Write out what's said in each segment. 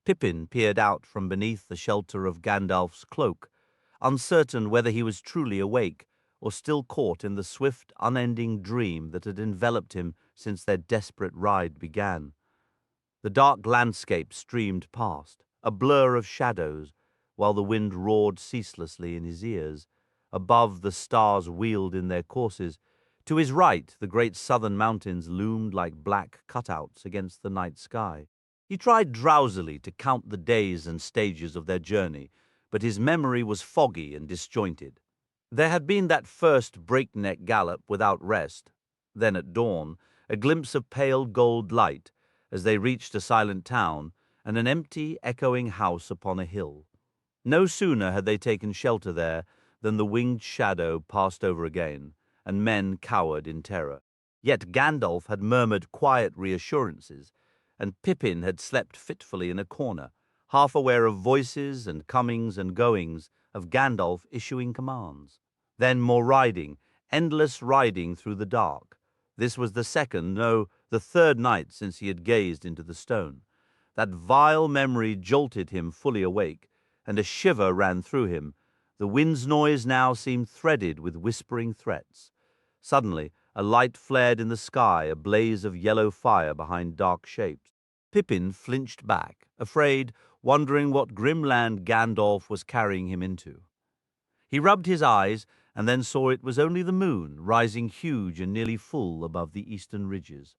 Pippin peered out from beneath the shelter of Gandalf's cloak, uncertain whether he was truly awake or still caught in the swift, unending dream that had enveloped him since their desperate ride began. The dark landscape streamed past, a blur of shadows, while the wind roared ceaselessly in his ears. Above, the stars wheeled in their courses. To his right, the great southern mountains loomed like black cutouts against the night sky. He tried drowsily to count the days and stages of their journey, but his memory was foggy and disjointed. There had been that first breakneck gallop without rest. Then at dawn, a glimpse of pale gold light as they reached a silent town and an empty, echoing house upon a hill. No sooner had they taken shelter there than the winged shadow passed over again, and men cowered in terror. Yet Gandalf had murmured quiet reassurances, and Pippin had slept fitfully in a corner, half aware of voices and comings and goings, of Gandalf issuing commands. Then more riding, endless riding through the dark. This was the second, no, the third night since he had gazed into the stone. That vile memory jolted him fully awake, and a shiver ran through him. The wind's noise now seemed threaded with whispering threats. Suddenly, a light flared in the sky, a blaze of yellow fire behind dark shapes. Pippin flinched back, afraid, wondering what grim land Gandalf was carrying him into. He rubbed his eyes, and then saw it was only the moon, rising huge and nearly full above the eastern ridges.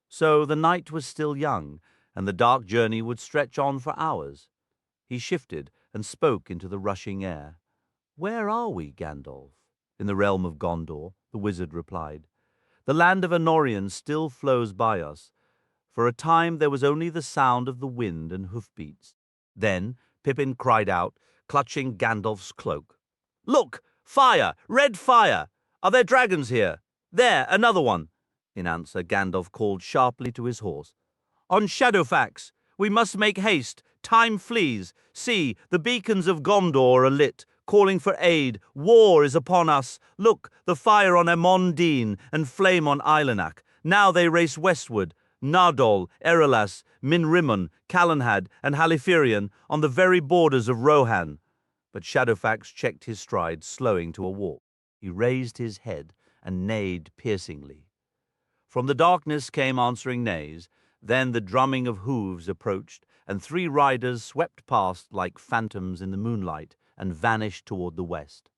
So the night was still young, and the dark journey would stretch on for hours. He shifted and spoke into the rushing air. "Where are we, Gandalf?" "In the realm of Gondor," the wizard replied. "The land of Anorian still flows by us. For a time there was only the sound of the wind and hoofbeats." Then Pippin cried out, clutching Gandalf's cloak. "Look! Fire! Red fire! Are there dragons here? There, another one!" In answer, Gandalf called sharply to his horse. "On Shadowfax! We must make haste! Time flees! See, the beacons of Gondor are lit, calling for aid. War is upon us! Look, the fire on Amon Dîn and flame on Eilenach. Now they race westward. Nardol, Erelas, Minrimon, Calenhad, and Halifirion on the very borders of Rohan." But Shadowfax checked his stride, slowing to a walk. He raised his head and neighed piercingly. From the darkness came answering neighs. Then the drumming of hooves approached, and 3 riders swept past like phantoms in the moonlight and vanished toward the west.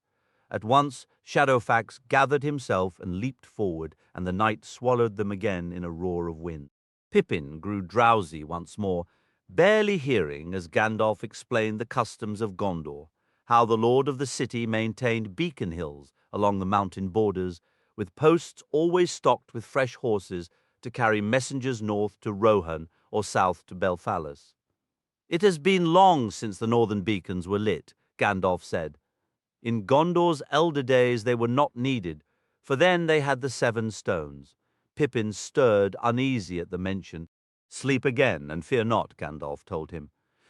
At once Shadowfax gathered himself and leaped forward, and the night swallowed them again in a roar of wind. Pippin grew drowsy once more, barely hearing as Gandalf explained the customs of Gondor, how the lord of the city maintained beacon hills along the mountain borders, with posts always stocked with fresh horses to carry messengers north to Rohan or south to Belfalis. "It has been long since the northern beacons were lit," Gandalf said. "In Gondor's elder days they were not needed, for then they had the 7 stones." Pippin stirred, uneasy at the mention. "Sleep again, and fear not," Gandalf told him.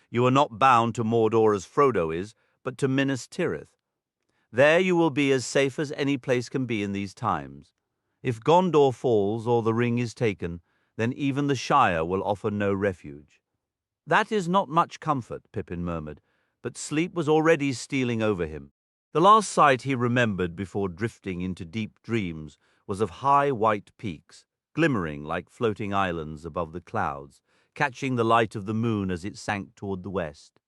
"You are not bound to Mordor as Frodo is, but to Minas Tirith. There you will be as safe as any place can be in these times. If Gondor falls or the ring is taken, then even the Shire will offer no refuge." "That is not much comfort," Pippin murmured, but sleep was already stealing over him. The last sight he remembered before drifting into deep dreams was of high white peaks, glimmering like floating islands above the clouds, catching the light of the moon as it sank toward the west.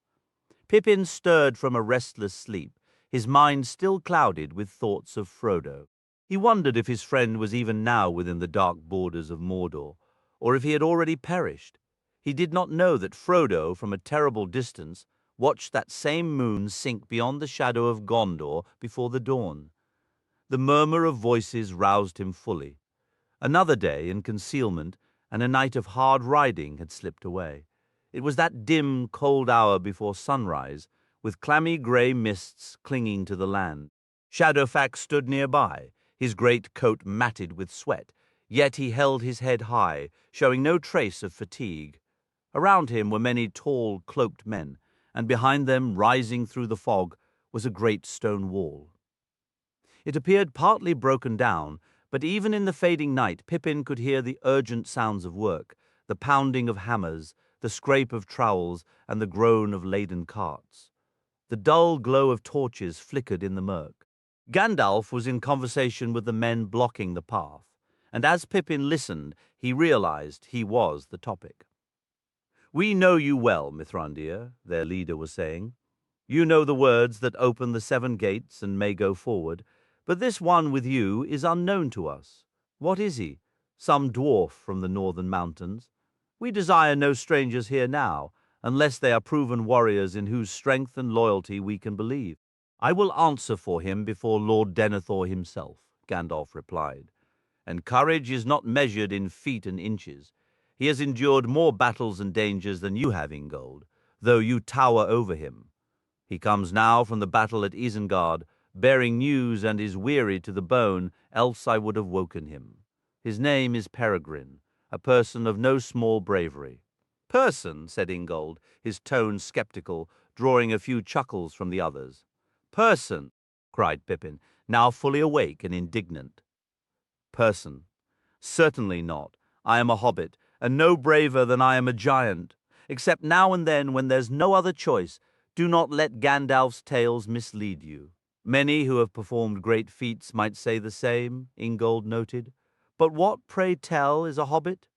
Pippin stirred from a restless sleep, his mind still clouded with thoughts of Frodo. He wondered if his friend was even now within the dark borders of Mordor, or if he had already perished. He did not know that Frodo, from a terrible distance, watched that same moon sink beyond the shadow of Gondor before the dawn. The murmur of voices roused him fully. Another day in concealment and a night of hard riding had slipped away. It was that dim, cold hour before sunrise, with clammy grey mists clinging to the land. Shadowfax stood nearby, his great coat matted with sweat, yet he held his head high, showing no trace of fatigue. Around him were many tall, cloaked men, and behind them, rising through the fog, was a great stone wall. It appeared partly broken down, but even in the fading night Pippin could hear the urgent sounds of work, the pounding of hammers, the scrape of trowels and the groan of laden carts. The dull glow of torches flickered in the murk. Gandalf was in conversation with the men blocking the path, and as Pippin listened, he realized he was the topic. "We know you well, Mithrandir," their leader was saying. "You know the words that open the 7 gates and may go forward, but this one with you is unknown to us. What is he? Some dwarf from the northern mountains? We desire no strangers here now, unless they are proven warriors in whose strength and loyalty we can believe." "I will answer for him before Lord Denethor himself," Gandalf replied. "And courage is not measured in feet and inches. He has endured more battles and dangers than you have, Ingold, though you tower over him. He comes now from the battle at Isengard, bearing news, and is weary to the bone, else I would have woken him. His name is Peregrine, a person of no small bravery." "Person," said Ingold, his tone skeptical, drawing a few chuckles from the others. "Person," cried Pippin, now fully awake and indignant. "Person. Certainly not. I am a hobbit, and no braver than I am a giant. Except now and then when there's no other choice, do not let Gandalf's tales mislead you." "Many who have performed great feats might say the same," Ingold noted. "But what, pray tell, is a hobbit?"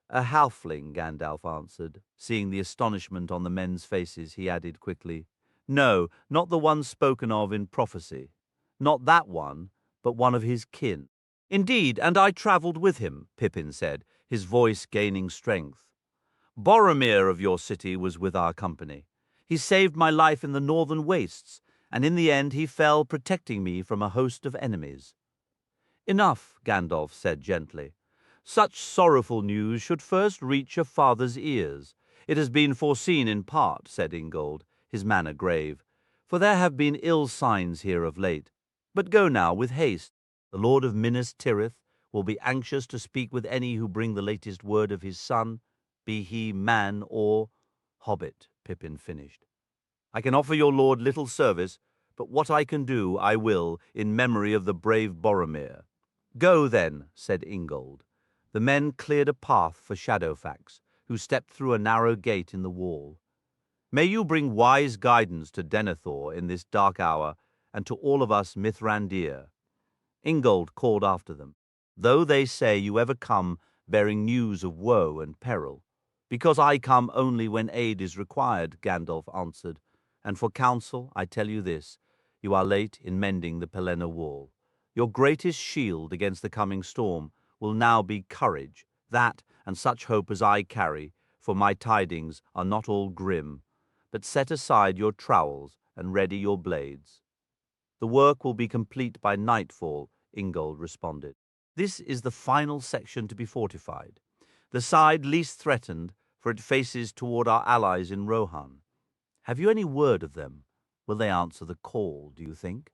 "A halfling," Gandalf answered. Seeing the astonishment on the men's faces, he added quickly, "No, not the one spoken of in prophecy. Not that one, but one of his kin." "Indeed, and I travelled with him," Pippin said, his voice gaining strength. "Boromir of your city was with our company. He saved my life in the northern wastes, and in the end he fell protecting me from a host of enemies." "Enough," Gandalf said gently. "Such sorrowful news should first reach a father's ears." "It has been foreseen in part," said Ingold, his manner grave, "for there have been ill signs here of late. But go now, with haste. The Lord of Minas Tirith will be anxious to speak with any who bring the latest word of his son, be he man or hobbit," Pippin finished. "I can offer your lord little service, but what I can do I will, in memory of the brave Boromir." "Go, then," said Ingold. The men cleared a path for Shadowfax, who stepped through a narrow gate in the wall. "May you bring wise guidance to Denethor in this dark hour, and to all of us Mithrandir." Ingold called after them, "Though they say you ever come bearing news of woe and peril." "Because I come only when aid is required," Gandalf answered. "And for counsel I tell you this, you are late in mending the Pelennor wall. Your greatest shield against the coming storm will now be courage, that and such hope as I carry, for my tidings are not all grim. But set aside your trowels and ready your blades." "The work will be complete by nightfall," Ingold responded. "This is the final section to be fortified, the side least threatened, for it faces toward our allies in Rohan. Have you any word of them? Will they answer the call, do you think?"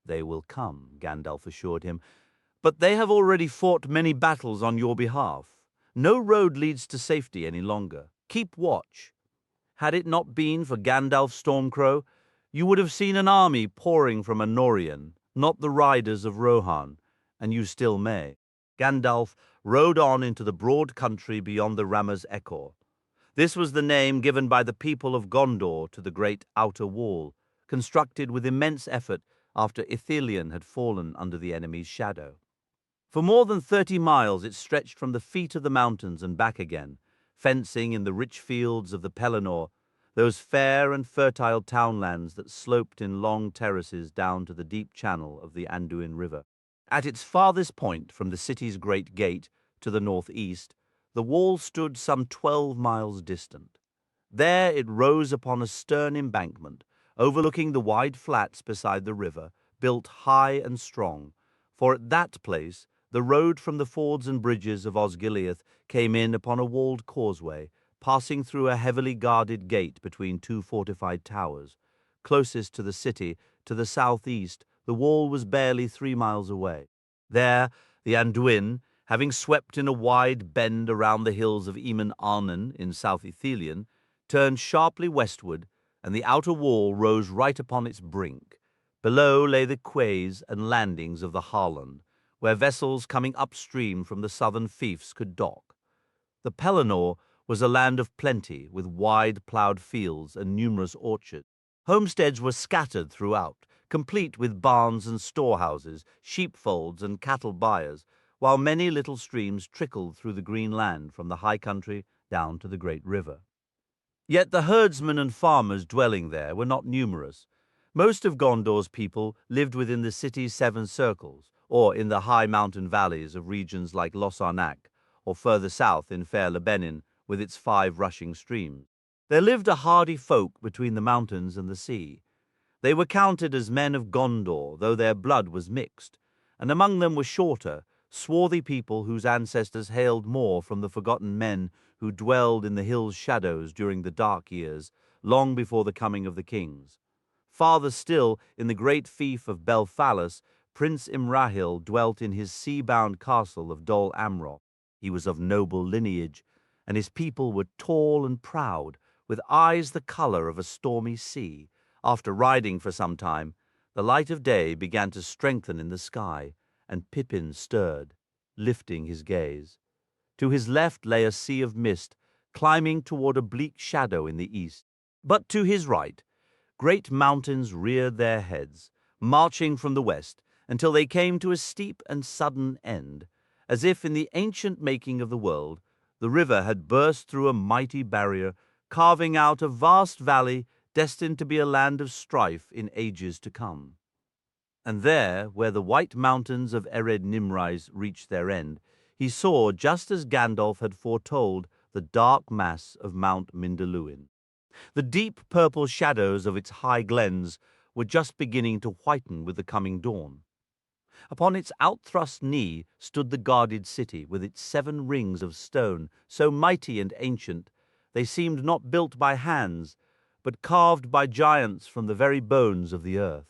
"They will come," Gandalf assured him, "but they have already fought many battles on your behalf. No road leads to safety any longer. Keep watch. Had it not been for Gandalf Stormcrow, you would have seen an army pouring from Anorion, not the riders of Rohan, and you still may." Gandalf rode on into the broad country beyond the Ramaz Ekor. This was the name given by the people of Gondor to the great outer wall, constructed with immense effort after Ithilien had fallen under the enemy's shadow. For more than 30 miles it stretched from the feet of the mountains and back again, fencing in the rich fields of the Pelennor, those fair and fertile townlands that sloped in long terraces down to the deep channel of the Anduin River. At its farthest point from the city's great gate to the northeast, the wall stood some 12 miles distant. There it rose upon a stern embankment, overlooking the wide flats beside the river, built high and strong, for at that place the road from the fords and bridges of Osgiliath came in upon a walled causeway, passing through a heavily guarded gate between 2 fortified towers. Closest to the city, to the southeast, the wall was barely 3 miles away. There, the Anduin, having swept in a wide bend around the hills of Eamon Arnon in South Ithilien, turned sharply westward, and the outer wall rose right upon its brink. Below lay the quays and landings of the Harland, where vessels coming upstream from the southern fiefs could dock. The Pelennor was a land of plenty, with wide ploughed fields and numerous orchards. Homesteads were scattered throughout, complete with barns and storehouses, sheepfolds and cattle byres, while many little streams trickled through the green land from the high country down to the great river. Yet the herdsmen and farmers dwelling there were not numerous. Most of Gondor's people lived within the city's 7 circles, or in the high mountain valleys of regions like Lossarnac, or further south in fair Lebanon with its 5 rushing streams. There lived a hardy folk between the mountains and the sea. They were counted as men of Gondor, though their blood was mixed, and among them were shorter, swarthy people whose ancestors hailed more from the forgotten men who dwelled in the hills' shadows during the dark years, long before the coming of the kings. Farther still, in the great fief of Belfalas, Prince Imrahil dwelt in his sea-bound castle of Dol Amroth. He was of noble lineage, and his people were tall and proud, with eyes the color of a stormy sea. After riding for some time, the light of day began to strengthen in the sky, and Pippin stirred, lifting his gaze. To his left lay a sea of mist, climbing toward a bleak shadow in the east. But to his right, great mountains reared their heads, marching from the west, until they came to a steep and sudden end. As if in the ancient making of the world, the river had burst through a mighty barrier, carving out a vast valley destined to be a land of strife in ages to come. And there, where the white mountains of Ered Nimrais reached their end, he saw, just as Gandalf had foretold, the dark mass of Mount Mindalluin. The deep purple shadows of its high glens were just beginning to whiten with the coming dawn. Upon its outthrust knee stood the guarded city, with its 7 rings of stone, so mighty and ancient, they seemed not built by hands, but carved by giants from the very bones of the earth.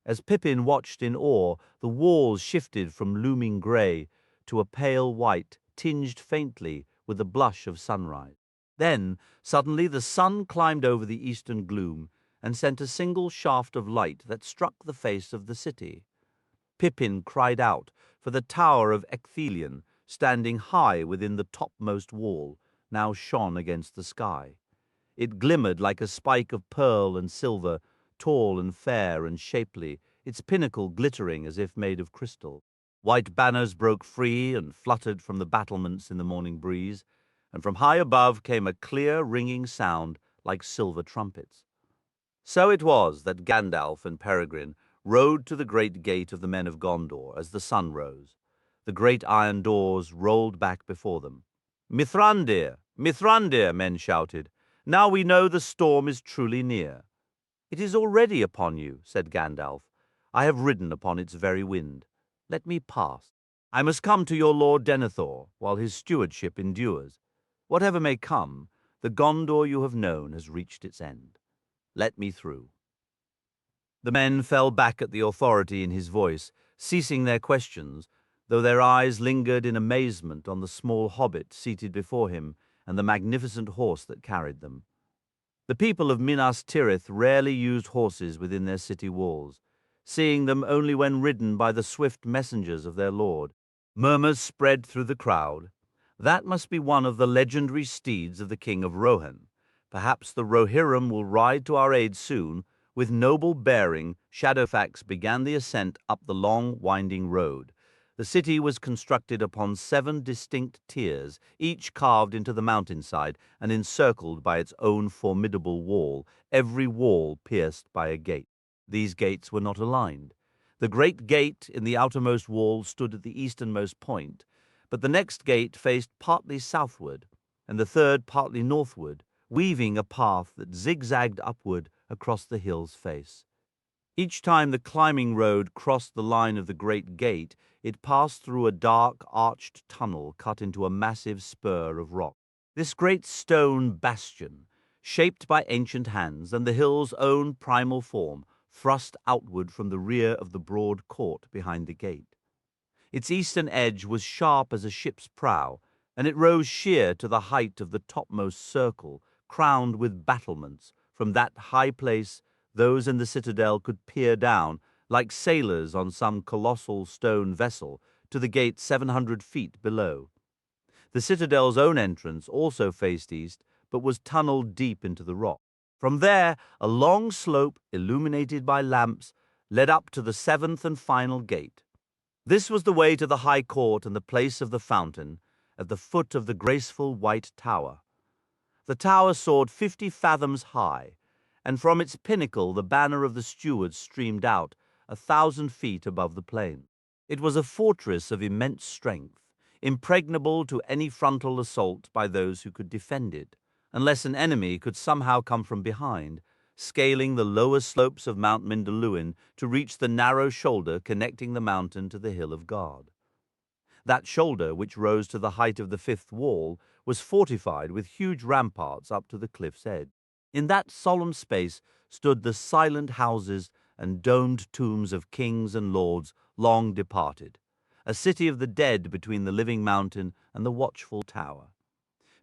As Pippin watched in awe, the walls shifted from looming grey to a pale white, tinged faintly with the blush of sunrise. Then, suddenly, the sun climbed over the eastern gloom and sent a single shaft of light that struck the face of the city. Pippin cried out, for the tower of Ecthelion, standing high within the topmost wall, now shone against the sky. It glimmered like a spike of pearl and silver, tall and fair and shapely, its pinnacle glittering as if made of crystal. White banners broke free and fluttered from the battlements in the morning breeze, and from high above came a clear, ringing sound like silver trumpets. So it was that Gandalf and Peregrine rode to the great gate of the men of Gondor as the sun rose. The great iron doors rolled back before them. "Mithrandir! Mithrandir!" men shouted. "Now we know the storm is truly near." "It is already upon you," said Gandalf. "I have ridden upon its very wind. Let me pass. I must come to your Lord Denethor while his stewardship endures. Whatever may come, the Gondor you have known has reached its end. Let me through." The men fell back at the authority in his voice, ceasing their questions, though their eyes lingered in amazement on the small hobbit seated before him and the magnificent horse that carried them. The people of Minas Tirith rarely used horses within their city walls, seeing them only when ridden by the swift messengers of their lord. Murmurs spread through the crowd. That must be one of the legendary steeds of the king of Rohan. Perhaps the Rohirrim will ride to our aid soon. With noble bearing, Shadowfax began the ascent up the long, winding road. The city was constructed upon 7 distinct tiers, each carved into the mountainside and encircled by its own formidable wall, every wall pierced by a gate. These gates were not aligned. The great gate in the outermost wall stood at the easternmost point, but the next gate faced partly southward, and the third partly northward, weaving a path that zigzagged upward across the hill's face. Each time the climbing road crossed the line of the great gate, it passed through a dark, arched tunnel cut into a massive spur of rock. This great stone bastion, shaped by ancient hands and the hill's own primal form, thrust outward from the rear of the broad court behind the gate. Its eastern edge was sharp as a ship's prow, and it rose sheer to the height of the topmost circle, crowned with battlements. From that high place, those in the citadel could peer down, like sailors on some colossal stone vessel, to the gate 700 feet below. The citadel's own entrance also faced east, but was tunneled deep into the rock. From there, a long slope, illuminated by lamps, led up to the seventh and final gate. This was the way to the high court and the place of the fountain, at the foot of the graceful white tower. The tower soared 50 fathoms high, and from its pinnacle the banner of the stewards streamed out 1,000 feet above the plain. It was a fortress of immense strength, impregnable to any frontal assault by those who could defend it, unless an enemy could somehow come from behind, scaling the lower slopes of Mount Mindalluin to reach the narrow shoulder connecting the mountain to the Hill of God. That shoulder, which rose to the height of the fifth wall, was fortified with huge ramparts up to the cliff's edge. In that solemn space stood the silent houses and domed tombs of kings and lords long departed, a city of the dead between the living mountain and the watchful tower.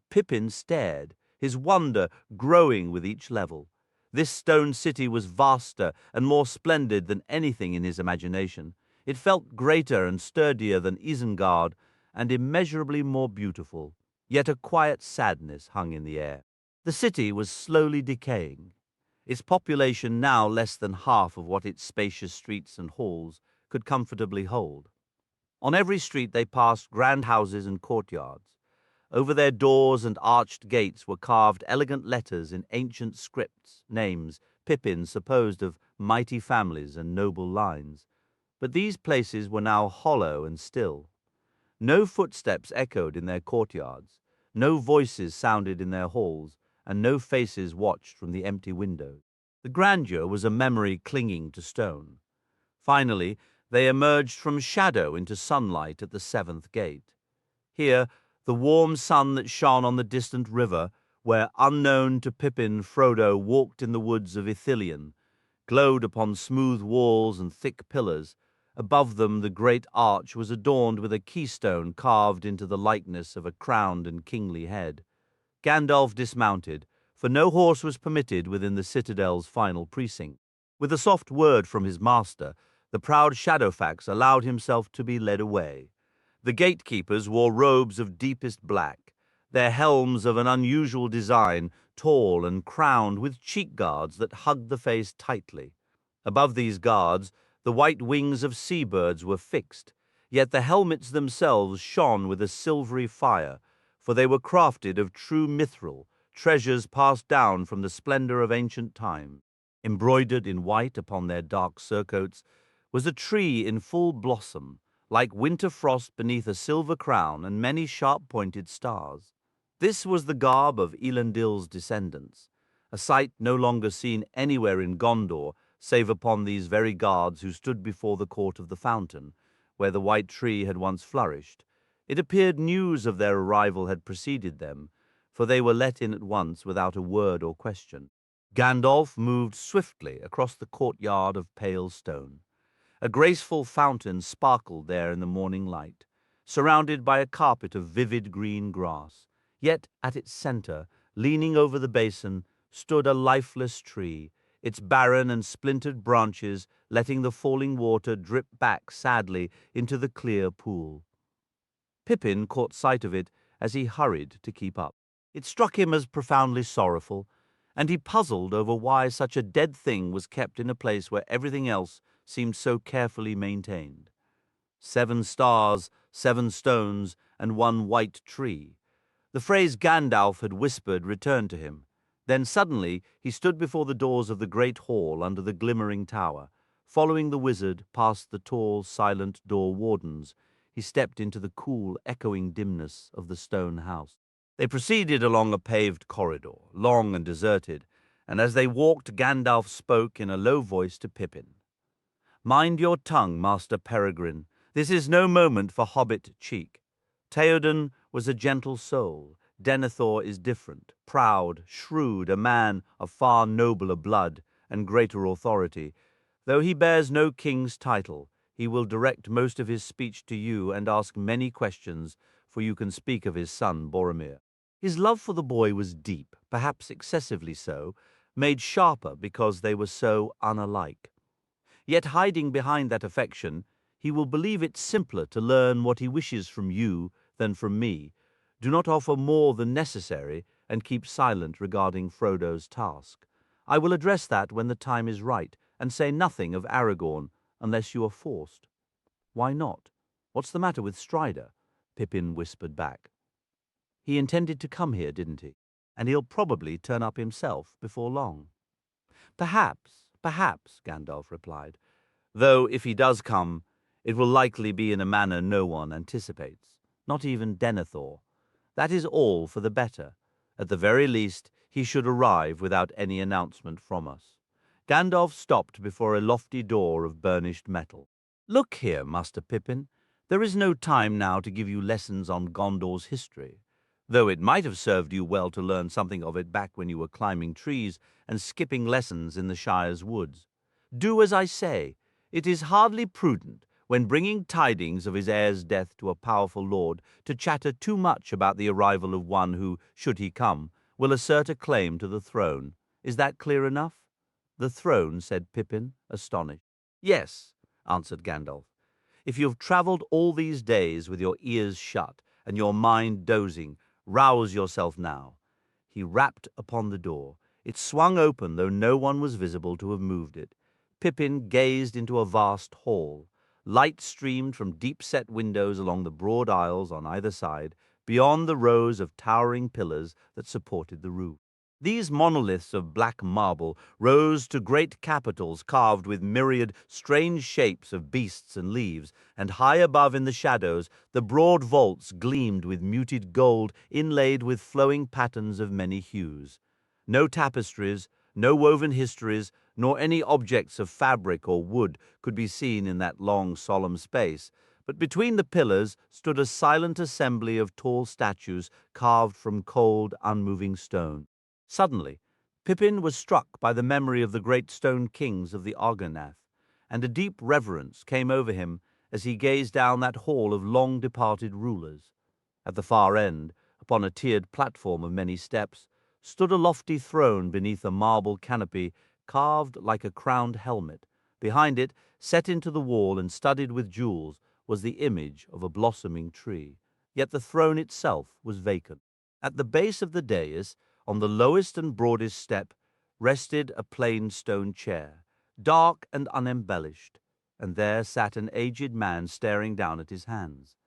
Pippin stared, his wonder growing with each level. This stone city was vaster and more splendid than anything in his imagination. It felt greater and sturdier than Isengard, and immeasurably more beautiful, yet a quiet sadness hung in the air. The city was slowly decaying, its population now less than half of what its spacious streets and halls could comfortably hold. On every street they passed grand houses and courtyards. Over their doors and arched gates were carved elegant letters in ancient scripts, names, Pippin supposed of mighty families and noble lines. But these places were now hollow and still. No footsteps echoed in their courtyards, no voices sounded in their halls, and no faces watched from the empty windows. The grandeur was a memory clinging to stone. Finally, they emerged from shadow into sunlight at the seventh gate. Here, the warm sun that shone on the distant river, where unknown to Pippin Frodo walked in the woods of Ithilien, glowed upon smooth walls and thick pillars. Above them the great arch was adorned with a keystone carved into the likeness of a crowned and kingly head. Gandalf dismounted, for no horse was permitted within the citadel's final precinct. With a soft word from his master, the proud Shadowfax allowed himself to be led away. The gatekeepers wore robes of deepest black, their helms of an unusual design, tall and crowned with cheek guards that hugged the face tightly. Above these guards, the white wings of seabirds were fixed, yet the helmets themselves shone with a silvery fire, for they were crafted of true mithril, treasures passed down from the splendor of ancient time. Embroidered in white upon their dark surcoats was a tree in full blossom, like winter frost beneath a silver crown and many sharp-pointed stars. This was the garb of Elendil's descendants, a sight no longer seen anywhere in Gondor save upon these very guards who stood before the court of the fountain, where the white tree had once flourished. It appeared news of their arrival had preceded them, for they were let in at once without a word or question. Gandalf moved swiftly across the courtyard of pale stone. A graceful fountain sparkled there in the morning light, surrounded by a carpet of vivid green grass. Yet at its center, leaning over the basin, stood a lifeless tree, its barren and splintered branches letting the falling water drip back sadly into the clear pool. Pippin caught sight of it as he hurried to keep up. It struck him as profoundly sorrowful, and he puzzled over why such a dead thing was kept in a place where everything else seemed so carefully maintained. 7 stars, 7 stones, and 1 white tree. The phrase Gandalf had whispered returned to him. Then suddenly he stood before the doors of the great hall under the glimmering tower. Following the wizard past the tall, silent door wardens, he stepped into the cool, echoing dimness of the stone house. They proceeded along a paved corridor, long and deserted, and as they walked, Gandalf spoke in a low voice to Pippin. "Mind your tongue, Master Peregrine. This is no moment for hobbit cheek. Theoden was a gentle soul. Denethor is different, proud, shrewd, a man of far nobler blood and greater authority. Though he bears no king's title, he will direct most of his speech to you and ask many questions, for you can speak of his son Boromir." His love for the boy was deep, perhaps excessively so, made sharper because they were so unalike. Yet hiding behind that affection, he will believe it simpler to learn what he wishes from you than from me. Do not offer more than necessary, and keep silent regarding Frodo's task. I will address that when the time is right, and say nothing of Aragorn unless you are forced." "Why not? What's the matter with Strider?" Pippin whispered back. "He intended to come here, didn't he? And he'll probably turn up himself before long." Perhaps, Gandalf replied. "Though if he does come, it will likely be in a manner no one anticipates, not even Denethor. That is all for the better. At the very least, he should arrive without any announcement from us." Gandalf stopped before a lofty door of burnished metal. "Look here, Master Pippin, there is no time now to give you lessons on Gondor's history, though it might have served you well to learn something of it back when you were climbing trees and skipping lessons in the Shire's woods. Do as I say. It is hardly prudent, when bringing tidings of his heir's death to a powerful lord, to chatter too much about the arrival of one who, should he come, will assert a claim to the throne. Is that clear enough?" "The throne?" said Pippin, astonished. "Yes," answered Gandalf. "If you have travelled all these days with your ears shut and your mind dozing, rouse yourself now." He rapped upon the door. It swung open, though no one was visible to have moved it. Pippin gazed into a vast hall. Light streamed from deep-set windows along the broad aisles on either side, beyond the rows of towering pillars that supported the roof. These monoliths of black marble rose to great capitals carved with myriad strange shapes of beasts and leaves, and high above in the shadows the broad vaults gleamed with muted gold inlaid with flowing patterns of many hues. No tapestries, no woven histories, nor any objects of fabric or wood could be seen in that long, solemn space, but between the pillars stood a silent assembly of tall statues carved from cold, unmoving stone. Suddenly, Pippin was struck by the memory of the great stone kings of the Argonath, and a deep reverence came over him as he gazed down that hall of long-departed rulers. At the far end, upon a tiered platform of many steps, stood a lofty throne beneath a marble canopy carved like a crowned helmet. Behind it, set into the wall and studded with jewels, was the image of a blossoming tree. Yet the throne itself was vacant. At the base of the dais, on the lowest and broadest step, rested a plain stone chair, dark and unembellished, and there sat an aged man staring down at his hands.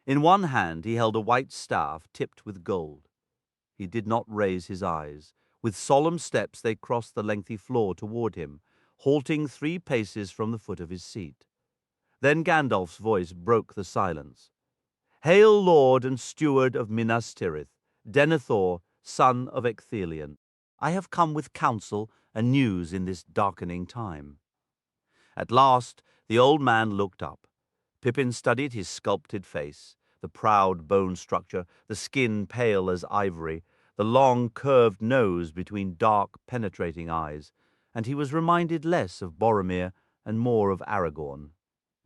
In one hand he held a white staff tipped with gold. He did not raise his eyes. With solemn steps they crossed the lengthy floor toward him, halting 3 paces from the foot of his seat. Then Gandalf's voice broke the silence. "Hail, Lord and Steward of Minas Tirith, Denethor, son of Ecthelion. I have come with counsel and news in this darkening time." At last the old man looked up. Pippin studied his sculpted face, the proud bone structure, the skin pale as ivory, the long curved nose between dark penetrating eyes, and he was reminded less of Boromir and more of Aragorn.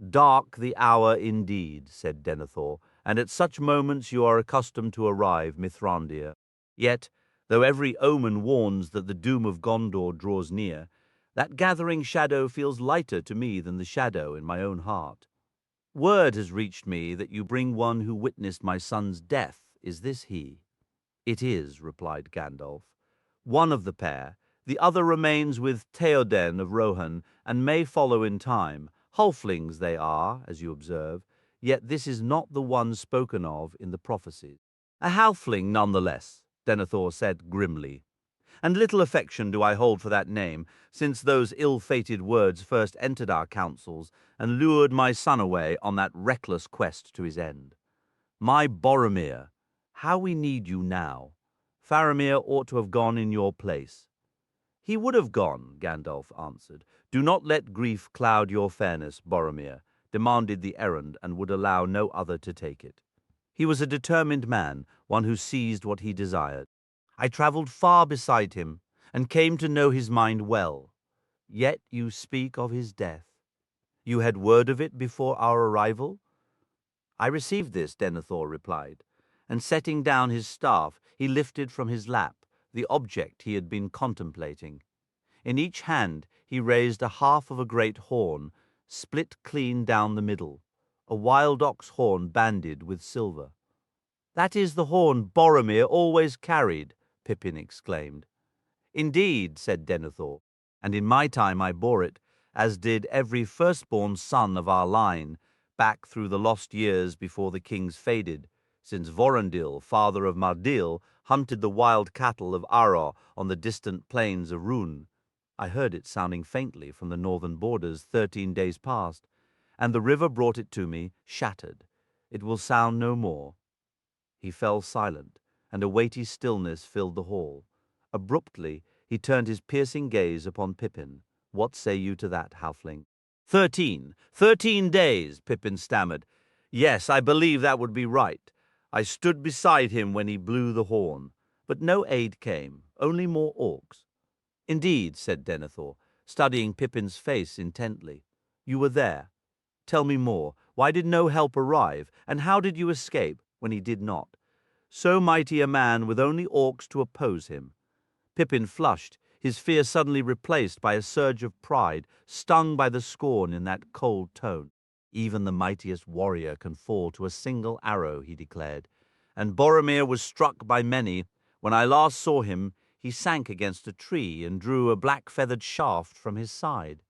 "Dark the hour indeed," said Denethor, "and at such moments you are accustomed to arrive, Mithrandir. Yet, though every omen warns that the doom of Gondor draws near, that gathering shadow feels lighter to me than the shadow in my own heart. Word has reached me that you bring one who witnessed my son's death. Is this he?" "It is," replied Gandalf. "One of the pair. The other remains with Theoden of Rohan, and may follow in time. Halflings they are, as you observe, yet this is not the one spoken of in the prophecies." "A halfling nonetheless," Denethor said grimly. "And little affection do I hold for that name, since those ill-fated words first entered our councils and lured my son away on that reckless quest to his end. My Boromir, how we need you now. Faramir ought to have gone in your place." "He would have gone," Gandalf answered. "Do not let grief cloud your fairness. Boromir demanded the errand and would allow no other to take it. He was a determined man, one who seized what he desired. I travelled far beside him, and came to know his mind well. Yet you speak of his death. You had word of it before our arrival?" "I received this," Denethor replied, and setting down his staff, he lifted from his lap the object he had been contemplating. In each hand he raised a half of a great horn, split clean down the middle, a wild ox horn banded with silver. "That is the horn Boromir always carried," Pippin exclaimed. "Indeed," said Denethor, "and in my time I bore it, as did every firstborn son of our line, back through the lost years before the kings faded, since Vorondil, father of Mardil, hunted the wild cattle of Aror on the distant plains of Rhûn. I heard it sounding faintly from the northern borders 13 days past, and the river brought it to me, shattered. It will sound no more." He fell silent, and a weighty stillness filled the hall. Abruptly, he turned his piercing gaze upon Pippin. "What say you to that, halfling?" 13 days," Pippin stammered. "Yes, I believe that would be right. I stood beside him when he blew the horn. But no aid came, only more orcs." "Indeed," said Denethor, studying Pippin's face intently. "You were there. Tell me more. Why did no help arrive, and how did you escape when he did not? So mighty a man with only orcs to oppose him." Pippin flushed, his fear suddenly replaced by a surge of pride, stung by the scorn in that cold tone. "Even the mightiest warrior can fall to a single arrow," he declared, "and Boromir was struck by many. When I last saw him, he sank against a tree and drew a black-feathered shaft from his side.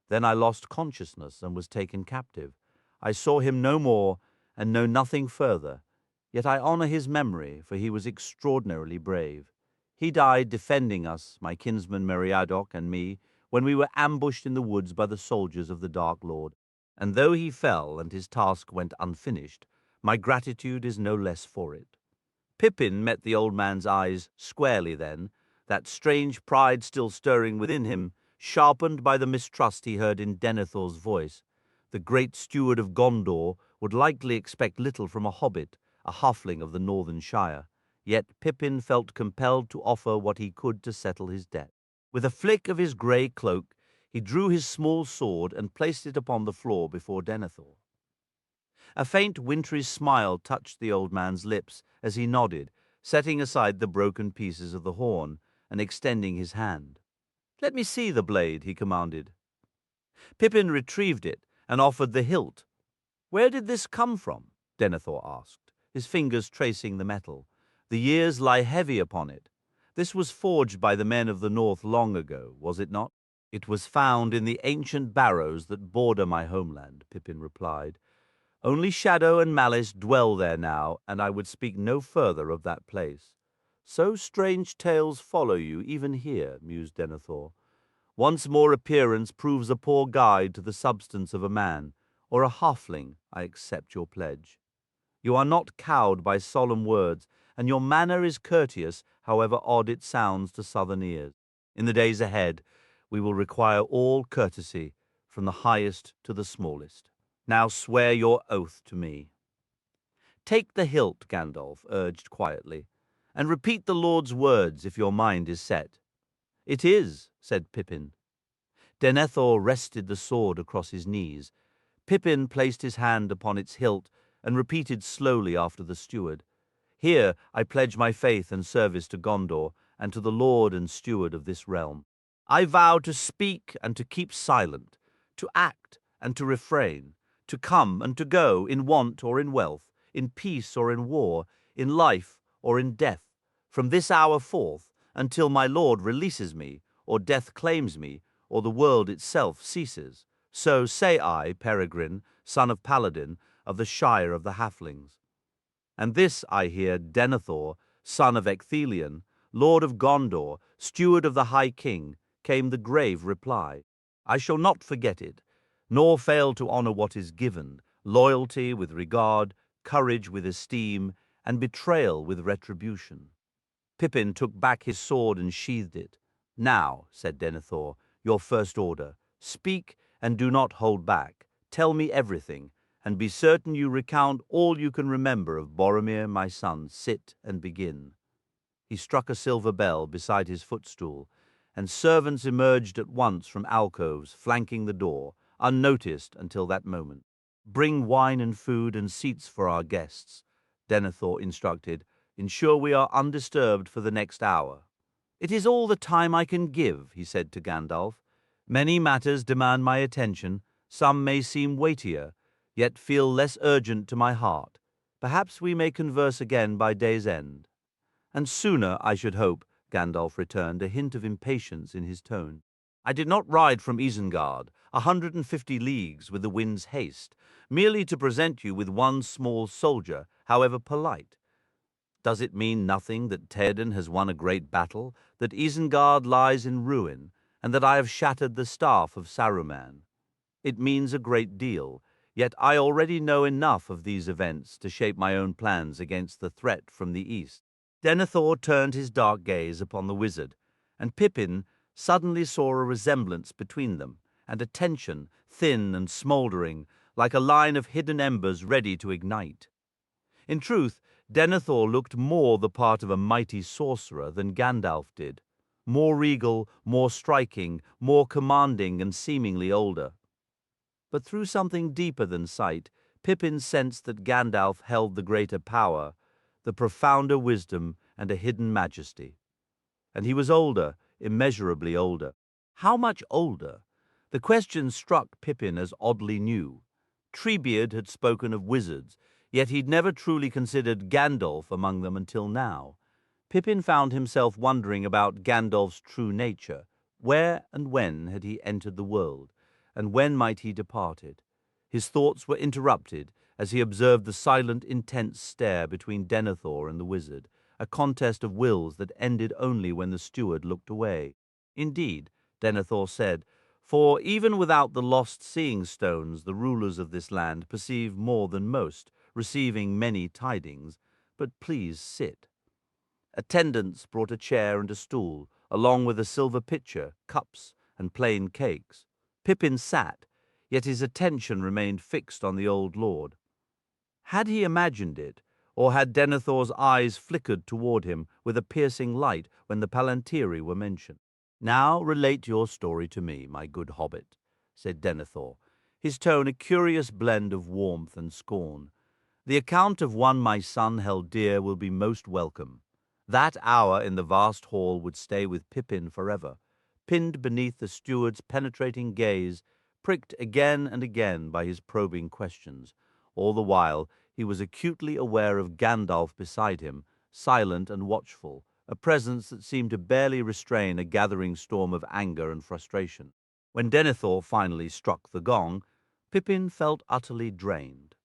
Then I lost consciousness and was taken captive. I saw him no more and know nothing further. Yet I honor his memory, for he was extraordinarily brave. He died defending us, my kinsman Meriadoc and me, when we were ambushed in the woods by the soldiers of the Dark Lord. And though he fell and his task went unfinished, my gratitude is no less for it." Pippin met the old man's eyes squarely then, that strange pride still stirring within him, sharpened by the mistrust he heard in Denethor's voice. The great steward of Gondor would likely expect little from a hobbit, a halfling of the northern shire. Yet Pippin felt compelled to offer what he could to settle his debt. With a flick of his grey cloak, he drew his small sword and placed it upon the floor before Denethor. A faint wintry smile touched the old man's lips as he nodded, setting aside the broken pieces of the horn and extending his hand. "Let me see the blade," he commanded. Pippin retrieved it and offered the hilt. "Where did this come from?" Denethor asked, his fingers tracing the metal. "The years lie heavy upon it. This was forged by the men of the north long ago, was it not?" "It was found in the ancient barrows that border my homeland," Pippin replied. "Only shadow and malice dwell there now, and I would speak no further of that place." "So strange tales follow you even here," mused Denethor. "Once more appearance proves a poor guide to the substance of a man, or a halfling. I accept your pledge. You are not cowed by solemn words, and your manner is courteous, however odd it sounds to southern ears. In the days ahead, we will require all courtesy, from the highest to the smallest. Now swear your oath to me." "Take the hilt," Gandalf urged quietly, "and repeat the Lord's words if your mind is set." "It is," said Pippin. Denethor rested the sword across his knees. Pippin placed his hand upon its hilt and repeated slowly after the steward. "Here I pledge my faith and service to Gondor and to the Lord and Steward of this realm. I vow to speak and to keep silent, to act and to refrain, to come and to go, in want or in wealth, in peace or in war, in life or in death, from this hour forth until my Lord releases me, or death claims me, or the world itself ceases. So say I, Peregrine, son of Paladin, of the Shire of the Halflings. And this I hear Denethor, son of Ecthelion, Lord of Gondor, steward of the High King," came the grave reply. "I shall not forget it, nor fail to honor what is given, loyalty with regard, courage with esteem, and betrayal with retribution." Pippin took back his sword and sheathed it. "Now," said Denethor, "your first order. Speak and do not hold back. Tell me everything, and be certain you recount all you can remember of Boromir, my son. Sit and begin." He struck a silver bell beside his footstool, and servants emerged at once from alcoves flanking the door, unnoticed until that moment. "Bring wine and food and seats for our guests," Denethor instructed. "Ensure we are undisturbed for the next hour." "It is all the time I can give," he said to Gandalf. "Many matters demand my attention. Some may seem weightier, yet feel less urgent to my heart. Perhaps we may converse again by day's end. And sooner, I should hope, Gandalf returned, a hint of impatience in his tone. I did not ride from Isengard 150 leagues with the wind's haste, merely to present you with one small soldier, however polite. Does it mean nothing that Théoden has won a great battle, that Isengard lies in ruin, and that I have shattered the staff of Saruman? It means a great deal, yet I already know enough of these events to shape my own plans against the threat from the east. Denethor turned his dark gaze upon the wizard, and Pippin suddenly saw a resemblance between them, and a tension, thin and smouldering, like a line of hidden embers ready to ignite. In truth, Denethor looked more the part of a mighty sorcerer than Gandalf did, more regal, more striking, more commanding, and seemingly older. But through something deeper than sight, Pippin sensed that Gandalf held the greater power, the profounder wisdom, and a hidden majesty. And he was older, immeasurably older. How much older? The question struck Pippin as oddly new. Treebeard had spoken of wizards, yet he'd never truly considered Gandalf among them until now. Pippin found himself wondering about Gandalf's true nature. Where and when had he entered the world, and when might he depart it? His thoughts were interrupted as he observed the silent, intense stare between Denethor and the wizard, a contest of wills that ended only when the steward looked away. Indeed, Denethor said, for even without the lost seeing stones, the rulers of this land perceive more than most, receiving many tidings. But please sit. Attendants brought a chair and a stool, along with a silver pitcher, cups, and plain cakes. Pippin sat, yet his attention remained fixed on the old lord. Had he imagined it, or had Denethor's eyes flickered toward him with a piercing light when the Palantiri were mentioned? "Now relate your story to me, my good hobbit," said Denethor, his tone a curious blend of warmth and scorn. "The account of one my son held dear will be most welcome." That hour in the vast hall would stay with Pippin forever, pinned beneath the steward's penetrating gaze, pricked again and again by his probing questions. All the while, he was acutely aware of Gandalf beside him, silent and watchful, a presence that seemed to barely restrain a gathering storm of anger and frustration. When Denethor finally struck the gong, Pippin felt utterly drained.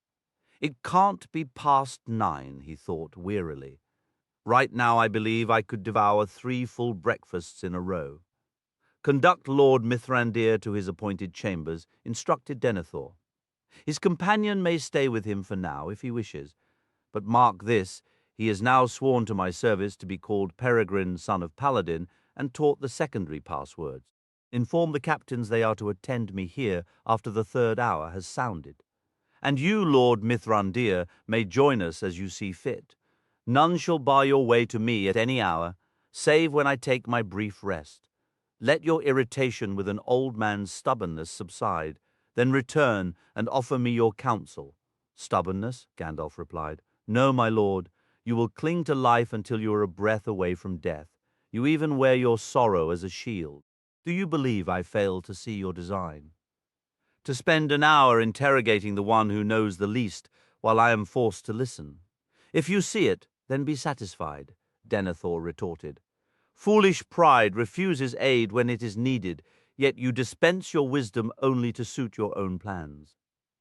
"It can't be past 9, he thought wearily. "Right now I believe I could devour 3 full breakfasts in a row." "Conduct Lord Mithrandir to his appointed chambers," instructed Denethor. "His companion may stay with him for now, if he wishes. But mark this, he is now sworn to my service to be called Peregrine, son of Paladin, and taught the secondary passwords. Inform the captains they are to attend me here after the 3rd hour has sounded. And you, Lord Mithrandir, may join us as you see fit. None shall bar your way to me at any hour, save when I take my brief rest. Let your irritation with an old man's stubbornness subside, then return and offer me your counsel." "Stubbornness?" Gandalf replied. "No, my lord. You will cling to life until you are a breath away from death. You even wear your sorrow as a shield. Do you believe I fail to see your design? To spend an hour interrogating the one who knows the least, while I am forced to listen. If you see it, then be satisfied," Denethor retorted. "Foolish pride refuses aid when it is needed, yet you dispense your wisdom only to suit your own plans.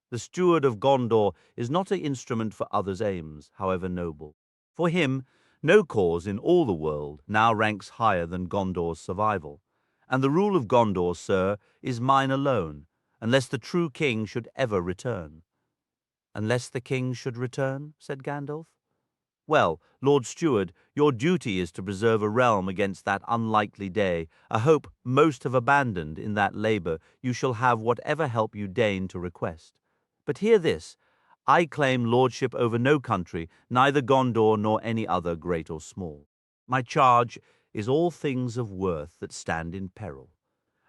The steward of Gondor is not an instrument for others' aims, however noble. For him, no cause in all the world now ranks higher than Gondor's survival. And the rule of Gondor, sir, is mine alone, unless the true king should ever return." "Unless the king should return?" said Gandalf. "Well, Lord Steward, your duty is to preserve a realm against that unlikely day, a hope most have abandoned. In that labour you shall have whatever help you deign to request. But hear this, I claim lordship over no country, neither Gondor nor any other, great or small. My charge is all things of worth that stand in peril.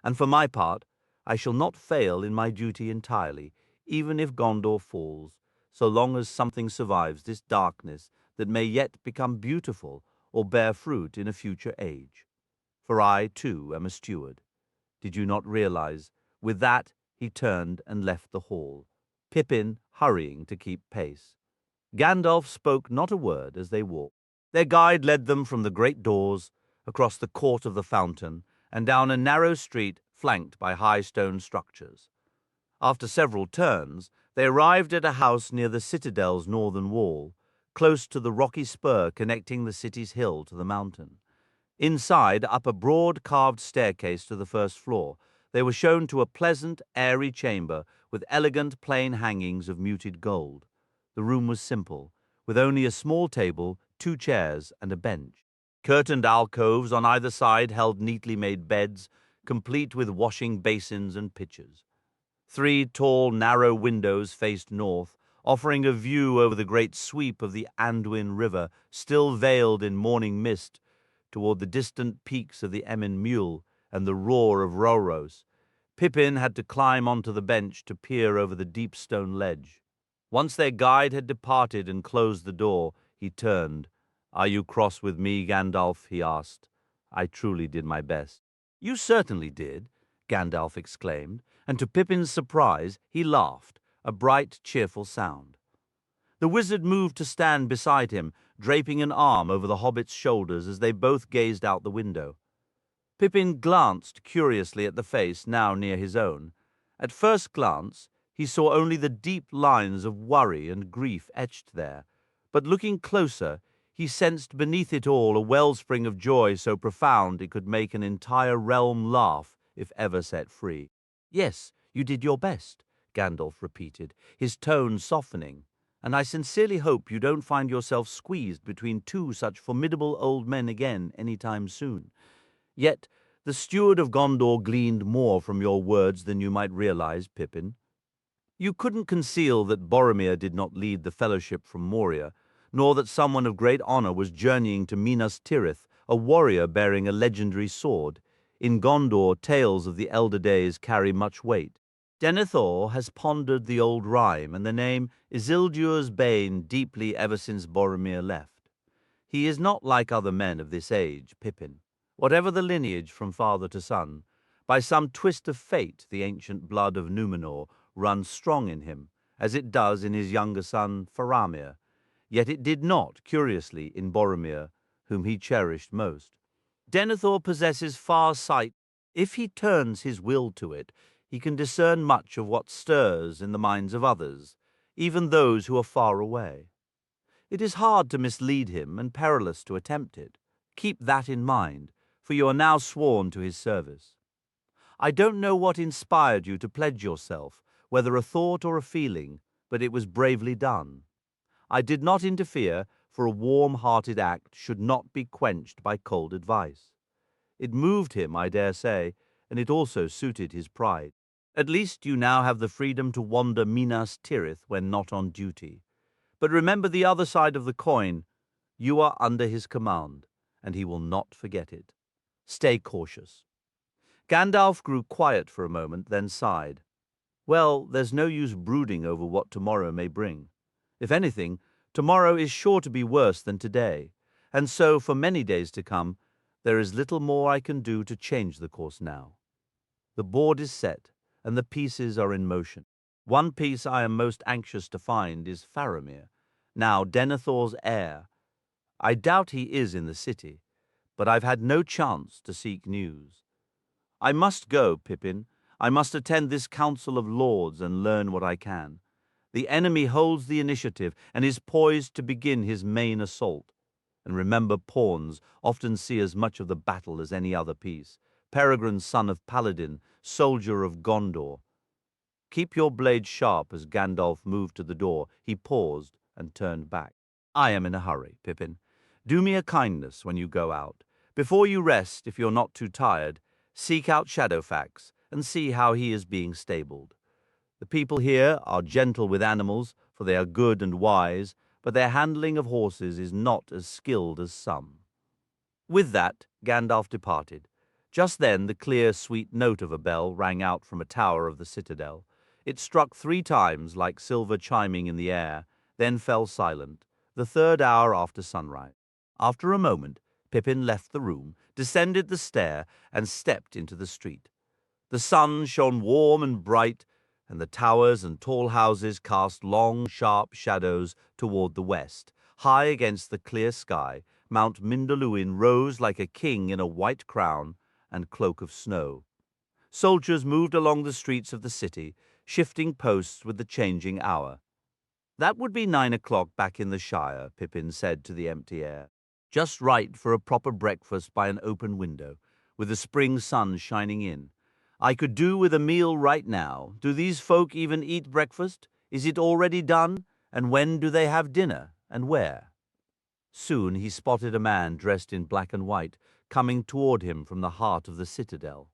And for my part, I shall not fail in my duty entirely, even if Gondor falls, so long as something survives this darkness that may yet become beautiful or bear fruit in a future age. For I, too, am a steward. Did you not realize?" With that, he turned and left the hall, Pippin hurrying to keep pace. Gandalf spoke not a word as they walked. Their guide led them from the great doors, across the court of the fountain, and down a narrow street flanked by high stone structures. After several turns, they arrived at a house near the citadel's northern wall, close to the rocky spur connecting the city's hill to the mountain. Inside, up a broad carved staircase to the first floor, they were shown to a pleasant, airy chamber with elegant plain hangings of muted gold. The room was simple, with only a small table, 2 chairs, and a bench. Curtained alcoves on either side held neatly made beds, complete with washing basins and pitchers. 3 tall, narrow windows faced north, offering a view over the great sweep of the Anduin River, still veiled in morning mist, toward the distant peaks of the Emyn Muil and the roar of Rhoros. Pippin had to climb onto the bench to peer over the deep stone ledge. Once their guide had departed and closed the door, he turned. "Are you cross with me, Gandalf?" he asked. "I truly did my best." "You certainly did," Gandalf exclaimed, and to Pippin's surprise, he laughed, a bright, cheerful sound. The wizard moved to stand beside him, draping an arm over the hobbit's shoulders as they both gazed out the window. Pippin glanced curiously at the face now near his own. At first glance, he saw only the deep lines of worry and grief etched there, but looking closer, he sensed beneath it all a wellspring of joy so profound it could make an entire realm laugh if ever set free. "Yes, you did your best," Gandalf repeated, his tone softening, "and I sincerely hope you don't find yourself squeezed between 2 such formidable old men again any time soon. Yet the steward of Gondor gleaned more from your words than you might realize, Pippin. You couldn't conceal that Boromir did not lead the fellowship from Moria, nor that someone of great honor was journeying to Minas Tirith, a warrior bearing a legendary sword. In Gondor, tales of the elder days carry much weight. Denethor has pondered the old rhyme and the name Isildur's Bane deeply ever since Boromir left. He is not like other men of this age, Pippin. Whatever the lineage from father to son, by some twist of fate the ancient blood of Númenor runs strong in him, as it does in his younger son Faramir. Yet it did not, curiously, in Boromir, whom he cherished most. Denethor possesses far sight. If he turns his will to it, he can discern much of what stirs in the minds of others, even those who are far away. It is hard to mislead him and perilous to attempt it. Keep that in mind, for you are now sworn to his service. I don't know what inspired you to pledge yourself, whether a thought or a feeling, but it was bravely done. I did not interfere, for a warm-hearted act should not be quenched by cold advice. It moved him, I dare say, and it also suited his pride. At least you now have the freedom to wander Minas Tirith when not on duty. But remember the other side of the coin. You are under his command, and he will not forget it. Stay cautious." Gandalf grew quiet for a moment, then sighed. "Well, there's no use brooding over what tomorrow may bring. If anything, tomorrow is sure to be worse than today, and so, for many days to come, there is little more I can do to change the course now. The board is set, and the pieces are in motion. One piece I am most anxious to find is Faramir, now Denethor's heir. I doubt he is in the city, but I've had no chance to seek news. I must go, Pippin. I must attend this council of lords and learn what I can. The enemy holds the initiative and is poised to begin his main assault. And remember, pawns often see as much of the battle as any other piece. Peregrine, son of Paladin, soldier of Gondor. Keep your blade sharp." As Gandalf moved to the door, he paused and turned back. "I am in a hurry, Pippin. Do me a kindness when you go out. Before you rest, if you're not too tired, seek out Shadowfax and see how he is being stabled. The people here are gentle with animals, for they are good and wise, but their handling of horses is not as skilled as some." With that, Gandalf departed. Just then the clear, sweet note of a bell rang out from a tower of the citadel. It struck 3 times like silver chiming in the air, then fell silent, the 3rd hour after sunrise. After a moment, Pippin left the room, descended the stair, and stepped into the street. The sun shone warm and bright, and the towers and tall houses cast long, sharp shadows toward the west. High against the clear sky, Mount Mindoluin rose like a king in a white crown and cloak of snow. Soldiers moved along the streets of the city, shifting posts with the changing hour. That would be 9 o'clock back in the Shire, Pippin said to the empty air. Just right for a proper breakfast by an open window, with the spring sun shining in. I could do with a meal right now. Do these folk even eat breakfast? Is it already done? And when do they have dinner? And where? Soon he spotted a man dressed in black and white, coming toward him from the heart of the citadel.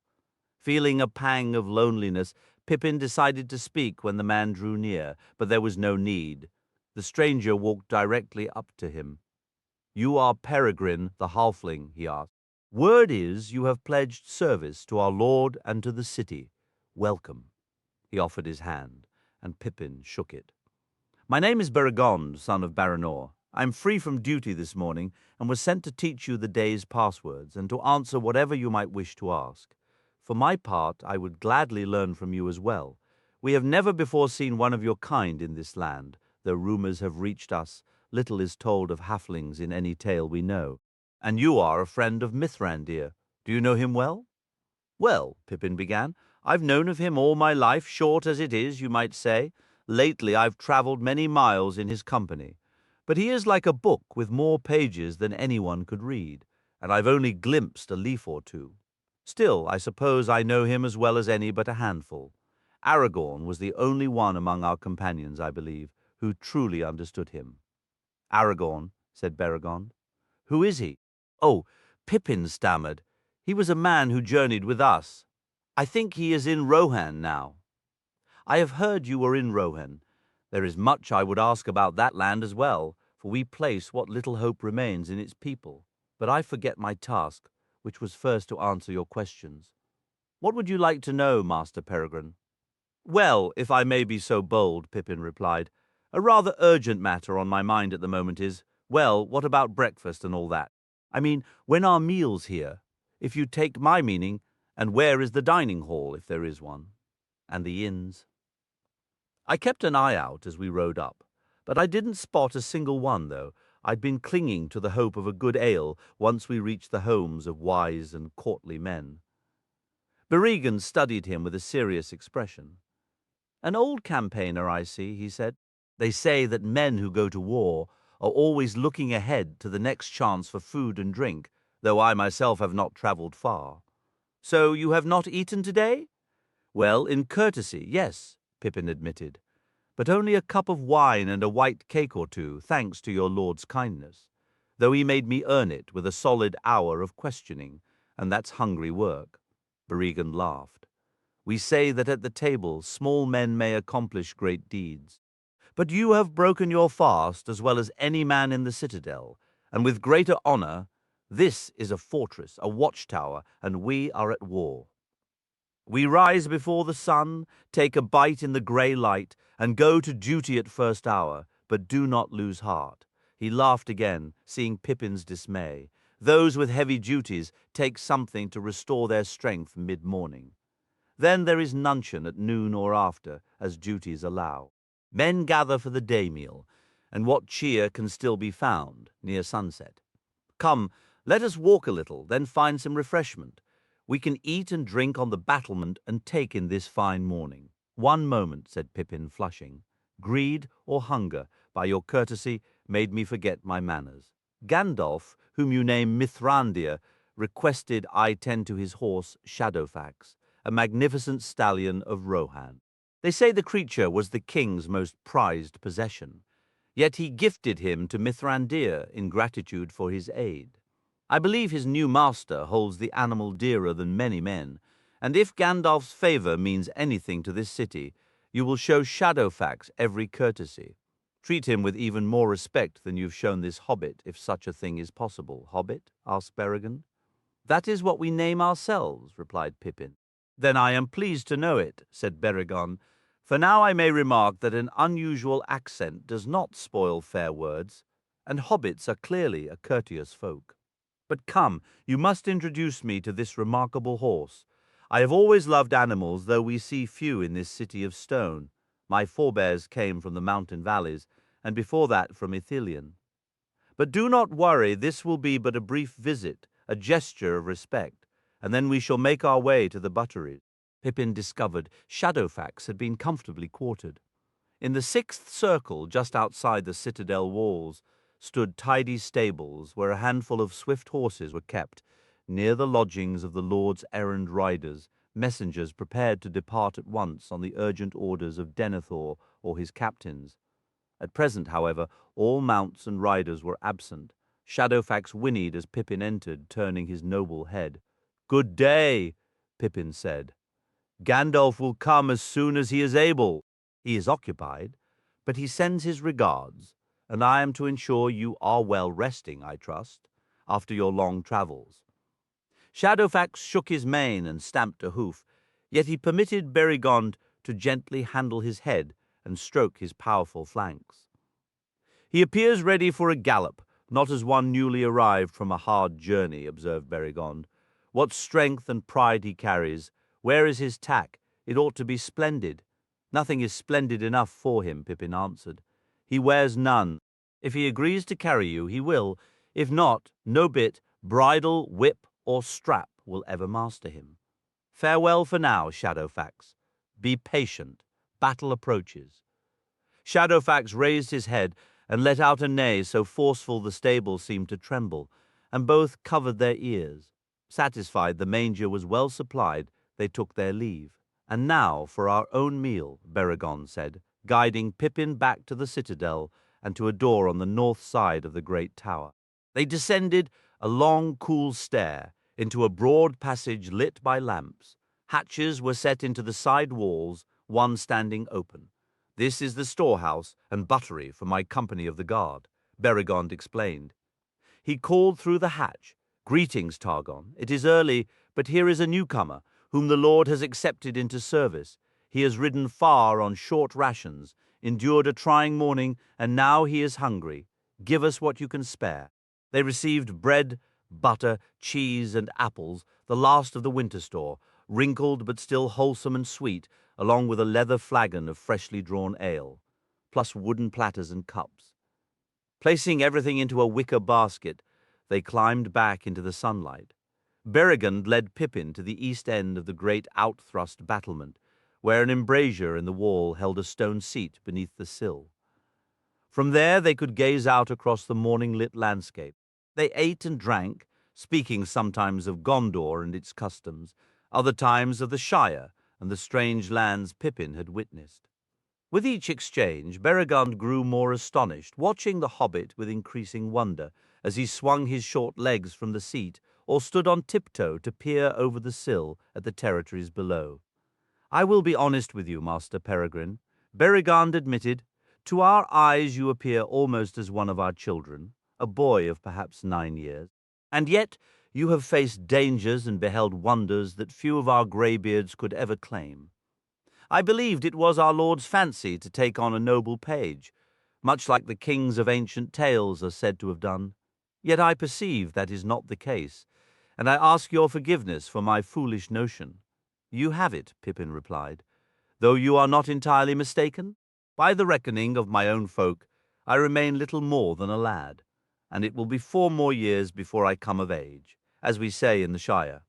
Feeling a pang of loneliness, Pippin decided to speak when the man drew near, but there was no need. The stranger walked directly up to him. "You are Peregrine the halfling," he asked. "Word is you have pledged service to our lord and to the city. Welcome." He offered his hand, and Pippin shook it. "My name is Beregond, son of Baranor. I am free from duty this morning, and was sent to teach you the day's passwords, and to answer whatever you might wish to ask. For my part, I would gladly learn from you as well. We have never before seen one of your kind in this land, though rumors have reached us. Little is told of halflings in any tale we know. And you are a friend of Mithrandir. Do you know him well?" "Well," Pippin began, "I've known of him all my life, short as it is, you might say. Lately I've travelled many miles in his company. But he is like a book with more pages than anyone could read, and I've only glimpsed a leaf or two. Still, I suppose I know him as well as any but a handful. Aragorn was the only one among our companions, I believe, who truly understood him." "Aragorn," said Beregond. "Who is he?" "Oh," Pippin stammered. "He was a man who journeyed with us. I think he is in Rohan now." "I have heard you were in Rohan. There is much I would ask about that land as well, for we place what little hope remains in its people. But I forget my task, which was first to answer your questions. What would you like to know, Master Peregrine?" "Well, if I may be so bold," Pippin replied, "a rather urgent matter on my mind at the moment is, well, what about breakfast and all that? I mean, when are meals here, if you take my meaning, and where is the dining hall, if there is one, and the inns?" I kept an eye out as we rode up, but I didn't spot a single one, though. I'd been clinging to the hope of a good ale once we reached the homes of wise and courtly men. Beregond studied him with a serious expression. "An old campaigner, I see," he said. "They say that men who go to war are always looking ahead to the next chance for food and drink, though I myself have not travelled far. So you have not eaten today?" "Well, in courtesy, yes," Pippin admitted, "but only a cup of wine and a white cake or two, thanks to your lord's kindness, though he made me earn it with a solid hour of questioning, and that's hungry work." Beregond laughed. "We say that at the table small men may accomplish great deeds. But you have broken your fast as well as any man in the citadel, and with greater honor. This is a fortress, a watchtower, and we are at war. We rise before the sun, take a bite in the grey light, and go to duty at first hour, but do not lose heart." He laughed again, seeing Pippin's dismay. "Those with heavy duties take something to restore their strength mid-morning. Then there is nuncheon at noon or after, as duties allow. Men gather for the day meal, and what cheer can still be found near sunset. Come, let us walk a little, then find some refreshment. We can eat and drink on the battlement and take in this fine morning." "One moment," said Pippin, flushing. "Greed or hunger, by your courtesy, made me forget my manners. Gandalf, whom you name Mithrandir, requested I tend to his horse Shadowfax, a magnificent stallion of Rohan. They say the creature was the king's most prized possession. Yet he gifted him to Mithrandir in gratitude for his aid. I believe his new master holds the animal dearer than many men, and if Gandalf's favor means anything to this city, you will show Shadowfax every courtesy. Treat him with even more respect than you've shown this hobbit, if such a thing is possible." "Hobbit?" asked Beregond. "That is what we name ourselves," replied Pippin. "Then I am pleased to know it," said Beregond, "for now I may remark that an unusual accent does not spoil fair words, and hobbits are clearly a courteous folk. But come, you must introduce me to this remarkable horse. I have always loved animals, though we see few in this city of stone. My forebears came from the mountain valleys, and before that from Ithilien. But do not worry, this will be but a brief visit, a gesture of respect, and then we shall make our way to the butteries." Pippin discovered Shadowfax had been comfortably quartered. In the sixth circle, just outside the citadel walls, stood tidy stables where a handful of swift horses were kept, near the lodgings of the Lord's errand riders, messengers prepared to depart at once on the urgent orders of Denethor or his captains. At present, however, all mounts and riders were absent. Shadowfax whinnied as Pippin entered, turning his noble head. "Good day," Pippin said. "Gandalf will come as soon as he is able. He is occupied, but he sends his regards, and I am to ensure you are well resting, I trust, after your long travels." Shadowfax shook his mane and stamped a hoof, yet he permitted Beregond to gently handle his head and stroke his powerful flanks. "He appears ready for a gallop, not as one newly arrived from a hard journey," observed Beregond. "What strength and pride he carries! Where is his tack? It ought to be splendid." "Nothing is splendid enough for him," Pippin answered. "He wears none. If he agrees to carry you, he will. If not, no bit, bridle, whip, or strap will ever master him. Farewell for now, Shadowfax. Be patient. Battle approaches." Shadowfax raised his head and let out a neigh so forceful the stable seemed to tremble, and both covered their ears. Satisfied the manger was well supplied, they took their leave. "And now for our own meal," Beregond said, guiding Pippin back to the citadel and to a door on the north side of the great tower. They descended a long, cool stair into a broad passage lit by lamps. Hatches were set into the side walls, one standing open. "This is the storehouse and buttery for my company of the guard," Beregond explained. He called through the hatch, "Greetings, Targon. It is early, but here is a newcomer, whom the Lord has accepted into service. He has ridden far on short rations, endured a trying morning, and now he is hungry. Give us what you can spare." They received bread, butter, cheese, and apples, the last of the winter store, wrinkled but still wholesome and sweet, along with a leather flagon of freshly drawn ale, plus wooden platters and cups. Placing everything into a wicker basket, they climbed back into the sunlight. Beregond led Pippin to the east end of the great out-thrust battlement, where an embrasure in the wall held a stone seat beneath the sill. From there they could gaze out across the morning-lit landscape. They ate and drank, speaking sometimes of Gondor and its customs, other times of the Shire and the strange lands Pippin had witnessed. With each exchange, Beregond grew more astonished, watching the Hobbit with increasing wonder as he swung his short legs from the seat or stood on tiptoe to peer over the sill at the territories below. "I will be honest with you, Master Peregrine," Beregond admitted. "To our eyes you appear almost as one of our children, a boy of perhaps 9 years. And yet you have faced dangers and beheld wonders that few of our greybeards could ever claim. I believed it was our Lord's fancy to take on a noble page, much like the kings of ancient tales are said to have done. Yet I perceive that is not the case, and I ask your forgiveness for my foolish notion." "You have it," Pippin replied, "though you are not entirely mistaken. By the reckoning of my own folk, I remain little more than a lad, and it will be 4 more years before I come of age, as we say in the Shire.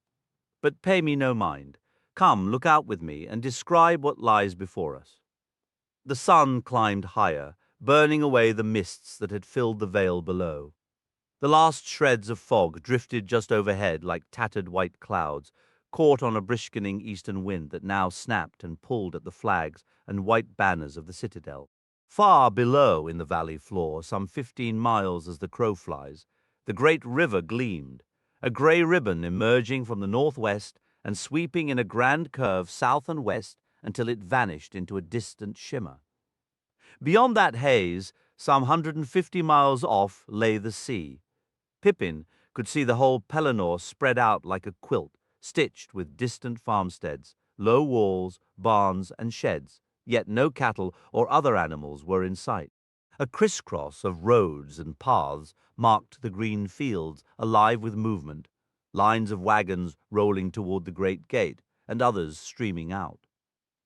But pay me no mind. Come, look out with me, and describe what lies before us." The sun climbed higher, burning away the mists that had filled the vale below. The last shreds of fog drifted just overhead like tattered white clouds, caught on a briskening eastern wind that now snapped and pulled at the flags and white banners of the citadel. Far below in the valley floor, some 15 miles as the crow flies, the great river gleamed, a grey ribbon emerging from the northwest and sweeping in a grand curve south and west until it vanished into a distant shimmer. Beyond that haze, some 150 miles off, lay the sea. Pippin could see the whole Pelennor spread out like a quilt, stitched with distant farmsteads, low walls, barns, and sheds, yet no cattle or other animals were in sight. A crisscross of roads and paths marked the green fields, alive with movement, lines of wagons rolling toward the great gate, and others streaming out.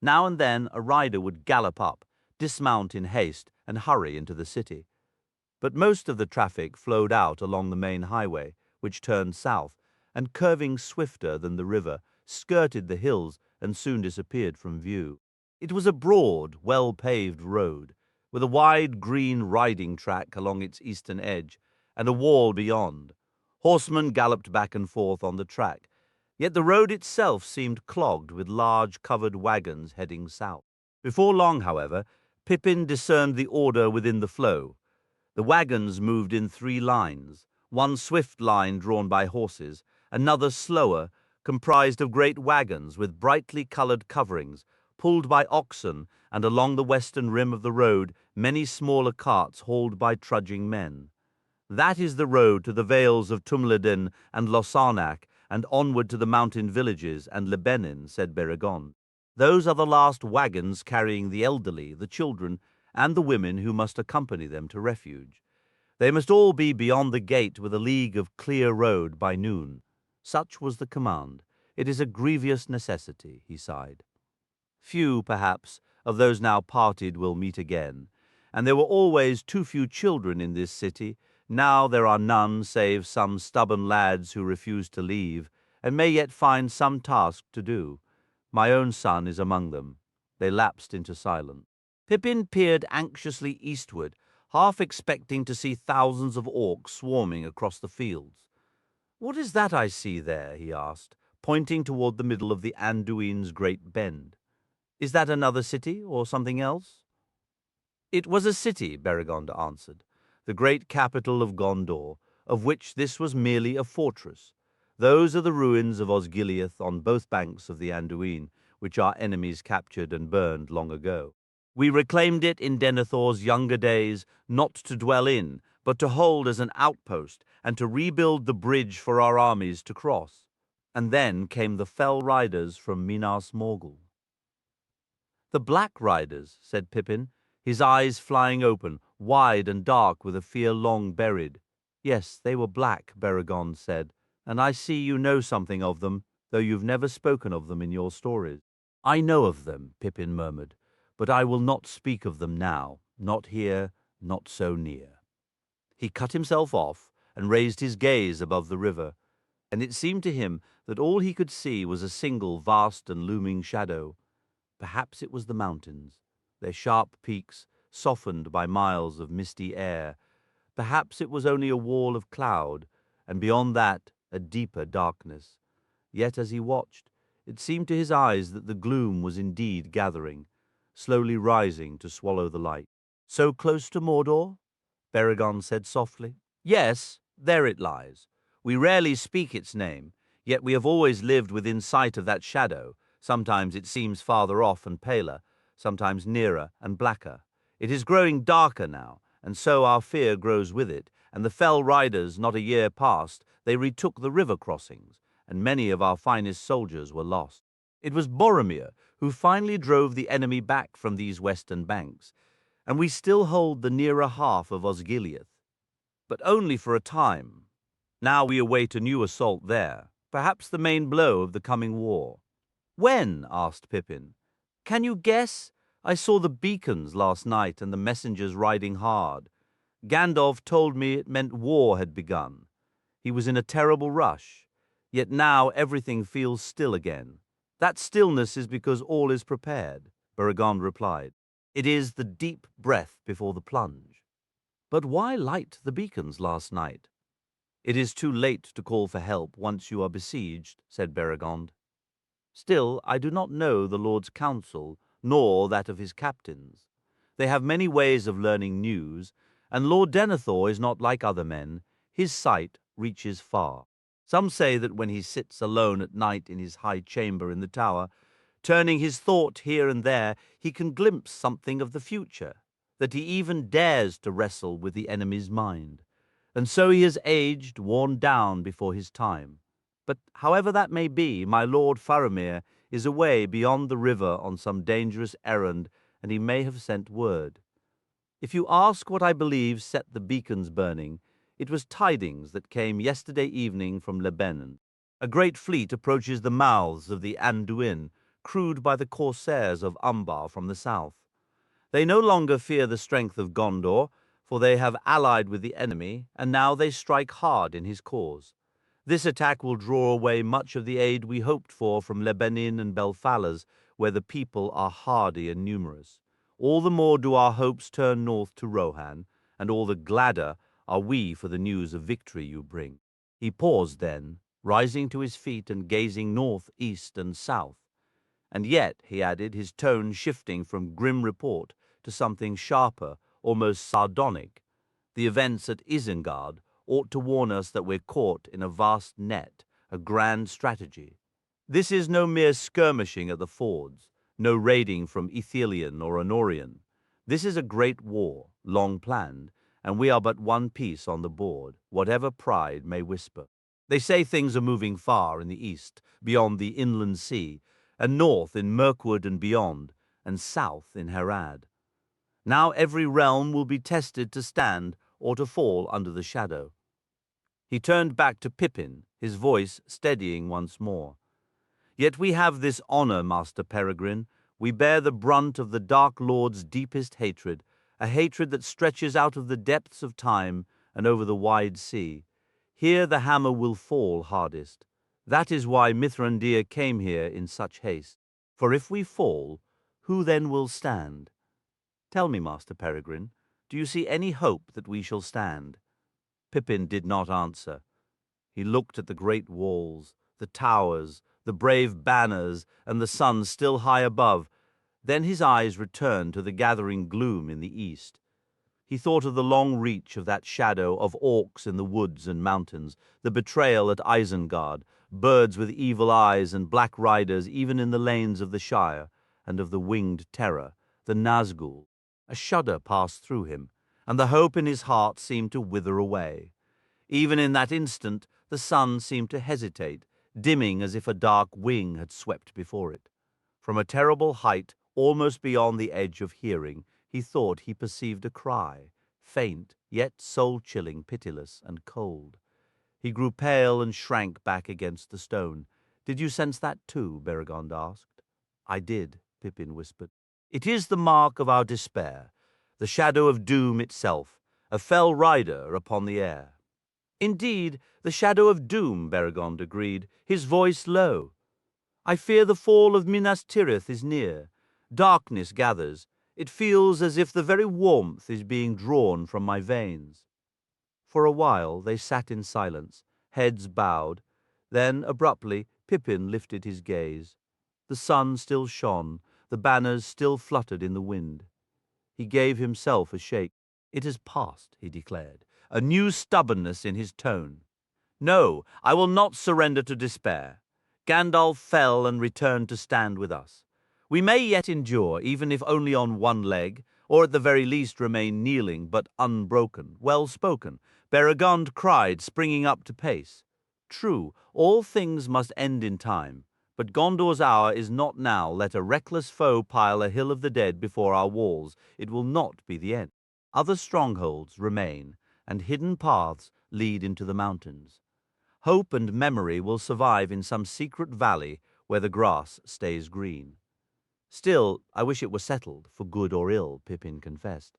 Now and then a rider would gallop up, dismount in haste, and hurry into the city. But most of the traffic flowed out along the main highway, which turned south, and curving swifter than the river, skirted the hills and soon disappeared from view. It was a broad, well-paved road, with a wide green riding track along its eastern edge, and a wall beyond. Horsemen galloped back and forth on the track, yet the road itself seemed clogged with large covered wagons heading south. Before long, however, Pippin discerned the order within the flow. The wagons moved in 3 lines, one swift line drawn by horses, another slower, comprised of great wagons with brightly colored coverings, pulled by oxen, and along the western rim of the road many smaller carts hauled by trudging men. That is the road to the vales of Tumleden and Lossarnac, and onward to the mountain villages and Lebanon, said Beregond. Those are the last wagons carrying the elderly, the children, and the women who must accompany them to refuge. They must all be beyond the gate with a league of clear road by noon. Such was the command. It is a grievous necessity, he sighed. Few, perhaps, of those now parted will meet again, and there were always too few children in this city. Now there are none save some stubborn lads who refuse to leave, and may yet find some task to do. My own son is among them. They lapsed into silence. Pippin peered anxiously eastward, half expecting to see thousands of orcs swarming across the fields. "What is that I see there?" he asked, pointing toward the middle of the Anduin's great bend. "Is that another city, or something else?" It was a city, Beregond answered, the great capital of Gondor, of which this was merely a fortress. Those are the ruins of Osgiliath on both banks of the Anduin, which our enemies captured and burned long ago. We reclaimed it in Denethor's younger days, not to dwell in, but to hold as an outpost, and to rebuild the bridge for our armies to cross. And then came the fell riders from Minas Morgul. "The Black Riders," said Pippin, his eyes flying open, wide and dark with a fear long buried. "Yes, they were black," Beregond said, "and I see you know something of them, though you've never spoken of them in your stories." "I know of them," Pippin murmured, "but I will not speak of them now, not here, not so near." He cut himself off and raised his gaze above the river, and it seemed to him that all he could see was a single vast and looming shadow. Perhaps it was the mountains, their sharp peaks softened by miles of misty air. Perhaps it was only a wall of cloud, and beyond that a deeper darkness. Yet as he watched, it seemed to his eyes that the gloom was indeed gathering, slowly rising to swallow the light. "So close to Mordor?" Beregond said softly. "Yes, there it lies. We rarely speak its name, yet we have always lived within sight of that shadow. Sometimes it seems farther off and paler, sometimes nearer and blacker. It is growing darker now, and so our fear grows with it, and the fell riders, not a year past, they retook the river crossings, and many of our finest soldiers were lost. It was Boromir who finally drove the enemy back from these western banks, and we still hold the nearer half of Osgiliath, but only for a time. Now we await a new assault there, perhaps the main blow of the coming war." "When?" asked Pippin. "Can you guess? I saw the beacons last night and the messengers riding hard. Gandalf told me it meant war had begun. He was in a terrible rush. Yet now everything feels still again." "That stillness is because all is prepared," Beregond replied. "It is the deep breath before the plunge." "But why light the beacons last night?" "It is too late to call for help once you are besieged," said Beregond. "Still, I do not know the Lord's counsel, nor that of his captains. They have many ways of learning news, and Lord Denethor is not like other men. His sight reaches far. Some say that when he sits alone at night in his high chamber in the tower, turning his thought here and there, he can glimpse something of the future, that he even dares to wrestle with the enemy's mind. And so he has aged, worn down before his time. But however that may be, my Lord Faramir is away beyond the river on some dangerous errand, and he may have sent word. If you ask what I believe set the beacons burning, it was tidings that came yesterday evening from Lebanon. A great fleet approaches the mouths of the Anduin, crewed by the corsairs of Umbar from the south. They no longer fear the strength of Gondor, for they have allied with the enemy, and now they strike hard in his cause. This attack will draw away much of the aid we hoped for from Lebanon and Belfallas, where the people are hardy and numerous. All the more do our hopes turn north to Rohan, and all the gladder are we for the news of victory you bring." He paused then, rising to his feet and gazing north, east, and south. "And yet," he added, his tone shifting from grim report to something sharper, almost sardonic, "the events at Isengard ought to warn us that we're caught in a vast net, a grand strategy. This is no mere skirmishing at the fords, no raiding from Ithilien or Honorian. This is a great war, long planned, and we are but one piece on the board, whatever pride may whisper. They say things are moving far in the east, beyond the inland sea, and north in Mirkwood and beyond, and south in Harad. Now every realm will be tested to stand or to fall under the shadow." He turned back to Pippin, his voice steadying once more. "Yet we have this honor, Master Peregrine. We bear the brunt of the Dark Lord's deepest hatred, a hatred that stretches out of the depths of time and over the wide sea. Here the hammer will fall hardest. That is why Mithrandir came here in such haste. For if we fall, who then will stand? Tell me, Master Peregrine, do you see any hope that we shall stand?" Pippin did not answer. He looked at the great walls, the towers, the brave banners, and the sun still high above. Then his eyes returned to the gathering gloom in the east. He thought of the long reach of that shadow of orcs in the woods and mountains, the betrayal at Isengard, birds with evil eyes and black riders even in the lanes of the Shire, and of the winged terror, the Nazgul. A shudder passed through him, and the hope in his heart seemed to wither away. Even in that instant, the sun seemed to hesitate, dimming as if a dark wing had swept before it. From a terrible height, almost beyond the edge of hearing, he thought he perceived a cry, faint, yet soul-chilling, pitiless, and cold. He grew pale and shrank back against the stone. "Did you sense that too?" Beregond asked. "I did," Pippin whispered. "It is the mark of our despair, the shadow of doom itself, a fell rider upon the air." "Indeed, the shadow of doom," Beregond agreed, his voice low. "I fear the fall of Minas Tirith is near. Darkness gathers. It feels as if the very warmth is being drawn from my veins." For a while they sat in silence, heads bowed. Then, abruptly, Pippin lifted his gaze. The sun still shone, the banners still fluttered in the wind. He gave himself a shake. "It has passed," he declared, a new stubbornness in his tone. "No, I will not surrender to despair. Gandalf fell and returned to stand with us. We may yet endure, even if only on one leg, or at the very least remain kneeling but unbroken." "Well spoken," Beregond cried, springing up to pace. "True, all things must end in time, but Gondor's hour is not now. Let a reckless foe pile a hill of the dead before our walls. It will not be the end. Other strongholds remain, and hidden paths lead into the mountains. Hope and memory will survive in some secret valley where the grass stays green." "Still, I wish it were settled, for good or ill," Pippin confessed.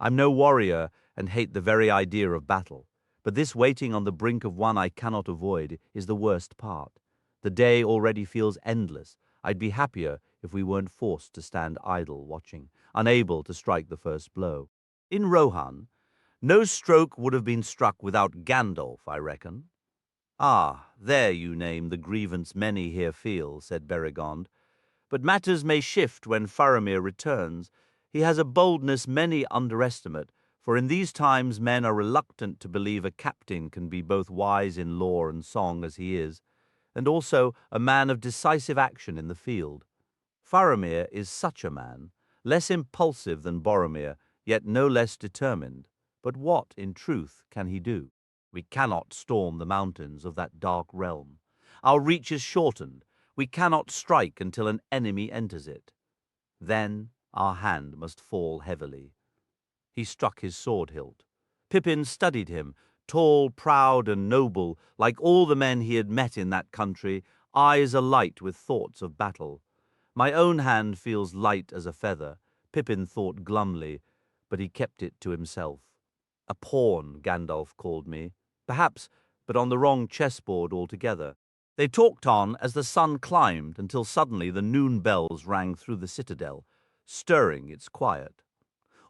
"I'm no warrior and hate the very idea of battle, but this waiting on the brink of one I cannot avoid is the worst part. The day already feels endless. I'd be happier if we weren't forced to stand idle watching, unable to strike the first blow. In Rohan, no stroke would have been struck without Gandalf, I reckon." "Ah, there you name the grievance many here feel," said Beregond. "But matters may shift when Faramir returns. He has a boldness many underestimate, for in these times men are reluctant to believe a captain can be both wise in lore and song as he is, and also a man of decisive action in the field. Faramir is such a man, less impulsive than Boromir, yet no less determined. But what, in truth, can he do? We cannot storm the mountains of that dark realm. Our reach is shortened. We cannot strike until an enemy enters it. Then our hand must fall heavily." He struck his sword hilt. Pippin studied him, tall, proud, and noble, like all the men he had met in that country, eyes alight with thoughts of battle. My own hand feels light as a feather, Pippin thought glumly, but he kept it to himself. A pawn, Gandalf called me, perhaps, but on the wrong chessboard altogether. They talked on as the sun climbed until suddenly the noon bells rang through the citadel, stirring its quiet.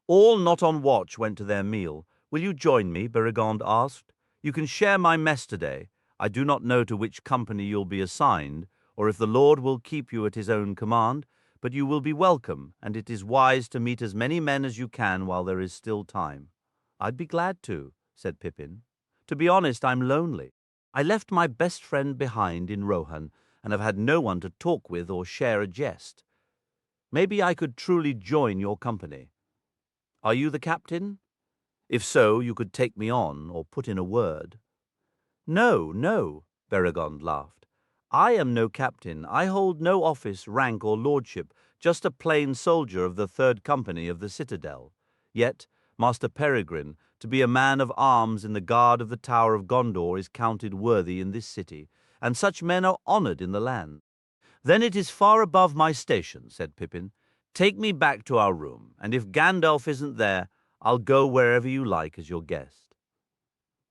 All not on watch went to their meal. "Will you join me?" Beregond asked. "You can share my mess today. I do not know to which company you'll be assigned, or if the Lord will keep you at his own command, but you will be welcome, and it is wise to meet as many men as you can while there is still time." "I'd be glad to," said Pippin. "To be honest, I'm lonely. I left my best friend behind in Rohan, and have had no one to talk with or share a jest. Maybe I could truly join your company. Are you the captain? If so, you could take me on, or put in a word." "No, no," Beregond laughed. "I am no captain. I hold no office, rank, or lordship, just a plain soldier of the 3rd Company of the Citadel. Yet, Master Peregrine, to be a man of arms in the guard of the Tower of Gondor is counted worthy in this city, and such men are honored in the land." "Then it is far above my station," said Pippin. "Take me back to our room, and if Gandalf isn't there, I'll go wherever you like as your guest."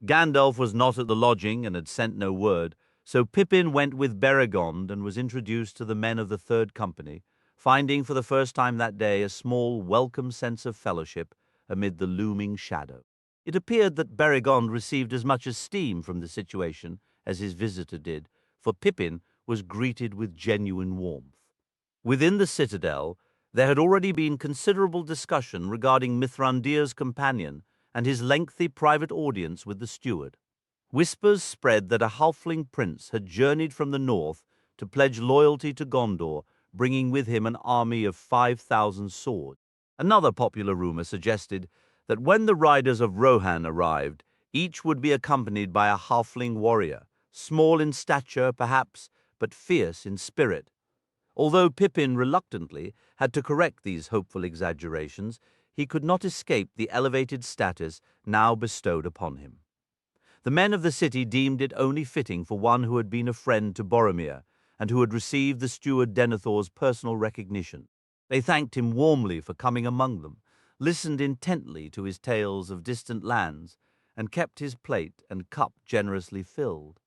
Gandalf was not at the lodging and had sent no word, so Pippin went with Beregond and was introduced to the men of the 3rd Company, finding for the first time that day a small, welcome sense of fellowship amid the looming shadow. It appeared that Beregond received as much esteem from the situation as his visitor did, for Pippin was greeted with genuine warmth. Within the citadel, there had already been considerable discussion regarding Mithrandir's companion and his lengthy private audience with the steward. Whispers spread that a halfling prince had journeyed from the north to pledge loyalty to Gondor, bringing with him an army of 5,000 swords. Another popular rumor suggested that when the riders of Rohan arrived, each would be accompanied by a halfling warrior, small in stature perhaps, but fierce in spirit. Although Pippin reluctantly had to correct these hopeful exaggerations, he could not escape the elevated status now bestowed upon him. The men of the city deemed it only fitting for one who had been a friend to Boromir, and who had received the steward Denethor's personal recognition. They thanked him warmly for coming among them, listened intently to his tales of distant lands, and kept his plate and cup generously filled.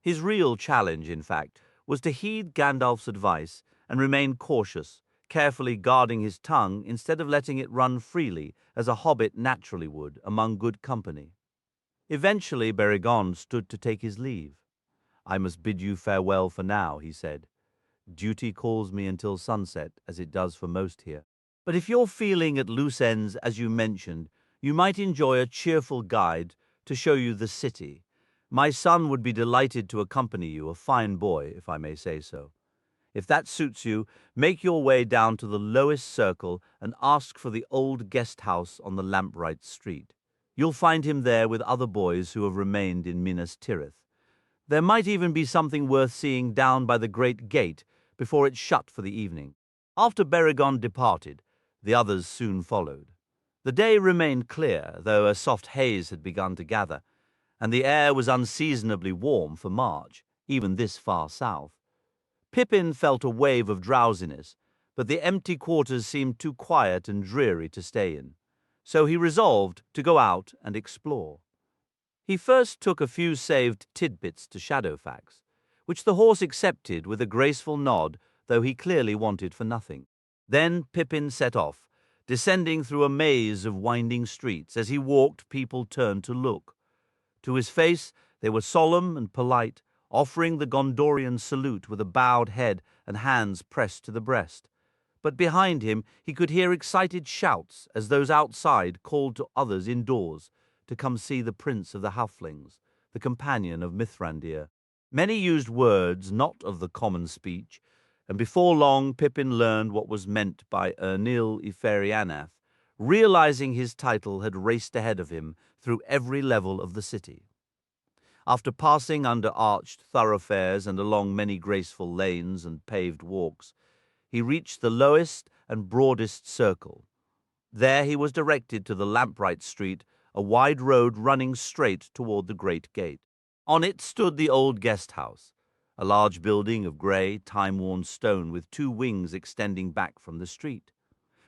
His real challenge, in fact, was to heed Gandalf's advice and remain cautious, carefully guarding his tongue instead of letting it run freely as a hobbit naturally would among good company. Eventually Beregond stood to take his leave. "I must bid you farewell for now," he said. "Duty calls me until sunset, as it does for most here. But if you're feeling at loose ends, as you mentioned, you might enjoy a cheerful guide to show you the city. My son would be delighted to accompany you, a fine boy, if I may say so. If that suits you, make your way down to the lowest circle and ask for the old guest house on the Lamplight Street. You'll find him there with other boys who have remained in Minas Tirith. There might even be something worth seeing down by the great gate before it's shut for the evening." After Beregond departed, the others soon followed. The day remained clear, though a soft haze had begun to gather, and the air was unseasonably warm for March, even this far south. Pippin felt a wave of drowsiness, but the empty quarters seemed too quiet and dreary to stay in, so he resolved to go out and explore. He first took a few saved tidbits to Shadowfax, which the horse accepted with a graceful nod, though he clearly wanted for nothing. Then Pippin set off, descending through a maze of winding streets. As he walked, people turned to look. To his face they were solemn and polite, offering the Gondorian salute with a bowed head and hands pressed to the breast. But behind him he could hear excited shouts as those outside called to others indoors to come see the Prince of the Halflings, the companion of Mithrandir. Many used words not of the common speech, and before long Pippin learned what was meant by Ernil Iferianath, realizing his title had raced ahead of him through every level of the city. After passing under arched thoroughfares and along many graceful lanes and paved walks, he reached the lowest and broadest circle. There he was directed to the Lamplight Street, a wide road running straight toward the great gate. On it stood the old guest house, a large building of grey, time-worn stone with two wings extending back from the street.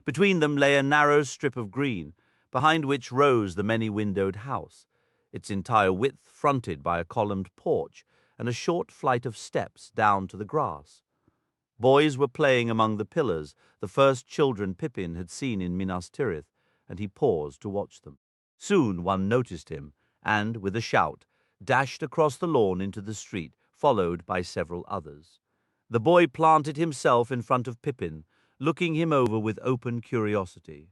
Between them lay a narrow strip of green, behind which rose the many-windowed house, its entire width fronted by a columned porch and a short flight of steps down to the grass. Boys were playing among the pillars, the first children Pippin had seen in Minas Tirith, and he paused to watch them. Soon one noticed him, and, with a shout, dashed across the lawn into the street, followed by several others. The boy planted himself in front of Pippin, looking him over with open curiosity.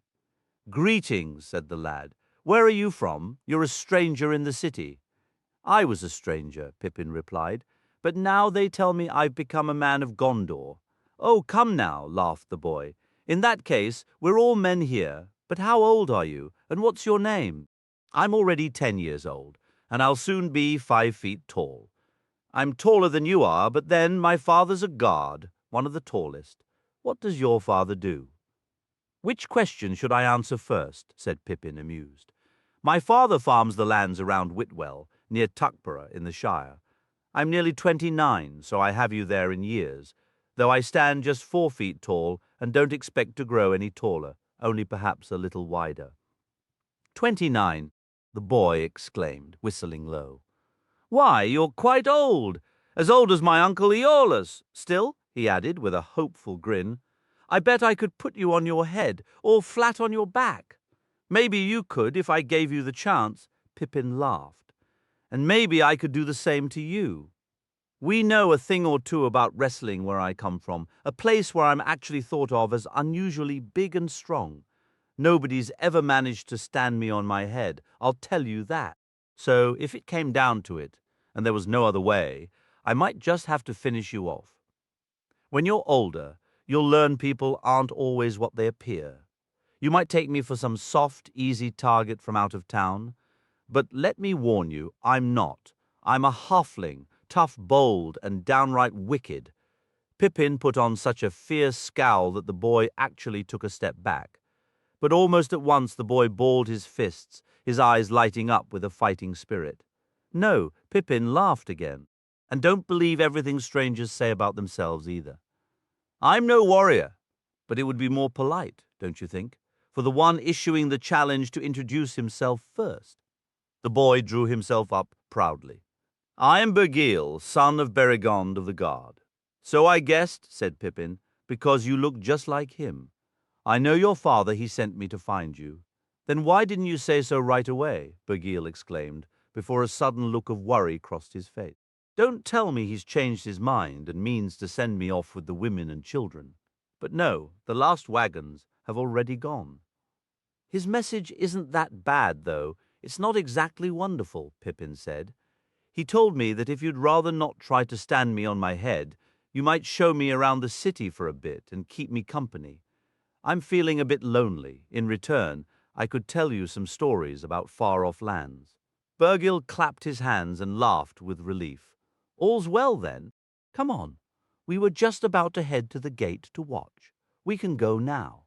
"Greetings," said the lad. "Where are you from? You're a stranger in the city." "I was a stranger," Pippin replied, "but now they tell me I've become a man of Gondor." "Oh, come now," laughed the boy. "In that case, we're all men here. But how old are you, and what's your name?" "I'm already 10 years old, and I'll soon be 5 feet tall. I'm taller than you are, but then my father's a guard, one of the tallest. What does your father do?" "Which question should I answer first?" said Pippin, amused. "My father farms the lands around Whitwell, near Tuckborough in the Shire. I'm nearly 29, so I have you there in years, though I stand just 4 feet tall and don't expect to grow any taller, only perhaps a little wider." "29," the boy exclaimed, whistling low. "Why, you're quite old, as old as my Uncle Aeolus. Still," he added with a hopeful grin, "I bet I could put you on your head, or flat on your back. Maybe you could if I gave you the chance." Pippin laughed. "And maybe I could do the same to you. We know a thing or two about wrestling where I come from, a place where I'm actually thought of as unusually big and strong. Nobody's ever managed to stand me on my head, I'll tell you that. So if it came down to it, and there was no other way, I might just have to finish you off. When you're older, you'll learn people aren't always what they appear. You might take me for some soft, easy target from out of town, but let me warn you, I'm not. I'm a halfling, tough, bold, and downright wicked." Pippin put on such a fierce scowl that the boy actually took a step back. But almost at once the boy balled his fists, his eyes lighting up with a fighting spirit. "No," Pippin laughed again. "And don't believe everything strangers say about themselves either. I'm no warrior, but it would be more polite, don't you think, for the one issuing the challenge to introduce himself first?" The boy drew himself up proudly. "I am Bergil, son of Beregond of the Guard." "So I guessed," said Pippin, "because you look just like him. I know your father, he sent me to find you." "Then why didn't you say so right away?" Bergil exclaimed, before a sudden look of worry crossed his face. "Don't tell me he's changed his mind and means to send me off with the women and children. But no, the last wagons have already gone." "His message isn't that bad, though. It's not exactly wonderful," Pippin said. "He told me that if you'd rather not try to stand me on my head, you might show me around the city for a bit and keep me company. I'm feeling a bit lonely. In return, I could tell you some stories about far-off lands." Bergil clapped his hands and laughed with relief. "All's well, then. Come on. We were just about to head to the gate to watch. We can go now.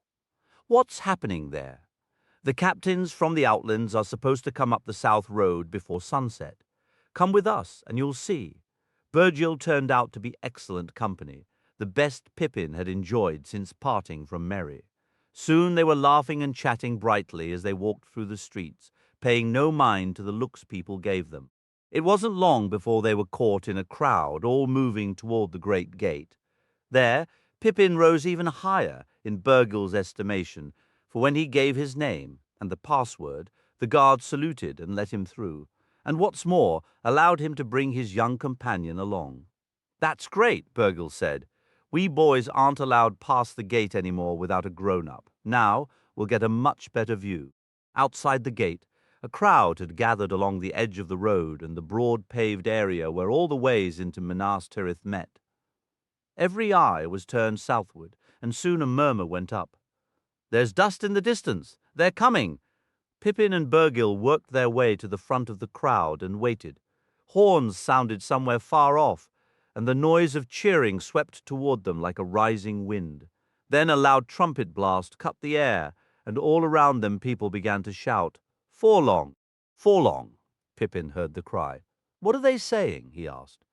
What's happening there?" "The captains from the Outlands are supposed to come up the South Road before sunset. Come with us, and you'll see." Bergil turned out to be excellent company, the best Pippin had enjoyed since parting from Merry. Soon they were laughing and chatting brightly as they walked through the streets, paying no mind to the looks people gave them. It wasn't long before they were caught in a crowd, all moving toward the great gate. There, Pippin rose even higher in Bergil's estimation, for when he gave his name and the password, the guard saluted and let him through, and what's more, allowed him to bring his young companion along. "That's great," Bergil said. "We boys aren't allowed past the gate anymore without a grown-up. Now we'll get a much better view." Outside the gate, a crowd had gathered along the edge of the road and the broad paved area where all the ways into Minas Tirith met. Every eye was turned southward, and soon a murmur went up. "There's dust in the distance. They're coming." Pippin and Bergil worked their way to the front of the crowd and waited. Horns sounded somewhere far off, and the noise of cheering swept toward them like a rising wind. Then a loud trumpet blast cut the air, and all around them people began to shout, "Forlong, Forlong," Pippin heard the cry. "What are they saying?" he asked.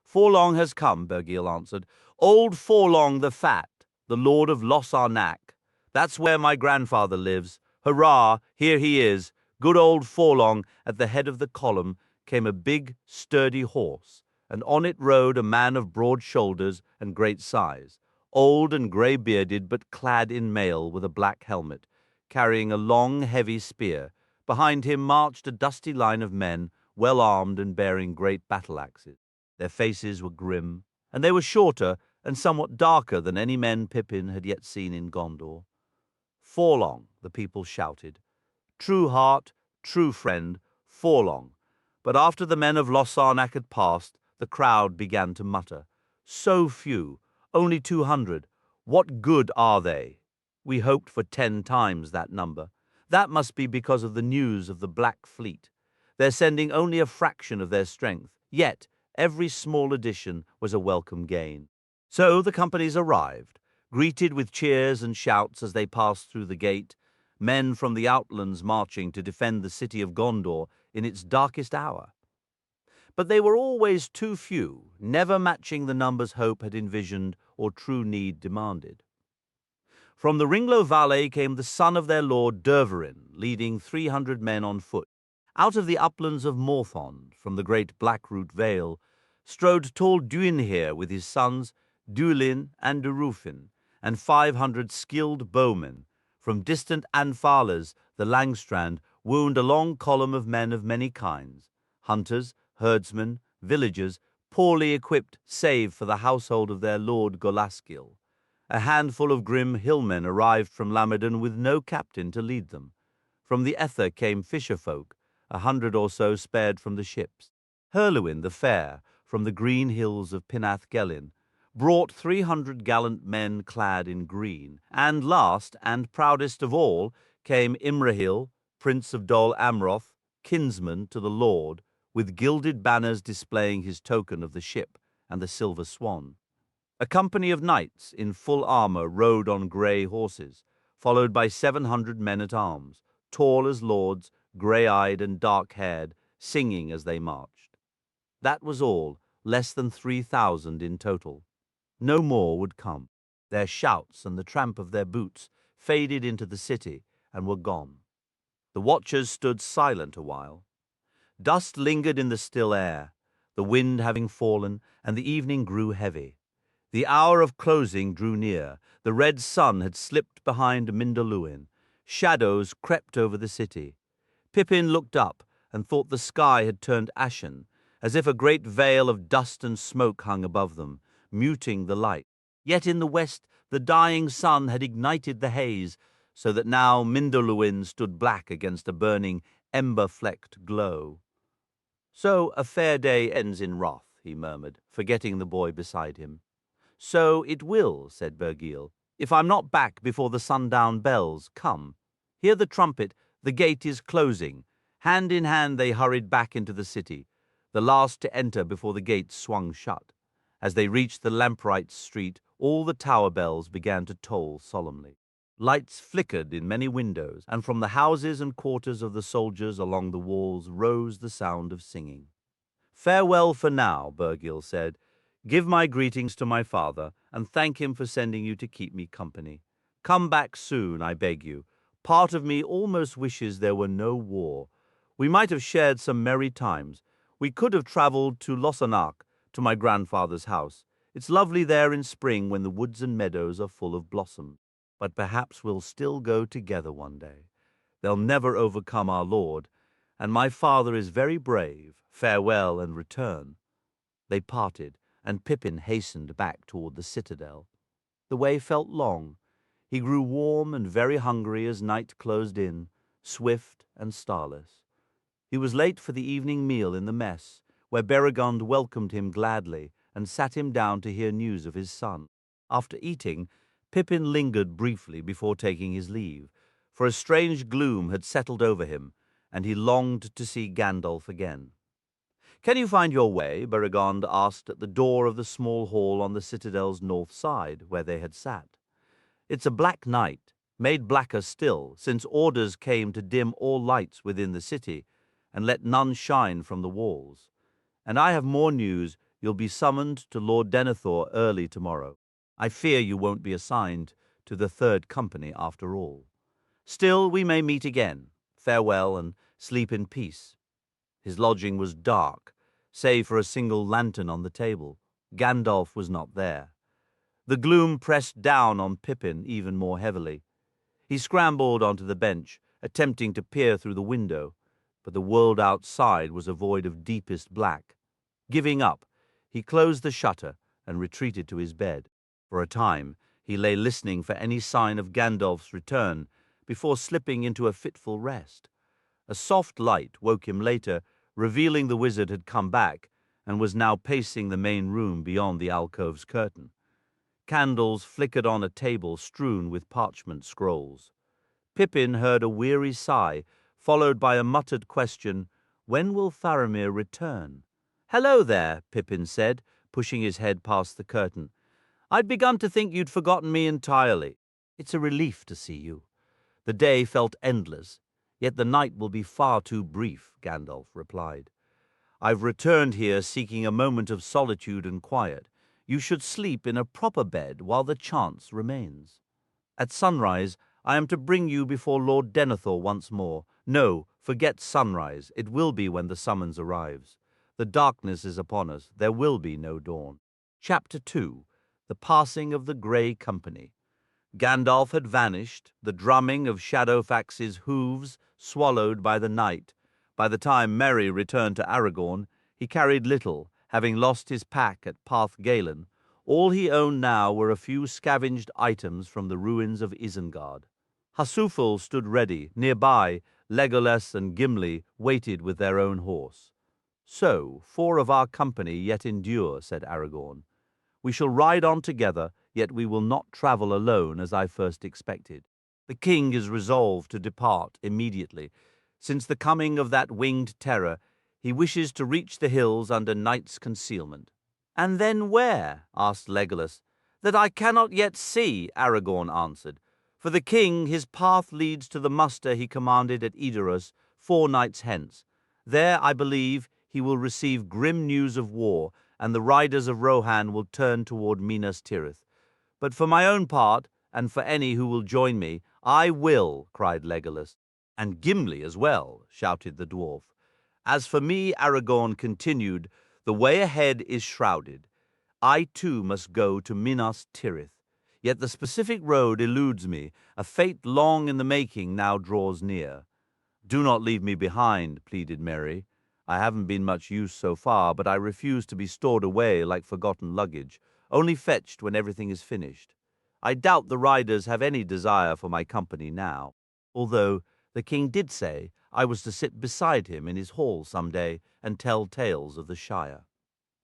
"Forlong has come," Bergil answered. "Old Forlong the Fat, the Lord of Lossarnac. That's where my grandfather lives. Hurrah, here he is. Good old Forlong." At the head of the column came a big, sturdy horse, and on it rode a man of broad shoulders and great size, old and grey-bearded but clad in mail with a black helmet, carrying a long, heavy spear. Behind him marched a dusty line of men, well armed and bearing great battle-axes. Their faces were grim, and they were shorter and somewhat darker than any men Pippin had yet seen in Gondor. "Forlong," the people shouted. "True heart, true friend, Forlong." But after the men of Lossarnac had passed, the crowd began to mutter. "So few, only 200. What good are they? We hoped for 10 times that number. That must be because of the news of the Black Fleet. They're sending only a fraction of their strength. Yet every small addition was a welcome gain." So the companies arrived, greeted with cheers and shouts as they passed through the gate, men from the outlands marching to defend the city of Gondor in its darkest hour. But they were always too few, never matching the numbers hope had envisioned or true need demanded. From the Ringlow Valley came the son of their lord Derverin, leading 300 men on foot. Out of the uplands of Morthond, from the great Blackroot Vale, strode tall Duinhir with his sons Duilin and Durufin, and 500 skilled bowmen. From distant Anfalas, the Langstrand, wound a long column of men of many kinds, hunters, herdsmen, villagers, poorly equipped save for the household of their lord Golaskil. A handful of grim hillmen arrived from Lamedon with no captain to lead them. From the Ether came fisher-folk, 100 or so spared from the ships. Herluin the Fair, from the green hills of Pinath Gelin, brought 300 gallant men clad in green. And last and proudest of all came Imrahil, Prince of Dol Amroth, kinsman to the Lord, with gilded banners displaying his token of the ship and the silver swan. A company of knights in full armor rode on grey horses, followed by 700 men-at-arms, tall as lords, grey-eyed and dark-haired, singing as they marched. That was all, less than 3,000 in total. No more would come. Their shouts and the tramp of their boots faded into the city and were gone. The watchers stood silent a while. Dust lingered in the still air, the wind having fallen, and the evening grew heavy. The hour of closing drew near. The red sun had slipped behind Mindoluin. Shadows crept over the city. Pippin looked up and thought the sky had turned ashen, as if a great veil of dust and smoke hung above them, muting the light. Yet in the west the dying sun had ignited the haze, so that now Mindoluin stood black against a burning, ember-flecked glow. "So a fair day ends in wrath," he murmured, forgetting the boy beside him. "So it will," said Bergil. "If I'm not back before the sundown bells, come. Hear the trumpet, the gate is closing." Hand in hand they hurried back into the city, the last to enter before the gate swung shut. As they reached the lamplight street, all the tower bells began to toll solemnly. Lights flickered in many windows, and from the houses and quarters of the soldiers along the walls rose the sound of singing. "Farewell for now," Bergil said. "Give my greetings to my father, and thank him for sending you to keep me company. Come back soon, I beg you. Part of me almost wishes there were no war. We might have shared some merry times. We could have traveled to Lossarnac, to my grandfather's house. It's lovely there in spring when the woods and meadows are full of blossom. But perhaps we'll still go together one day. They'll never overcome our Lord, and my father is very brave. Farewell and return." They parted, and Pippin hastened back toward the citadel. The way felt long. He grew warm and very hungry as night closed in, swift and starless. He was late for the evening meal in the mess, where Beregond welcomed him gladly and sat him down to hear news of his son. After eating, Pippin lingered briefly before taking his leave, for a strange gloom had settled over him, and he longed to see Gandalf again. "Can you find your way?" Beregond asked at the door of the small hall on the citadel's north side, where they had sat. "It's a black night. made blacker still, since orders came to dim all lights within the city, and let none shine from the walls. And I have more news. You'll be summoned to Lord Denethor early tomorrow. I fear you won't be assigned to the third company after all. Still, we may meet again. Farewell, and sleep in peace." His lodging was dark, save for a single lantern on the table. Gandalf was not there. The gloom pressed down on Pippin even more heavily. He scrambled onto the bench, attempting to peer through the window, but the world outside was a void of deepest black. Giving up, he closed the shutter and retreated to his bed. For a time, he lay listening for any sign of Gandalf's return before slipping into a fitful rest. A soft light woke him later, revealing the wizard had come back and was now pacing the main room beyond the alcove's curtain. Candles flickered on a table strewn with parchment scrolls. Pippin heard a weary sigh, followed by a muttered question, "When will Faramir return?" "Hello there," Pippin said, pushing his head past the curtain. "I'd begun to think you'd forgotten me entirely. It's a relief to see you." The day felt endless, yet the night will be far too brief, Gandalf replied. "I've returned here seeking a moment of solitude and quiet. You should sleep in a proper bed while the chance remains. At sunrise, I am to bring you before Lord Denethor once more. No, forget sunrise. It will be when the summons arrives. The darkness is upon us. There will be no dawn." Chapter 2. The Passing of the Grey Company. Gandalf had vanished, the drumming of Shadowfax's hooves swallowed by the night. By the time Merry returned to Aragorn, he carried little, having lost his pack at Parth Galen. All he owned now were a few scavenged items from the ruins of Isengard. Hasufal stood ready. Nearby, Legolas and Gimli waited with their own horse. "So, 4 of our company yet endure," said Aragorn. "We shall ride on together, yet we will not travel alone as I first expected. The king is resolved to depart immediately. Since the coming of that winged terror, he wishes to reach the hills under night's concealment." "And then where?" asked Legolas. "That I cannot yet see," Aragorn answered. "For the king, his path leads to the muster he commanded at Edoras 4 nights hence. There, I believe, he will receive grim news of war, and the riders of Rohan will turn toward Minas Tirith. But for my own part, and for any who will join me, I will," cried Legolas. "And Gimli as well," shouted the dwarf. "As for me," Aragorn continued, "the way ahead is shrouded. I too must go to Minas Tirith. Yet the specific road eludes me. A fate long in the making now draws near." "Do not leave me behind," pleaded Merry. "I haven't been much use so far, but I refuse to be stored away like forgotten luggage, only fetched when everything is finished. I doubt the riders have any desire for my company now, although the king did say I was to sit beside him in his hall some day and tell tales of the Shire."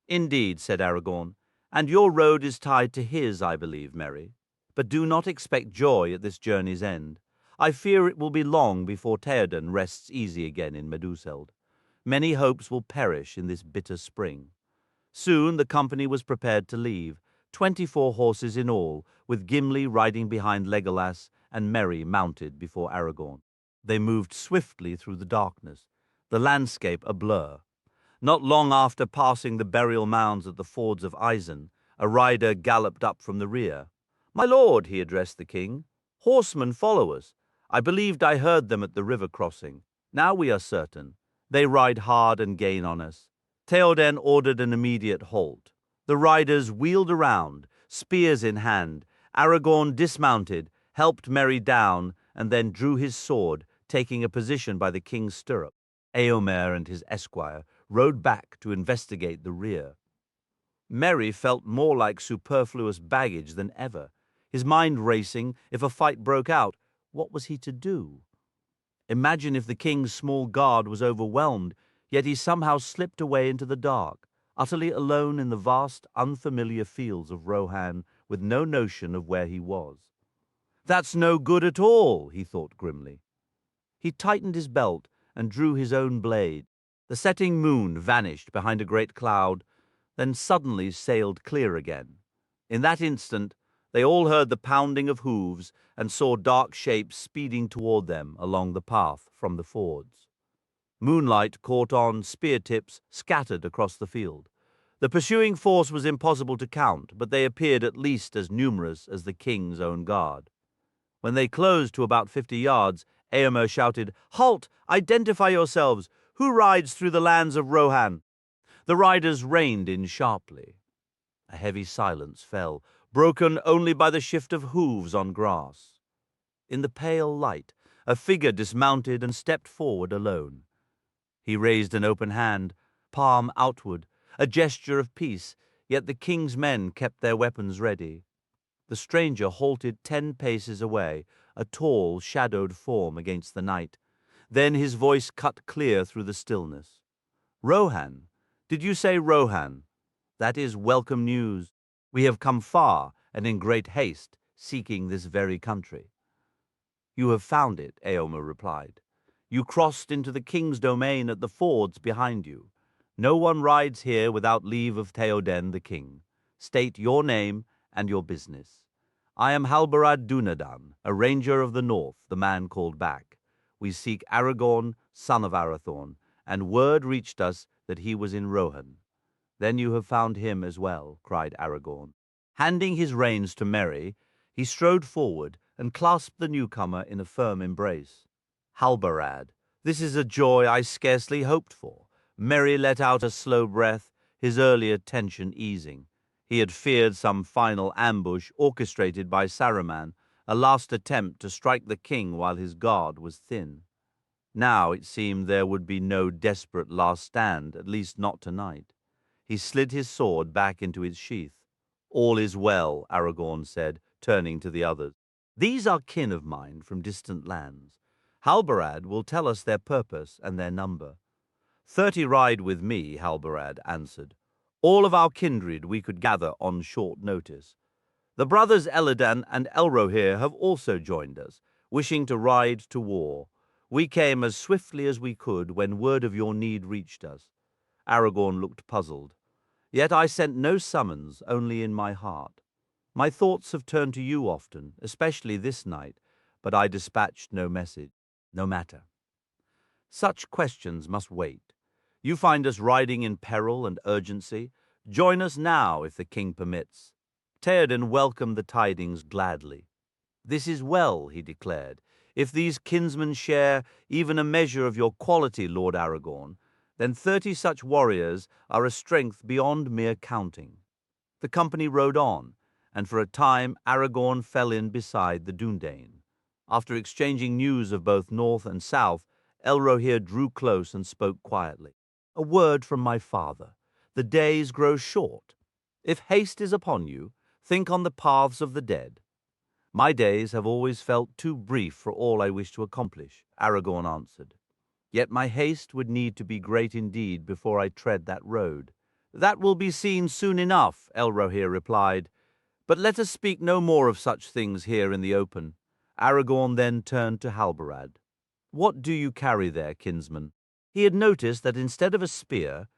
"Indeed," said Aragorn, "and your road is tied to his, I believe, Merry. But do not expect joy at this journey's end. I fear it will be long before Theoden rests easy again in Meduseld. Many hopes will perish in this bitter spring." Soon the company was prepared to leave, 24 horses in all, with Gimli riding behind Legolas and Merry mounted before Aragorn. They moved swiftly through the darkness, the landscape a blur. Not long after passing the burial mounds at the fords of Isen, a rider galloped up from the rear. "My lord," he addressed the king, "horsemen follow us. I believed I heard them at the river crossing. Now we are certain. They ride hard and gain on us." Theoden ordered an immediate halt. The riders wheeled around, spears in hand. Aragorn dismounted, helped Merry down, and then drew his sword, taking a position by the king's stirrup. Eomer and his esquire rode back to investigate the rear. Merry felt more like superfluous baggage than ever, his mind racing. If a fight broke out, what was he to do? Imagine if the king's small guard was overwhelmed, yet he somehow slipped away into the dark, utterly alone in the vast, unfamiliar fields of Rohan, with no notion of where he was. "That's no good at all," he thought grimly. He tightened his belt and drew his own blade. The setting moon vanished behind a great cloud, then suddenly sailed clear again. In that instant, They all heard the pounding of hooves and saw dark shapes speeding toward them along the path from the fords. Moonlight caught on spear tips scattered across the field. The pursuing force was impossible to count, but they appeared at least as numerous as the king's own guard. When they closed to about 50 yards, Eomer shouted, "Halt! Identify yourselves! Who rides through the lands of Rohan?" The riders reined in sharply. A heavy silence fell, broken only by the shift of hooves on grass. In the pale light, a figure dismounted and stepped forward alone. He raised an open hand, palm outward, a gesture of peace, yet the king's men kept their weapons ready. The stranger halted 10 paces away, a tall, shadowed form against the night. Then his voice cut clear through the stillness. "Rohan? Did you say Rohan? That is welcome news. We have come far and in great haste, seeking this very country." "You have found it," Eomer replied. "You crossed into the king's domain at the fords behind you. No one rides here without leave of Theoden the king. State your name and your business." "I am Halbarad Dunedain, a ranger of the north," the man called back. "We seek Aragorn, son of Arathorn, and word reached us that he was in Rohan." "Then you have found him as well," cried Aragorn. Handing his reins to Merry, he strode forward and clasped the newcomer in a firm embrace. "Halbarad, this is a joy I scarcely hoped for." Merry let out a slow breath, his earlier tension easing. He had feared some final ambush orchestrated by Saruman, a last attempt to strike the king while his guard was thin. Now it seemed there would be no desperate last stand, at least not tonight. He slid his sword back into its sheath. "All is well," Aragorn said, turning to the others. "These are kin of mine from distant lands. Halbarad will tell us their purpose and their number." 30 ride with me," Halbarad answered. "All of our kindred we could gather on short notice. The brothers Elladan and Elrohir have also joined us, wishing to ride to war. We came as swiftly as we could when word of your need reached us." Aragorn looked puzzled. "Yet I sent no summons, only in my heart. My thoughts have turned to you often, especially this night, but I dispatched no message. No matter. Such questions must wait. You find us riding in peril and urgency. Join us now, if the king permits." Theoden welcomed the tidings gladly. "This is well," he declared. "If these kinsmen share even a measure of your quality, Lord Aragorn, then 30 such warriors are a strength beyond mere counting." The company rode on, and for a time Aragorn fell in beside the Dúnedain. After exchanging news of both north and south, Elrohir drew close and spoke quietly. "A word from my father. The days grow short. If haste is upon you, think on the paths of the dead." "My days have always felt too brief for all I wish to accomplish," Aragorn answered. "Yet my haste would need to be great indeed before I tread that road." "That will be seen soon enough," Elrohir replied. "But let us speak no more of such things here in the open." Aragorn then turned to Halbarad. "What do you carry there, kinsman?" He had noticed that instead of a spear,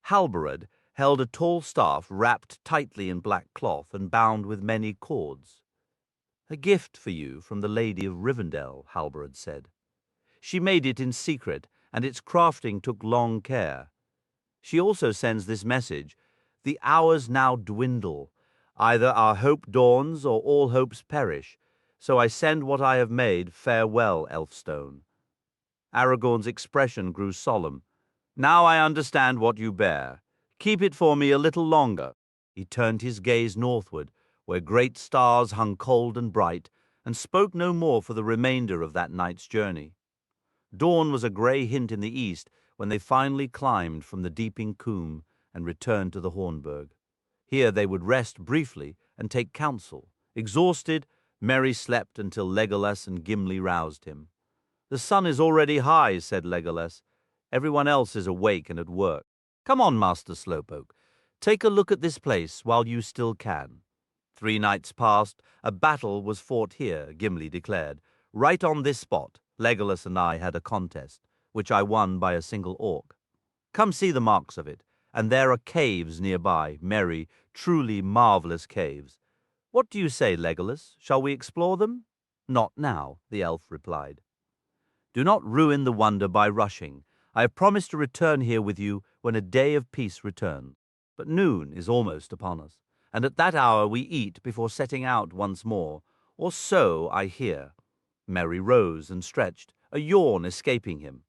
Halbarad held a tall staff wrapped tightly in black cloth and bound with many cords. "A gift for you from the Lady of Rivendell," Halbarad said. "She made it in secret, and its crafting took long care. She also sends this message: the hours now dwindle. Either our hope dawns or all hopes perish. So I send what I have made. Farewell, Elfstone." Aragorn's expression grew solemn. "Now I understand what you bear. Keep it for me a little longer." He turned his gaze northward, where great stars hung cold and bright, and spoke no more for the remainder of that night's journey. Dawn was a grey hint in the east when they finally climbed from the Deeping Combe and returned to the Hornburg. Here they would rest briefly and take counsel. Exhausted, Merry slept until Legolas and Gimli roused him. "The sun is already high," said Legolas. "Everyone else is awake and at work. Come on, Master Slowpoke. Take a look at this place while you still can." 3 nights past, a battle was fought here, Gimli declared. "Right on this spot, Legolas and I had a contest, which I won by a single orc. Come see the marks of it, and there are caves nearby, merry, truly marvelous caves. "What do you say, Legolas? Shall we explore them?" "Not now," the elf replied. "Do not ruin the wonder by rushing. I have promised to return here with you when a day of peace returns. But noon is almost upon us, and at that hour we eat before setting out once more, or so I hear." Merry rose and stretched, a yawn escaping him.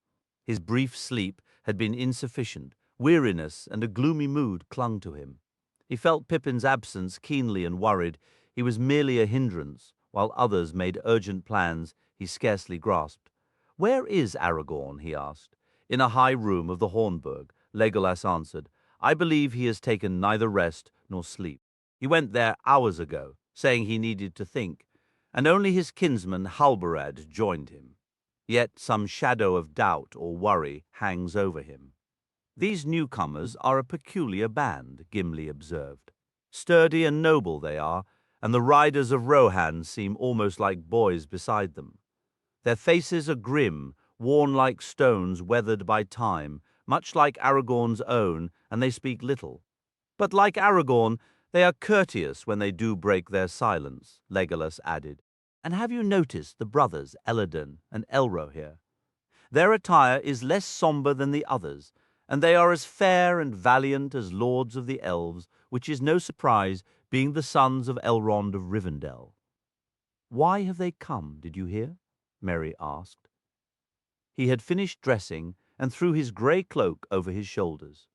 His brief sleep had been insufficient. Weariness and a gloomy mood clung to him. He felt Pippin's absence keenly and worried. He was merely a hindrance, while others made urgent plans he scarcely grasped. "Where is Aragorn?" he asked. "In a high room of the Hornburg," Legolas answered. "I believe he has taken neither rest nor sleep. He went there hours ago, saying he needed to think, and only his kinsman Halbarad joined him. Yet some shadow of doubt or worry hangs over him." "These newcomers are a peculiar band," Gimli observed. "Sturdy and noble they are, and the riders of Rohan seem almost like boys beside them. Their faces are grim, worn like stones weathered by time, much like Aragorn's own, and they speak little. But like Aragorn, they are courteous when they do break their silence," Legolas added. "And have you noticed the brothers Elladan and Elrohir? Their attire is less somber than the others, and they are as fair and valiant as lords of the elves, which is no surprise, being the sons of Elrond of Rivendell." "Why have they come, did you hear?" Merry asked. He had finished dressing and threw his grey cloak over his shoulders.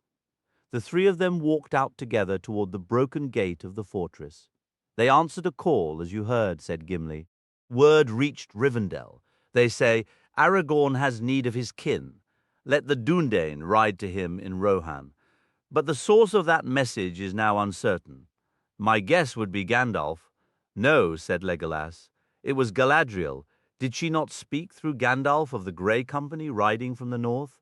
The three of them walked out together toward the broken gate of the fortress. "They answered a call, as you heard," said Gimli. "Word reached Rivendell. They say, 'Aragorn has need of his kin. Let the Dúnedain ride to him in Rohan.' But the source of that message is now uncertain. My guess would be Gandalf." "No," said Legolas. "It was Galadriel. Did she not speak through Gandalf of the Grey Company riding from the north?"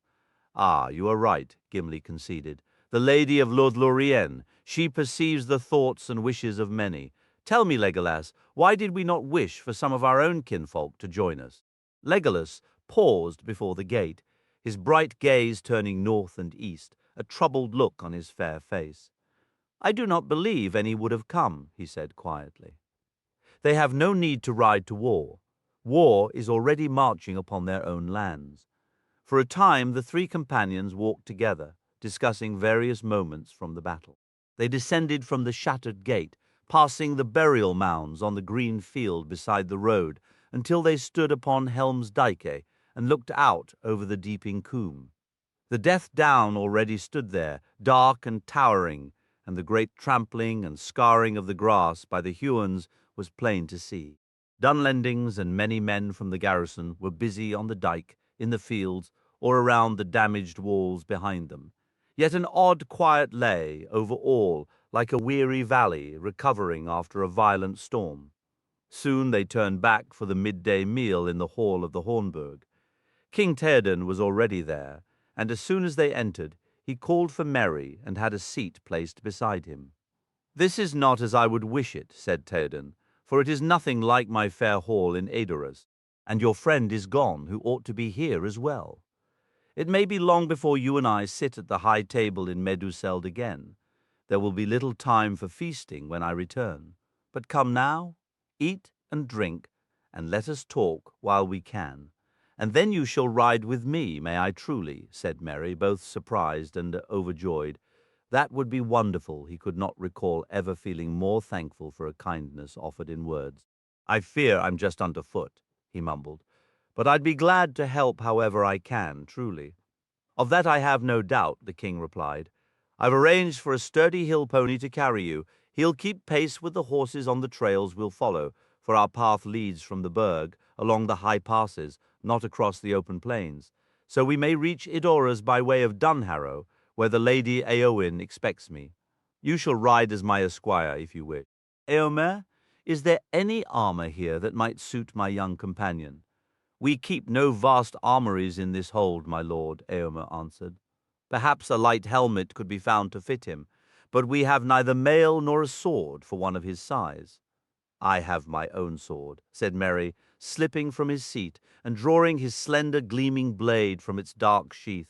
"Ah, you are right," Gimli conceded. "The Lady of Lothlorien. She perceives the thoughts and wishes of many. Tell me, Legolas, why did we not wish for some of our own kinfolk to join us?" Legolas paused before the gate, his bright gaze turning north and east, a troubled look on his fair face. "I do not believe any would have come," he said quietly. "They have no need to ride to war. War is already marching upon their own lands." For a time the three companions walked together, discussing various moments from the battle. They descended from the shattered gate, passing the burial mounds on the green field beside the road, until they stood upon Helm's Dike and looked out over the Deeping Combe. The Death Down already stood there, dark and towering, and the great trampling and scarring of the grass by the Huons was plain to see. Dunlendings and many men from the garrison were busy on the dike, in the fields, or around the damaged walls behind them. Yet an odd quiet lay over all, like a weary valley recovering after a violent storm. Soon they turned back for the midday meal in the hall of the Hornburg. King Théoden was already there, and as soon as they entered, he called for Merry and had a seat placed beside him. "This is not as I would wish it," said Théoden, "for it is nothing like my fair hall in Edoras, and your friend is gone, who ought to be here as well. It may be long before you and I sit at the high table in Meduseld again. There will be little time for feasting when I return. But come now, eat and drink, and let us talk while we can. And then you shall ride with me, may I truly," said Merry, both surprised and overjoyed. That would be wonderful. He could not recall ever feeling more thankful for a kindness offered in words. "I fear I'm just underfoot," he mumbled. "But I'd be glad to help however I can, truly." "Of that I have no doubt," the king replied. "I've arranged for a sturdy hill pony to carry you. He'll keep pace with the horses on the trails we'll follow, for our path leads from the Burg, along the high passes, not across the open plains. So we may reach Edoras by way of Dunharrow, where the Lady Éowyn expects me. You shall ride as my esquire, if you wish. Éomer, is there any armor here that might suit my young companion?" "We keep no vast armories in this hold, my lord," Éomer answered. "Perhaps a light helmet could be found to fit him, but we have neither mail nor a sword for one of his size." "I have my own sword," said Merry, slipping from his seat and drawing his slender gleaming blade from its dark sheath.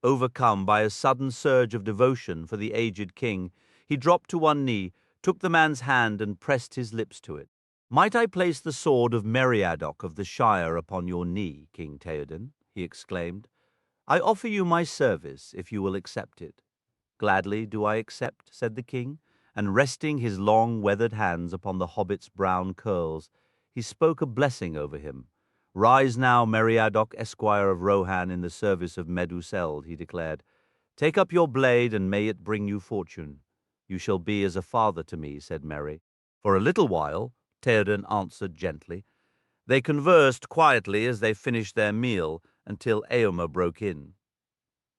Overcome by a sudden surge of devotion for the aged king, he dropped to one knee, took the man's hand and pressed his lips to it. "Might I place the sword of Meriadoc of the Shire upon your knee, King Theoden?" he exclaimed. "I offer you my service, if you will accept it." "Gladly do I accept," said the king, and resting his long weathered hands upon the hobbit's brown curls, he spoke a blessing over him. "Rise now, Meriadoc, Esquire of Rohan, in the service of Meduseld," he declared. "Take up your blade, and may it bring you fortune." "You shall be as a father to me," said Merry. "For a little while," Theoden answered gently. They conversed quietly as they finished their meal, until Eomer broke in.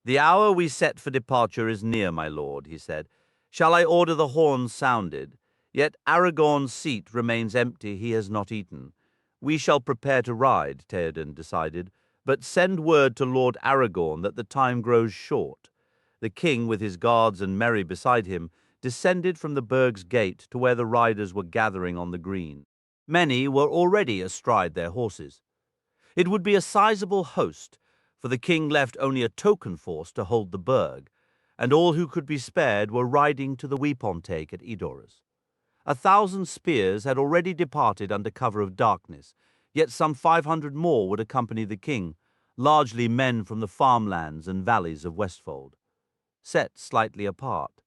"The hour we set for departure is near, my lord," he said. "Shall I order the horns sounded? Yet Aragorn's seat remains empty, he has not eaten." "We shall prepare to ride," Theoden decided, "but send word to Lord Aragorn that the time grows short." The king, with his guards and Merry beside him, descended from the burg's gate to where the riders were gathering on the green. Many were already astride their horses. It would be a sizable host, for the king left only a token force to hold the burg, and all who could be spared were riding to the Weepontake at Edoras. 1,000 spears had already departed under cover of darkness, yet some 500 more would accompany the king, largely men from the farmlands and valleys of Westfold. Set slightly apart,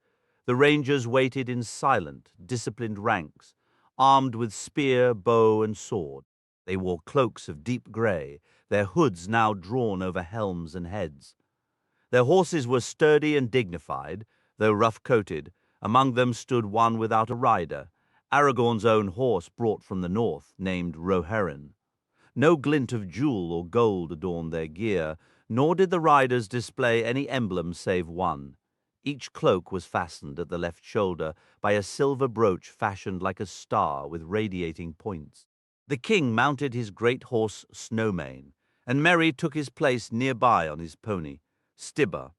the rangers waited in silent, disciplined ranks, armed with spear, bow, and sword. They wore cloaks of deep grey, their hoods now drawn over helms and heads. Their horses were sturdy and dignified, though rough-coated. Among them stood one without a rider, Aragorn's own horse brought from the north, named Rohirrim. No glint of jewel or gold adorned their gear, nor did the riders display any emblem save one. Each cloak was fastened at the left shoulder by a silver brooch fashioned like a star with radiating points. The king mounted his great horse Snowmane, and Merry took his place nearby on his pony, Stibber.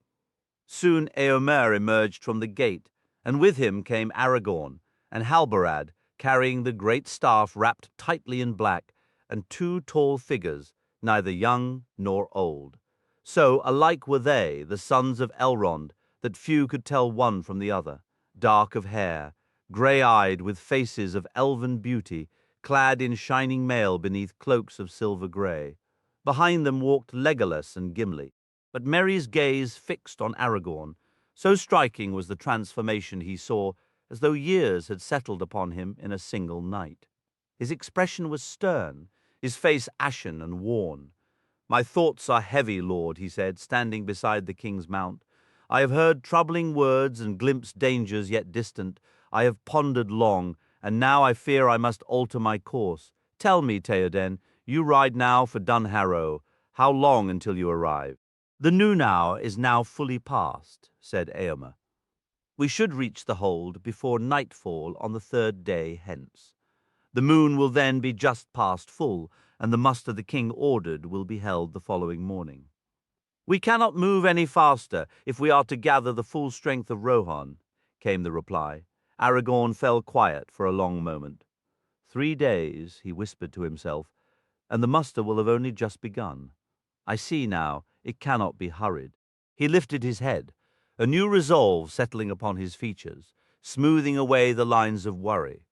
Soon Eomer emerged from the gate, and with him came Aragorn and Halbarad, carrying the great staff wrapped tightly in black, and two tall figures, neither young nor old. So alike were they, the sons of Elrond, that few could tell one from the other, dark of hair, grey-eyed, with faces of elven beauty, clad in shining mail beneath cloaks of silver grey. Behind them walked Legolas and Gimli, but Merry's gaze fixed on Aragorn. So striking was the transformation he saw, as though years had settled upon him in a single night. His expression was stern, his face ashen and worn. "My thoughts are heavy, lord," he said, standing beside the king's mount. "I have heard troubling words and glimpsed dangers yet distant. I have pondered long, and now I fear I must alter my course. Tell me, Theoden, you ride now for Dunharrow. How long until you arrive?" "The noon hour is now fully past," said Eomer. "We should reach the hold before nightfall on the 3rd day hence. The moon will then be just past full, and the muster the king ordered will be held the following morning." "We cannot move any faster if we are to gather the full strength of Rohan," came the reply. Aragorn fell quiet for a long moment. 3 days, he whispered to himself, and the muster will have only just begun. I see now it cannot be hurried. He lifted his head, a new resolve settling upon his features, smoothing away the lines of worry.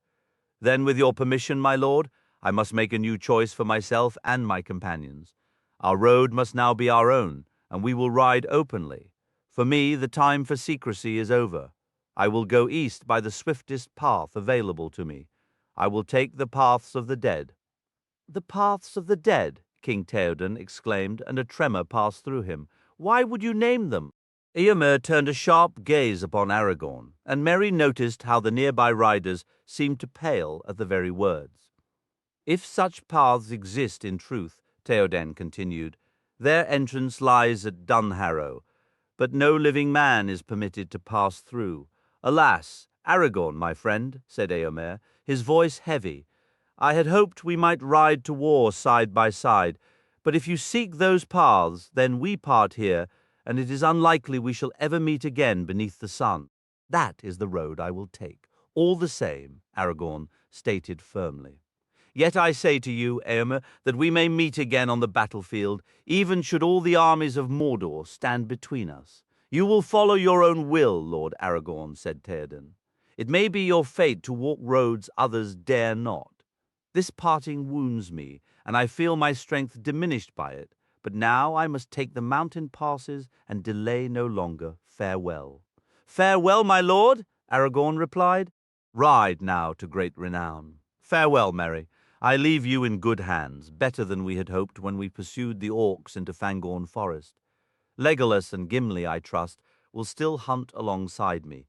"Then, with your permission, my lord, I must make a new choice for myself and my companions. Our road must now be our own, and we will ride openly. For me, the time for secrecy is over. I will go east by the swiftest path available to me. I will take the paths of the dead." "The paths of the dead?" King Theoden exclaimed, and a tremor passed through him. "Why would you name them?" Eomer turned a sharp gaze upon Aragorn, and Merry noticed how the nearby riders seemed to pale at the very words. "If such paths exist in truth," Theoden continued, "their entrance lies at Dunharrow, but no living man is permitted to pass through. Alas, Aragorn, my friend," said Eomer, his voice heavy, "I had hoped we might ride to war side by side, but if you seek those paths, then we part here, and it is unlikely we shall ever meet again beneath the sun." "That is the road I will take, all the same," Aragorn stated firmly. "Yet I say to you, Eomer, that we may meet again on the battlefield, even should all the armies of Mordor stand between us." "You will follow your own will, Lord Aragorn," said Theoden. It may be your fate to walk roads others dare not. This parting wounds me, and I feel my strength diminished by it. But now I must take the mountain passes and delay no longer. Farewell." "Farewell, my lord," Aragorn replied. "Ride now to great renown. Farewell, Merry. I leave you in good hands, better than we had hoped when we pursued the orcs into Fangorn Forest. Legolas and Gimli, I trust, will still hunt alongside me,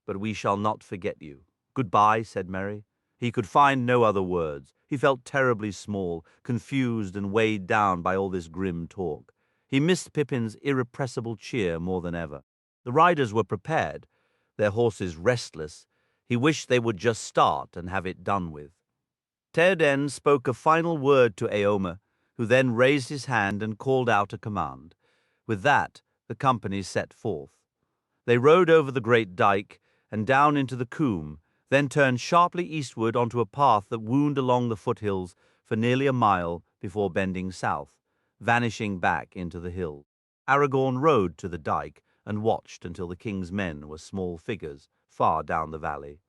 but we shall not forget you. Goodbye," said Merry. He could find no other words. He felt terribly small, confused and weighed down by all this grim talk. He missed Pippin's irrepressible cheer more than ever. The riders were prepared, their horses restless. He wished they would just start and have it done with. Théoden spoke a final word to Éomer, who then raised his hand and called out a command. With that, the company set forth. They rode over the great dike and down into the Coombe, then turned sharply eastward onto a path that wound along the foothills for nearly a mile before bending south, vanishing back into the hill. Aragorn rode to the dike and watched until the king's men were small figures far down the valley.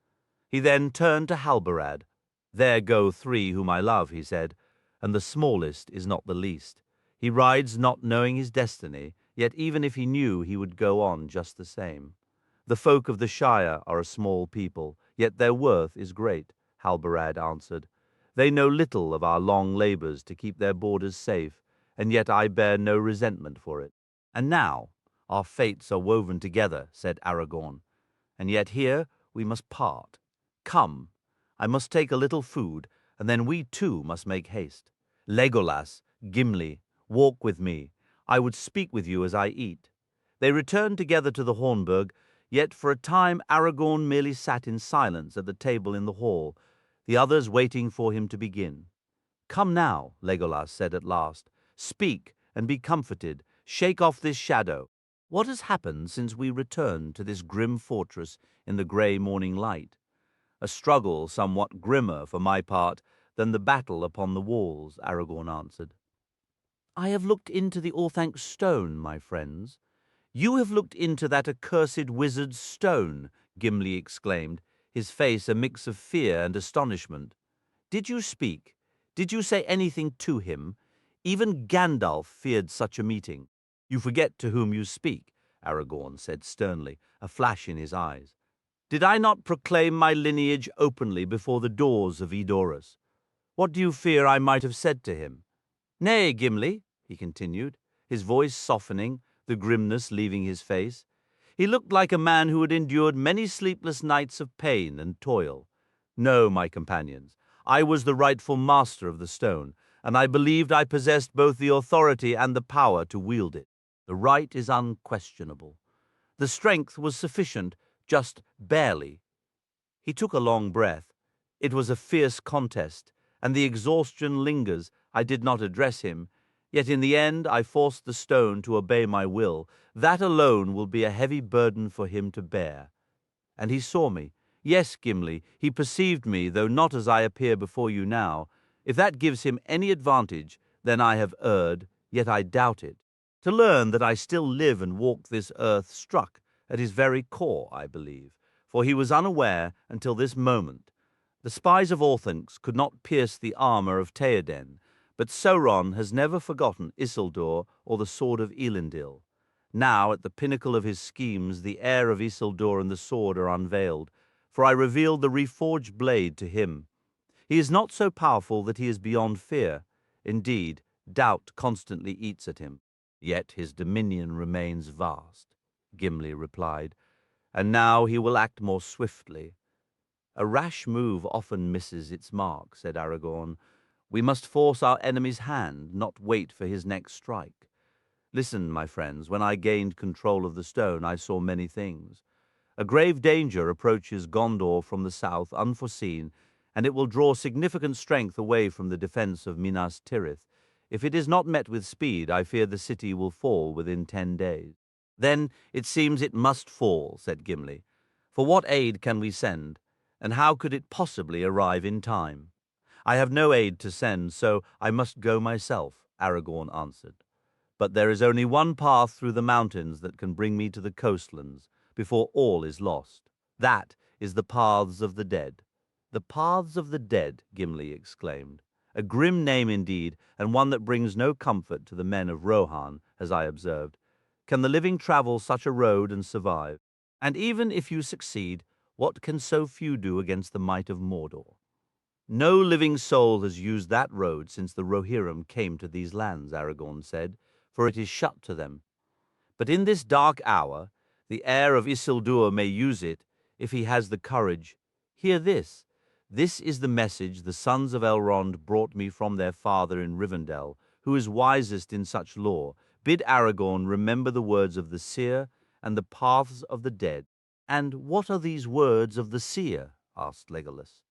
He then turned to Halbarad. "There go three whom I love," he said, "and the smallest is not the least. He rides not knowing his destiny, yet even if he knew, he would go on just the same. The folk of the Shire are a small people, yet their worth is great," Halbarad answered. "They know little of our long labors to keep their borders safe, and yet I bear no resentment for it." "And now our fates are woven together," said Aragorn, "and yet here we must part. Come, I must take a little food, and then we too must make haste. Legolas, Gimli, walk with me. I would speak with you as I eat." They returned together to the Hornburg, yet for a time Aragorn merely sat in silence at the table in the hall, the others waiting for him to begin. "Come now," Legolas said at last. "Speak and be comforted. Shake off this shadow. What has happened since we returned to this grim fortress in the grey morning light?" "A struggle somewhat grimmer, for my part, than the battle upon the walls," Aragorn answered. "I have looked into the Orthanc stone, my friends." "You have looked into that accursed wizard's stone," Gimli exclaimed, his face a mix of fear and astonishment. "Did you speak? Did you say anything to him? Even Gandalf feared such a meeting." "You forget to whom you speak," Aragorn said sternly, a flash in his eyes. "Did I not proclaim my lineage openly before the doors of Edoras? What do you fear I might have said to him? Nay, Gimli," he continued, his voice softening, the grimness leaving his face. He looked like a man who had endured many sleepless nights of pain and toil. "No, my companions, I was the rightful master of the stone, and I believed I possessed both the authority and the power to wield it. The right is unquestionable. The strength was sufficient, just barely." He took a long breath. "It was a fierce contest, and the exhaustion lingers. I did not address him, yet in the end I forced the stone to obey my will. That alone will be a heavy burden for him to bear. And he saw me. Yes, Gimli, he perceived me, though not as I appear before you now. If that gives him any advantage, then I have erred, yet I doubt it. To learn that I still live and walk this earth struck at his very core, I believe, for he was unaware until this moment. The spies of Orthancs could not pierce the armor of Théoden, but Sauron has never forgotten Isildur or the sword of Elendil. Now, at the pinnacle of his schemes, the heir of Isildur and the sword are unveiled, for I revealed the reforged blade to him. He is not so powerful that he is beyond fear. Indeed, doubt constantly eats at him. Yet his dominion remains vast," Gimli replied, "and now he will act more swiftly." "A rash move often misses its mark," said Aragorn. "We must force our enemy's hand, not wait for his next strike. Listen, my friends, when I gained control of the stone, I saw many things. A grave danger approaches Gondor from the south, unforeseen, and it will draw significant strength away from the defense of Minas Tirith. If it is not met with speed, I fear the city will fall within 10 days. "Then it seems it must fall," said Gimli. "For what aid can we send, and how could it possibly arrive in time?" "I have no aid to send, so I must go myself," Aragorn answered. "But there is only one path through the mountains that can bring me to the coastlands before all is lost. That is the paths of the dead. The paths of the dead, Gimli exclaimed. A grim name indeed, and one that brings no comfort to the men of Rohan, as I observed. Can the living travel such a road and survive? And even if you succeed, what can so few do against the might of Mordor? No living soul has used that road since the Rohirrim came to these lands, Aragorn said, for it is shut to them. But in this dark hour, the heir of Isildur may use it if he has the courage. Hear this. This is the message the sons of Elrond brought me from their father in Rivendell, who is wisest in such lore. Bid Aragorn remember the words of the seer and the paths of the dead. And what are these words of the seer? Asked Legolas.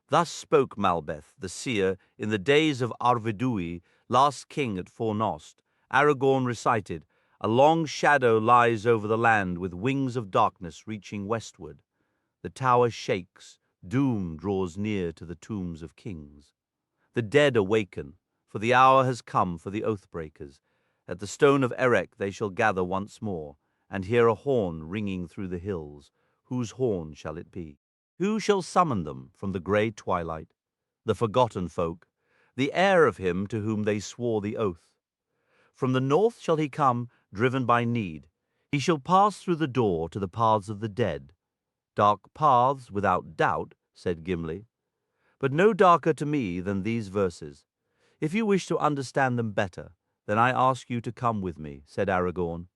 Thus spoke Malbeth, the seer, in the days of Arvedui, last king at for.This. Aragorn recited, "A long shadow lies over the land with wings of darkness reaching westward. The tower shakes, doom draws near to the tombs of kings. The dead awaken, for the hour has come for the oath-breakers. At the stone of Erech they shall gather once more, and hear a horn ringing through the hills. Whose horn shall it be? Who shall summon them from the grey twilight? The forgotten folk, the heir of him to whom they swore the oath. From the north shall he come, driven by need. He shall pass through the door to the paths of the dead." "Dark paths, without doubt," said Gimli, "but no darker to me than these verses. If you wish to understand them better, then I ask you to come with me," said Aragorn.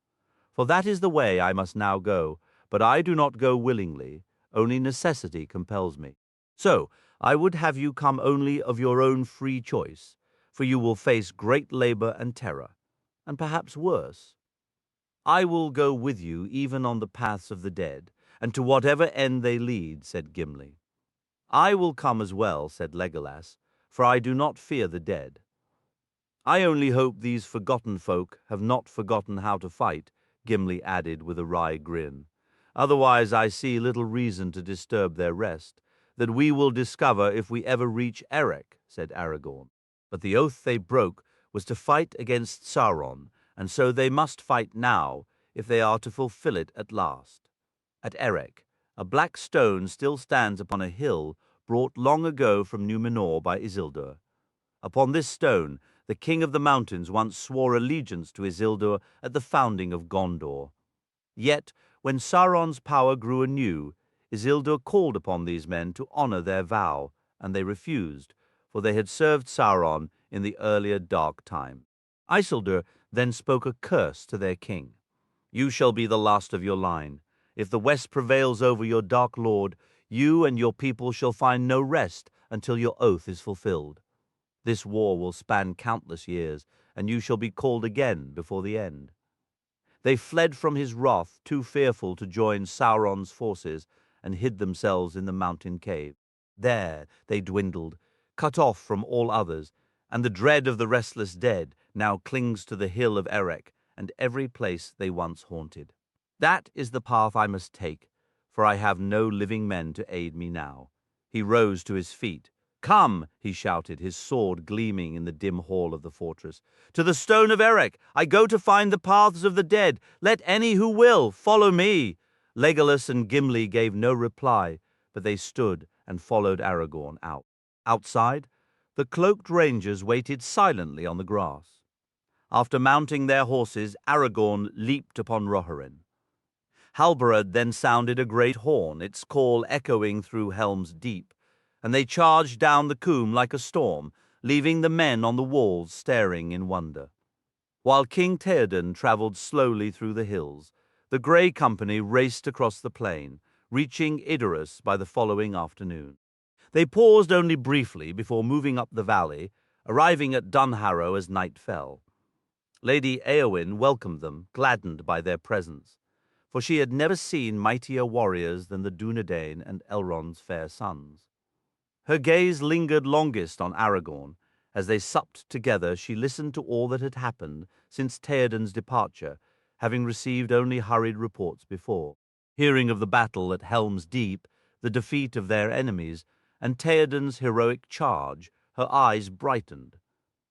"For that is the way I must now go, but I do not go willingly, only necessity compels me. So I would have you come only of your own free choice, for you will face great labor and terror, and perhaps worse. I will go with you even on the paths of the dead, and to whatever end they lead," said Gimli. "I will come as well," said Legolas, "for I do not fear the dead. I only hope these forgotten folk have not forgotten how to fight," Gimli added with a wry grin. "Otherwise I see little reason to disturb their rest. That we will discover if we ever reach Erech," said Aragorn. "But the oath they broke was to fight against Sauron, and so they must fight now if they are to fulfill it at last. At Erech, a black stone still stands upon a hill brought long ago from Numenor by Isildur. Upon this stone the king of the mountains once swore allegiance to Isildur at the founding of Gondor. Yet, when Sauron's power grew anew, Isildur called upon these men to honor their vow, and they refused, for they had served Sauron in the earlier dark time. Isildur then spoke a curse to their king. 'You shall be the last of your line. If the West prevails over your dark lord, you and your people shall find no rest until your oath is fulfilled. This war will span countless years, and you shall be called again before the end.' They fled from his wrath, too fearful to join Sauron's forces, and hid themselves in the mountain cave. There they dwindled, cut off from all others, and the dread of the restless dead now clings to the hill of Erech and every place they once haunted. That is the path I must take, for I have no living men to aid me now." He rose to his feet. "Come," he shouted, his sword gleaming in the dim hall of the fortress. "To the stone of Erech! I go to find the paths of the dead. Let any who will follow me." Legolas and Gimli gave no reply, but they stood and followed Aragorn out. Outside, the cloaked rangers waited silently on the grass. After mounting their horses, Aragorn leaped upon Rohirrim. Halbarad then sounded a great horn, its call echoing through Helm's Deep, and they charged down the coombe like a storm, leaving the men on the walls staring in wonder. While King Théoden travelled slowly through the hills, the Grey Company raced across the plain, reaching Idorus by the following afternoon. They paused only briefly before moving up the valley, arriving at Dunharrow as night fell. Lady Éowyn welcomed them, gladdened by their presence, for she had never seen mightier warriors than the Dúnedain and Elrond's fair sons. Her gaze lingered longest on Aragorn. As they supped together, she listened to all that had happened since Théoden's departure, having received only hurried reports before. Hearing of the battle at Helm's Deep, the defeat of their enemies, and Théoden's heroic charge, her eyes brightened.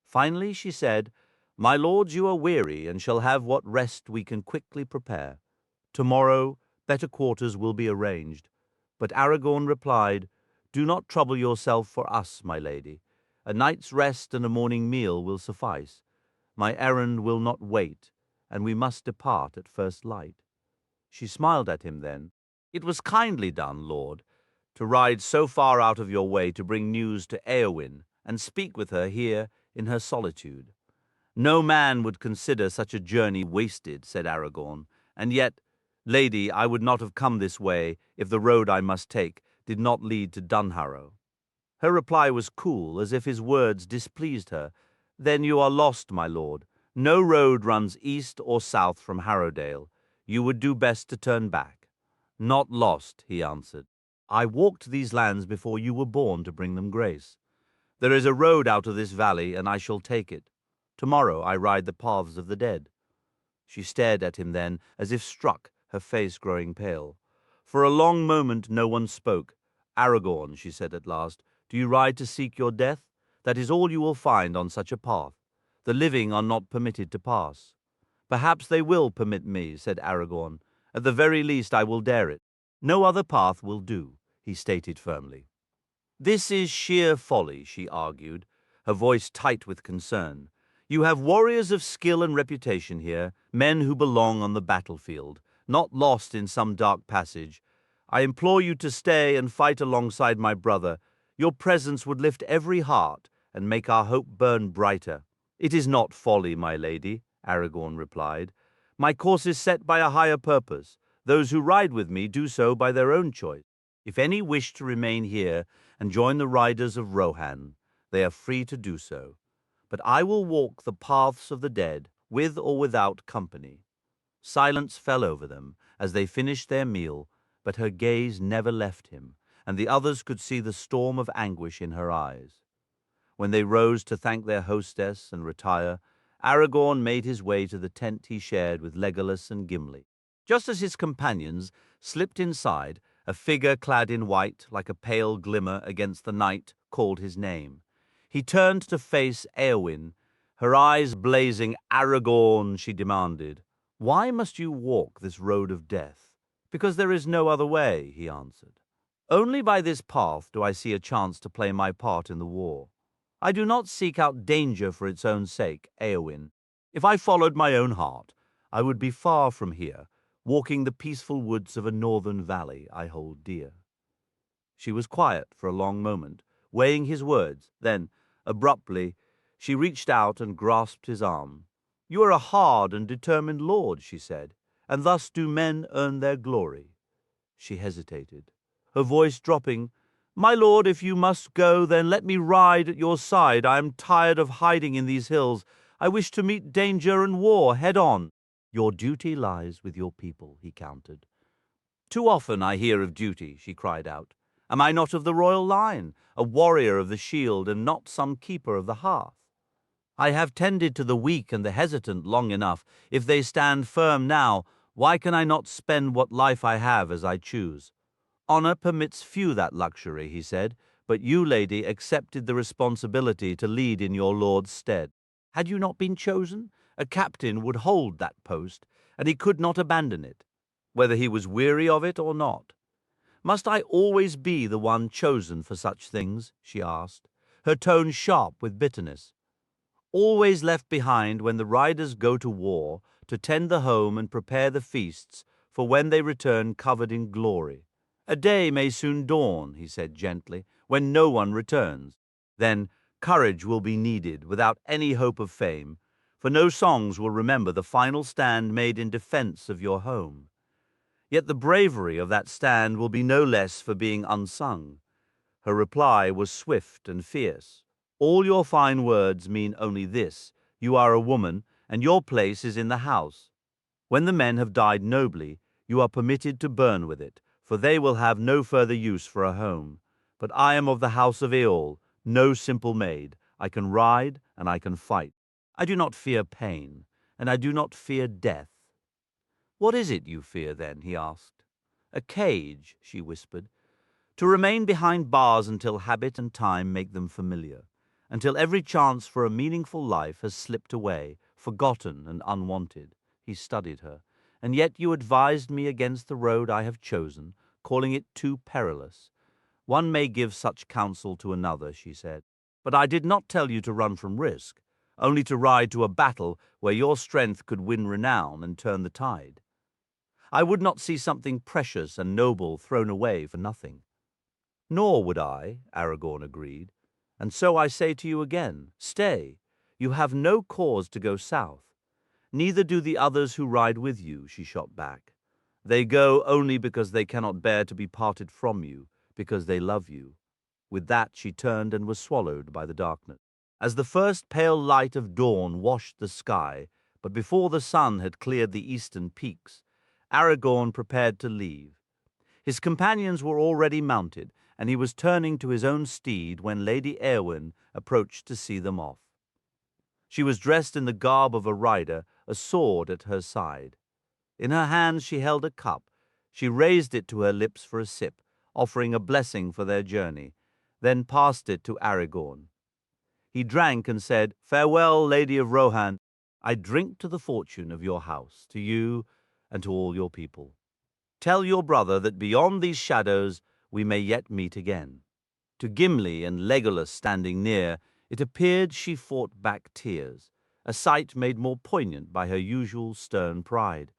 Finally she said, "My lords, you are weary, and shall have what rest we can quickly prepare. Tomorrow better quarters will be arranged, But Aragorn replied, "Do not trouble yourself for us, my lady. A night's rest and a morning meal will suffice. My errand will not wait, and we must depart at first light." She smiled at him then. "It was kindly done, lord, to ride so far out of your way to bring news to Éowyn and speak with her here in her solitude." "No man would consider such a journey wasted," said Aragorn, "and yet, lady, I would not have come this way if the road I must take did not lead to Dunharrow." Her reply was cool, as if his words displeased her. "Then you are lost, my lord. No road runs east or south from Harrowdale. You would do best to turn back." "Not lost," he answered. "I walked these lands before you were born to bring them grace. There is a road out of this valley, and I shall take it. Tomorrow I ride the paths of the dead." She stared at him then, as if struck, her face growing pale. For a long moment no one spoke. "Aragorn," she said at last, "do you ride to seek your death? That is all you will find on such a path. The living are not permitted to pass." "Perhaps they will permit me," said Aragorn. "At the very least I will dare it. No other path will do," he stated firmly. "This is sheer folly," she argued, her voice tight with concern. "You have warriors of skill and reputation here, men who belong on the battlefield, not lost in some dark passage. I implore you to stay and fight alongside my brother. Your presence would lift every heart and make our hope burn brighter." "It is not folly, my lady," Aragorn replied. "My course is set by a higher purpose. Those who ride with me do so by their own choice. If any wish to remain here and join the riders of Rohan, they are free to do so. But I will walk the paths of the dead, with or without company." Silence fell over them as they finished their meal, but her gaze never left him, and the others could see the storm of anguish in her eyes. When they rose to thank their hostess and retire, Aragorn made his way to the tent he shared with Legolas and Gimli. Just as his companions slipped inside, a figure clad in white, like a pale glimmer against the night, called his name. He turned to face Éowyn, her eyes blazing. "Aragorn," she demanded, "why must you walk this road of death?" "Because there is no other way," he answered. "Only by this path do I see a chance to play my part in the war. I do not seek out danger for its own sake, Éowyn. If I followed my own heart, I would be far from here, walking the peaceful woods of a northern valley I hold dear." She was quiet for a long moment, weighing his words. Then, abruptly, she reached out and grasped his arm. "You are a hard and determined lord," she said, "and thus do men earn their glory." She hesitated, her voice dropping. "My lord, if you must go, then let me ride at your side. I am tired of hiding in these hills. I wish to meet danger and war head on." "Your duty lies with your people," he countered. "Too often I hear of duty," she cried out. "Am I not of the royal line, a warrior of the shield and not some keeper of the hearth? I have tended to the weak and the hesitant long enough. If they stand firm now, why can I not spend what life I have as I choose?" "Honor permits few that luxury," he said, "but you, lady, accepted the responsibility to lead in your lord's stead. Had you not been chosen, a captain would hold that post, and he could not abandon it, whether he was weary of it or not. Must I always be the one chosen for such things?" she asked, her tone sharp with bitterness. "Always left behind when the riders go to war, to tend the home and prepare the feasts for when they return covered in glory. A day may soon dawn," he said gently, "when no one returns. Then courage will be needed without any hope of fame, for no songs will remember the final stand made in defense of your home. Yet the bravery of that stand will be no less for being unsung." Her reply was swift and fierce. "All your fine words mean only this: you are a woman, and your place is in the house. When the men have died nobly, you are permitted to burn with it, for they will have no further use for a home. But I am of the house of Eorl, no simple maid. I can ride and I can fight. I do not fear pain, and I do not fear death." "What is it you fear, then?" he asked. "A cage," she whispered. "To remain behind bars until habit and time make them familiar, until every chance for a meaningful life has slipped away, forgotten and unwanted." He studied her. "And yet you advised me against the road I have chosen, calling it too perilous. One may give such counsel to another, she said. But I did not tell you to run from risk, only to ride to a battle where your strength could win renown and turn the tide. I would not see something precious and noble thrown away for nothing. Nor would I, Aragorn agreed. And so I say to you again, stay. You have no cause to go south. Neither do the others who ride with you, she shot back. They go only because they cannot bear to be parted from you, because they love you. With that she turned and was swallowed by the darkness. As the first pale light of dawn washed the sky, but before the sun had cleared the eastern peaks, Aragorn prepared to leave. His companions were already mounted, and he was turning to his own steed when Lady Éowyn approached to see them off. She was dressed in the garb of a rider, a sword at her side. In her hands she held a cup. She raised it to her lips for a sip, offering a blessing for their journey, then passed it to Aragorn. He drank and said, "Farewell, Lady of Rohan. I drink to the fortune of your house, to you and to all your people. Tell your brother that beyond these shadows we may yet meet again." To Gimli and Legolas standing near, it appeared she fought back tears, a sight made more poignant by her usual stern pride.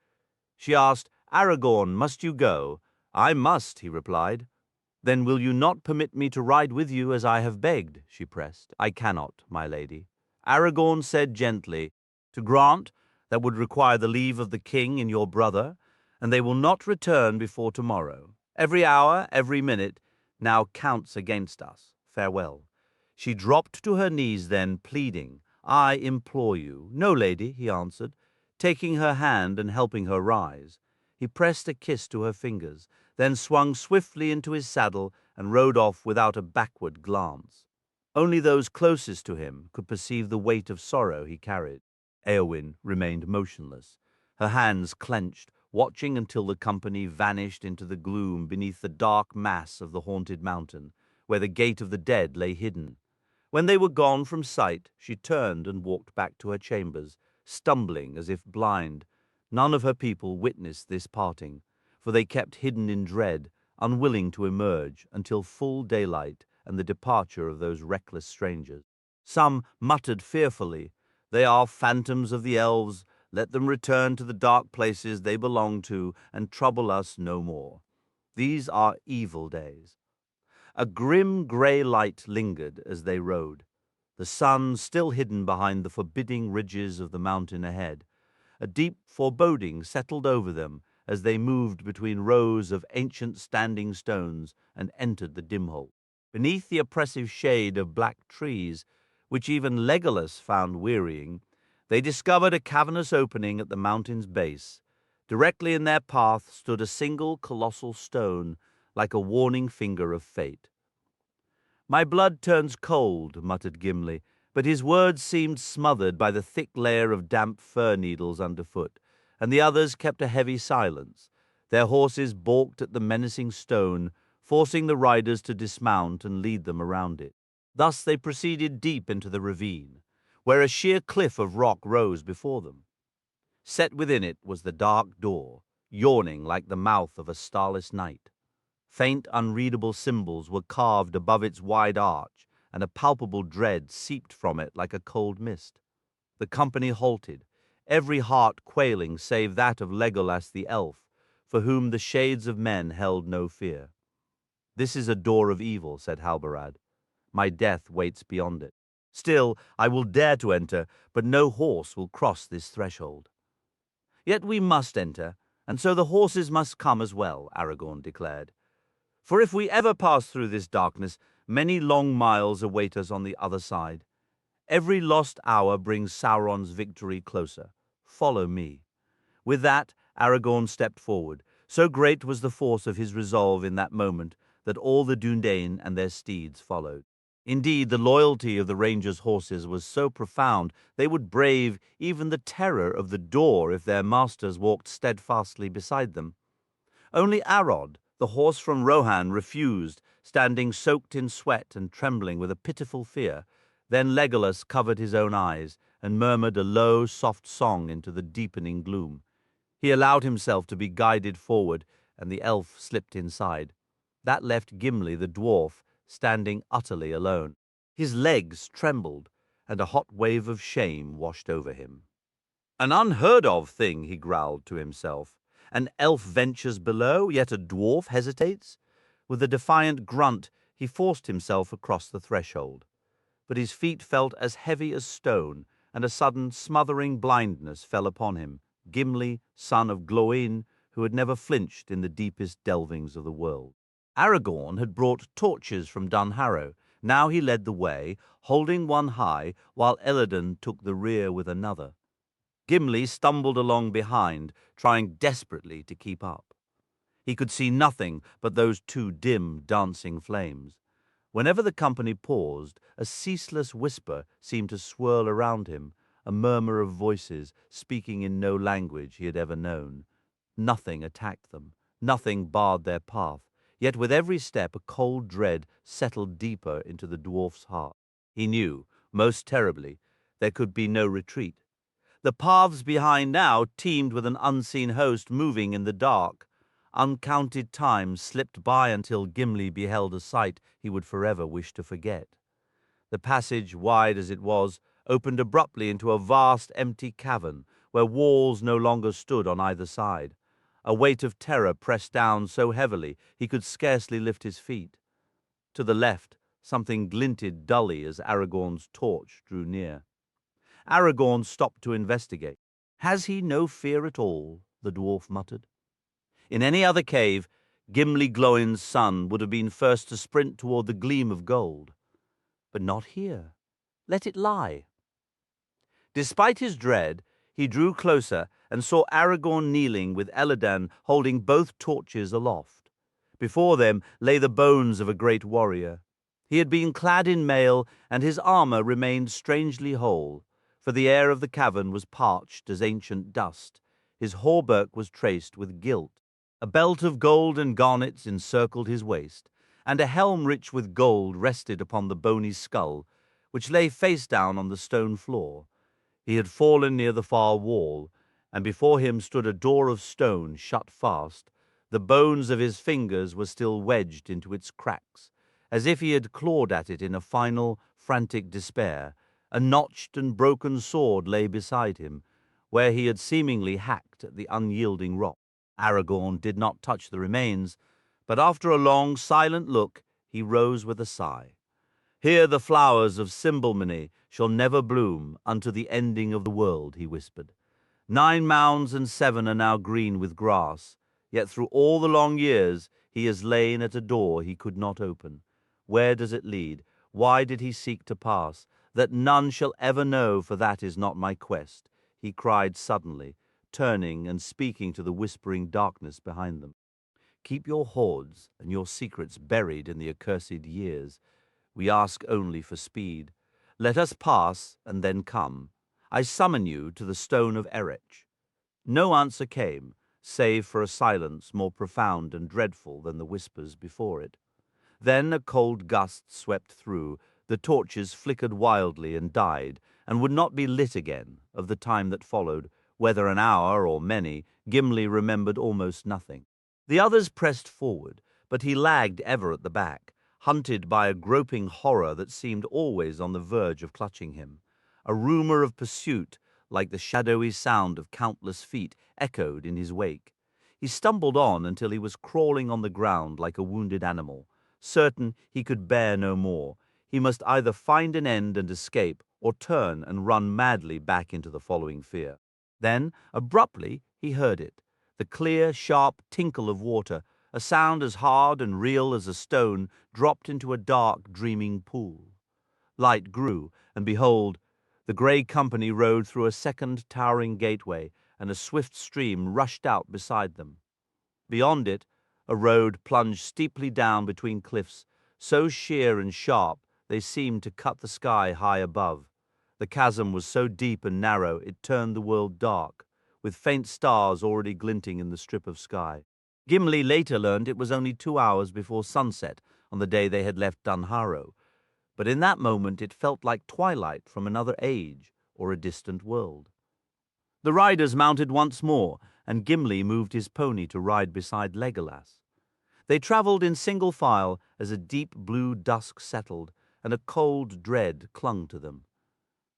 She asked, "Aragorn, must you go?" "I must," he replied. "Then will you not permit me to ride with you as I have begged?" she pressed. "I cannot, my lady." Aragorn said gently, "To grant, that would require the leave of the king and your brother, and they will not return before tomorrow. Every hour, every minute, now counts against us. Farewell." She dropped to her knees then, pleading, "I implore you." "No, lady," he answered, taking her hand and helping her rise. He pressed a kiss to her fingers, then swung swiftly into his saddle and rode off without a backward glance. Only those closest to him could perceive the weight of sorrow he carried. Éowyn remained motionless, her hands clenched, watching until the company vanished into the gloom beneath the dark mass of the haunted mountain, where the gate of the dead lay hidden. When they were gone from sight, she turned and walked back to her chambers, stumbling as if blind. None of her people witnessed this parting, for they kept hidden in dread, unwilling to emerge until full daylight and the departure of those reckless strangers. Some muttered fearfully, "They are phantoms of the elves. Let them return to the dark places they belong to and trouble us no more. These are evil days." A grim grey light lingered as they rode, the sun still hidden behind the forbidding ridges of the mountain ahead. A deep foreboding settled over them as they moved between rows of ancient standing stones and entered the dim hole. Beneath the oppressive shade of black trees, which even Legolas found wearying, they discovered a cavernous opening at the mountain's base. Directly in their path stood a single colossal stone, like a warning finger of fate. "My blood turns cold," muttered Gimli, but his words seemed smothered by the thick layer of damp fir needles underfoot, and the others kept a heavy silence. Their horses balked at the menacing stone, forcing the riders to dismount and lead them around it. Thus they proceeded deep into the ravine, where a sheer cliff of rock rose before them. Set within it was the dark door, yawning like the mouth of a starless night. Faint, unreadable symbols were carved above its wide arch, and a palpable dread seeped from it like a cold mist. The company halted, every heart quailing save that of Legolas the elf, for whom the shades of men held no fear. "This is a door of evil," said Halbarad. "My death waits beyond it. Still, I will dare to enter, but no horse will cross this threshold." "Yet we must enter, and so the horses must come as well," Aragorn declared. "For if we ever pass through this darkness, many long miles await us on the other side. Every lost hour brings Sauron's victory closer. Follow me." With that, Aragorn stepped forward. So great was the force of his resolve in that moment that all the Dúnedain and their steeds followed. Indeed, the loyalty of the rangers' horses was so profound they would brave even the terror of the door if their masters walked steadfastly beside them. Only Arod, the horse from Rohan, refused, standing soaked in sweat and trembling with a pitiful fear. Then Legolas covered his own eyes and murmured a low, soft song into the deepening gloom. He allowed himself to be guided forward, and the elf slipped inside. That left Gimli the dwarf standing utterly alone. His legs trembled, and a hot wave of shame washed over him. "An unheard-of thing," he growled to himself. "An elf ventures below, yet a dwarf hesitates." With a defiant grunt, he forced himself across the threshold. But his feet felt as heavy as stone, and a sudden smothering blindness fell upon him. Gimli, son of Glóin, who had never flinched in the deepest delvings of the world. Aragorn had brought torches from Dunharrow. Now he led the way, holding one high, while Elladan took the rear with another. Gimli stumbled along behind, trying desperately to keep up. He could see nothing but those two dim, dancing flames. Whenever the company paused, a ceaseless whisper seemed to swirl around him, a murmur of voices speaking in no language he had ever known. Nothing attacked them, nothing barred their path, yet with every step a cold dread settled deeper into the dwarf's heart. He knew, most terribly, there could be no retreat. The paths behind now teemed with an unseen host moving in the dark. Uncounted times slipped by until Gimli beheld a sight he would forever wish to forget. The passage, wide as it was, opened abruptly into a vast empty cavern where walls no longer stood on either side. A weight of terror pressed down so heavily he could scarcely lift his feet. To the left, something glinted dully as Aragorn's torch drew near. Aragorn stopped to investigate. "Has he no fear at all?" the dwarf muttered. In any other cave, Gimli Glóin's son would have been first to sprint toward the gleam of gold. But not here. Let it lie. Despite his dread, he drew closer and saw Aragorn kneeling with Elladan holding both torches aloft. Before them lay the bones of a great warrior. He had been clad in mail, and his armor remained strangely whole, for the air of the cavern was parched as ancient dust. His hauberk was traced with gilt. A belt of gold and garnets encircled his waist, and a helm rich with gold rested upon the bony skull, which lay face down on the stone floor. He had fallen near the far wall, and before him stood a door of stone shut fast. The bones of his fingers were still wedged into its cracks, as if he had clawed at it in a final, frantic despair. A notched and broken sword lay beside him, where he had seemingly hacked at the unyielding rock. Aragorn did not touch the remains, but after a long, silent look, he rose with a sigh. "Here the flowers of Cymbalmene shall never bloom unto the ending of the world," he whispered. "9 mounds and 7 are now green with grass, yet through all the long years he has lain at a door he could not open. Where does it lead? Why did he seek to pass? That none shall ever know, for that is not my quest," he cried suddenly, turning and speaking to the whispering darkness behind them. "Keep your hoards and your secrets buried in the accursed years. We ask only for speed. Let us pass and then come. I summon you to the stone of Erech." No answer came, save for a silence more profound and dreadful than the whispers before it. Then a cold gust swept through, the torches flickered wildly and died, and would not be lit again. Of the time that followed, whether an hour or many, Gimli remembered almost nothing. The others pressed forward, but he lagged ever at the back, hunted by a groping horror that seemed always on the verge of clutching him. A rumor of pursuit, like the shadowy sound of countless feet, echoed in his wake. He stumbled on until he was crawling on the ground like a wounded animal. Certain he could bear no more, he must either find an end and escape, or turn and run madly back into the following fear. Then, abruptly, he heard it, the clear, sharp tinkle of water, a sound as hard and real as a stone dropped into a dark, dreaming pool. Light grew, and behold, the grey company rode through a second towering gateway, and a swift stream rushed out beside them. Beyond it, a road plunged steeply down between cliffs, so sheer and sharp they seemed to cut the sky high above. The chasm was so deep and narrow it turned the world dark, with faint stars already glinting in the strip of sky. Gimli later learned it was only 2 hours before sunset on the day they had left Dunharrow, but in that moment it felt like twilight from another age or a distant world. The riders mounted once more, and Gimli moved his pony to ride beside Legolas. They travelled in single file as a deep blue dusk settled, and a cold dread clung to them.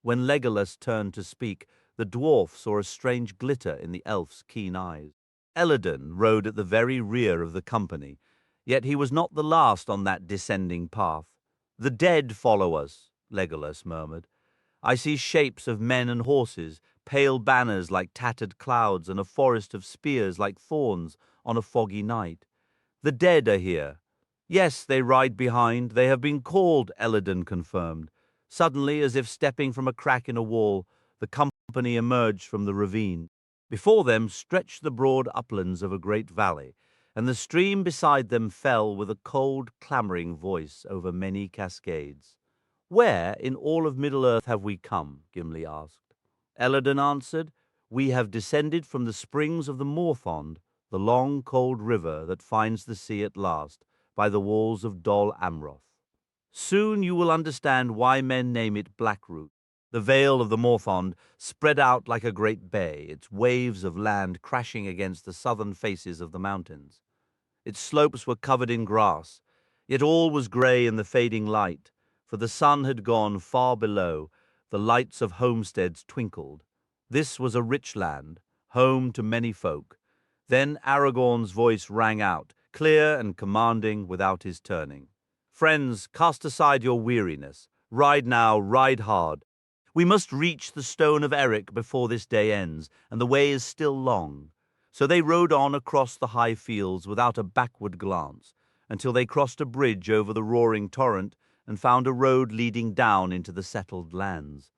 When Legolas turned to speak, the dwarf saw a strange glitter in the elf's keen eyes. Elladan rode at the very rear of the company, yet he was not the last on that descending path. "The dead follow us," Legolas murmured. "I see shapes of men and horses, pale banners like tattered clouds, and a forest of spears like thorns on a foggy night. The dead are here." "Yes, they ride behind. They have been called," Elladan confirmed. Suddenly, as if stepping from a crack in a wall, the company emerged from the ravine. Before them stretched the broad uplands of a great valley, and the stream beside them fell with a cold, clamoring voice over many cascades. "Where in all of Middle-earth have we come?" Gimli asked. Elladan answered, "We have descended from the springs of the Morthond, the long, cold river that finds the sea at last, by the walls of Dol Amroth. Soon you will understand why men name it Blackroot. The vale of the Morthond spread out like a great bay, its waves of land crashing against the southern faces of the mountains. Its slopes were covered in grass, yet all was grey in the fading light, for the sun had gone far below. The lights of homesteads twinkled. This was a rich land, home to many folk. Then Aragorn's voice rang out, clear and commanding without his turning. "Friends, cast aside your weariness. Ride now, ride hard. We must reach the Stone of Eric before this day ends, and the way is still long." So they rode on across the high fields without a backward glance, until they crossed a bridge over the roaring torrent and found a road leading down into the settled lands.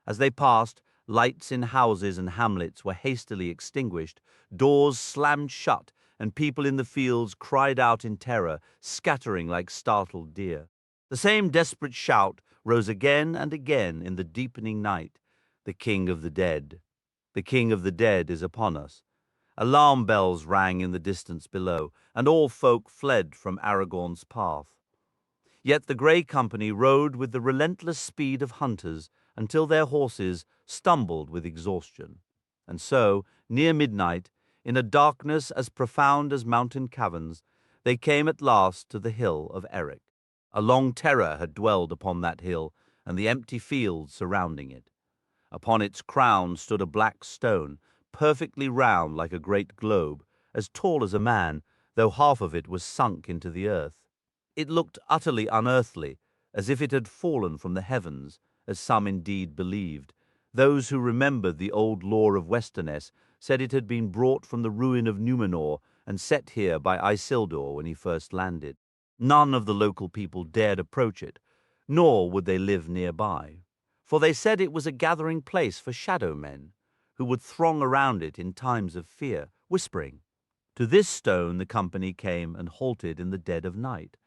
As they passed, lights in houses and hamlets were hastily extinguished, doors slammed shut, and people in the fields cried out in terror, scattering like startled deer. The same desperate shout rose again and again in the deepening night. "The King of the Dead! The King of the Dead is upon us!" Alarm bells rang in the distance below, and all folk fled from Aragorn's path. Yet the Grey Company rode with the relentless speed of hunters until their horses stumbled with exhaustion. And so, near midnight, in a darkness as profound as mountain caverns, they came at last to the hill of Eric. A long terror had dwelled upon that hill and the empty fields surrounding it. Upon its crown stood a black stone, perfectly round like a great globe, as tall as a man, though half of it was sunk into the earth. It looked utterly unearthly, as if it had fallen from the heavens, as some indeed believed. Those who remembered the old lore of Westerness said it had been brought from the ruin of Numenor and set here by Isildur when he first landed. None of the local people dared approach it, nor would they live nearby, for they said it was a gathering place for shadow men, who would throng around it in times of fear, whispering. To this stone the company came and halted in the dead of night.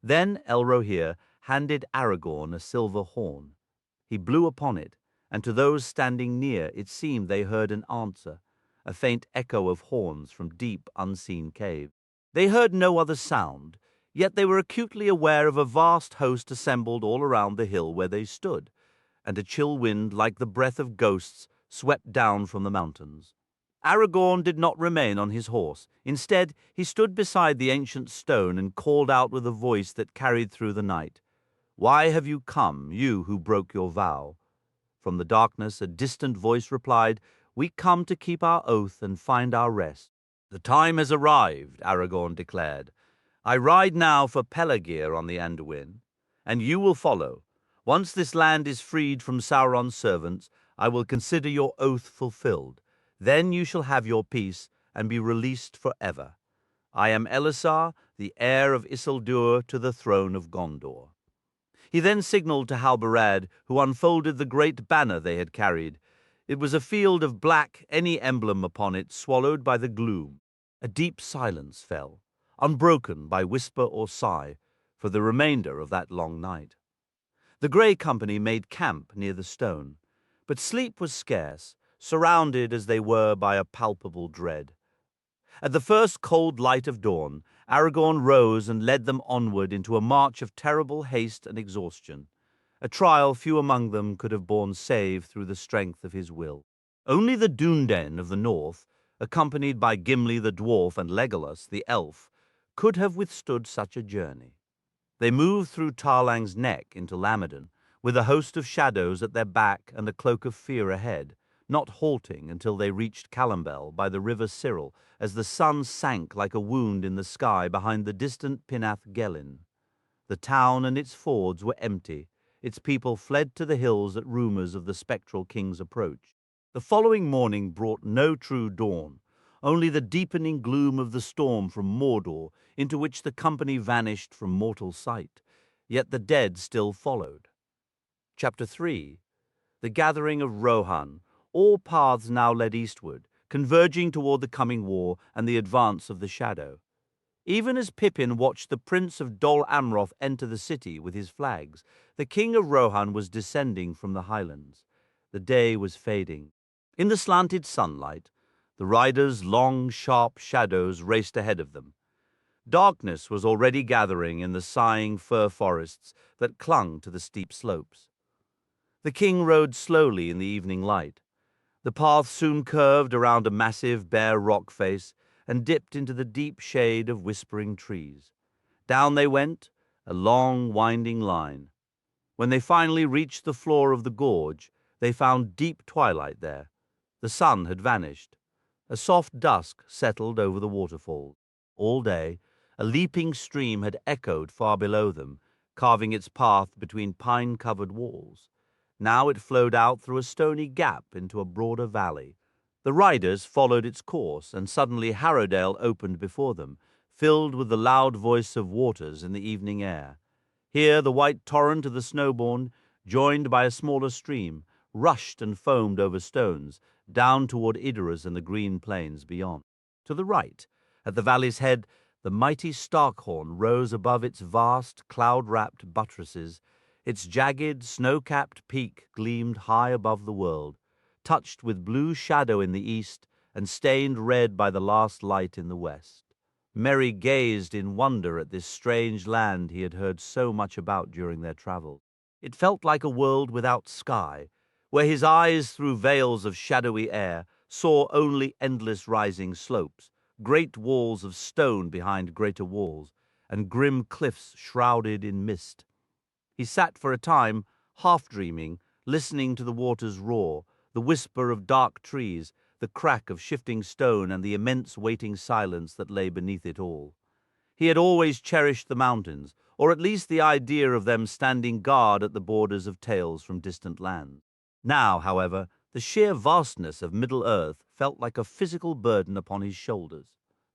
Then Elrohir handed Aragorn a silver horn. He blew upon it, and to those standing near it seemed they heard an answer, a faint echo of horns from deep unseen caves. They heard no other sound, yet they were acutely aware of a vast host assembled all around the hill where they stood, and a chill wind like the breath of ghosts swept down from the mountains. Aragorn did not remain on his horse. Instead, he stood beside the ancient stone and called out with a voice that carried through the night, "Why have you come, you who broke your vow?" From the darkness a distant voice replied, "We come to keep our oath and find our rest." "The time has arrived," Aragorn declared. "I ride now for Pelargir on the Anduin, and you will follow. Once this land is freed from Sauron's servants, I will consider your oath fulfilled. Then you shall have your peace and be released forever. I am Elisar, the heir of Isildur to the throne of Gondor." He then signaled to Halbarad, who unfolded the great banner they had carried. It was a field of black, any emblem upon it swallowed by the gloom. A deep silence fell, unbroken by whisper or sigh, for the remainder of that long night. The Grey Company made camp near the stone, but sleep was scarce, surrounded as they were by a palpable dread. At the first cold light of dawn, Aragorn rose and led them onward into a march of terrible haste and exhaustion, a trial few among them could have borne save through the strength of his will. Only the Dúnedain of the north, accompanied by Gimli the dwarf and Legolas the elf, could have withstood such a journey. They moved through Tarlang's Neck into Lamedon, with a host of shadows at their back and a cloak of fear ahead, not halting until they reached Callambel by the river Cyril as the sun sank like a wound in the sky behind the distant Pinath Gelin. The town and its fords were empty. Its people fled to the hills at rumors of the spectral king's approach. The following morning brought no true dawn, only the deepening gloom of the storm from Mordor, into which the company vanished from mortal sight. Yet the dead still followed. Chapter 3. The Gathering of Rohan. All paths now led eastward, converging toward the coming war and the advance of the Shadow. Even as Pippin watched the Prince of Dol Amroth enter the city with his flags, the King of Rohan was descending from the highlands. The day was fading. In the slanted sunlight, the riders' long, sharp shadows raced ahead of them. Darkness was already gathering in the sighing fir forests that clung to the steep slopes. The king rode slowly in the evening light. The path soon curved around a massive, bare rock face and dipped into the deep shade of whispering trees. Down they went, a long, winding line. When they finally reached the floor of the gorge, they found deep twilight there. The sun had vanished. A soft dusk settled over the waterfall. All day, a leaping stream had echoed far below them, carving its path between pine-covered walls. Now it flowed out through a stony gap into a broader valley. The riders followed its course, and suddenly Harrowdale opened before them, filled with the loud voice of waters in the evening air. Here the white torrent of the Snowbourne, joined by a smaller stream, rushed and foamed over stones, down toward Idaraz and the green plains beyond. To the right, at the valley's head, the mighty Starkhorn rose above its vast, cloud-wrapped buttresses. Its jagged, snow-capped peak gleamed high above the world, touched with blue shadow in the east and stained red by the last light in the west. Merry gazed in wonder at this strange land he had heard so much about during their travel. It felt like a world without sky, where his eyes through veils of shadowy air saw only endless rising slopes, great walls of stone behind greater walls, and grim cliffs shrouded in mist. He sat for a time, half-dreaming, listening to the water's roar, the whisper of dark trees, the crack of shifting stone, and the immense waiting silence that lay beneath it all. He had always cherished the mountains, or at least the idea of them standing guard at the borders of tales from distant lands. Now, however, the sheer vastness of Middle-earth felt like a physical burden upon his shoulders.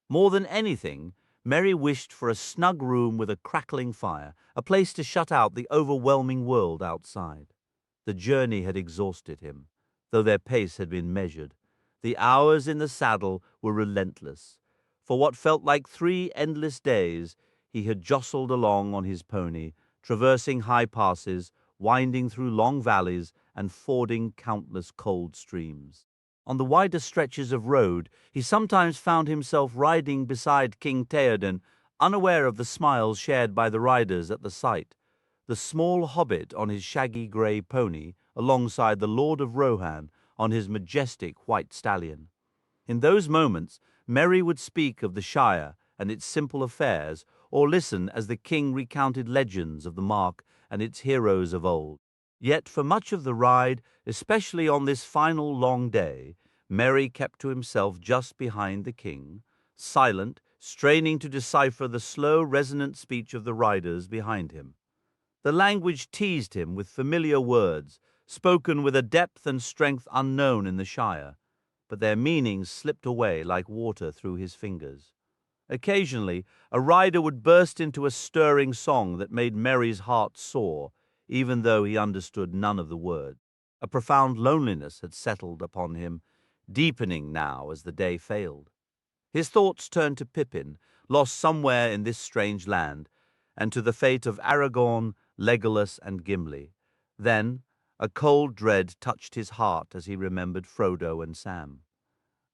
More than anything, Merry wished for a snug room with a crackling fire, a place to shut out the overwhelming world outside. The journey had exhausted him, though their pace had been measured. The hours in the saddle were relentless. For what felt like 3 endless days, he had jostled along on his pony, traversing high passes, winding through long valleys, and fording countless cold streams. On the wider stretches of road, he sometimes found himself riding beside King Theoden, unaware of the smiles shared by the riders at the sight. The small hobbit on his shaggy grey pony, alongside the Lord of Rohan on his majestic white stallion. In those moments, Merry would speak of the Shire and its simple affairs, or listen as the king recounted legends of the Mark and its heroes of old. Yet for much of the ride, especially on this final long day, Merry kept to himself just behind the king, silent, straining to decipher the slow, resonant speech of the riders behind him. The language teased him with familiar words, spoken with a depth and strength unknown in the Shire, but their meanings slipped away like water through his fingers. Occasionally, a rider would burst into a stirring song that made Merry's heart soar, even though he understood none of the words. A profound loneliness had settled upon him, deepening now as the day failed. His thoughts turned to Pippin, lost somewhere in this strange land, and to the fate of Aragorn, Legolas, and Gimli. Then a cold dread touched his heart as he remembered Frodo and Sam.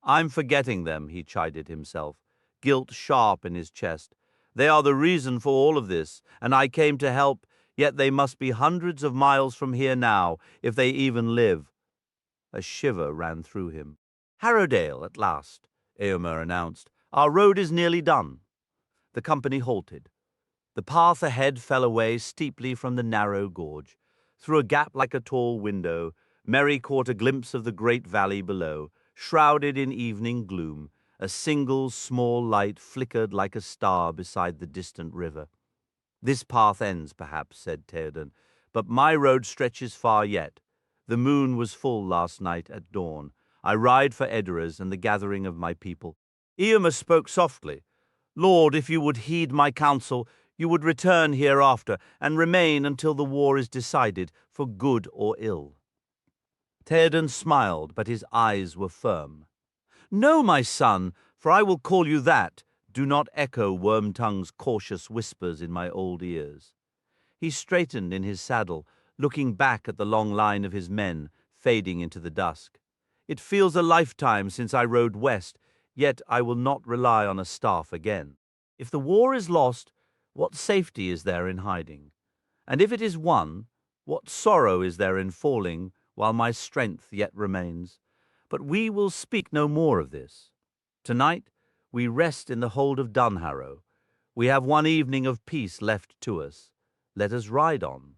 "I'm forgetting them," he chided himself, guilt sharp in his chest. "They are the reason for all of this, and I came to help, yet they must be hundreds of miles from here now, if they even live." A shiver ran through him. Harrowdale, at last. Eomer announced. "Our road is nearly done." The company halted. The path ahead fell away steeply from the narrow gorge. Through a gap like a tall window, Merry caught a glimpse of the great valley below, shrouded in evening gloom. A single small light flickered like a star beside the distant river. "This path ends, perhaps," said Théoden, "but my road stretches far yet. The moon was full last night at dawn. I ride for Edoras and the gathering of my people." Eomer spoke softly. "Lord, if you would heed my counsel, you would return hereafter and remain until the war is decided, for good or ill." Théoden smiled, but his eyes were firm. "No, my son, for I will call you that. Do not echo Wormtongue's cautious whispers in my old ears." He straightened in his saddle, looking back at the long line of his men fading into the dusk. "It feels a lifetime since I rode west, yet I will not rely on a staff again. If the war is lost, what safety is there in hiding? And if it is won, what sorrow is there in falling while my strength yet remains? But we will speak no more of this. Tonight we rest in the hold of Dunharrow. We have one evening of peace left to us. Let us ride on."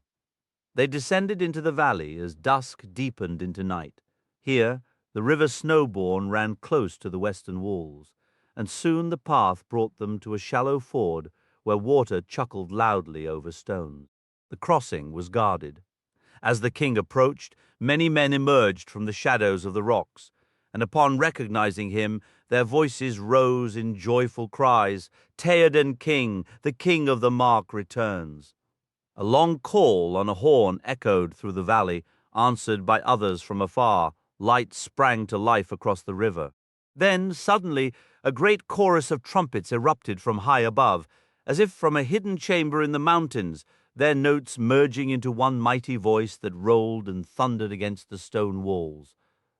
They descended into the valley as dusk deepened into night. Here the river Snowbourne ran close to the western walls, and soon the path brought them to a shallow ford where water chuckled loudly over stones. The crossing was guarded. As the king approached, many men emerged from the shadows of the rocks, and upon recognizing him, their voices rose in joyful cries, "Théoden King, the king of the Mark returns." A long call on a horn echoed through the valley, answered by others from afar. Lights sprang to life across the river. Then, suddenly, a great chorus of trumpets erupted from high above, as if from a hidden chamber in the mountains, their notes merging into one mighty voice that rolled and thundered against the stone walls.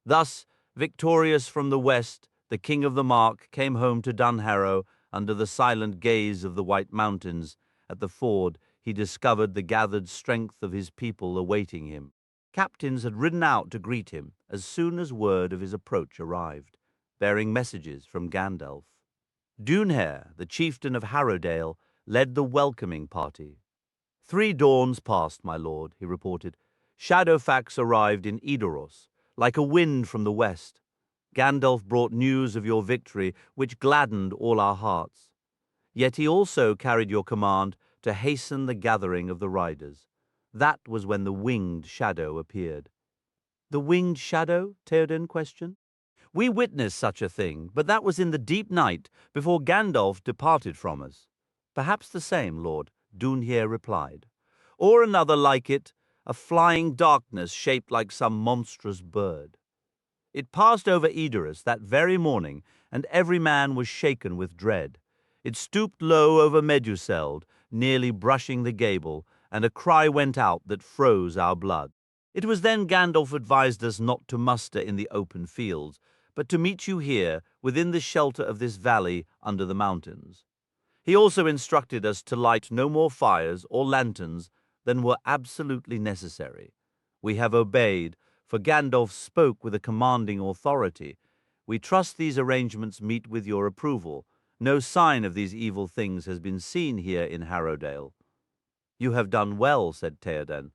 Thus, victorious from the west, the king of the Mark came home to Dunharrow under the silent gaze of the White Mountains. At the ford, he discovered the gathered strength of his people awaiting him. Captains had ridden out to greet him as soon as word of his approach arrived, bearing messages from Gandalf. Dunher, the chieftain of Harrowdale, led the welcoming party. "3 dawns passed, my lord," he reported. "Shadowfax arrived in Edoras, like a wind from the west. Gandalf brought news of your victory, which gladdened all our hearts. Yet he also carried your command to hasten the gathering of the riders. That was when the winged shadow appeared." "The winged shadow?" Théoden questioned. "We witnessed such a thing, but that was in the deep night before Gandalf departed from us." "Perhaps the same, Lord," Dunher replied. "Or another like it, a flying darkness shaped like some monstrous bird. It passed over Edoras that very morning, and every man was shaken with dread. It stooped low over Meduseld, nearly brushing the gable, and a cry went out that froze our blood. It was then Gandalf advised us not to muster in the open fields, but to meet you here, within the shelter of this valley under the mountains. He also instructed us to light no more fires or lanterns than were absolutely necessary. We have obeyed, for Gandalf spoke with a commanding authority. We trust these arrangements meet with your approval. No sign of these evil things has been seen here in Harrowdale." "You have done well," said Théoden.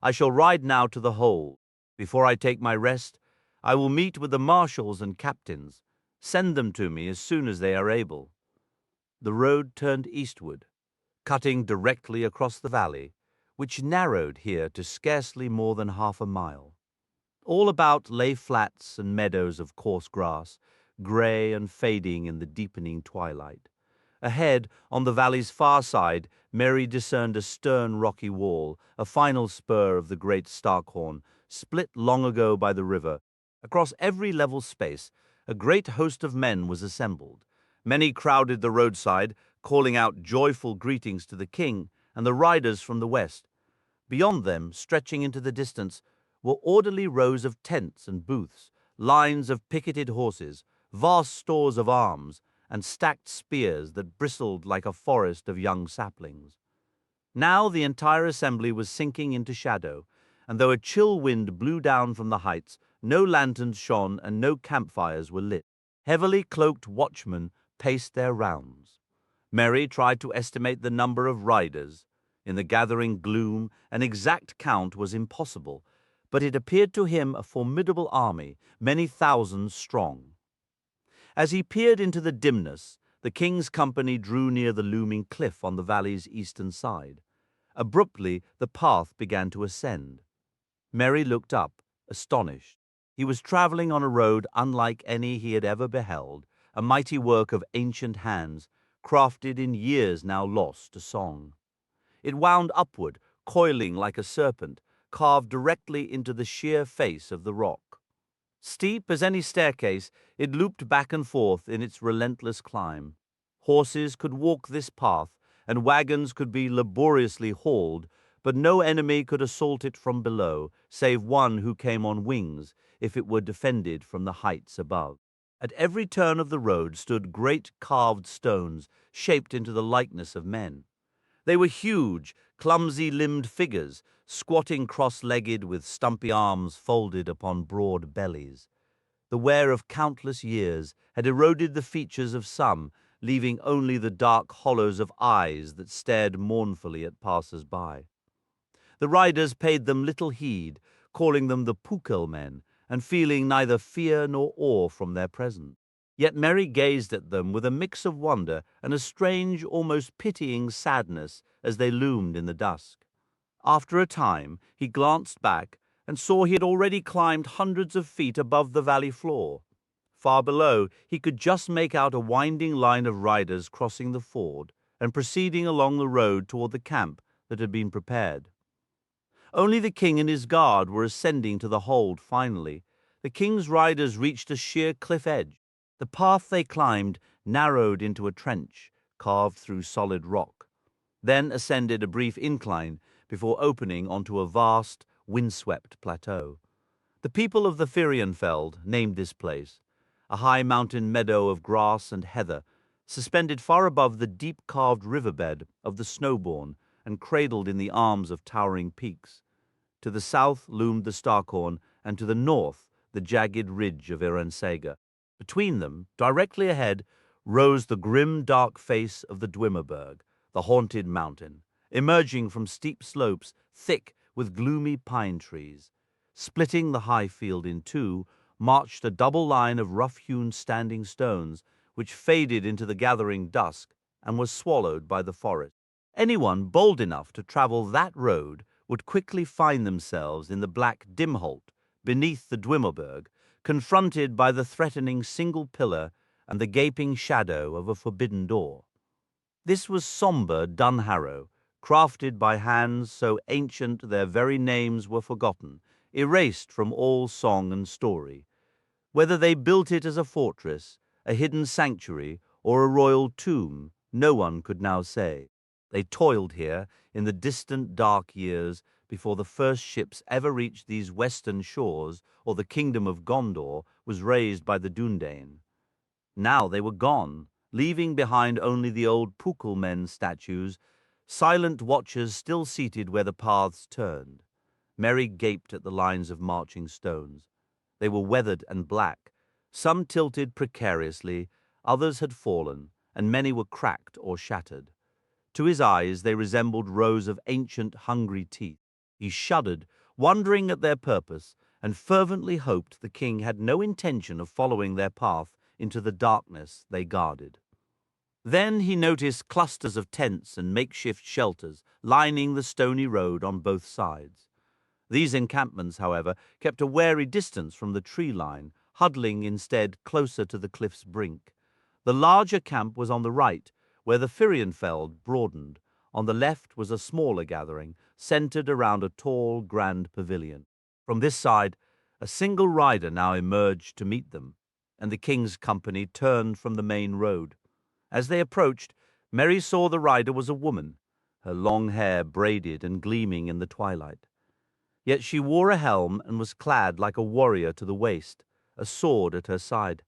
"I shall ride now to the hold. Before I take my rest, I will meet with the marshals and captains. Send them to me as soon as they are able." The road turned eastward, cutting directly across the valley, which narrowed here to scarcely more than half a mile. All about lay flats and meadows of coarse grass, grey and fading in the deepening twilight. Ahead, on the valley's far side, Merry discerned a stern rocky wall, a final spur of the great Starkhorn, split long ago by the river. Across every level space, a great host of men was assembled. Many crowded the roadside, calling out joyful greetings to the king and the riders from the west. Beyond them, stretching into the distance, were orderly rows of tents and booths, lines of picketed horses, vast stores of arms, and stacked spears that bristled like a forest of young saplings. Now the entire assembly was sinking into shadow, and though a chill wind blew down from the heights, no lanterns shone and no campfires were lit. Heavily cloaked watchmen paced their rounds. Merry tried to estimate the number of riders. In the gathering gloom, an exact count was impossible, but it appeared to him a formidable army, many thousands strong. As he peered into the dimness, the king's company drew near the looming cliff on the valley's eastern side. Abruptly, the path began to ascend. Merry looked up, astonished. He was traveling on a road unlike any he had ever beheld, a mighty work of ancient hands, crafted in years now lost to song. It wound upward, coiling like a serpent, carved directly into the sheer face of the rock. Steep as any staircase, it looped back and forth in its relentless climb. Horses could walk this path, and wagons could be laboriously hauled, but no enemy could assault it from below, save one who came on wings, if it were defended from the heights above. At every turn of the road stood great carved stones, shaped into the likeness of men. They were huge, clumsy-limbed figures, squatting cross-legged with stumpy arms folded upon broad bellies. The wear of countless years had eroded the features of some, leaving only the dark hollows of eyes that stared mournfully at passers-by. The riders paid them little heed, calling them the Pukkel men, and feeling neither fear nor awe from their presence. Yet Merry gazed at them with a mix of wonder and a strange, almost pitying sadness as they loomed in the dusk. After a time, he glanced back and saw he had already climbed hundreds of feet above the valley floor. Far below, he could just make out a winding line of riders crossing the ford and proceeding along the road toward the camp that had been prepared. Only the king and his guard were ascending to the hold finally. The king's riders reached a sheer cliff edge. The path they climbed narrowed into a trench, carved through solid rock, then ascended a brief incline before opening onto a vast, windswept plateau. The people of the Firienfeld named this place, a high mountain meadow of grass and heather, suspended far above the deep-carved riverbed of the Snowbourne and cradled in the arms of towering peaks. To the south loomed the Starkhorn, and to the north the jagged ridge of Irensaga. Between them, directly ahead, rose the grim, dark face of the Dwimmerberg, the haunted mountain, emerging from steep slopes thick with gloomy pine trees. Splitting the high field in two, marched a double line of rough-hewn standing stones, which faded into the gathering dusk and was swallowed by the forest. Anyone bold enough to travel that road would quickly find themselves in the black Dimholt, beneath the Dwimmerberg, confronted by the threatening single pillar and the gaping shadow of a forbidden door. This was sombre Dunharrow, crafted by hands so ancient their very names were forgotten, erased from all song and story. Whether they built it as a fortress, a hidden sanctuary, or a royal tomb, no one could now say. They toiled here in the distant dark years before the first ships ever reached these western shores or the kingdom of Gondor was raised by the Dúnedain. Now they were gone, leaving behind only the old Pukkel men statues, silent watchers still seated where the paths turned. Merry gaped at the lines of marching stones. They were weathered and black. Some tilted precariously, others had fallen, and many were cracked or shattered. To his eyes they resembled rows of ancient, hungry teeth. He shuddered, wondering at their purpose, and fervently hoped the king had no intention of following their path into the darkness they guarded. Then he noticed clusters of tents and makeshift shelters lining the stony road on both sides. These encampments, however, kept a wary distance from the tree line, huddling instead closer to the cliff's brink. The larger camp was on the right, where the Firienfeld broadened. On the left was a smaller gathering, centered around a tall, grand pavilion. From this side, a single rider now emerged to meet them, and the king's company turned from the main road. As they approached, Merry saw the rider was a woman, her long hair braided and gleaming in the twilight. Yet she wore a helm and was clad like a warrior to the waist, a sword at her side.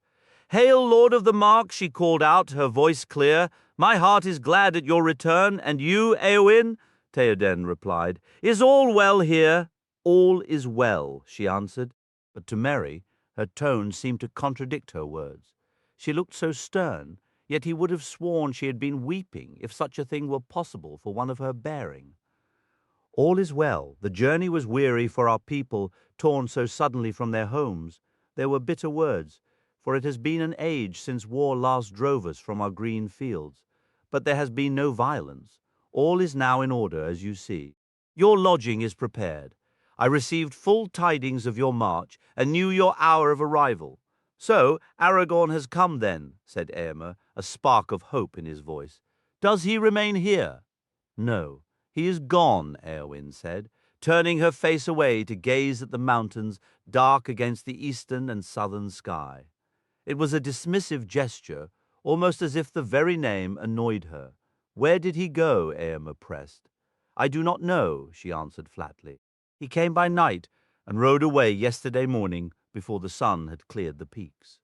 "Hail, Lord of the Mark," she called out, her voice clear. "My heart is glad at your return, and you, Éowyn?" Théoden replied. "Is all well here?" "All is well," she answered, but to Merry her tone seemed to contradict her words. She looked so stern, yet he would have sworn she had been weeping if such a thing were possible for one of her bearing. All is well. The journey was weary for our people, torn so suddenly from their homes. There were bitter words, for it has been an age since war last drove us from our green fields. But there has been no violence. All is now in order, as you see. Your lodging is prepared. I received full tidings of your march, and knew your hour of arrival. So Aragorn has come then, said Eomer, a spark of hope in his voice. Does he remain here? No, he is gone, Éowyn said, turning her face away to gaze at the mountains dark against the eastern and southern sky. It was a dismissive gesture, almost as if the very name annoyed her. Where did he go? Éomer pressed. I do not know, she answered flatly. He came by night and rode away yesterday morning before the sun had cleared the peaks.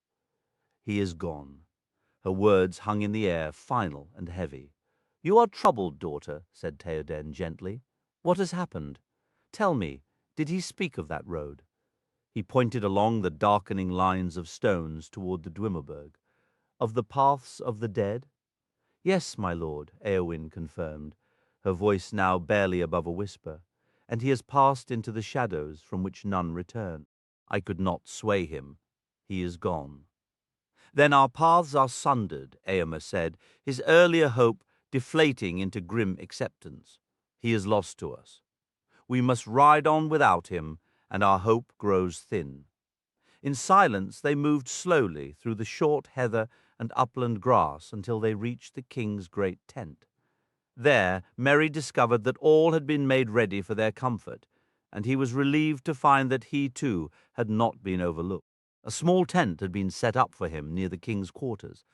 He is gone. Her words hung in the air, final and heavy. You are troubled, daughter, said Théoden gently. What has happened? Tell me, did he speak of that road? He pointed along the darkening lines of stones toward the Dwimmerberg. Of the paths of the dead? Yes, my lord, Éowyn confirmed, her voice now barely above a whisper. And he has passed into the shadows from which none return. I could not sway him. He is gone. Then our paths are sundered, Éomer said, his earlier hope deflating into grim acceptance. He is lost to us. We must ride on without him, and our hope grows thin. In silence they moved slowly through the short heather and upland grass until they reached the king's great tent. There Merry discovered that all had been made ready for their comfort, and he was relieved to find that he too had not been overlooked. A small tent had been set up for him near the king's quarters,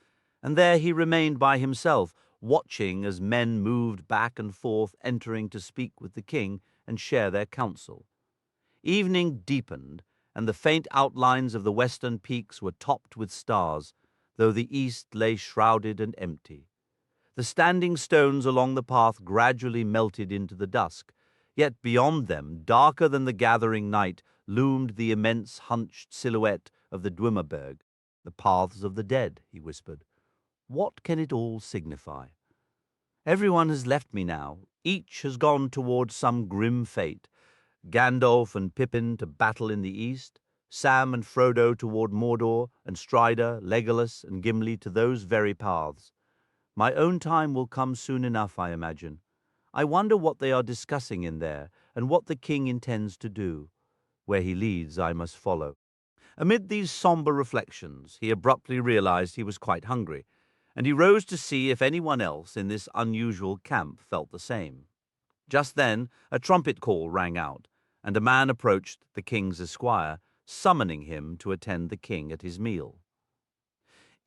and there he remained by himself, watching as men moved back and forth, entering to speak with the king and share their counsel. Evening deepened, and the faint outlines of the western peaks were topped with stars, though the east lay shrouded and empty. The standing stones along the path gradually melted into the dusk, yet beyond them, darker than the gathering night, loomed the immense hunched silhouette of the Dwimmerberg. The paths of the dead, he whispered. What can it all signify? Everyone has left me now. Each has gone toward some grim fate. Gandalf and Pippin to battle in the east, Sam and Frodo toward Mordor, and Strider, Legolas, and Gimli to those very paths. My own time will come soon enough, I imagine. I wonder what they are discussing in there, and what the king intends to do. Where he leads, I must follow. Amid these somber reflections, he abruptly realized he was quite hungry, and he rose to see if anyone else in this unusual camp felt the same. Just then, a trumpet call rang out, and a man approached the king's esquire, summoning him to attend the king at his meal.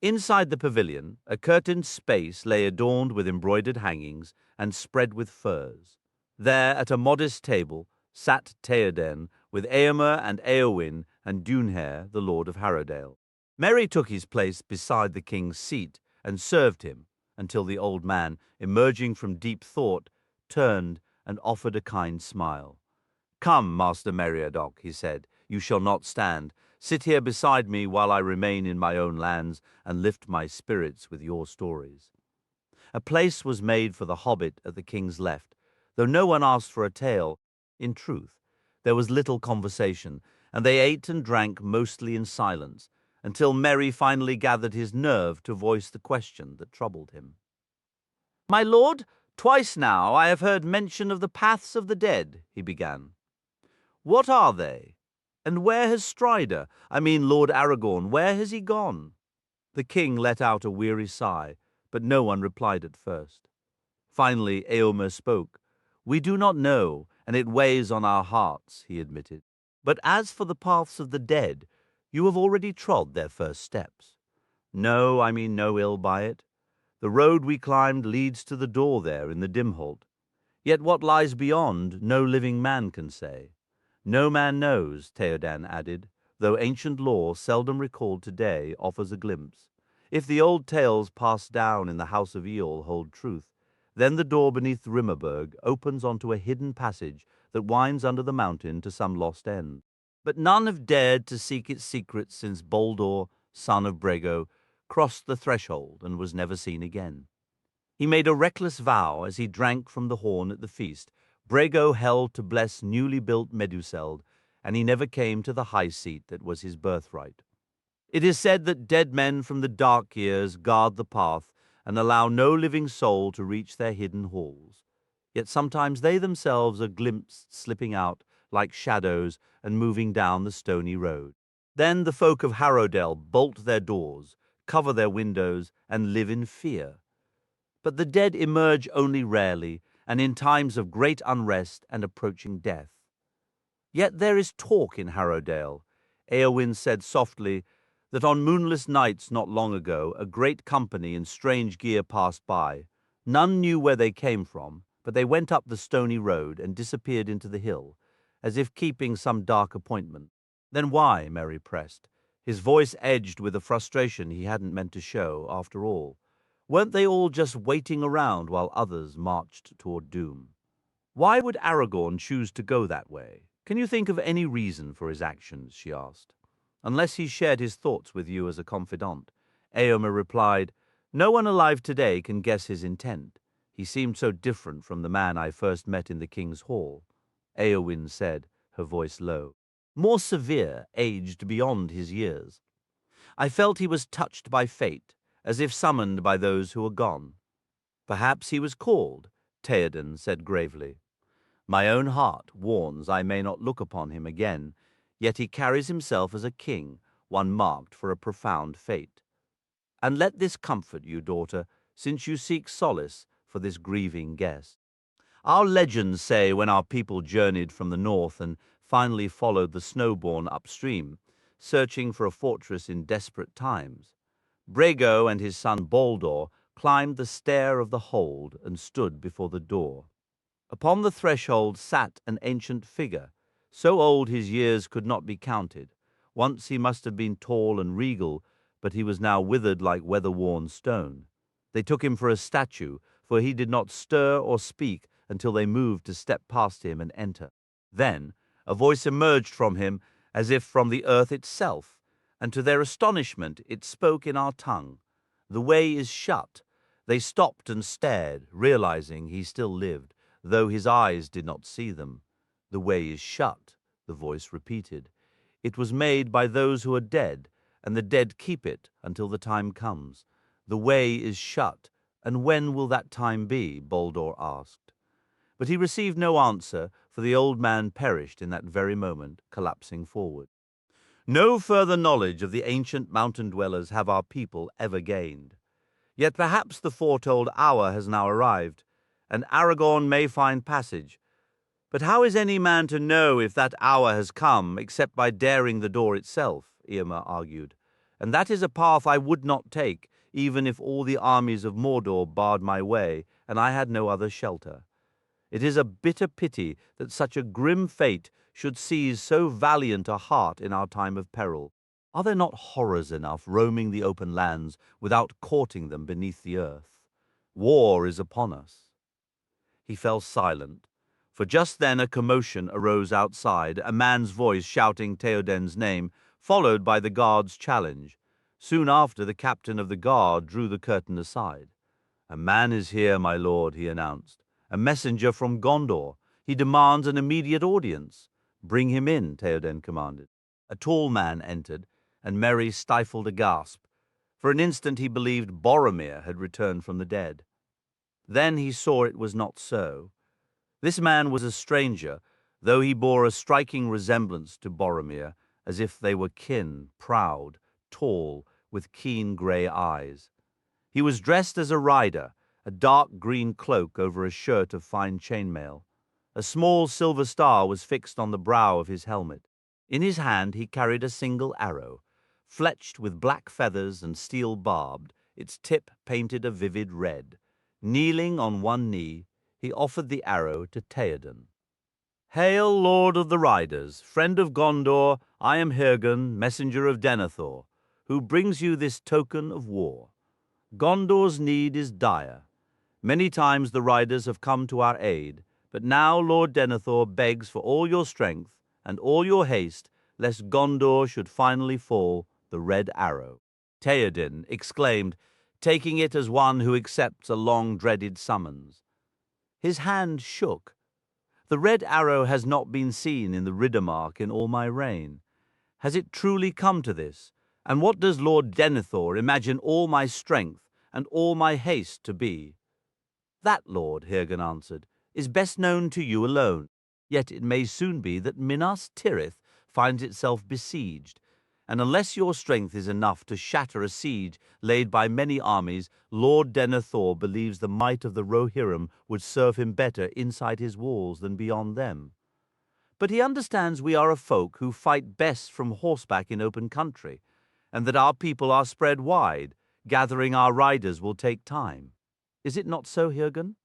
Inside the pavilion, a curtained space lay adorned with embroidered hangings and spread with furs. There, at a modest table, sat Théoden with Éomer and Éowyn and Dunher, the lord of Harrowdale. Merry took his place beside the king's seat and served him, until the old man, emerging from deep thought, turned and offered a kind smile. "Come, Master Meriadoc," he said, "you shall not stand. Sit here beside me while I remain in my own lands and lift my spirits with your stories." A place was made for the Hobbit at the king's left, though no one asked for a tale. In truth, there was little conversation, and they ate and drank mostly in silence, until Merry finally gathered his nerve to voice the question that troubled him. "My lord, twice now I have heard mention of the paths of the dead," he began. "What are they? And where has Strider, I mean Lord Aragorn, where has he gone?" The king let out a weary sigh, but no one replied at first. Finally Éomer spoke. "We do not know, and it weighs on our hearts," he admitted. "But as for the paths of the dead, you have already trod their first steps." "No, I mean no ill by it. The road we climbed leads to the door there in the Dimholt. Yet what lies beyond, no living man can say. No man knows," Théoden added, though ancient lore, seldom recalled today, offers a glimpse. If the old tales passed down in the House of Eorl hold truth, then the door beneath Rimmerberg opens onto a hidden passage that winds under the mountain to some lost end. But none have dared to seek its secrets since Boldor, son of Brego, crossed the threshold and was never seen again. He made a reckless vow as he drank from the horn at the feast. Brego held to bless newly built Meduseld, and he never came to the high seat that was his birthright. It is said that dead men from the dark years guard the path and allow no living soul to reach their hidden halls. Yet sometimes they themselves are glimpsed slipping out like shadows and moving down the stony road. Then the folk of Harrowdale bolt their doors, cover their windows, and live in fear. But the dead emerge only rarely, and in times of great unrest and approaching death. Yet there is talk in Harrowdale. Éowyn said softly that on moonless nights not long ago a great company in strange gear passed by. None knew where they came from, but they went up the stony road and disappeared into the hill, as if keeping some dark appointment. Then why? Merry pressed, his voice edged with a frustration he hadn't meant to show, after all. Weren't they all just waiting around while others marched toward doom? Why would Aragorn choose to go that way? Can you think of any reason for his actions? She asked. Unless he shared his thoughts with you as a confidant. Éomer replied, No one alive today can guess his intent. He seemed so different from the man I first met in the king's hall. Éowyn said, her voice low. More severe, aged beyond his years. I felt he was touched by fate, as if summoned by those who are gone. Perhaps he was called, Théoden said gravely. My own heart warns I may not look upon him again, yet he carries himself as a king, one marked for a profound fate. And let this comfort you, daughter, since you seek solace for this grieving guest. Our legends say when our people journeyed from the north and finally followed the Snowborn upstream, searching for a fortress in desperate times, Brego and his son Baldur climbed the stair of the hold and stood before the door. Upon the threshold sat an ancient figure, so old his years could not be counted. Once he must have been tall and regal, but he was now withered like weather-worn stone. They took him for a statue, for he did not stir or speak until they moved to step past him and enter. Then a voice emerged from him as if from the earth itself, and to their astonishment it spoke in our tongue. The way is shut. They stopped and stared, realizing he still lived, though his eyes did not see them. The way is shut, the voice repeated. It was made by those who are dead, and the dead keep it until the time comes. The way is shut, and when will that time be? Baldur asked. But he received no answer, for the old man perished in that very moment, collapsing forward. No further knowledge of the ancient mountain dwellers have our people ever gained. Yet perhaps the foretold hour has now arrived, and Aragorn may find passage. But how is any man to know if that hour has come except by daring the door itself? Éomer argued. And that is a path I would not take, even if all the armies of Mordor barred my way, and I had no other shelter. It is a bitter pity that such a grim fate should seize so valiant a heart in our time of peril. Are there not horrors enough roaming the open lands without courting them beneath the earth? War is upon us. He fell silent, for just then a commotion arose outside, a man's voice shouting Théoden's name, followed by the guard's challenge. Soon after, the captain of the guard drew the curtain aside. A man is here, my lord, he announced. A messenger from Gondor. He demands an immediate audience. Bring him in, Théoden commanded. A tall man entered, and Merry stifled a gasp. For an instant he believed Boromir had returned from the dead. Then he saw it was not so. This man was a stranger, though he bore a striking resemblance to Boromir, as if they were kin, proud, tall, with keen grey eyes. He was dressed as a rider, a dark green cloak over a shirt of fine chainmail. A small silver star was fixed on the brow of his helmet. In his hand he carried a single arrow, fletched with black feathers and steel barbed, its tip painted a vivid red. Kneeling on one knee, he offered the arrow to Théoden. Hail, Lord of the Riders, friend of Gondor, I am Hergon, messenger of Denethor, who brings you this token of war. Gondor's need is dire. Many times the riders have come to our aid, but now Lord Denethor begs for all your strength and all your haste, lest Gondor should finally fall the red arrow. Theoden exclaimed, taking it as one who accepts a long-dreaded summons. His hand shook. The red arrow has not been seen in the Riddermark in all my reign. Has it truly come to this? And what does Lord Denethor imagine all my strength and all my haste to be? That, Lord, Hergen answered, is best known to you alone. Yet it may soon be that Minas Tirith finds itself besieged, and unless your strength is enough to shatter a siege laid by many armies, Lord Denethor believes the might of the Rohirrim would serve him better inside his walls than beyond them. But he understands we are a folk who fight best from horseback in open country, and that our people are spread wide. Gathering our riders will take time. Is it not so, Hergen?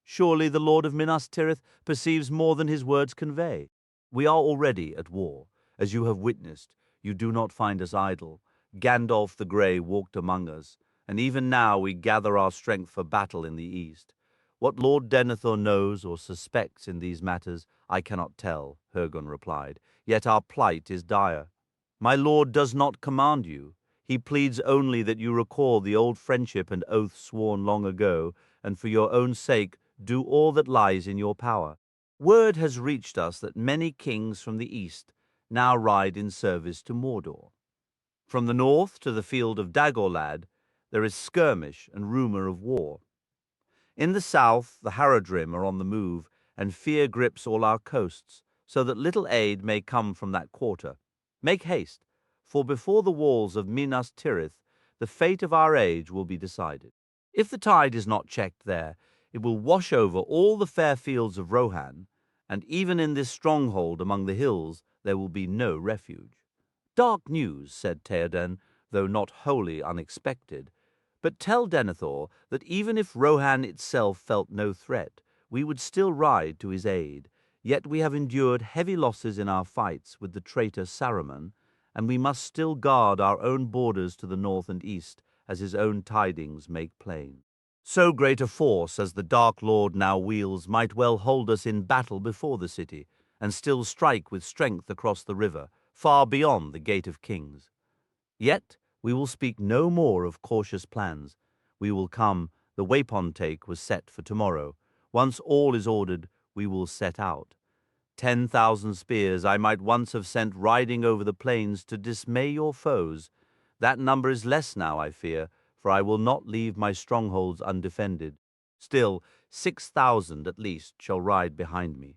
Surely the Lord of Minas Tirith perceives more than his words convey. We are already at war. As you have witnessed, you do not find us idle. Gandalf the Grey walked among us, and even now we gather our strength for battle in the east. What Lord Denethor knows or suspects in these matters, I cannot tell, Hergon replied, yet our plight is dire. My lord does not command you. He pleads only that you recall the old friendship and oath sworn long ago, and for your own sake do all that lies in your power. Word has reached us that many kings from the east now ride in service to Mordor. From the north to the field of Dagorlad there is skirmish and rumor of war. In the south the Haradrim are on the move, and fear grips all our coasts, so that little aid may come from that quarter. Make haste, for before the walls of Minas Tirith the fate of our age will be decided. If the tide is not checked there, it will wash over all the fair fields of Rohan, and even in this stronghold among the hills there will be no refuge. Dark news, said Theoden, though not wholly unexpected. But tell Denethor that even if Rohan itself felt no threat, we would still ride to his aid. Yet we have endured heavy losses in our fights with the traitor Saruman, and we must still guard our own borders to the north and east, as his own tidings make plain. So great a force as the Dark Lord now wields might well hold us in battle before the city, and still strike with strength across the river, far beyond the Gate of Kings. Yet we will speak no more of cautious plans. We will come, the waypon-take was set for tomorrow. Once all is ordered, we will set out. 10,000 spears I might once have sent riding over the plains to dismay your foes. That number is less now, I fear, for I will not leave my strongholds undefended. Still, 6,000 at least shall ride behind me.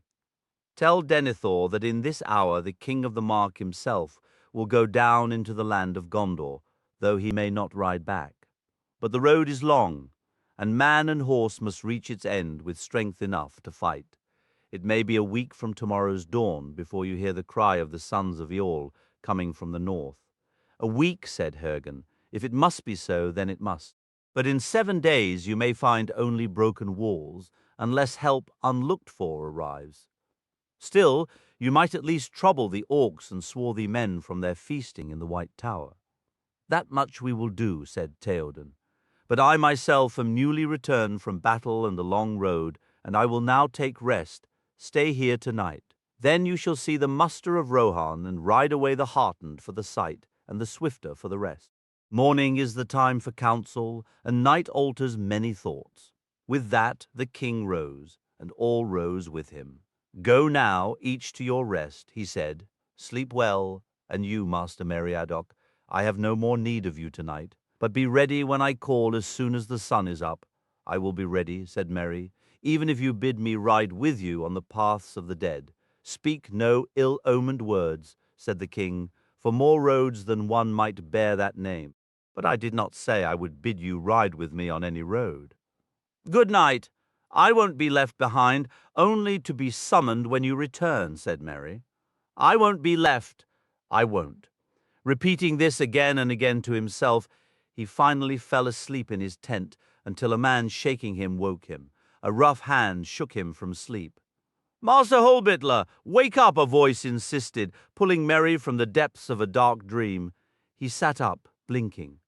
Tell Denethor that in this hour the King of the Mark himself will go down into the land of Gondor, though he may not ride back. But the road is long, and man and horse must reach its end with strength enough to fight. It may be a week from tomorrow's dawn before you hear the cry of the sons of Eorl coming from the north. A week, said Hergen. If it must be so, then it must. But in 7 days you may find only broken walls, unless help unlooked for arrives. Still, you might at least trouble the orcs and swarthy men from their feasting in the White Tower. That much we will do, said Theoden. But I myself am newly returned from battle and a long road, and I will now take rest. Stay here tonight. Then you shall see the muster of Rohan, and ride away the heartened for the sight, and the swifter for the rest. Morning is the time for counsel, and night alters many thoughts. With that the king rose, and all rose with him. Go now, each to your rest, he said. Sleep well, and you, Master Meriadoc. I have no more need of you tonight. But be ready when I call as soon as the sun is up. I will be ready, said Merry, even if you bid me ride with you on the paths of the dead. Speak no ill-omened words, said the king, for more roads than one might bear that name. But I did not say I would bid you ride with me on any road. Good night. I won't be left behind, only to be summoned when you return, said Merry. I won't be left. I won't. Repeating this again and again to himself, he finally fell asleep in his tent until a man shaking him woke him. A rough hand shook him from sleep. Master Holbitler, wake up, a voice insisted, pulling Merry from the depths of a dark dream. He sat up, blinking.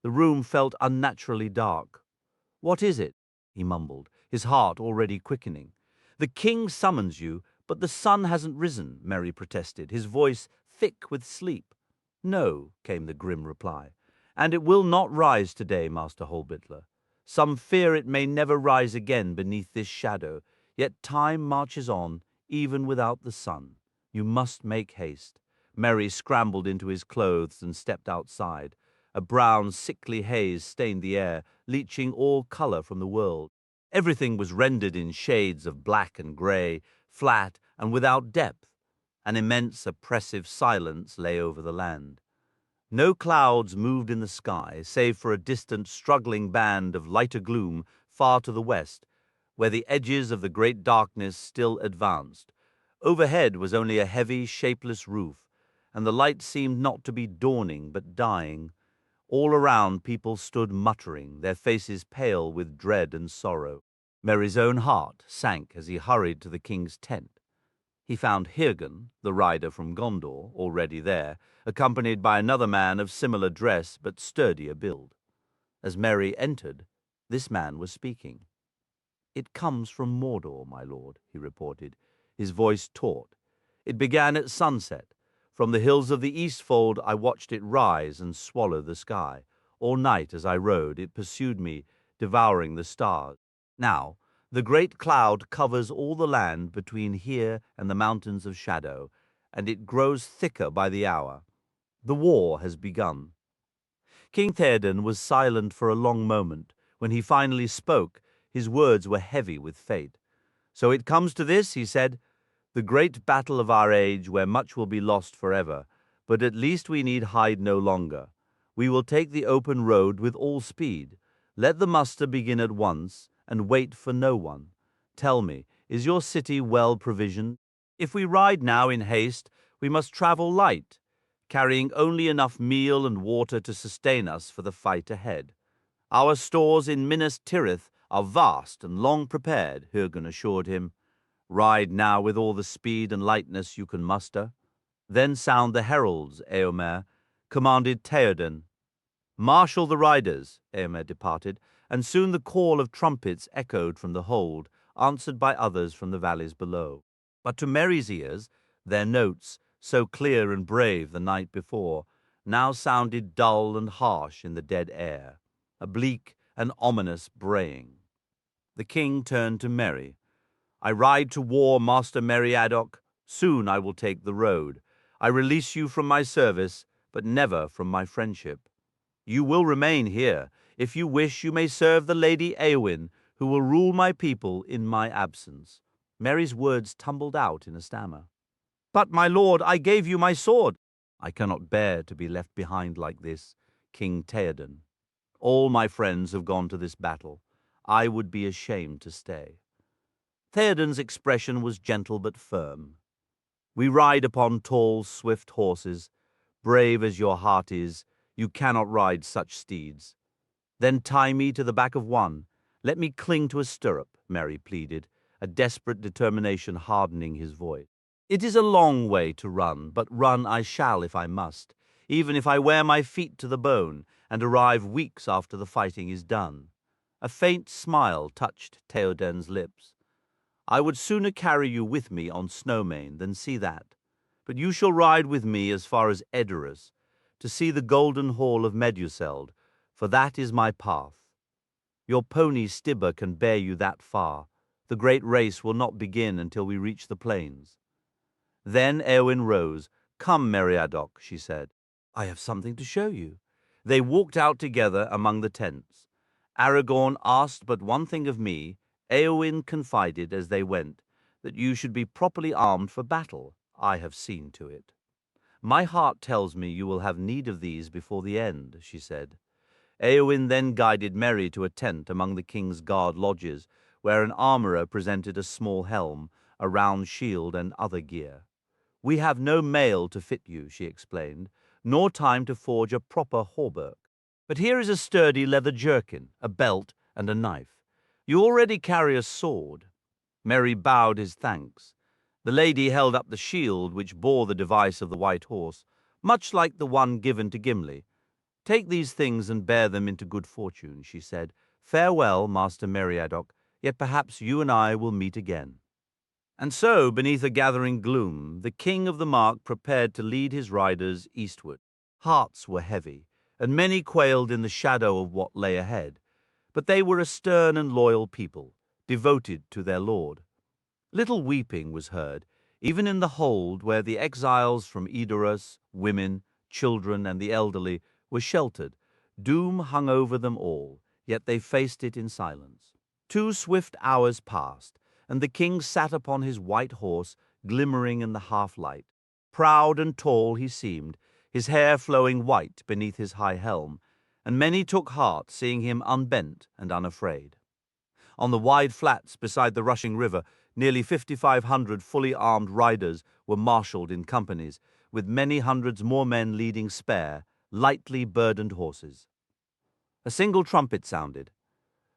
The room felt unnaturally dark. What is it? He mumbled, his heart already quickening. The king summons you, but the sun hasn't risen, Merry protested, his voice thick with sleep. No, came the grim reply, And it will not rise today, Master Holbittler. Some fear it may never rise again beneath this shadow, yet time marches on, even without the sun. You must make haste. Merry scrambled into his clothes and stepped outside. A brown, sickly haze stained the air, leaching all color from the world. Everything was rendered in shades of black and gray, flat and without depth. An immense, oppressive silence lay over the land. No clouds moved in the sky, save for a distant, struggling band of lighter gloom far to the west, where the edges of the great darkness still advanced. Overhead was only a heavy, shapeless roof, and the light seemed not to be dawning but dying. All around people stood muttering, their faces pale with dread and sorrow. Merry's own heart sank as he hurried to the king's tent. He found Hirgen, the rider from Gondor, already there, accompanied by another man of similar dress but sturdier build. As Merry entered, this man was speaking. "It comes from Mordor, my lord," he reported, his voice taut. "It began at sunset. From the hills of the Eastfold I watched it rise and swallow the sky. All night as I rode, it pursued me, devouring the stars. Now, the great cloud covers all the land between here and the mountains of shadow, and it grows thicker by the hour. The war has begun." King Theoden was silent for a long moment. When he finally spoke, his words were heavy with fate. "So it comes to this," he said, "the great battle of our age, where much will be lost forever. But at least we need hide no longer. We will take the open road with all speed. Let the muster begin at once, and wait for no one. Tell me, is your city well provisioned? If we ride now in haste, we must travel light, carrying only enough meal and water to sustain us for the fight ahead." "Our stores in Minas Tirith are vast and long prepared," Hirgen assured him. "Ride now with all the speed and lightness you can muster." "Then sound the heralds, Eomer," commanded Theoden. "Marshal the riders." Eomer departed, and soon the call of trumpets echoed from the hold, answered by others from the valleys below. But to Merry's ears, their notes, so clear and brave the night before, now sounded dull and harsh in the dead air, a bleak and ominous braying. The king turned to Merry. "I ride to war, Master Meriadoc. Soon I will take the road. I release you from my service, but never from my friendship. You will remain here. If you wish, you may serve the Lady Éowyn, who will rule my people in my absence." Merry's words tumbled out in a stammer. "But, my lord, I gave you my sword." "I cannot bear to be left behind like this, King Theoden. All my friends have gone to this battle. I would be ashamed to stay." Theoden's expression was gentle but firm. "We ride upon tall, swift horses. Brave as your heart is, you cannot ride such steeds." "Then tie me to the back of one. Let me cling to a stirrup," Merry pleaded, a desperate determination hardening his voice. "It is a long way to run, but run I shall if I must, even if I wear my feet to the bone and arrive weeks after the fighting is done." A faint smile touched Theoden's lips. "I would sooner carry you with me on Snowmane than see that. But you shall ride with me as far as Edoras, to see the golden hall of Meduseld, for that is my path. Your pony Stibber can bear you that far. The great race will not begin until we reach the plains." Then Éowyn rose. "Come, Meriadoc," she said. "I have something to show you." They walked out together among the tents. "Aragorn asked but one thing of me," Éowyn confided as they went, "that you should be properly armed for battle. I have seen to it." "My heart tells me you will have need of these before the end," she said. Éowyn then guided Merry to a tent among the king's guard lodges, where an armorer presented a small helm, a round shield, and other gear. "We have no mail to fit you," she explained, "nor time to forge a proper hauberk. But here is a sturdy leather jerkin, a belt, and a knife. You already carry a sword." Merry bowed his thanks. The lady held up the shield which bore the device of the white horse, much like the one given to Gimli. "Take these things and bear them into good fortune," she said. "Farewell, Master Meriadoc, yet perhaps you and I will meet again." And so, beneath a gathering gloom, the king of the Mark prepared to lead his riders eastward. Hearts were heavy. and many quailed in the shadow of what lay ahead. But they were a stern and loyal people, devoted to their lord. Little weeping was heard, even in the hold where the exiles from Edoras, women, children, and the elderly, were sheltered. Doom hung over them all, yet they faced it in silence. 2 swift hours passed, and the king sat upon his white horse, glimmering in the half-light. Proud and tall he seemed, his hair flowing white beneath his high helm, and many took heart, seeing him unbent and unafraid. On the wide flats beside the rushing river, nearly 5,500 fully armed riders were marshalled in companies, with many hundreds more men leading spare, lightly burdened horses. A single trumpet sounded.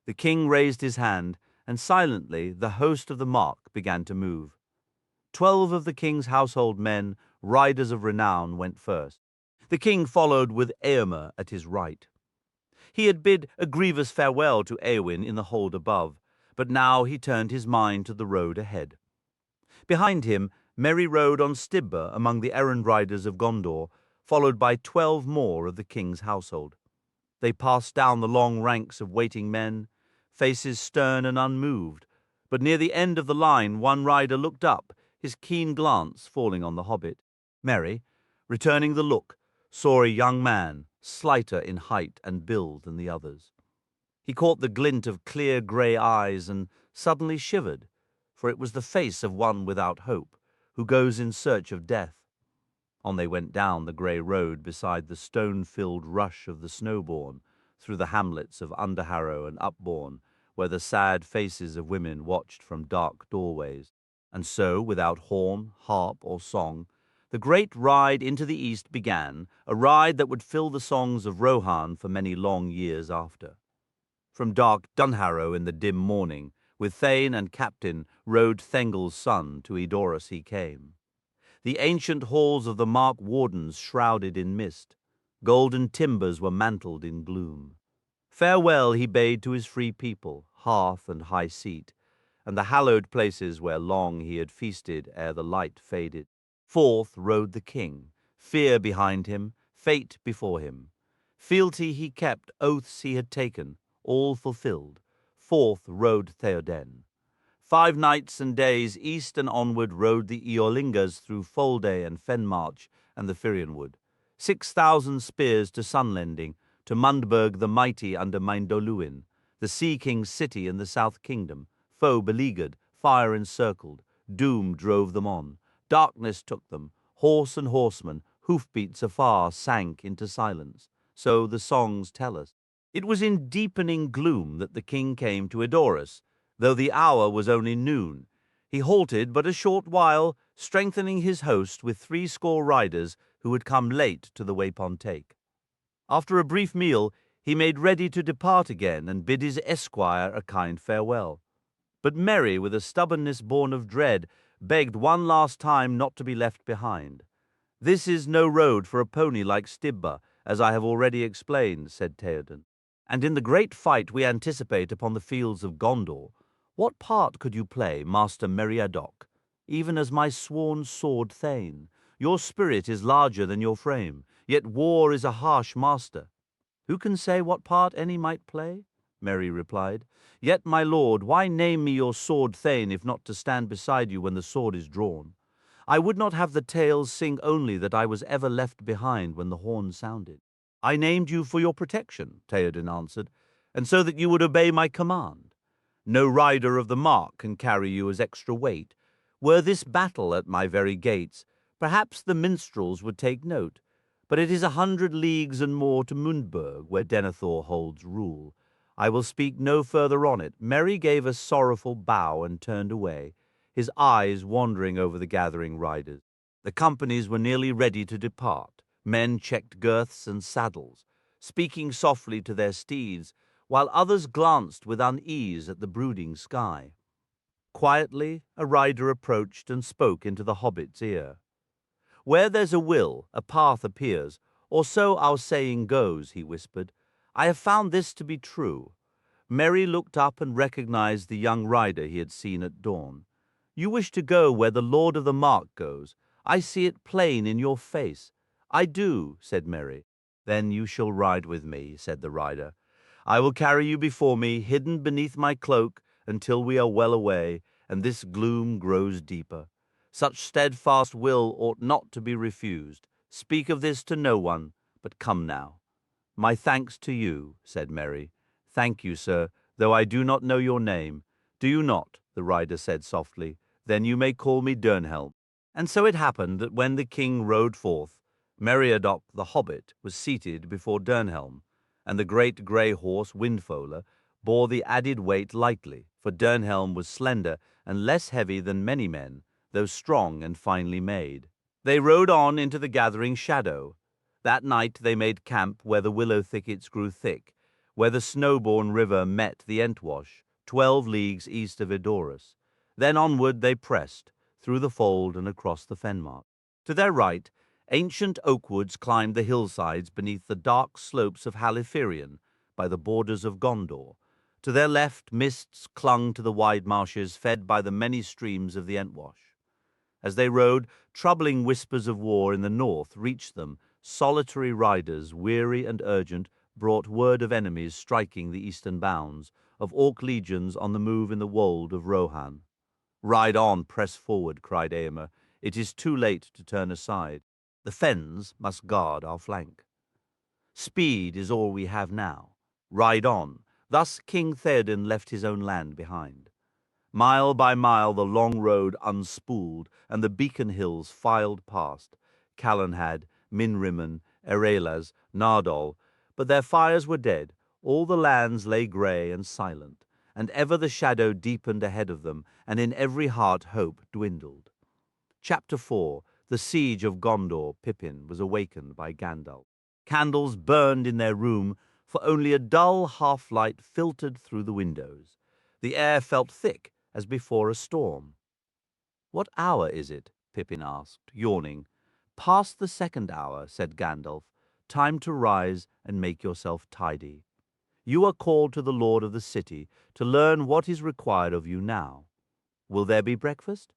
The king raised his hand, and silently the host of the mark began to move. 12 of the king's household men, riders of renown, went first. The king followed with Eomer at his right. He had bid a grievous farewell to Éowyn in the hold above, but now he turned his mind to the road ahead. Behind him, Merry rode on Stibber among the errand riders of Gondor, followed by 12 more of the king's household. They passed down the long ranks of waiting men, faces stern and unmoved, but near the end of the line one rider looked up, his keen glance falling on the hobbit. Merry, returning the look, saw a young man, slighter in height and build than the others. He caught the glint of clear grey eyes and suddenly shivered, for it was the face of one without hope, who goes in search of death. On they went down the grey road beside the stone-filled rush of the Snowbourne, through the hamlets of Underharrow and Upbourne, where the sad faces of women watched from dark doorways. And so, without horn, harp, or song, the great ride into the east began, a ride that would fill the songs of Rohan for many long years after. From dark Dunharrow in the dim morning, with Thane and Captain, rode Thengel's son, to Edoras he came. The ancient halls of the Mark Wardens shrouded in mist, golden timbers were mantled in gloom. Farewell he bade to his free people, hearth and high seat, and the hallowed places where long he had feasted ere the light faded. Forth rode the king, fear behind him, fate before him. Fealty he kept, oaths he had taken, all fulfilled. Forth rode Theoden. 5 nights and days east and onward rode the Eorlingas through Folday and Fenmarch and the Firianwood. 6,000 spears to Sunlending, to Mundburg the mighty under Maindoluin, the Sea King's city in the South Kingdom. Foe beleaguered, fire encircled, doom drove them on. Darkness took them, horse and horseman, hoofbeats afar sank into silence. So the songs tell us. It was in deepening gloom that the king came to Edoras, though the hour was only noon. He halted but a short while, strengthening his host with 60 riders who had come late to the Waypon-take. After a brief meal, he made ready to depart again and bid his esquire a kind farewell. But Merry, with a stubbornness born of dread, begged one last time not to be left behind. "This is no road for a pony like Stibber, as I have already explained," said Theoden. "And in the great fight we anticipate upon the fields of Gondor, what part could you play, Master Meriadoc? Even as my sworn sword Thane. Your spirit is larger than your frame, yet war is a harsh master." "Who can say what part any might play?" Merry replied. "Yet, my lord, why name me your sword Thane if not to stand beside you when the sword is drawn? I would not have the tales sing only that I was ever left behind when the horn sounded." "I named you for your protection," Theoden answered, "and so that you would obey my command. No rider of the mark can carry you as extra weight. Were this battle at my very gates, perhaps the minstrels would take note, but it is 100 leagues and more to Mundburg, where Denethor holds rule. I will speak no further on it." Merry gave a sorrowful bow and turned away, his eyes wandering over the gathering riders. The companies were nearly ready to depart. Men checked girths and saddles, speaking softly to their steeds, while others glanced with unease at the brooding sky. Quietly, a rider approached and spoke into the hobbit's ear. "Where there's a will, a path appears, or so our saying goes," he whispered. "I have found this to be true." Merry looked up and recognized the young rider he had seen at dawn. "You wish to go where the Lord of the Mark goes. I see it plain in your face." "I do," said Merry. "Then you shall ride with me," said the rider. "I will carry you before me, hidden beneath my cloak, until we are well away, and this gloom grows deeper. Such steadfast will ought not to be refused. Speak of this to no one, but come now." "My thanks to you," said Merry. "Thank you, sir, though I do not know your name." "Do you not?" the rider said softly. "Then you may call me Dernhelm." And so it happened that when the king rode forth, Meriadoc the Hobbit was seated before Dernhelm, and the great grey horse Windfola bore the added weight lightly, for Dernhelm was slender and less heavy than many men, though strong and finely made. They rode on into the gathering shadow. That night they made camp where the willow thickets grew thick, where the snow-born river met the Entwash, 12 leagues east of Edoras. Then onward they pressed, through the fold and across the fenmark. To their right, ancient oak woods climbed the hillsides beneath the dark slopes of Haliphirion, by the borders of Gondor. To their left, mists clung to the wide marshes fed by the many streams of the Entwash. As they rode, troubling whispers of war in the north reached them. Solitary riders, weary and urgent, brought word of enemies striking the eastern bounds, of orc legions on the move in the wold of Rohan. "Ride on, press forward," cried Eomer. "It is too late to turn aside. The fens must guard our flank. Speed is all we have now. Ride on." Thus King Theoden left his own land behind. Mile by mile the long road unspooled, and the beacon hills filed past, Calenhad, Minrimmon, Erelaz, Nardol, but their fires were dead. All the lands lay grey and silent, and ever the shadow deepened ahead of them, and in every heart hope dwindled. Chapter 4. The Siege of Gondor. Pippin was awakened by Gandalf. Candles burned in their room, for only a dull half-light filtered through the windows. The air felt thick, as before a storm. "What hour is it?" Pippin asked, yawning. "Past the second hour," said Gandalf. "Time to rise and make yourself tidy. You are called to the lord of the city to learn what is required of you now. Will there be breakfast?"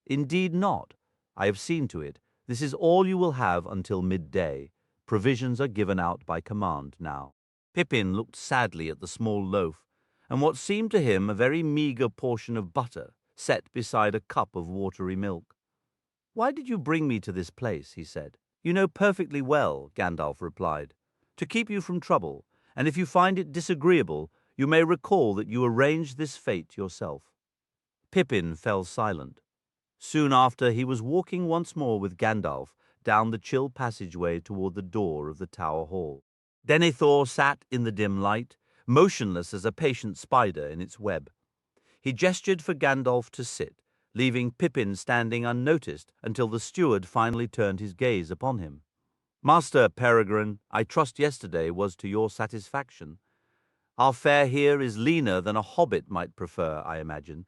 "Indeed not. I have seen to it. This is all you will have until midday. Provisions are given out by command now." Pippin looked sadly at the small loaf, and what seemed to him a very meagre portion of butter set beside a cup of watery milk. "Why did you bring me to this place?" he said. "You know perfectly well," Gandalf replied, "to keep you from trouble, and if you find it disagreeable, you may recall that you arranged this fate yourself." Pippin fell silent. Soon after, he was walking once more with Gandalf down the chill passageway toward the door of the Tower Hall. Denethor sat in the dim light, motionless as a patient spider in its web. He gestured for Gandalf to sit, leaving Pippin standing unnoticed until the steward finally turned his gaze upon him. "Master Peregrine, I trust yesterday was to your satisfaction. Our fare here is leaner than a hobbit might prefer, I imagine."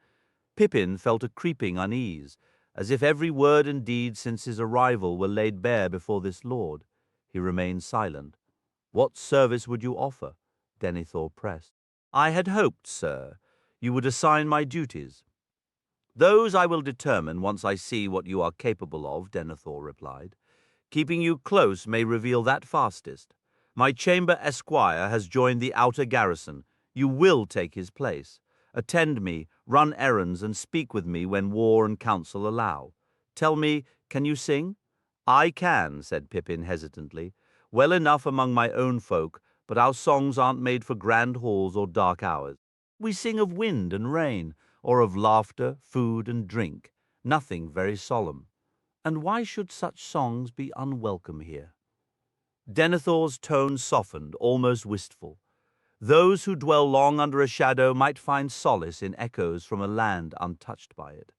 Pippin felt a creeping unease, as if every word and deed since his arrival were laid bare before this lord. He remained silent. "What service would you offer?" Denethor pressed. "I had hoped, sir, you would assign my duties." "Those I will determine once I see what you are capable of," Denethor replied. "Keeping you close may reveal that fastest. My chamber esquire has joined the outer garrison. You will take his place. Attend me, run errands, and speak with me when war and counsel allow. Tell me, can you sing?" "I can," said Pippin hesitantly. "Well enough among my own folk, but our songs aren't made for grand halls or dark hours. We sing of wind and rain, or of laughter, food, and drink, nothing very solemn. And why should such songs be unwelcome here?" Denethor's tone softened, almost wistful. "Those who dwell long under a shadow might find solace in echoes from a land untouched by it.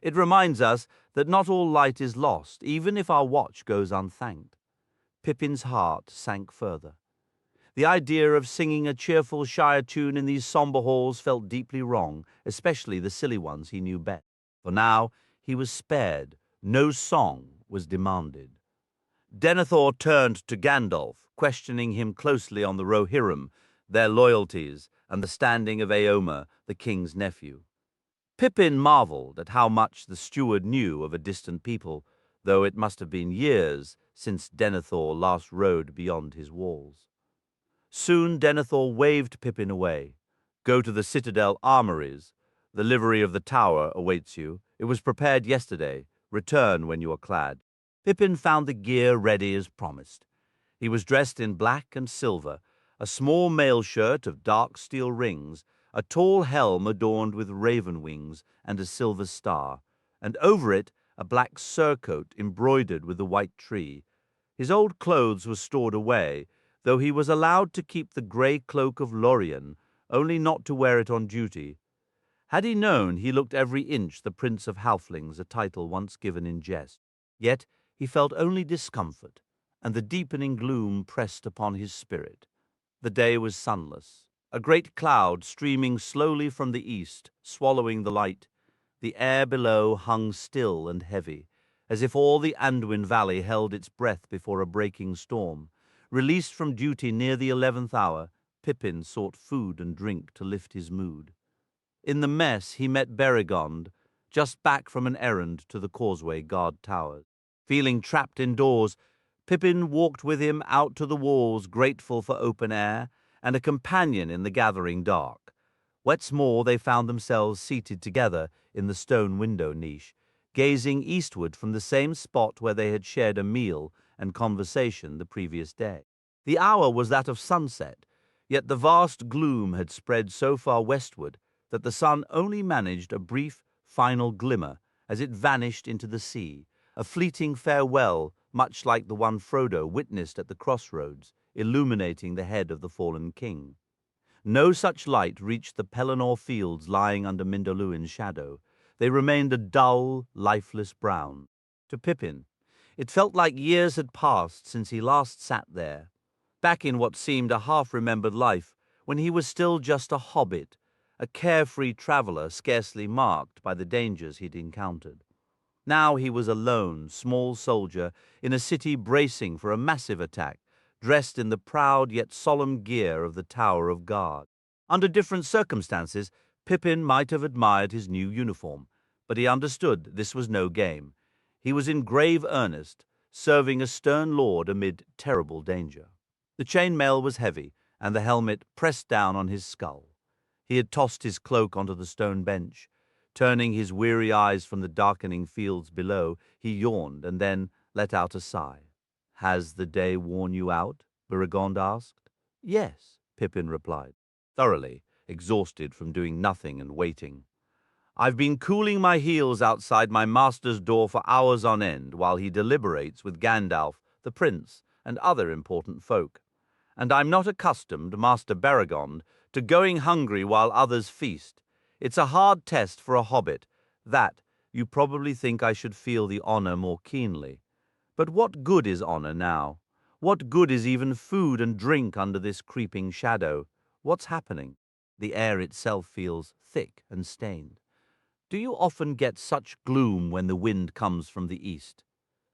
It reminds us that not all light is lost, even if our watch goes unthanked." Pippin's heart sank further. The idea of singing a cheerful shire tune in these somber halls felt deeply wrong, especially the silly ones he knew best. For now he was spared. No song was demanded. Denethor turned to Gandalf, questioning him closely on the Rohirrim, their loyalties, and the standing of Eomer, the king's nephew. Pippin marveled at how much the steward knew of a distant people, though it must have been years since Denethor last rode beyond his walls. Soon Denethor waved Pippin away. "Go to the citadel armories. The livery of the tower awaits you. It was prepared yesterday. Return when you are clad." Pippin found the gear ready as promised. He was dressed in black and silver, a small mail shirt of dark steel rings, a tall helm adorned with raven wings and a silver star, and over it a black surcoat embroidered with the white tree. His old clothes were stored away, though he was allowed to keep the grey cloak of Lorien, only not to wear it on duty. Had he known, he looked every inch the Prince of Halflings, a title once given in jest. Yet he felt only discomfort, and the deepening gloom pressed upon his spirit. The day was sunless, a great cloud streaming slowly from the east, swallowing the light. The air below hung still and heavy, as if all the Anduin valley held its breath before a breaking storm. Released from duty near the 11th hour, Pippin sought food and drink to lift his mood. In the mess he met Beregond, just back from an errand to the causeway guard towers. Feeling trapped indoors, Pippin walked with him out to the walls, grateful for open air and a companion in the gathering dark. What's more, they found themselves seated together in the stone window niche, gazing eastward from the same spot where they had shared a meal and conversation the previous day. The hour was that of sunset, yet the vast gloom had spread so far westward that the sun only managed a brief, final glimmer as it vanished into the sea, a fleeting farewell much like the one Frodo witnessed at the crossroads, illuminating the head of the fallen king. No such light reached the Pelennor fields lying under Mindolluin's shadow. They remained a dull, lifeless brown. To Pippin, it felt like years had passed since he last sat there, back in what seemed a half-remembered life, when he was still just a hobbit, a carefree traveler scarcely marked by the dangers he'd encountered. Now he was a lone, small soldier in a city bracing for a massive attack, dressed in the proud yet solemn gear of the Tower of Guard. Under different circumstances, Pippin might have admired his new uniform, but he understood this was no game. He was in grave earnest, serving a stern lord amid terrible danger. The chainmail was heavy, and the helmet pressed down on his skull. He had tossed his cloak onto the stone bench. Turning his weary eyes from the darkening fields below, he yawned and then let out a sigh. "Has the day worn you out?" Beregond asked. "Yes," Pippin replied, thoroughly exhausted from doing nothing and waiting. "I've been cooling my heels outside my master's door for hours on end while he deliberates with Gandalf, the prince, and other important folk. And I'm not accustomed, Master Beregond, to going hungry while others feast. It's a hard test for a hobbit. That, you probably think I should feel the honor more keenly. But what good is honor now? What good is even food and drink under this creeping shadow? What's happening?" The air itself feels thick and stained. "Do you often get such gloom when the wind comes from the east?"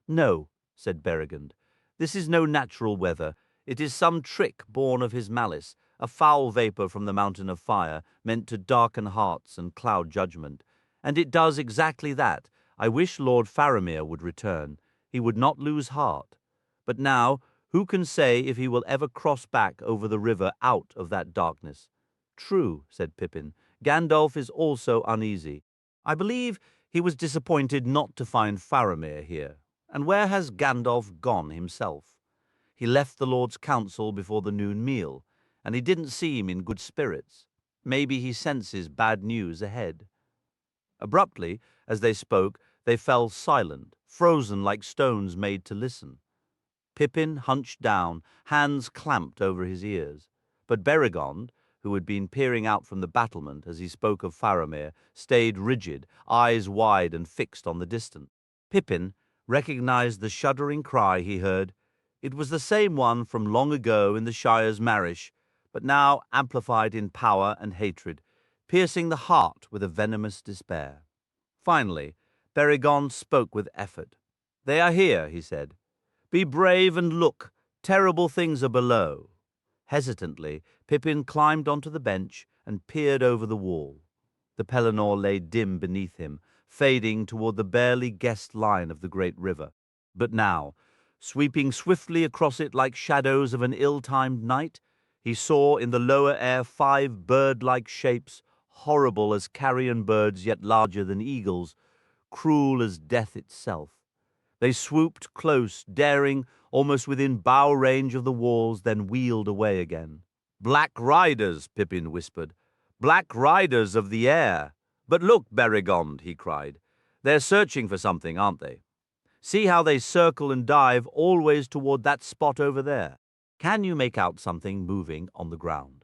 "No," said Beregond. "This is no natural weather. It is some trick born of his malice, a foul vapor from the mountain of fire, meant to darken hearts and cloud judgment. And it does exactly that. I wish Lord Faramir would return. He would not lose heart. But now, who can say if he will ever cross back over the river out of that darkness?" "True," said Pippin. "Gandalf is also uneasy. I believe he was disappointed not to find Faramir here. And where has Gandalf gone himself? He left the Lord's council before the noon meal, and he didn't seem in good spirits. Maybe he senses bad news ahead." Abruptly, as they spoke, they fell silent, frozen like stones made to listen. Pippin hunched down, hands clamped over his ears. But Beregond, who had been peering out from the battlement as he spoke of Faramir, stayed rigid, eyes wide and fixed on the distance. Pippin recognized the shuddering cry he heard. It was the same one from long ago in the Shire's Marish, but now amplified in power and hatred, piercing the heart with a venomous despair. Finally, Beregond spoke with effort. "They are here," he said. "Be brave and look. Terrible things are below." Hesitantly, Pippin climbed onto the bench and peered over the wall. The Pelennor lay dim beneath him, fading toward the barely guessed line of the great river. But now, Sweeping swiftly across it like shadows of an ill-timed night, he saw in the lower air 5 bird-like shapes, horrible as carrion birds yet larger than eagles, cruel as death itself. They swooped close, daring, almost within bow range of the walls, then wheeled away again. "Black riders," Pippin whispered. "Black riders of the air. But look, Beregond," he cried. "They're searching for something, aren't they? See how they circle and dive always toward that spot over there. Can you make out something moving on the ground?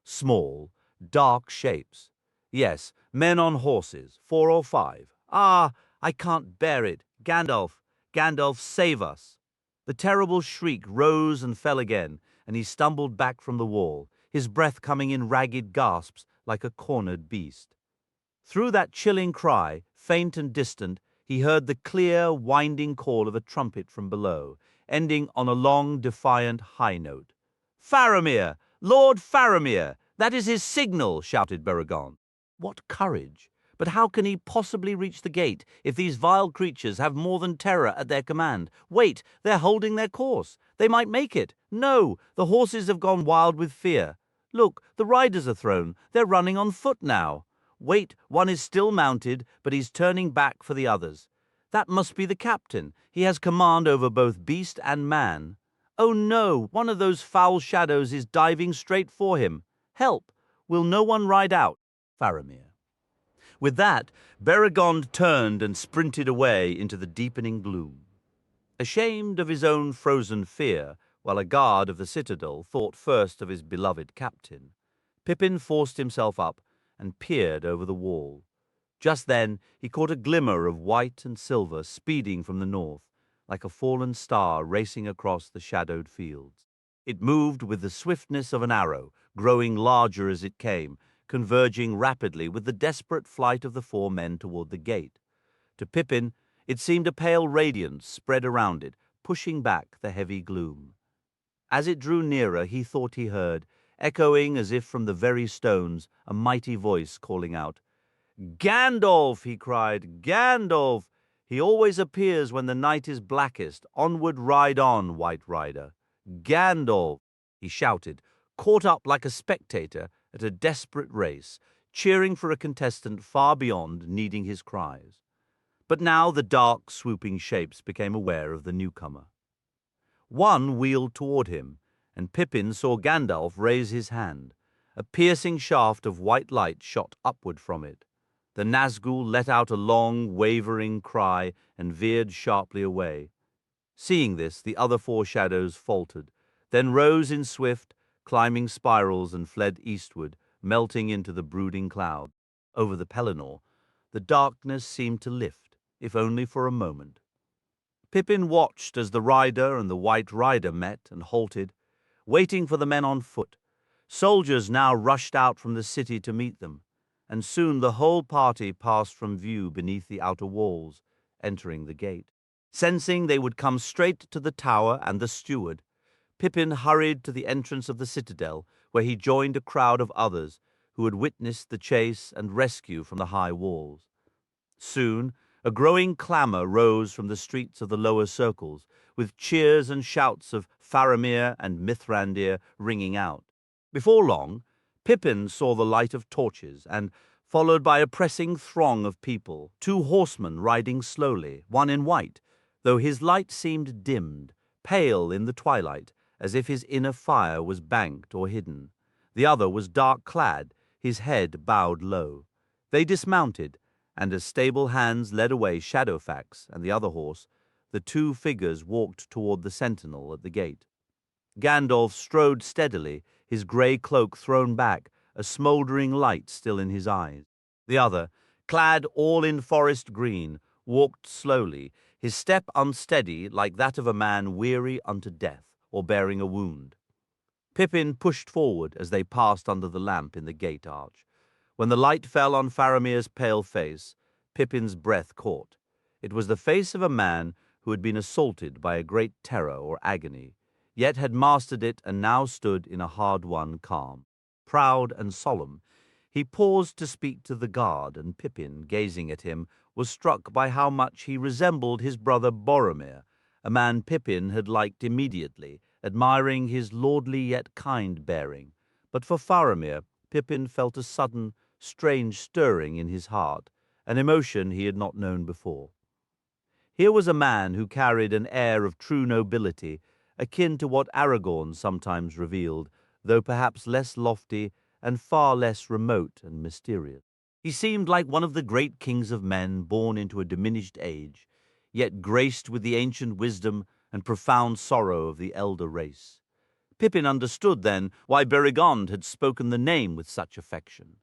Small, dark shapes. Yes, men on horses, 4 or 5. Ah, I can't bear it. Gandalf, Gandalf, save us." The terrible shriek rose and fell again, and he stumbled back from the wall, his breath coming in ragged gasps like a cornered beast. Through that chilling cry, faint and distant, he heard the clear, winding call of a trumpet from below, ending on a long, defiant high note. "Faramir! Lord Faramir! That is his signal!" shouted Beregond. What courage! But how can he possibly reach the gate if these vile creatures have more than terror at their command? Wait, they're holding their course. They might make it. No, the horses have gone wild with fear. Look, the riders are thrown. They're running on foot now. Wait, one is still mounted, but he's turning back for the others. That must be the captain. He has command over both beast and man. Oh no, one of those foul shadows is diving straight for him. Help! Will no one ride out? Faramir. With that, Beregond turned and sprinted away into the deepening gloom. Ashamed of his own frozen fear, while a guard of the citadel thought first of his beloved captain, Pippin forced himself up and peered over the wall. Just then he caught a glimmer of white and silver speeding from the north, like a fallen star racing across the shadowed fields. It moved with the swiftness of an arrow, growing larger as it came, converging rapidly with the desperate flight of the 4 men toward the gate. To Pippin, it seemed a pale radiance spread around it, pushing back the heavy gloom. As it drew nearer, he thought he heard, echoing as if from the very stones, a mighty voice calling out. "Gandalf!" he cried. "Gandalf! He always appears when the night is blackest. Onward ride on, White Rider. Gandalf!" he shouted, caught up like a spectator at a desperate race, cheering for a contestant far beyond needing his cries. But now the dark, swooping shapes became aware of the newcomer. One wheeled toward him, and Pippin saw Gandalf raise his hand. A piercing shaft of white light shot upward from it. The Nazgul let out a long, wavering cry and veered sharply away. Seeing this, the other 4 shadows faltered, then rose in swift, climbing spirals and fled eastward, melting into the brooding cloud. Over the Pelennor, the darkness seemed to lift, if only for a moment. Pippin watched as the rider and the White Rider met and halted, waiting for the men on foot. Soldiers now rushed out from the city to meet them, and soon the whole party passed from view beneath the outer walls, entering the gate. Sensing they would come straight to the tower and the steward, Pippin hurried to the entrance of the citadel, where he joined a crowd of others who had witnessed the chase and rescue from the high walls. Soon, a growing clamor rose from the streets of the lower circles, with cheers and shouts of Faramir and Mithrandir ringing out. Before long, Pippin saw the light of torches and, followed by a pressing throng of people, 2 horsemen riding slowly, one in white, though his light seemed dimmed, pale in the twilight, as if his inner fire was banked or hidden. The other was dark-clad, his head bowed low. They dismounted, and as stable hands led away Shadowfax and the other horse, the 2 figures walked toward the sentinel at the gate. Gandalf strode steadily, his grey cloak thrown back, a smouldering light still in his eyes. The other, clad all in forest green, walked slowly, his step unsteady like that of a man weary unto death or bearing a wound. Pippin pushed forward as they passed under the lamp in the gate arch. When the light fell on Faramir's pale face, Pippin's breath caught. It was the face of a man who had been assaulted by a great terror or agony, yet had mastered it and now stood in a hard-won calm. Proud and solemn, he paused to speak to the guard, and Pippin, gazing at him, was struck by how much he resembled his brother Boromir, a man Pippin had liked immediately, admiring his lordly yet kind bearing. But for Faramir, Pippin felt a sudden, strange stirring in his heart, an emotion he had not known before. Here was a man who carried an air of true nobility, akin to what Aragorn sometimes revealed, though perhaps less lofty and far less remote and mysterious. He seemed like one of the great kings of men born into a diminished age, yet graced with the ancient wisdom and profound sorrow of the elder race. Pippin understood then why Beregond had spoken the name with such affection.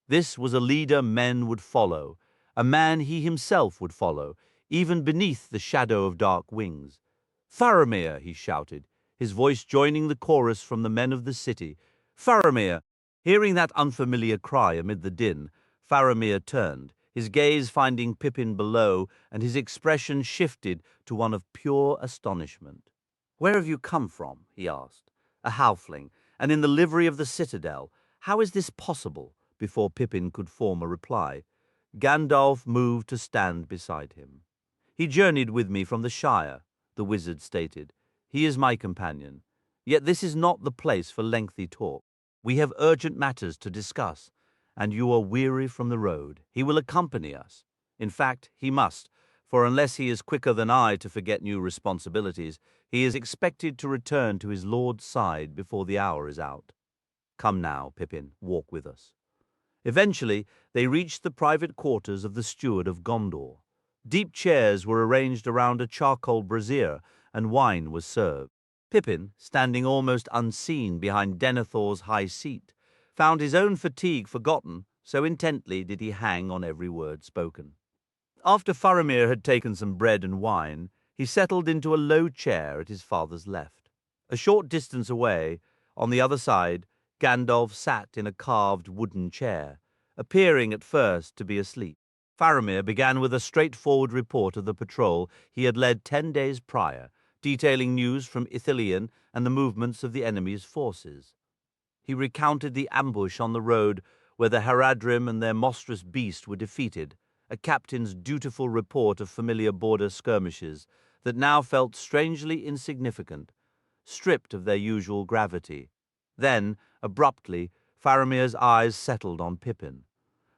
This was a leader men would follow, a man he himself would follow, even beneath the shadow of dark wings. "Faramir!" he shouted, his voice joining the chorus from the men of the city. "Faramir!" Hearing that unfamiliar cry amid the din, Faramir turned, his gaze finding Pippin below, and his expression shifted to one of pure astonishment. "Where have you come from?" he asked. "A halfling, and in the livery of the citadel. How is this possible?" Before Pippin could form a reply, Gandalf moved to stand beside him. "He journeyed with me from the Shire," the wizard stated. "He is my companion. Yet this is not the place for lengthy talk. We have urgent matters to discuss, and you are weary from the road. He will accompany us. In fact, he must, for unless he is quicker than I to forget new responsibilities, he is expected to return to his lord's side before the hour is out. Come now, Pippin, walk with us." Eventually, they reached the private quarters of the steward of Gondor. Deep chairs were arranged around a charcoal brazier, and wine was served. Pippin, standing almost unseen behind Denethor's high seat, found his own fatigue forgotten, so intently did he hang on every word spoken. After Faramir had taken some bread and wine, he settled into a low chair at his father's left. A short distance away, on the other side, Gandalf sat in a carved wooden chair, appearing at first to be asleep. Faramir began with a straightforward report of the patrol he had led 10 days prior, detailing news from Ithilien and the movements of the enemy's forces. He recounted the ambush on the road where the Haradrim and their monstrous beast were defeated, a captain's dutiful report of familiar border skirmishes that now felt strangely insignificant, stripped of their usual gravity. Then, abruptly, Faramir's eyes settled on Pippin.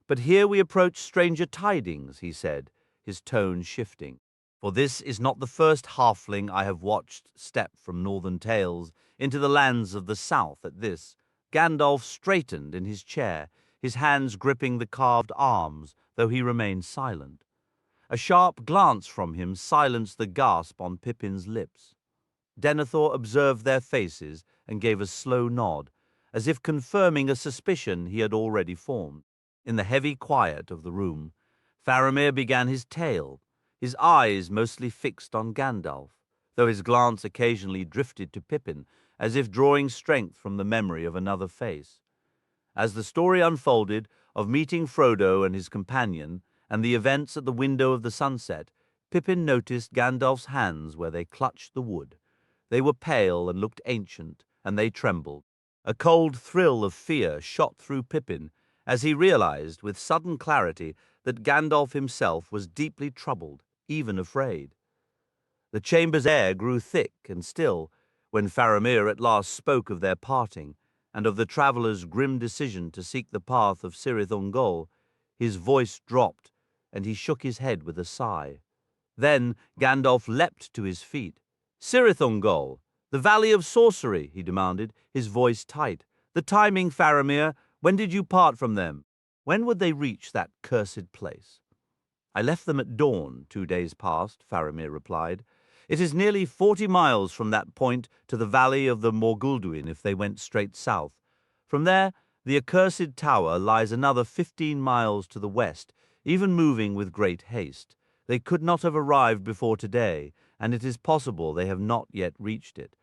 "But here we approach stranger tidings," he said, his tone shifting. "For this is not the first halfling I have watched step from northern tales into the lands of the south at this." Gandalf straightened in his chair, his hands gripping the carved arms, though he remained silent. A sharp glance from him silenced the gasp on Pippin's lips. Denethor observed their faces and gave a slow nod, as if confirming a suspicion he had already formed. In the heavy quiet of the room, Faramir began his tale, his eyes mostly fixed on Gandalf, though his glance occasionally drifted to Pippin, as if drawing strength from the memory of another face. As the story unfolded of meeting Frodo and his companion, and the events at the window of the sunset, Pippin noticed Gandalf's hands where they clutched the wood. They were pale and looked ancient, and they trembled. A cold thrill of fear shot through Pippin as he realized with sudden clarity that Gandalf himself was deeply troubled, even afraid. The chamber's air grew thick and still when Faramir at last spoke of their parting and of the traveller's grim decision to seek the path of Cirith Ungol. His voice dropped, and he shook his head with a sigh. Then Gandalf leapt to his feet. "Cirith Ungol, the Valley of Sorcery," he demanded, his voice tight. "The timing, Faramir. When did you part from them? When would they reach that cursed place?" "I left them at dawn 2 days past," Faramir replied. "It is nearly 40 miles from that point to the valley of the Morgulduin if they went straight south. From there, the accursed tower lies another 15 miles to the west, even moving with great haste. They could not have arrived before today, and it is possible they have not yet reached it.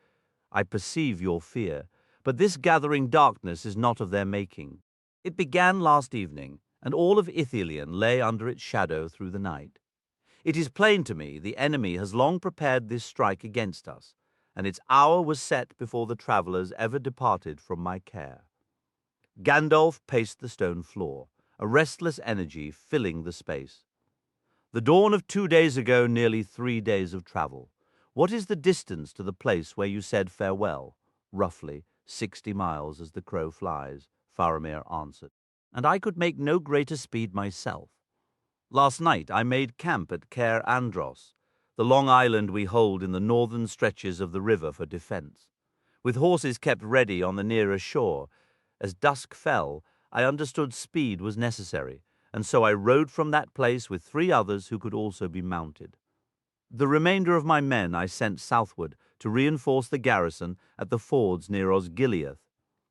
I perceive your fear, but this gathering darkness is not of their making. It began last evening, and all of Ithilien lay under its shadow through the night. It is plain to me the enemy has long prepared this strike against us, and its hour was set before the travellers ever departed from my care." Gandalf paced the stone floor, a restless energy filling the space. "The dawn of 2 days ago, nearly 3 days of travel. What is the distance to the place where you said farewell? Roughly 60 miles as the crow flies, Faramir answered. And I could make no greater speed myself. Last night I made camp at Caer Andros, the long island we hold in the northern stretches of the river for defence, with horses kept ready on the nearer shore. As dusk fell, I understood speed was necessary, and so I rode from that place with 3 others who could also be mounted. The remainder of my men I sent southward to reinforce the garrison at the fords near Osgiliath.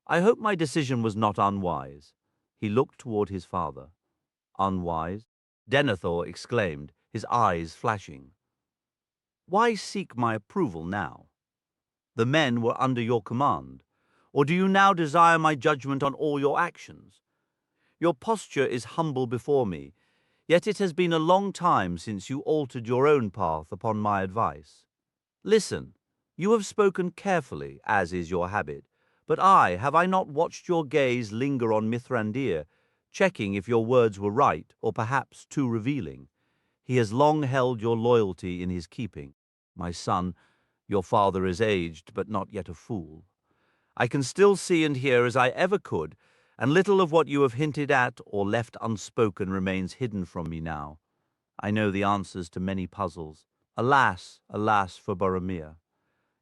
I hope my decision was not unwise. He looked toward his father. Unwise? Denethor exclaimed, his eyes flashing. Why seek my approval now? The men were under your command. Or do you now desire my judgment on all your actions? Your posture is humble before me, yet it has been a long time since you altered your own path upon my advice. Listen, you have spoken carefully, as is your habit, but have I not watched your gaze linger on Mithrandir, checking if your words were right or perhaps too revealing? He has long held your loyalty in his keeping. My son, your father is aged, but not yet a fool. I can still see and hear as I ever could, and little of what you have hinted at or left unspoken remains hidden from me now. I know the answers to many puzzles. Alas, alas for Boromir.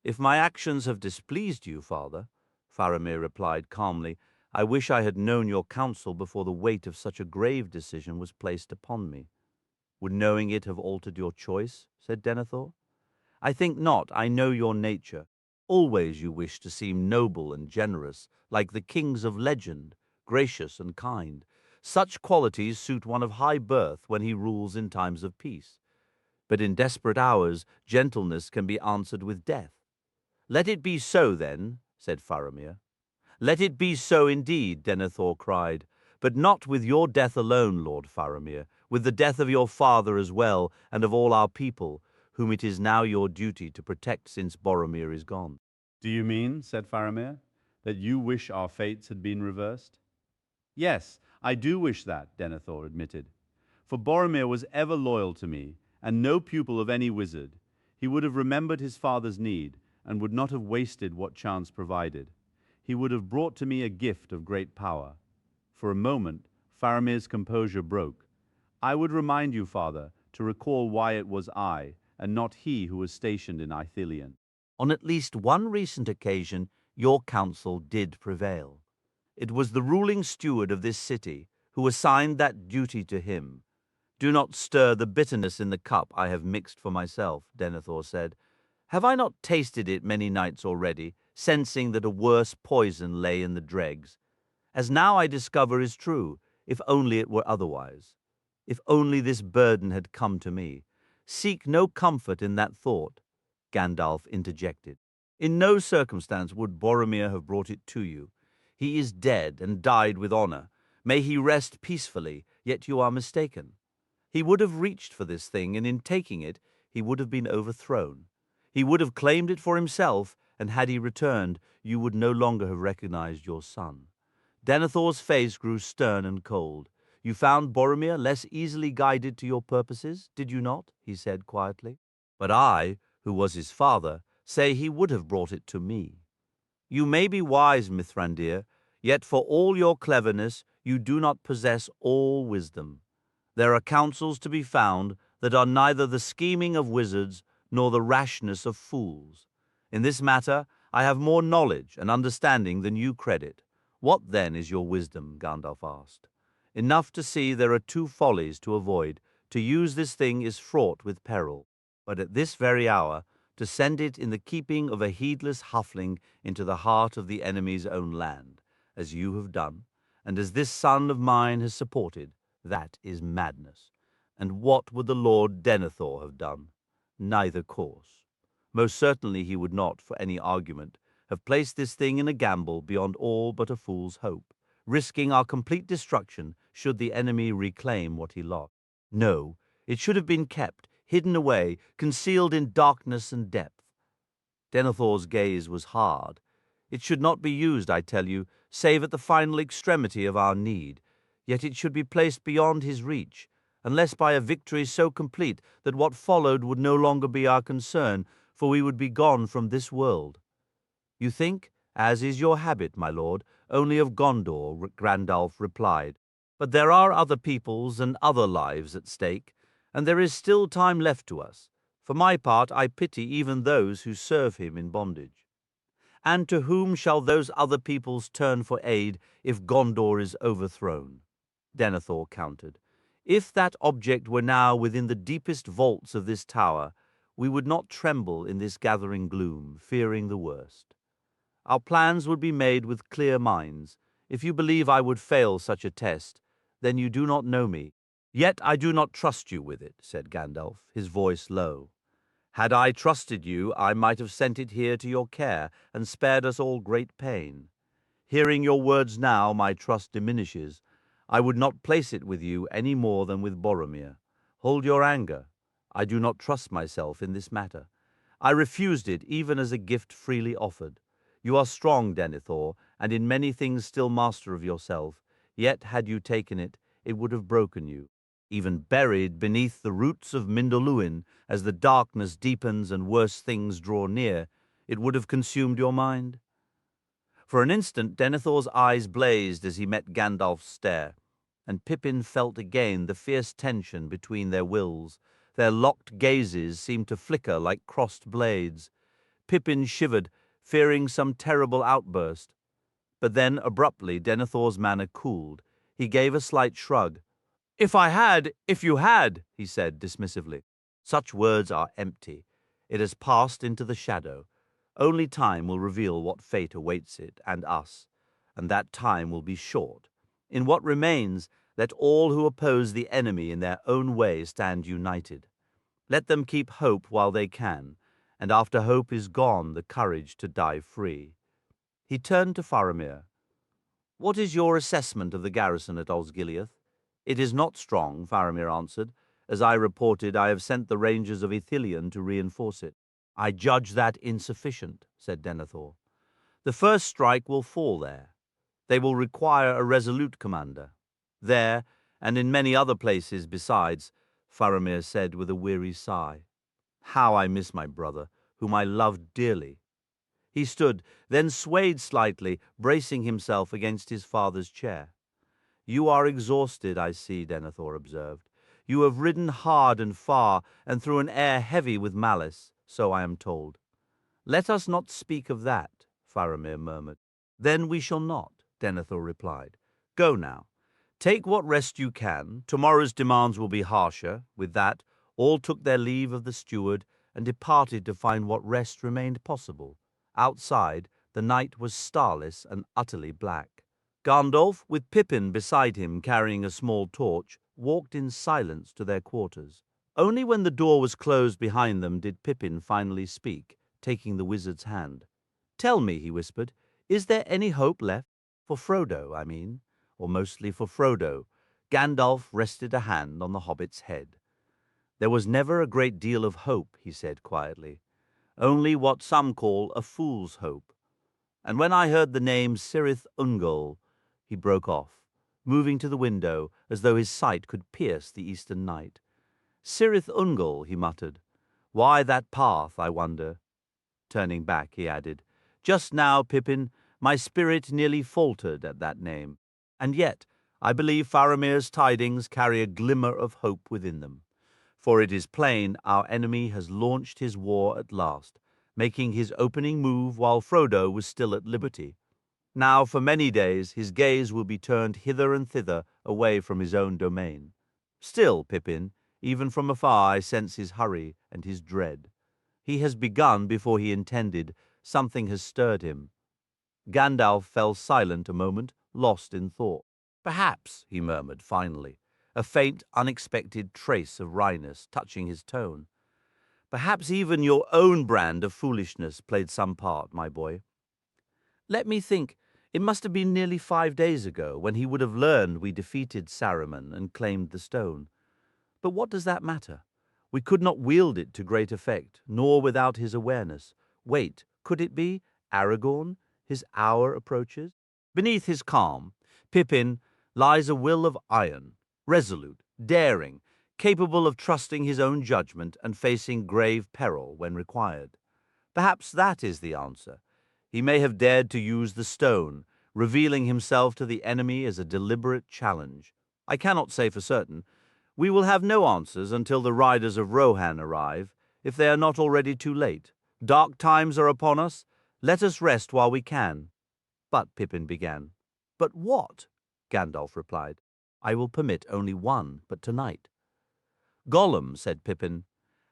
If my actions have displeased you, father, Faramir replied calmly, I wish I had known your counsel before the weight of such a grave decision was placed upon me. Would knowing it have altered your choice? Said Denethor. I think not. I know your nature. Always you wish to seem noble and generous, like the kings of legend, gracious and kind. Such qualities suit one of high birth when he rules in times of peace. But in desperate hours, gentleness can be answered with death. Let it be so, then, said Faramir. Let it be so indeed, Denethor cried, but not with your death alone, Lord Faramir, with the death of your father as well, and of all our people, whom it is now your duty to protect since Boromir is gone. Do you mean, said Faramir, that you wish our fates had been reversed? Yes, I do wish that, Denethor admitted. For Boromir was ever loyal to me, and no pupil of any wizard. He would have remembered his father's need, and would not have wasted what chance provided. He would have brought to me a gift of great power. For a moment, Faramir's composure broke. I would remind you, father, to recall why it was I, and not he who was stationed in Ithilien. On at least one recent occasion, your counsel did prevail. It was the ruling steward of this city who assigned that duty to him. Do not stir the bitterness in the cup I have mixed for myself, Denethor said. Have I not tasted it many nights already, sensing that a worse poison lay in the dregs? As now I discover is true, if only it were otherwise. If only this burden had come to me. Seek no comfort in that thought, Gandalf interjected. In no circumstance would Boromir have brought it to you. He is dead and died with honor. May he rest peacefully, yet you are mistaken. He would have reached for this thing, and in taking it, he would have been overthrown. He would have claimed it for himself, and had he returned, you would no longer have recognized your son. Denethor's face grew stern and cold. You found Boromir less easily guided to your purposes, did you not? He said quietly. But I, who was his father, say he would have brought it to me. You may be wise, Mithrandir, yet for all your cleverness, you do not possess all wisdom. There are counsels to be found that are neither the scheming of wizards nor the rashness of fools. In this matter, I have more knowledge and understanding than you credit. What then is your wisdom? Gandalf asked. Enough to see there are 2 follies to avoid. To use this thing is fraught with peril. But at this very hour, to send it in the keeping of a heedless huffling into the heart of the enemy's own land, as you have done, and as this son of mine has supported, that is madness. And what would the Lord Denethor have done? Neither course. Most certainly he would not, for any argument, have placed this thing in a gamble beyond all but a fool's hope, risking our complete destruction should the enemy reclaim what he lost. No, it should have been kept, hidden away, concealed in darkness and depth. Denethor's gaze was hard. It should not be used, I tell you, save at the final extremity of our need. Yet it should be placed beyond his reach, unless by a victory so complete that what followed would no longer be our concern, for we would be gone from this world. You think, as is your habit, my lord, only of Gondor, Grandalf replied. But there are other peoples and other lives at stake, and there is still time left to us. For my part, I pity even those who serve him in bondage. And to whom shall those other peoples turn for aid if Gondor is overthrown? Denethor countered. If that object were now within the deepest vaults of this tower, we would not tremble in this gathering gloom, fearing the worst. Our plans would be made with clear minds. If you believe I would fail such a test, then you do not know me. Yet I do not trust you with it, said Gandalf, his voice low. Had I trusted you, I might have sent it here to your care and spared us all great pain. Hearing your words now, my trust diminishes. I would not place it with you any more than with Boromir. Hold your anger. I do not trust myself in this matter. I refused it even as a gift freely offered. You are strong, Denethor, and in many things still master of yourself. Yet had you taken it, it would have broken you. Even buried beneath the roots of Mindolluin, as the darkness deepens and worse things draw near, it would have consumed your mind. For an instant, Denethor's eyes blazed as he met Gandalf's stare, and Pippin felt again the fierce tension between their wills. Their locked gazes seemed to flicker like crossed blades. Pippin shivered, fearing some terrible outburst. But then, abruptly, Denethor's manner cooled. He gave a slight shrug. If you had, he said dismissively. Such words are empty. It has passed into the shadow. Only time will reveal what fate awaits it and us, and that time will be short. In what remains, let all who oppose the enemy in their own way stand united. Let them keep hope while they can, and after hope is gone, the courage to die free. He turned to Faramir. What is your assessment of the garrison at Osgiliath? It is not strong, Faramir answered. As I reported, I have sent the rangers of Ithilien to reinforce it. I judge that insufficient, said Denethor. The first strike will fall there. They will require a resolute commander. There, and in many other places besides, Faramir said with a weary sigh. How I miss my brother, whom I loved dearly. He stood, then swayed slightly, bracing himself against his father's chair. You are exhausted, I see, Denethor observed. You have ridden hard and far, and through an air heavy with malice, so I am told. Let us not speak of that, Faramir murmured. Then we shall not, Denethor replied. Go now. Take what rest you can. Tomorrow's demands will be harsher. With that, all took their leave of the steward and departed to find what rest remained possible. Outside, the night was starless and utterly black. Gandalf, with Pippin beside him carrying a small torch, walked in silence to their quarters. Only when the door was closed behind them did Pippin finally speak, taking the wizard's hand. Tell me, he whispered, is there any hope left? For Frodo, I mean, or mostly for Frodo. Gandalf rested a hand on the hobbit's head. There was never a great deal of hope, he said quietly. Only what some call a fool's hope. And when I heard the name Cirith Ungol, he broke off, moving to the window as though his sight could pierce the eastern night. Cirith Ungol, he muttered. Why that path, I wonder? Turning back, he added, Just now, Pippin, my spirit nearly faltered at that name. And yet, I believe Faramir's tidings carry a glimmer of hope within them. For it is plain our enemy has launched his war at last, making his opening move while Frodo was still at liberty. Now, for many days, his gaze will be turned hither and thither away from his own domain. Still, Pippin, even from afar I sense his hurry and his dread. He has begun before he intended. Something has stirred him. Gandalf fell silent a moment, lost in thought. Perhaps, he murmured finally, a faint, unexpected trace of wryness touching his tone. Perhaps even your own brand of foolishness played some part, my boy. Let me think. It must have been nearly 5 days ago when he would have learned we defeated Saruman and claimed the stone. But what does that matter? We could not wield it to great effect, nor without his awareness. Wait, could it be Aragorn? His hour approaches. Beneath his calm, Pippin, lies a will of iron, resolute, daring, capable of trusting his own judgment and facing grave peril when required. Perhaps that is the answer. He may have dared to use the stone, revealing himself to the enemy as a deliberate challenge. I cannot say for certain. We will have no answers until the riders of Rohan arrive, if they are not already too late. Dark times are upon us. Let us rest while we can. But, Pippin began. But what? Gandalf replied. I will permit only one, but tonight. Gollum, said Pippin.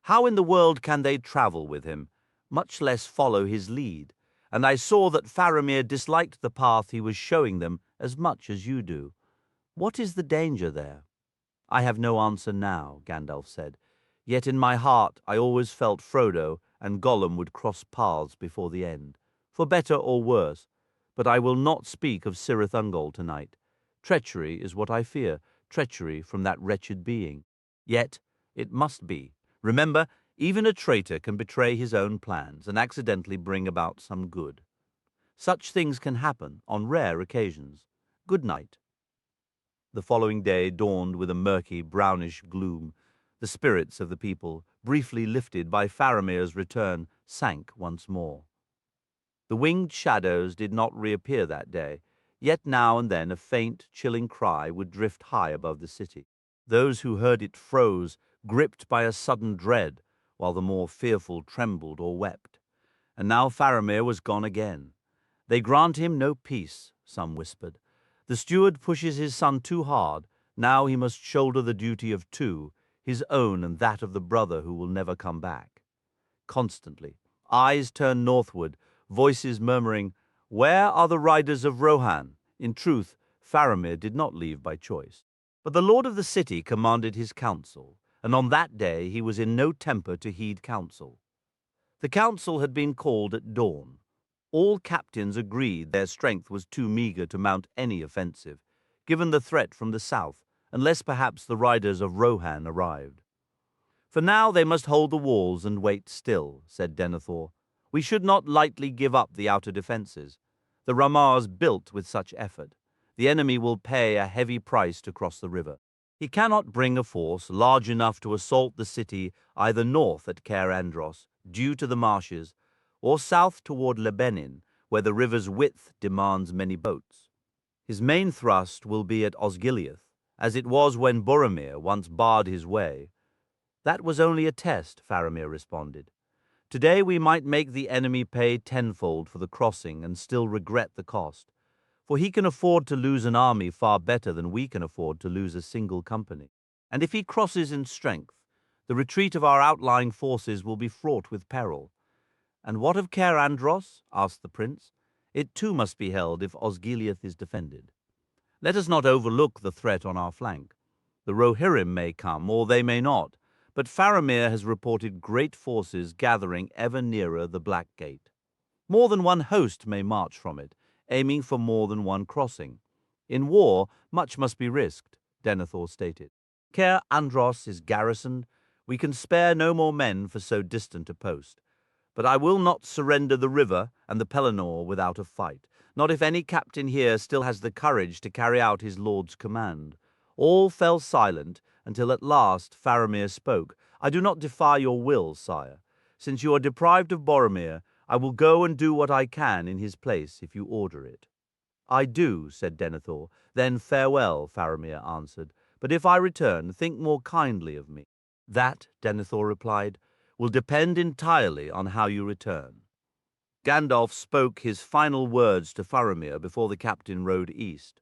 How in the world can they travel with him, much less follow his lead? And I saw that Faramir disliked the path he was showing them as much as you do. What is the danger there? I have no answer now, Gandalf said. Yet in my heart I always felt Frodo and Gollum would cross paths before the end, for better or worse. But I will not speak of Cirith Ungol tonight. Treachery is what I fear, treachery from that wretched being. Yet it must be. Remember, even a traitor can betray his own plans and accidentally bring about some good. Such things can happen on rare occasions. Good night. The following day dawned with a murky, brownish gloom. The spirits of the people, briefly lifted by Faramir's return, sank once more. The winged shadows did not reappear that day, yet now and then a faint, chilling cry would drift high above the city. Those who heard it froze, gripped by a sudden dread, while the more fearful trembled or wept. And now Faramir was gone again. They grant him no peace, some whispered. The steward pushes his son too hard. Now he must shoulder the duty of two, his own and that of the brother who will never come back. Constantly, eyes turned northward, voices murmuring, Where are the riders of Rohan? In truth, Faramir did not leave by choice. But the lord of the city commanded his council, and on that day he was in no temper to heed counsel. The council had been called at dawn. All captains agreed their strength was too meagre to mount any offensive, given the threat from the south, unless perhaps the riders of Rohan arrived. For now they must hold the walls and wait still, said Denethor. We should not lightly give up the outer defenses. The Ramars built with such effort. The enemy will pay a heavy price to cross the river. He cannot bring a force large enough to assault the city either north at Caer Andros, due to the marshes, or south toward Lebanon, where the river's width demands many boats. His main thrust will be at Osgiliath, as it was when Boromir once barred his way. That was only a test, Faramir responded. Today we might make the enemy pay tenfold for the crossing and still regret the cost, for he can afford to lose an army far better than we can afford to lose a single company. And if he crosses in strength, the retreat of our outlying forces will be fraught with peril. And what of Caer Andros? Asked the prince. It too must be held if Osgiliath is defended. Let us not overlook the threat on our flank. The Rohirrim may come, or they may not, but Faramir has reported great forces gathering ever nearer the Black Gate. More than one host may march from it, aiming for more than one crossing. In war, much must be risked, Denethor stated. Caer Andros is garrisoned. We can spare no more men for so distant a post. But I will not surrender the river and the Pelennor without a fight, not if any captain here still has the courage to carry out his lord's command. All fell silent until at last Faramir spoke. I do not defy your will, sire. Since you are deprived of Boromir, I will go and do what I can in his place if you order it. I do, said Denethor. Then farewell, Faramir answered. But if I return, think more kindly of me. That, Denethor replied, will depend entirely on how you return. Gandalf spoke his final words to Faramir before the captain rode east.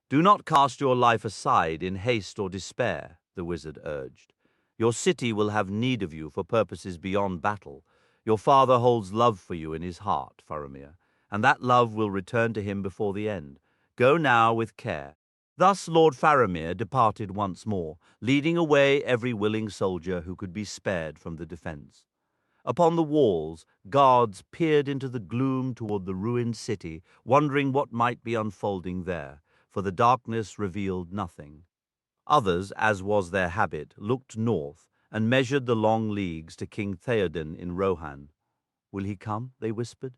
Do not cast your life aside in haste or despair, the wizard urged. Your city will have need of you for purposes beyond battle. Your father holds love for you in his heart, Faramir, and that love will return to him before the end. Go now with care. Thus Lord Faramir departed once more, leading away every willing soldier who could be spared from the defense. Upon the walls, guards peered into the gloom toward the ruined city, wondering what might be unfolding there, for the darkness revealed nothing. Others, as was their habit, looked north and measured the long leagues to King Theoden in Rohan. Will he come? They whispered.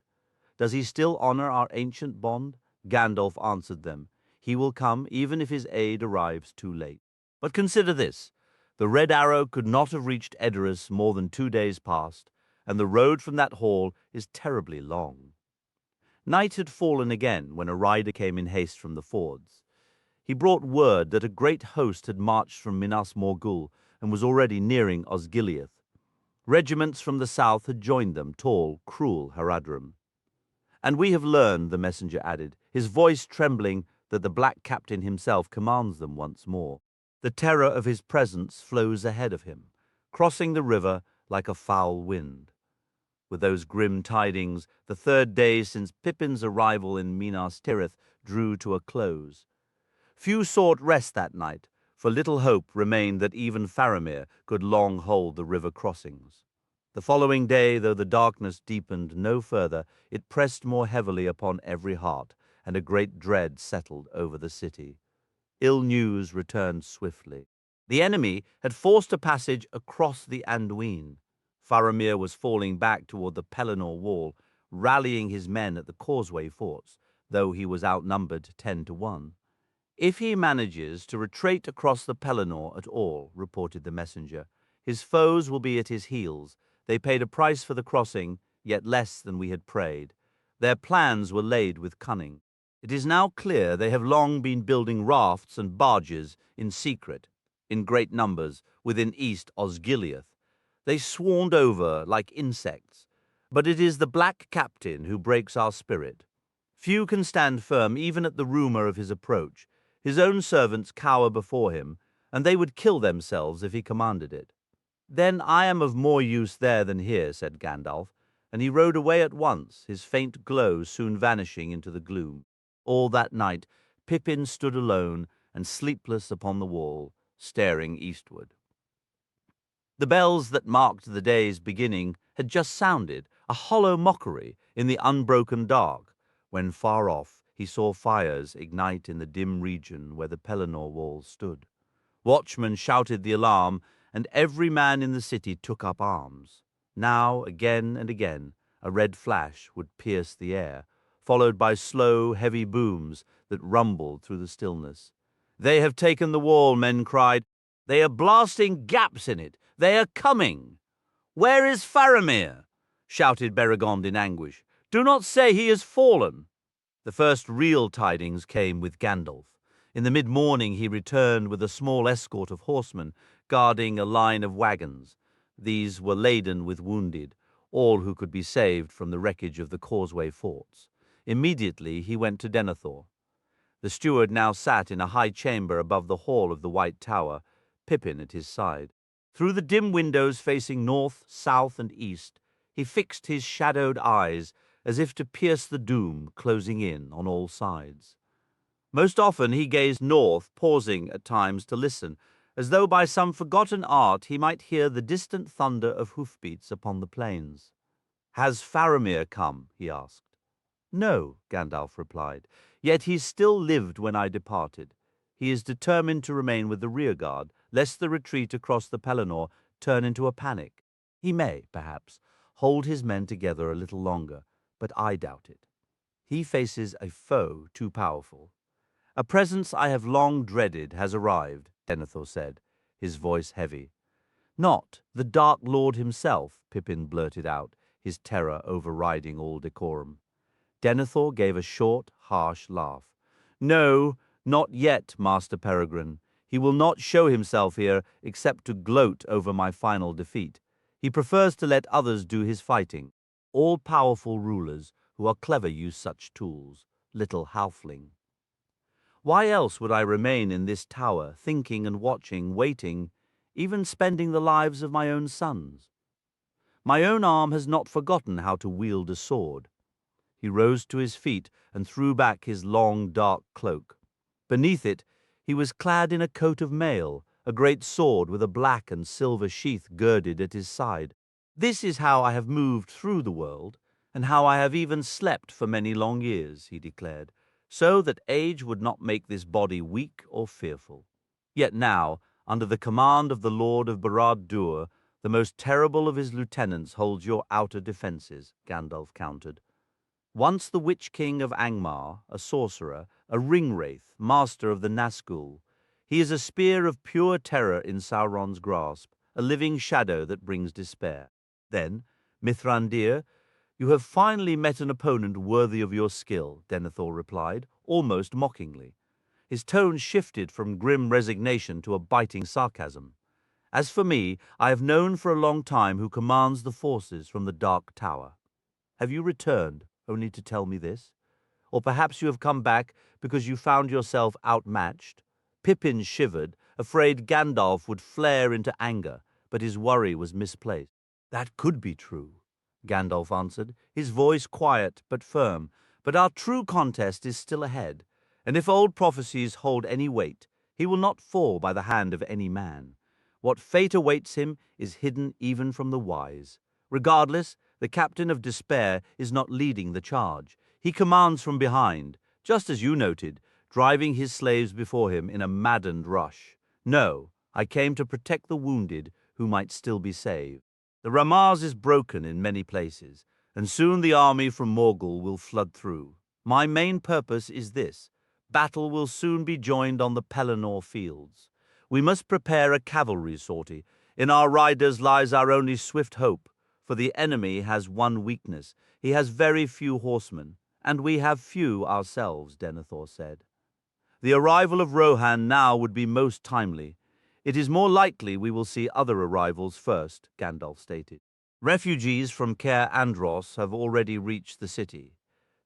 Does he still honor our ancient bond? Gandalf answered them. He will come, even if his aid arrives too late. But consider this. The Red Arrow could not have reached Edoras more than 2 days past, and the road from that hall is terribly long. Night had fallen again when a rider came in haste from the fords. He brought word that a great host had marched from Minas Morgul and was already nearing Osgiliath. Regiments from the south had joined them, tall, cruel Haradrim. "And we have learned," the messenger added, his voice trembling, "that the Black Captain himself commands them once more. The terror of his presence flows ahead of him, crossing the river like a foul wind." With those grim tidings, the third day since Pippin's arrival in Minas Tirith drew to a close. Few sought rest that night, for little hope remained that even Faramir could long hold the river crossings. The following day, though the darkness deepened no further, it pressed more heavily upon every heart, and a great dread settled over the city. Ill news returned swiftly. The enemy had forced a passage across the Anduin. Faramir was falling back toward the Pelennor wall, rallying his men at the causeway forts, though he was outnumbered 10-1. "If he manages to retreat across the Pelennor at all," reported the messenger, "his foes will be at his heels. They paid a price for the crossing, yet less than we had prayed. Their plans were laid with cunning. It is now clear they have long been building rafts and barges in secret, in great numbers, within East Osgiliath. They swarmed over like insects. But it is the Black Captain who breaks our spirit. Few can stand firm even at the rumor of his approach. His own servants cower before him, and they would kill themselves if he commanded it." "Then I am of more use there than here," said Gandalf, and he rode away at once, his faint glow soon vanishing into the gloom. All that night Pippin stood alone and sleepless upon the wall, staring eastward. The bells that marked the day's beginning had just sounded, a hollow mockery in the unbroken dark, when far off he saw fires ignite in the dim region where the Pelennor walls stood. Watchmen shouted the alarm, and every man in the city took up arms. Now, again and again, a red flash would pierce the air, followed by slow, heavy booms that rumbled through the stillness. "They have taken the wall," men cried. "They are blasting gaps in it. They are coming." "Where is Faramir?" shouted Beregond in anguish. "Do not say he has fallen." The first real tidings came with Gandalf. In the mid-morning he returned with a small escort of horsemen, guarding a line of wagons. These were laden with wounded, all who could be saved from the wreckage of the causeway forts. Immediately he went to Denethor. The steward now sat in a high chamber above the hall of the White Tower, Pippin at his side. Through the dim windows facing north, south, and east, he fixed his shadowed eyes as if to pierce the doom closing in on all sides. Most often he gazed north, pausing at times to listen, as though by some forgotten art he might hear the distant thunder of hoofbeats upon the plains. "Has Faramir come?" he asked. "No," Gandalf replied, "yet he still lived when I departed. He is determined to remain with the rearguard, lest the retreat across the Pelennor turn into a panic. He may, perhaps, hold his men together a little longer, but I doubt it. He faces a foe too powerful." "A presence I have long dreaded has arrived," Denethor said, his voice heavy. "Not the Dark Lord himself," Pippin blurted out, his terror overriding all decorum. Denethor gave a short, harsh laugh. "No, not yet, Master Peregrine. He will not show himself here except to gloat over my final defeat. He prefers to let others do his fighting. All-powerful rulers who are clever use such tools, little halfling. Why else would I remain in this tower, thinking and watching, waiting, even spending the lives of my own sons? My own arm has not forgotten how to wield a sword." He rose to his feet and threw back his long, dark cloak. Beneath it, he was clad in a coat of mail, a great sword with a black and silver sheath girded at his side. "This is how I have moved through the world, and how I have even slept for many long years," he declared, "so that age would not make this body weak or fearful. Yet now, under the command of the Lord of Barad-dûr, the most terrible of his lieutenants holds your outer defenses," Gandalf countered. "Once the Witch King of Angmar, a sorcerer, a ring-wraith, master of the Nazgul. He is a spear of pure terror in Sauron's grasp, a living shadow that brings despair. Then, Mithrandir, you have finally met an opponent worthy of your skill, Denethor replied, almost mockingly. His tone shifted from grim resignation to a biting sarcasm. As for me, I have known for a long time who commands the forces from the Dark Tower. Have you returned only to tell me this? Or perhaps you have come back because you found yourself outmatched? Pippin shivered, afraid Gandalf would flare into anger, but his worry was misplaced. That could be true, Gandalf answered, his voice quiet but firm. But our true contest is still ahead, and if old prophecies hold any weight, he will not fall by the hand of any man. What fate awaits him is hidden even from the wise. Regardless, the captain of despair is not leading the charge. He commands from behind, just as you noted, driving his slaves before him in a maddened rush. No, I came to protect the wounded who might still be saved. The Ramaz is broken in many places, and soon the army from Morgul will flood through. My main purpose is this. Battle will soon be joined on the Pelennor fields. We must prepare a cavalry sortie. In our riders lies our only swift hope, for the enemy has one weakness. He has very few horsemen, and we have few ourselves, Denethor said. The arrival of Rohan now would be most timely. It is more likely we will see other arrivals first, Gandalf stated. Refugees from Caer Andros have already reached the city.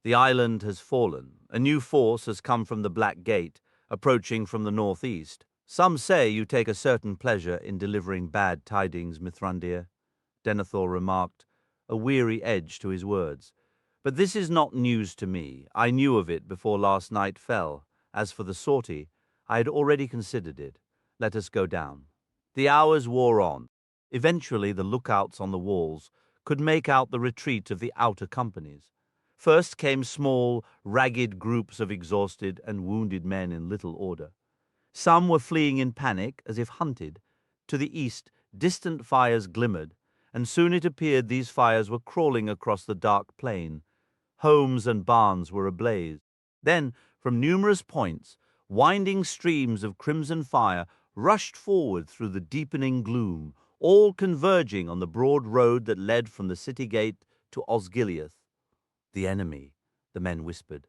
The island has fallen. A new force has come from the Black Gate, approaching from the northeast. Some say you take a certain pleasure in delivering bad tidings, Mithrandir, Denethor remarked, a weary edge to his words. But this is not news to me. I knew of it before last night fell. As for the sortie, I had already considered it. Let us go down. The hours wore on. Eventually the lookouts on the walls could make out the retreat of the outer companies. First came small, ragged groups of exhausted and wounded men in little order. Some were fleeing in panic, as if hunted. To the east, distant fires glimmered, and soon it appeared these fires were crawling across the dark plain. Homes and barns were ablaze. Then, from numerous points, winding streams of crimson fire rushed forward through the deepening gloom, all converging on the broad road that led from the city gate to Osgiliath. The enemy, the men whispered.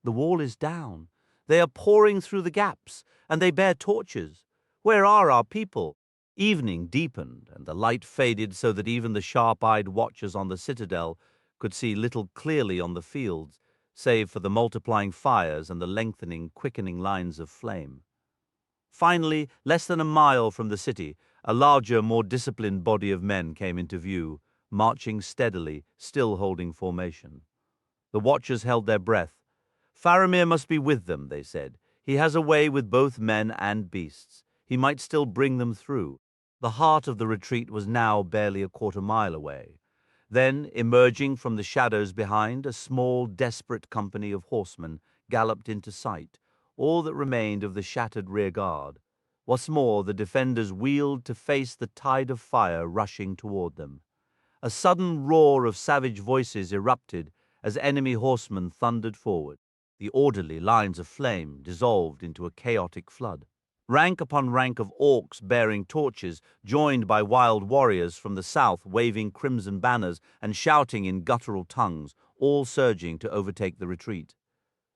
The wall is down. They are pouring through the gaps, and they bear torches. Where are our people? Evening deepened, and the light faded so that even the sharp-eyed watchers on the citadel could see little clearly on the fields, save for the multiplying fires and the lengthening, quickening lines of flame. Finally, less than a mile from the city, a larger, more disciplined body of men came into view, marching steadily, still holding formation. The watchers held their breath. Faramir must be with them, they said. He has a way with both men and beasts. He might still bring them through. The heart of the retreat was now barely a quarter-mile away. Then, emerging from the shadows behind, a small, desperate company of horsemen galloped into sight, all that remained of the shattered rear guard. What's more, the defenders wheeled to face the tide of fire rushing toward them. A sudden roar of savage voices erupted as enemy horsemen thundered forward. The orderly lines of flame dissolved into a chaotic flood. Rank upon rank of orcs bearing torches, joined by wild warriors from the south waving crimson banners and shouting in guttural tongues, all surging to overtake the retreat.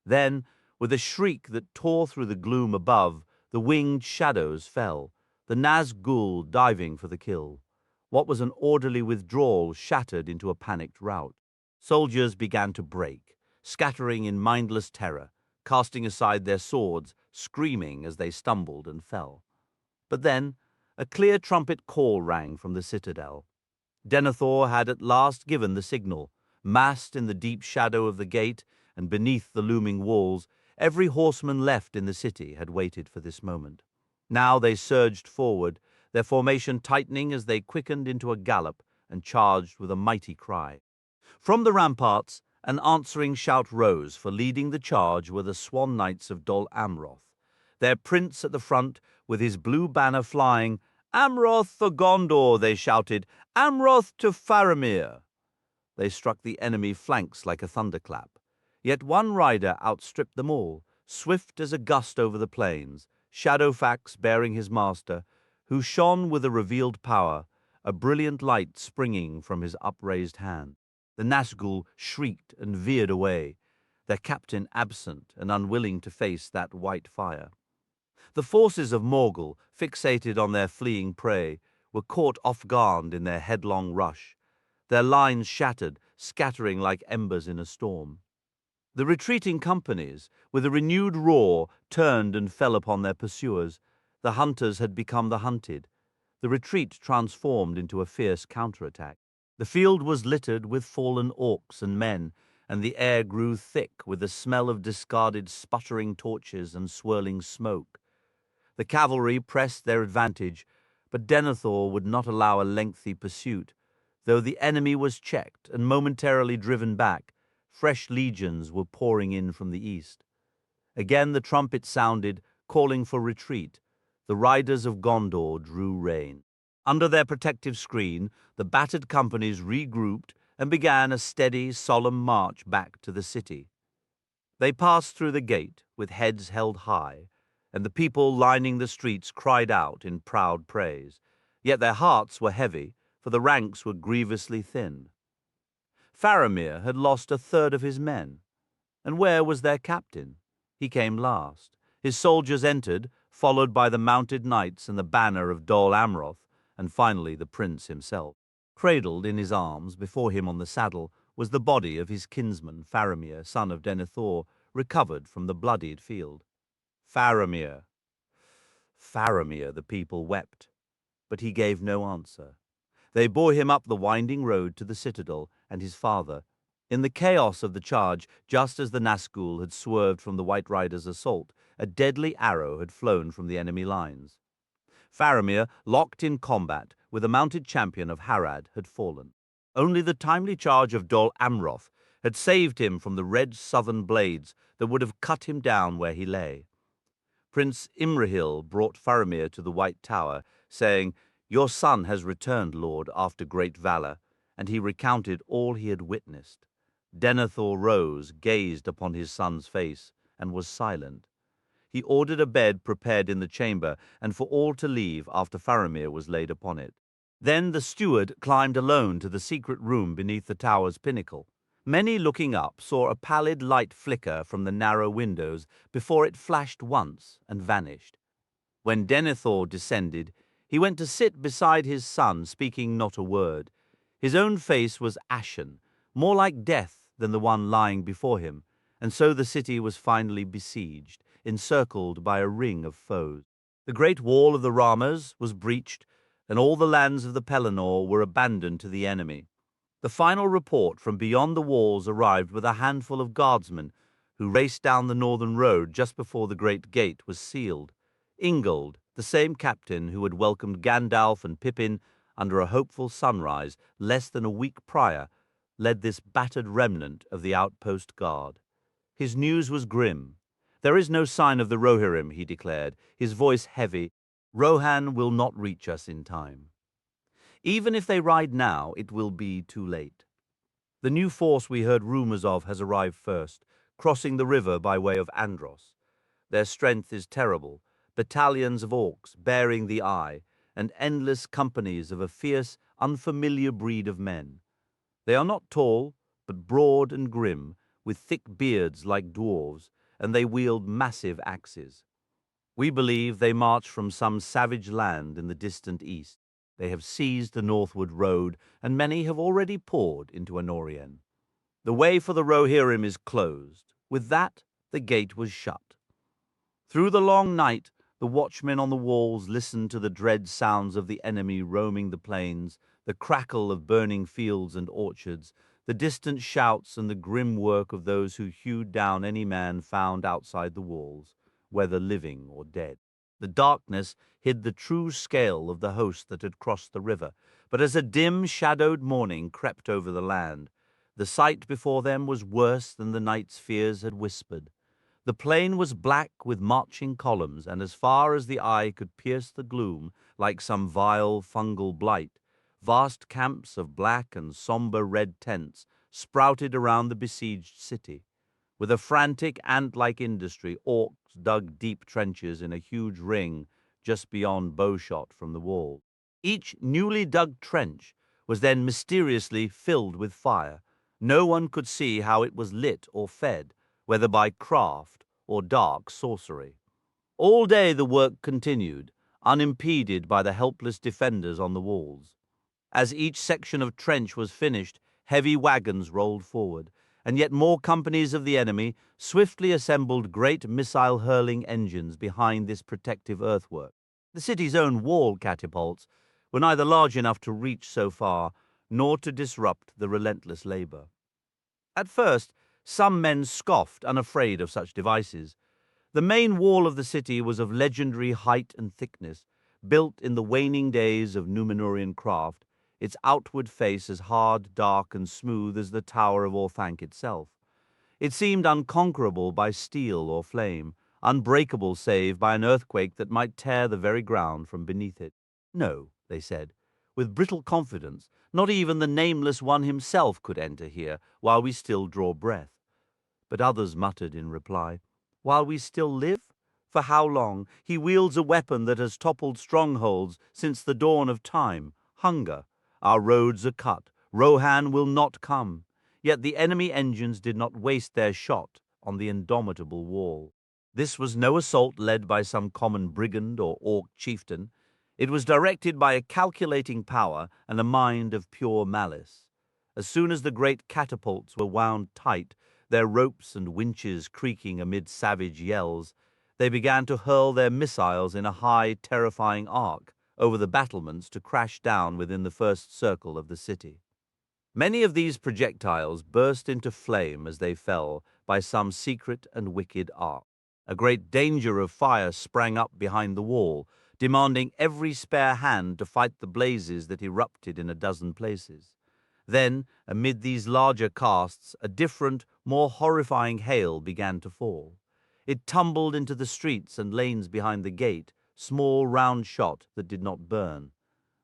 Then, with a shriek that tore through the gloom above, the winged shadows fell, the Nazgul diving for the kill. What was an orderly withdrawal shattered into a panicked rout. Soldiers began to break, scattering in mindless terror, casting aside their swords, screaming as they stumbled and fell. But then a clear trumpet call rang from the citadel. Denethor had at last given the signal. Massed in the deep shadow of the gate and beneath the looming walls, every horseman left in the city had waited for this moment. Now they surged forward, their formation tightening as they quickened into a gallop and charged with a mighty cry. From the ramparts, an answering shout rose, for leading the charge were the Swan Knights of Dol Amroth. Their prince at the front, with his blue banner flying, "Amroth for Gondor," they shouted, "Amroth to Faramir." They struck the enemy flanks like a thunderclap. Yet one rider outstripped them all, swift as a gust over the plains, Shadowfax bearing his master, who shone with a revealed power, a brilliant light springing from his upraised hand. The Nazgul shrieked and veered away, their captain absent and unwilling to face that white fire. The forces of Morgul, fixated on their fleeing prey, were caught off guard in their headlong rush, their lines shattered, scattering like embers in a storm. The retreating companies, with a renewed roar, turned and fell upon their pursuers. The hunters had become the hunted. The retreat transformed into a fierce counterattack. The field was littered with fallen orcs and men, and the air grew thick with the smell of discarded sputtering torches and swirling smoke. The cavalry pressed their advantage, but Denethor would not allow a lengthy pursuit. Though the enemy was checked and momentarily driven back, fresh legions were pouring in from the east. Again the trumpet sounded, calling for retreat. The riders of Gondor drew rein. Under their protective screen, the battered companies regrouped and began a steady, solemn march back to the city. They passed through the gate with heads held high, and the people lining the streets cried out in proud praise. Yet their hearts were heavy, for the ranks were grievously thin. Faramir had lost a third of his men. And where was their captain? He came last. His soldiers entered, followed by the mounted knights and the banner of Dol Amroth, and finally the prince himself. Cradled in his arms before him on the saddle was the body of his kinsman Faramir, son of Denethor, recovered from the bloodied field. Faramir, Faramir, the people wept, but he gave no answer. They bore him up the winding road to the citadel and his father. In the chaos of the charge, just as the Nazgul had swerved from the White Riders' assault, a deadly arrow had flown from the enemy lines. Faramir, locked in combat with a mounted champion of Harad, had fallen. Only the timely charge of Dol Amroth had saved him from the red southern blades that would have cut him down where he lay. Prince Imrahil brought Faramir to the White Tower, saying, "Your son has returned, Lord, after great valor," and he recounted all he had witnessed. Denethor rose, gazed upon his son's face, and was silent. He ordered a bed prepared in the chamber, and for all to leave after Faramir was laid upon it. Then the steward climbed alone to the secret room beneath the tower's pinnacle. Many looking up saw a pallid light flicker from the narrow windows before it flashed once and vanished. When Denethor descended, he went to sit beside his son, speaking not a word. His own face was ashen, more like death than the one lying before him, and so the city was finally besieged, encircled by a ring of foes. The great wall of the Ramas was breached, and all the lands of the Pelennor were abandoned to the enemy. The final report from beyond the walls arrived with a handful of guardsmen who raced down the northern road just before the great gate was sealed. Ingold, the same captain who had welcomed Gandalf and Pippin under a hopeful sunrise less than a week prior, led this battered remnant of the outpost guard. His news was grim. "There is no sign of the Rohirrim," he declared, his voice heavy. "Rohan will not reach us in time. Even if they ride now, it will be too late. The new force we heard rumors of has arrived first, crossing the river by way of Andros. Their strength is terrible, battalions of orcs bearing the eye, and endless companies of a fierce, unfamiliar breed of men. They are not tall, but broad and grim, with thick beards like dwarves, and they wield massive axes. We believe they march from some savage land in the distant east. They have seized the northward road, and many have already poured into Anorien. The way for the Rohirrim is closed." With that, the gate was shut. Through the long night, the watchmen on the walls listened to the dread sounds of the enemy roaming the plains, the crackle of burning fields and orchards, the distant shouts and the grim work of those who hewed down any man found outside the walls, whether living or dead. The darkness hid the true scale of the host that had crossed the river, but as a dim, shadowed morning crept over the land, the sight before them was worse than the night's fears had whispered. The plain was black with marching columns, and as far as the eye could pierce the gloom, like some vile fungal blight, vast camps of black and somber red tents sprouted around the besieged city. With a frantic ant-like industry, orcs dug deep trenches in a huge ring just beyond bowshot from the wall. Each newly dug trench was then mysteriously filled with fire. No one could see how it was lit or fed, whether by craft or dark sorcery. All day the work continued, unimpeded by the helpless defenders on the walls. As each section of trench was finished, heavy wagons rolled forward, and yet more companies of the enemy swiftly assembled great missile-hurling engines behind this protective earthwork. The city's own wall catapults were neither large enough to reach so far, nor to disrupt the relentless labor. At first, some men scoffed, unafraid of such devices. The main wall of the city was of legendary height and thickness, built in the waning days of Númenórean craft, its outward face as hard, dark, and smooth as the Tower of Orthanc itself. It seemed unconquerable by steel or flame, unbreakable save by an earthquake that might tear the very ground from beneath it. No, they said, with brittle confidence, not even the Nameless One himself could enter here while we still draw breath. But others muttered in reply, "While we still live? For how long? He wields a weapon that has toppled strongholds since the dawn of time, hunger. Our roads are cut. Rohan will not come." Yet the enemy engines did not waste their shot on the indomitable wall. This was no assault led by some common brigand or orc chieftain. It was directed by a calculating power and a mind of pure malice. As soon as the great catapults were wound tight, their ropes and winches creaking amid savage yells, they began to hurl their missiles in a high, terrifying arc over the battlements to crash down within the first circle of the city. Many of these projectiles burst into flame as they fell by some secret and wicked art. A great danger of fire sprang up behind the wall, demanding every spare hand to fight the blazes that erupted in a dozen places. Then, amid these larger casts, a different, more horrifying hail began to fall. It tumbled into the streets and lanes behind the gate, small round shot that did not burn.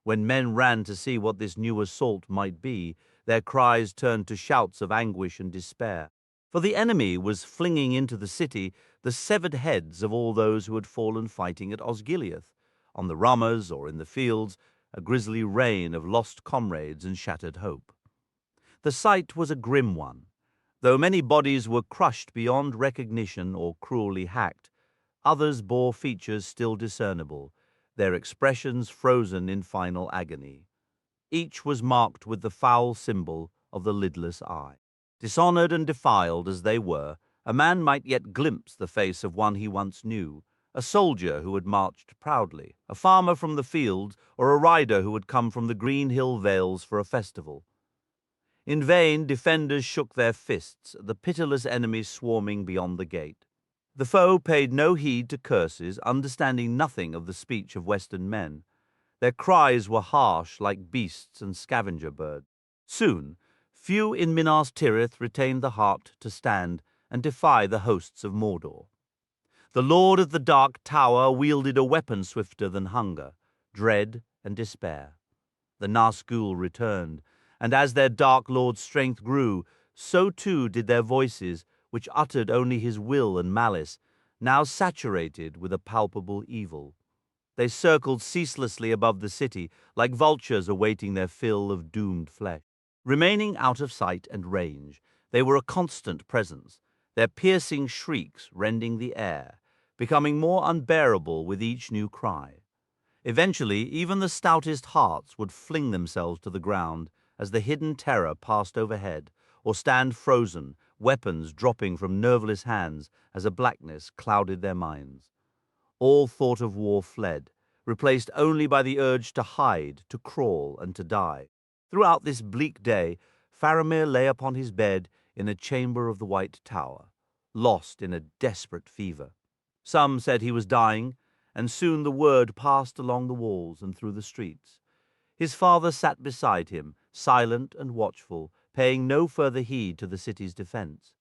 When men ran to see what this new assault might be, their cries turned to shouts of anguish and despair. For the enemy was flinging into the city the severed heads of all those who had fallen fighting at Osgiliath, on the rummers or in the fields, a grisly rain of lost comrades and shattered hope. The sight was a grim one. Though many bodies were crushed beyond recognition or cruelly hacked, others bore features still discernible, their expressions frozen in final agony. Each was marked with the foul symbol of the lidless eye. Dishonored and defiled as they were, a man might yet glimpse the face of one he once knew, a soldier who had marched proudly, a farmer from the fields, or a rider who had come from the green hill vales for a festival. In vain defenders shook their fists at the pitiless enemy swarming beyond the gate. The foe paid no heed to curses, understanding nothing of the speech of Western men. Their cries were harsh like beasts and scavenger birds. Soon, few in Minas Tirith retained the heart to stand and defy the hosts of Mordor. The Lord of the Dark Tower wielded a weapon swifter than hunger, dread, and despair. The Nazgûl returned, and as their Dark Lord's strength grew, so too did their voices, which uttered only his will and malice, now saturated with a palpable evil. They circled ceaselessly above the city, like vultures awaiting their fill of doomed flesh. Remaining out of sight and range, they were a constant presence, their piercing shrieks rending the air, becoming more unbearable with each new cry. Eventually, even the stoutest hearts would fling themselves to the ground as the hidden terror passed overhead, or stand frozen, weapons dropping from nerveless hands as a blackness clouded their minds. All thought of war fled, replaced only by the urge to hide, to crawl, and to die. Throughout this bleak day, Faramir lay upon his bed in a chamber of the White Tower, lost in a desperate fever. Some said he was dying, and soon the word passed along the walls and through the streets. His father sat beside him, silent and watchful, paying no further heed to the city's defense.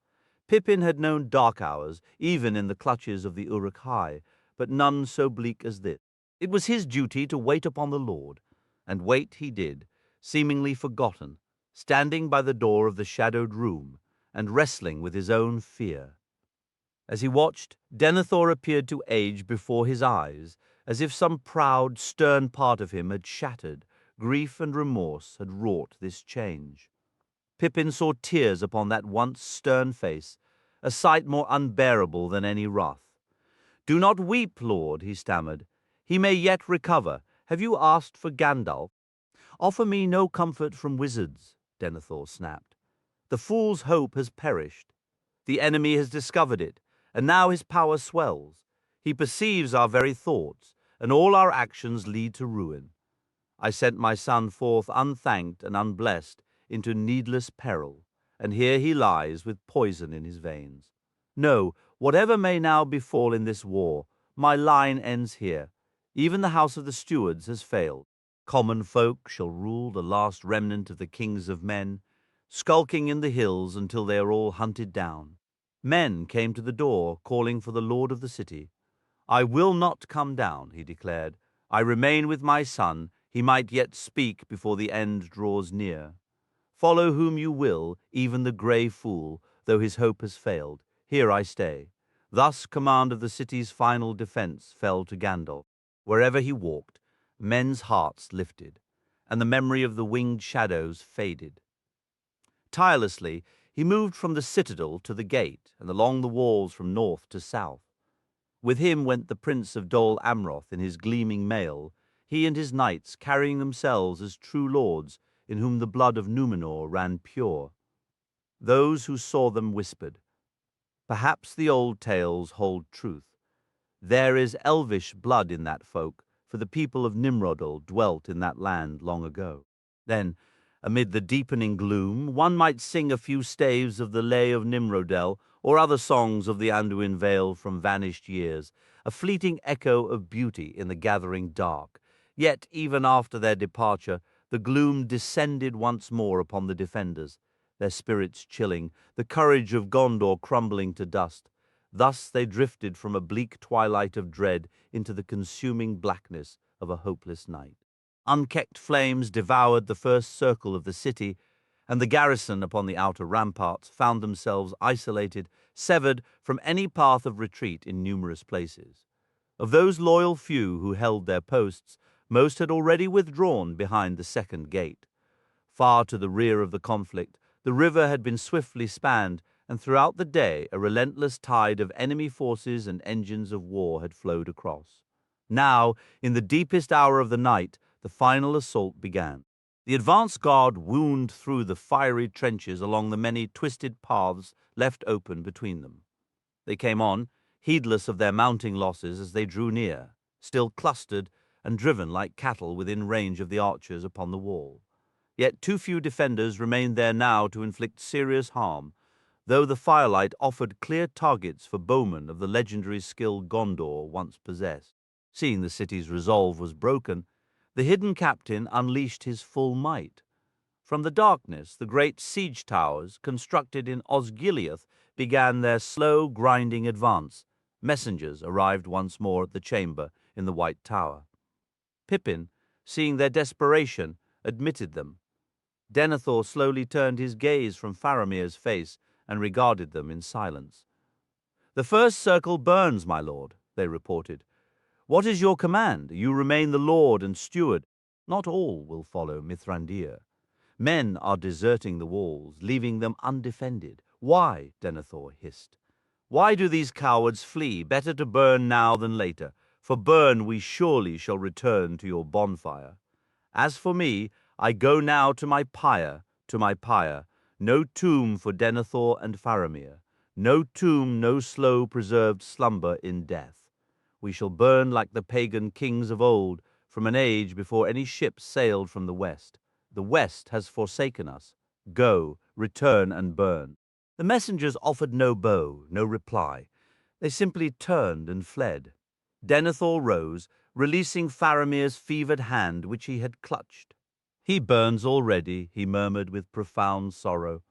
Pippin had known dark hours, even in the clutches of the Uruk-hai, but none so bleak as this. It was his duty to wait upon the Lord, and wait he did, seemingly forgotten, standing by the door of the shadowed room and wrestling with his own fear. As he watched, Denethor appeared to age before his eyes, as if some proud, stern part of him had shattered. Grief and remorse had wrought this change. Pippin saw tears upon that once stern face, a sight more unbearable than any wrath. "Do not weep, lord," he stammered. "He may yet recover. Have you asked for Gandalf?" "Offer me no comfort from wizards," Denethor snapped. "The fool's hope has perished. The enemy has discovered it, and now his power swells. He perceives our very thoughts, and all our actions lead to ruin. I sent my son forth unthanked and unblessed into needless peril, and here he lies with poison in his veins. No, whatever may now befall in this war, my line ends here. Even the house of the stewards has failed. Common folk shall rule the last remnant of the kings of men, skulking in the hills until they are all hunted down." Men came to the door, calling for the lord of the city. "I will not come down," he declared. "I remain with my son. He might yet speak before the end draws near. Follow whom you will, even the grey fool, though his hope has failed. Here I stay." Thus command of the city's final defense fell to Gandalf. Wherever he walked, men's hearts lifted, and the memory of the winged shadows faded. Tirelessly, he moved from the citadel to the gate, and along the walls from north to south. With him went the Prince of Dol Amroth in his gleaming mail, he and his knights carrying themselves as true lords in whom the blood of Númenor ran pure. Those who saw them whispered, "Perhaps the old tales hold truth. There is elvish blood in that folk, for the people of Nimrodel dwelt in that land long ago." Then, amid the deepening gloom, one might sing a few staves of the Lay of Nimrodel or other songs of the Anduin Vale from vanished years, a fleeting echo of beauty in the gathering dark. Yet, even after their departure, the gloom descended once more upon the defenders, their spirits chilling, the courage of Gondor crumbling to dust. Thus they drifted from a bleak twilight of dread into the consuming blackness of a hopeless night. Unkept flames devoured the first circle of the city, and the garrison upon the outer ramparts found themselves isolated, severed from any path of retreat in numerous places. Of those loyal few who held their posts, most had already withdrawn behind the second gate. Far to the rear of the conflict, the river had been swiftly spanned, and throughout the day a relentless tide of enemy forces and engines of war had flowed across. Now, in the deepest hour of the night, the final assault began. The advance guard wound through the fiery trenches along the many twisted paths left open between them. They came on, heedless of their mounting losses as they drew near, still clustered and driven like cattle within range of the archers upon the wall. Yet too few defenders remained there now to inflict serious harm, though the firelight offered clear targets for bowmen of the legendary skill Gondor once possessed. Seeing the city's resolve was broken, the hidden captain unleashed his full might. From the darkness, the great siege towers, constructed in Osgiliath, began their slow, grinding advance. Messengers arrived once more at the chamber in the White Tower. Pippin, seeing their desperation, admitted them. Denethor slowly turned his gaze from Faramir's face and regarded them in silence. "The first circle burns, my lord," they reported. "What is your command? You remain the lord and steward. Not all will follow Mithrandir. Men are deserting the walls, leaving them undefended." "Why?" Denethor hissed. "Why do these cowards flee? Better to burn now than later. For burn we surely shall return to your bonfire. As for me, I go now to my pyre, no tomb for Denethor and Faramir, no tomb, no slow preserved slumber in death. We shall burn like the pagan kings of old, from an age before any ship sailed from the west. The west has forsaken us. Go, return and burn." The messengers offered no bow, no reply. They simply turned and fled. Denethor rose, releasing Faramir's fevered hand which he had clutched. "He burns already," he murmured with profound sorrow.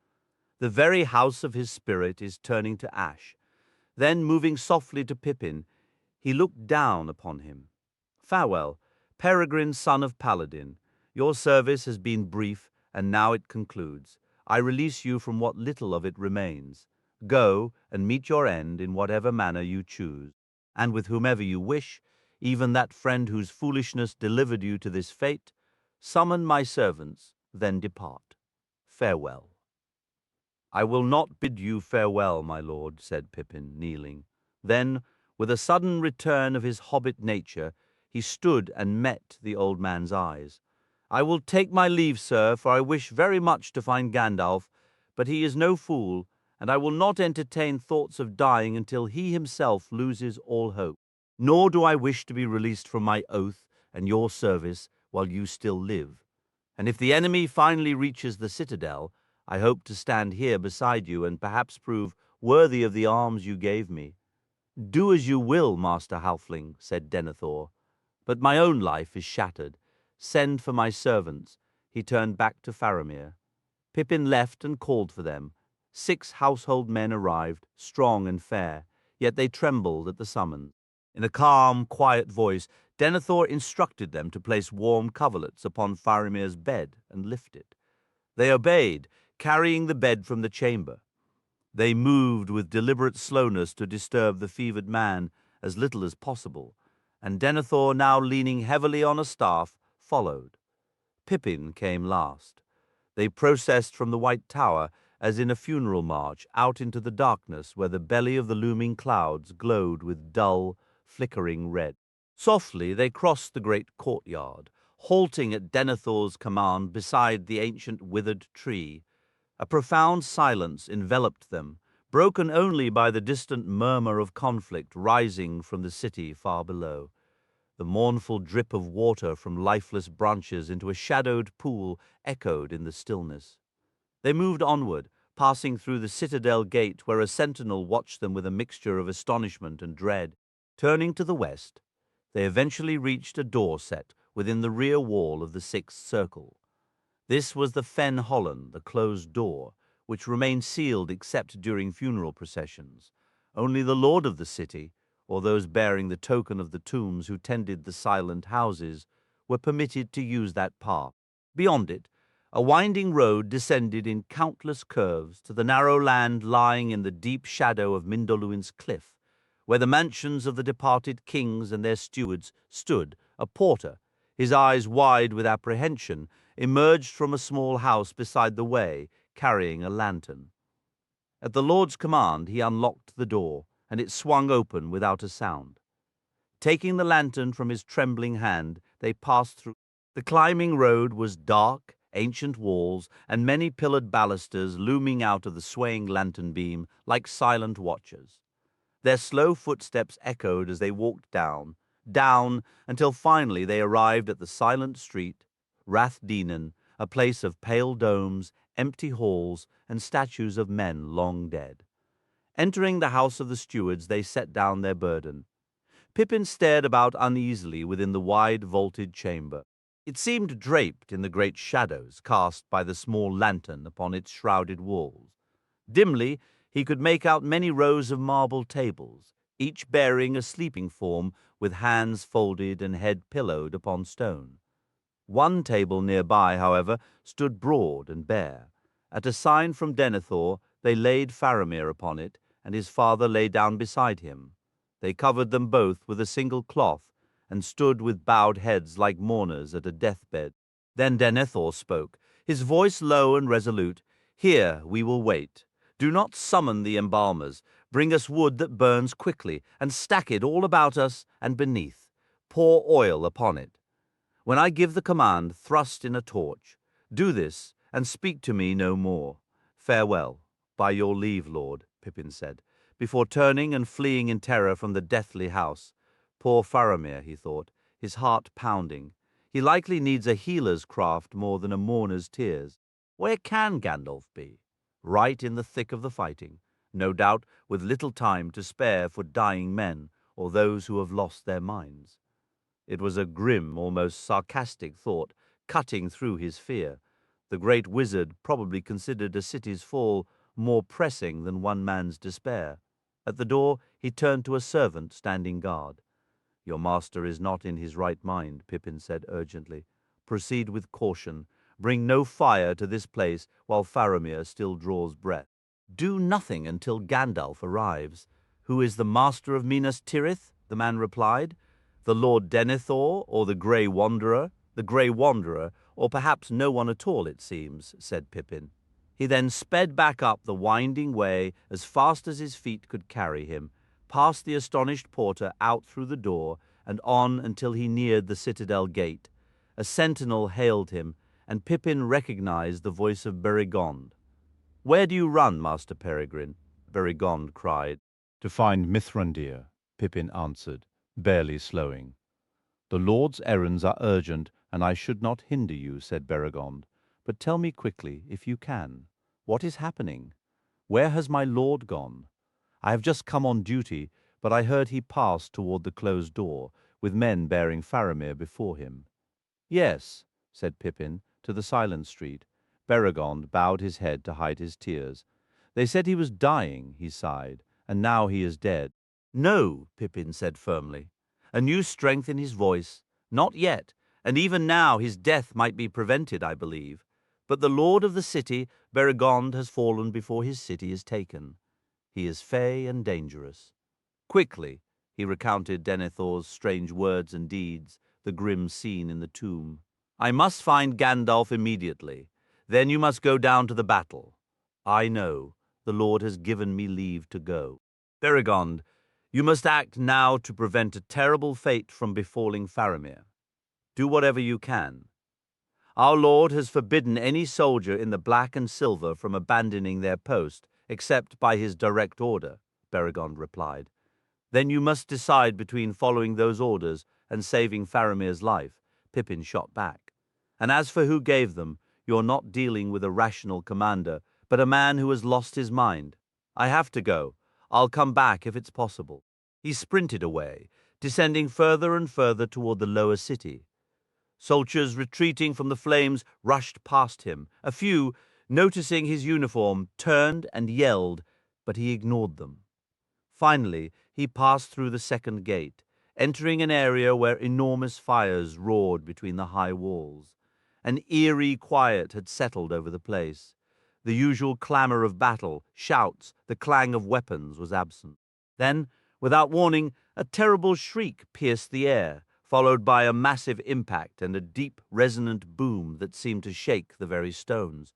"The very house of his spirit is turning to ash." Then, moving softly to Pippin, he looked down upon him. "Farewell, Peregrine, son of Paladin. Your service has been brief, and now it concludes. I release you from what little of it remains. Go and meet your end in whatever manner you choose, and with whomever you wish, even that friend whose foolishness delivered you to this fate. Summon my servants, then depart. Farewell." "I will not bid you farewell, my lord," said Pippin, kneeling. Then, with a sudden return of his hobbit nature, he stood and met the old man's eyes. "I will take my leave, sir, for I wish very much to find Gandalf, but he is no fool, and I will not entertain thoughts of dying until he himself loses all hope. Nor do I wish to be released from my oath and your service while you still live. And if the enemy finally reaches the citadel, I hope to stand here beside you and perhaps prove worthy of the arms you gave me." "Do as you will, Master Halfling," said Denethor, "but my own life is shattered. Send for my servants." He turned back to Faramir. Pippin left and called for them. 6 household men arrived, strong and fair, yet they trembled at the summons. In a calm, quiet voice, Denethor instructed them to place warm coverlets upon Faramir's bed and lift it. They obeyed, carrying the bed from the chamber. They moved with deliberate slowness to disturb the fevered man as little as possible, and Denethor, now leaning heavily on a staff, followed. Pippin came last. They processed from the White Tower as in a funeral march out into the darkness where the belly of the looming clouds glowed with dull, flickering red. Softly they crossed the great courtyard, halting at Denethor's command beside the ancient withered tree. A profound silence enveloped them, broken only by the distant murmur of conflict rising from the city far below. The mournful drip of water from lifeless branches into a shadowed pool echoed in the stillness. They moved onward, passing through the citadel gate where a sentinel watched them with a mixture of astonishment and dread. Turning to the west, they eventually reached a door set within the rear wall of the sixth circle. This was the Fen Holland, the closed door, which remained sealed except during funeral processions. Only the lord of the city, or those bearing the token of the tombs who tended the silent houses, were permitted to use that path. Beyond it, a winding road descended in countless curves to the narrow land lying in the deep shadow of Mindoluin's cliff, where the mansions of the departed kings and their stewards stood. A porter, his eyes wide with apprehension, emerged from a small house beside the way, carrying a lantern. At the Lord's command, he unlocked the door, and it swung open without a sound. Taking the lantern from his trembling hand, they passed through. The climbing road was dark, ancient walls, and many pillared balusters looming out of the swaying lantern beam like silent watchers. Their slow footsteps echoed as they walked down, until finally they arrived at the silent street, Rath Dinan, a place of pale domes, empty halls, and statues of men long dead. Entering the house of the stewards, they set down their burden. Pippin stared about uneasily within the wide vaulted chamber. It seemed draped in the great shadows cast by the small lantern upon its shrouded walls. Dimly, he could make out many rows of marble tables, each bearing a sleeping form with hands folded and head pillowed upon stone. One table nearby, however, stood broad and bare. At a sign from Denethor, they laid Faramir upon it, and his father lay down beside him. They covered them both with a single cloth, and stood with bowed heads like mourners at a deathbed. Then Denethor spoke, his voice low and resolute. "Here we will wait. Do not summon the embalmers. Bring us wood that burns quickly, and stack it all about us and beneath. Pour oil upon it. When I give the command, thrust in a torch. Do this, and speak to me no more. Farewell." "By your leave, Lord," Pippin said, before turning and fleeing in terror from the deathly house. Poor Faramir, he thought, his heart pounding. He likely needs a healer's craft more than a mourner's tears. Where can Gandalf be? Right in the thick of the fighting, no doubt with little time to spare for dying men or those who have lost their minds. It was a grim, almost sarcastic thought, cutting through his fear. The great wizard probably considered a city's fall more pressing than one man's despair. At the door, he turned to a servant standing guard. "Your master is not in his right mind," Pippin said urgently. "Proceed with caution. Bring no fire to this place while Faramir still draws breath." Do nothing until Gandalf arrives. Who is the master of Minas Tirith? The man replied. The Lord Denethor, or the Grey Wanderer? The Grey Wanderer, or perhaps no one at all, it seems, said Pippin. He then sped back up the winding way as fast as his feet could carry him, past the astonished porter, out through the door, and on until he neared the citadel gate. A sentinel hailed him, and Pippin recognized the voice of Beregond. "Where do you run, Master Peregrine?" Beregond cried. "To find Mithrandir," Pippin answered, barely slowing. "The Lord's errands are urgent, and I should not hinder you," said Beregond. "But tell me quickly, if you can, what is happening? Where has my lord gone? I have just come on duty, but I heard he passed toward the closed door, with men bearing Faramir before him." "Yes," said Pippin, "to the silent street." Beregond bowed his head to hide his tears. "They said he was dying," he sighed, "and now he is dead." "No," Pippin said firmly, a new strength in his voice. "Not yet, and even now his death might be prevented, I believe. But the lord of the city, Beregond, has fallen before his city is taken. He is fey and dangerous." Quickly, he recounted Denethor's strange words and deeds, the grim scene in the tomb. "I must find Gandalf immediately. Then you must go down to the battle. I know. The Lord has given me leave to go. Beregond, you must act now to prevent a terrible fate from befalling Faramir. Do whatever you can. Our Lord has forbidden any soldier in the Black and Silver from abandoning their post, except by his direct order," Beregond replied. "Then you must decide between following those orders and saving Faramir's life," Pippin shot back. "And as for who gave them, you're not dealing with a rational commander, but a man who has lost his mind. I have to go. I'll come back if it's possible." He sprinted away, descending further and further toward the lower city. Soldiers retreating from the flames rushed past him. A few, noticing his uniform, turned and yelled, but he ignored them. Finally, he passed through the second gate, entering an area where enormous fires roared between the high walls. An eerie quiet had settled over the place. The usual clamor of battle, shouts, the clang of weapons was absent. Then, without warning, a terrible shriek pierced the air, followed by a massive impact and a deep, resonant boom that seemed to shake the very stones.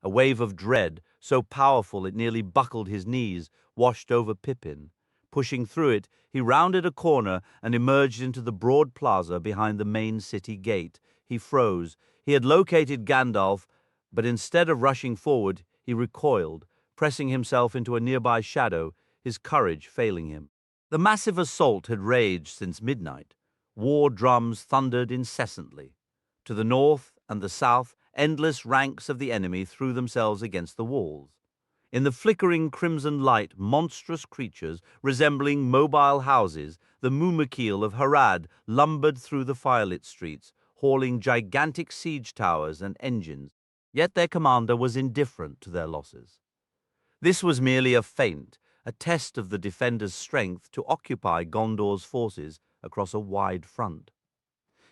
A wave of dread, so powerful it nearly buckled his knees, washed over Pippin. Pushing through it, he rounded a corner and emerged into the broad plaza behind the main city gate. He froze. He had located Gandalf, but instead of rushing forward, he recoiled, pressing himself into a nearby shadow, his courage failing him. The massive assault had raged since midnight. War drums thundered incessantly. To the north and the south, endless ranks of the enemy threw themselves against the walls. In the flickering crimson light, monstrous creatures, resembling mobile houses, the Mumakil of Harad lumbered through the firelit streets, hauling gigantic siege towers and engines. Yet their commander was indifferent to their losses. This was merely a feint, a test of the defenders' strength to occupy Gondor's forces across a wide front.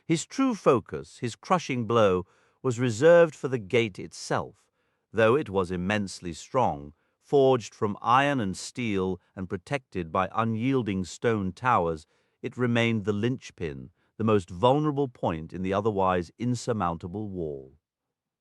His true focus, his crushing blow, was reserved for the gate itself. Though it was immensely strong, forged from iron and steel and protected by unyielding stone towers, it remained the linchpin, the most vulnerable point in the otherwise insurmountable wall.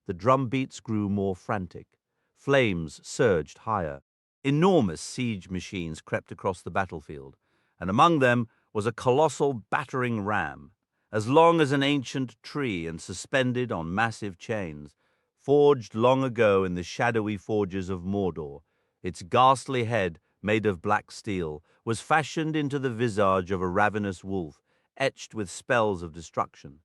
The drumbeats grew more frantic. Flames surged higher. Enormous siege machines crept across the battlefield, and among them was a colossal battering ram, as long as an ancient tree and suspended on massive chains, forged long ago in the shadowy forges of Mordor. Its ghastly head, made of black steel, was fashioned into the visage of a ravenous wolf, etched with spells of destruction.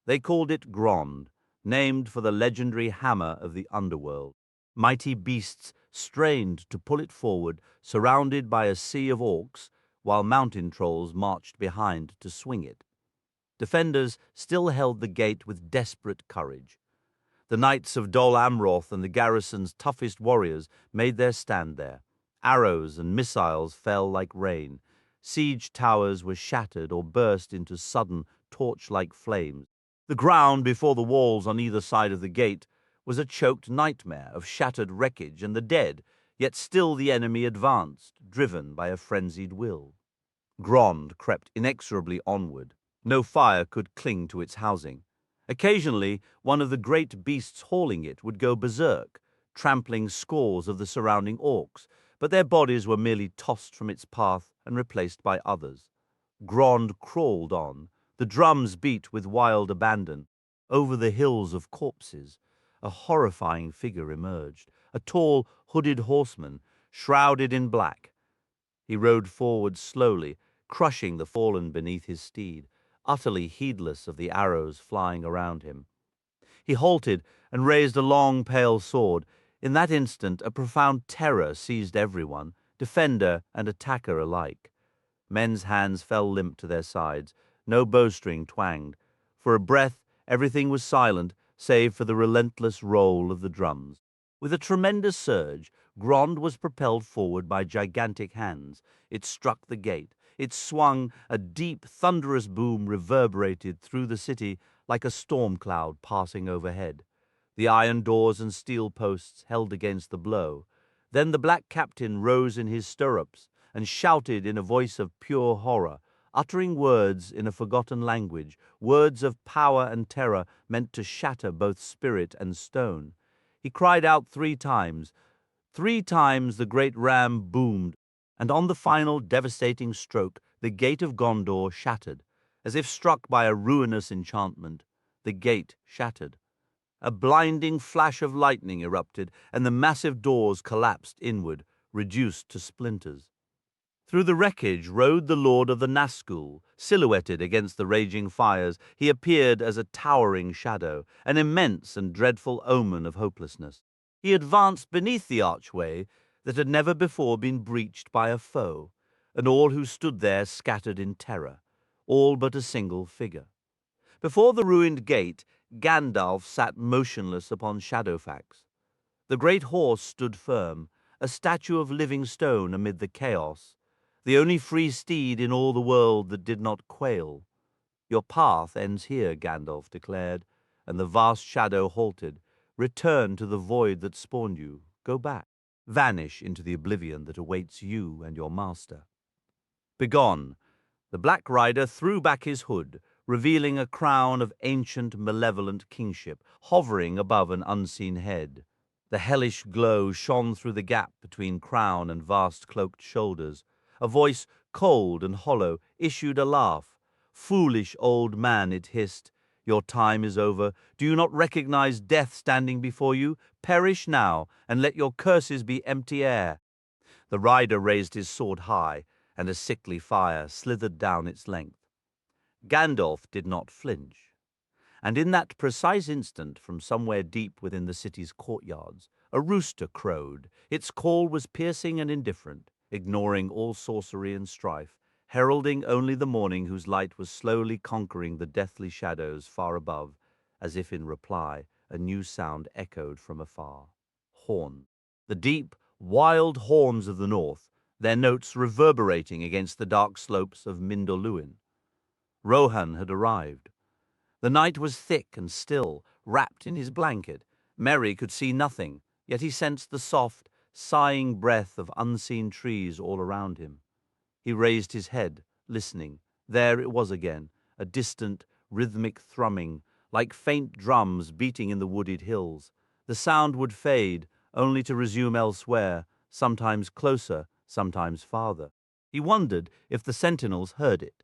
They called it Grond, named for the legendary hammer of the underworld. Mighty beasts strained to pull it forward, surrounded by a sea of orcs, while mountain trolls marched behind to swing it. Defenders still held the gate with desperate courage. The knights of Dol Amroth and the garrison's toughest warriors made their stand there. Arrows and missiles fell like rain. Siege towers were shattered or burst into sudden torch-like flames. The ground before the walls on either side of the gate was a choked nightmare of shattered wreckage and the dead, yet still the enemy advanced, driven by a frenzied will. Grond crept inexorably onward. No fire could cling to its housing. Occasionally, one of the great beasts hauling it would go berserk, trampling scores of the surrounding orcs, but their bodies were merely tossed from its path and replaced by others. Grond crawled on. The drums beat with wild abandon. Over the hills of corpses, a horrifying figure emerged, a tall, hooded horseman, shrouded in black. He rode forward slowly, crushing the fallen beneath his steed, utterly heedless of the arrows flying around him. He halted and raised a long, pale sword. In that instant, a profound terror seized everyone, defender and attacker alike. Men's hands fell limp to their sides. No bowstring twanged. For a breath, everything was silent, save for the relentless roll of the drums. With a tremendous surge, Grond was propelled forward by gigantic hands. It struck the gate. It swung. A deep, thunderous boom reverberated through the city like a storm cloud passing overhead. The iron doors and steel posts held against the blow. Then the black captain rose in his stirrups and shouted in a voice of pure horror, uttering words in a forgotten language, words of power and terror meant to shatter both spirit and stone. He cried out 3 times. 3 times the great ram boomed, and on the final devastating stroke, the gate of Gondor shattered. As if struck by a ruinous enchantment, the gate shattered. A blinding flash of lightning erupted, and the massive doors collapsed inward, reduced to splinters. Through the wreckage rode the Lord of the Nazgul, silhouetted against the raging fires. He appeared as a towering shadow, an immense and dreadful omen of hopelessness. He advanced beneath the archway that had never before been breached by a foe, and all who stood there scattered in terror, all but a single figure. Before the ruined gate, Gandalf sat motionless upon Shadowfax. The great horse stood firm, a statue of living stone amid the chaos, the only free steed in all the world that did not quail. "Your path ends here," Gandalf declared, and the vast shadow halted. "Return to the void that spawned you. Go back. Vanish into the oblivion that awaits you and your master." Begone! The Black Rider threw back his hood, revealing a crown of ancient, malevolent kingship, hovering above an unseen head. The hellish glow shone through the gap between crown and vast cloaked shoulders. A voice, cold and hollow, issued a laugh. "Foolish old man," it hissed, "your time is over. Do you not recognize death standing before you? Perish now, and let your curses be empty air." The rider raised his sword high, and a sickly fire slithered down its length. Gandalf did not flinch. And in that precise instant, from somewhere deep within the city's courtyards, a rooster crowed. Its call was piercing and indifferent, ignoring all sorcery and strife, heralding only the morning whose light was slowly conquering the deathly shadows far above. As if in reply, a new sound echoed from afar. Horn. The deep, wild horns of the north, their notes reverberating against the dark slopes of Mindoluin. Rohan had arrived. The night was thick and still, wrapped in his blanket. Merry could see nothing, yet he sensed the soft, sighing breath of unseen trees all around him. He raised his head, listening. There it was again, a distant, rhythmic thrumming, like faint drums beating in the wooded hills. The sound would fade, only to resume elsewhere, sometimes closer, sometimes farther. He wondered if the sentinels heard it.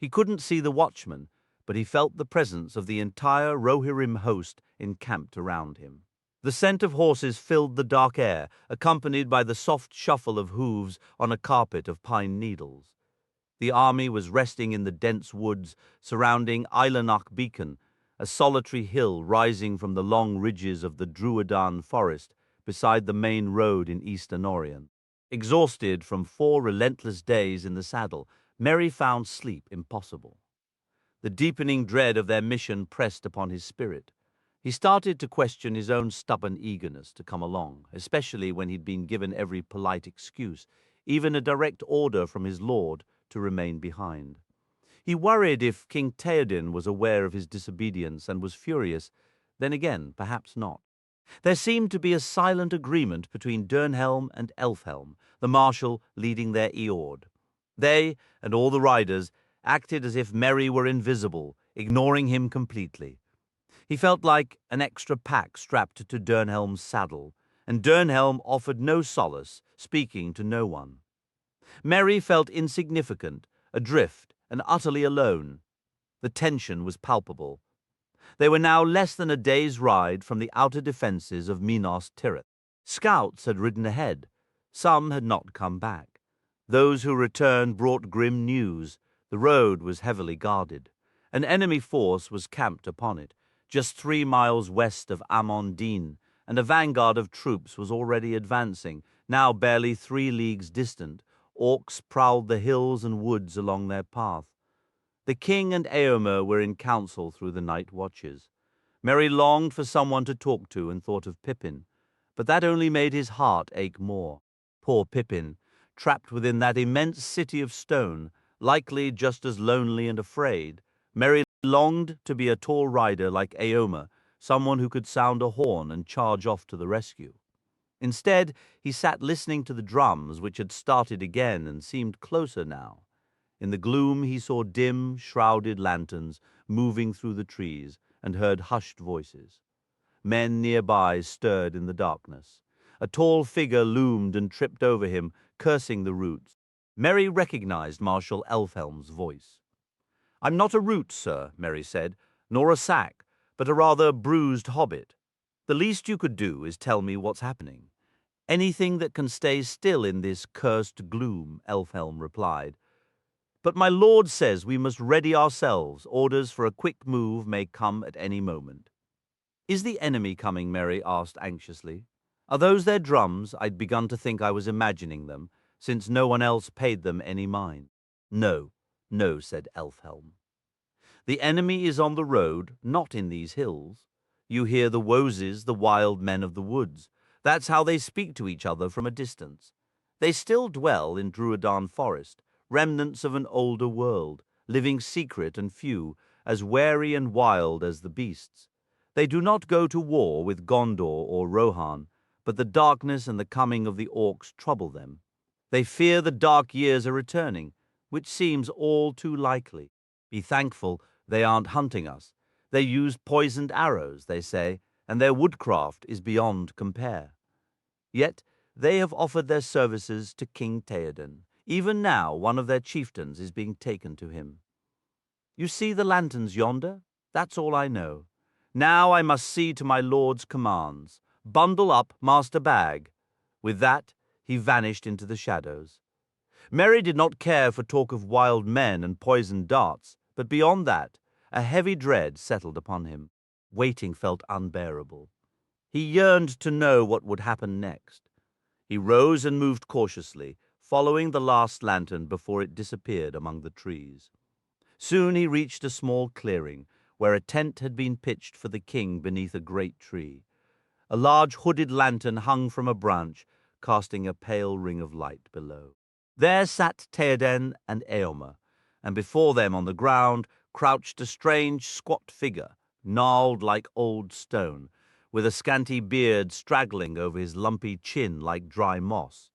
He couldn't see the watchman, but he felt the presence of the entire Rohirrim host encamped around him. The scent of horses filled the dark air, accompanied by the soft shuffle of hooves on a carpet of pine needles. The army was resting in the dense woods surrounding Eilenach Beacon, a solitary hill rising from the long ridges of the Druadan forest beside the main road in East Anorion. Exhausted from 4 relentless days in the saddle, Merry found sleep impossible. The deepening dread of their mission pressed upon his spirit. He started to question his own stubborn eagerness to come along, especially when he'd been given every polite excuse, even a direct order from his lord to remain behind. He worried if King Theoden was aware of his disobedience and was furious. Then again, perhaps not. There seemed to be a silent agreement between Dernhelm and Elfhelm, the marshal leading their Eord. They, and all the riders, acted as if Merry were invisible, ignoring him completely. He felt like an extra pack strapped to Dernhelm's saddle, and Dernhelm offered no solace, speaking to no one. Merry felt insignificant, adrift, and utterly alone. The tension was palpable. They were now less than a day's ride from the outer defences of Minas Tirith. Scouts had ridden ahead. Some had not come back. Those who returned brought grim news. The road was heavily guarded. An enemy force was camped upon it, just 3 miles west of Amon Dîn, and a vanguard of troops was already advancing, now barely 3 leagues distant. Orcs prowled the hills and woods along their path. The king and Éomer were in council through the night watches. Merry longed for someone to talk to and thought of Pippin, but that only made his heart ache more. Poor Pippin, trapped within that immense city of stone, likely just as lonely and afraid. Merry longed to be a tall rider like Éomer, someone who could sound a horn and charge off to the rescue. Instead, he sat listening to the drums, which had started again and seemed closer now. In the gloom he saw dim, shrouded lanterns moving through the trees and heard hushed voices. Men nearby stirred in the darkness. A tall figure loomed and tripped over him, cursing the roots. Merry recognized Marshal Elfhelm's voice. "I'm not a root, sir," Merry said, "nor a sack, but a rather bruised hobbit. The least you could do is tell me what's happening." "Anything that can stay still in this cursed gloom," Elfhelm replied. "But my lord says we must ready ourselves. Orders for a quick move may come at any moment." "Is the enemy coming?" Merry asked anxiously. "Are those their drums?" I'd begun to think I was imagining them, since no one else paid them any mind. "No, no," said Elfhelm. "The enemy is on the road, not in these hills. You hear the Woses, the wild men of the woods. That's how they speak to each other from a distance. They still dwell in Druadan Forest, remnants of an older world, living secret and few, as wary and wild as the beasts. They do not go to war with Gondor or Rohan, but the darkness and the coming of the orcs trouble them. They fear the dark years are returning, which seems all too likely. Be thankful they aren't hunting us. They use poisoned arrows, they say, and their woodcraft is beyond compare. Yet they have offered their services to King Théoden. Even now one of their chieftains is being taken to him. You see the lanterns yonder? That's all I know. Now I must see to my lord's commands. Bundle up, Master Bag." With that, he vanished into the shadows. Merry did not care for talk of wild men and poisoned darts, but beyond that, a heavy dread settled upon him. Waiting felt unbearable. He yearned to know what would happen next. He rose and moved cautiously, following the last lantern before it disappeared among the trees. Soon he reached a small clearing, where a tent had been pitched for the king beneath a great tree. A large hooded lantern hung from a branch, casting a pale ring of light below. There sat Théoden and Éomer, and before them on the ground crouched a strange squat figure, gnarled like old stone, with a scanty beard straggling over his lumpy chin like dry moss.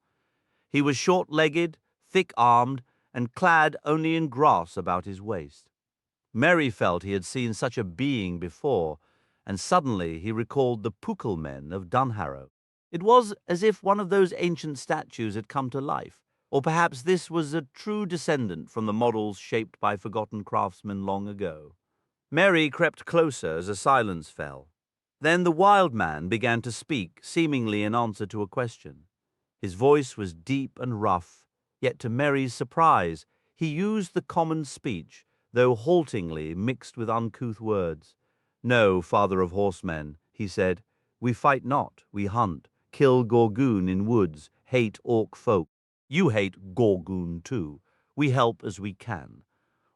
He was short-legged, thick-armed, and clad only in grass about his waist. Merry felt he had seen such a being before, and suddenly he recalled the Púcal men of Dunharrow. It was as if one of those ancient statues had come to life, or perhaps this was a true descendant from the models shaped by forgotten craftsmen long ago. Merry crept closer as a silence fell. Then the wild man began to speak, seemingly in answer to a question. His voice was deep and rough, yet to Merry's surprise, he used the common speech, though haltingly mixed with uncouth words. "No, father of horsemen," he said, "we fight not, we hunt, kill Gorgoon in woods, hate orc folk. You hate Gorgoon too. We help as we can.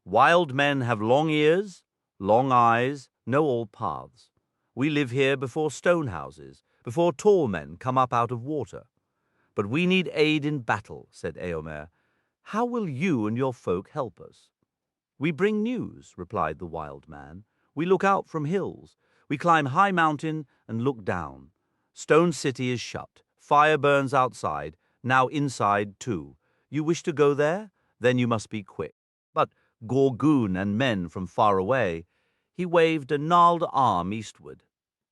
Wild men have long ears, long eyes, know all paths. We live here before stone houses, before tall men come up out of water. But we need aid in battle," said Éomer. "How will you and your folk help us?" "We bring news," replied the wild man. "We look out from hills. We climb high mountain and look down. Stone City is shut. Fire burns outside, now inside too. You wish to go there? Then you must be quick. But Gorgoon and men from far away, he waved a gnarled arm eastward.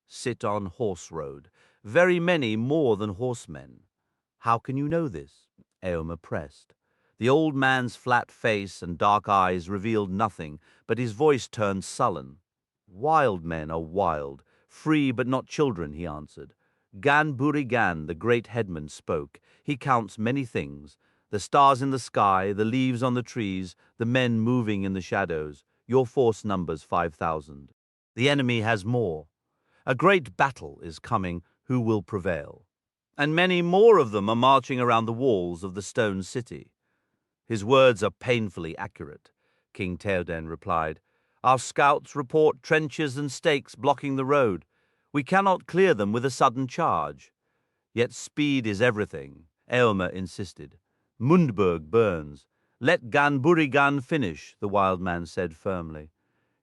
Sit on horse road, very many more than horsemen. How can you know this? Eomer pressed. The old man's flat face and dark eyes revealed nothing, but his voice turned sullen. Wild men are wild, free but not children, he answered. Gan, the great headman, spoke. He counts many things, the stars in the sky, the leaves on the trees, the men moving in the shadows. Your force numbers 5,000. The enemy has more. A great battle is coming. Who will prevail? And many more of them are marching around the walls of the stone city. His words are painfully accurate, King Theoden replied. Our scouts report trenches and stakes blocking the road. We cannot clear them with a sudden charge. Yet speed is everything, Eomer insisted. Mundburg burns. Let Gan finish, the wild man said firmly.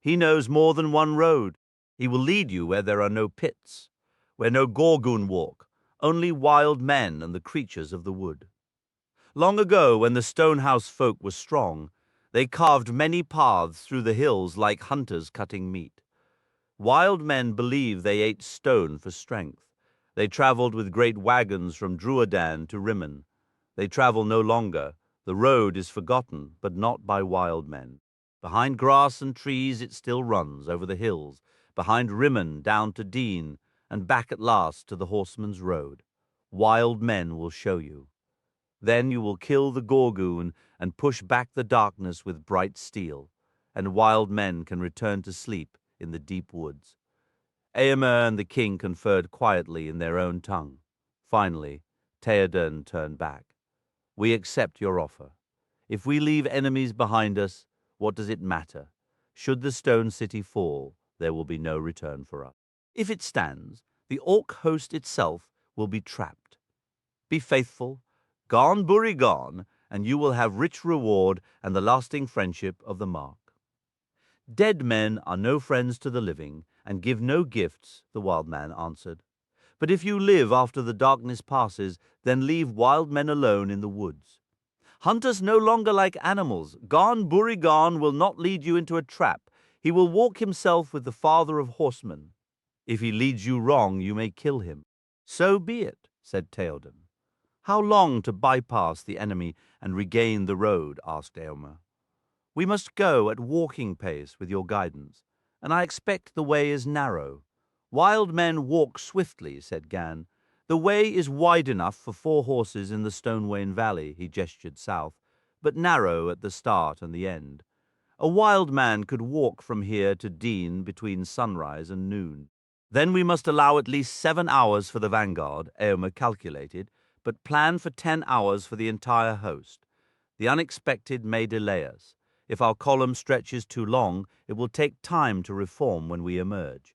He knows more than one road. He will lead you where there are no pits, where no Gorgoon walk, only wild men and the creatures of the wood. Long ago, when the Stonehouse folk were strong, they carved many paths through the hills like hunters cutting meat. Wild men believed they ate stone for strength. They traveled with great wagons from Druadan to Rimmon. They travel no longer. The road is forgotten, but not by wild men. Behind grass and trees it still runs over the hills, behind Rimmon down to Dean, and back at last to the horseman's road. Wild men will show you. Then you will kill the Gorgoon and push back the darkness with bright steel, and wild men can return to sleep in the deep woods. Eomer and the king conferred quietly in their own tongue. Finally, Theoden turned back. We accept your offer. If we leave enemies behind us, what does it matter? Should the stone city fall, there will be no return for us. If it stands, the orc host itself will be trapped. Be faithful, gone, and you will have rich reward and the lasting friendship of the mark. Dead men are no friends to the living, and give no gifts, the wild man answered. But if you live after the darkness passes, then leave wild men alone in the woods. Hunt us no longer like animals. Gan will not lead you into a trap. He will walk himself with the father of horsemen. If he leads you wrong, you may kill him. So be it, said Theoden. How long to bypass the enemy and regain the road? Asked Eomer. We must go at walking pace with your guidance, and I expect the way is narrow. Wild men walk swiftly, said Gan. The way is wide enough for 4 horses in the Stonewain Valley, he gestured south, but narrow at the start and the end. A wild man could walk from here to Dean between sunrise and noon. Then we must allow at least 7 hours for the vanguard, Eomer calculated, but plan for 10 hours for the entire host. The unexpected may delay us. If our column stretches too long, it will take time to reform when we emerge.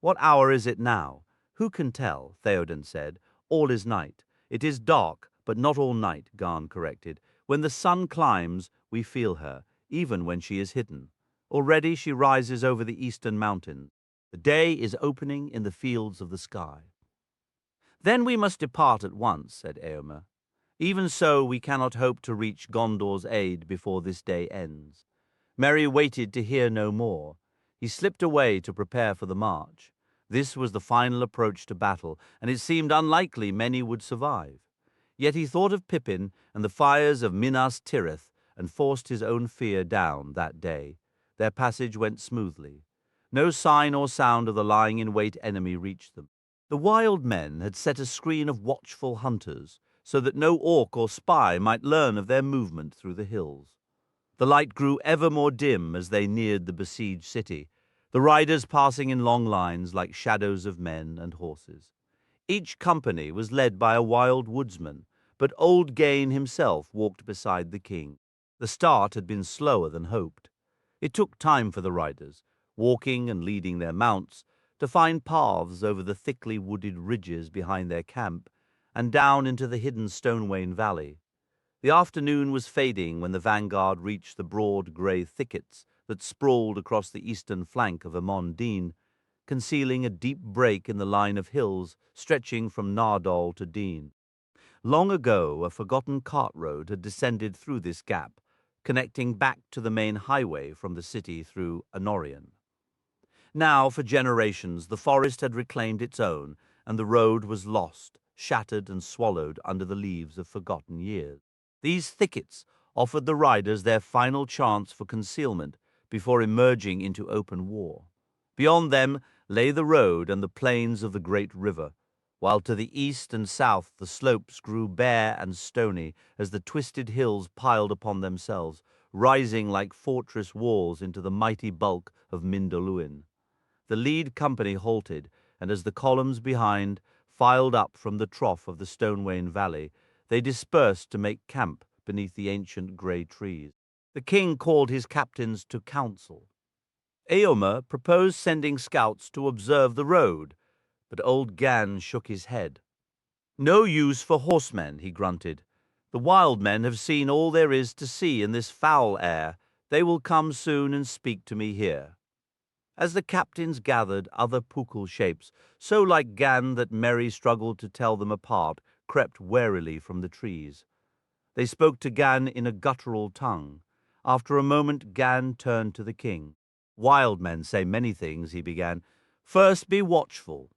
What hour is it now? Who can tell? Theoden said. All is night. It is dark, but not all night, Garn corrected. When the sun climbs, we feel her, even when she is hidden. Already she rises over the eastern mountains. The day is opening in the fields of the sky. Then we must depart at once, said Eomer. Even so, we cannot hope to reach Gondor's aid before this day ends. Merry waited to hear no more. He slipped away to prepare for the march. This was the final approach to battle, and it seemed unlikely many would survive. Yet he thought of Pippin and the fires of Minas Tirith and forced his own fear down that day. Their passage went smoothly. No sign or sound of the lying-in-wait enemy reached them. The wild men had set a screen of watchful hunters, so that no orc or spy might learn of their movement through the hills. The light grew ever more dim as they neared the besieged city, the riders passing in long lines like shadows of men and horses. Each company was led by a wild woodsman, but old Gain himself walked beside the king. The start had been slower than hoped. It took time for the riders, walking and leading their mounts, to find paths over the thickly wooded ridges behind their camp and down into the hidden Stonewain Valley. The afternoon was fading when the vanguard reached the broad grey thickets that sprawled across the eastern flank of Amon Dîn. concealing a deep break in the line of hills stretching from Nardol to Dean. Long ago, a forgotten cart road had descended through this gap, connecting back to the main highway from the city through Anorion. Now, for generations, the forest had reclaimed its own, and the road was lost, shattered and swallowed under the leaves of forgotten years. These thickets offered the riders their final chance for concealment before emerging into open war. Beyond them lay the road and the plains of the great river, while to the east and south the slopes grew bare and stony as the twisted hills piled upon themselves, rising like fortress walls into the mighty bulk of Mindoluin. The lead company halted, and as the columns behind filed up from the trough of the Stonewain Valley, they dispersed to make camp beneath the ancient grey trees. The king called his captains to council. Eomer proposed sending scouts to observe the road, but old Gan shook his head. "No use for horsemen," he grunted. "The wild men have seen all there is to see in this foul air. They will come soon and speak to me here." As the captains gathered, other Pukul shapes, so like Gan that Merry struggled to tell them apart, crept warily from the trees. They spoke to Gan in a guttural tongue. After a moment, Gan turned to the king. "Wild men say many things," he began. "First, be watchful.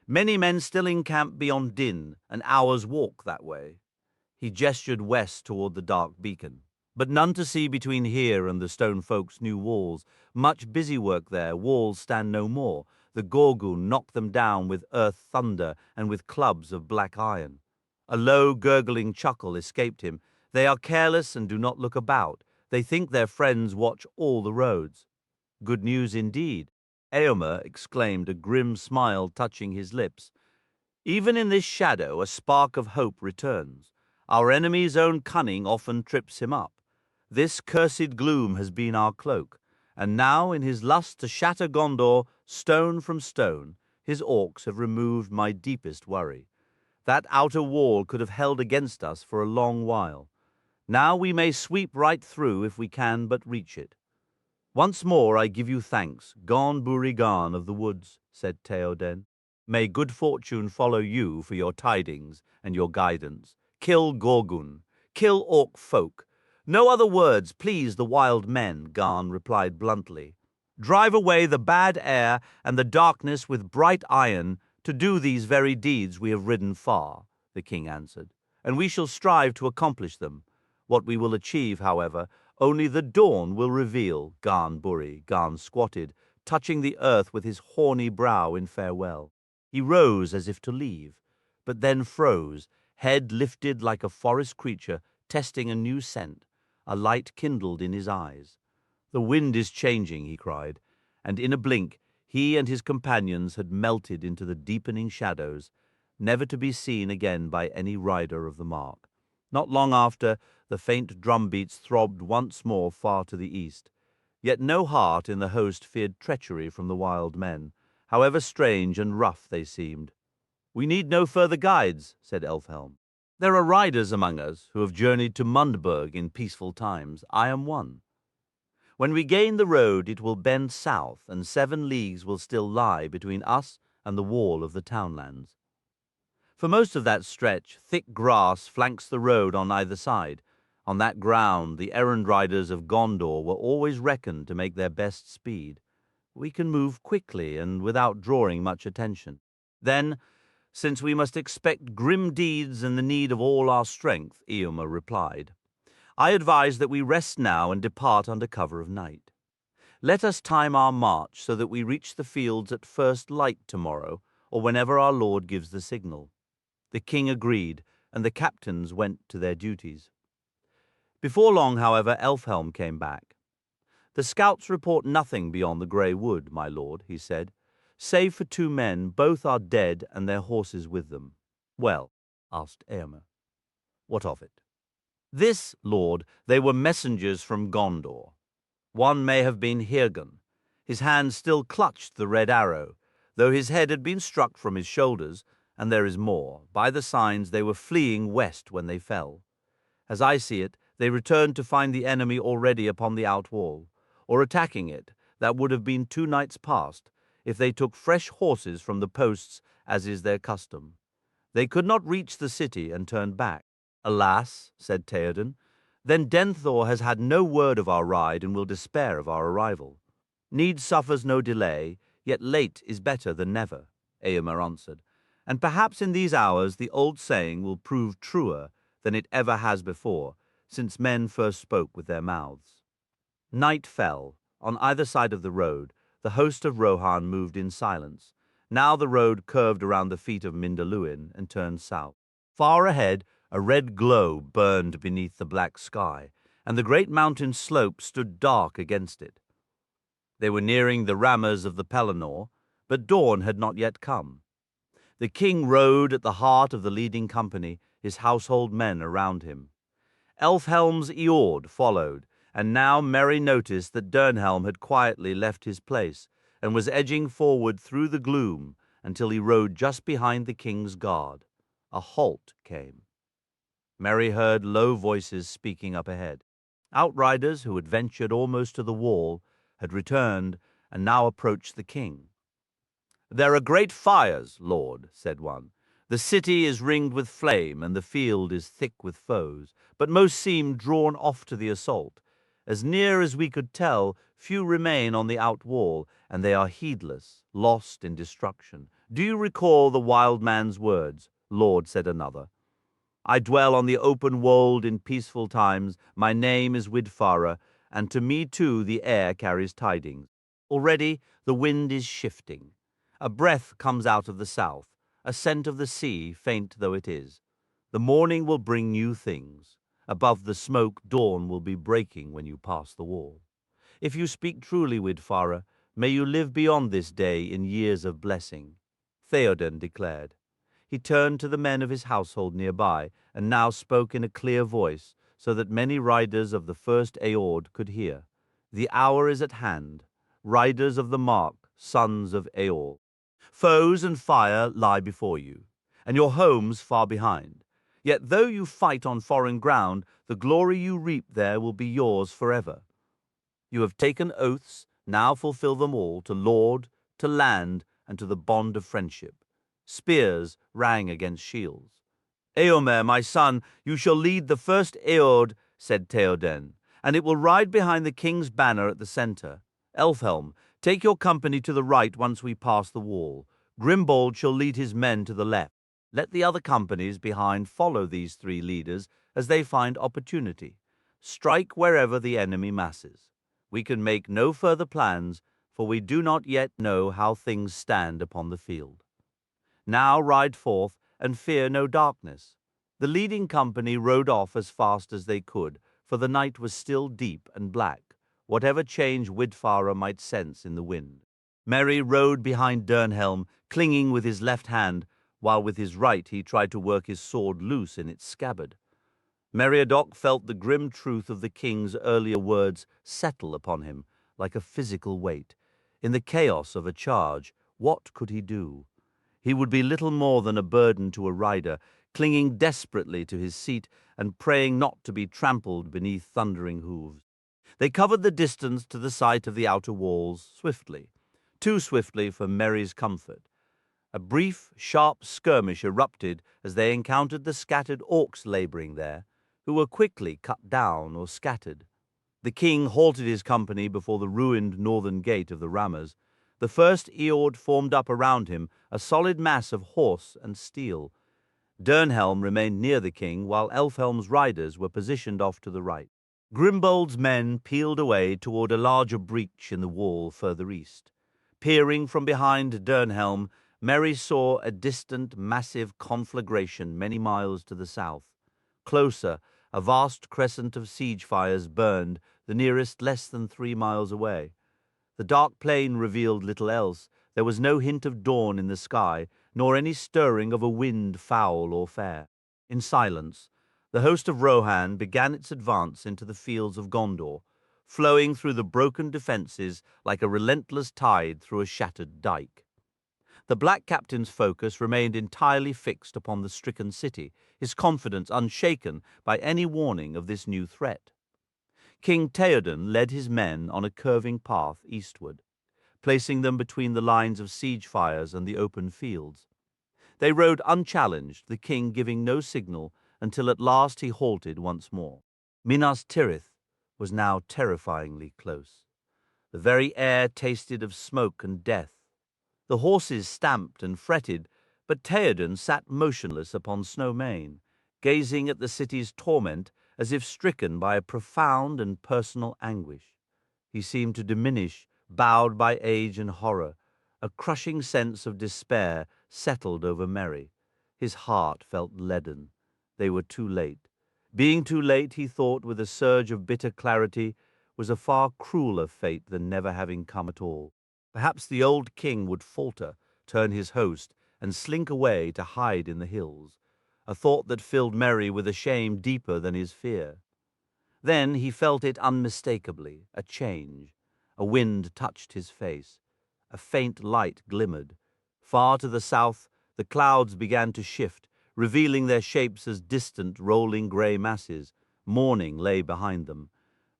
Many men still in camp beyond Din, an hour's walk that way." He gestured west toward the dark beacon. "But none to see between here and the stone folks' new walls. Much busy work there. Walls stand no more. The Gorgun knock them down with earth thunder and with clubs of black iron." A low, gurgling chuckle escaped him. "They are careless and do not look about. They think their friends watch all the roads." "Good news indeed," Eomer exclaimed, a grim smile touching his lips. "Even in this shadow a spark of hope returns. Our enemy's own cunning often trips him up. This cursed gloom has been our cloak, and now in his lust to shatter Gondor stone from stone, his orcs have removed my deepest worry. That outer wall could have held against us for a long while. Now we may sweep right through if we can but reach it." "Once more I give you thanks, Gon Burigan of the woods," said Theoden. "May good fortune follow you for your tidings and your guidance. Kill Gorgun. Kill orc folk. No other words please the wild men," Garn replied bluntly. "Drive away the bad air and the darkness with bright iron. To do these very deeds we have ridden far," the king answered, "and we shall strive to accomplish them. What we will achieve, however, only the dawn will reveal." Garn squatted, touching the earth with his horny brow in farewell. He rose as if to leave, but then froze, head lifted like a forest creature testing a new scent. A light kindled in his eyes. "The wind is changing," he cried, and in a blink he and his companions had melted into the deepening shadows, never to be seen again by any rider of the mark. Not long after, the faint drumbeats throbbed once more far to the east. Yet no heart in the host feared treachery from the wild men, however strange and rough they seemed. "We need no further guides," said Elfhelm. "There are riders among us who have journeyed to Mundburg in peaceful times. I am one. When we gain the road, it will bend south, and 7 leagues will still lie between us and the wall of the townlands. For most of that stretch, thick grass flanks the road on either side. On that ground, the errand riders of Gondor were always reckoned to make their best speed. We can move quickly and without drawing much attention. Then, since we must expect grim deeds and the need of all our strength," Eomer replied, "I advise that we rest now and depart under cover of night. Let us time our march so that we reach the fields at first light tomorrow, or whenever our lord gives the signal." The king agreed, and the captains went to their duties. Before long, however, Elfhelm came back. "The scouts report nothing beyond the Grey Wood, my lord," he said. "Save for 2 men, both are dead and their horses with them." "Well," asked Eomer, "what of it?" "This, lord, they were messengers from Gondor. One may have been Hirgun. His hand still clutched the red arrow, though his head had been struck from his shoulders, and there is more. By the signs, they were fleeing west when they fell. As I see it, they returned to find the enemy already upon the outwall, or attacking it. That would have been 2 nights past. if they took fresh horses from the posts, as is their custom. They could not reach the city and turned back. Alas, said Theoden, then Denethor has had no word of our ride and will despair of our arrival. Need suffers no delay, yet late is better than never, Eomer answered, and perhaps in these hours the old saying will prove truer than it ever has before, since men first spoke with their mouths. Night fell. On either side of the road, the host of Rohan moved in silence. Now the road curved around the feet of Mindalluin and turned south. Far ahead, a red glow burned beneath the black sky, and the great mountain slope stood dark against it. They were nearing the rammers of the Pelennor, but dawn had not yet come. The king rode at the heart of the leading company, his household men around him. Elfhelm's Eord followed, and now Merry noticed that Dernhelm had quietly left his place and was edging forward through the gloom until he rode just behind the king's guard. A halt came. Merry heard low voices speaking up ahead. Outriders who had ventured almost to the wall had returned and now approached the king. "There are great fires, lord," said one. "The city is ringed with flame, and the field is thick with foes, but most seem drawn off to the assault. As near as we could tell, few remain on the outwall, and they are heedless, lost in destruction. Do you recall the wild man's words?" "Lord," said another. "I dwell on the open wold in peaceful times. My name is Widfara, and to me too the air carries tidings. Already the wind is shifting. A breath comes out of the south, a scent of the sea, faint though it is. The morning will bring new things. Above the smoke, dawn will be breaking when you pass the wall. If you speak truly, Widfara, may you live beyond this day in years of blessing," Theoden declared. He turned to the men of his household nearby, and now spoke in a clear voice, so that many riders of the first Eord could hear. "The hour is at hand. Riders of the mark, sons of Eorl. Foes and fire lie before you, and your homes far behind. Yet though you fight on foreign ground, the glory you reap there will be yours forever. You have taken oaths, now fulfill them all, to lord, to land, and to the bond of friendship." Spears rang against shields. "Eomer, my son, you shall lead the first Eord," said Theoden, "and it will ride behind the king's banner at the center. Elfhelm, take your company to the right once we pass the wall. Grimbold shall lead his men to the left. Let the other companies behind follow these three leaders as they find opportunity. Strike wherever the enemy masses. We can make no further plans, for we do not yet know how things stand upon the field. Now ride forth and fear no darkness." The leading company rode off as fast as they could, for the night was still deep and black, whatever change Widfara might sense in the wind. Merry rode behind Dernhelm, clinging with his left hand, while with his right he tried to work his sword loose in its scabbard. Meriadoc felt the grim truth of the king's earlier words settle upon him like a physical weight. In the chaos of a charge, what could he do? He would be little more than a burden to a rider, clinging desperately to his seat and praying not to be trampled beneath thundering hooves. They covered the distance to the site of the outer walls swiftly, too swiftly for Merry's comfort. A brief, sharp skirmish erupted as they encountered the scattered orcs laboring there, who were quickly cut down or scattered. The king halted his company before the ruined northern gate of the Rammers. The first Eord formed up around him, a solid mass of horse and steel. Dernhelm remained near the king, while Elfhelm's riders were positioned off to the right. Grimbold's men peeled away toward a larger breach in the wall further east. Peering from behind Dernhelm, Merry saw a distant, massive conflagration many miles to the south. Closer, a vast crescent of siege fires burned, the nearest less than 3 miles away. The dark plain revealed little else. There was no hint of dawn in the sky, nor any stirring of a wind foul or fair. In silence, the host of Rohan began its advance into the fields of Gondor, flowing through the broken defenses like a relentless tide through a shattered dike. The Black Captain's focus remained entirely fixed upon the stricken city, his confidence unshaken by any warning of this new threat. King Theoden led his men on a curving path eastward. placing them between the lines of siege fires and the open fields. They rode unchallenged, the king giving no signal until at last he halted once more. Minas Tirith was now terrifyingly close. The very air tasted of smoke and death. The horses stamped and fretted, but Théoden sat motionless upon Snow Main, gazing at the city's torment as if stricken by a profound and personal anguish. He seemed to diminish, bowed by age and horror. A crushing sense of despair settled over Merry. His heart felt leaden. They were too late. Being too late, he thought with a surge of bitter clarity, was a far crueler fate than never having come at all. Perhaps the old king would falter, turn his host, and slink away to hide in the hills, a thought that filled Merry with a shame deeper than his fear. Then he felt it unmistakably, a change. A wind touched his face. A faint light glimmered. Far to the south, the clouds began to shift, revealing their shapes as distant, rolling grey masses. Morning lay behind them.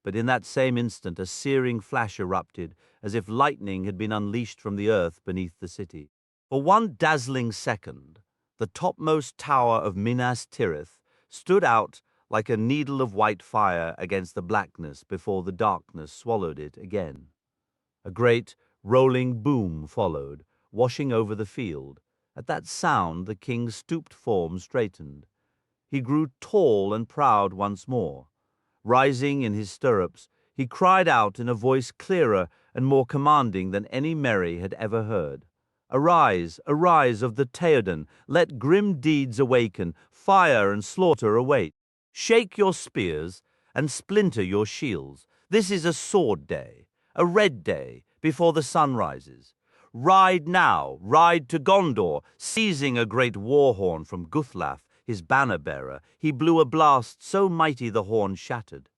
But in that same instant a searing flash erupted, as if lightning had been unleashed from the earth beneath the city. For one dazzling second, the topmost tower of Minas Tirith stood out like a needle of white fire against the blackness before the darkness swallowed it again. A great, rolling boom followed, washing over the field. At that sound the king's stooped form straightened. He grew tall and proud once more. Rising in his stirrups, he cried out in a voice clearer and more commanding than any Merry had ever heard. "Arise, arise of the Théoden, let grim deeds awaken, fire and slaughter await. Shake your spears and splinter your shields. This is a sword day, a red day, before the sun rises. Ride now, ride to Gondor." Seizing a great war horn from Guthlaf, his banner-bearer, he blew a blast so mighty the horn shattered.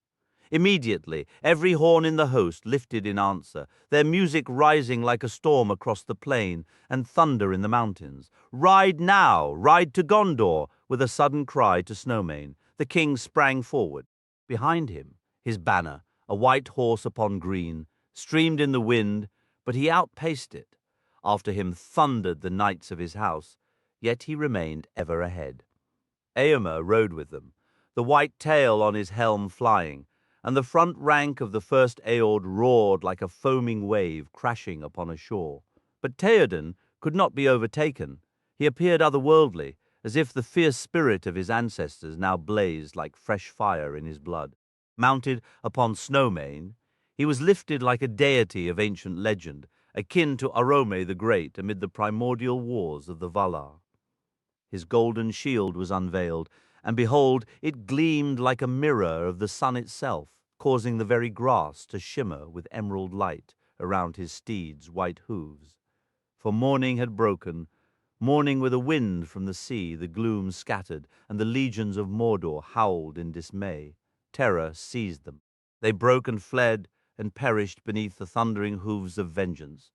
Immediately, every horn in the host lifted in answer, their music rising like a storm across the plain and thunder in the mountains. "Ride now, ride to Gondor!" With a sudden cry to Snowmane, the king sprang forward. Behind him, his banner, a white horse upon green, streamed in the wind, but he outpaced it. After him thundered the knights of his house, yet he remained ever ahead. Éomer rode with them, the white tail on his helm flying, and the front rank of the first Aord roared like a foaming wave crashing upon a shore. But Théoden could not be overtaken. He appeared otherworldly, as if the fierce spirit of his ancestors now blazed like fresh fire in his blood. Mounted upon Snowmane, he was lifted like a deity of ancient legend, akin to Arome the Great amid the primordial wars of the Valar. His golden shield was unveiled, and behold, it gleamed like a mirror of the sun itself, causing the very grass to shimmer with emerald light around his steed's white hooves. For morning had broken, morning with a wind from the sea. The gloom scattered, and the legions of Mordor howled in dismay. Terror seized them. They broke and fled and perished beneath the thundering hooves of vengeance.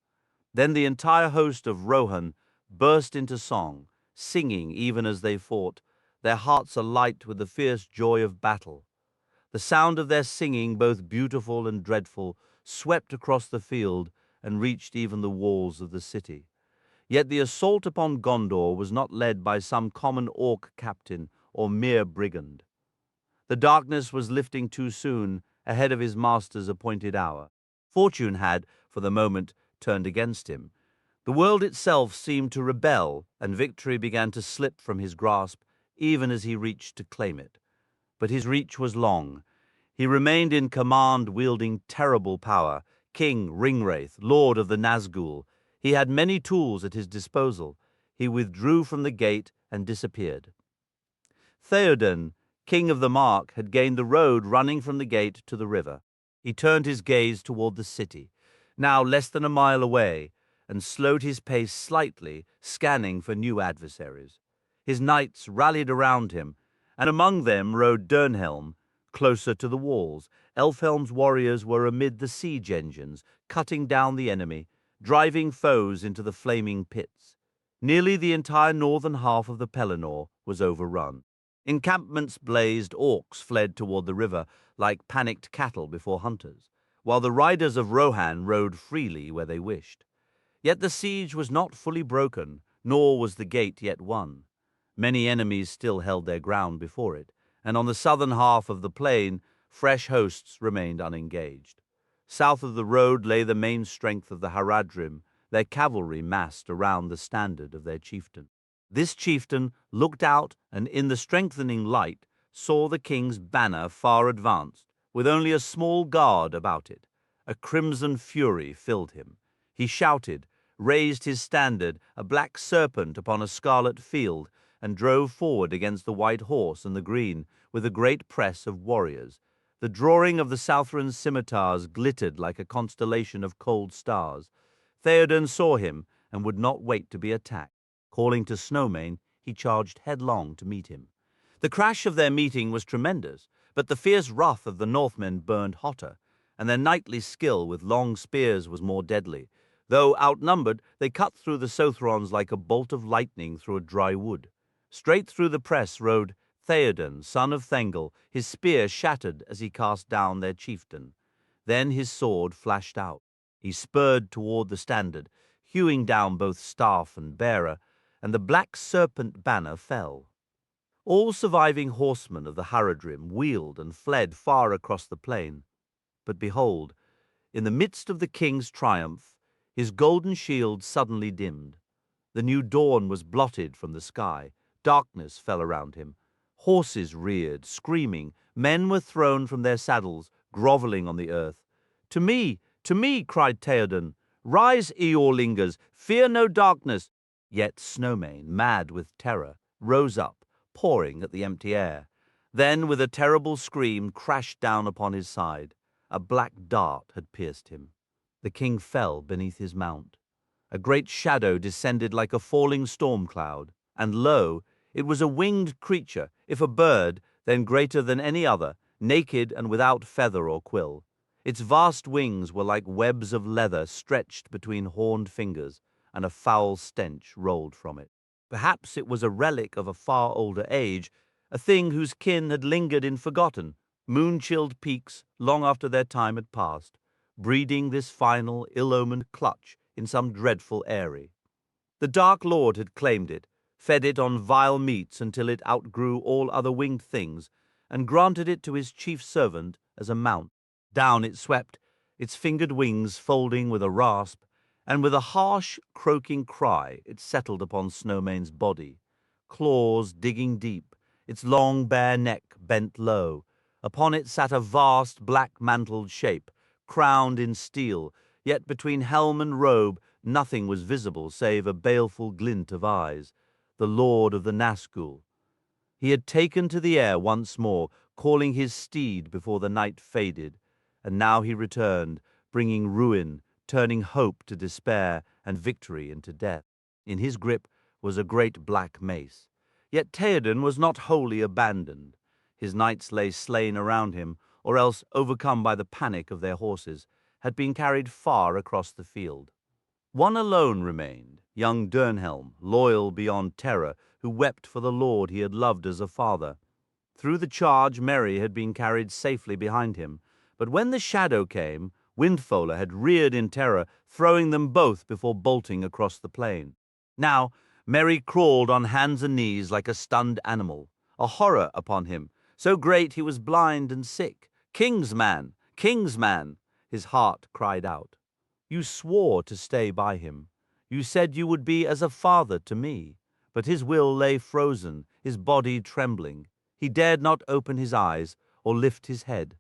Then the entire host of Rohan burst into song, singing even as they fought, their hearts alight with the fierce joy of battle. The sound of their singing, both beautiful and dreadful, swept across the field and reached even the walls of the city. Yet the assault upon Gondor was not led by some common orc captain or mere brigand. The darkness was lifting too soon, ahead of his master's appointed hour. Fortune had, for the moment, turned against him. The world itself seemed to rebel, and victory began to slip from his grasp even as he reached to claim it. But his reach was long. He remained in command, wielding terrible power, King Ringwraith, Lord of the Nazgul. He had many tools at his disposal. He withdrew from the gate and disappeared. Théoden, King of the Mark, had gained the road running from the gate to the river. He turned his gaze toward the city, now less than a mile away, and slowed his pace slightly, scanning for new adversaries. His knights rallied around him, and among them rode Dernhelm. Closer to the walls, Elfhelm's warriors were amid the siege engines, cutting down the enemy, driving foes into the flaming pits. Nearly the entire northern half of the Pelennor was overrun. Encampments blazed, orcs fled toward the river like panicked cattle before hunters, while the riders of Rohan rode freely where they wished. Yet the siege was not fully broken, nor was the gate yet won. Many enemies still held their ground before it, and on the southern half of the plain, fresh hosts remained unengaged. South of the road lay the main strength of the Haradrim, their cavalry massed around the standard of their chieftain. This chieftain looked out and in the strengthening light saw the king's banner far advanced, with only a small guard about it. A crimson fury filled him. He shouted, raised his standard, a black serpent upon a scarlet field, and drove forward against the white horse and the green, with a great press of warriors. The drawing of the Southron scimitars glittered like a constellation of cold stars. Theoden saw him and would not wait to be attacked. Calling to Snowmane, he charged headlong to meet him. The crash of their meeting was tremendous, but the fierce wrath of the Northmen burned hotter, and their knightly skill with long spears was more deadly. Though outnumbered, they cut through the Sothrons like a bolt of lightning through a dry wood. Straight through the press rode Theoden, son of Thengel, his spear shattered as he cast down their chieftain. Then his sword flashed out. He spurred toward the standard, hewing down both staff and bearer, and the black serpent banner fell. All surviving horsemen of the Haradrim wheeled and fled far across the plain. But behold, in the midst of the king's triumph, his golden shield suddenly dimmed. The new dawn was blotted from the sky. Darkness fell around him. Horses reared, screaming. Men were thrown from their saddles, groveling on the earth. To me, cried Theoden. Rise, Eorlingers, fear no darkness. Yet Snowmane, mad with terror, rose up, pawing at the empty air. Then, with a terrible scream, crashed down upon his side. A black dart had pierced him. The king fell beneath his mount. A great shadow descended like a falling storm cloud, and lo, it was a winged creature, if a bird, then greater than any other, naked and without feather or quill. Its vast wings were like webs of leather stretched between horned fingers, and a foul stench rolled from it. Perhaps it was a relic of a far older age, a thing whose kin had lingered in forgotten, moon-chilled peaks long after their time had passed, breeding this final, ill-omened clutch in some dreadful eyrie. The Dark Lord had claimed it, fed it on vile meats until it outgrew all other winged things, and granted it to his chief servant as a mount. Down it swept, its fingered wings folding with a rasp, and with a harsh, croaking cry it settled upon Snowmane's body, claws digging deep, its long bare neck bent low. Upon it sat a vast, black-mantled shape, crowned in steel, yet between helm and robe nothing was visible save a baleful glint of eyes, the Lord of the Nazgul. He had taken to the air once more, calling his steed before the night faded, and now he returned, bringing ruin, turning hope to despair and victory into death. In his grip was a great black mace. Yet Theoden was not wholly abandoned. His knights lay slain around him, or else, overcome by the panic of their horses, had been carried far across the field. One alone remained, young Dernhelm, loyal beyond terror, who wept for the lord he had loved as a father. Through the charge Merry had been carried safely behind him, but when the shadow came, Windfola had reared in terror, throwing them both before bolting across the plain. Now Merry crawled on hands and knees like a stunned animal, a horror upon him, so great he was blind and sick. King's man, his heart cried out. You swore to stay by him. You said you would be as a father to me. But his will lay frozen, his body trembling. He dared not open his eyes or lift his head.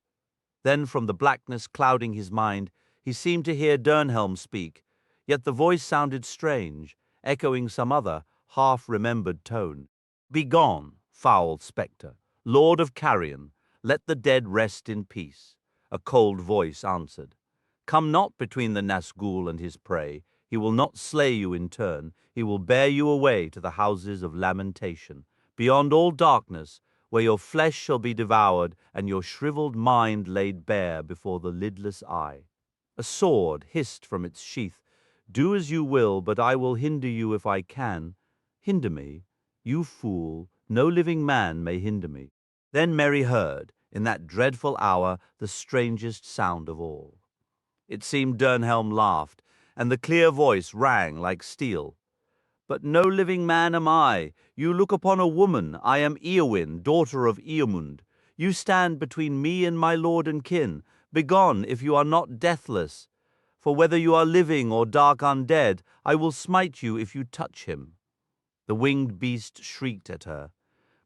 Then from the blackness clouding his mind, he seemed to hear Dernhelm speak, yet the voice sounded strange, echoing some other, half-remembered tone. Begone, foul spectre, Lord of Carrion, let the dead rest in peace, a cold voice answered. Come not between the Nazgul and his prey. He will not slay you in turn. He will bear you away to the houses of lamentation, beyond all darkness, where your flesh shall be devoured and your shriveled mind laid bare before the lidless eye. A sword hissed from its sheath. Do as you will, but I will hinder you if I can. Hinder me, you fool, no living man may hinder me. Then Merry heard, in that dreadful hour, the strangest sound of all. It seemed Dernhelm laughed, and the clear voice rang like steel. "But no living man am I. You look upon a woman. I am Eowyn, daughter of Eomund. You stand between me and my lord and kin. Begone, if you are not deathless. For whether you are living or dark undead, I will smite you if you touch him." The winged beast shrieked at her,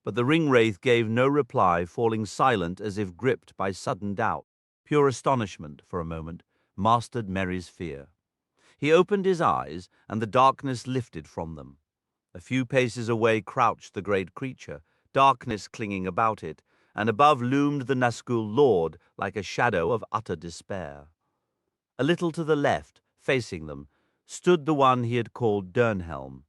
but the ringwraith gave no reply, falling silent as if gripped by sudden doubt. Pure astonishment, for a moment, mastered Merry's fear. He opened his eyes, and the darkness lifted from them. A few paces away crouched the great creature, darkness clinging about it, and above loomed the Nazgul lord like a shadow of utter despair. A little to the left, facing them, stood the one he had called Dernhelm.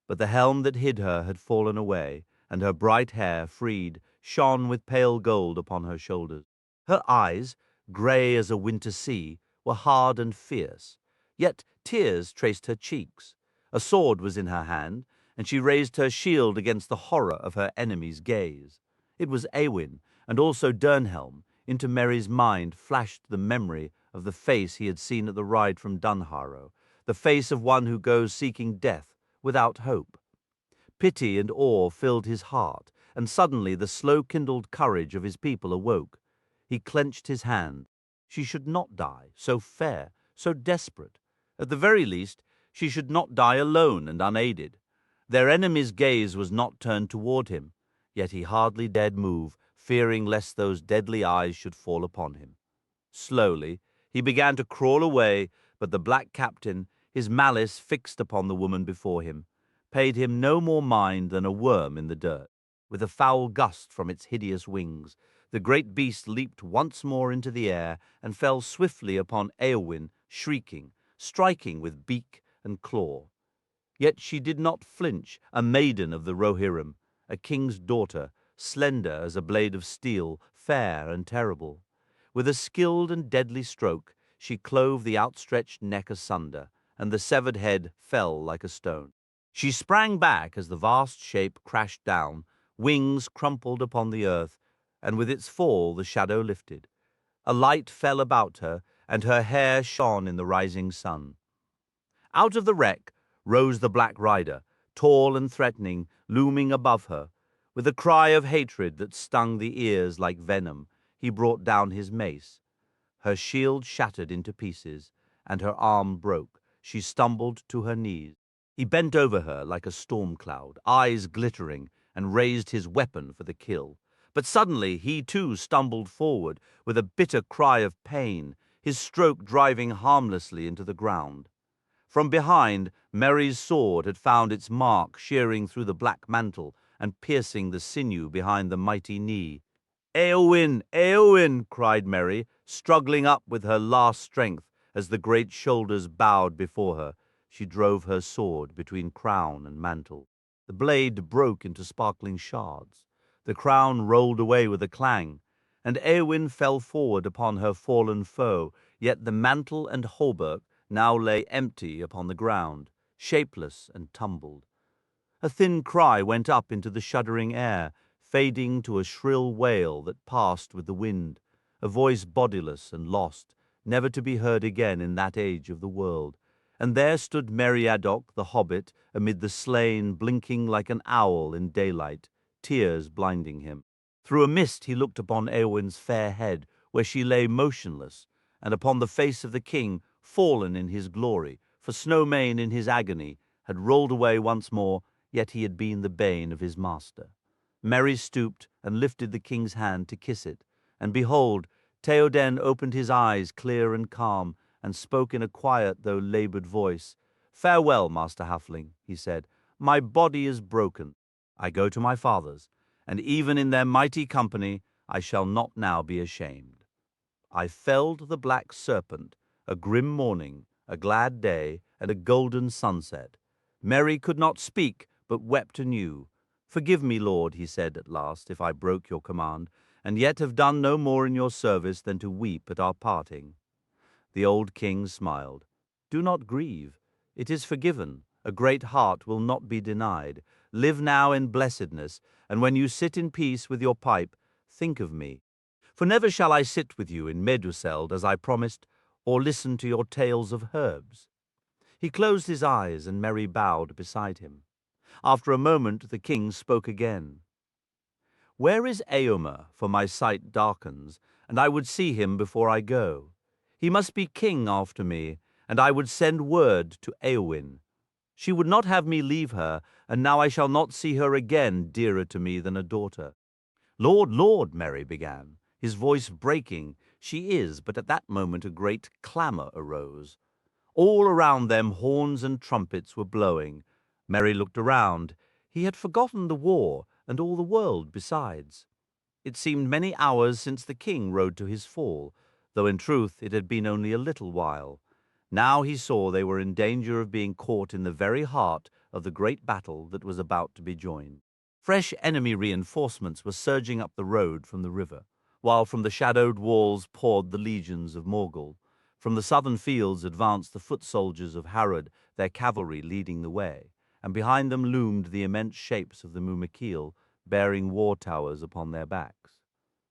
But the helm that hid her had fallen away, and her bright hair, freed, shone with pale gold upon her shoulders. Her eyes, grey as a winter sea, were hard and fierce, yet tears traced her cheeks. A sword was in her hand, and she raised her shield against the horror of her enemy's gaze. It was Éowyn, and also Dernhelm. Into Merry's mind flashed the memory of the face he had seen at the ride from Dunharrow, the face of one who goes seeking death without hope. Pity and awe filled his heart, and suddenly the slow-kindled courage of his people awoke. He clenched his hand. She should not die, so fair, so desperate. At the very least, she should not die alone and unaided. Their enemy's gaze was not turned toward him, yet he hardly dared move, fearing lest those deadly eyes should fall upon him. Slowly, he began to crawl away, but the black captain, his malice fixed upon the woman before him, paid him no more mind than a worm in the dirt. With a foul gust from its hideous wings, the great beast leaped once more into the air and fell swiftly upon Éowyn, shrieking, striking with beak and claw. Yet she did not flinch, a maiden of the Rohirrim, a king's daughter, slender as a blade of steel, fair and terrible. With a skilled and deadly stroke, she clove the outstretched neck asunder, and the severed head fell like a stone. She sprang back as the vast shape crashed down, wings crumpled upon the earth, and with its fall the shadow lifted. A light fell about her, and her hair shone in the rising sun. Out of the wreck rose the Black Rider, tall and threatening, looming above her. With a cry of hatred that stung the ears like venom, he brought down his mace. Her shield shattered into pieces, and her arm broke. She stumbled to her knees. He bent over her like a storm cloud, eyes glittering, and raised his weapon for the kill. But suddenly he too stumbled forward with a bitter cry of pain, his stroke driving harmlessly into the ground. From behind, Merry's sword had found its mark, shearing through the black mantle and piercing the sinew behind the mighty knee. "Éowyn, Éowyn!" cried Merry, struggling up with her last strength as the great shoulders bowed before her. She drove her sword between crown and mantle. The blade broke into sparkling shards. The crown rolled away with a clang, and Éowyn fell forward upon her fallen foe, yet the mantle and hauberk now lay empty upon the ground, shapeless and tumbled. A thin cry went up into the shuddering air, fading to a shrill wail that passed with the wind, a voice bodiless and lost, never to be heard again in that age of the world. And there stood Meriadoc the Hobbit amid the slain, blinking like an owl in daylight, tears blinding him. Through a mist he looked upon Éowyn's fair head, where she lay motionless, and upon the face of the king, fallen in his glory, for Snowmane in his agony had rolled away once more, yet he had been the bane of his master. Merry stooped and lifted the king's hand to kiss it, and behold, Théoden opened his eyes clear and calm, and spoke in a quiet though laboured voice. "Farewell, Master Halfling," he said. "My body is broken. I go to my fathers, and even in their mighty company I shall not now be ashamed. I felled the black serpent, a grim morning, a glad day, and a golden sunset. Merry could not speak, but wept anew. Forgive me, Lord," he said at last, "if I broke your command, and yet have done no more in your service than to weep at our parting." The old king smiled. "Do not grieve. It is forgiven. A great heart will not be denied. Live now in blessedness, and when you sit in peace with your pipe, think of me. For never shall I sit with you in Meduseld as I promised, or listen to your tales of herbs?" He closed his eyes, and Merry bowed beside him. After a moment the king spoke again. "Where is Eomer? For my sight darkens, and I would see him before I go. He must be king after me, and I would send word to Eowyn. She would not have me leave her, and now I shall not see her again, dearer to me than a daughter." "Lord, Lord," Merry began, his voice breaking. "She is," but at that moment a great clamour arose. All around them horns and trumpets were blowing. Merry looked around. He had forgotten the war and all the world besides. It seemed many hours since the king rode to his fall, though in truth it had been only a little while. Now he saw they were in danger of being caught in the very heart of the great battle that was about to be joined. Fresh enemy reinforcements were surging up the road from the river, while from the shadowed walls poured the legions of Morgul. From the southern fields advanced the foot soldiers of Harad, their cavalry leading the way, and behind them loomed the immense shapes of the Mumakil, bearing war towers upon their backs.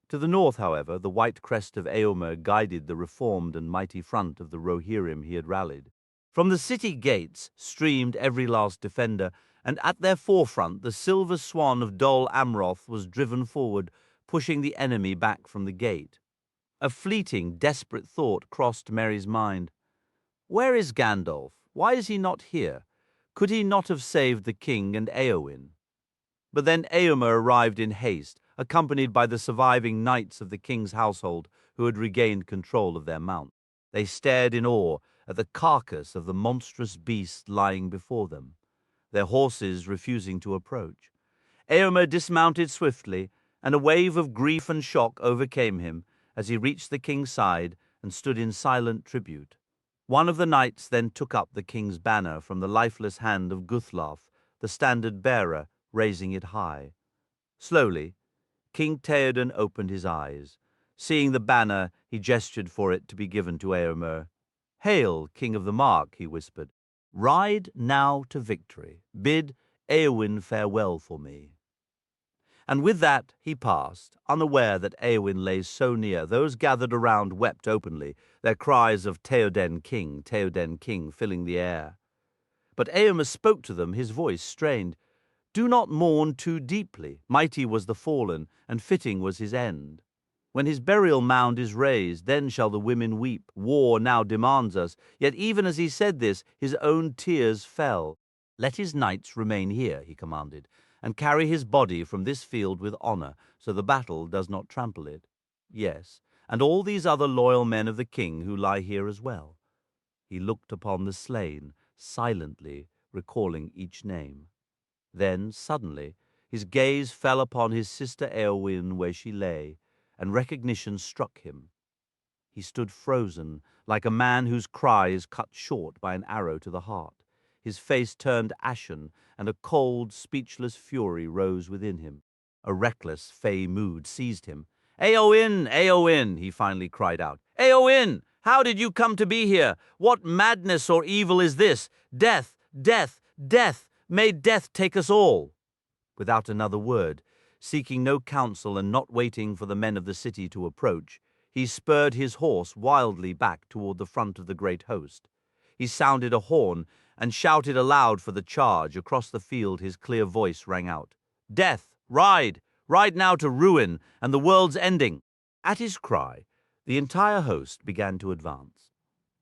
To the north, however, the white crest of Eomer guided the reformed and mighty front of the Rohirrim he had rallied. From the city gates streamed every last defender, and at their forefront the silver swan of Dol Amroth was driven forward, pushing the enemy back from the gate. A fleeting, desperate thought crossed Merry's mind. Where is Gandalf? Why is he not here? Could he not have saved the king and Eowyn? But then Eomer arrived in haste, accompanied by the surviving knights of the king's household who had regained control of their mount. They stared in awe at the carcass of the monstrous beast lying before them, their horses refusing to approach. Eomer dismounted swiftly, and a wave of grief and shock overcame him as he reached the king's side and stood in silent tribute. One of the knights then took up the king's banner from the lifeless hand of Guthlaf, the standard-bearer, raising it high. Slowly, King Theoden opened his eyes. Seeing the banner, he gestured for it to be given to Eomer. "Hail, King of the Mark," he whispered. "Ride now to victory. Bid Eowyn farewell for me." And with that he passed, unaware that Eowyn lay so near. Those gathered around wept openly, their cries of Theoden King, filling the air. But Eomer spoke to them, his voice strained. "Do not mourn too deeply. Mighty was the fallen, and fitting was his end. When his burial mound is raised, then shall the women weep. War now demands us." Yet even as he said this, his own tears fell. "Let his knights remain here," he commanded, "and carry his body from this field with honor, so the battle does not trample it. Yes, and all these other loyal men of the king who lie here as well." He looked upon the slain, silently recalling each name. Then, suddenly, his gaze fell upon his sister Eowyn where she lay, and recognition struck him. He stood frozen, like a man whose cry is cut short by an arrow to the heart. His face turned ashen, and a cold, speechless fury rose within him. A reckless, fey mood seized him. "Eowyn, Eowyn," he finally cried out. "Eowyn, how did you come to be here? What madness or evil is this? Death, death, death! May death take us all!" Without another word, seeking no counsel and not waiting for the men of the city to approach, he spurred his horse wildly back toward the front of the great host. He sounded a horn and shouted aloud for the charge. Across the field his clear voice rang out. "Death, ride! Ride now to ruin and the world's ending!" At his cry, the entire host began to advance.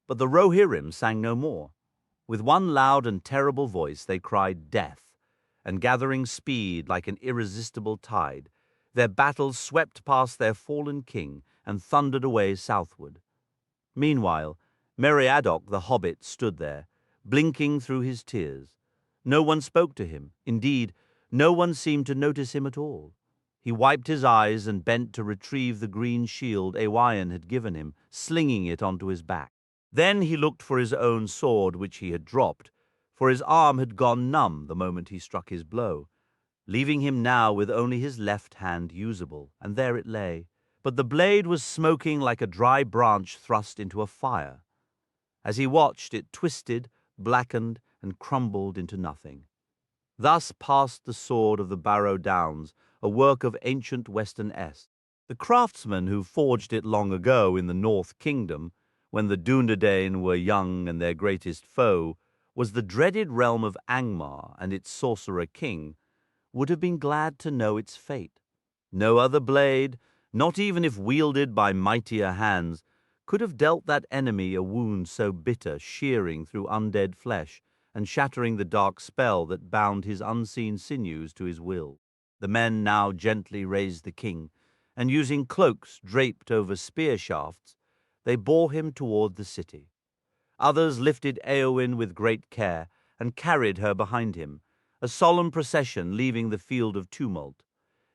But the Rohirrim sang no more. With one loud and terrible voice they cried "Death!" and gathering speed like an irresistible tide, their battles swept past their fallen king and thundered away southward. Meanwhile, Meriadoc the Hobbit stood there, blinking through his tears. No one spoke to him. Indeed, no one seemed to notice him at all. He wiped his eyes and bent to retrieve the green shield Eowyn had given him, slinging it onto his back. Then he looked for his own sword, which he had dropped, for his arm had gone numb the moment he struck his blow, leaving him now with only his left hand usable, and there it lay. But the blade was smoking like a dry branch thrust into a fire. As he watched, it twisted, blackened, and crumbled into nothing. Thus passed the sword of the Barrow Downs, a work of ancient Western Est. The craftsman who forged it long ago in the North Kingdom when the Dúnedain were young and their greatest foe, was the dreaded realm of Angmar and its sorcerer king, would have been glad to know its fate. No other blade, not even if wielded by mightier hands, could have dealt that enemy a wound so bitter, shearing through undead flesh and shattering the dark spell that bound his unseen sinews to his will. The men now gently raised the king, and using cloaks draped over spear shafts, they bore him toward the city. Others lifted Éowyn with great care and carried her behind him, a solemn procession leaving the field of tumult.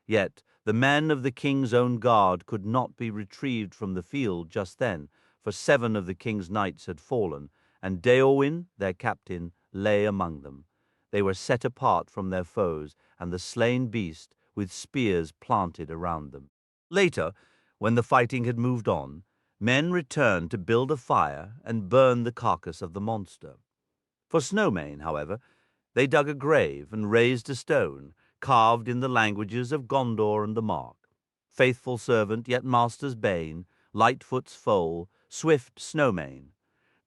Yet the men of the king's own guard could not be retrieved from the field just then, for 7 of the king's knights had fallen, and Déowyn, their captain, lay among them. They were set apart from their foes and the slain beast, with spears planted around them. Later, when the fighting had moved on, men returned to build a fire and burn the carcass of the monster. For Snowmane, however, they dug a grave and raised a stone, carved in the languages of Gondor and the Mark. Faithful servant, yet master's bane, Lightfoot's foal, swift Snowmane.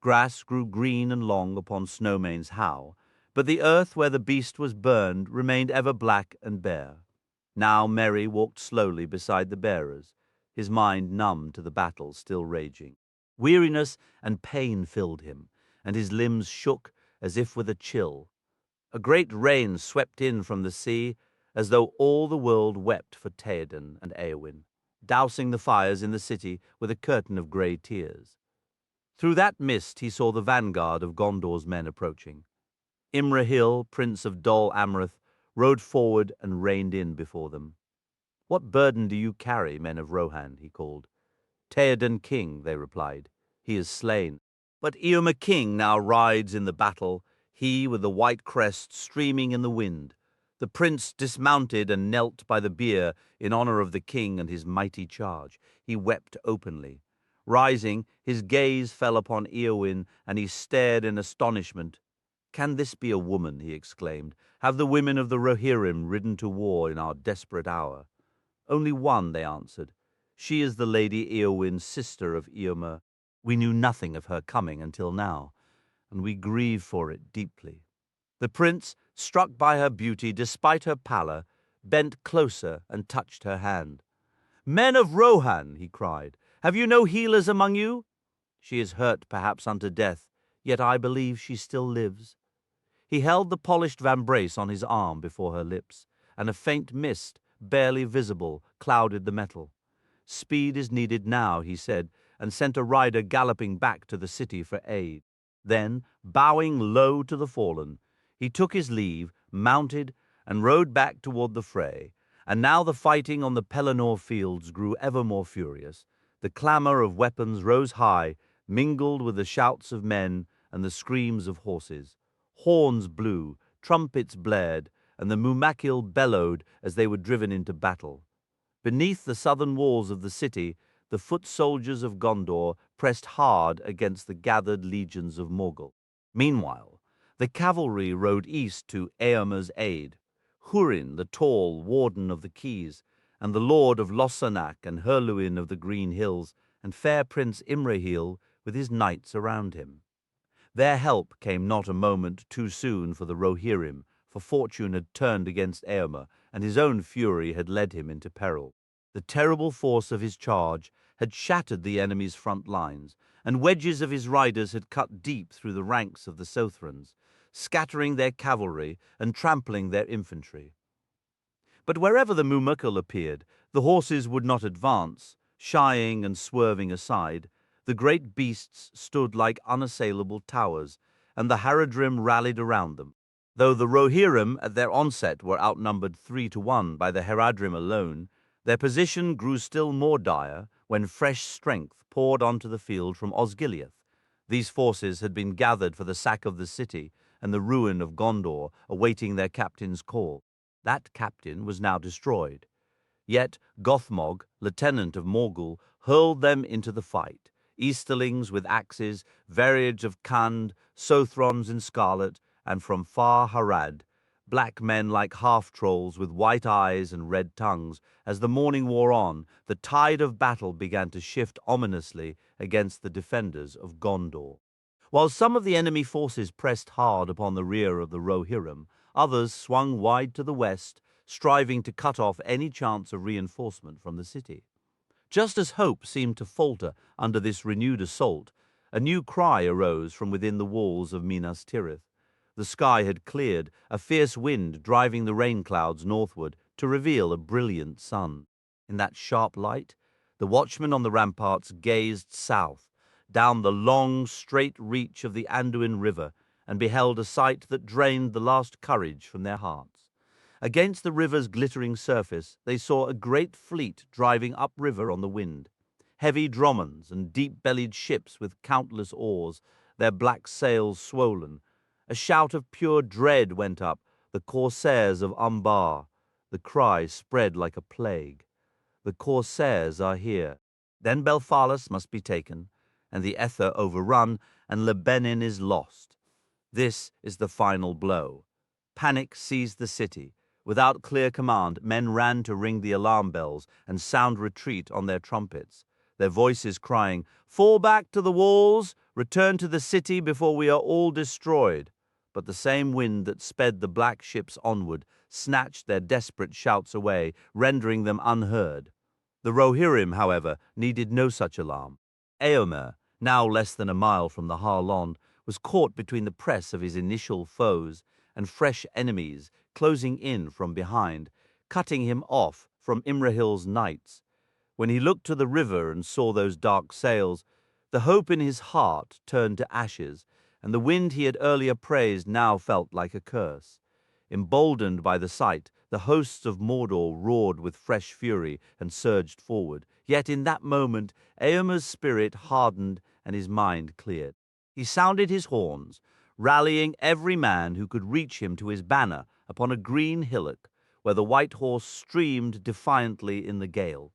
Grass grew green and long upon Snowmane's howe, but the earth where the beast was burned remained ever black and bare. Now Merry walked slowly beside the bearers, his mind numb to the battle still raging. Weariness and pain filled him, and his limbs shook as if with a chill. A great rain swept in from the sea, as though all the world wept for Théoden and Éowyn, dousing the fires in the city with a curtain of grey tears. Through that mist he saw the vanguard of Gondor's men approaching. Imrahil, prince of Dol Amroth, rode forward and reined in before them. "What burden do you carry, men of Rohan?" he called. "Théoden king," they replied. "He is slain. But Éomer king now rides in the battle, he with the white crest streaming in the wind." The prince dismounted and knelt by the bier in honor of the king and his mighty charge. He wept openly. Rising, his gaze fell upon Éowyn, and he stared in astonishment. "Can this be a woman?" he exclaimed. "Have the women of the Rohirrim ridden to war in our desperate hour?" "Only one," they answered. "She is the Lady Éowyn, sister of Éomer. We knew nothing of her coming until now, and we grieve for it deeply." The prince, struck by her beauty despite her pallor, bent closer and touched her hand. "Men of Rohan," he cried, "have you no healers among you? She is hurt perhaps unto death, yet I believe she still lives." He held the polished vambrace on his arm before her lips, and a faint mist, barely visible, clouded the metal. "Speed is needed now," he said, and sent a rider galloping back to the city for aid. Then, bowing low to the fallen, he took his leave, mounted, and rode back toward the fray. And now the fighting on the Pelennor fields grew ever more furious. The clamor of weapons rose high, mingled with the shouts of men and the screams of horses. Horns blew, trumpets blared, and the Mumakil bellowed as they were driven into battle. Beneath the southern walls of the city, the foot soldiers of Gondor pressed hard against the gathered legions of Morgul. Meanwhile, the cavalry rode east to Éomer's aid. Húrin, the tall warden of the keys, and the lord of Lossarnach and Hurluin of the Green Hills, and fair Prince Imrahil with his knights around him. Their help came not a moment too soon for the Rohirrim, for fortune had turned against Éomer, and his own fury had led him into peril. The terrible force of his charge had shattered the enemy's front lines, and wedges of his riders had cut deep through the ranks of the Sothrons, scattering their cavalry and trampling their infantry. But wherever the Mumakil appeared, the horses would not advance, shying and swerving aside. The great beasts stood like unassailable towers, and the Haradrim rallied around them. Though the Rohirrim at their onset were outnumbered 3-1 by the Haradrim alone, their position grew still more dire when fresh strength poured onto the field from Osgiliath. These forces had been gathered for the sack of the city and the ruin of Gondor, awaiting their captain's call. That captain was now destroyed. Yet Gothmog, lieutenant of Morgul, hurled them into the fight. Easterlings with axes, Variads of Khand, Sothrons in scarlet, and from far Harad, black men like half-trolls with white eyes and red tongues. As the morning wore on, the tide of battle began to shift ominously against the defenders of Gondor. While some of the enemy forces pressed hard upon the rear of the Rohirrim, others swung wide to the west, striving to cut off any chance of reinforcement from the city. Just as hope seemed to falter under this renewed assault, a new cry arose from within the walls of Minas Tirith. The sky had cleared, a fierce wind driving the rain clouds northward to reveal a brilliant sun. In that sharp light, the watchmen on the ramparts gazed south, down the long, straight reach of the Anduin River, and beheld a sight that drained the last courage from their hearts. Against the river's glittering surface, they saw a great fleet driving upriver on the wind. Heavy dromons and deep-bellied ships with countless oars, their black sails swollen. A shout of pure dread went up, the corsairs of Umbar. The cry spread like a plague. The corsairs are here. Then Belfalas must be taken, and the Ether overrun, and Lebanon is lost. This is the final blow. Panic seized the city. Without clear command, men ran to ring the alarm bells and sound retreat on their trumpets, their voices crying, "Fall back to the walls, return to the city before we are all destroyed." But the same wind that sped the black ships onward snatched their desperate shouts away, rendering them unheard. The Rohirrim, however, needed no such alarm. Eomer, now less than a mile from the Harlond, was caught between the press of his initial foes and fresh enemies closing in from behind, cutting him off from Imrahil's knights. When he looked to the river and saw those dark sails, the hope in his heart turned to ashes, and the wind he had earlier praised now felt like a curse. Emboldened by the sight, the hosts of Mordor roared with fresh fury and surged forward. Yet in that moment, Eomer's spirit hardened and his mind cleared. He sounded his horns, rallying every man who could reach him to his banner upon a green hillock where the white horse streamed defiantly in the gale.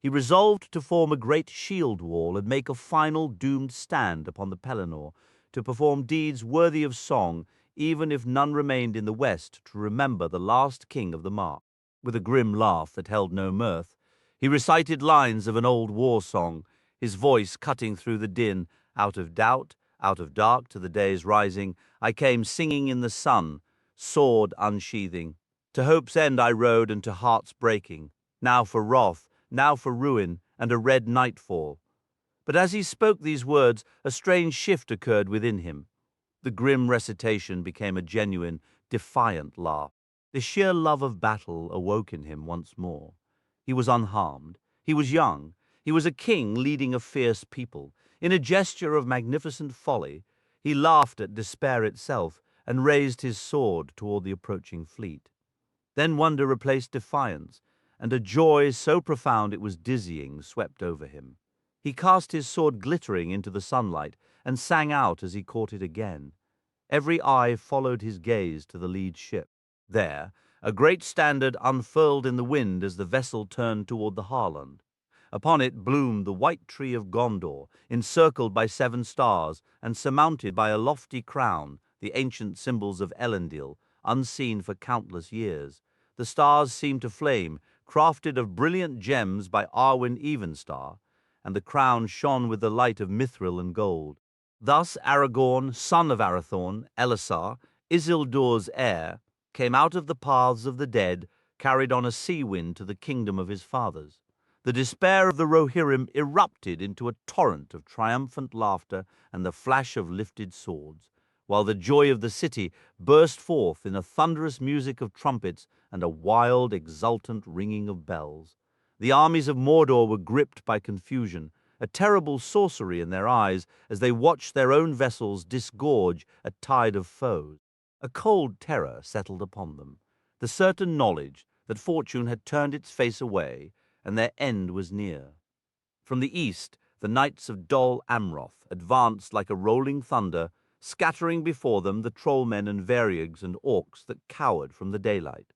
He resolved to form a great shield wall and make a final doomed stand upon the Pelennor, to perform deeds worthy of song, even if none remained in the west to remember the last king of the Mark. With a grim laugh that held no mirth, he recited lines of an old war song, his voice cutting through the din. Out of doubt, out of dark to the day's rising, I came singing in the sun, sword unsheathing. To hope's end I rode, and to heart's breaking, now for wrath, now for ruin, and a red nightfall. But as he spoke these words, a strange shift occurred within him. The grim recitation became a genuine, defiant laugh. The sheer love of battle awoke in him once more. He was unharmed. He was young. He was a king leading a fierce people. In a gesture of magnificent folly, he laughed at despair itself and raised his sword toward the approaching fleet. Then wonder replaced defiance, and a joy so profound it was dizzying swept over him. He cast his sword glittering into the sunlight and sang out as he caught it again. Every eye followed his gaze to the lead ship. There, a great standard unfurled in the wind as the vessel turned toward the Harland. Upon it bloomed the white tree of Gondor, encircled by 7 stars and surmounted by a lofty crown, the ancient symbols of Elendil, unseen for countless years. The stars seemed to flame, crafted of brilliant gems by Arwen Evenstar, and the crown shone with the light of mithril and gold. Thus Aragorn, son of Arathorn, Elisar, Isildur's heir, came out of the paths of the dead, carried on a sea wind to the kingdom of his fathers. The despair of the Rohirrim erupted into a torrent of triumphant laughter and the flash of lifted swords, while the joy of the city burst forth in a thunderous music of trumpets and a wild, exultant ringing of bells. The armies of Mordor were gripped by confusion, a terrible sorcery in their eyes as they watched their own vessels disgorge a tide of foes. A cold terror settled upon them, the certain knowledge that fortune had turned its face away and their end was near. From the east, the knights of Dol Amroth advanced like a rolling thunder, scattering before them the trollmen and Variegs and orcs that cowered from the daylight.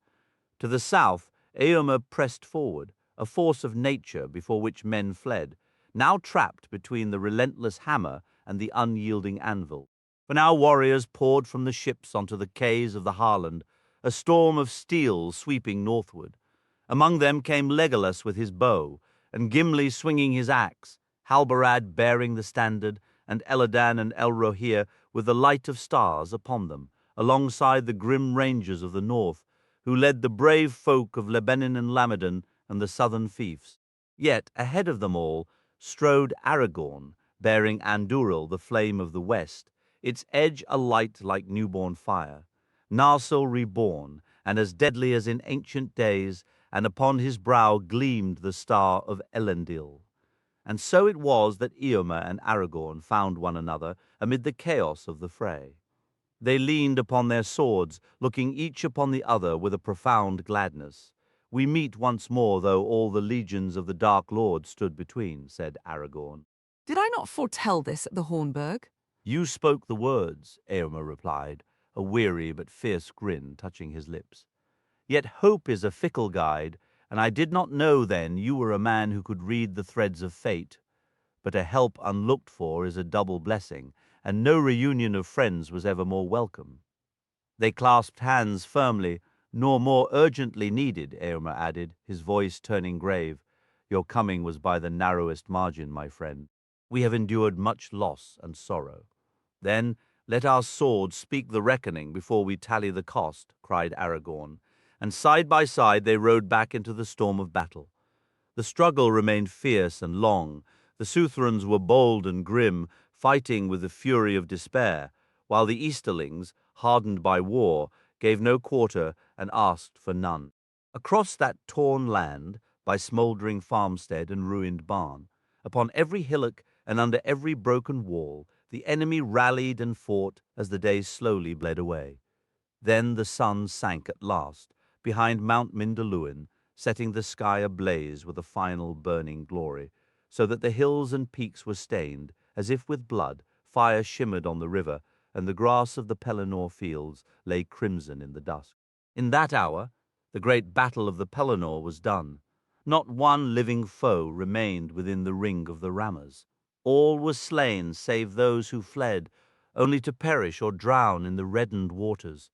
To the south, Eomer pressed forward, a force of nature before which men fled, now trapped between the relentless hammer and the unyielding anvil. For now warriors poured from the ships onto the quays of the Harland, a storm of steel sweeping northward. Among them came Legolas with his bow, and Gimli swinging his axe, Halbarad bearing the standard, and Elladan and Elrohir with the light of stars upon them, alongside the grim rangers of the north, who led the brave folk of Lebanon and Lamadan and the southern fiefs. Yet ahead of them all strode Aragorn, bearing Andúril, the flame of the west, its edge alight like newborn fire, Narsil reborn, and as deadly as in ancient days, and upon his brow gleamed the star of Elendil. And so it was that Eomer and Aragorn found one another amid the chaos of the fray. They leaned upon their swords, looking each upon the other with a profound gladness. "We meet once more, though all the legions of the Dark Lord stood between," said Aragorn. Did I not foretell this at the Hornburg? "You spoke the words," Eomer replied, a weary but fierce grin touching his lips. "Yet hope is a fickle guide, and I did not know then you were a man who could read the threads of fate. But a help unlooked for is a double blessing, and no reunion of friends was ever more welcome." They clasped hands firmly, "Nor more urgently needed," Eomer added, his voice turning grave. "Your coming was by the narrowest margin, my friend. We have endured much loss and sorrow." "Then let our swords speak the reckoning before we tally the cost," cried Aragorn, and side by side they rode back into the storm of battle. The struggle remained fierce and long. The Southrons were bold and grim, fighting with the fury of despair, while the Easterlings, hardened by war, gave no quarter and asked for none. Across that torn land, by smouldering farmstead and ruined barn, upon every hillock and under every broken wall, the enemy rallied and fought as the days slowly bled away. Then the sun sank at last, behind Mount Mindalluin, setting the sky ablaze with a final burning glory, so that the hills and peaks were stained, as if with blood. Fire shimmered on the river, and the grass of the Pelennor fields lay crimson in the dusk. In that hour, the great battle of the Pelennor was done. Not one living foe remained within the ring of the Rammers. All were slain save those who fled, only to perish or drown in the reddened waters.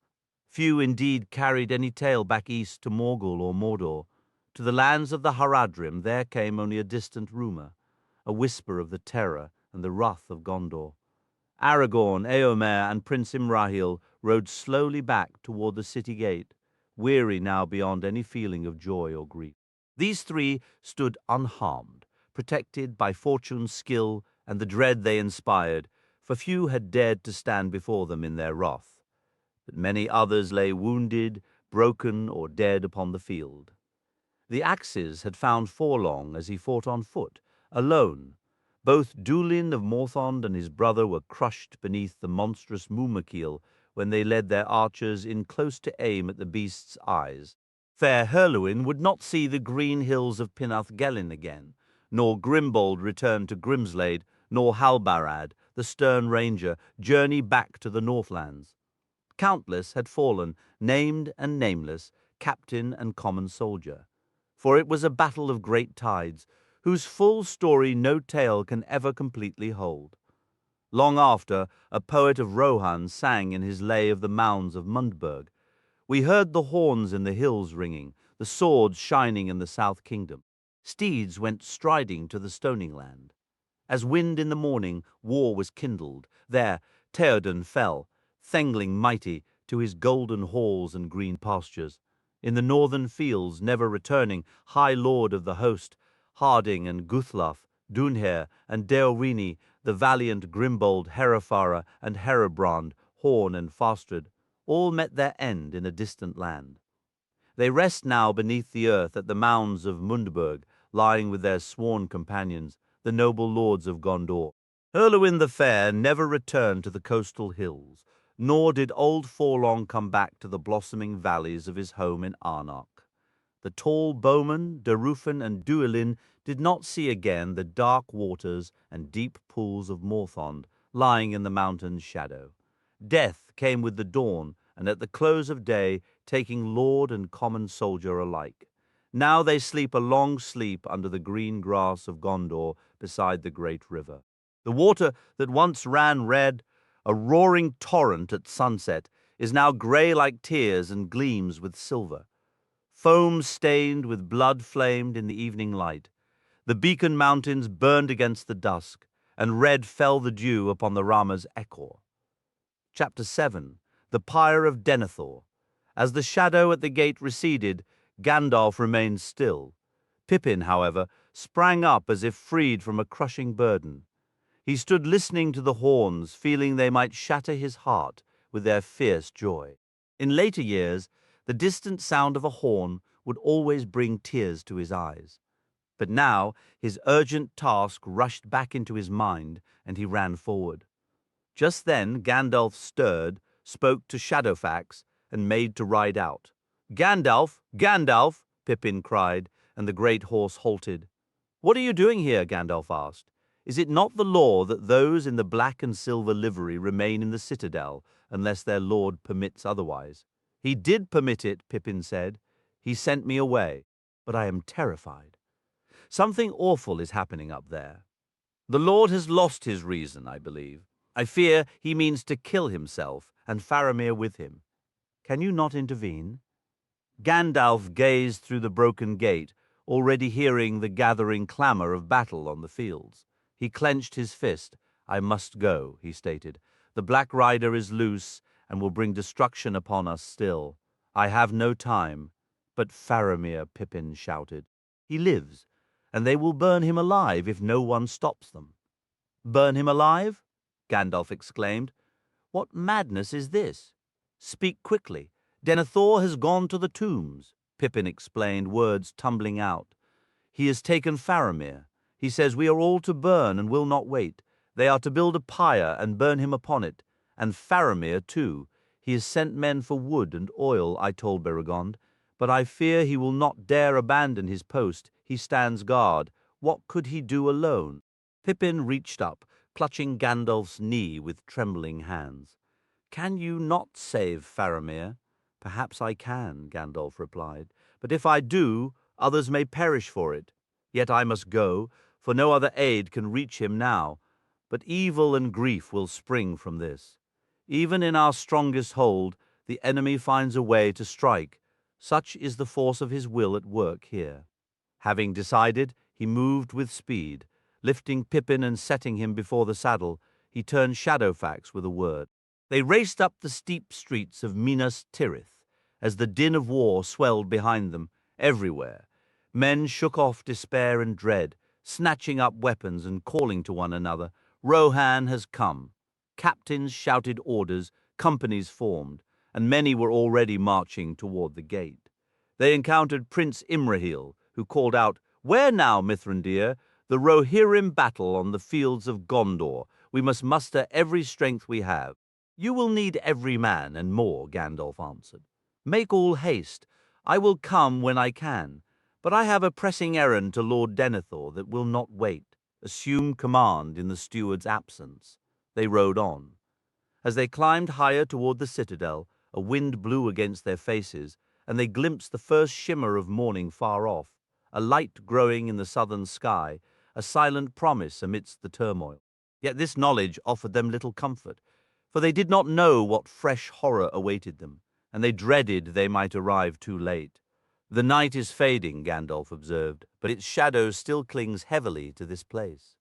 Few indeed carried any tale back east to Morgul or Mordor. To the lands of the Haradrim there came only a distant rumor, a whisper of the terror and the wrath of Gondor. Aragorn, Eomer, and Prince Imrahil rode slowly back toward the city gate, weary now beyond any feeling of joy or grief. These three stood unharmed, protected by fortune's skill and the dread they inspired, for few had dared to stand before them in their wrath. But many others lay wounded, broken, or dead upon the field. The axes had found Forlong as he fought on foot, alone. Both Dúlin of Morthond and his brother were crushed beneath the monstrous Mumakil when they led their archers in close to aim at the beast's eyes. Fair Herluin would not see the green hills of Pinath Gelin again, nor Grimbold return to Grimslade, nor Halbarad, the stern ranger, journey back to the Northlands. Countless had fallen, named and nameless, captain and common soldier. For it was a battle of great tides, whose full story no tale can ever completely hold. Long after, a poet of Rohan sang in his lay of the mounds of Mundburg. We heard the horns in the hills ringing, the swords shining in the south kingdom. Steeds went striding to the stoning land. As wind in the morning, war was kindled. There Theoden fell, Thengling mighty, to his golden halls and green pastures. In the northern fields, never returning, high lord of the host, Harding and Guthlaf, Dunher and Deorwini, the valiant Grimbold, Herefara and Herebrand, Horn and Fastred, all met their end in a distant land. They rest now beneath the earth at the mounds of Mundburg, lying with their sworn companions, the noble lords of Gondor. Herluin the Fair never returned to the coastal hills, nor did old Forlong come back to the blossoming valleys of his home in Arnark. The tall bowmen, Derufin and Duilin, did not see again the dark waters and deep pools of Morthond lying in the mountain's shadow. Death came with the dawn, and at the close of day, taking lord and common soldier alike. Now they sleep a long sleep under the green grass of Gondor beside the great river. The water that once ran red, a roaring torrent at sunset, is now grey like tears and gleams with silver. Foam stained with blood flamed in the evening light. The beacon mountains burned against the dusk, and red fell the dew upon the Rama's Echor. Chapter 7. The Pyre of Denethor. As the shadow at the gate receded, Gandalf remained still. Pippin, however, sprang up as if freed from a crushing burden. He stood listening to the horns, feeling they might shatter his heart with their fierce joy. In later years, the distant sound of a horn would always bring tears to his eyes. But now his urgent task rushed back into his mind, and he ran forward. Just then Gandalf stirred, spoke to Shadowfax, and made to ride out. "Gandalf! Gandalf!" Pippin cried, and the great horse halted. "What are you doing here?" Gandalf asked. "Is it not the law that those in the black and silver livery remain in the citadel unless their lord permits otherwise?" "He did permit it," Pippin said. "He sent me away, but I am terrified. Something awful is happening up there. The Lord has lost his reason, I believe. I fear he means to kill himself, and Faramir with him. Can you not intervene?" Gandalf gazed through the broken gate, already hearing the gathering clamor of battle on the fields. He clenched his fist. "I must go," he stated. "The Black Rider is loose and will bring destruction upon us still. I have no time." "But Faramir," Pippin shouted. "He lives, and they will burn him alive if no one stops them." "Burn him alive?" Gandalf exclaimed. "What madness is this? Speak quickly." "Denethor has gone to the tombs," Pippin explained, words tumbling out. "He has taken Faramir. He says we are all to burn and will not wait. They are to build a pyre and burn him upon it. And Faramir, too. He has sent men for wood and oil, I told Beregond. But I fear he will not dare abandon his post. He stands guard. What could he do alone?" Pippin reached up, clutching Gandalf's knee with trembling hands. "Can you not save Faramir?" "Perhaps I can," Gandalf replied. "But if I do, others may perish for it. Yet I must go, for no other aid can reach him now. But evil and grief will spring from this. Even in our strongest hold, the enemy finds a way to strike. Such is the force of his will at work here." Having decided, he moved with speed. Lifting Pippin and setting him before the saddle, he turned Shadowfax with a word. They raced up the steep streets of Minas Tirith, as the din of war swelled behind them. Everywhere, men shook off despair and dread, snatching up weapons and calling to one another, "Rohan has come." Captains shouted orders, companies formed, and many were already marching toward the gate. They encountered Prince Imrahil, who called out, "Where now, Mithrandir? The Rohirrim battle on the fields of Gondor. We must muster every strength we have." "You will need every man and more," Gandalf answered. "Make all haste. I will come when I can. But I have a pressing errand to Lord Denethor that will not wait. Assume command in the steward's absence." They rode on. As they climbed higher toward the citadel, a wind blew against their faces, and they glimpsed the first shimmer of morning far off, a light growing in the southern sky, a silent promise amidst the turmoil. Yet this knowledge offered them little comfort, for they did not know what fresh horror awaited them, and they dreaded they might arrive too late. "The night is fading," Gandalf observed, "but its shadow still clings heavily to this place."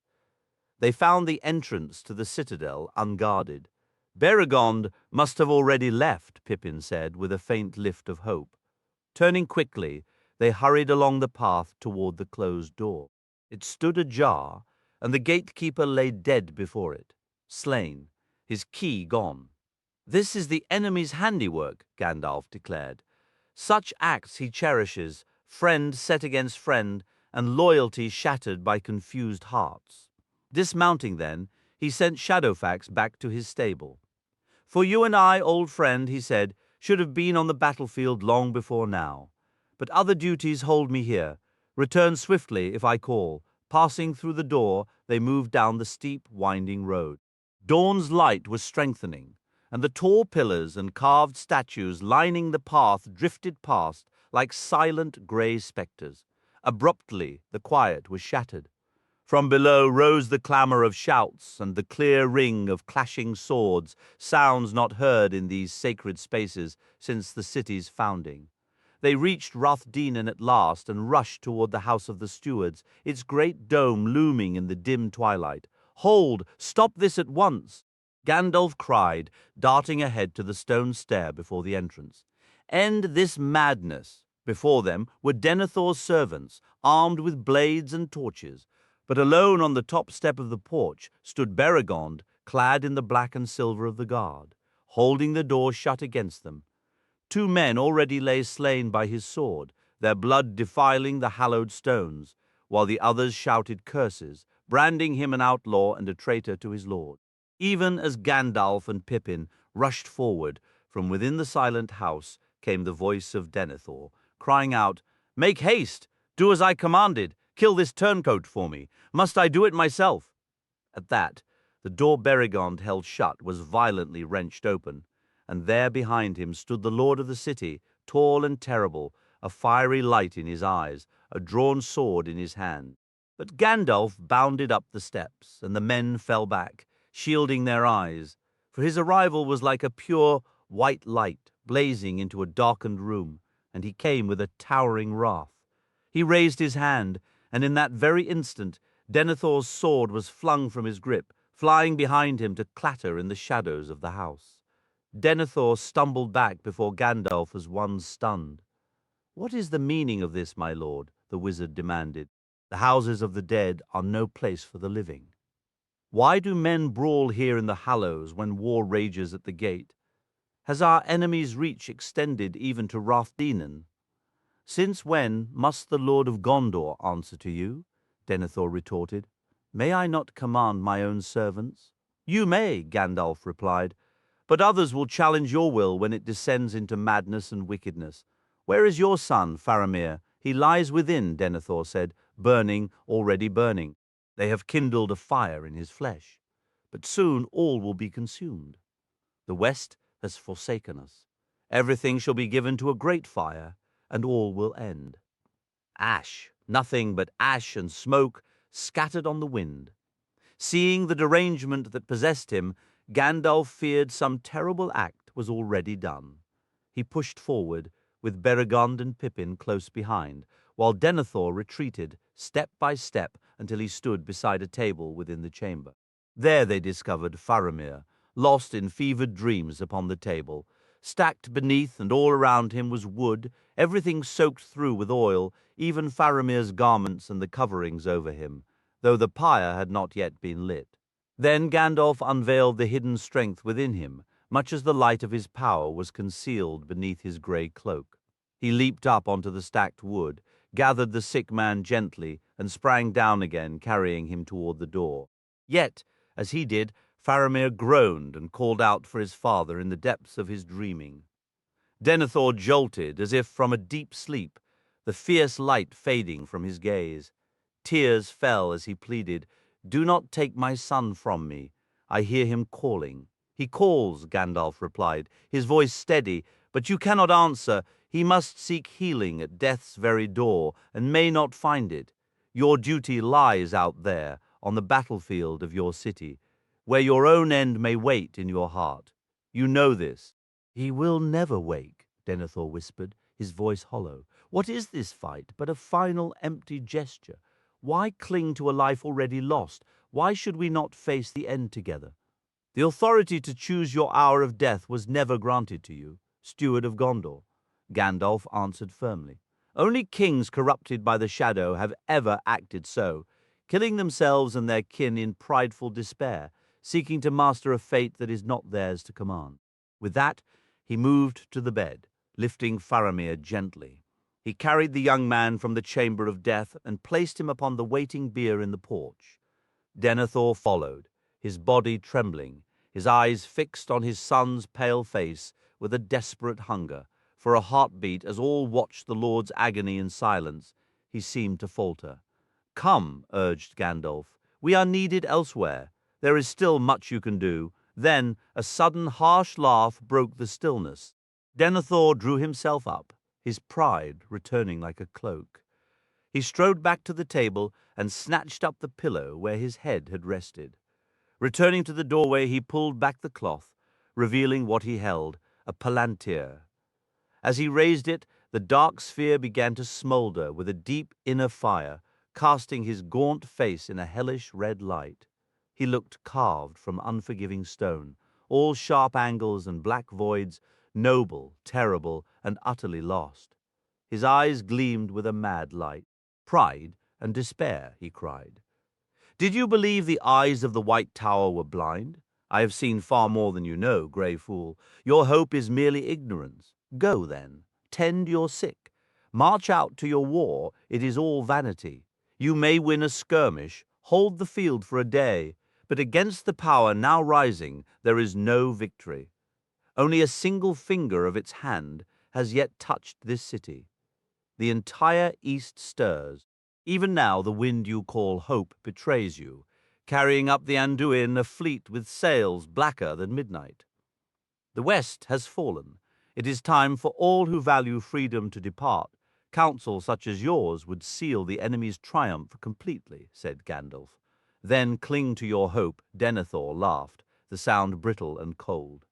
They found the entrance to the citadel unguarded. "Beregond must have already left," Pippin said, with a faint lift of hope. Turning quickly, they hurried along the path toward the closed door. It stood ajar, and the gatekeeper lay dead before it, slain, his key gone. "This is the enemy's handiwork," Gandalf declared. "Such acts he cherishes, friend set against friend, and loyalty shattered by confused hearts." Dismounting then, he sent Shadowfax back to his stable. "For you and I, old friend," he said, "should have been on the battlefield long before now. But other duties hold me here. Return swiftly if I call." Passing through the door, they moved down the steep, winding road. Dawn's light was strengthening, and the tall pillars and carved statues lining the path drifted past like silent grey spectres. Abruptly, the quiet was shattered. From below rose the clamour of shouts and the clear ring of clashing swords, sounds not heard in these sacred spaces since the city's founding. They reached Rathdenan at last and rushed toward the House of the Stewards, its great dome looming in the dim twilight. "Hold! Stop this at once!" Gandalf cried, darting ahead to the stone stair before the entrance. "End this madness!" Before them were Denethor's servants, armed with blades and torches. But alone on the top step of the porch stood Beregond, clad in the black and silver of the guard, holding the door shut against them. 2 men already lay slain by his sword, their blood defiling the hallowed stones, while the others shouted curses, branding him an outlaw and a traitor to his lord. Even as Gandalf and Pippin rushed forward, from within the silent house came the voice of Denethor, crying out, "Make haste! Do as I commanded! Kill this turncoat for me! Must I do it myself?" At that, the door Beregond held shut was violently wrenched open, and there behind him stood the lord of the city, tall and terrible, a fiery light in his eyes, a drawn sword in his hand. But Gandalf bounded up the steps, and the men fell back, shielding their eyes, for his arrival was like a pure white light blazing into a darkened room, and he came with a towering wrath. He raised his hand, and in that very instant Denethor's sword was flung from his grip, flying behind him to clatter in the shadows of the house. Denethor stumbled back before Gandalf as one stunned. "What is the meaning of this, my lord?" the wizard demanded. "The houses of the dead are no place for the living. Why do men brawl here in the Hallows when war rages at the gate? Has our enemy's reach extended even to Rathdenan? Since when must the Lord of Gondor answer to you?" Denethor retorted. "May I not command my own servants?" "You may," Gandalf replied, "but others will challenge your will when it descends into madness and wickedness. Where is your son, Faramir?" "He lies within," Denethor said, "burning, already burning. They have kindled a fire in his flesh. But soon all will be consumed. The West has forsaken us. Everything shall be given to a great fire, and all will end. Ash, nothing but ash and smoke scattered on the wind." Seeing the derangement that possessed him, Gandalf feared some terrible act was already done. He pushed forward, with Beregond and Pippin close behind, while Denethor retreated step by step until he stood beside a table within the chamber. There they discovered Faramir, lost in fevered dreams upon the table. Stacked beneath and all around him was wood, everything soaked through with oil, even Faramir's garments and the coverings over him, though the pyre had not yet been lit. Then Gandalf unveiled the hidden strength within him, much as the light of his power was concealed beneath his grey cloak. He leaped up onto the stacked wood, gathered the sick man gently, and sprang down again, carrying him toward the door. Yet, as he did, Faramir groaned and called out for his father in the depths of his dreaming. Denethor jolted as if from a deep sleep, the fierce light fading from his gaze. Tears fell as he pleaded, "Do not take my son from me. I hear him calling." "He calls," Gandalf replied, his voice steady, "but you cannot answer. He must seek healing at death's very door, and may not find it. Your duty lies out there, on the battlefield of your city, where your own end may wait in your heart. You know this." "He will never wake," Denethor whispered, his voice hollow. "What is this fight but a final empty gesture? Why cling to a life already lost? Why should we not face the end together? The authority to choose your hour of death was never granted to you, steward of Gondor," Gandalf answered firmly. "Only kings corrupted by the shadow have ever acted so, killing themselves and their kin in prideful despair, seeking to master a fate that is not theirs to command." With that, he moved to the bed, lifting Faramir gently. He carried the young man from the chamber of death and placed him upon the waiting bier in the porch. Denethor followed, his body trembling, his eyes fixed on his son's pale face with a desperate hunger. For a heartbeat, as all watched the Lord's agony in silence, he seemed to falter. "Come," urged Gandalf. "We are needed elsewhere. There is still much you can do." Then a sudden harsh laugh broke the stillness. Denethor drew himself up, his pride returning like a cloak. He strode back to the table and snatched up the pillow where his head had rested. Returning to the doorway, he pulled back the cloth, revealing what he held, a palantir. As he raised it, the dark sphere began to smolder with a deep inner fire, casting his gaunt face in a hellish red light. He looked carved from unforgiving stone, all sharp angles and black voids, noble, terrible, and utterly lost. His eyes gleamed with a mad light. "Pride and despair," he cried. "Did you believe the eyes of the White Tower were blind? I have seen far more than you know, grey fool. Your hope is merely ignorance. Go, then. Tend your sick. March out to your war. It is all vanity. You may win a skirmish, hold the field for a day, but against the power now rising there is no victory. Only a single finger of its hand has yet touched this city. The entire East stirs. Even now the wind you call hope betrays you, carrying up the Anduin a fleet with sails blacker than midnight. The West has fallen. It is time for all who value freedom to depart. Counsel such as yours would seal the enemy's triumph completely," said Gandalf. "Then cling to your hope," Denethor laughed, the sound brittle and cold.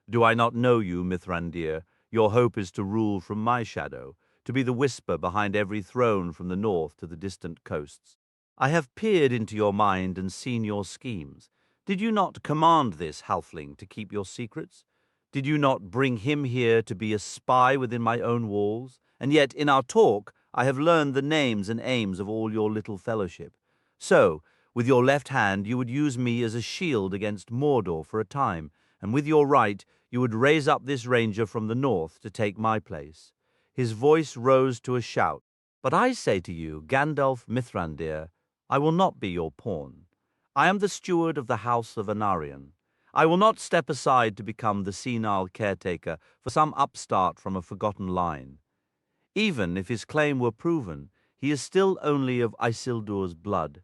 "Do I not know you, Mithrandir? Your hope is to rule from my shadow, to be the whisper behind every throne from the north to the distant coasts. I have peered into your mind and seen your schemes. Did you not command this halfling to keep your secrets? Did you not bring him here to be a spy within my own walls? And yet in our talk I have learned the names and aims of all your little fellowship. So, with your left hand you would use me as a shield against Mordor for a time, and with your right you would raise up this ranger from the north to take my place." His voice rose to a shout. "But I say to you, Gandalf Mithrandir, I will not be your pawn. I am the steward of the house of Anarion. I will not step aside to become the senile caretaker for some upstart from a forgotten line. Even if his claim were proven, he is still only of Isildur's blood.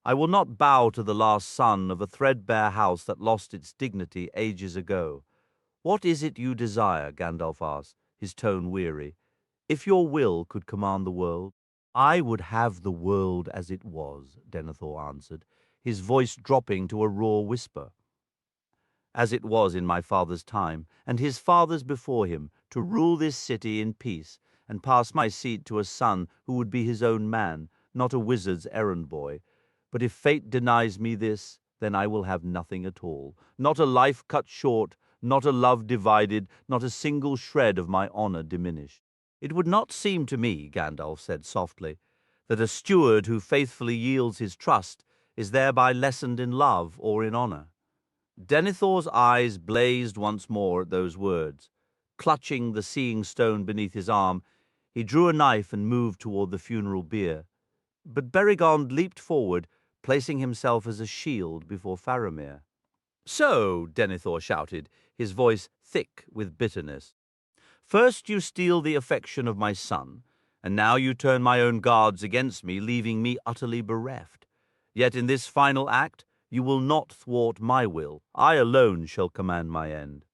I will not bow to the last son of a threadbare house that lost its dignity ages ago. What is it you desire?" Gandalf asked, his tone weary. "If your will could command the world—" "I would have the world as it was," Denethor answered, his voice dropping to a raw whisper. "As it was in my father's time, and his father's before him, to rule this city in peace, and pass my seat to a son who would be his own man, not a wizard's errand boy. But if fate denies me this, then I will have nothing at all. Not a life cut short, not a love divided, not a single shred of my honor diminished." "It would not seem to me," Gandalf said softly, "that a steward who faithfully yields his trust is thereby lessened in love or in honor." Denethor's eyes blazed once more at those words. Clutching the seeing stone beneath his arm, he drew a knife and moved toward the funeral bier. But Beregond leaped forward, placing himself as a shield before Faramir. "So," Denethor shouted, his voice thick with bitterness, "first you steal the affection of my son, and now you turn my own guards against me, leaving me utterly bereft. Yet in this final act you will not thwart my will. I alone shall command my end."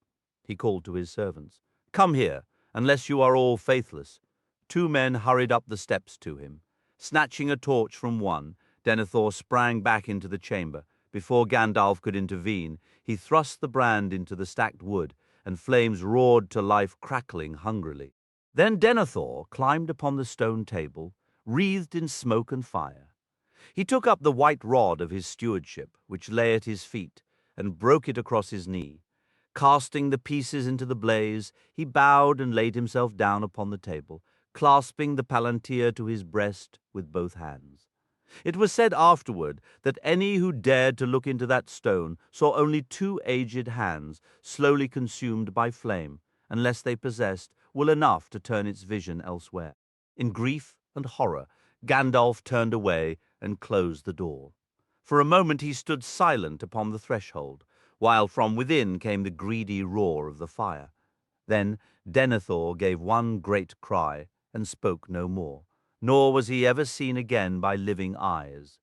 He called to his servants. "Come here, unless you are all faithless." Two men hurried up the steps to him. Snatching a torch from one, Denethor sprang back into the chamber. Before Gandalf could intervene, he thrust the brand into the stacked wood, and flames roared to life, crackling hungrily. Then Denethor climbed upon the stone table, wreathed in smoke and fire. He took up the white rod of his stewardship, which lay at his feet, and broke it across his knee. Casting the pieces into the blaze, he bowed and laid himself down upon the table, clasping the palantir to his breast with both hands. It was said afterward that any who dared to look into that stone saw only two aged hands slowly consumed by flame, unless they possessed will enough to turn its vision elsewhere. In grief and horror, Gandalf turned away and closed the door. For a moment he stood silent upon the threshold, while from within came the greedy roar of the fire. Then Denethor gave one great cry and spoke no more, nor was he ever seen again by living eyes.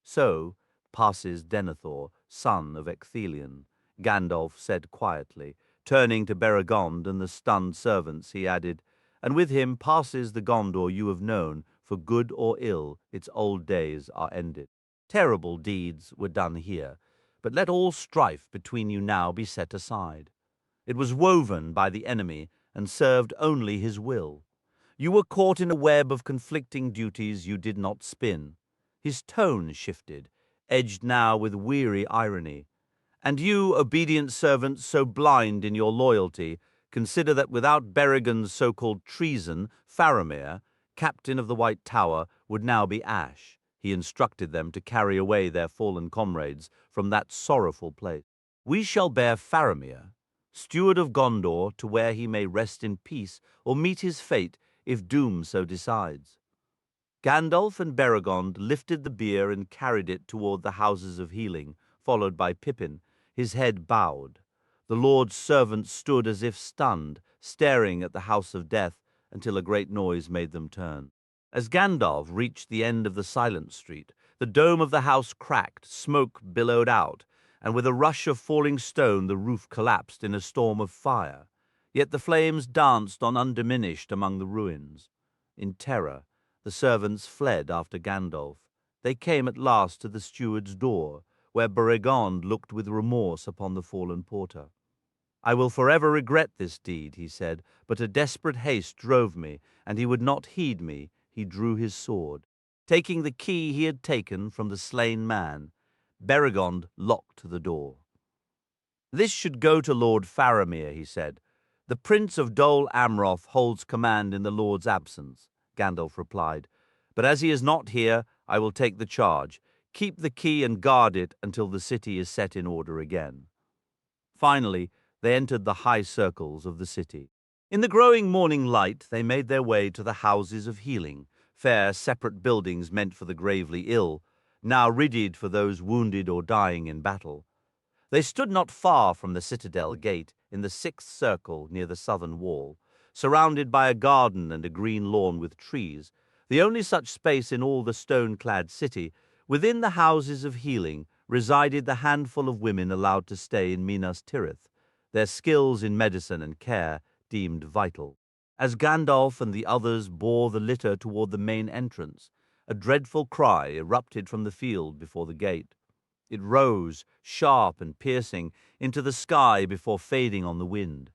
"So passes Denethor, son of Ecthelion," Gandalf said quietly. Turning to Beregond and the stunned servants, he added, "And with him passes the Gondor you have known, for good or ill, its old days are ended. Terrible deeds were done here, but let all strife between you now be set aside. It was woven by the enemy and served only his will. You were caught in a web of conflicting duties you did not spin. His tone shifted, edged now with weary irony. And you, obedient servants, so blind in your loyalty, consider that without Beregond's so-called treason, Faramir, captain of the White Tower, would now be ash. He instructed them to carry away their fallen comrades from that sorrowful place. We shall bear Faramir, steward of Gondor, to where he may rest in peace or meet his fate if doom so decides. Gandalf and Beregond lifted the bier and carried it toward the houses of healing, followed by Pippin, his head bowed. The Lord's servants stood as if stunned, staring at the house of death until a great noise made them turn. As Gandalf reached the end of the silent street, the dome of the house cracked, smoke billowed out, and with a rush of falling stone the roof collapsed in a storm of fire. Yet the flames danced on undiminished among the ruins. In terror, the servants fled after Gandalf. They came at last to the steward's door, where Beregond looked with remorse upon the fallen porter. "I will forever regret this deed," he said, "but a desperate haste drove me, and he would not heed me. He drew his sword. Taking the key he had taken from the slain man, Beregond locked the door. "This should go to Lord Faramir," he said. "The Prince of Dol Amroth holds command in the Lord's absence," Gandalf replied. "But as he is not here, I will take the charge. Keep the key and guard it until the city is set in order again." Finally, they entered the high circles of the city. In the growing morning light, they made their way to the houses of healing, fair separate buildings meant for the gravely ill, now readied for those wounded or dying in battle. They stood not far from the citadel gate in the sixth circle near the southern wall, surrounded by a garden and a green lawn with trees, the only such space in all the stone-clad city. Within the houses of healing resided the handful of women allowed to stay in Minas Tirith, their skills in medicine and care deemed vital. As Gandalf and the others bore the litter toward the main entrance, a dreadful cry erupted from the field before the gate. It rose, sharp and piercing, into the sky before fading on the wind.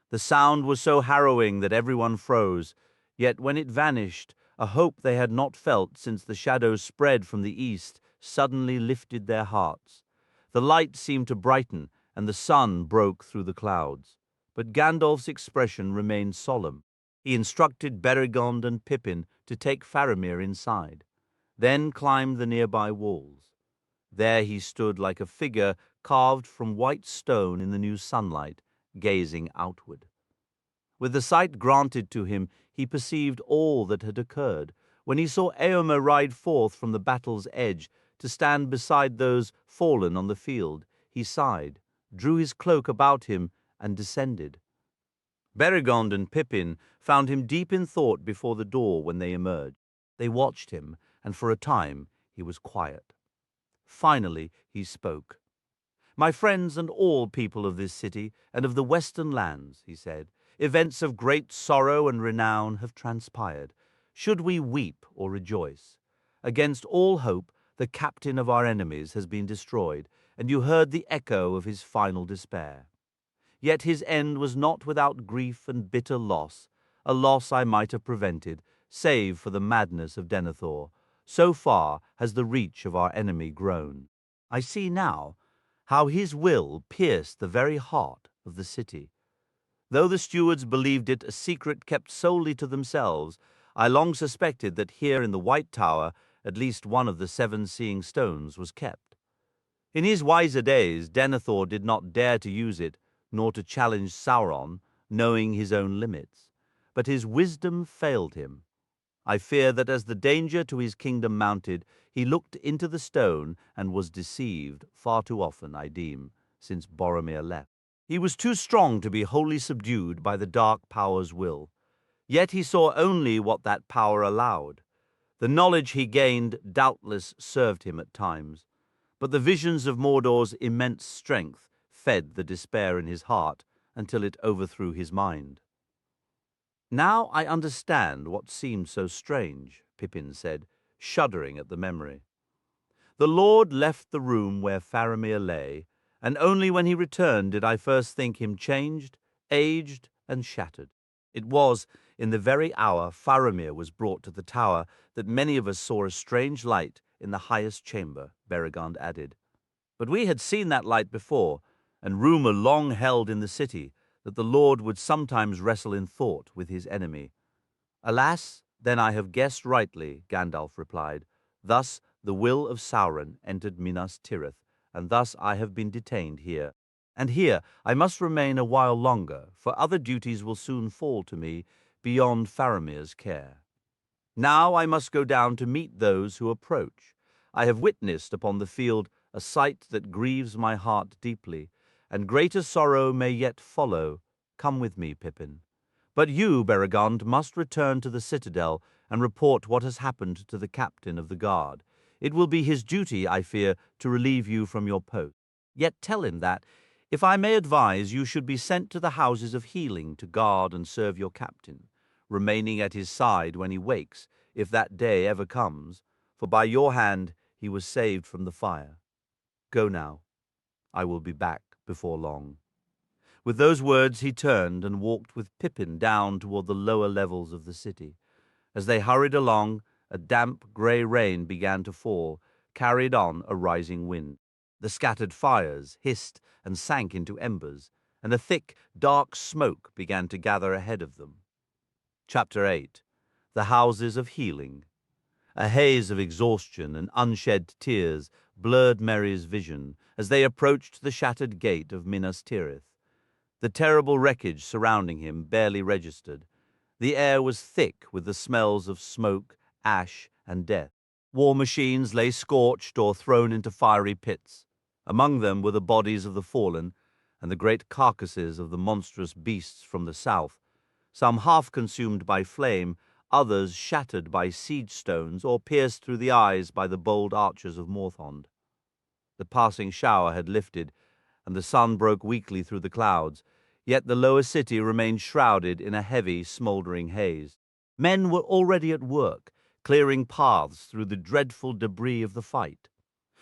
The sound was so harrowing that everyone froze, yet when it vanished, a hope they had not felt since the shadows spread from the east suddenly lifted their hearts. The light seemed to brighten, and the sun broke through the clouds. But Gandalf's expression remained solemn. He instructed Beregond and Pippin to take Faramir inside, then climbed the nearby walls. There he stood like a figure carved from white stone in the new sunlight, gazing outward. With the sight granted to him, he perceived all that had occurred. When he saw Éomer ride forth from the battle's edge to stand beside those fallen on the field, he sighed, drew his cloak about him, and descended. Beregond and Pippin found him deep in thought before the door when they emerged. They watched him, and for a time he was quiet. Finally he spoke. "My friends and all people of this city and of the western lands," he said, "events of great sorrow and renown have transpired. Should we weep or rejoice? Against all hope, the captain of our enemies has been destroyed, and you heard the echo of his final despair. Yet his end was not without grief and bitter loss, a loss I might have prevented, save for the madness of Denethor. So far has the reach of our enemy grown. I see now how his will pierced the very heart of the city. Though the stewards believed it a secret kept solely to themselves, I long suspected that here in the White Tower at least one of the 7 seeing stones was kept. In his wiser days, Denethor did not dare to use it, nor to challenge Sauron, knowing his own limits. But his wisdom failed him. I fear that as the danger to his kingdom mounted, he looked into the stone and was deceived, far too often, I deem, since Boromir left. He was too strong to be wholly subdued by the dark power's will. Yet he saw only what that power allowed. The knowledge he gained doubtless served him at times, but the visions of Mordor's immense strength fed the despair in his heart until it overthrew his mind. Now I understand what seemed so strange, Pippin said, shuddering at the memory. The Lord left the room where Faramir lay, and only when he returned did I first think him changed, aged, and shattered. It was in the very hour Faramir was brought to the tower that many of us saw a strange light in the highest chamber, Beregond added. But we had seen that light before, and rumour long held in the city that the Lord would sometimes wrestle in thought with his enemy. Alas, then I have guessed rightly, Gandalf replied. Thus the will of Sauron entered Minas Tirith, and thus I have been detained here. And here I must remain a while longer, for other duties will soon fall to me beyond Faramir's care. Now I must go down to meet those who approach. I have witnessed upon the field a sight that grieves my heart deeply, and greater sorrow may yet follow. Come with me, Pippin. But you, Beregond, must return to the citadel and report what has happened to the captain of the guard. It will be his duty, I fear, to relieve you from your post. Yet tell him that, if I may advise, you should be sent to the houses of healing to guard and serve your captain, remaining at his side when he wakes, if that day ever comes, for by your hand he was saved from the fire. Go now. I will be back before long. With those words he turned and walked with Pippin down toward the lower levels of the city. As they hurried along, a damp grey rain began to fall, carried on a rising wind. The scattered fires hissed and sank into embers, and a thick, dark smoke began to gather ahead of them. Chapter 8. The Houses of Healing. A haze of exhaustion and unshed tears blurred Merry's vision as they approached the shattered gate of Minas Tirith. The terrible wreckage surrounding him barely registered. The air was thick with the smells of smoke, ash, and death. War machines lay scorched or thrown into fiery pits. Among them were the bodies of the fallen and the great carcasses of the monstrous beasts from the south, some half consumed by flame, others shattered by siege stones or pierced through the eyes by the bold archers of Morthond. The passing shower had lifted, and the sun broke weakly through the clouds, yet the lower city remained shrouded in a heavy, smouldering haze. Men were already at work, clearing paths through the dreadful debris of the fight.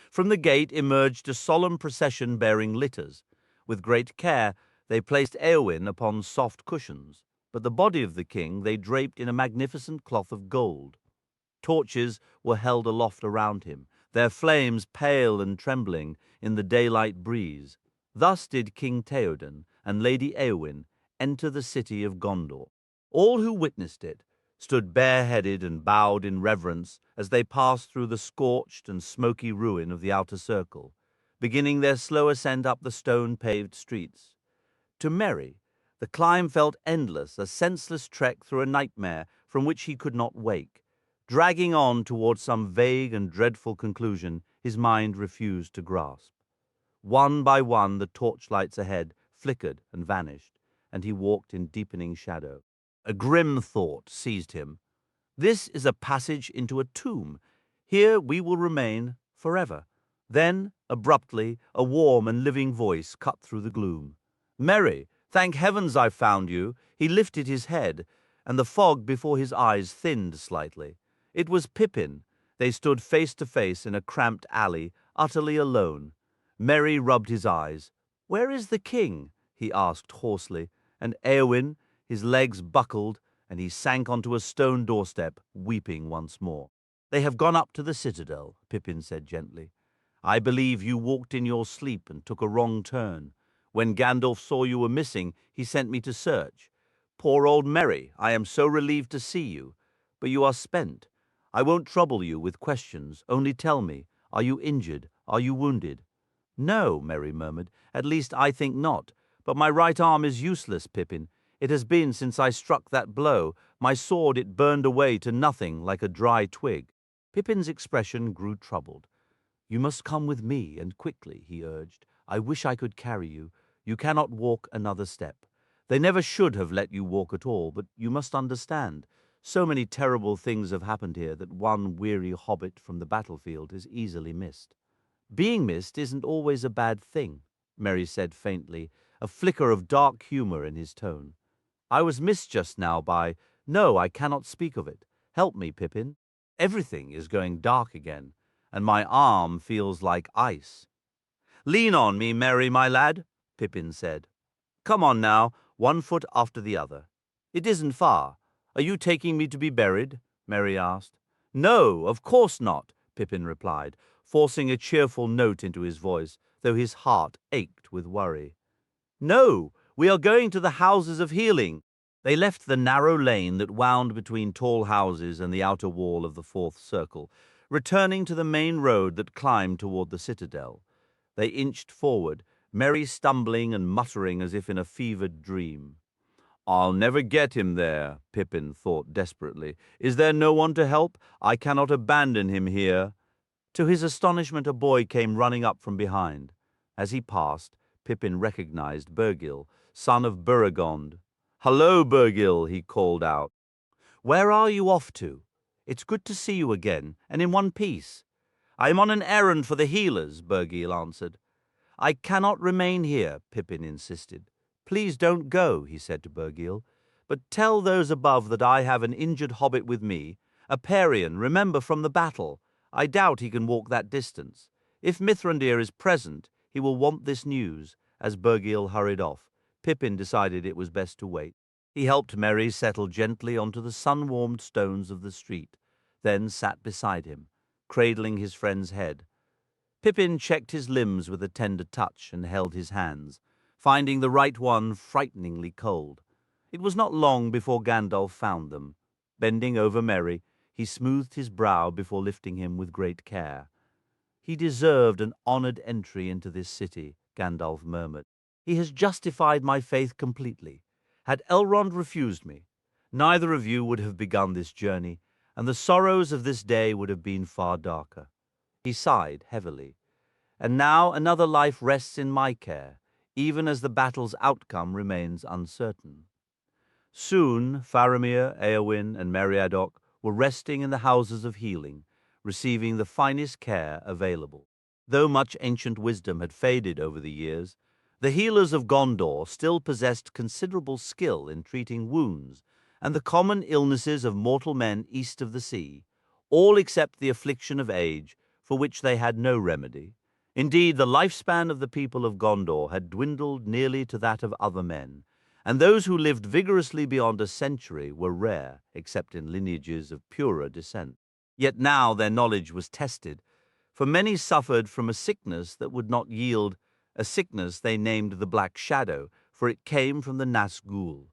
From the gate emerged a solemn procession bearing litters. With great care they placed Éowyn upon soft cushions, but the body of the king they draped in a magnificent cloth of gold. Torches were held aloft around him, their flames pale and trembling in the daylight breeze. Thus did King Théoden and Lady Éowyn enter the city of Gondor. All who witnessed it stood bareheaded and bowed in reverence as they passed through the scorched and smoky ruin of the outer circle, beginning their slow ascent up the stone-paved streets. To Merry, the climb felt endless, a senseless trek through a nightmare from which he could not wake. Dragging on toward some vague and dreadful conclusion his mind refused to grasp. One by one the torchlights ahead flickered and vanished, and he walked in deepening shadow. A grim thought seized him. This is a passage into a tomb. Here we will remain forever. Then, abruptly, a warm and living voice cut through the gloom. Merry, thank heavens I've found you. He lifted his head, and the fog before his eyes thinned slightly. It was Pippin. They stood face to face in a cramped alley, utterly alone. Merry rubbed his eyes. Where is the king? He asked hoarsely, and Éowyn, his legs buckled, and he sank onto a stone doorstep, weeping once more. They have gone up to the citadel, Pippin said gently. I believe you walked in your sleep and took a wrong turn. When Gandalf saw you were missing, he sent me to search. Poor old Merry, I am so relieved to see you. But you are spent. I won't trouble you with questions. Only tell me, are you injured? Are you wounded? No, Merry murmured. At least I think not. But my right arm is useless, Pippin. It has been since I struck that blow. My sword it burned away to nothing like a dry twig. Pippin's expression grew troubled. You must come with me, and quickly, he urged. I wish I could carry you. You cannot walk another step. They never should have let you walk at all, but you must understand. So many terrible things have happened here that one weary hobbit from the battlefield is easily missed. Being missed isn't always a bad thing, Merry said faintly, a flicker of dark humor in his tone. I was missed just now by— No, I cannot speak of it. Help me, Pippin. Everything is going dark again, and my arm feels like ice." "Lean on me, Merry, my lad," Pippin said. "Come on now, one foot after the other. It isn't far. Are you taking me to be buried?" Merry asked. "No, of course not," Pippin replied, forcing a cheerful note into his voice, though his heart ached with worry. "No, we are going to the houses of healing." They left the narrow lane that wound between tall houses and the outer wall of the fourth circle, returning to the main road that climbed toward the citadel. They inched forward, Merry stumbling and muttering as if in a fevered dream. "I'll never get him there," Pippin thought desperately. "Is there no one to help? I cannot abandon him here." To his astonishment, a boy came running up from behind. As he passed, Pippin recognized Bergil, son of Beauregond. "Hello, Bergil," he called out. "Where are you off to? It's good to see you again, and in one piece." "I am on an errand for the healers," Bergil answered. "I cannot remain here," Pippin insisted. "Please don't go," he said to Bergil, "but tell those above that I have an injured hobbit with me, a Parian, remember, from the battle. I doubt he can walk that distance. If Mithrandir is present, he will want this news." As Bergil hurried off, Pippin decided it was best to wait. He helped Merry settle gently onto the sun-warmed stones of the street, then sat beside him, cradling his friend's head. Pippin checked his limbs with a tender touch and held his hands, finding the right one frighteningly cold. It was not long before Gandalf found them. Bending over Merry, he smoothed his brow before lifting him with great care. "He deserved an honored entry into this city," Gandalf murmured. "He has justified my faith completely. Had Elrond refused me, neither of you would have begun this journey, and the sorrows of this day would have been far darker." He sighed heavily. "And now another life rests in my care, even as the battle's outcome remains uncertain." Soon Faramir, Éowyn, and Meriadoc were resting in the houses of healing, receiving the finest care available. Though much ancient wisdom had faded over the years, the healers of Gondor still possessed considerable skill in treating wounds and the common illnesses of mortal men east of the sea, all except the affliction of age, for which they had no remedy. Indeed, the lifespan of the people of Gondor had dwindled nearly to that of other men, and those who lived vigorously beyond a century were rare, except in lineages of purer descent. Yet now their knowledge was tested, for many suffered from a sickness that would not yield, a sickness they named the Black Shadow, for it came from the Nazgul.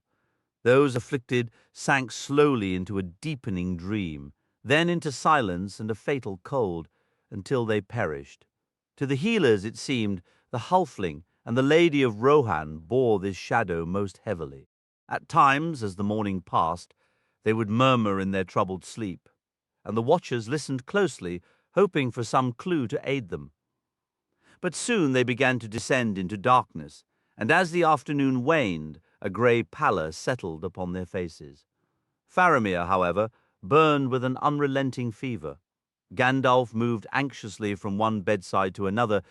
Those afflicted sank slowly into a deepening dream, then into silence and a fatal cold, until they perished. To the healers, it seemed, the Halfling and the Lady of Rohan bore this shadow most heavily. At times, as the morning passed, they would murmur in their troubled sleep, and the watchers listened closely, hoping for some clue to aid them. But soon they began to descend into darkness, and as the afternoon waned, a grey pallor settled upon their faces. Faramir, however, burned with an unrelenting fever. Gandalf moved anxiously from one bedside to another,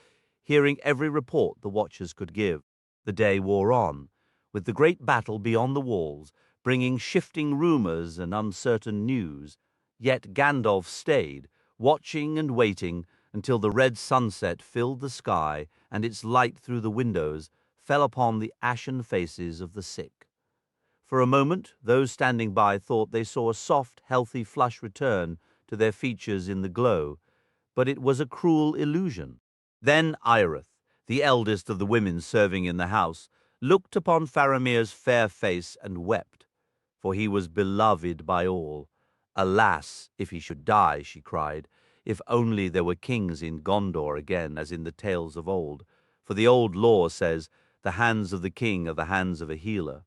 hearing every report the watchers could give. The day wore on, with the great battle beyond the walls, bringing shifting rumors and uncertain news. Yet Gandalf stayed, watching and waiting, until the red sunset filled the sky and its light through the windows fell upon the ashen faces of the sick. For a moment, those standing by thought they saw a soft, healthy flush return to their features in the glow, but it was a cruel illusion. Then Ioreth, the eldest of the women serving in the house, looked upon Faramir's fair face and wept, for he was beloved by all. "Alas, if he should die," she cried, "if only there were kings in Gondor again, as in the tales of old. For the old law says, the hands of the king are the hands of a healer."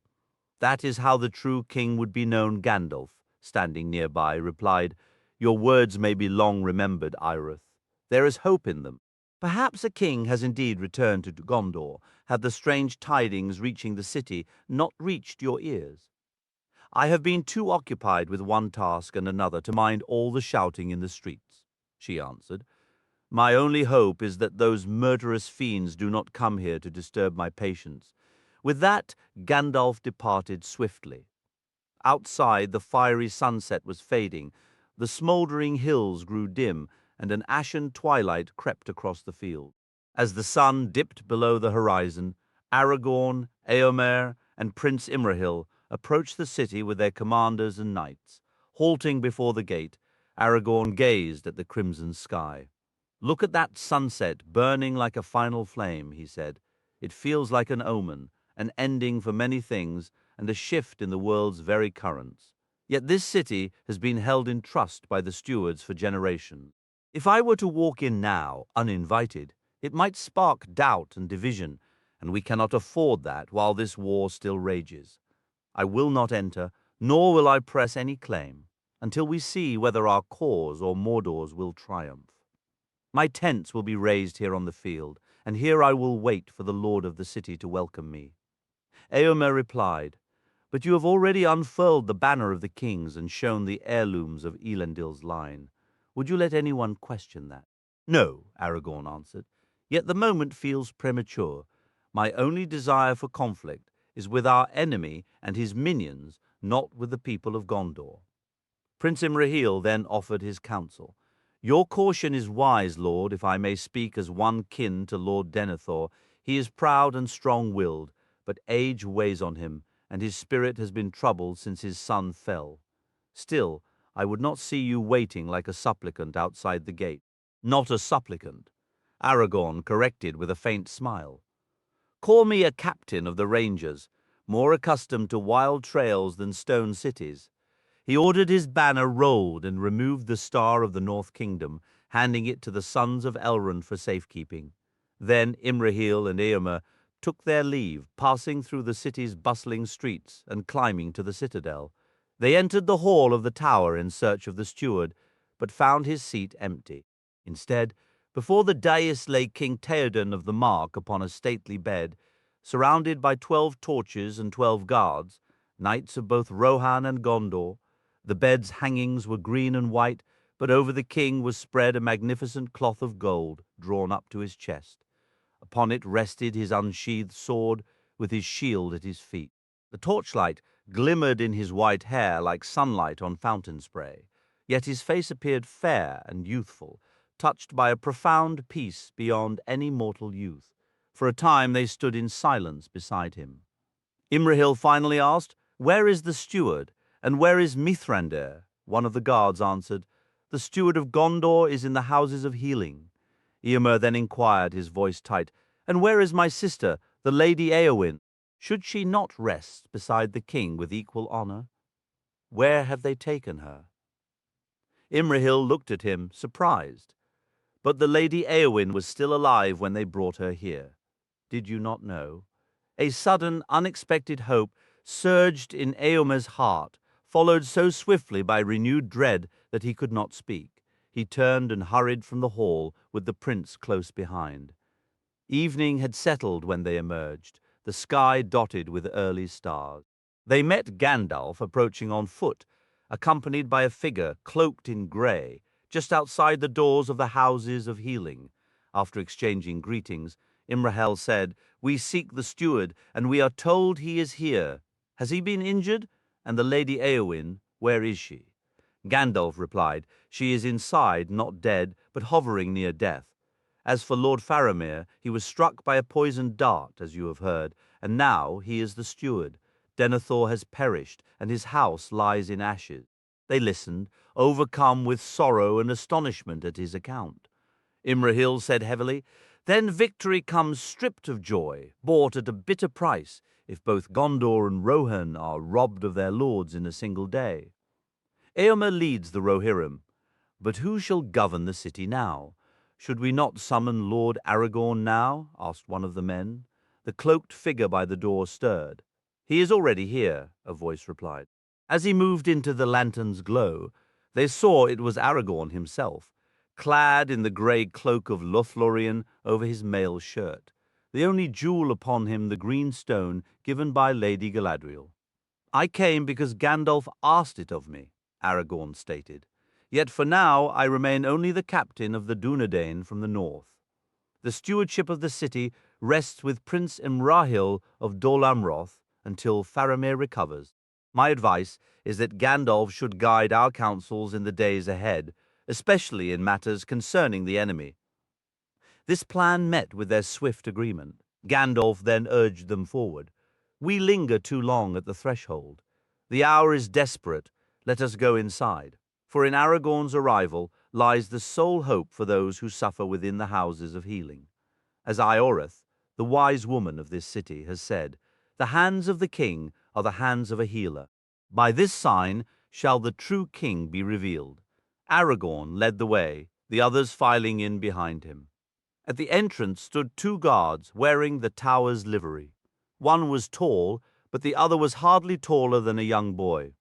"That is how the true king would be known." Gandalf, standing nearby, replied, "Your words may be long remembered, Ioreth. There is hope in them. Perhaps a king has indeed returned to Gondor, had the strange tidings reaching the city not reached your ears." "I have been too occupied with one task and another to mind all the shouting in the streets," she answered. "My only hope is that those murderous fiends do not come here to disturb my patience." With that, Gandalf departed swiftly. Outside, the fiery sunset was fading, The smouldering hills grew dim, and an ashen twilight crept across the field. As the sun dipped below the horizon, Aragorn, Eomer, and Prince Imrahil approached the city with their commanders and knights. Halting before the gate, Aragorn gazed at the crimson sky. "Look at that sunset burning like a final flame," he said. "It feels like an omen, an ending for many things, and a shift in the world's very currents. Yet this city has been held in trust by the stewards for generations. If I were to walk in now, uninvited, it might spark doubt and division, and we cannot afford that while this war still rages. I will not enter, nor will I press any claim, until we see whether our cause or Mordor's will triumph. My tents will be raised here on the field, and here I will wait for the lord of the city to welcome me." Eomer replied, "But you have already unfurled the banner of the kings and shown the heirlooms of Elendil's line. Would you let anyone question that?" "No," Aragorn answered, "yet the moment feels premature. My only desire for conflict is with our enemy and his minions, not with the people of Gondor." Prince Imrahil then offered his counsel. "Your caution is wise, Lord, if I may speak as one kin to Lord Denethor. He is proud and strong-willed, but age weighs on him, and his spirit has been troubled since his son fell. Still, I would not see you waiting like a supplicant outside the gate." "Not a supplicant," Aragorn corrected with a faint smile. "Call me a captain of the Rangers, more accustomed to wild trails than stone cities." He ordered his banner rolled and removed the Star of the North Kingdom, handing it to the sons of Elrond for safekeeping. Then Imrahil and Eomer took their leave, passing through the city's bustling streets and climbing to the citadel. They entered the hall of the tower in search of the steward, but found his seat empty. Instead, before the dais lay King Theoden of the Mark upon a stately bed, surrounded by 12 torches and 12 guards, knights of both Rohan and Gondor. The bed's hangings were green and white, but over the king was spread a magnificent cloth of gold drawn up to his chest. Upon it rested his unsheathed sword, with his shield at his feet. The torchlight glimmered in his white hair like sunlight on fountain spray, yet his face appeared fair and youthful, touched by a profound peace beyond any mortal youth. For a time they stood in silence beside him. Imrahil finally asked, "Where is the steward? And where is Mithrandir?" One of the guards answered, "The steward of Gondor is in the houses of healing." Eomer then inquired, his voice tight, "And where is my sister, the Lady Eowyn? Should she not rest beside the king with equal honor? Where have they taken her?" Imrahil looked at him, surprised. "But the Lady Eowyn was still alive when they brought her here. Did you not know?" A sudden, unexpected hope surged in Eomer's heart, followed so swiftly by renewed dread that he could not speak. He turned and hurried from the hall, with the prince close behind. Evening had settled when they emerged, the sky dotted with early stars. They met Gandalf approaching on foot, accompanied by a figure cloaked in grey, just outside the doors of the Houses of Healing. After exchanging greetings, Imrahil said, "We seek the steward, and we are told he is here. Has he been injured? And the Lady Eowyn, where is she?" Gandalf replied, "She is inside, not dead, but hovering near death. As for Lord Faramir, he was struck by a poisoned dart, as you have heard, and now he is the steward. Denethor has perished, and his house lies in ashes." They listened, overcome with sorrow and astonishment at his account. Imrahil said heavily, "Then victory comes stripped of joy, bought at a bitter price, if both Gondor and Rohan are robbed of their lords in a single day. Eomer leads the Rohirrim, but who shall govern the city now? Should we not summon Lord Aragorn now?" asked one of the men. The cloaked figure by the door stirred. "He is already here," a voice replied. As he moved into the lantern's glow, they saw it was Aragorn himself, clad in the grey cloak of Lothlorien over his mail shirt, the only jewel upon him the green stone given by Lady Galadriel. "I came because Gandalf asked it of me," Aragorn stated. "Yet for now I remain only the captain of the Dunedain from the north. The stewardship of the city rests with Prince Imrahil of Dol Amroth until Faramir recovers. My advice is that Gandalf should guide our counsels in the days ahead, especially in matters concerning the enemy. This plan met with their swift agreement. Gandalf then urged them forward. We linger too long at the threshold. The hour is desperate. Let us go inside. For in Aragorn's arrival lies the sole hope for those who suffer within the houses of healing. As Ioreth, the wise woman of this city, has said, the hands of the king are the hands of a healer. By this sign shall the true king be revealed. Aragorn led the way, the others filing in behind him. At the entrance stood 2 guards wearing the tower's livery. One was tall, but the other was hardly taller than a young boy.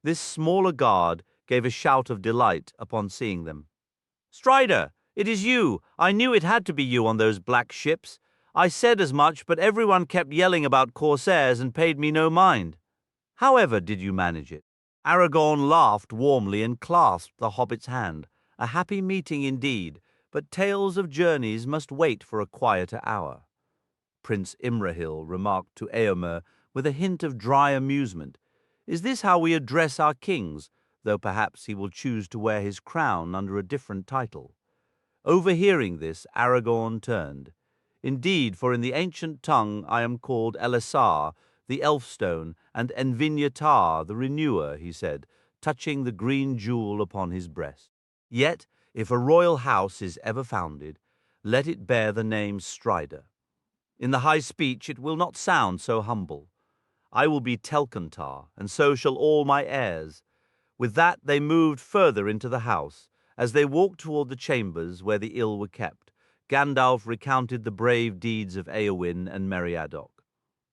This smaller guard gave a shout of delight upon seeing them. "Strider, it is you! I knew it had to be you on those black ships. I said as much, but everyone kept yelling about corsairs and paid me no mind. However did you manage it?" Aragorn laughed warmly and clasped the hobbit's hand. A happy meeting indeed, but tales of journeys must wait for a quieter hour. Prince Imrahil remarked to Eomer with a hint of dry amusement, "Is this how we address our kings, though perhaps he will choose to wear his crown under a different title?" Overhearing this, Aragorn turned. "Indeed, for in the ancient tongue I am called Elisar, the Elfstone, and Envinyatar, the Renewer," he said, touching the green jewel upon his breast. "Yet, if a royal house is ever founded, let it bear the name Strider. In the high speech it will not sound so humble. I will be Telcontar, and so shall all my heirs." With that they moved further into the house. As they walked toward the chambers where the ill were kept, Gandalf recounted the brave deeds of Éowyn and Meriadoc.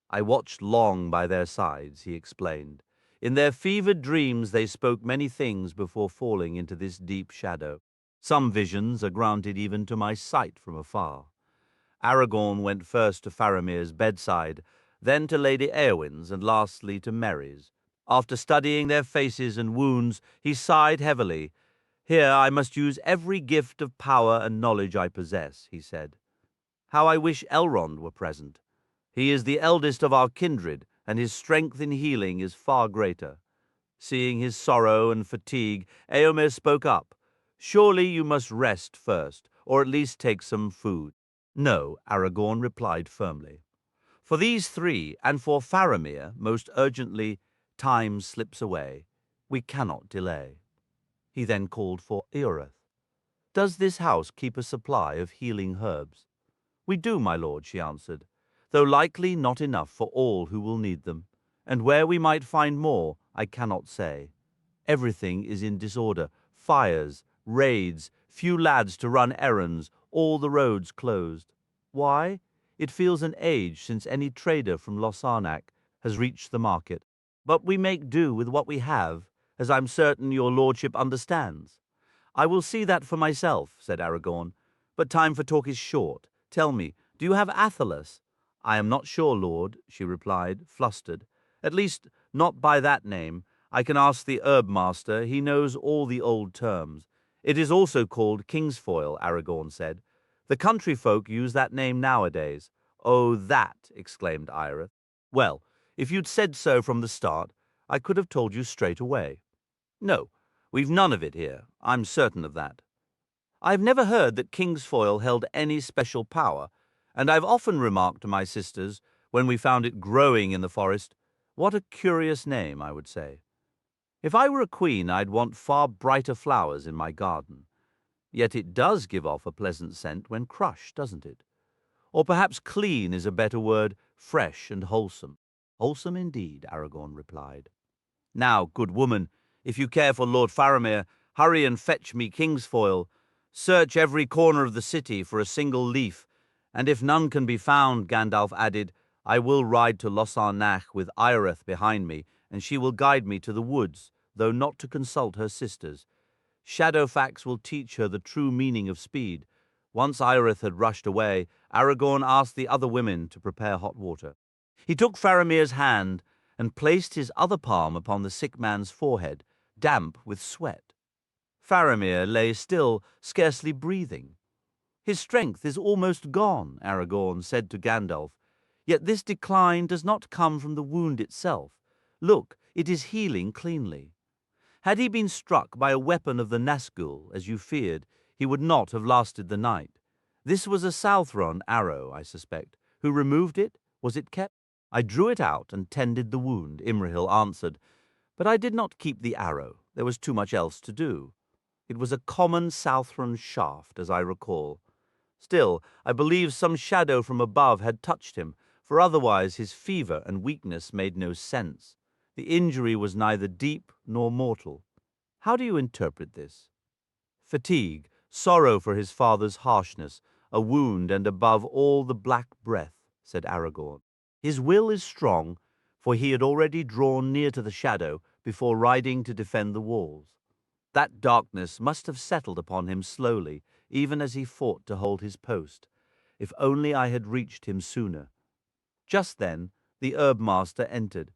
"I watched long by their sides," he explained. "In their fevered dreams they spoke many things before falling into this deep shadow. Some visions are granted even to my sight from afar." Aragorn went first to Faramir's bedside, then to Lady Éowyn's, and lastly to Merry's. After studying their faces and wounds, he sighed heavily. "Here I must use every gift of power and knowledge I possess," he said. "How I wish Elrond were present. He is the eldest of our kindred, and his strength in healing is far greater." Seeing his sorrow and fatigue, Éomer spoke up. "Surely you must rest first, or at least take some food." "No," Aragorn replied firmly. "For these 3, and for Faramir most urgently, time slips away. We cannot delay." He then called for Eoreth. "Does this house keep a supply of healing herbs?" "We do, my lord," she answered, "though likely not enough for all who will need them, and where we might find more, I cannot say. Everything is in disorder, fires, raids, few lads to run errands, all the roads closed. Why? It feels an age since any trader from Lossarnac has reached the market. But we make do with what we have, as I'm certain your lordship understands." "I will see that for myself," said Aragorn, "but time for talk is short. Tell me, do you have Athelas?" "I am not sure, lord," she replied, flustered. "At least, not by that name. I can ask the herb master. He knows all the old terms." "It is also called Kingsfoil," Aragorn said. "The country folk use that name nowadays." "Oh, that!" exclaimed Ioreth. "Well, if you'd said so from the start, I could have told you straight away." "No, we've none of it here. I'm certain of that." "I've never heard that Kingsfoil held any special power, and I've often remarked to my sisters, when we found it growing in the forest, what a curious name, I would say. If I were a queen, I'd want far brighter flowers in my garden. Yet it does give off a pleasant scent when crushed, doesn't it? Or perhaps clean is a better word, fresh and wholesome." "Wholesome indeed," Aragorn replied. "Now, good woman, if you care for Lord Faramir, hurry and fetch me Kingsfoil. Search every corner of the city for a single leaf, and if none can be found," Gandalf added, "I will ride to Lossarnach with Ioreth behind me, and she will guide me to the woods, though not to consult her sisters. Shadowfax will teach her the true meaning of speed." Once Ioreth had rushed away, Aragorn asked the other women to prepare hot water. He took Faramir's hand and placed his other palm upon the sick man's forehead, damp with sweat. Faramir lay still, scarcely breathing. "His strength is almost gone," Aragorn said to Gandalf. "Yet this decline does not come from the wound itself. Look, It is healing cleanly. Had he been struck by a weapon of the Nazgul, as you feared, he would not have lasted the night. This was a Southron arrow, I suspect. Who removed it? Was it kept? I drew it out and tended the wound, Imrahil answered. But I did not keep the arrow. There was too much else to do. It was a common Southron shaft, as I recall. Still, I believe some shadow from above had touched him, for otherwise his fever and weakness made no sense. The injury was neither deep nor mortal. How do you interpret this? Fatigue, sorrow for his father's harshness, a wound, and above all the black breath, said Aragorn. His will is strong, for he had already drawn near to the shadow before riding to defend the walls. That darkness must have settled upon him slowly, even as he fought to hold his post. If only I had reached him sooner. Just then the herb-master entered.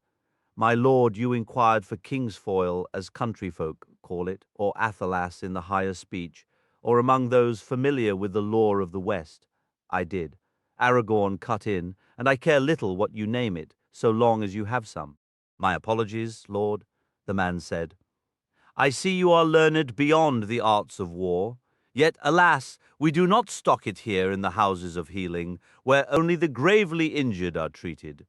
My lord, you inquired for Kingsfoil, as country folk call it, or Athelas in the higher speech, or among those familiar with the lore of the West. I did. Aragorn cut in, and I care little what you name it, so long as you have some. My apologies, lord, the man said. I see you are learned beyond the arts of war. Yet, alas, we do not stock it here in the houses of healing, where only the gravely injured are treated.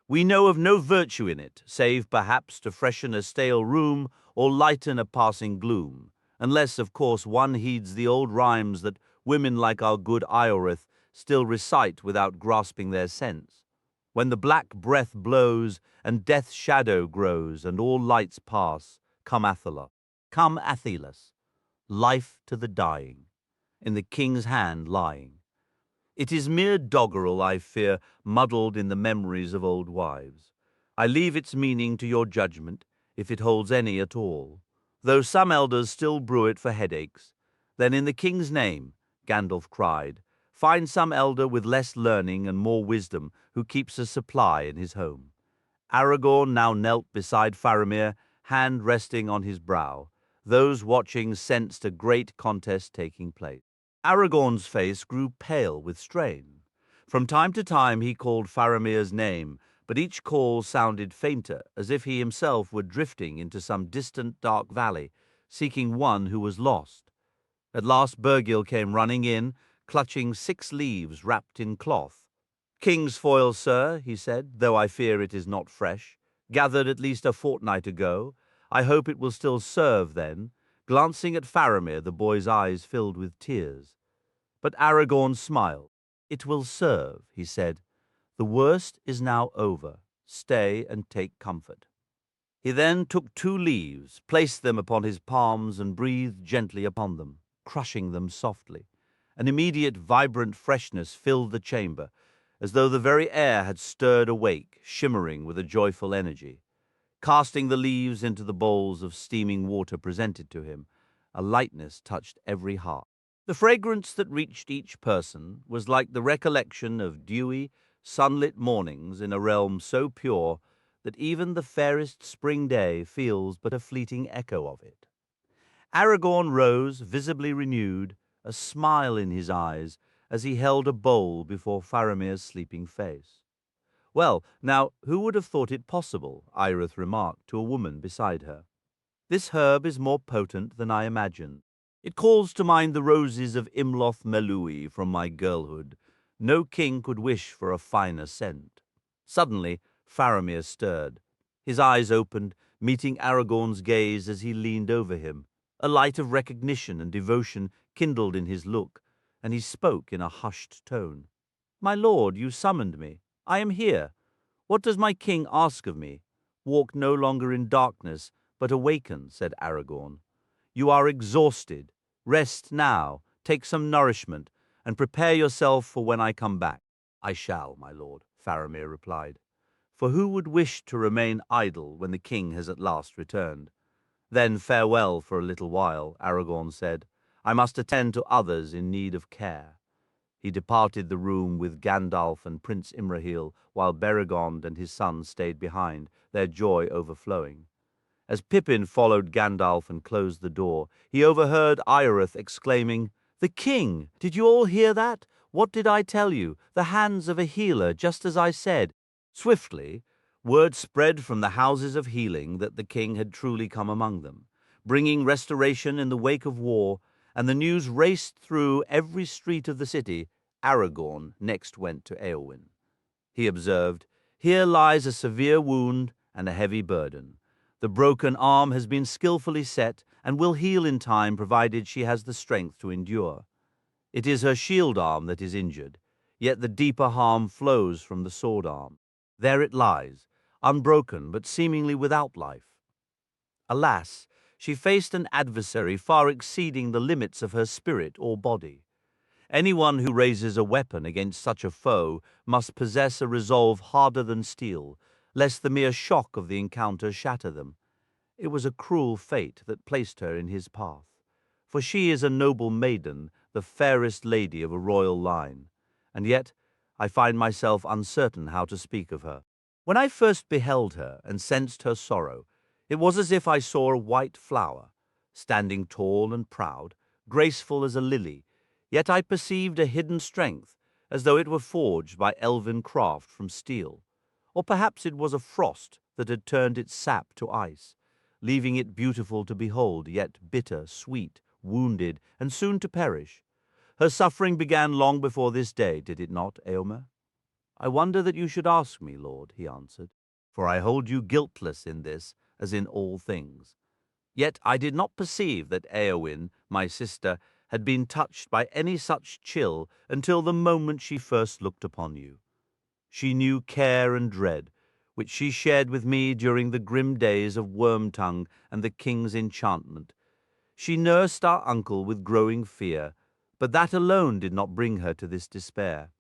We know of no virtue in it, save perhaps to freshen a stale room or lighten a passing gloom, unless, of course, one heeds the old rhymes that women like our good Ioreth still recite without grasping their sense. When the black breath blows and death's shadow grows and all lights pass, come Athelas, life to the dying, in the king's hand lying. It is mere doggerel, I fear, muddled in the memories of old wives. I leave its meaning to your judgment, if it holds any at all, though some elders still brew it for headaches. Then in the king's name, Gandalf cried, find some elder with less learning and more wisdom who keeps a supply in his home. Aragorn now knelt beside Faramir, hand resting on his brow. Those watching sensed a great contest taking place. Aragorn's face grew pale with strain. From time to time he called Faramir's name, but each call sounded fainter, as if he himself were drifting into some distant dark valley, seeking one who was lost. At last Bergil came running in, clutching 6 leaves wrapped in cloth. Kingsfoil, sir, he said, though I fear it is not fresh. Gathered at least a fortnight ago. I hope it will still serve then. Glancing at Faramir, the boy's eyes filled with tears. But Aragorn smiled. It will serve, he said. The worst is now over. Stay and take comfort. He then took 2 leaves, placed them upon his palms, and breathed gently upon them, crushing them softly. An immediate vibrant freshness filled the chamber, as though the very air had stirred awake, shimmering with a joyful energy. Casting the leaves into the bowls of steaming water presented to him, a lightness touched every heart. The fragrance that reached each person was like the recollection of dewy, sunlit mornings in a realm so pure that even the fairest spring day feels but a fleeting echo of it. Aragorn rose, visibly renewed, a smile in his eyes, as he held a bowl before Faramir's sleeping face. Well, now, who would have thought it possible, Ioreth remarked to a woman beside her. This herb is more potent than I imagined. It calls to mind the roses of Imloth Melui from my girlhood. No king could wish for a finer scent. Suddenly, Faramir stirred. His eyes opened, meeting Aragorn's gaze as he leaned over him. A light of recognition and devotion kindled in his look, and he spoke in a hushed tone. My lord, you summoned me. I am here. What does my king ask of me? Walk no longer in darkness, but awaken, said Aragorn. You are exhausted. Rest now, take some nourishment, and prepare yourself for when I come back. I shall, my lord, Faramir replied. For who would wish to remain idle when the king has at last returned? Then farewell for a little while, Aragorn said. I must attend to others in need of care. He departed the room with Gandalf and Prince Imrahil, while Beregond and his son stayed behind, their joy overflowing. As Pippin followed Gandalf and closed the door, he overheard Ioreth exclaiming, The king! Did you all hear that? What did I tell you? The hands of a healer, just as I said. Swiftly, Word spread from the houses of healing that the king had truly come among them, bringing restoration in the wake of war, and the news raced through every street of the city. Aragorn next went to Éowyn. He observed, "Here lies a severe wound and a heavy burden. The broken arm has been skillfully set and will heal in time provided she has the strength to endure. It is her shield arm that is injured, yet the deeper harm flows from the sword arm. There it lies, unbroken but seemingly without life. Alas, she faced an adversary far exceeding the limits of her spirit or body. Anyone who raises a weapon against such a foe must possess a resolve harder than steel, lest the mere shock of the encounter shatter them. It was a cruel fate that placed her in his path, for she is a noble maiden, the fairest lady of a royal line, and yet I find myself uncertain how to speak of her. When I first beheld her and sensed her sorrow, it was as if I saw a white flower, standing tall and proud, graceful as a lily, yet I perceived a hidden strength, as though it were forged by elven craft from steel. Or perhaps it was a frost that had turned its sap to ice, leaving it beautiful to behold, yet bitter, sweet, wounded, and soon to perish. Her suffering began long before this day, did it not, Éomer? I wonder that you should ask me, Lord, he answered, for I hold you guiltless in this, as in all things. Yet I did not perceive that Éowyn, my sister, had been touched by any such chill until the moment she first looked upon you. She knew care and dread, which she shared with me during the grim days of Wormtongue and the king's enchantment. She nursed our uncle with growing fear, but that alone did not bring her to this despair.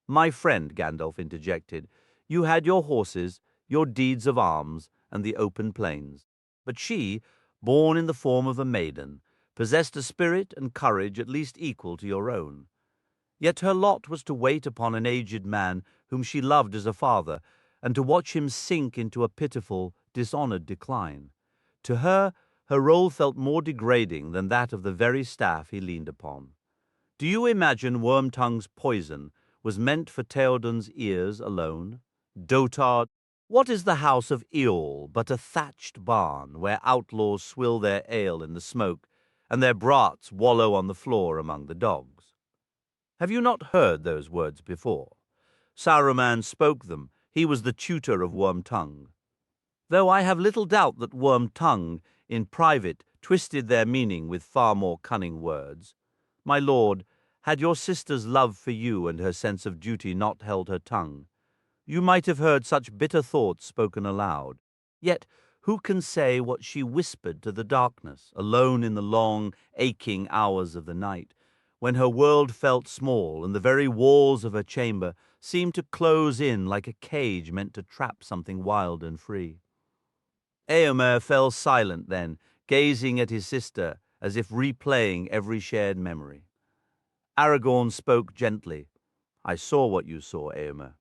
My friend, Gandalf interjected, you had your horses, your deeds of arms, and the open plains. But she, born in the form of a maiden, possessed a spirit and courage at least equal to your own. Yet her lot was to wait upon an aged man whom she loved as a father, and to watch him sink into a pitiful, dishonored decline. To her, her role felt more degrading than that of the very staff he leaned upon. Do you imagine Wormtongue's poison was meant for Theoden's ears alone? Dotard, what is the house of Eorl but a thatched barn where outlaws swill their ale in the smoke, and their brats wallow on the floor among the dogs? Have you not heard those words before? Saruman spoke them. He was the tutor of Wormtongue. Though I have little doubt that Wormtongue, in private, twisted their meaning with far more cunning words. My lord, had your sister's love for you and her sense of duty not held her tongue, you might have heard such bitter thoughts spoken aloud. Yet who can say what she whispered to the darkness, alone in the long, aching hours of the night, when her world felt small and the very walls of her chamber seemed to close in like a cage meant to trap something wild and free? Éomer fell silent then, gazing at his sister as if replaying every shared memory. Aragorn spoke gently. I saw what you saw, Éomer.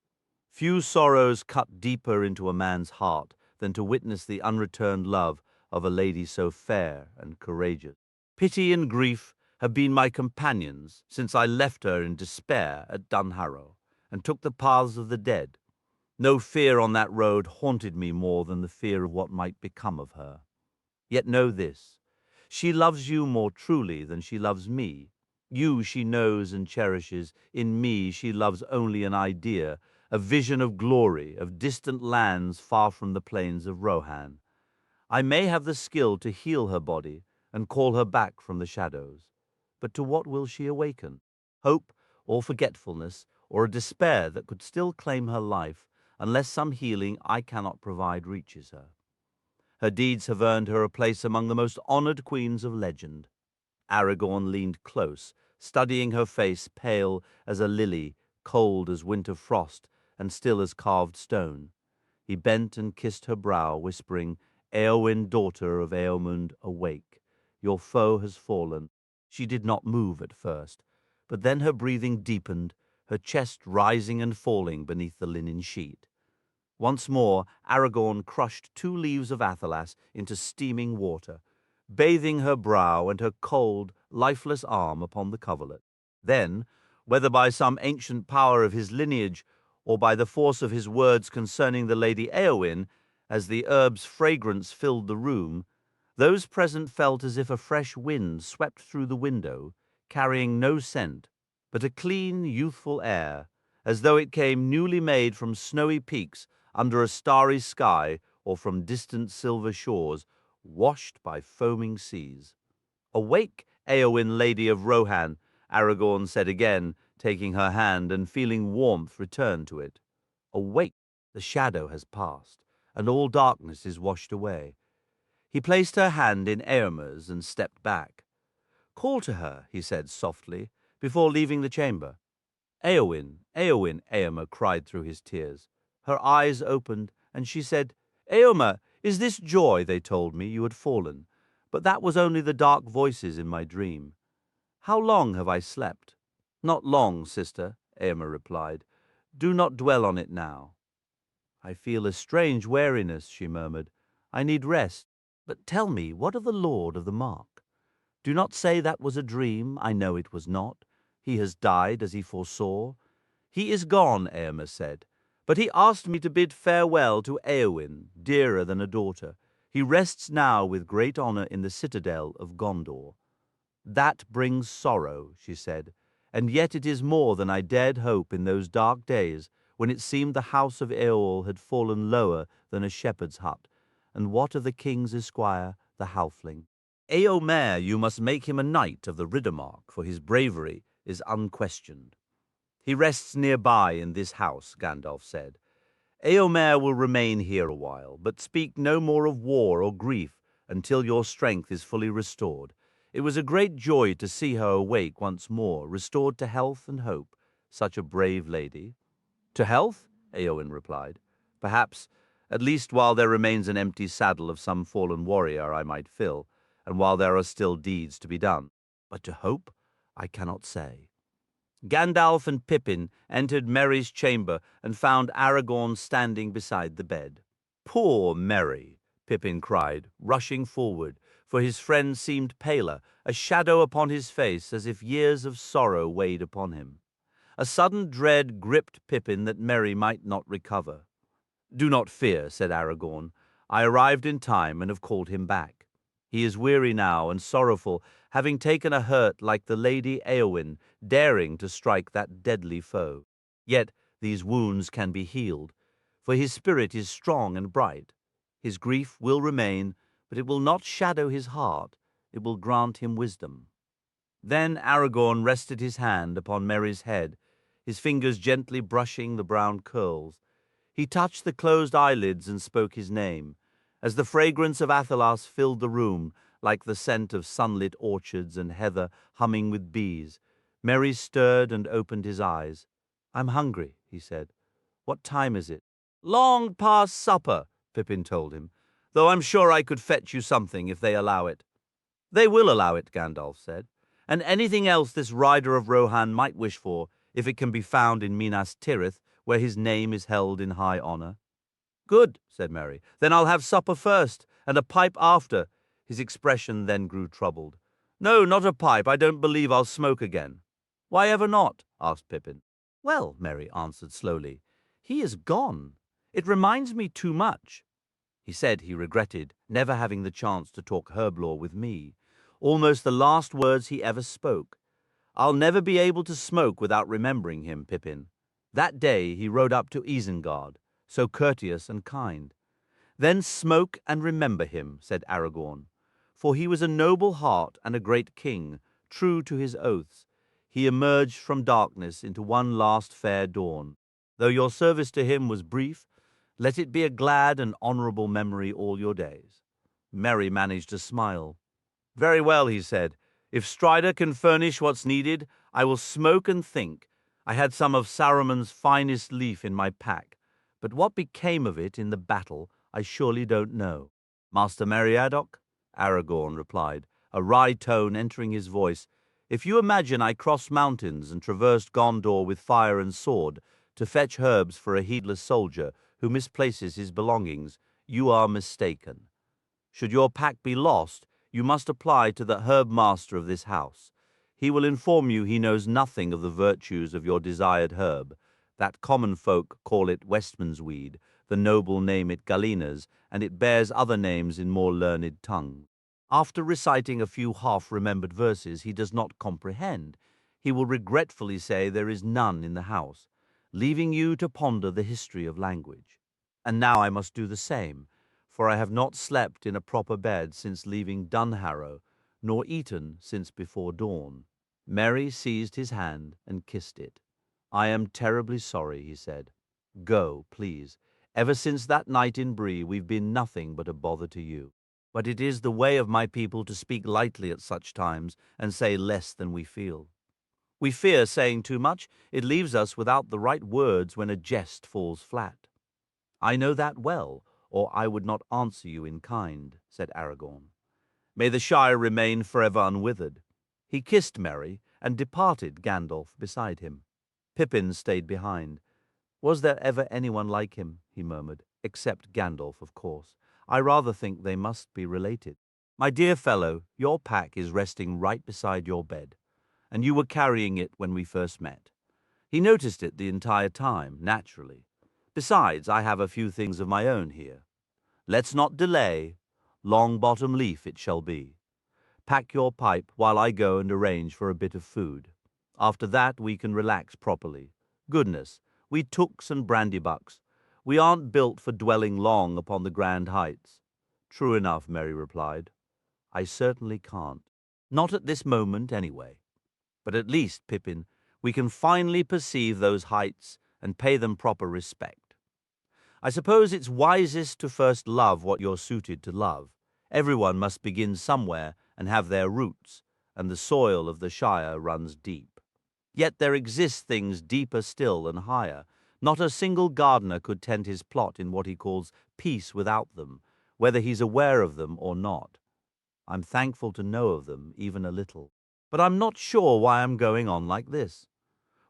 Few sorrows cut deeper into a man's heart than to witness the unreturned love of a lady so fair and courageous. Pity and grief have been my companions since I left her in despair at Dunharrow and took the paths of the dead. No fear on that road haunted me more than the fear of what might become of her. Yet know this, she loves you more truly than she loves me. You she knows and cherishes. In me she loves only an idea, a vision of glory, of distant lands far from the plains of Rohan. I may have the skill to heal her body and call her back from the shadows. But to what will she awaken? Hope or forgetfulness, or a despair that could still claim her life, unless some healing I cannot provide reaches her. Her deeds have earned her a place among the most honored queens of legend. Aragorn leaned close, studying her face, pale as a lily, cold as winter frost, and still as carved stone. He bent and kissed her brow, whispering, Éowyn, daughter of Éomund, awake. Your foe has fallen. She did not move at first, but then her breathing deepened, her chest rising and falling beneath the linen sheet. Once more, Aragorn crushed 2 leaves of Athelas into steaming water, bathing her brow and her cold, lifeless arm upon the coverlet. Then, whether by some ancient power of his lineage or by the force of his words concerning the Lady Éowyn, as the herb's fragrance filled the room, those present felt as if a fresh wind swept through the window, carrying no scent, but a clean, youthful air, as though it came newly made from snowy peaks under a starry sky or from distant silver shores, washed by foaming seas. "Awake, Éowyn, Lady of Rohan," Aragorn said again, taking her hand and feeling warmth return to it. "Awake, the shadow has passed, and all darkness is washed away." He placed her hand in Éomer's and stepped back. "Call to her," he said softly, before leaving the chamber. "Éowyn, Éowyn," Éomer cried through his tears. Her eyes opened, and she said, "Éomer, is this joy? They told me you had fallen, but that was only the dark voices in my dream. How long have I slept?" "Not long, sister," Éomer replied. "Do not dwell on it now." "I feel a strange weariness," she murmured. "I need rest. But tell me, what of the Lord of the Mark? Do not say that was a dream. I know it was not. He has died as he foresaw." "He is gone," Éomer said, "but he asked me to bid farewell to Éowyn, dearer than a daughter. He rests now with great honor in the citadel of Gondor." "That brings sorrow," she said, "and yet it is more than I dared hope in those dark days when it seemed the house of Eorl had fallen lower than a shepherd's hut. And what of the king's esquire, the halfling? Éomer, you must make him a knight of the Riddermark, for his bravery is unquestioned." "He rests nearby in this house," Gandalf said. "Éomer will remain here a while, but speak no more of war or grief until your strength is fully restored. It was a great joy to see her awake once more, restored to health and hope, such a brave lady." "To health?" Éowyn replied. "Perhaps, at least while there remains an empty saddle of some fallen warrior I might fill, and while there are still deeds to be done. But to hope, I cannot say." Gandalf and Pippin entered Merry's chamber and found Aragorn standing beside the bed. "Poor Merry!" Pippin cried, rushing forward, for his friend seemed paler, a shadow upon his face as if years of sorrow weighed upon him. A sudden dread gripped Pippin that Merry might not recover. "Do not fear," said Aragorn. "I arrived in time and have called him back. He is weary now and sorrowful, having taken a hurt like the Lady Éowyn, daring to strike that deadly foe. Yet these wounds can be healed, for his spirit is strong and bright. His grief will remain, but it will not shadow his heart. It will grant him wisdom." Then Aragorn rested his hand upon Merry's head, his fingers gently brushing the brown curls. He touched the closed eyelids and spoke his name. As the fragrance of Athelas filled the room, like the scent of sunlit orchards and heather humming with bees, Merry stirred and opened his eyes. "I'm hungry," he said. "What time is it?" "Long past supper," Pippin told him, "though I'm sure I could fetch you something if they allow it." "They will allow it," Gandalf said, "and anything else this rider of Rohan might wish for, if it can be found in Minas Tirith, where his name is held in high honor." "Good," said Merry. "Then I'll have supper first, and a pipe after." His expression then grew troubled. "No, not a pipe. I don't believe I'll smoke again." "Why ever not?" asked Pippin. "Well," Merry answered slowly, "he is gone. It reminds me too much." He said he regretted never having the chance to talk herb-lore with me, almost the last words he ever spoke. "I'll never be able to smoke without remembering him, Pippin. That day he rode up to Isengard, so courteous and kind." "Then smoke and remember him," said Aragorn. "For he was a noble heart and a great king, true to his oaths. He emerged from darkness into one last fair dawn. Though your service to him was brief, let it be a glad and honorable memory all your days." Merry managed a smile. "Very well," he said. "If Strider can furnish what's needed, I will smoke and think. I had some of Saruman's finest leaf in my pack, but what became of it in the battle I surely don't know." "Master Meriadoc," Aragorn replied, a wry tone entering his voice, "if you imagine I crossed mountains and traversed Gondor with fire and sword to fetch herbs for a heedless soldier who misplaces his belongings, you are mistaken. Should your pack be lost, you must apply to the herb master of this house. He will inform you he knows nothing of the virtues of your desired herb, That common folk call it Westman's weed, the noble name it Galena's, and it bears other names in more learned tongue. After reciting a few half-remembered verses he does not comprehend, he will regretfully say there is none in the house, leaving you to ponder the history of language. And now I must do the same, for I have not slept in a proper bed since leaving Dunharrow, nor eaten since before dawn. Mary seized his hand and kissed it. I am terribly sorry, he said. Go, please. Ever since that night in Bree, we've been nothing but a bother to you. But it is the way of my people to speak lightly at such times and say less than we feel. We fear saying too much. It leaves us without the right words when a jest falls flat. I know that well, or I would not answer you in kind, said Aragorn. May the Shire remain forever unwithered. He kissed Merry and departed, Gandalf beside him. Pippin stayed behind. Was there ever anyone like him, he murmured, except Gandalf, of course. I rather think they must be related. My dear fellow, your pack is resting right beside your bed, and you were carrying it when we first met. He noticed it the entire time, naturally. Besides, I have a few things of my own here. Let's not delay. Long-bottom leaf it shall be. Pack your pipe while I go and arrange for a bit of food. After that we can relax properly. Goodness, we tooks and brandybucks. We aren't built for dwelling long upon the grand heights. True enough, Merry replied. I certainly can't. Not at this moment, anyway. But at least, Pippin, we can finally perceive those heights and pay them proper respect. I suppose it's wisest to first love what you're suited to love. Everyone must begin somewhere and have their roots, and the soil of the Shire runs deep. Yet there exist things deeper still and higher. Not a single gardener could tend his plot in what he calls peace without them, whether he's aware of them or not. I'm thankful to know of them, even a little. But I'm not sure why I'm going on like this.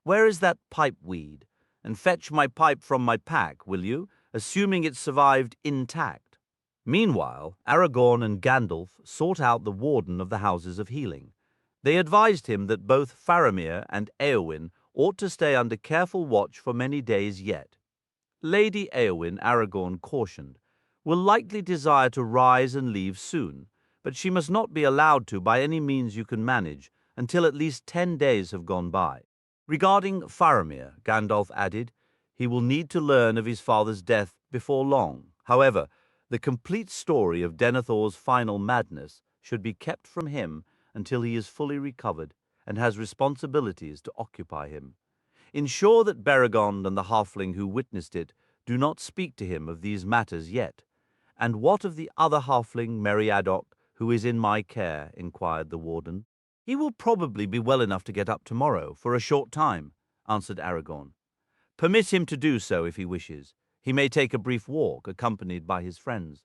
Where is that pipe weed? And fetch my pipe from my pack, will you, assuming it survived intact. Meanwhile, Aragorn and Gandalf sought out the warden of the Houses of Healing. They advised him that both Faramir and Éowyn ought to stay under careful watch for many days yet. Lady Éowyn, Aragorn cautioned, will likely desire to rise and leave soon, but she must not be allowed to by any means you can manage until at least 10 days have gone by. Regarding Faramir, Gandalf added, he will need to learn of his father's death before long. However, the complete story of Denethor's final madness should be kept from him until he is fully recovered and has responsibilities to occupy him. Ensure that Beregond and the halfling who witnessed it do not speak to him of these matters yet. And what of the other halfling, Meriadoc, who is in my care? Inquired the warden. He will probably be well enough to get up tomorrow for a short time, answered Aragorn. Permit him to do so if he wishes. He may take a brief walk, accompanied by his friends.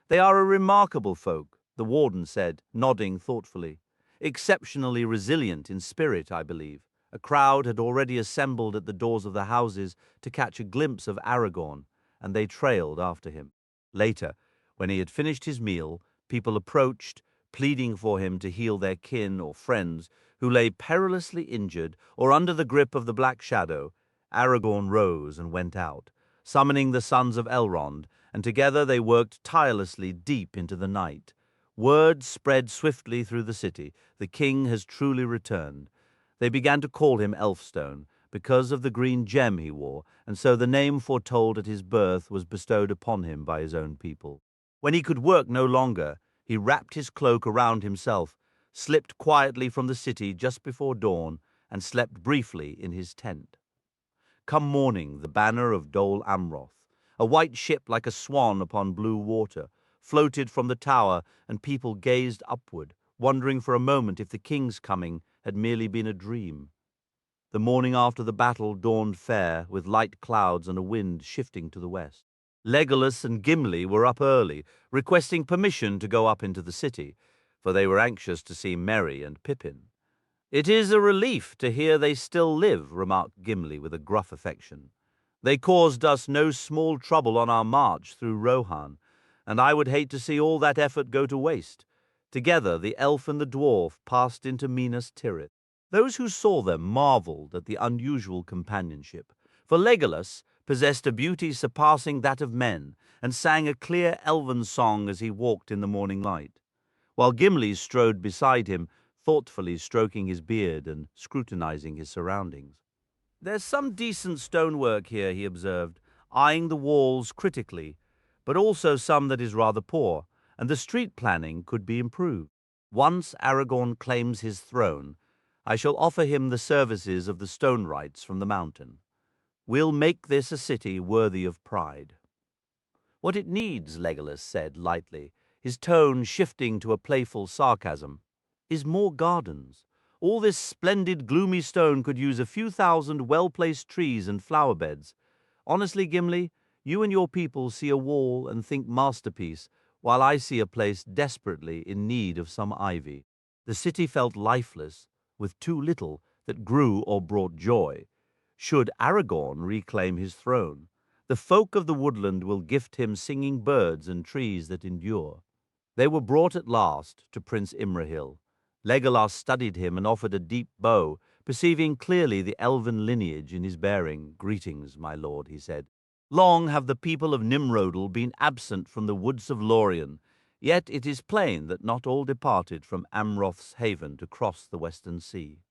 They are a remarkable folk, the warden said, nodding thoughtfully. Exceptionally resilient in spirit, I believe. A crowd had already assembled at the doors of the houses to catch a glimpse of Aragorn, and they trailed after him. Later, when he had finished his meal, people approached, pleading for him to heal their kin or friends who lay perilously injured or under the grip of the Black Shadow. Aragorn rose and went out, summoning the sons of Elrond, and together they worked tirelessly deep into the night. Word spread swiftly through the city. The king has truly returned. They began to call him Elfstone because of the green gem he wore, and so the name foretold at his birth was bestowed upon him by his own people. When he could work no longer, he wrapped his cloak around himself, slipped quietly from the city just before dawn, and slept briefly in his tent. Come morning, the banner of Dol Amroth, a white ship like a swan upon blue water, floated from the tower, and people gazed upward, wondering for a moment if the king's coming had merely been a dream. The morning after the battle dawned fair, with light clouds and a wind shifting to the west. Legolas and Gimli were up early, requesting permission to go up into the city, for they were anxious to see Merry and Pippin. It is a relief to hear they still live, remarked Gimli with a gruff affection. They caused us no small trouble on our march through Rohan, and I would hate to see all that effort go to waste. Together the elf and the dwarf passed into Minas Tirith. Those who saw them marveled at the unusual companionship, For Legolas possessed a beauty surpassing that of men, and sang a clear elven song as he walked in the morning light, while Gimli strode beside him, thoughtfully stroking his beard and scrutinizing his surroundings. "There's some decent stonework here," he observed, eyeing the walls critically, "but also some that is rather poor, and the street planning could be improved. Once Aragorn claims his throne, I shall offer him the services of the stone wrights from the mountain. We'll make this a city worthy of pride." "What it needs," Legolas said lightly, his tone shifting to a playful sarcasm, "is more gardens. All this splendid gloomy stone could use a few thousand well-placed trees and flower beds. Honestly, Gimli, you and your people see a wall and think masterpiece, while I see a place desperately in need of some ivy." The city felt lifeless, with too little that grew or brought joy. Should Aragorn reclaim his throne, the folk of the woodland will gift him singing birds and trees that endure. They were brought at last to Prince Imrahil. Legolas studied him and offered a deep bow, perceiving clearly the elven lineage in his bearing. "Greetings, my lord," he said. "Long have the people of Nimrodel been absent from the woods of Lorien, yet it is plain that not all departed from Amroth's haven to cross the western sea."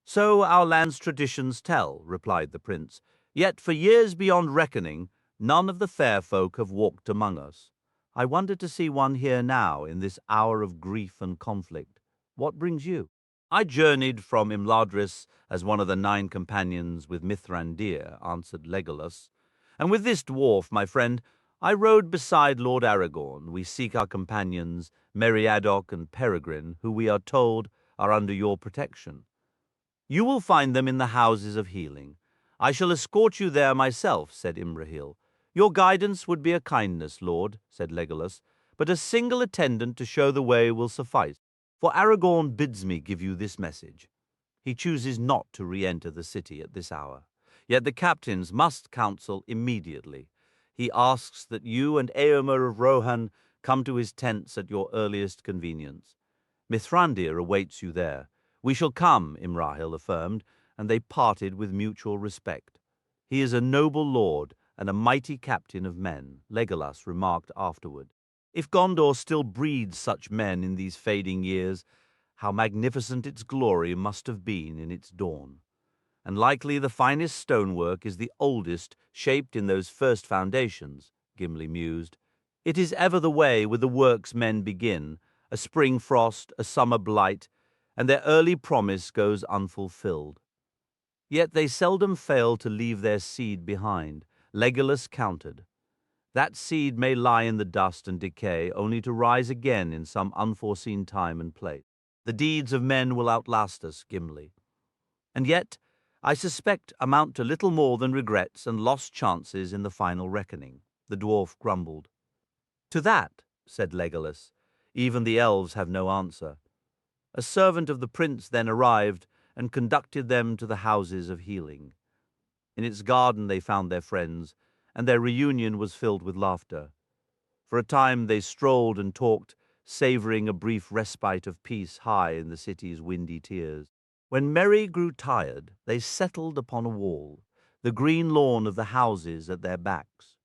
"So our land's traditions tell," replied the prince. "Yet for years beyond reckoning, none of the fair folk have walked among us. I wonder to see one here now in this hour of grief and conflict. What brings you?" "I journeyed from Imladris as one of the 9 companions with Mithrandir," answered Legolas. "And with this dwarf, my friend, I rode beside Lord Aragorn. We seek our companions, Meriadoc and Peregrine, who we are told are under your protection. You will find them in the houses of healing. I shall escort you there myself," said Imrahil. "Your guidance would be a kindness, lord," said Legolas, "but a single attendant to show the way will suffice. For Aragorn bids me give you this message. He chooses not to re-enter the city at this hour. Yet the captains must counsel immediately. He asks that you and Eomer of Rohan come to his tents at your earliest convenience. Mithrandir awaits you there." "We shall come," Imrahil affirmed, and they parted with mutual respect. "He is a noble lord and a mighty captain of men," Legolas remarked afterward. "If Gondor still breeds such men in these fading years, how magnificent its glory must have been in its dawn. And likely the finest stonework is the oldest shaped in those first foundations," Gimli mused. "It is ever the way with the works men begin, a spring frost, a summer blight, and their early promise goes unfulfilled. Yet they seldom fail to leave their seed behind." Legolas countered. "That seed may lie in the dust and decay, only to rise again in some unforeseen time and place. The deeds of men will outlast us, Gimli. And yet, I suspect, amount to little more than regrets and lost chances in the final reckoning," the dwarf grumbled. "To that," said Legolas, "even the elves have no answer." A servant of the prince then arrived and conducted them to the houses of healing. In its garden they found their friends, and their reunion was filled with laughter. For a time they strolled and talked, savoring a brief respite of peace high in the city's windy tiers. When Merry grew tired, they settled upon a wall, the green lawn of the houses at their backs.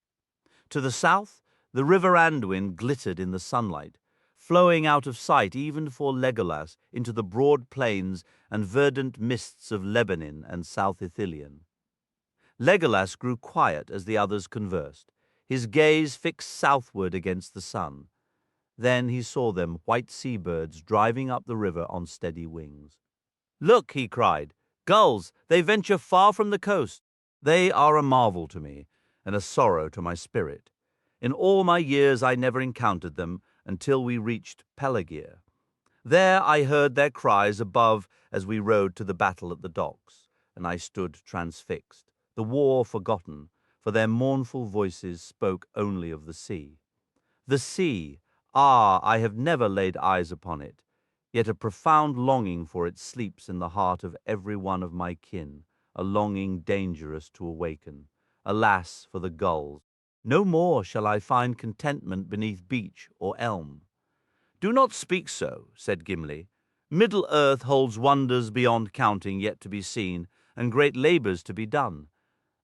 To the south, the river Anduin glittered in the sunlight, flowing out of sight even for Legolas into the broad plains and verdant mists of Lebanon and South Ithilien. Legolas grew quiet as the others conversed, his gaze fixed southward against the sun. Then he saw them, white seabirds driving up the river on steady wings. "Look," he cried, "gulls, they venture far from the coast. They are a marvel to me, and a sorrow to my spirit. In all my years I never encountered them until we reached Peлагir. There I heard their cries above as we rode to the battle at the docks, and I stood transfixed, the war forgotten, for their mournful voices spoke only of the sea. The sea, I have never laid eyes upon it, yet a profound longing for it sleeps in the heart of every one of my kin, a longing dangerous to awaken. Alas for the gulls! No more shall I find contentment beneath beech or elm." "Do not speak so," said Gimli. "Middle-earth holds wonders beyond counting yet to be seen, and great labors to be done.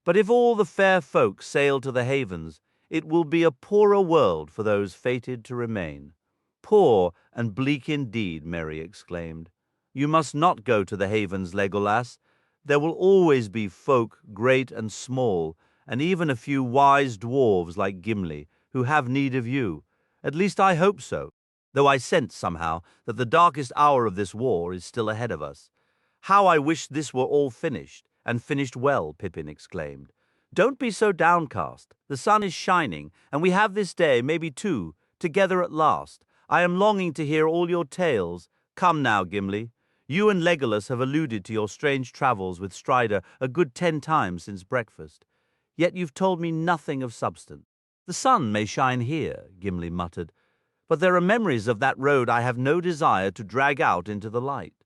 But if all the fair folk sail to the havens, it will be a poorer world for those fated to remain." "Poor and bleak indeed," Merry exclaimed. "You must not go to the havens, Legolas. There will always be folk great and small, and even a few wise dwarves like Gimli, who have need of you. At least I hope so, though I sense somehow that the darkest hour of this war is still ahead of us." "How I wish this were all finished, and finished well," Pippin exclaimed. "Don't be so downcast. The sun is shining, and we have this day, maybe two, together at last. I am longing to hear all your tales. Come now, Gimli. You and Legolas have alluded to your strange travels with Strider a good 10 times since breakfast. Yet you've told me nothing of substance." "The sun may shine here," Gimli muttered, "but there are memories of that road I have no desire to drag out into the light.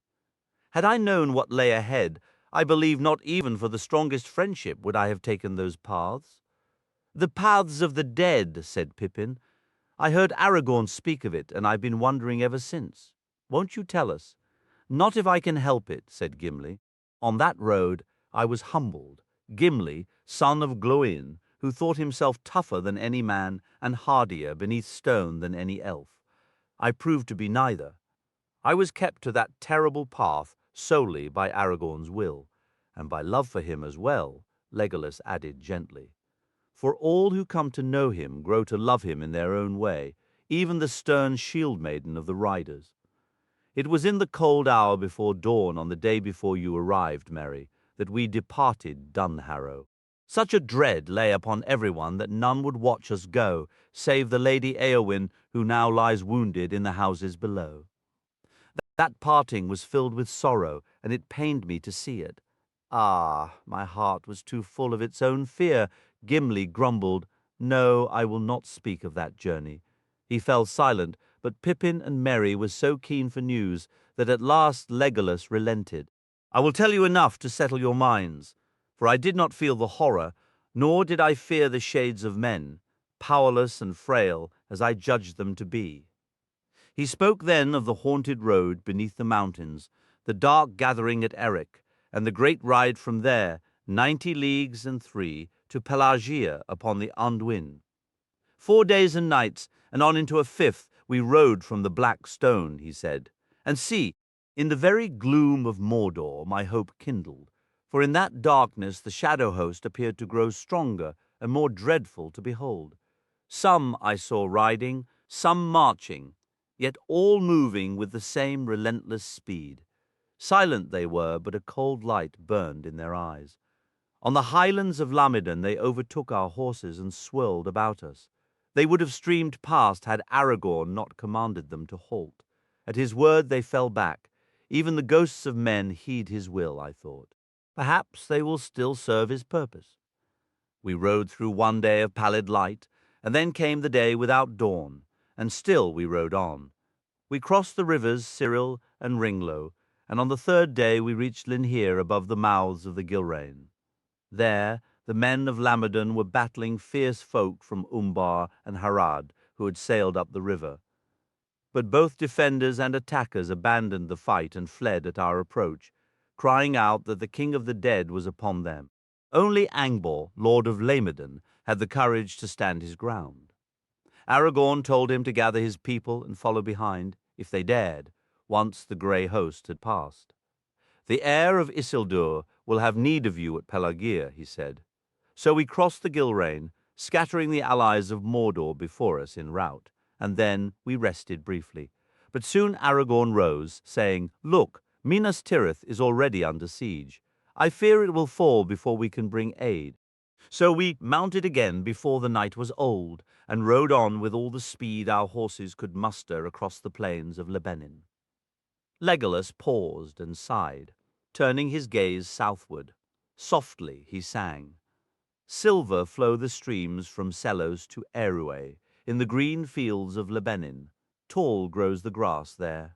Had I known what lay ahead, I believe not even for the strongest friendship would I have taken those paths." "The paths of the dead," said Pippin. "I heard Aragorn speak of it, and I've been wondering ever since. Won't you tell us?" "Not if I can help it," said Gimli. "On that road I was humbled. Gimli, son of Gloin, who thought himself tougher than any man and hardier beneath stone than any elf. I proved to be neither. I was kept to that terrible path solely by Aragorn's will, and by love for him as well," Legolas added gently. "For all who come to know him grow to love him in their own way, even the stern shield maiden of the riders. It was in the cold hour before dawn on the day before you arrived, Merry, that we departed Dunharrow. Such a dread lay upon everyone that none would watch us go, save the Lady Eowyn, who now lies wounded in the houses below. That parting was filled with sorrow, and it pained me to see it. Ah, my heart was too full of its own fear." Gimli grumbled, "No, I will not speak of that journey." He fell silent, but Pippin and Merry were so keen for news that at last Legolas relented. "I will tell you enough to settle your minds, for I did not feel the horror, nor did I fear the shades of men, powerless and frail as I judged them to be." He spoke then of the haunted road beneath the mountains, the dark gathering at Erech, and the great ride from there, 90 leagues and 3, to Pelagia upon the Anduin. 4 days and nights, and on into a 5th we rode from the Black Stone, he said. And see, in the very gloom of Mordor my hope kindled, for in that darkness the shadow host appeared to grow stronger and more dreadful to behold. Some I saw riding, some marching, yet all moving with the same relentless speed. Silent they were, but a cold light burned in their eyes. On the highlands of Lamidon they overtook our horses and swirled about us. They would have streamed past had Aragorn not commanded them to halt. At his word they fell back. Even the ghosts of men heed his will, I thought. Perhaps they will still serve his purpose. We rode through one day of pallid light, and then came the day without dawn, and still we rode on. We crossed the rivers Cyril and Ringlow, and on the 3rd day we reached Linhir above the mouths of the Gilrain. There the men of Lamidon were battling fierce folk from Umbar and Harad, who had sailed up the river. But both defenders and attackers abandoned the fight and fled at our approach, crying out that the king of the dead was upon them. Only Angbor, lord of Lamidon, had the courage to stand his ground. Aragorn told him to gather his people and follow behind, if they dared, once the grey host had passed. "The heir of Isildur will have need of you at Pelagia," he said. So we crossed the Gilrain, scattering the allies of Mordor before us in rout, and then we rested briefly. But soon Aragorn rose, saying, "Look, Minas Tirith is already under siege. I fear it will fall before we can bring aid." So we mounted again before the night was old, and rode on with all the speed our horses could muster across the plains of Lebanon. Legolas paused and sighed, turning his gaze southward. Softly he sang. "Silver flow the streams from Selos to Erué, in the green fields of Lebanon. Tall grows the grass there.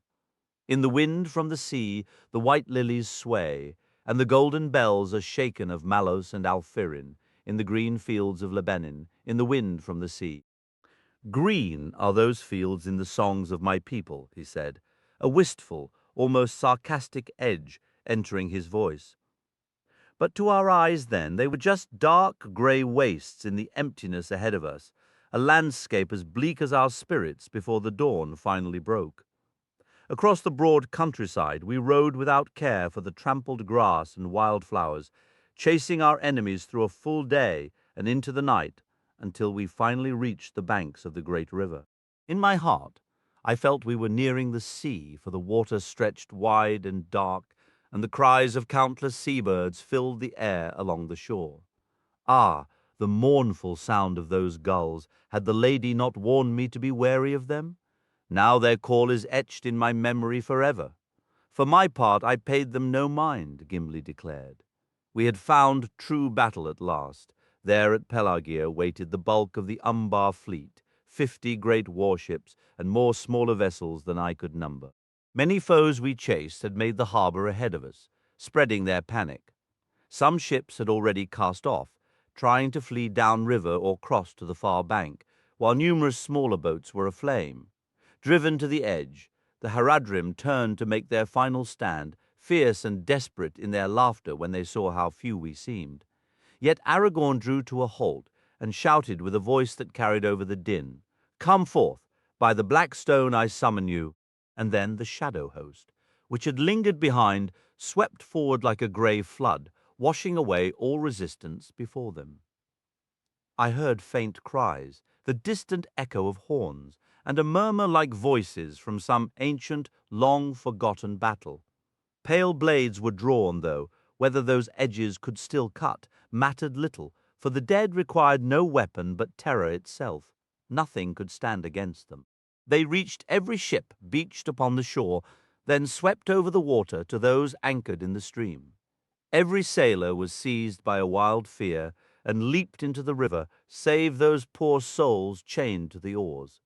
In the wind from the sea the white lilies sway, and the golden bells are shaken of Malos and Alfirin, in the green fields of Lebanon, in the wind from the sea. Green are those fields in the songs of my people," he said, a wistful, almost sarcastic edge entering his voice. But to our eyes then, they were just dark grey wastes in the emptiness ahead of us, a landscape as bleak as our spirits before the dawn finally broke. Across the broad countryside we rode without care for the trampled grass and wildflowers, chasing our enemies through a full day and into the night until we finally reached the banks of the great river. In my heart, I felt we were nearing the sea, for the water stretched wide and dark, and the cries of countless seabirds filled the air along the shore. Ah, the mournful sound of those gulls! Had the lady not warned me to be wary of them? Now their call is etched in my memory forever. For my part, I paid them no mind, Gimli declared. We had found true battle at last. There at Pelagia waited the bulk of the Umbar fleet, 50 great warships and more smaller vessels than I could number. Many foes we chased had made the harbor ahead of us, spreading their panic. Some ships had already cast off, trying to flee downriver or cross to the far bank, while numerous smaller boats were aflame. Driven to the edge, the Haradrim turned to make their final stand, fierce and desperate in their laughter when they saw how few we seemed. Yet Aragorn drew to a halt and shouted with a voice that carried over the din, "Come forth! By the black stone I summon you!" And then the shadow host, which had lingered behind, swept forward like a grey flood, washing away all resistance before them. I heard faint cries, the distant echo of horns, and a murmur like voices from some ancient, long-forgotten battle. Pale blades were drawn, though whether those edges could still cut mattered little, for the dead required no weapon but terror itself. Nothing could stand against them. They reached every ship beached upon the shore, then swept over the water to those anchored in the stream. Every sailor was seized by a wild fear and leaped into the river, save those poor souls chained to the oars.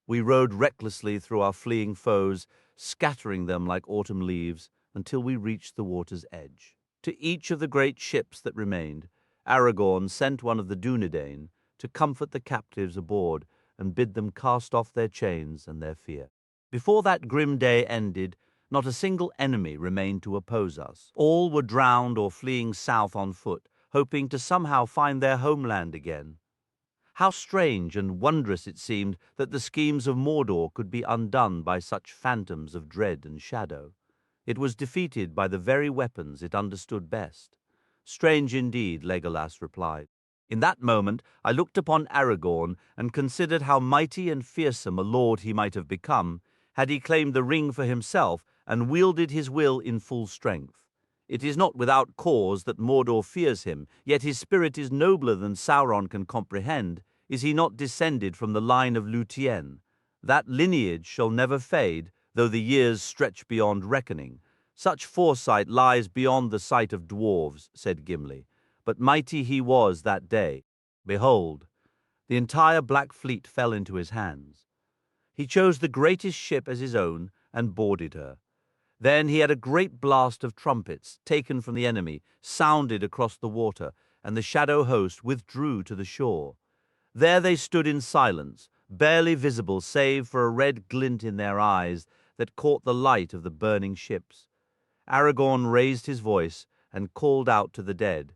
We rowed recklessly through our fleeing foes, scattering them like autumn leaves, until we reached the water's edge. To each of the great ships that remained, Aragorn sent one of the Dúnedain to comfort the captives aboard and bid them cast off their chains and their fear. Before that grim day ended, not a single enemy remained to oppose us. All were drowned or fleeing south on foot, hoping to somehow find their homeland again. How strange and wondrous it seemed that the schemes of Mordor could be undone by such phantoms of dread and shadow. It was defeated by the very weapons it understood best. Strange indeed, Legolas replied. In that moment I looked upon Aragorn and considered how mighty and fearsome a lord he might have become had he claimed the ring for himself and wielded his will in full strength. It is not without cause that Mordor fears him, yet his spirit is nobler than Sauron can comprehend. Is he not descended from the line of Lúthien? That lineage shall never fade, though the years stretch beyond reckoning. Such foresight lies beyond the sight of dwarves, said Gimli. But mighty he was that day. Behold, the entire Black Fleet fell into his hands. He chose the greatest ship as his own and boarded her. Then he had a great blast of trumpets, taken from the enemy, sounded across the water, and the shadow host withdrew to the shore. There they stood in silence, barely visible save for a red glint in their eyes that caught the light of the burning ships. Aragorn raised his voice and called out to the dead,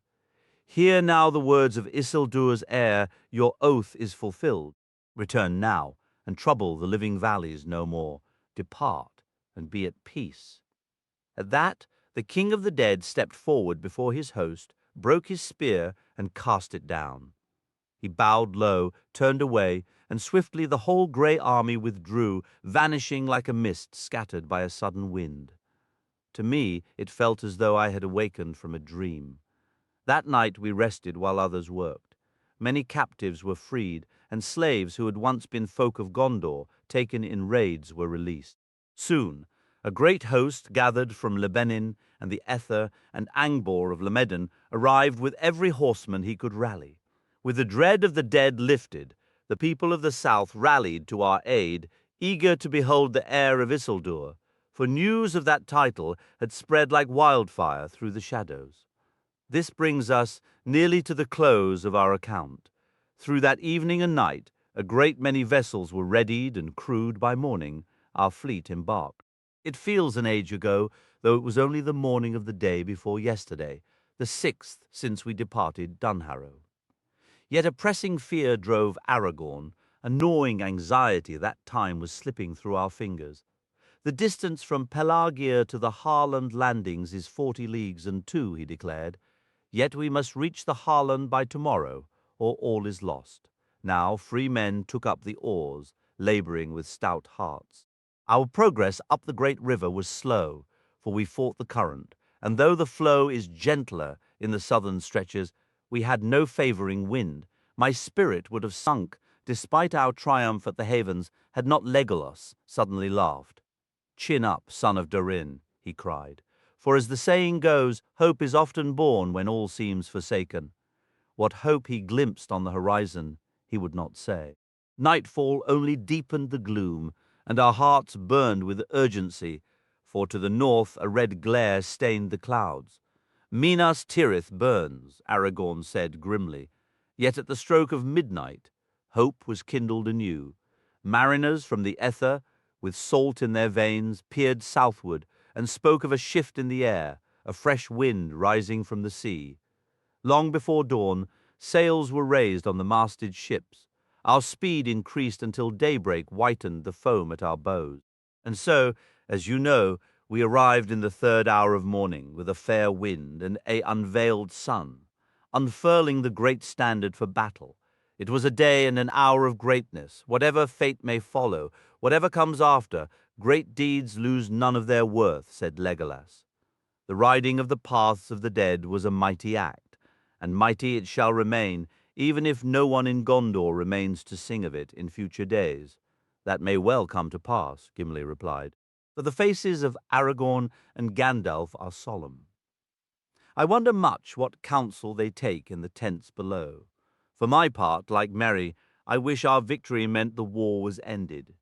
"Hear now the words of Isildur's heir, your oath is fulfilled. Return now, and trouble the living valleys no more. Depart, and be at peace." At that, the king of the dead stepped forward before his host, broke his spear, and cast it down. He bowed low, turned away, and swiftly the whole grey army withdrew, vanishing like a mist scattered by a sudden wind. To me, it felt as though I had awakened from a dream. That night we rested while others worked. Many captives were freed, and slaves who had once been folk of Gondor, taken in raids, were released. Soon, a great host gathered from Lebanon and the Ether and Angbor of Lamedon arrived with every horseman he could rally. With the dread of the dead lifted, the people of the south rallied to our aid, eager to behold the heir of Isildur, for news of that title had spread like wildfire through the shadows. This brings us nearly to the close of our account. Through that evening and night, a great many vessels were readied and crewed. By morning, our fleet embarked. It feels an age ago, though it was only the morning of the day before yesterday. the 6th since we departed Dunharrow. Yet a pressing fear drove Aragorn, a gnawing anxiety that time was slipping through our fingers. The distance from Pelagia to the Harland landings is 40 leagues and 2, he declared. Yet we must reach the Harland by tomorrow, or all is lost. Now free men took up the oars, labouring with stout hearts. Our progress up the great river was slow, for we fought the current, and though the flow is gentler in the southern stretches, we had no favouring wind. My spirit would have sunk, despite our triumph at the havens, had not Legolas suddenly laughed. "Chin up, son of Durin," he cried, "for as the saying goes, hope is often born when all seems forsaken." What hope he glimpsed on the horizon, he would not say. Nightfall only deepened the gloom, and our hearts burned with urgency, for to the north a red glare stained the clouds. "Minas Tirith burns," Aragorn said grimly, yet at the stroke of midnight, hope was kindled anew. Mariners from the Ether, with salt in their veins, peered southward and spoke of a shift in the air, a fresh wind rising from the sea. Long before dawn, sails were raised on the masted ships. Our speed increased until daybreak whitened the foam at our bows. And so, as you know, we arrived in the 3rd hour of morning, with a fair wind and an unveiled sun, unfurling the great standard for battle. It was a day and an hour of greatness. Whatever fate may follow, whatever comes after, great deeds lose none of their worth, said Legolas. The riding of the paths of the dead was a mighty act, and mighty it shall remain, even if no one in Gondor remains to sing of it in future days. That may well come to pass, Gimli replied, for the faces of Aragorn and Gandalf are solemn. I wonder much what counsel they take in the tents below. For my part, like Merry, I wish our victory meant the war was ended.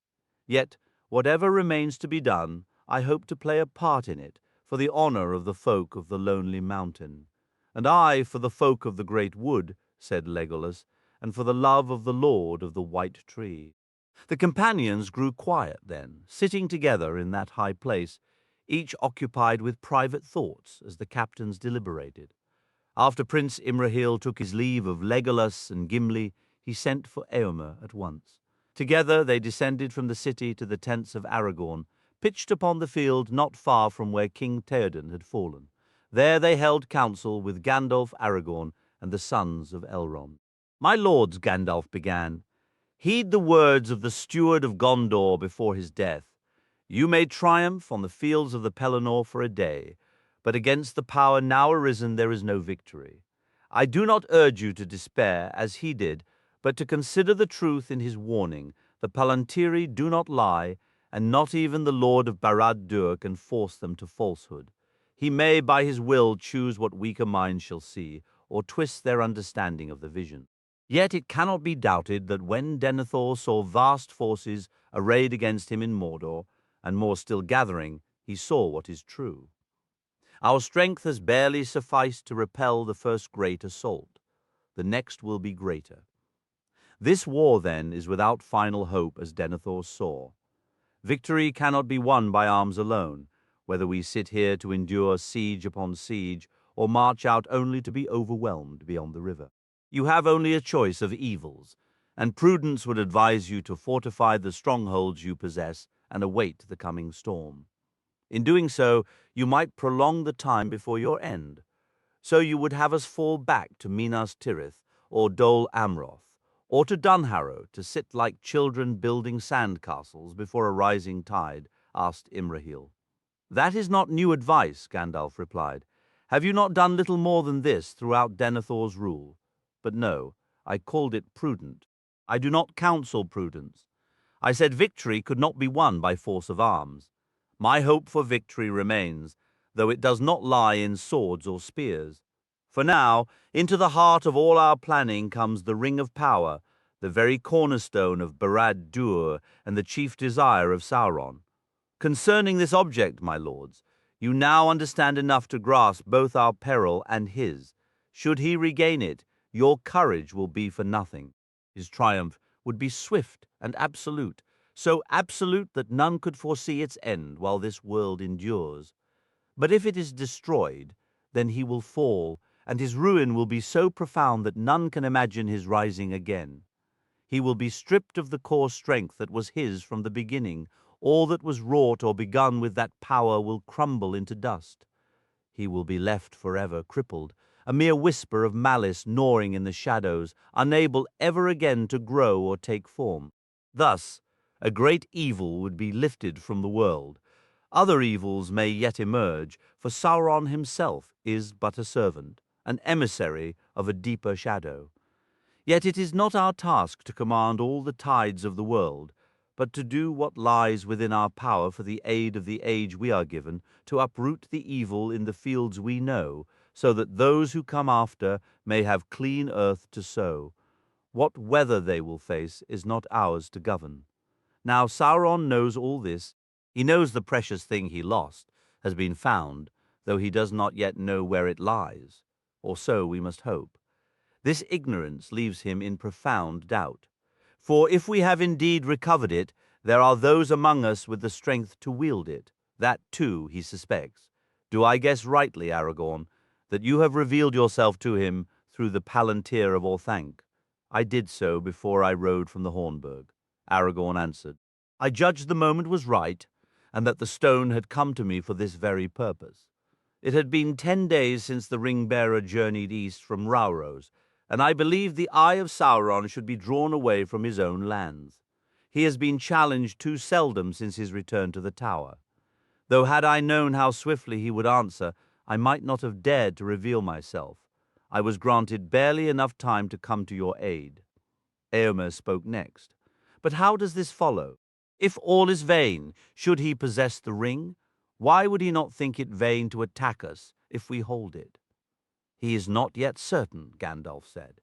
Yet, whatever remains to be done, I hope to play a part in it, for the honour of the folk of the Lonely Mountain. And I for the folk of the Great Wood, said Legolas, and for the love of the Lord of the White Tree. The companions grew quiet then, sitting together in that high place, each occupied with private thoughts as the captains deliberated. After Prince Imrahil took his leave of Legolas and Gimli, he sent for Éomer at once. Together they descended from the city to the tents of Aragorn, pitched upon the field not far from where King Théoden had fallen. There they held council with Gandalf, Aragorn, and the sons of Elrond. "My lords," Gandalf began, "heed the words of the steward of Gondor before his death. You may triumph on the fields of the Pelennor for a day, but against the power now arisen there is no victory. I do not urge you to despair, as he did, but to consider the truth in his warning. The Palantiri do not lie, and not even the Lord of Barad-dûr can force them to falsehood. He may by his will choose what weaker minds shall see, or twist their understanding of the vision. Yet it cannot be doubted that when Denethor saw vast forces arrayed against him in Mordor, and more still gathering, he saw what is true. Our strength has barely sufficed to repel the first great assault. The next will be greater. This war, then, is without final hope, as Denethor saw. Victory cannot be won by arms alone, whether we sit here to endure siege upon siege, or march out only to be overwhelmed beyond the river. You have only a choice of evils, and prudence would advise you to fortify the strongholds you possess and await the coming storm. In doing so, you might prolong the time before your end. So you would have us fall back to Minas Tirith, or Dol Amroth, or to Dunharrow to sit like children building sand-castles before a rising tide, asked Imrahil. That is not new advice, Gandalf replied. Have you not done little more than this throughout Denethor's rule? But no, I called it prudent. I do not counsel prudence. I said victory could not be won by force of arms. My hope for victory remains, though it does not lie in swords or spears. For now, into the heart of all our planning comes the Ring of Power, the very cornerstone of Barad-dûr and the chief desire of Sauron. Concerning this object, my lords, you now understand enough to grasp both our peril and his. Should he regain it, your courage will be for nothing. His triumph would be swift and absolute, so absolute that none could foresee its end while this world endures. But if it is destroyed, then he will fall, and his ruin will be so profound that none can imagine his rising again. He will be stripped of the core strength that was his from the beginning. All that was wrought or begun with that power will crumble into dust. He will be left forever crippled, a mere whisper of malice gnawing in the shadows, unable ever again to grow or take form. Thus, a great evil would be lifted from the world. Other evils may yet emerge, for Sauron himself is but a servant, an emissary of a deeper shadow. Yet it is not our task to command all the tides of the world, but to do what lies within our power for the aid of the age we are given, to uproot the evil in the fields we know, so that those who come after may have clean earth to sow. What weather they will face is not ours to govern. Now Sauron knows all this. He knows the precious thing he lost has been found, though he does not yet know where it lies, or so we must hope. This ignorance leaves him in profound doubt. For if we have indeed recovered it, there are those among us with the strength to wield it. That, too, he suspects. Do I guess rightly, Aragorn, that you have revealed yourself to him through the Palantir of Orthanc? I did so before I rode from the Hornburg, Aragorn answered. I judged the moment was right, and that the stone had come to me for this very purpose. It had been 10 days since the ring-bearer journeyed east from Rauros, and I believe the eye of Sauron should be drawn away from his own lands. He has been challenged too seldom since his return to the tower. Though had I known how swiftly he would answer, I might not have dared to reveal myself. I was granted barely enough time to come to your aid. Éomer spoke next. But how does this follow? If all is vain, should he possess the ring? Why would he not think it vain to attack us if we hold it? He is not yet certain, Gandalf said,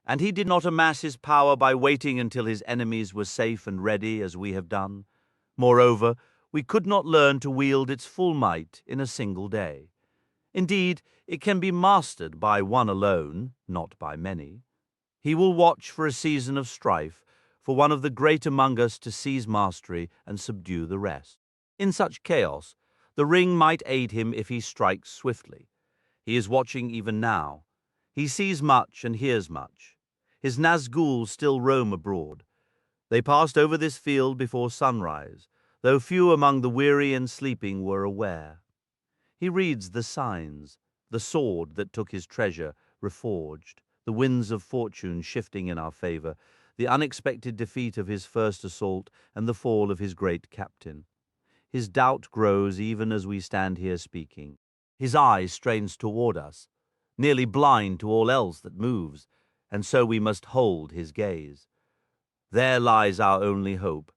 and he did not amass his power by waiting until his enemies were safe and ready as we have done. Moreover, we could not learn to wield its full might in a single day. Indeed, it can be mastered by one alone, not by many. He will watch for a season of strife, for one of the great among us to seize mastery and subdue the rest. In such chaos, the ring might aid him if he strikes swiftly. He is watching even now. He sees much and hears much. His Nazgûl still roam abroad. They passed over this field before sunrise, though few among the weary and sleeping were aware. He reads the signs, the sword that took his treasure, reforged, the winds of fortune shifting in our favor, the unexpected defeat of his first assault, and the fall of his great captain. His doubt grows even as we stand here speaking. His eye strains toward us, nearly blind to all else that moves, and so we must hold his gaze. There lies our only hope.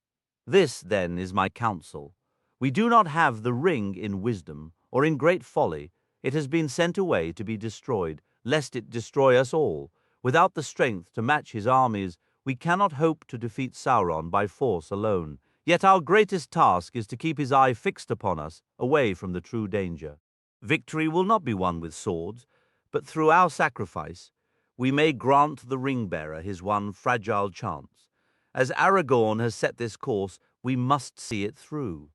This, then, is my counsel. We do not have the ring in wisdom, or in great folly. It has been sent away to be destroyed, lest it destroy us all. Without the strength to match his armies, we cannot hope to defeat Sauron by force alone. Yet our greatest task is to keep his eye fixed upon us, away from the true danger. Victory will not be won with swords, but through our sacrifice, we may grant the ring-bearer his one fragile chance. As Aragorn has set this course, we must see it through.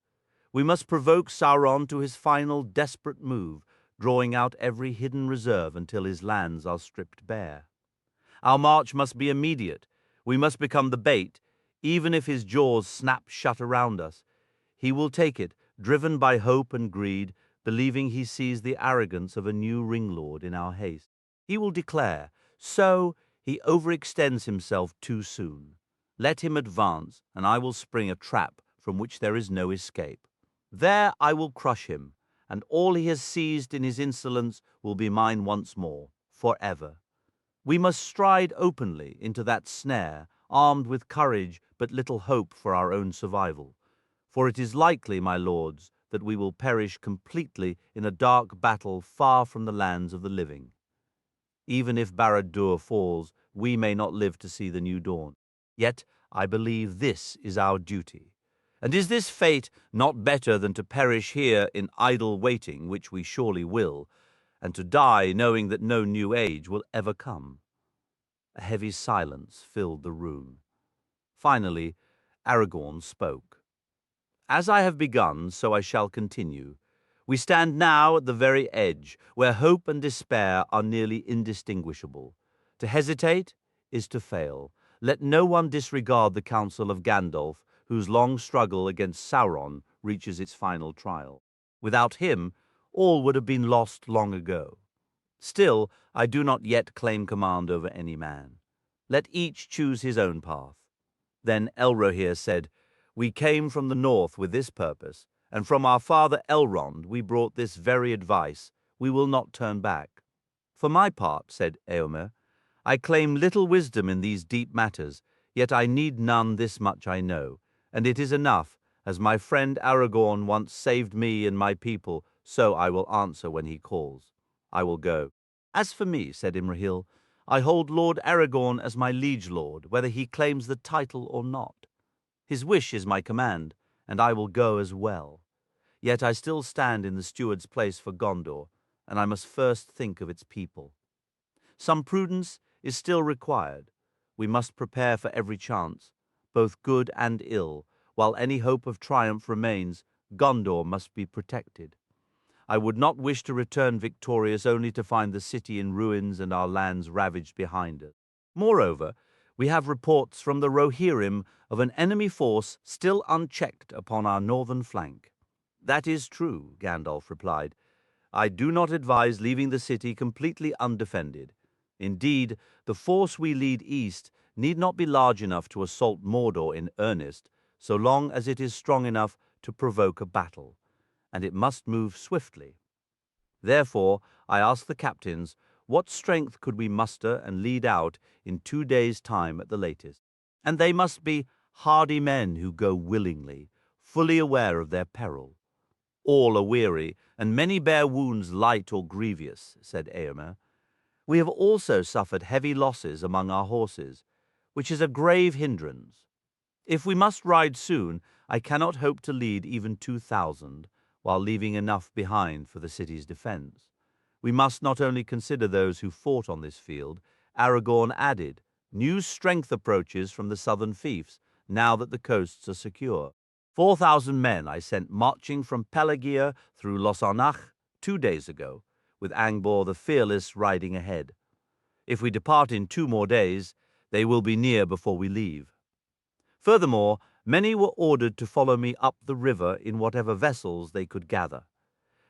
We must provoke Sauron to his final desperate move, drawing out every hidden reserve until his lands are stripped bare. Our march must be immediate. We must become the bait, even if his jaws snap shut around us. He will take it, driven by hope and greed, believing he sees the arrogance of a new ring-lord in our haste. He will declare, so he overextends himself too soon. Let him advance, and I will spring a trap from which there is no escape. There I will crush him, and all he has seized in his insolence will be mine once more, forever. We must stride openly into that snare, armed with courage but little hope for our own survival. For it is likely, my lords, that we will perish completely in a dark battle far from the lands of the living. Even if Barad-dûr falls, we may not live to see the new dawn. Yet I believe this is our duty. And is this fate not better than to perish here in idle waiting, which we surely will, and to die knowing that no new age will ever come? A heavy silence filled the room. Finally, Aragorn spoke. As I have begun, so I shall continue. We stand now at the very edge, where hope and despair are nearly indistinguishable. To hesitate is to fail. Let no one disregard the counsel of Gandalf, whose long struggle against Sauron reaches its final trial. Without him, all would have been lost long ago. Still, I do not yet claim command over any man. Let each choose his own path. Then Elrohir said, "We came from the north with this purpose, and from our father Elrond we brought this very advice. We will not turn back." "For my part," said Eomer, "I claim little wisdom in these deep matters, yet I need none. This much I know, and it is enough. As my friend Aragorn once saved me and my people, so I will answer when he calls. I will go." "As for me," said Imrahil, "I hold Lord Aragorn as my liege lord, whether he claims the title or not. His wish is my command, and I will go as well. Yet I still stand in the steward's place for Gondor, and I must first think of its people. Some prudence is still required. We must prepare for every chance, both good and ill. While any hope of triumph remains, Gondor must be protected. I would not wish to return victorious only to find the city in ruins and our lands ravaged behind us. Moreover, we have reports from the Rohirrim of an enemy force still unchecked upon our northern flank." "That is true," Gandalf replied. "I do not advise leaving the city completely undefended. Indeed, the force we lead east need not be large enough to assault Mordor in earnest, so long as it is strong enough to provoke a battle, and it must move swiftly. Therefore, I ask the captains, what strength could we muster and lead out in 2 days' time at the latest? And they must be hardy men who go willingly, fully aware of their peril. All are weary, and many bear wounds light or grievous," said Eomer. "We have also suffered heavy losses among our horses, which is a grave hindrance. If we must ride soon, I cannot hope to lead even 2,000, while leaving enough behind for the city's defense. We must not only consider those who fought on this field," Aragorn added. "New strength approaches from the southern fiefs, now that the coasts are secure. 4,000 men I sent marching from Peлагea through Lossarnach 2 days ago, with Angbor the Fearless riding ahead. If we depart in 2 more days, they will be near before we leave. Furthermore, many were ordered to follow me up the river in whatever vessels they could gather.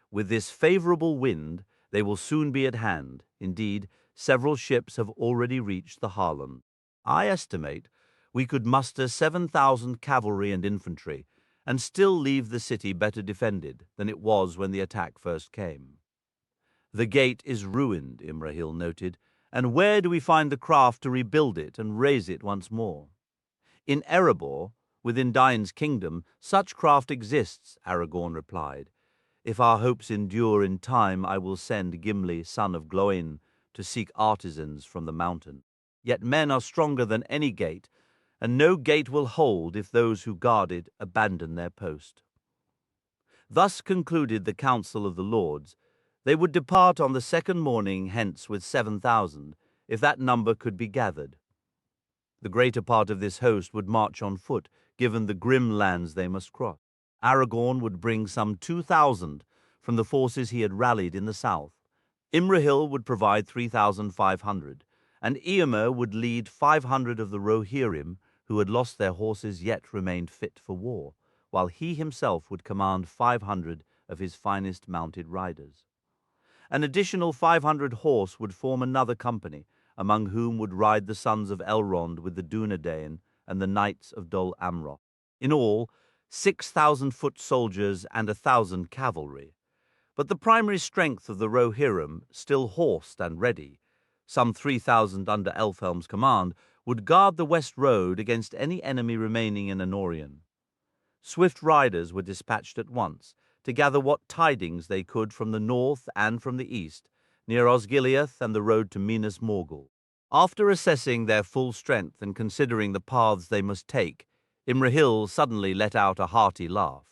With this favorable wind, they will soon be at hand. Indeed, several ships have already reached the Harlan. I estimate we could muster 7,000 cavalry and infantry, and still leave the city better defended than it was when the attack first came." "The gate is ruined," Imrahil noted, "and where do we find the craft to rebuild it and raise it once more?" "In Erebor, within Dain's kingdom, such craft exists," Aragorn replied. "If our hopes endure in time, I will send Gimli, son of Gloin, to seek artisans from the mountain. Yet men are stronger than any gate, and no gate will hold if those who guard it abandon their post." Thus concluded the council of the lords. They would depart on the second morning hence with 7,000, if that number could be gathered. The greater part of this host would march on foot, given the grim lands they must cross. Aragorn would bring some 2,000 from the forces he had rallied in the south. Imrahil would provide 3,500, and Eomer would lead 500 of the Rohirrim who had lost their horses yet remained fit for war, while he himself would command 500 of his finest mounted riders. An additional 500 horse would form another company, among whom would ride the sons of Elrond with the Dunedain and the knights of Dol Amroth. In all, 6,000 foot soldiers and 1,000 cavalry. But the primary strength of the Rohirrim, still horsed and ready, some 3,000 under Elfhelm's command, would guard the west road against any enemy remaining in Anorion. Swift riders were dispatched at once to gather what tidings they could from the north and from the east, near Osgiliath and the road to Minas Morgul. After assessing their full strength and considering the paths they must take, Imrahil suddenly let out a hearty laugh.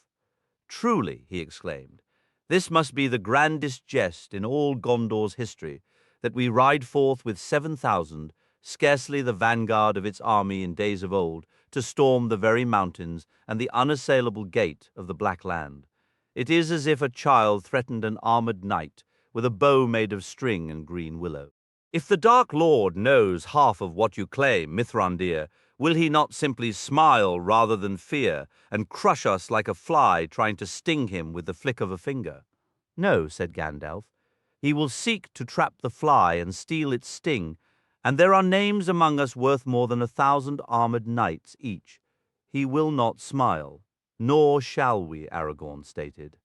"Truly," he exclaimed, "this must be the grandest jest in all Gondor's history, that we ride forth with 7,000, scarcely the vanguard of its army in days of old, to storm the very mountains and the unassailable gate of the Black Land. It is as if a child threatened an armored knight with a bow made of string and green willow. If the Dark Lord knows half of what you claim, Mithrandir, will he not simply smile rather than fear, and crush us like a fly trying to sting him with the flick of a finger? No, said Gandalf. He will seek to trap the fly and steal its sting, and there are names among us worth more than 1,000 armored knights each. He will not smile, nor shall we, Aragorn stated.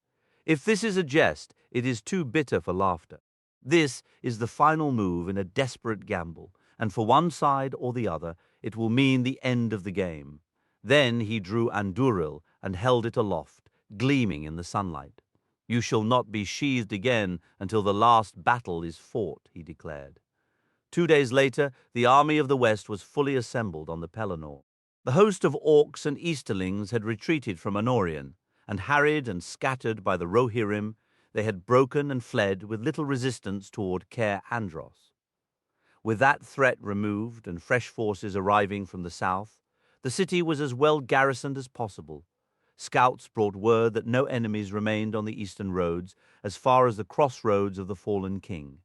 If this is a jest, it is too bitter for laughter. This is the final move in a desperate gamble, and for one side or the other, it will mean the end of the game. Then he drew Andúril and held it aloft, gleaming in the sunlight. You shall not be sheathed again until the last battle is fought, he declared. 2 days later, the army of the West was fully assembled on the Pelennor. The host of Orcs and Easterlings had retreated from Anorion, and harried and scattered by the Rohirrim, they had broken and fled with little resistance toward Caer Andros. With that threat removed and fresh forces arriving from the south, the city was as well garrisoned as possible. Scouts brought word that no enemies remained on the eastern roads as far as the crossroads of the fallen king.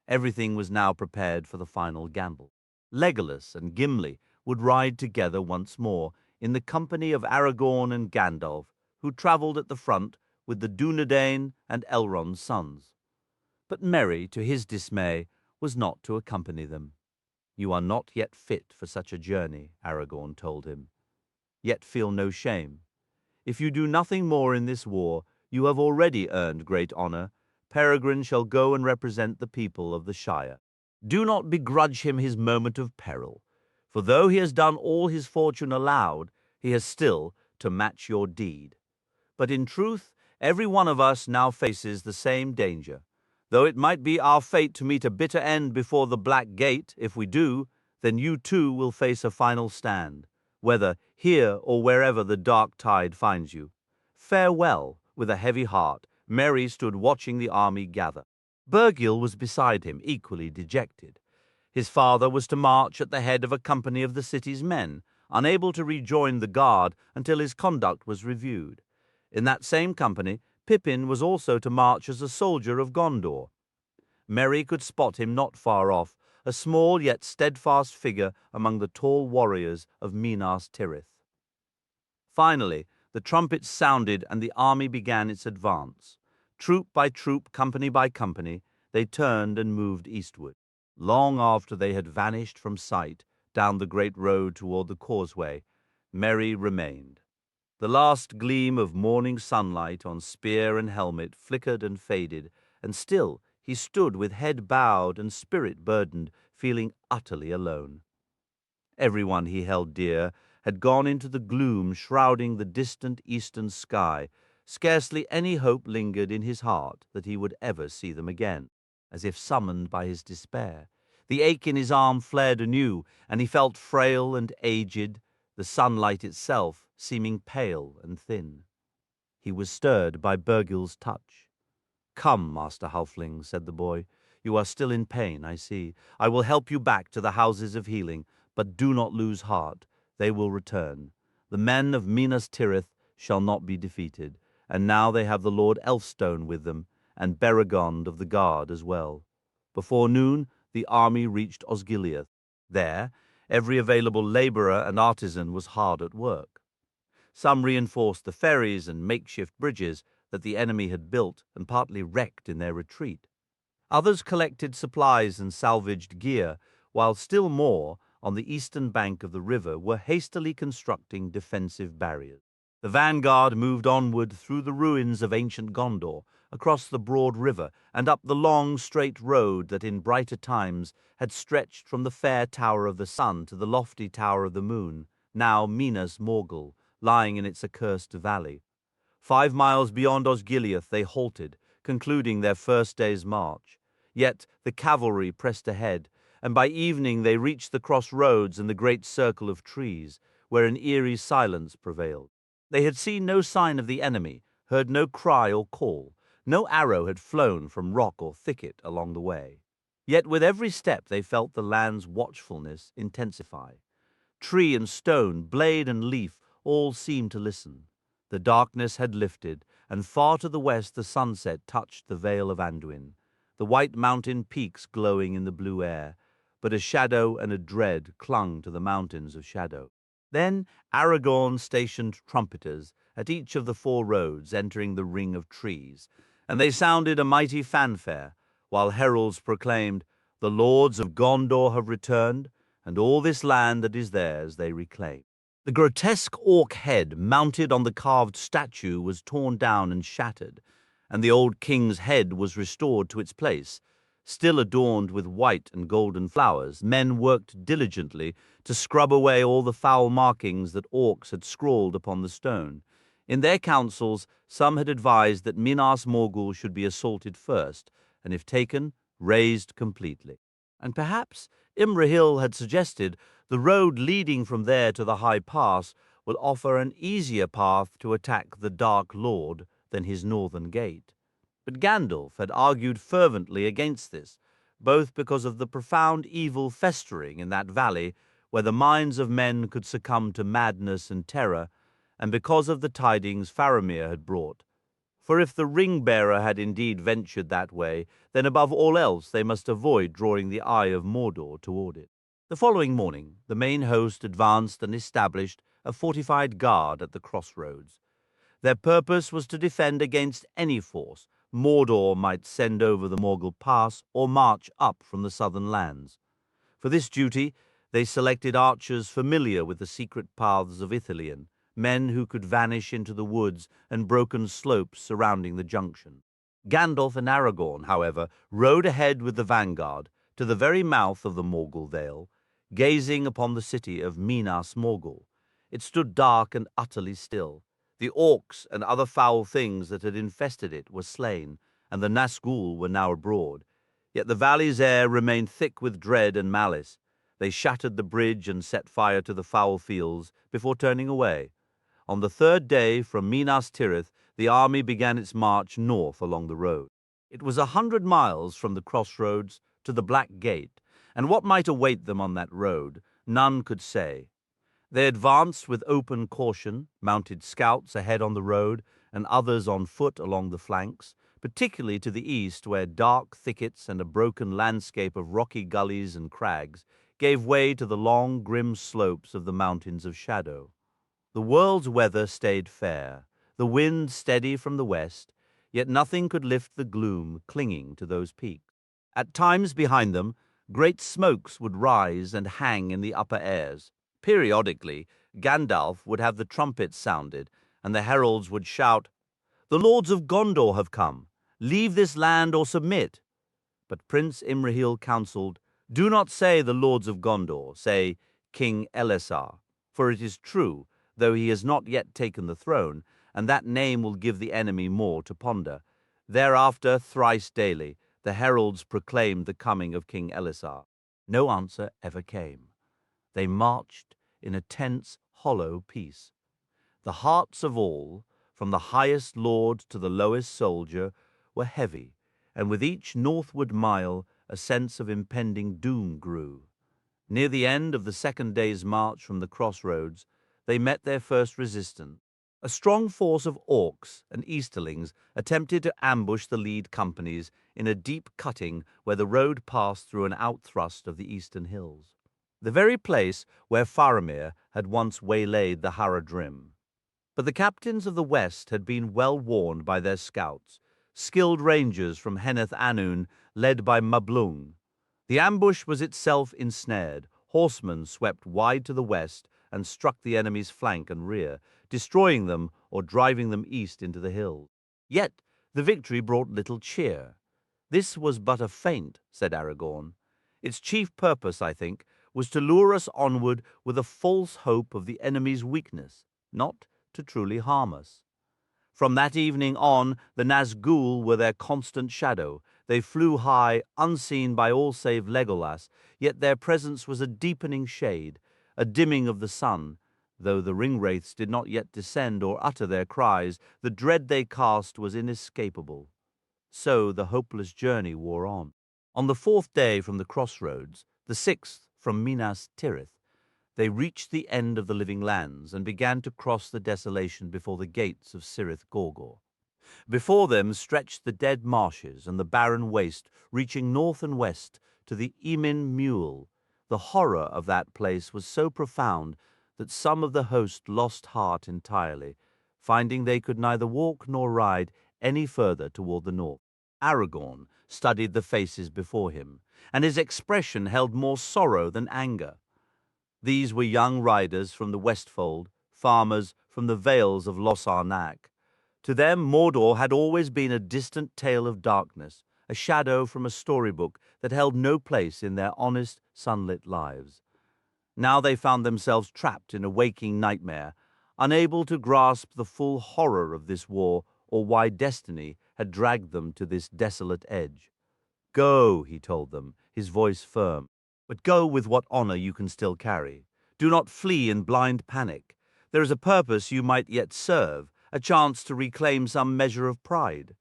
Everything was now prepared for the final gamble. Legolas and Gimli would ride together once more in the company of Aragorn and Gandalf, who travelled at the front with the Dúnedain and Elrond's sons. But Merry, to his dismay, was not to accompany them. "You are not yet fit for such a journey," Aragorn told him. "Yet feel no shame. If you do nothing more in this war, you have already earned great honor. Peregrine shall go and represent the people of the Shire. Do not begrudge him his moment of peril, for though he has done all his fortune allowed, he has still to match your deed. But in truth, every one of us now faces the same danger. Though it might be our fate to meet a bitter end before the Black Gate, if we do, then you too will face a final stand, whether here or wherever the dark tide finds you. Farewell." With a heavy heart, Merry stood watching the army gather. Bergil was beside him, equally dejected. His father was to march at the head of a company of the city's men, unable to rejoin the guard until his conduct was reviewed. In that same company, Pippin was also to march as a soldier of Gondor. Merry could spot him not far off, a small yet steadfast figure among the tall warriors of Minas Tirith. Finally, the trumpets sounded and the army began its advance. Troop by troop, company by company, they turned and moved eastward. Long after they had vanished from sight down the great road toward the causeway, Merry remained. The last gleam of morning sunlight on spear and helmet flickered and faded, and still he stood with head bowed and spirit burdened, feeling utterly alone. Everyone he held dear had gone into the gloom shrouding the distant eastern sky. Scarcely any hope lingered in his heart that he would ever see them again. As if summoned by his despair, the ache in his arm flared anew, and he felt frail and aged, the sunlight itself seeming pale and thin. He was stirred by Bergil's touch. "Come, Master Halfling," said the boy. "You are still in pain, I see. I will help you back to the houses of healing, but do not lose heart. They will return. The men of Minas Tirith shall not be defeated, and now they have the Lord Elfstone with them, and Beregond of the Guard as well." Before noon, the army reached Osgiliath. There, every available laborer and artisan was hard at work. Some reinforced the ferries and makeshift bridges that the enemy had built and partly wrecked in their retreat. Others collected supplies and salvaged gear, while still more, on the eastern bank of the river, were hastily constructing defensive barriers. The vanguard moved onward through the ruins of ancient Gondor, across the broad river, and up the long, straight road that in brighter times had stretched from the fair Tower of the Sun to the lofty Tower of the Moon, now Minas Morgul, lying in its accursed valley. 5 miles beyond Osgiliath they halted, concluding their first day's march. Yet the cavalry pressed ahead, and by evening they reached the crossroads and the great circle of trees, where an eerie silence prevailed. They had seen no sign of the enemy, heard no cry or call. No arrow had flown from rock or thicket along the way. Yet with every step they felt the land's watchfulness intensify. Tree and stone, blade and leaf, all seemed to listen. The darkness had lifted, and far to the west the sunset touched the vale of Anduin, the white mountain peaks glowing in the blue air, but a shadow and a dread clung to the mountains of shadow. Then Aragorn stationed trumpeters at each of the 4 roads entering the ring of trees, and they sounded a mighty fanfare, while heralds proclaimed, "The lords of Gondor have returned, and all this land that is theirs they reclaim." The grotesque orc head mounted on the carved statue was torn down and shattered, and the old king's head was restored to its place. Still adorned with white and golden flowers, men worked diligently to scrub away all the foul markings that orcs had scrawled upon the stone. In their councils, some had advised that Minas Morgul should be assaulted first, and if taken, razed completely. And perhaps Imrahil had suggested the road leading from there to the high pass will offer an easier path to attack the Dark Lord than his northern gate. But Gandalf had argued fervently against this, both because of the profound evil festering in that valley where the minds of men could succumb to madness and terror, and because of the tidings Faramir had brought. For if the ring-bearer had indeed ventured that way, then above all else they must avoid drawing the eye of Mordor toward it. The following morning, the main host advanced and established a fortified guard at the crossroads. Their purpose was to defend against any force Mordor might send over the Morgul Pass or march up from the southern lands. For this duty, they selected archers familiar with the secret paths of Ithilien, men who could vanish into the woods and broken slopes surrounding the junction. Gandalf and Aragorn, however, rode ahead with the vanguard to the very mouth of the Morgul Vale, gazing upon the city of Minas Morgul. It stood dark and utterly still. The orcs and other foul things that had infested it were slain, and the Nazgûl were now abroad. Yet the valley's air remained thick with dread and malice. They shattered the bridge and set fire to the foul fields before turning away. On the 3rd day from Minas Tirith, the army began its march north along the road. It was 100 miles from the crossroads to the Black Gate, and what might await them on that road, none could say. They advanced with open caution, mounted scouts ahead on the road and others on foot along the flanks, particularly to the east where dark thickets and a broken landscape of rocky gullies and crags gave way to the long, grim slopes of the mountains of shadow. The world's weather stayed fair, the wind steady from the west, yet nothing could lift the gloom clinging to those peaks. At times behind them, great smokes would rise and hang in the upper airs. Periodically, Gandalf would have the trumpets sounded, and the heralds would shout, "The lords of Gondor have come. Leave this land or submit." But Prince Imrahil counselled, "Do not say the lords of Gondor, say King Elessar, for it is true, though he has not yet taken the throne, and that name will give the enemy more to ponder." Thereafter, thrice daily, the heralds proclaimed the coming of King Elessar. No answer ever came. They marched in a tense, hollow peace. The hearts of all, from the highest lord to the lowest soldier, were heavy, and with each northward mile a sense of impending doom grew. Near the end of the 2nd day's march from the crossroads, they met their first resistance. A strong force of orcs and easterlings attempted to ambush the lead companies in a deep cutting where the road passed through an outthrust of the eastern hills, the very place where Faramir had once waylaid the Haradrim. But the captains of the west had been well warned by their scouts, skilled rangers from Henneth Annwn led by Mablung. The ambush was itself ensnared. Horsemen swept wide to the west and struck the enemy's flank and rear, destroying them or driving them east into the hills. Yet the victory brought little cheer. "This was but a feint," said Aragorn. "Its chief purpose, I think, was to lure us onward with a false hope of the enemy's weakness, not to truly harm us." From that evening on, the Nazgûl were their constant shadow. They flew high, unseen by all save Legolas, yet their presence was a deepening shade, a dimming of the sun. Though the ring-wraiths did not yet descend or utter their cries, the dread they cast was inescapable. So the hopeless journey wore on. On the 4th day from the crossroads, the 6th from Minas Tirith, they reached the end of the living lands and began to cross the desolation before the gates of Cirith Gorgor. Before them stretched the dead marshes and the barren waste, reaching north and west to the Mule. The horror of that place was so profound that some of the host lost heart entirely, finding they could neither walk nor ride any further toward the north. Aragorn studied the faces before him, and his expression held more sorrow than anger. These were young riders from the Westfold, farmers from the vales of Lossarnac. To them, Mordor had always been a distant tale of darkness, a shadow from a storybook that held no place in their honest, sunlit lives. Now they found themselves trapped in a waking nightmare, unable to grasp the full horror of this war or why destiny had dragged them to this desolate edge. "Go," he told them, his voice firm, "but go with what honor you can still carry. Do not flee in blind panic. There is a purpose you might yet serve, a chance to reclaim some measure of pride.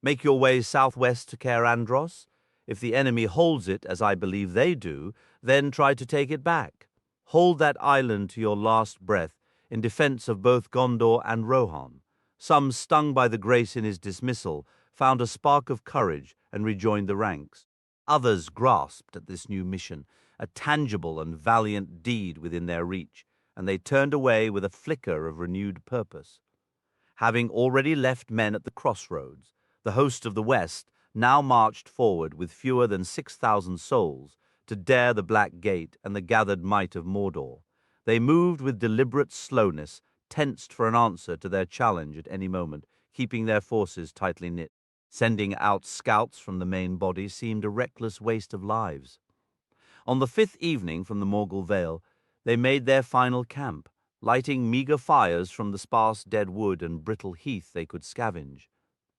Make your way southwest to Caer Andros. If the enemy holds it, as I believe they do, then try to take it back. Hold that island to your last breath in defense of both Gondor and Rohan." Some, stung by the grace in his dismissal, found a spark of courage and rejoined the ranks. Others grasped at this new mission, a tangible and valiant deed within their reach, and they turned away with a flicker of renewed purpose. Having already left men at the crossroads, the host of the West now marched forward with fewer than 6,000 souls to dare the Black Gate and the gathered might of Mordor. They moved with deliberate slowness, tensed for an answer to their challenge at any moment, keeping their forces tightly knit. Sending out scouts from the main body seemed a reckless waste of lives. On the 5th evening from the Morgul Vale, they made their final camp, lighting meager fires from the sparse dead wood and brittle heath they could scavenge.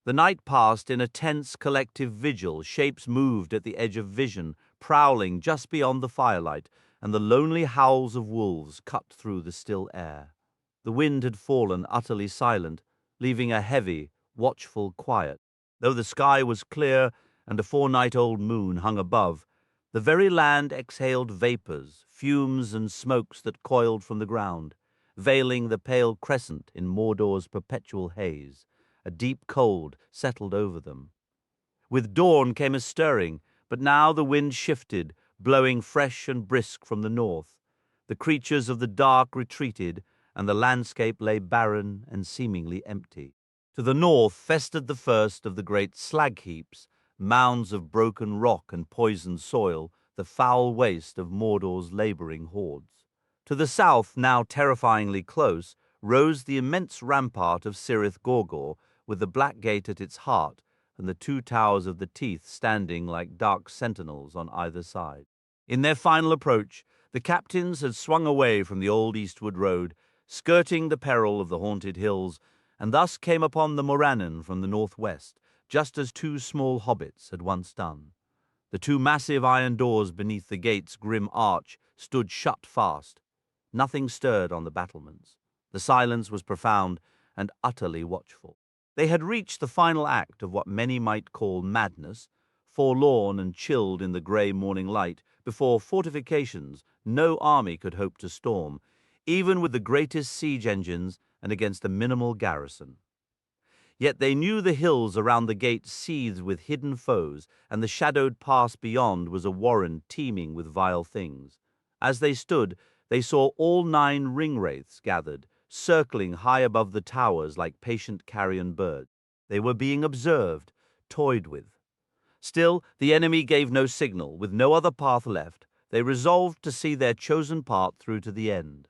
The night passed in a tense collective vigil. Shapes moved at the edge of vision, prowling just beyond the firelight, and the lonely howls of wolves cut through the still air. The wind had fallen utterly silent, leaving a heavy, watchful quiet. Though the sky was clear and a 4-night-old moon hung above, the very land exhaled vapors, fumes and smokes that coiled from the ground, veiling the pale crescent in Mordor's perpetual haze. A deep cold settled over them. With dawn came a stirring, but now the wind shifted, blowing fresh and brisk from the north. The creatures of the dark retreated, and the landscape lay barren and seemingly empty. To the north festered the first of the great slag heaps, mounds of broken rock and poisoned soil, the foul waste of Mordor's laboring hordes. To the south, now terrifyingly close, rose the immense rampart of Cirith Gorgor, with the Black Gate at its heart, and the 2 towers of the Teeth standing like dark sentinels on either side. In their final approach, the captains had swung away from the old eastward road, skirting the peril of the haunted hills, and thus came upon the Morannon from the northwest, just as 2 small hobbits had once done. The 2 massive iron doors beneath the gate's grim arch stood shut fast. Nothing stirred on the battlements. The silence was profound and utterly watchful. They had reached the final act of what many might call madness, forlorn and chilled in the grey morning light, before fortifications no army could hope to storm, even with the greatest siege engines and against a minimal garrison. Yet they knew the hills around the gate seethed with hidden foes, and the shadowed pass beyond was a warren teeming with vile things. As they stood, they saw all 9 ring-wraiths gathered, circling high above the towers like patient carrion birds. They were being observed, toyed with. Still, the enemy gave no signal. With no other path left, they resolved to see their chosen part through to the end.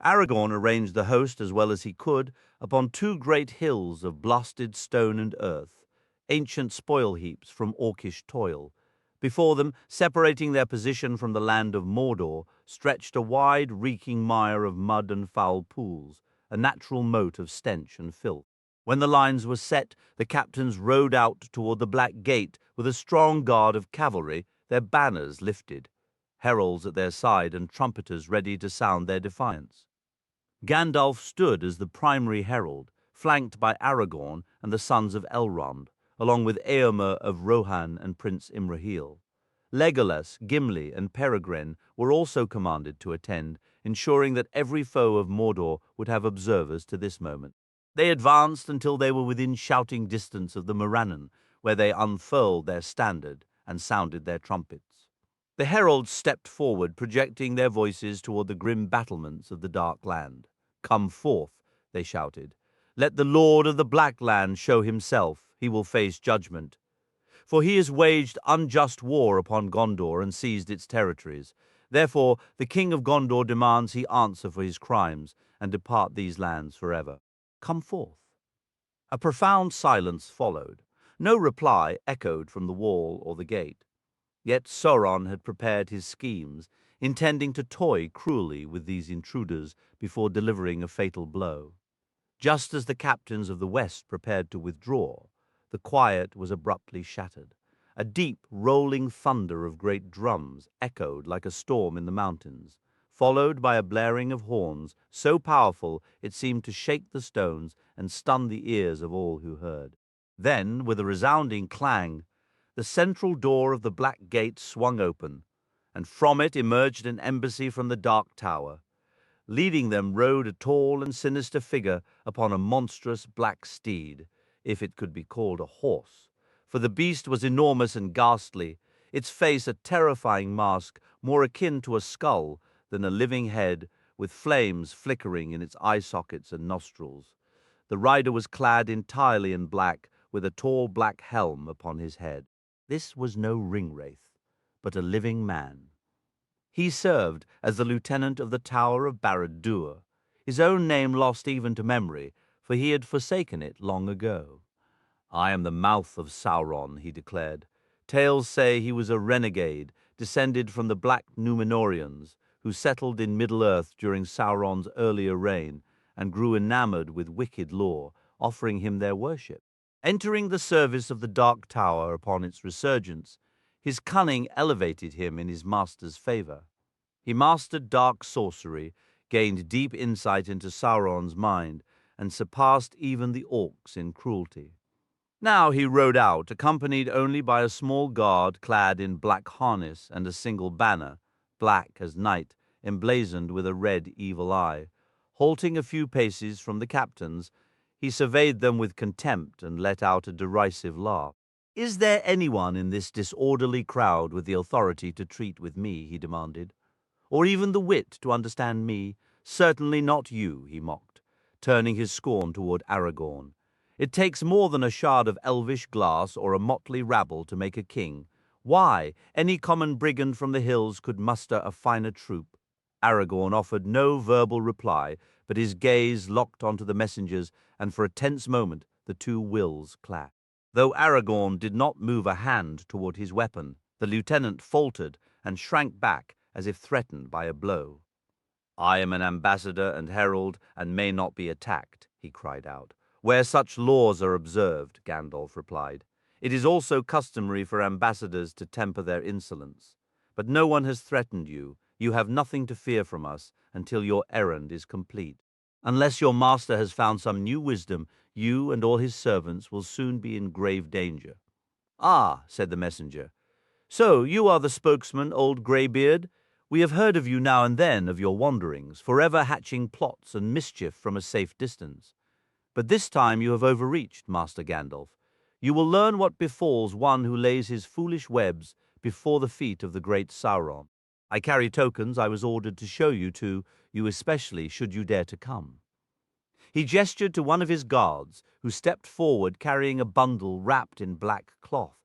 Aragorn arranged the host as well as he could upon 2 great hills of blasted stone and earth, ancient spoil heaps from orcish toil. Before them, separating their position from the land of Mordor, stretched a wide, reeking mire of mud and foul pools, a natural moat of stench and filth. When the lines were set, the captains rode out toward the Black Gate with a strong guard of cavalry, their banners lifted, heralds at their side and trumpeters ready to sound their defiance. Gandalf stood as the primary herald, flanked by Aragorn and the sons of Elrond, along with Éomer of Rohan and Prince Imrahil. Legolas, Gimli, and Peregrine were also commanded to attend, ensuring that every foe of Mordor would have observers to this moment. They advanced until they were within shouting distance of the Morannon, where they unfurled their standard and sounded their trumpets. The heralds stepped forward, projecting their voices toward the grim battlements of the dark land. "Come forth," they shouted. "Let the Lord of the Black Land show himself. He will face judgment. For he has waged unjust war upon Gondor and seized its territories. Therefore the king of Gondor demands he answer for his crimes and depart these lands forever. Come forth." A profound silence followed. No reply echoed from the wall or the gate. Yet Sauron had prepared his schemes, intending to toy cruelly with these intruders before delivering a fatal blow. Just as the captains of the West prepared to withdraw, the quiet was abruptly shattered. A deep, rolling thunder of great drums echoed like a storm in the mountains, followed by a blaring of horns so powerful it seemed to shake the stones and stun the ears of all who heard. Then, with a resounding clang, the central door of the Black Gate swung open, and from it emerged an embassy from the Dark Tower. Leading them rode a tall and sinister figure upon a monstrous black steed, if it could be called a horse, for the beast was enormous and ghastly, its face a terrifying mask more akin to a skull than a living head, with flames flickering in its eye sockets and nostrils. The rider was clad entirely in black, with a tall black helm upon his head. This was no ring-wraith, but a living man. He served as the lieutenant of the Tower of Barad-dûr, his own name lost even to memory, for he had forsaken it long ago. "I am the mouth of Sauron," he declared. "Tales say he was a renegade, descended from the Black Númenóreans, who settled in Middle-earth during Sauron's earlier reign and grew enamored with wicked lore, offering him their worship. Entering the service of the Dark Tower upon its resurgence, his cunning elevated him in his master's favor. He mastered dark sorcery, gained deep insight into Sauron's mind, and surpassed even the orcs in cruelty. Now he rode out, accompanied only by a small guard clad in black harness and a single banner, black as night, emblazoned with a red evil eye. Halting a few paces from the captains, he surveyed them with contempt and let out a derisive laugh. "Is there anyone in this disorderly crowd with the authority to treat with me?" he demanded. "Or even the wit to understand me? Certainly not you," he mocked, turning his scorn toward Aragorn. "It takes more than a shard of elvish glass or a motley rabble to make a king. Why, any common brigand from the hills could muster a finer troop." Aragorn offered no verbal reply, but his gaze locked onto the messengers, and for a tense moment the two wills clashed. Though Aragorn did not move a hand toward his weapon, the lieutenant faltered and shrank back as if threatened by a blow. "I am an ambassador and herald, and may not be attacked," he cried out. "Where such laws are observed," Gandalf replied. "It is also customary for ambassadors to temper their insolence. But no one has threatened you. You have nothing to fear from us until your errand is complete. Unless your master has found some new wisdom, you and all his servants will soon be in grave danger." "Ah," said the messenger, "so you are the spokesman, old Greybeard? We have heard of you now and then, of your wanderings, forever hatching plots and mischief from a safe distance. But this time you have overreached, Master Gandalf. You will learn what befalls one who lays his foolish webs before the feet of the great Sauron. I carry tokens I was ordered to show you to, you especially, should you dare to come." He gestured to one of his guards, who stepped forward carrying a bundle wrapped in black cloth.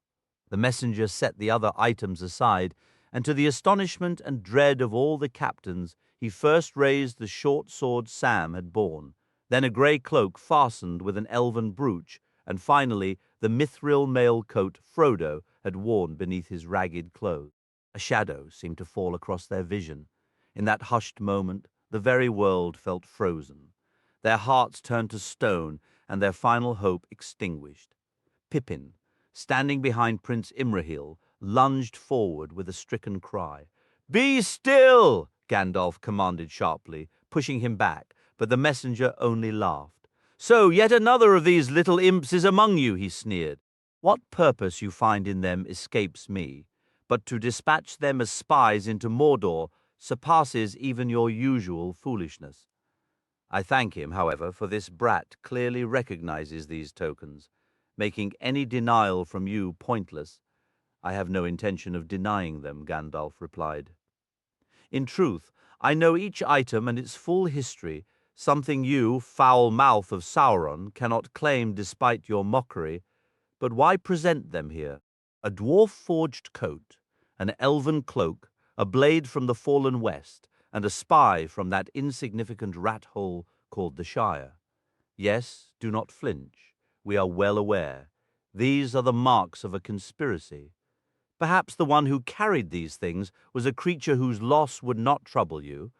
The messenger set the other items aside, and to the astonishment and dread of all the captains, he first raised the short sword Sam had borne, then a grey cloak fastened with an elven brooch, and finally the mithril mail coat Frodo had worn beneath his ragged clothes. A shadow seemed to fall across their vision. In that hushed moment, the very world felt frozen. Their hearts turned to stone, and their final hope extinguished. Pippin, standing behind Prince Imrahil, lunged forward with a stricken cry. "Be still!" Gandalf commanded sharply, pushing him back, but the messenger only laughed. "So yet another of these little imps is among you," he sneered. "What purpose you find in them escapes me, but to dispatch them as spies into Mordor surpasses even your usual foolishness." I thank him, however, for this brat clearly recognizes these tokens, making any denial from you pointless. I have no intention of denying them, Gandalf replied. In truth, I know each item and its full history, something you, foul mouth of Sauron, cannot claim despite your mockery. But why present them here? A dwarf-forged coat, an elven cloak, a blade from the fallen west, and a spy from that insignificant rat-hole called the Shire. Yes, do not flinch. We are well aware. These are the marks of a conspiracy. Perhaps the one who carried these things was a creature whose loss would not trouble you,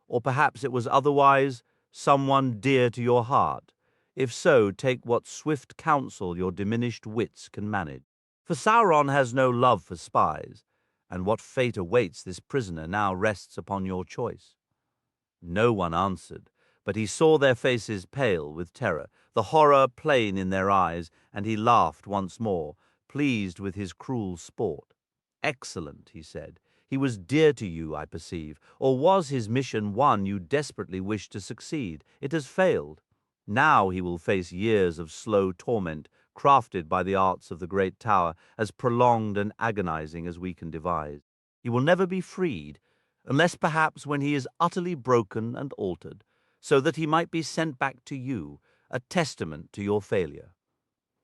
or perhaps it was otherwise someone dear to your heart. If so, take what swift counsel your diminished wits can manage. For Sauron has no love for spies, and what fate awaits this prisoner now rests upon your choice. No one answered, but he saw their faces pale with terror, the horror plain in their eyes, and he laughed once more, pleased with his cruel sport. Excellent, he said. He was dear to you, I perceive, or was his mission one you desperately wished to succeed? It has failed. Now he will face years of slow torment, crafted by the arts of the great tower, as prolonged and agonizing as we can devise. He will never be freed, unless perhaps when he is utterly broken and altered, so that he might be sent back to you, a testament to your failure.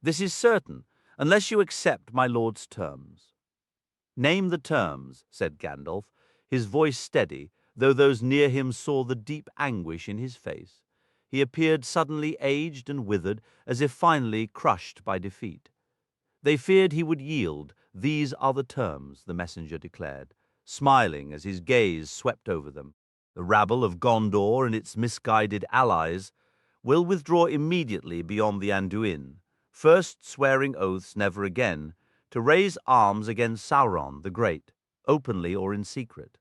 This is certain, unless you accept my lord's terms. Name the terms, said Gandalf, his voice steady, though those near him saw the deep anguish in his face. He appeared suddenly aged and withered, as if finally crushed by defeat. They feared he would yield. These are the terms, the messenger declared, smiling as his gaze swept over them. The rabble of Gondor and its misguided allies will withdraw immediately beyond the Anduin, first swearing oaths never again to raise arms against Sauron the Great, openly or in secret.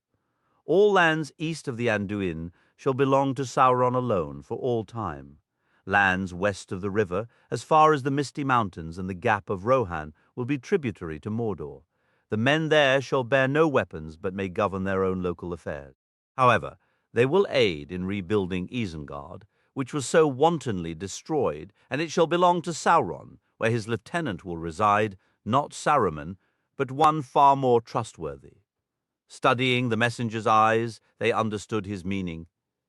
All lands east of the Anduin shall belong to Sauron alone for all time. Lands west of the river, as far as the Misty Mountains and the Gap of Rohan, will be tributary to Mordor. The men there shall bear no weapons, but may govern their own local affairs. However, they will aid in rebuilding Isengard, which was so wantonly destroyed, and it shall belong to Sauron, where his lieutenant will reside, not Saruman, but one far more trustworthy. Studying the messenger's eyes, they understood his meaning.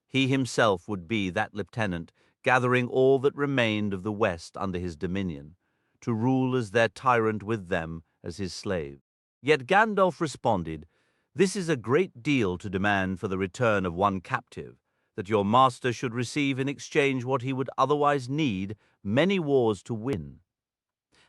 He himself would be that lieutenant, gathering all that remained of the West under his dominion, to rule as their tyrant with them as his slave. Yet Gandalf responded, "This is a great deal to demand for the return of one captive, that your master should receive in exchange what he would otherwise need many wars to win.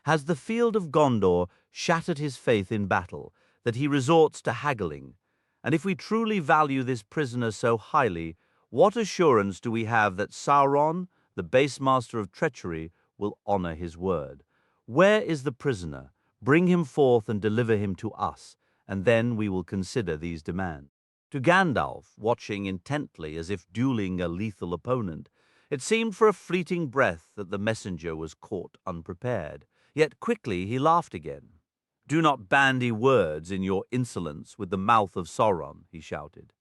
Has the field of Gondor shattered his faith in battle, that he resorts to haggling? And if we truly value this prisoner so highly, what assurance do we have that Sauron, the base master of treachery, will honor his word? Where is the prisoner? Bring him forth and deliver him to us, and then we will consider these demands." To Gandalf, watching intently as if dueling a lethal opponent, it seemed for a fleeting breath that the messenger was caught unprepared. Yet quickly he laughed again. "Do not bandy words in your insolence with the mouth of Sauron," he shouted.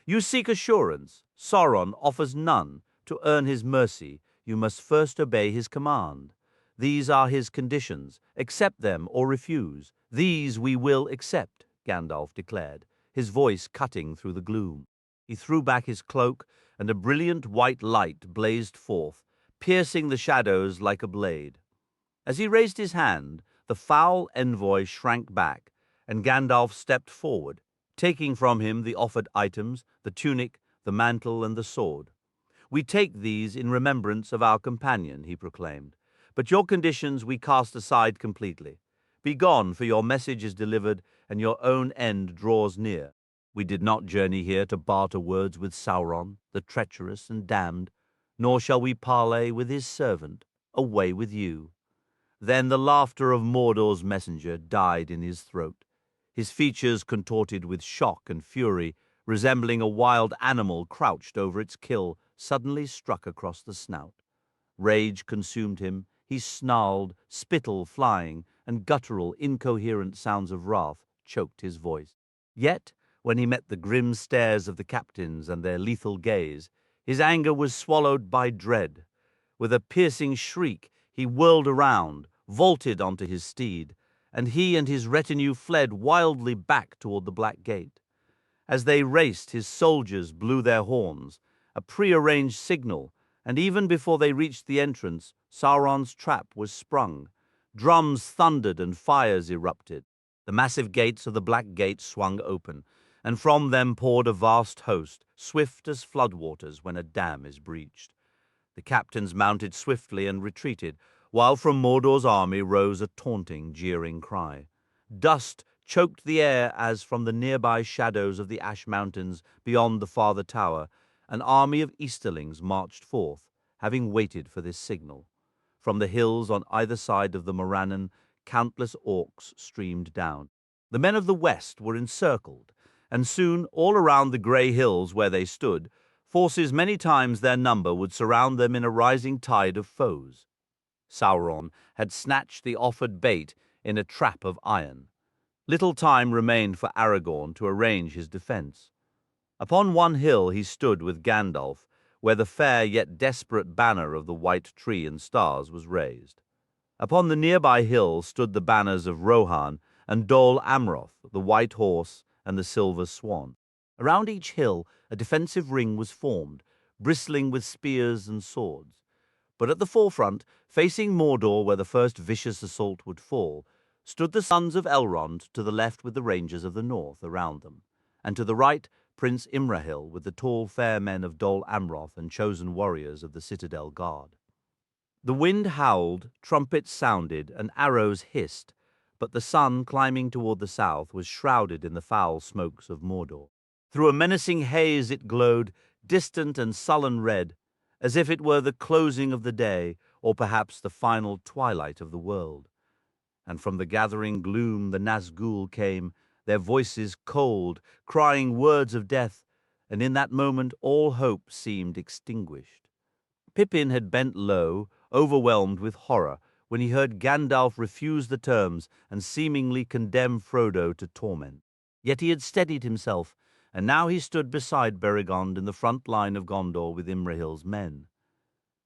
"You seek assurance. Sauron offers none. To earn his mercy, you must first obey his command. These are his conditions. Accept them or refuse." "These we will accept," Gandalf declared, his voice cutting through the gloom. He threw back his cloak, and a brilliant white light blazed forth, piercing the shadows like a blade. As he raised his hand, the foul envoy shrank back, and Gandalf stepped forward, taking from him the offered items, the tunic, the mantle, and the sword. "We take these in remembrance of our companion," he proclaimed, "but your conditions we cast aside completely. Begone, for your message is delivered, and your own end draws near. We did not journey here to barter words with Sauron, the treacherous and damned, nor shall we parley with his servant. Away with you." Then the laughter of Mordor's messenger died in his throat. His features contorted with shock and fury, resembling a wild animal crouched over its kill, suddenly struck across the snout. Rage consumed him. He snarled, spittle flying, and guttural, incoherent sounds of wrath choked his voice. Yet, when he met the grim stares of the captains and their lethal gaze, His anger was swallowed by dread. With a piercing shriek, he whirled around, vaulted onto his steed, and he and his retinue fled wildly back toward the Black Gate. As they raced, his soldiers blew their horns, a prearranged signal, and even before they reached the entrance, Sauron's trap was sprung. Drums thundered and fires erupted. The massive gates of the Black Gate swung open, and from them poured a vast host, swift as floodwaters when a dam is breached. The captains mounted swiftly and retreated, while from Mordor's army rose a taunting, jeering cry. Dust choked the air as from the nearby shadows of the Ash Mountains beyond the farther tower, an army of Easterlings marched forth, having waited for this signal. From the hills on either side of the Morannon, countless orcs streamed down. The men of the west were encircled, and soon, all around the grey hills where they stood, forces many times their number would surround them in a rising tide of foes. Sauron had snatched the offered bait in a trap of iron. Little time remained for Aragorn to arrange his defence. Upon one hill he stood with Gandalf, where the fair yet desperate banner of the White Tree and Stars was raised. Upon the nearby hill stood the banners of Rohan and Dol Amroth, the White Horse and the Silver Swan. Around each hill a defensive ring was formed, bristling with spears and swords. But at the forefront, facing Mordor where the first vicious assault would fall, stood the sons of Elrond to the left with the rangers of the north around them, and to the right Prince Imrahil with the tall fair men of Dol Amroth and chosen warriors of the Citadel Guard. The wind howled, trumpets sounded, and arrows hissed, but the sun, climbing toward the south, was shrouded in the foul smokes of Mordor. Through a menacing haze it glowed, distant and sullen red, as if it were the closing of the day, or perhaps the final twilight of the world. And from the gathering gloom the Nazgul came, their voices cold, crying words of death, and in that moment all hope seemed extinguished. Pippin had bent low, overwhelmed with horror, when he heard Gandalf refuse the terms and seemingly condemn Frodo to torment. Yet he had steadied himself, and now he stood beside Beregond in the front line of Gondor with Imrahil's men.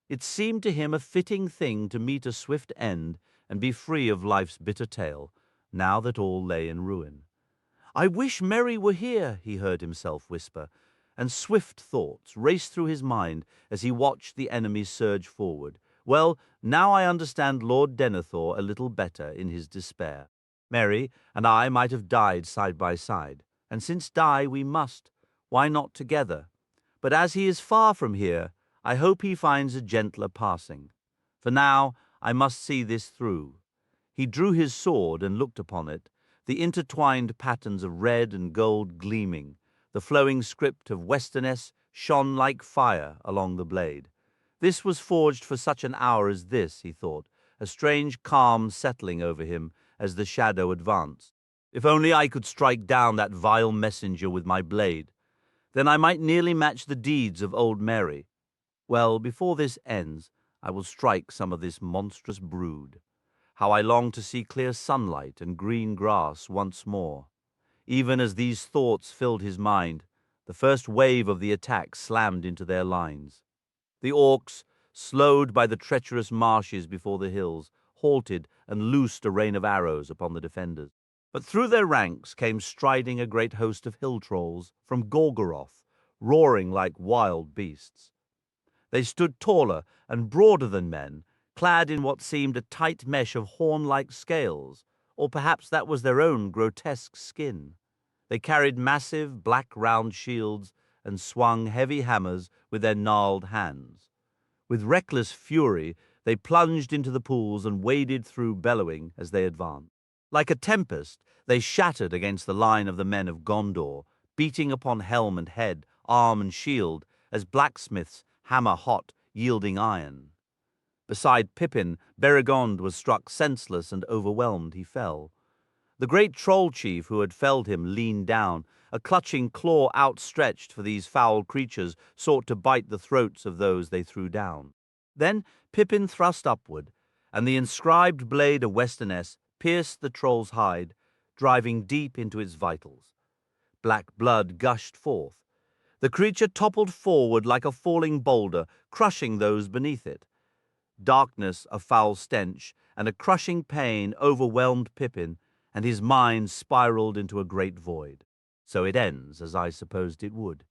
It seemed to him a fitting thing to meet a swift end and be free of life's bitter tale, now that all lay in ruin. "I wish Merry were here," he heard himself whisper, and swift thoughts raced through his mind as he watched the enemy surge forward. Well, now I understand Lord Denethor a little better in his despair. Merry and I might have died side by side, and since die we must, why not together? But as he is far from here, I hope he finds a gentler passing. For now I must see this through. He drew his sword and looked upon it, the intertwined patterns of red and gold gleaming. The flowing script of Westernesse shone like fire along the blade. This was forged for such an hour as this, he thought, a strange calm settling over him as the shadow advanced. If only I could strike down that vile messenger with my blade, then I might nearly match the deeds of old Merry. Well, before this ends, I will strike some of this monstrous brood. How I long to see clear sunlight and green grass once more. Even as these thoughts filled his mind, the first wave of the attack slammed into their lines. The orcs, slowed by the treacherous marshes before the hills, halted and loosed a rain of arrows upon the defenders. But through their ranks came striding a great host of hill trolls from Gorgoroth, roaring like wild beasts. They stood taller and broader than men, clad in what seemed a tight mesh of horn-like scales, or perhaps that was their own grotesque skin. They carried massive, black round shields and swung heavy hammers with their gnarled hands. With reckless fury, they plunged into the pools and waded through, bellowing as they advanced. Like a tempest, they shattered against the line of the men of Gondor, beating upon helm and head, arm and shield, as blacksmiths hammer hot, yielding iron. Beside Pippin, Beregond was struck senseless and overwhelmed. He fell. The great troll chief who had felled him leaned down. A clutching claw outstretched for these foul creatures sought to bite the throats of those they threw down. Then Pippin thrust upward, and the inscribed blade of Westernesse pierced the troll's hide, driving deep into its vitals. Black blood gushed forth. The creature toppled forward like a falling boulder, crushing those beneath it. Darkness, a foul stench, and a crushing pain overwhelmed Pippin, and his mind spiraled into a great void. So it ends, as I supposed it would.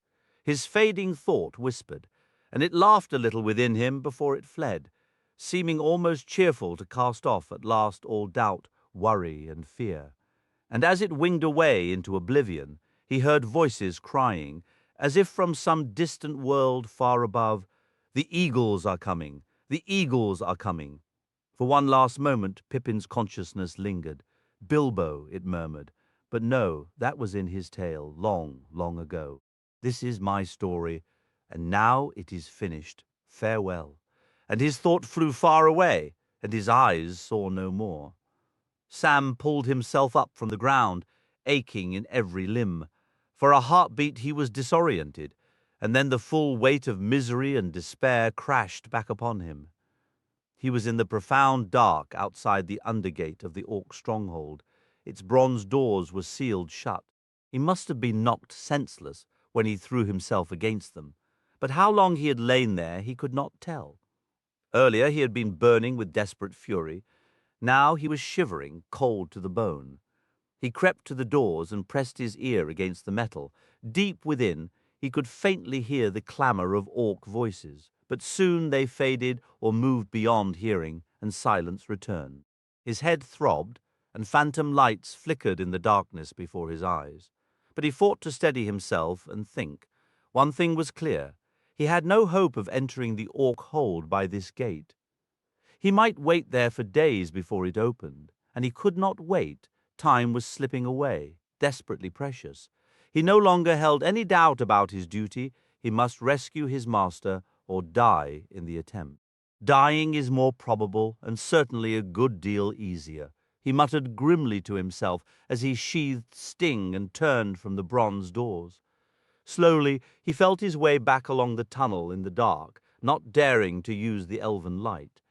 His fading thought whispered, and it laughed a little within him before it fled, seeming almost cheerful to cast off at last all doubt, worry, and fear. And as it winged away into oblivion, he heard voices crying, as if from some distant world far above, "The eagles are coming! The eagles are coming!" For one last moment Pippin's consciousness lingered. "Bilbo," it murmured. But no, that was in his tale, long, long ago. This is my story, and now it is finished. Farewell. And his thought flew far away, and his eyes saw no more. Sam pulled himself up from the ground, aching in every limb. For a heartbeat he was disoriented, and then the full weight of misery and despair crashed back upon him. He was in the profound dark outside the undergate of the Orc stronghold. Its bronze doors were sealed shut. He must have been knocked senseless when he threw himself against them, but how long he had lain there he could not tell. Earlier he had been burning with desperate fury. Now he was shivering, cold to the bone. He crept to the doors and pressed his ear against the metal. Deep within, he could faintly hear the clamor of Orc voices, but soon they faded or moved beyond hearing, and silence returned. His head throbbed, and phantom lights flickered in the darkness before his eyes. But he fought to steady himself and think. One thing was clear. He had no hope of entering the Orc hold by this gate. He might wait there for days before it opened, and he could not wait. Time was slipping away, desperately precious. He no longer held any doubt about his duty. He must rescue his master or die in the attempt. Dying is more probable and certainly a good deal easier, he muttered grimly to himself as he sheathed Sting and turned from the bronze doors. Slowly he felt his way back along the tunnel in the dark, not daring to use the elven light.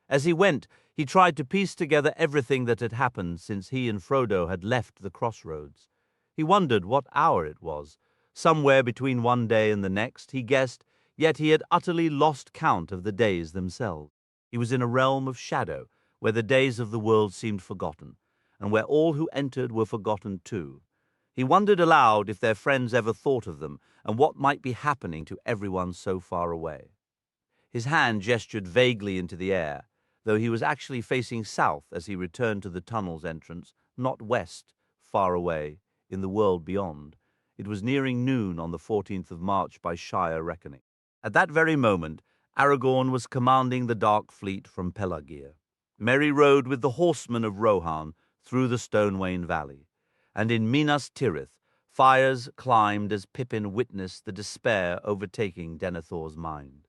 As he went, he tried to piece together everything that had happened since he and Frodo had left the crossroads. He wondered what hour it was. Somewhere between one day and the next, he guessed, yet he had utterly lost count of the days themselves. He was in a realm of shadow, where the days of the world seemed forgotten, and where all who entered were forgotten too. He wondered aloud if their friends ever thought of them, and what might be happening to everyone so far away. His hand gestured vaguely into the air, though he was actually facing south as he returned to the tunnel's entrance, not west, far away, in the world beyond. It was nearing noon on the 14th of March by Shire reckoning. At that very moment, Aragorn was commanding the dark fleet from Pelargir. Merry rode with the horsemen of Rohan through the Stonewain Valley, and in Minas Tirith fires climbed as Pippin witnessed the despair overtaking Denethor's mind.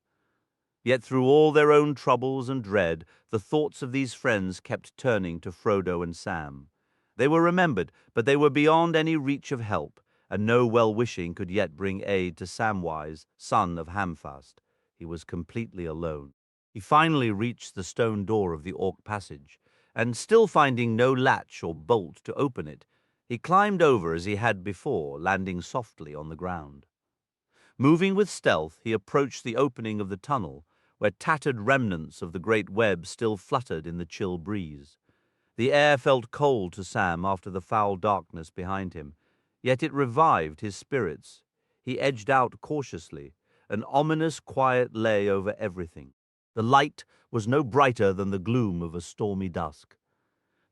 Yet through all their own troubles and dread, the thoughts of these friends kept turning to Frodo and Sam. They were remembered, but they were beyond any reach of help, and no well-wishing could yet bring aid to Samwise, son of Hamfast. He was completely alone. He finally reached the stone door of the Orc passage, and still finding no latch or bolt to open it, he climbed over as he had before, landing softly on the ground. Moving with stealth, he approached the opening of the tunnel, where tattered remnants of the great web still fluttered in the chill breeze. The air felt cold to Sam after the foul darkness behind him, yet it revived his spirits. He edged out cautiously. An ominous quiet lay over everything. The light was no brighter than the gloom of a stormy dusk.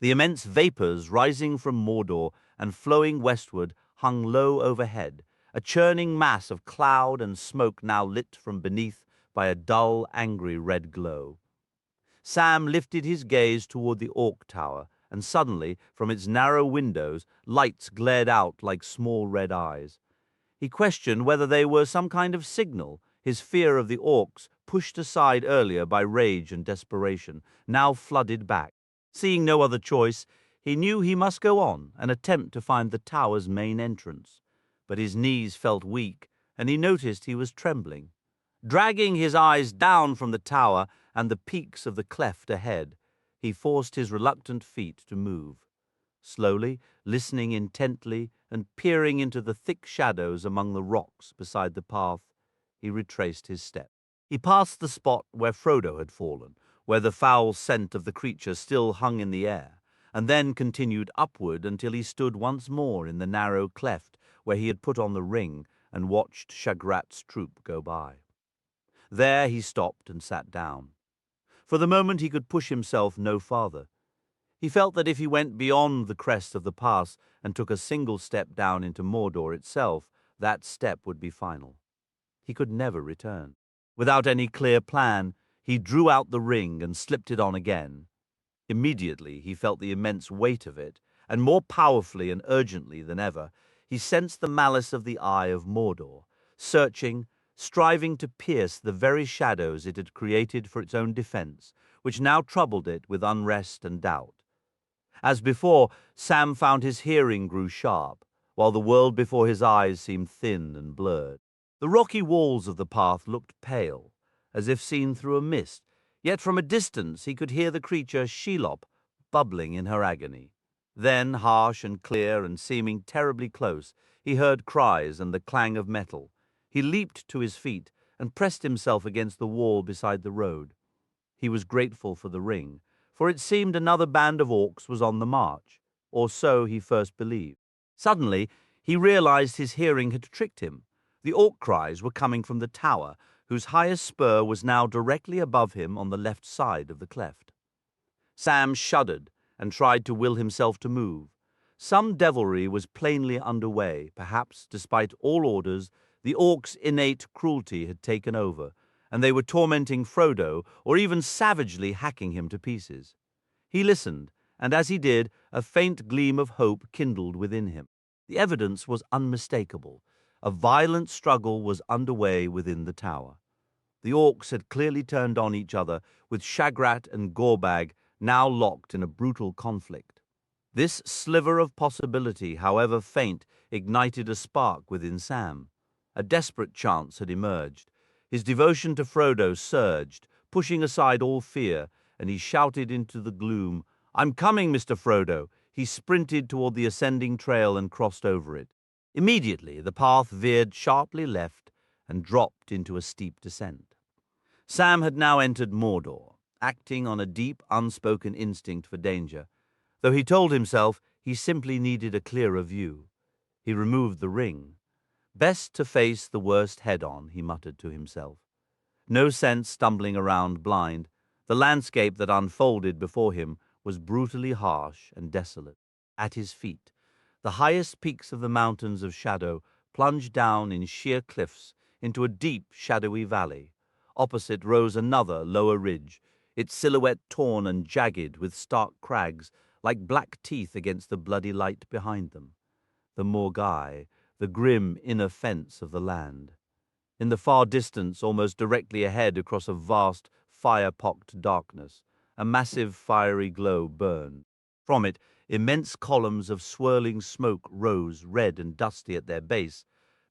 The immense vapors rising from Mordor and flowing westward hung low overhead, a churning mass of cloud and smoke now lit from beneath by a dull, angry red glow. Sam lifted his gaze toward the Orc Tower, and suddenly, from its narrow windows, lights glared out like small red eyes. He questioned whether they were some kind of signal. His fear of the Orcs, pushed aside earlier by rage and desperation, now flooded back. Seeing no other choice, he knew he must go on and attempt to find the tower's main entrance. But his knees felt weak, and he noticed he was trembling. Dragging his eyes down from the tower and the peaks of the cleft ahead, he forced his reluctant feet to move. Slowly, listening intently and peering into the thick shadows among the rocks beside the path, he retraced his steps. He passed the spot where Frodo had fallen, where the foul scent of the creature still hung in the air, and then continued upward until he stood once more in the narrow cleft where he had put on the ring and watched Shagrat's troop go by. There he stopped and sat down. For the moment he could push himself no farther. He felt that if he went beyond the crest of the pass and took a single step down into Mordor itself, that step would be final. He could never return. Without any clear plan, he drew out the ring and slipped it on again. Immediately he felt the immense weight of it, and more powerfully and urgently than ever, he sensed the malice of the Eye of Mordor, searching, striving to pierce the very shadows it had created for its own defense, which now troubled it with unrest and doubt. As before, Sam found his hearing grew sharp, while the world before his eyes seemed thin and blurred. The rocky walls of the path looked pale, as if seen through a mist, yet from a distance he could hear the creature Shelob bubbling in her agony. Then, harsh and clear and seeming terribly close, he heard cries and the clang of metal. He leaped to his feet and pressed himself against the wall beside the road. He was grateful for the ring, for it seemed another band of orcs was on the march, or so he first believed. Suddenly, he realized his hearing had tricked him. The orc cries were coming from the tower, whose highest spur was now directly above him on the left side of the cleft. Sam shuddered and tried to will himself to move. Some devilry was plainly underway. Perhaps, despite all orders, the orcs' innate cruelty had taken over, and they were tormenting Frodo or even savagely hacking him to pieces. He listened, and as he did, a faint gleam of hope kindled within him. The evidence was unmistakable. A violent struggle was underway within the tower. The orcs had clearly turned on each other, with Shagrat and Gorbag now locked in a brutal conflict. This sliver of possibility, however faint, ignited a spark within Sam. A desperate chance had emerged. His devotion to Frodo surged, pushing aside all fear, and he shouted into the gloom, "I'm coming, Mr. Frodo!" He sprinted toward the ascending trail and crossed over it. Immediately, the path veered sharply left and dropped into a steep descent. Sam had now entered Mordor, acting on a deep, unspoken instinct for danger, though he told himself he simply needed a clearer view. He removed the ring. Best to face the worst head-on, he muttered to himself. No sense stumbling around blind. The landscape that unfolded before him was brutally harsh and desolate. At his feet, the highest peaks of the mountains of shadow plunged down in sheer cliffs into a deep, shadowy valley. Opposite rose another lower ridge, its silhouette torn and jagged with stark crags, like black teeth against the bloody light behind them. The Morgai, the grim inner fence of the land. In the far distance, almost directly ahead across a vast, fire-pocked darkness, a massive fiery glow burned. From it, immense columns of swirling smoke rose, red and dusty at their base,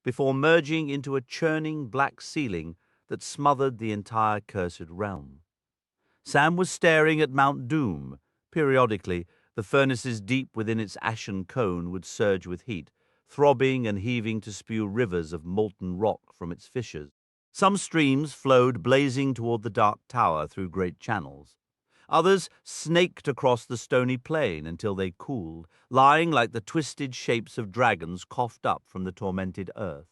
before merging into a churning black ceiling that smothered the entire cursed realm. Sam was staring at Mount Doom. Periodically, the furnaces deep within its ashen cone would surge with heat, throbbing and heaving to spew rivers of molten rock from its fissures. Some streams flowed blazing toward the dark tower through great channels. Others snaked across the stony plain until they cooled, lying like the twisted shapes of dragons coughed up from the tormented earth.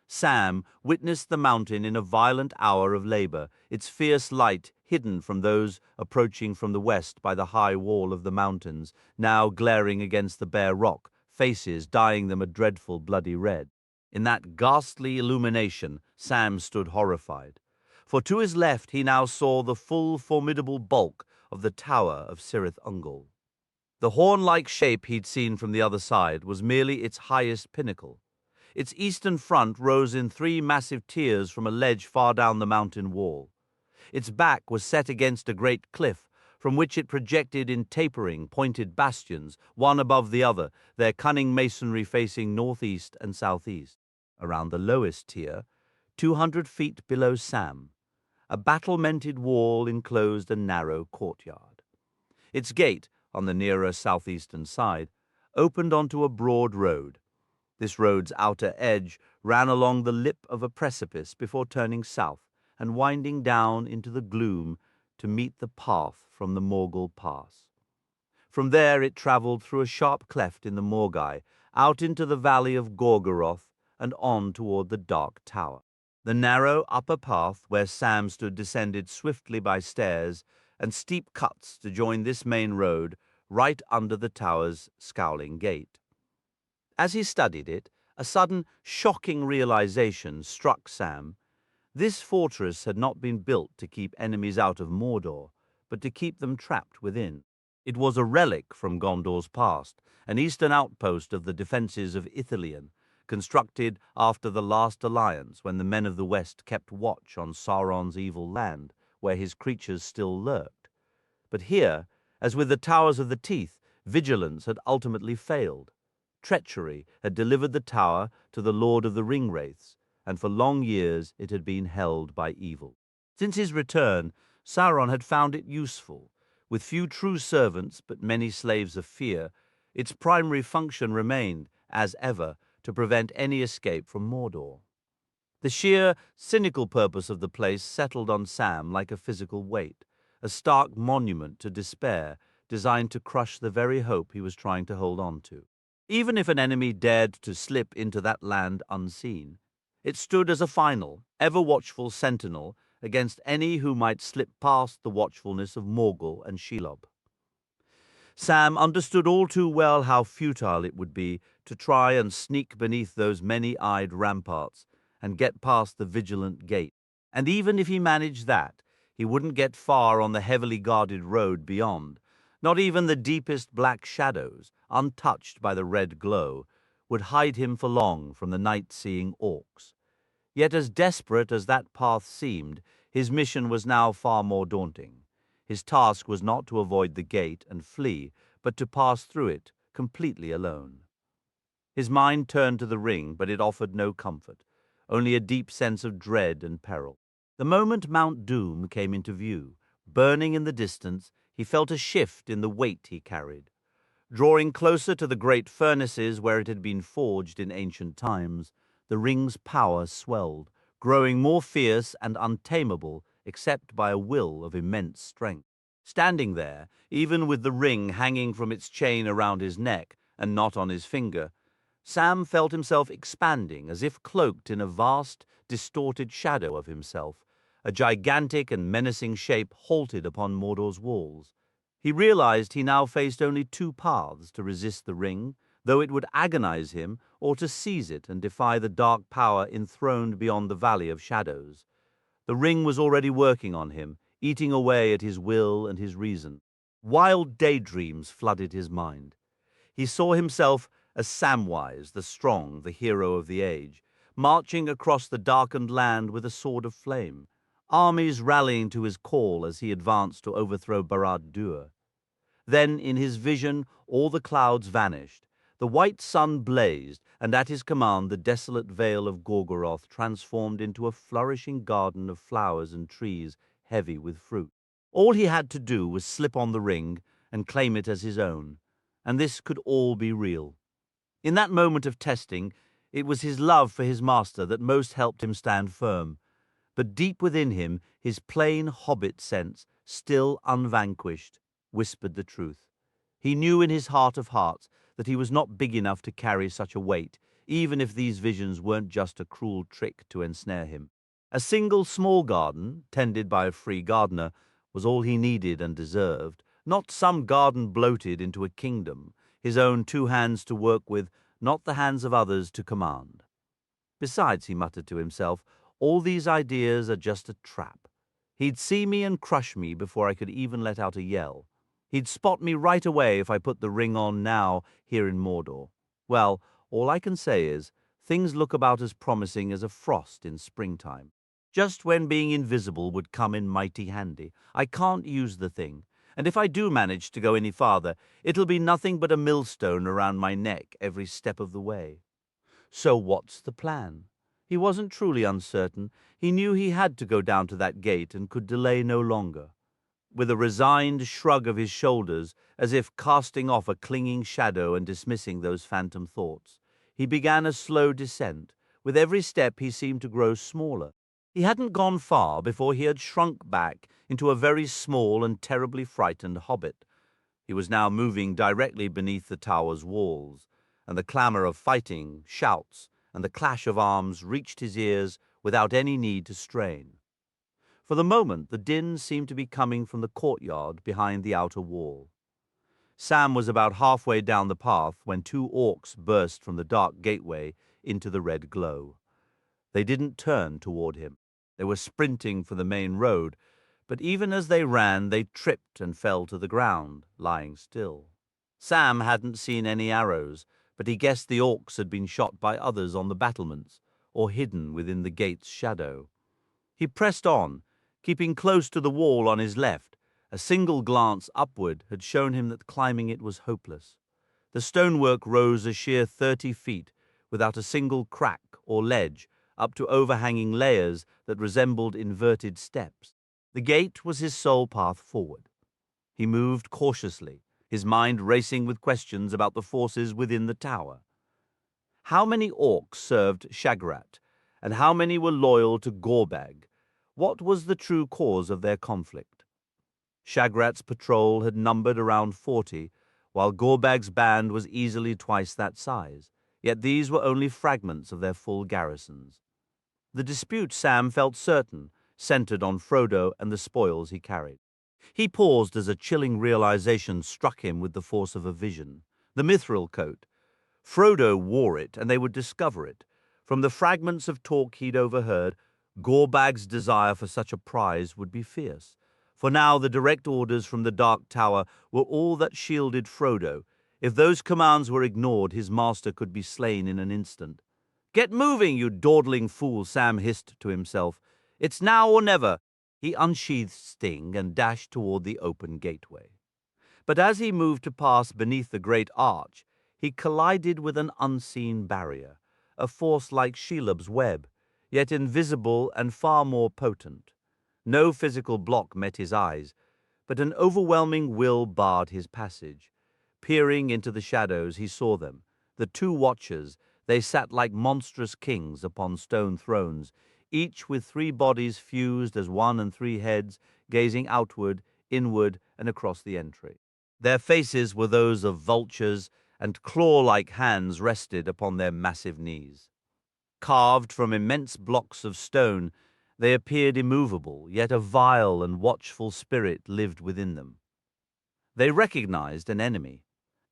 Sam witnessed the mountain in a violent hour of labor, its fierce light hidden from those approaching from the west by the high wall of the mountains, now glaring against the bare rock, faces dyeing them a dreadful bloody red. In that ghastly illumination, Sam stood horrified, for to his left he now saw the full formidable bulk of the tower of Cirith Ungol. The horn-like shape he'd seen from the other side was merely its highest pinnacle. Its eastern front rose in three massive tiers from a ledge far down the mountain wall. Its back was set against a great cliff, from which it projected in tapering, pointed bastions, one above the other, their cunning masonry facing northeast and southeast. Around the lowest tier, 200 feet below Sam, a battlemented wall enclosed a narrow courtyard. Its gate, on the nearer southeastern side, opened onto a broad road. This road's outer edge ran along the lip of a precipice before turning south and winding down into the gloom to meet the path from the Morgul Pass. From there it travelled through a sharp cleft in the Morgai, out into the valley of Gorgoroth and on toward the Dark Tower. The narrow upper path where Sam stood descended swiftly by stairs and steep cuts to join this main road right under the tower's scowling gate. As he studied it, a sudden, shocking realization struck Sam. This fortress had not been built to keep enemies out of Mordor, but to keep them trapped within. It was a relic from Gondor's past, an eastern outpost of the defences of Ithilien, constructed after the last alliance when the men of the West kept watch on Sauron's evil land, where his creatures still lurked. But here, as with the Towers of the Teeth, vigilance had ultimately failed. Treachery had delivered the tower to the Lord of the Ringwraiths, and for long years it had been held by evil. Since his return, Sauron had found it useful. With few true servants but many slaves of fear, its primary function remained, as ever, to prevent any escape from Mordor. The sheer, cynical purpose of the place settled on Sam like a physical weight, a stark monument to despair designed to crush the very hope he was trying to hold on to. Even if an enemy dared to slip into that land unseen, it stood as a final, ever-watchful sentinel against any who might slip past the watchfulness of Morgul and Shelob. Sam understood all too well how futile it would be to try and sneak beneath those many-eyed ramparts and get past the vigilant gate. And even if he managed that, he wouldn't get far on the heavily guarded road beyond. Not even the deepest black shadows, untouched by the red glow, would hide him for long from the night-seeing orcs. Yet as desperate as that path seemed, his mission was now far more daunting. His task was not to avoid the gate and flee, but to pass through it, completely alone. His mind turned to the ring, but it offered no comfort, only a deep sense of dread and peril. The moment Mount Doom came into view, burning in the distance, he felt a shift in the weight he carried. Drawing closer to the great furnaces where it had been forged in ancient times, the ring's power swelled, growing more fierce and untamable except by a will of immense strength. Standing there, even with the ring hanging from its chain around his neck and not on his finger, Sam felt himself expanding as if cloaked in a vast, distorted shadow of himself. A gigantic and menacing shape halted upon Mordor's walls. He realized he now faced only two paths to resist the ring, though it would agonize him, or to seize it and defy the dark power enthroned beyond the Valley of Shadows. The ring was already working on him, eating away at his will and his reason. Wild daydreams flooded his mind. He saw himself as Samwise, the strong, the hero of the age, marching across the darkened land with a sword of flame, armies rallying to his call as he advanced to overthrow Barad-dûr. Then, in his vision, all the clouds vanished. The white sun blazed, and at his command the desolate vale of Gorgoroth transformed into a flourishing garden of flowers and trees heavy with fruit. All he had to do was slip on the ring and claim it as his own, and this could all be real. In that moment of testing, it was his love for his master that most helped him stand firm. But deep within him, his plain hobbit sense, still unvanquished, whispered the truth. He knew in his heart of hearts that he was not big enough to carry such a weight, even if these visions weren't just a cruel trick to ensnare him. A single small garden, tended by a free gardener, was all he needed and deserved, not some garden bloated into a kingdom, his own two hands to work with, not the hands of others to command. Besides, he muttered to himself, all these ideas are just a trap. He'd see me and crush me before I could even let out a yell. He'd spot me right away if I put the ring on now here in Mordor. Well, all I can say is, things look about as promising as a frost in springtime. Just when being invisible would come in mighty handy. I can't use the thing, and if I do manage to go any farther, it'll be nothing but a millstone around my neck every step of the way. So what's the plan? He wasn't truly uncertain. He knew he had to go down to that gate and could delay no longer. with a resigned shrug of his shoulders, as if casting off a clinging shadow and dismissing those phantom thoughts. He began a slow descent. With every step he seemed to grow smaller. He hadn't gone far before he had shrunk back into a very small and terribly frightened hobbit. He was now moving directly beneath the tower's walls, and the clamor of fighting, shouts, and the clash of arms reached his ears without any need to strain. For the moment, the din seemed to be coming from the courtyard behind the outer wall. Sam was about halfway down the path when two orcs burst from the dark gateway into the red glow. They didn't turn toward him. They were sprinting for the main road, but even as they ran, they tripped and fell to the ground, lying still. Sam hadn't seen any arrows, but he guessed the orcs had been shot by others on the battlements, or hidden within the gate's shadow. He pressed on, keeping close to the wall on his left. A single glance upward had shown him that climbing it was hopeless. The stonework rose a sheer 30 feet, without a single crack or ledge, up to overhanging layers that resembled inverted steps. The gate was his sole path forward. He moved cautiously, his mind racing with questions about the forces within the tower. How many orcs served Shagrat, and how many were loyal to Gorbag? What was the true cause of their conflict? Shagrat's patrol had numbered around 40, while Gorbag's band was easily twice that size, yet these were only fragments of their full garrisons. The dispute, Sam felt certain, centered on Frodo and the spoils he carried. He paused as a chilling realization struck him with the force of a vision. The mithril coat. Frodo wore it, and they would discover it. From the fragments of talk he'd overheard, Gorbag's desire for such a prize would be fierce. For now the direct orders from the Dark Tower were all that shielded Frodo. If those commands were ignored, his master could be slain in an instant. "Get moving, you dawdling fool," Sam hissed to himself. "It's now or never." He unsheathed Sting and dashed toward the open gateway. But as he moved to pass beneath the great arch, he collided with an unseen barrier, a force like Shelob's web, yet invisible and far more potent. No physical block met his eyes, but an overwhelming will barred his passage. Peering into the shadows, he saw them, the two watchers. They sat like monstrous kings upon stone thrones, each with 3 bodies fused as one and 3 heads, gazing outward, inward, and across the entry. Their faces were those of vultures, and claw-like hands rested upon their massive knees. Carved from immense blocks of stone, they appeared immovable, yet a vile and watchful spirit lived within them. They recognized an enemy.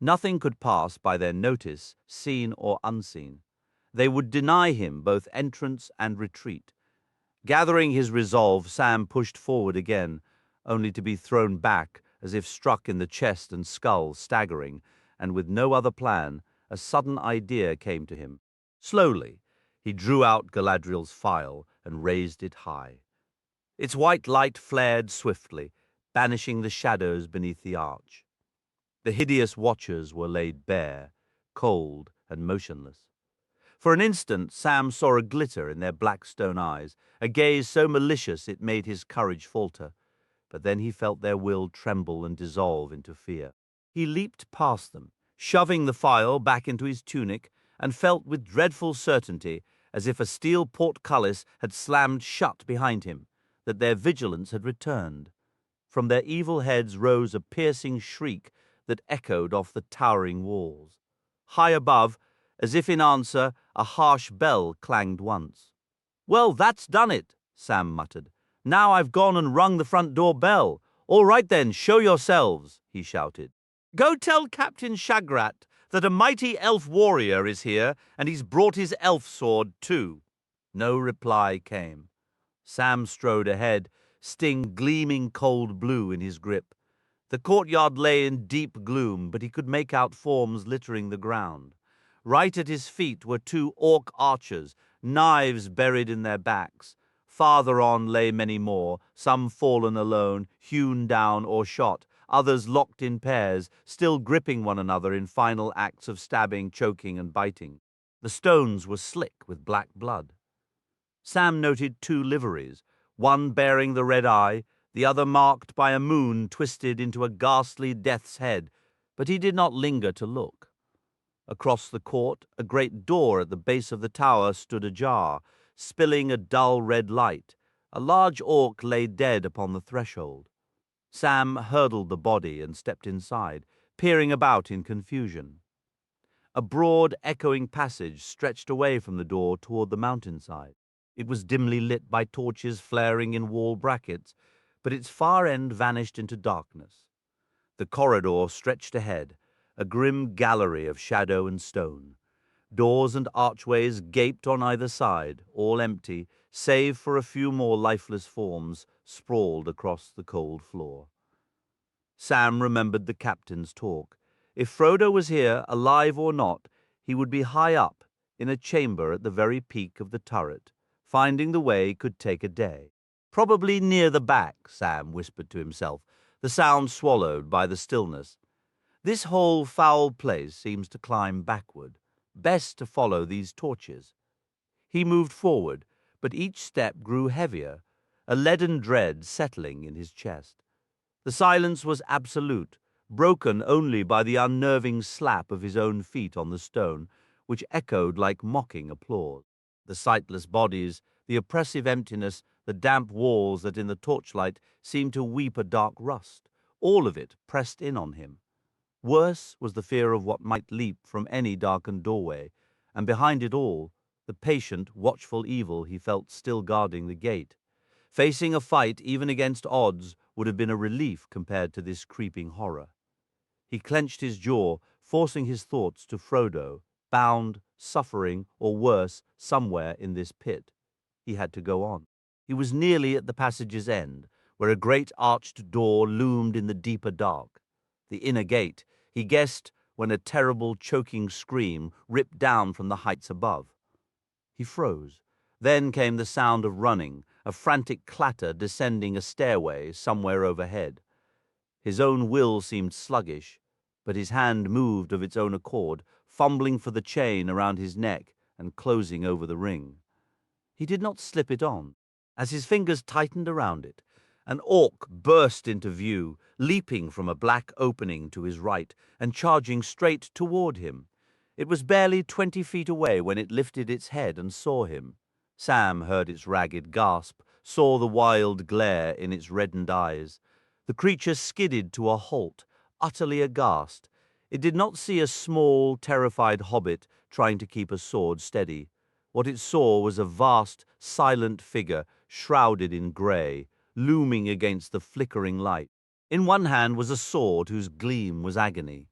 Nothing could pass by their notice, seen or unseen. They would deny him both entrance and retreat. Gathering his resolve, Sam pushed forward again, only to be thrown back as if struck in the chest and skull, staggering, and with no other plan, a sudden idea came to him. Slowly, he drew out Galadriel's phial and raised it high. Its white light flared swiftly, banishing the shadows beneath the arch. The hideous watchers were laid bare, cold and motionless. For an instant, Sam saw a glitter in their black stone eyes, a gaze so malicious it made his courage falter. But then he felt their will tremble and dissolve into fear. He leaped past them, shoving the phial back into his tunic, and felt with dreadful certainty, as if a steel portcullis had slammed shut behind him, that their vigilance had returned. From their evil heads rose a piercing shriek that echoed off the towering walls. High above, as if in answer, a harsh bell clanged once. "Well, that's done it," Sam muttered. "Now I've gone and rung the front door bell. All right then, show yourselves," he shouted. "Go tell Captain Shagrat that a mighty elf warrior is here, and he's brought his elf sword too." No reply came. Sam strode ahead, Sting gleaming cold blue in his grip. The courtyard lay in deep gloom, but he could make out forms littering the ground. Right at his feet were 2 orc archers, knives buried in their backs. Farther on lay many more, some fallen alone, hewn down or shot, others locked in pairs, still gripping one another in final acts of stabbing, choking, and biting. The stones were slick with black blood. Sam noted 2 liveries, one bearing the red eye, the other marked by a moon twisted into a ghastly death's head, but he did not linger to look. Across the court, a great door at the base of the tower stood ajar, spilling a dull red light. A large orc lay dead upon the threshold. Sam hurdled the body and stepped inside, peering about in confusion. A broad, echoing passage stretched away from the door toward the mountainside. It was dimly lit by torches flaring in wall brackets, but its far end vanished into darkness. The corridor stretched ahead, a grim gallery of shadow and stone. Doors and archways gaped on either side, all empty, save for a few more lifeless forms sprawled across the cold floor. Sam remembered the captain's talk. If Frodo was here, alive or not, he would be high up, in a chamber at the very peak of the turret. Finding the way could take a day. Probably near the back, Sam whispered to himself, the sound swallowed by the stillness. This whole foul place seems to climb backward. Best to follow these torches. He moved forward, but each step grew heavier, a leaden dread settling in his chest. The silence was absolute, broken only by the unnerving slap of his own feet on the stone, which echoed like mocking applause. The sightless bodies, the oppressive emptiness, the damp walls that in the torchlight seemed to weep a dark rust, all of it pressed in on him. Worse was the fear of what might leap from any darkened doorway, and behind it all, the patient, watchful evil he felt still guarding the gate. Facing a fight, even against odds, would have been a relief compared to this creeping horror. He clenched his jaw, forcing his thoughts to Frodo, bound, suffering, or worse, somewhere in this pit. He had to go on. He was nearly at the passage's end, where a great arched door loomed in the deeper dark. The inner gate, he guessed when a terrible choking scream ripped down from the heights above. He froze. Then came the sound of running, a frantic clatter descending a stairway somewhere overhead. His own will seemed sluggish, but his hand moved of its own accord, fumbling for the chain around his neck and closing over the ring. He did not slip it on. As his fingers tightened around it, an orc burst into view, leaping from a black opening to his right and charging straight toward him. It was barely 20 feet away when it lifted its head and saw him. Sam heard its ragged gasp, saw the wild glare in its reddened eyes. The creature skidded to a halt, utterly aghast. It did not see a small, terrified hobbit trying to keep a sword steady. What it saw was a vast, silent figure shrouded in grey, looming against the flickering light. In one hand was a sword whose gleam was agony.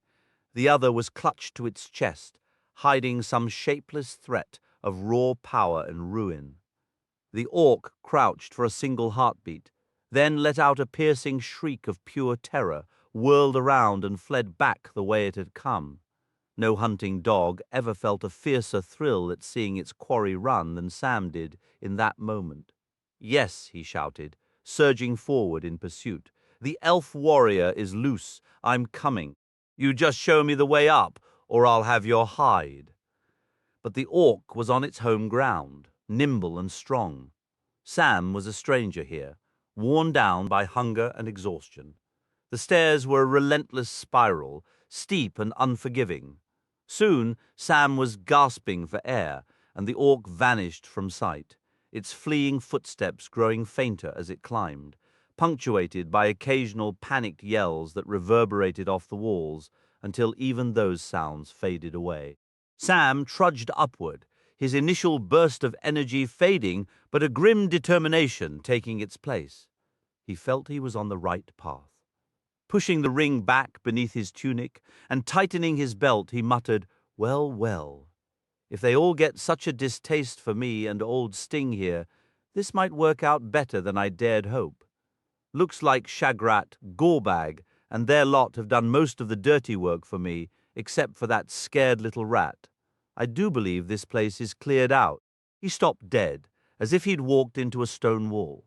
The other was clutched to its chest, hiding some shapeless threat of raw power and ruin. The orc crouched for a single heartbeat, then let out a piercing shriek of pure terror, whirled around and fled back the way it had come. No hunting dog ever felt a fiercer thrill at seeing its quarry run than Sam did in that moment. "Yes," he shouted, surging forward in pursuit. "The elf warrior is loose. I'm coming. You just show me the way up, or I'll have your hide." But the orc was on its home ground, nimble and strong. Sam was a stranger here, worn down by hunger and exhaustion. The stairs were a relentless spiral, steep and unforgiving. Soon Sam was gasping for air, and the orc vanished from sight, its fleeing footsteps growing fainter as it climbed, punctuated by occasional panicked yells that reverberated off the walls until even those sounds faded away. Sam trudged upward, his initial burst of energy fading, but a grim determination taking its place. He felt he was on the right path. Pushing the ring back beneath his tunic and tightening his belt, he muttered, "Well, well, if they all get such a distaste for me and old Sting here, this might work out better than I dared hope. Looks like Shagrat, Gorbag, and their lot have done most of the dirty work for me, except for that scared little rat. I do believe this place is cleared out." He stopped dead, as if he'd walked into a stone wall.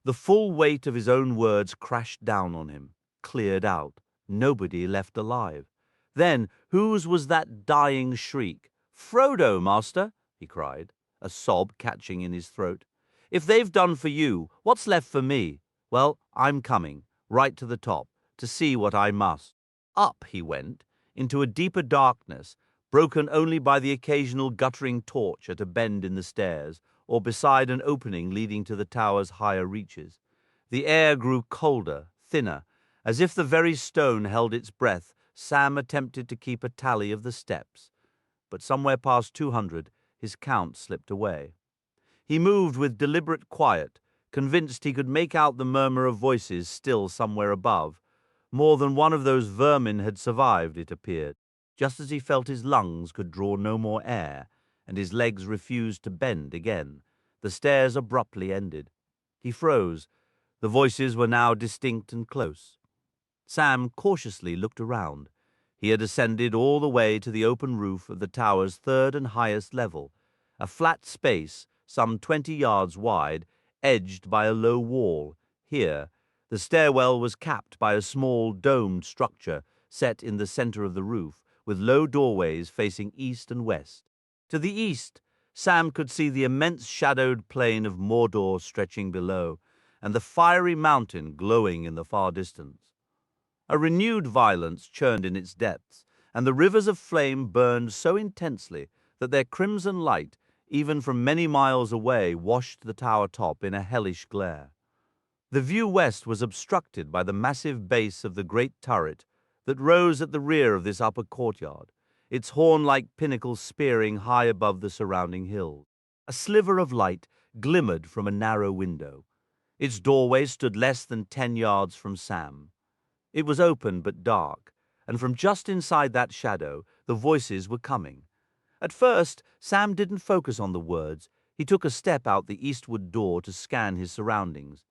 The full weight of his own words crashed down on him. Cleared out. Nobody left alive. Then, whose was that dying shriek? "Frodo, master," he cried, a sob catching in his throat. "If they've done for you, what's left for me? Well, I'm coming, right to the top, to see what I must." Up he went, into a deeper darkness, broken only by the occasional guttering torch at a bend in the stairs, or beside an opening leading to the tower's higher reaches. The air grew colder, thinner. As if the very stone held its breath, Sam attempted to keep a tally of the steps. But somewhere past 200, his count slipped away. He moved with deliberate quiet, convinced he could make out the murmur of voices still somewhere above. More than one of those vermin had survived, it appeared. Just as he felt his lungs could draw no more air, and his legs refused to bend again, the stairs abruptly ended. He froze. The voices were now distinct and close. Sam cautiously looked around. He had ascended all the way to the open roof of the tower's third and highest level, a flat space some 20 yards wide, edged by a low wall. Here, the stairwell was capped by a small domed structure set in the center of the roof, with low doorways facing east and west. To the east, Sam could see the immense shadowed plain of Mordor stretching below, and the fiery mountain glowing in the far distance. A renewed violence churned in its depths, and the rivers of flame burned so intensely that their crimson light, even from many miles away, washed the tower top in a hellish glare. The view west was obstructed by the massive base of the great turret that rose at the rear of this upper courtyard, its horn-like pinnacle spearing high above the surrounding hills. A sliver of light glimmered from a narrow window. Its doorway stood less than 10 yards from Sam. It was open but dark, and from just inside that shadow, the voices were coming. At first, Sam didn't focus on the words. He took a step out the eastward door to scan his surroundings.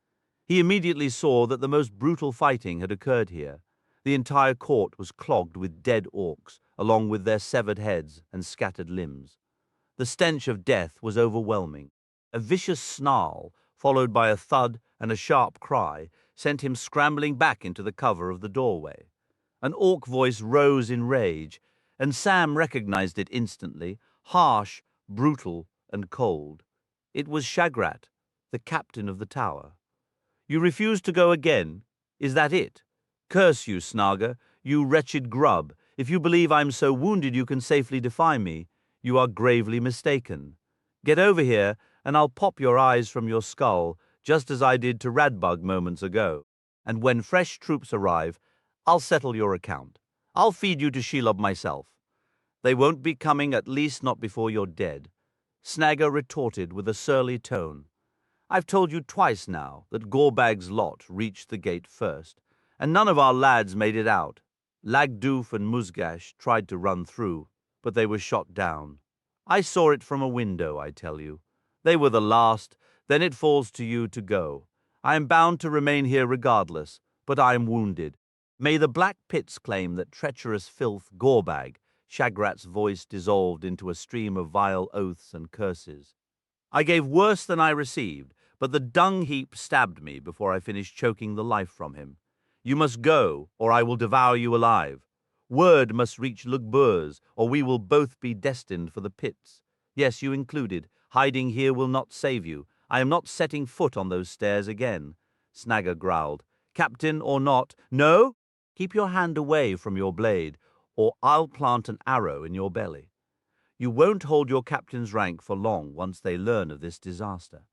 He immediately saw that the most brutal fighting had occurred here. The entire court was clogged with dead orcs, along with their severed heads and scattered limbs. The stench of death was overwhelming. A vicious snarl, followed by a thud and a sharp cry, sent him scrambling back into the cover of the doorway. An orc voice rose in rage, and Sam recognized it instantly, harsh, brutal, and cold. It was Shagrat, the captain of the tower. "You refuse to go again? Is that it? Curse you, Snaga, you wretched grub. If you believe I'm so wounded you can safely defy me, you are gravely mistaken. Get over here, and I'll pop your eyes from your skull, just as I did to Radbug moments ago. And when fresh troops arrive, I'll settle your account. I'll feed you to Shelob myself. They won't be coming, at least not before you're dead." Snagger retorted with a surly tone. "I've told you twice now that Gorbag's lot reached the gate first, and none of our lads made it out. Lagdoof and Musgash tried to run through, but they were shot down. I saw it from a window, I tell you. They were the last, then it falls to you to go. I am bound to remain here regardless, but I am wounded. May the Black Pits claim that treacherous filth Gorbag." Shagrat's voice dissolved into a stream of vile oaths and curses. "I gave worse than I received, but the dung heap stabbed me before I finished choking the life from him. You must go, or I will devour you alive. Word must reach Lugburs, or we will both be destined for the pits. Yes, you included. Hiding here will not save you. I am not setting foot on those stairs again." Snagger growled. "Captain or not, no? Keep your hand away from your blade, or I'll plant an arrow in your belly. You won't hold your captain's rank for long once they learn of this disaster.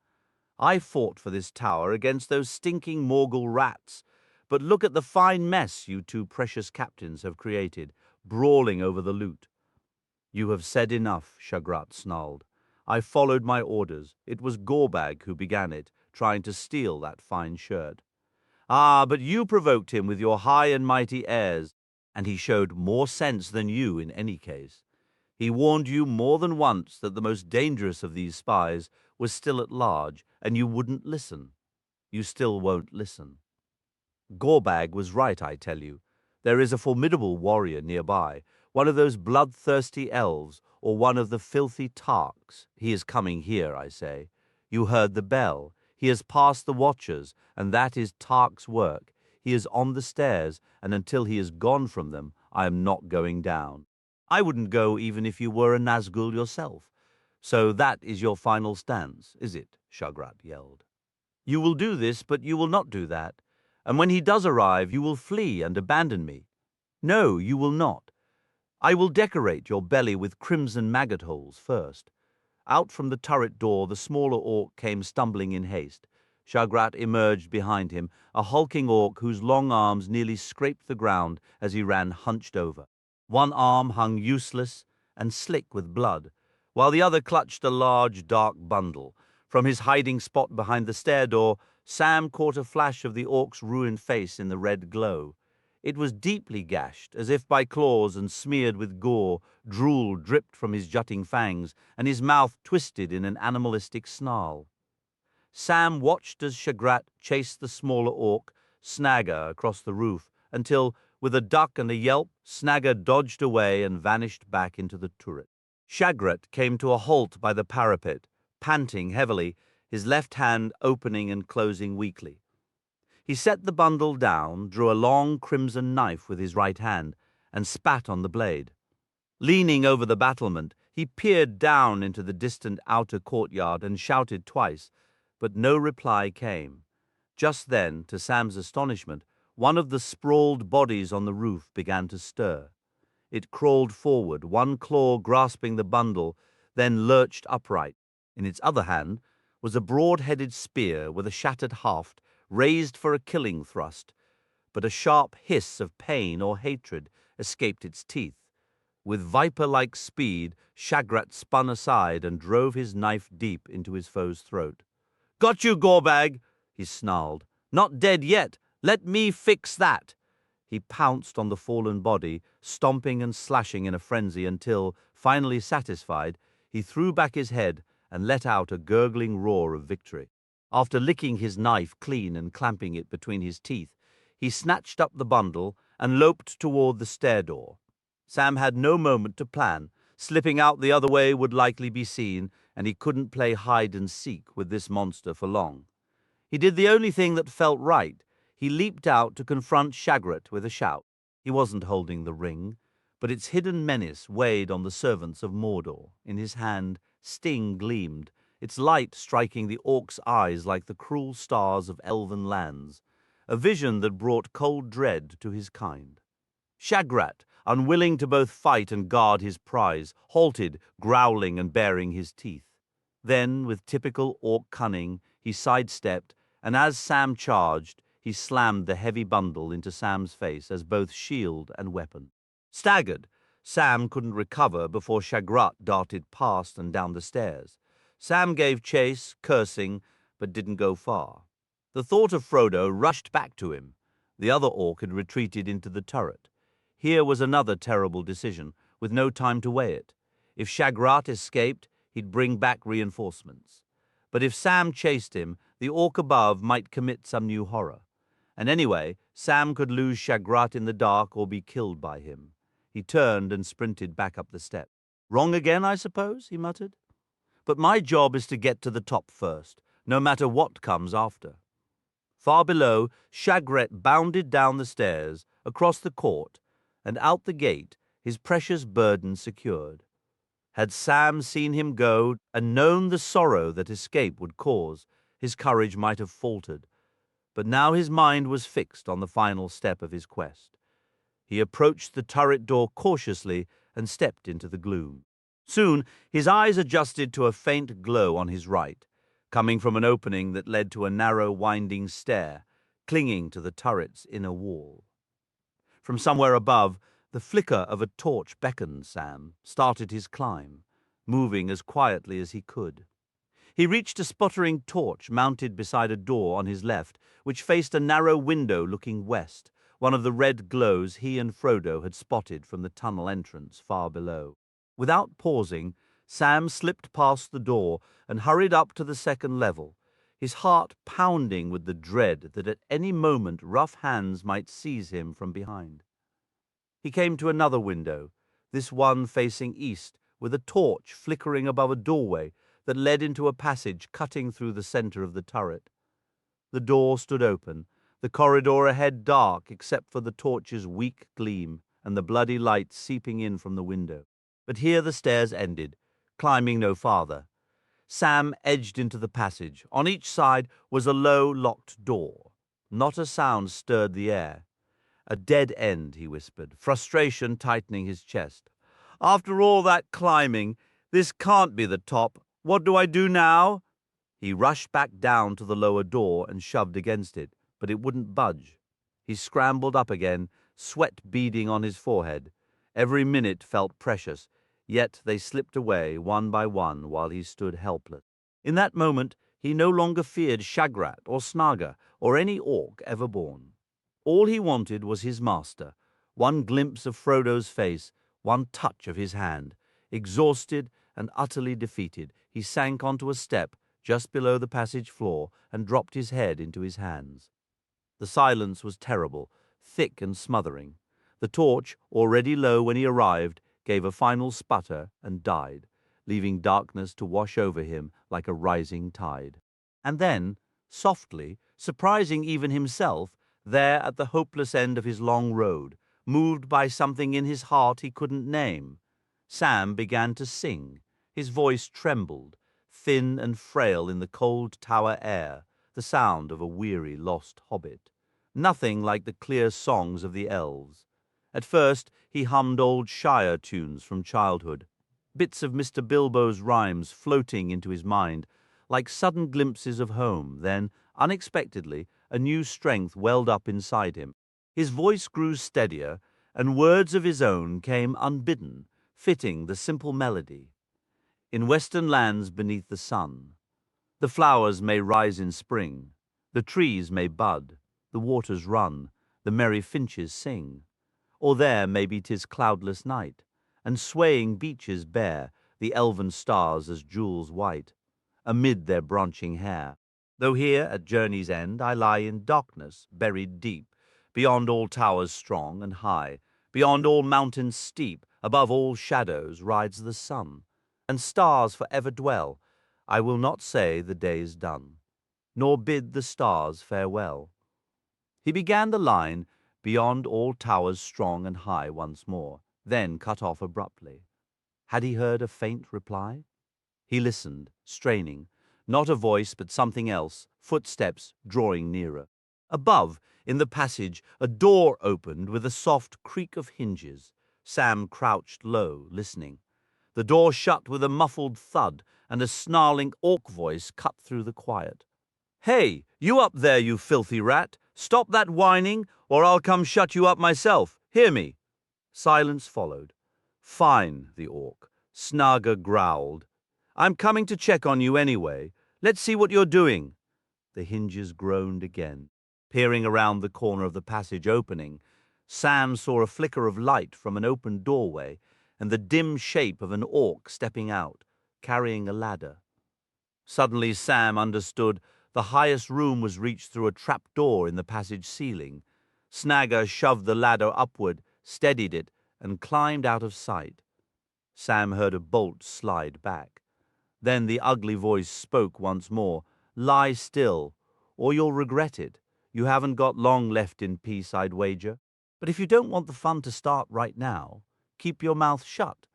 I fought for this tower against those stinking Morgul rats, but look at the fine mess you two precious captains have created, brawling over the loot." "You have said enough," Shagrat snarled. "I followed my orders. It was Gorbag who began it, trying to steal that fine shirt." "Ah, but you provoked him with your high and mighty airs, and he showed more sense than you in any case. He warned you more than once that the most dangerous of these spies was still at large, and you wouldn't listen. You still won't listen. Gorbag was right, I tell you. There is a formidable warrior nearby, one of those bloodthirsty elves, or one of the filthy Tarks. He is coming here, I say. You heard the bell. He has passed the watchers, and that is Tark's work. He is on the stairs, and until he is gone from them, I am not going down. I wouldn't go even if you were a Nazgul yourself. So that is your final stance, is it?" Shagrat yelled. "You will do this, but you will not do that. And when he does arrive, you will flee and abandon me. No, you will not. I will decorate your belly with crimson maggot holes first. Out from the turret door the smaller orc came stumbling in haste. Shagrat emerged behind him, a hulking orc whose long arms nearly scraped the ground as he ran hunched over. One arm hung useless and slick with blood, while the other clutched a large, dark bundle. From his hiding spot behind the stair door, Sam caught a flash of the orc's ruined face in the red glow. It was deeply gashed, as if by claws, and smeared with gore. Drool dripped from his jutting fangs, and his mouth twisted in an animalistic snarl. Sam watched as Shagrat chased the smaller orc, Snagger, across the roof, until, with a duck and a yelp, Snagger dodged away and vanished back into the turret. Shagrat came to a halt by the parapet, panting heavily, his left hand opening and closing weakly. He set the bundle down, drew a long crimson knife with his right hand, and spat on the blade. Leaning over the battlement, he peered down into the distant outer courtyard and shouted twice, but no reply came. Just then, to Sam's astonishment, one of the sprawled bodies on the roof began to stir. It crawled forward, one claw grasping the bundle, then lurched upright. In its other hand was a broad-headed spear with a shattered haft, raised for a killing thrust, but a sharp hiss of pain or hatred escaped its teeth. With viper-like speed, Shagrat spun aside and drove his knife deep into his foe's throat. "Got you, Gorbag!" he snarled. "Not dead yet! Let me fix that!" He pounced on the fallen body, stomping and slashing in a frenzy until, finally satisfied, he threw back his head and let out a gurgling roar of victory. After licking his knife clean and clamping it between his teeth, he snatched up the bundle and loped toward the stair door. Sam had no moment to plan. Slipping out the other way would likely be seen, and he couldn't play hide and seek with this monster for long. He did the only thing that felt right. He leaped out to confront Shagrat with a shout. He wasn't holding the ring, but its hidden menace weighed on the servants of Mordor. In his hand, Sting gleamed, its light striking the orc's eyes like the cruel stars of elven lands, a vision that brought cold dread to his kind. Shagrat, unwilling to both fight and guard his prize, halted, growling and baring his teeth. Then, with typical orc cunning, he sidestepped, and as Sam charged, he slammed the heavy bundle into Sam's face as both shield and weapon. Staggered, Sam couldn't recover before Shagrat darted past and down the stairs. Sam gave chase, cursing, but didn't go far. The thought of Frodo rushed back to him. The other orc had retreated into the turret. Here was another terrible decision, with no time to weigh it. If Shagrat escaped, he'd bring back reinforcements. But if Sam chased him, the orc above might commit some new horror. And anyway, Sam could lose Shagrat in the dark or be killed by him. He turned and sprinted back up the steps. "Wrong again, I suppose," he muttered. "But my job is to get to the top first, no matter what comes after." Far below, Shagrat bounded down the stairs, across the court, and out the gate, his precious burden secured. Had Sam seen him go and known the sorrow that escape would cause, his courage might have faltered. But now his mind was fixed on the final step of his quest. He approached the turret door cautiously and stepped into the gloom. Soon his eyes adjusted to a faint glow on his right, coming from an opening that led to a narrow winding stair, clinging to the turret's inner wall. From somewhere above, the flicker of a torch beckoned Sam, started his climb, moving as quietly as he could. He reached a sputtering torch mounted beside a door on his left, which faced a narrow window looking west, one of the red glows he and Frodo had spotted from the tunnel entrance far below. Without pausing, Sam slipped past the door and hurried up to the second level, his heart pounding with the dread that at any moment rough hands might seize him from behind. He came to another window, this one facing east, with a torch flickering above a doorway that led into a passage cutting through the center of the turret. The door stood open, the corridor ahead dark except for the torch's weak gleam and the bloody light seeping in from the window. But here the stairs ended, climbing no farther. Sam edged into the passage. On each side was a low, locked door. Not a sound stirred the air. A dead end, he whispered, frustration tightening his chest. After all that climbing, this can't be the top. What do I do now? He rushed back down to the lower door and shoved against it, but it wouldn't budge. He scrambled up again, sweat beading on his forehead. Every minute felt precious, yet they slipped away one by one while he stood helpless. In that moment, he no longer feared Shagrat or Snaga or any orc ever born. All he wanted was his master, one glimpse of Frodo's face, one touch of his hand. Exhausted and utterly defeated, he sank onto a step just below the passage floor and dropped his head into his hands. The silence was terrible, thick and smothering. The torch, already low when he arrived, gave a final sputter and died, leaving darkness to wash over him like a rising tide. And then, softly, surprising even himself, there at the hopeless end of his long road, moved by something in his heart he couldn't name, Sam began to sing. His voice trembled, thin and frail in the cold tower air, the sound of a weary lost hobbit. Nothing like the clear songs of the elves. At first he hummed old Shire tunes from childhood, bits of Mr. Bilbo's rhymes floating into his mind, like sudden glimpses of home. Then, unexpectedly, a new strength welled up inside him. His voice grew steadier, and words of his own came unbidden, fitting the simple melody. In western lands beneath the sun, the flowers may rise in spring, the trees may bud, the waters run, the merry finches sing. Or there maybe 'tis cloudless night, and swaying beeches bear the elven stars as jewels white, amid their branching hair. Though here at journey's end I lie in darkness, buried deep, beyond all towers strong and high, beyond all mountains steep, above all shadows rides the sun, and stars for ever dwell, I will not say the day is done, nor bid the stars farewell. He began the line, beyond all towers strong and high once more, then cut off abruptly. Had he heard a faint reply? He listened, straining. Not a voice, but something else, footsteps drawing nearer. Above, in the passage, a door opened with a soft creak of hinges. Sam crouched low, listening. The door shut with a muffled thud, and a snarling orc voice cut through the quiet. "Hey, you up there, you filthy rat! Stop that whining, or I'll come shut you up myself. Hear me?" Silence followed. "Fine," the orc. Snaga growled. "I'm coming to check on you anyway. Let's see what you're doing." The hinges groaned again. Peering around the corner of the passage opening, Sam saw a flicker of light from an open doorway and the dim shape of an orc stepping out, carrying a ladder. Suddenly Sam understood the highest room was reached through a trapdoor in the passage ceiling. Snaga shoved the ladder upward, steadied it, and climbed out of sight. Sam heard a bolt slide back. Then the ugly voice spoke once more. "Lie still, or you'll regret it. You haven't got long left in peace, I'd wager. But if you don't want the fun to start right now, keep your mouth shut.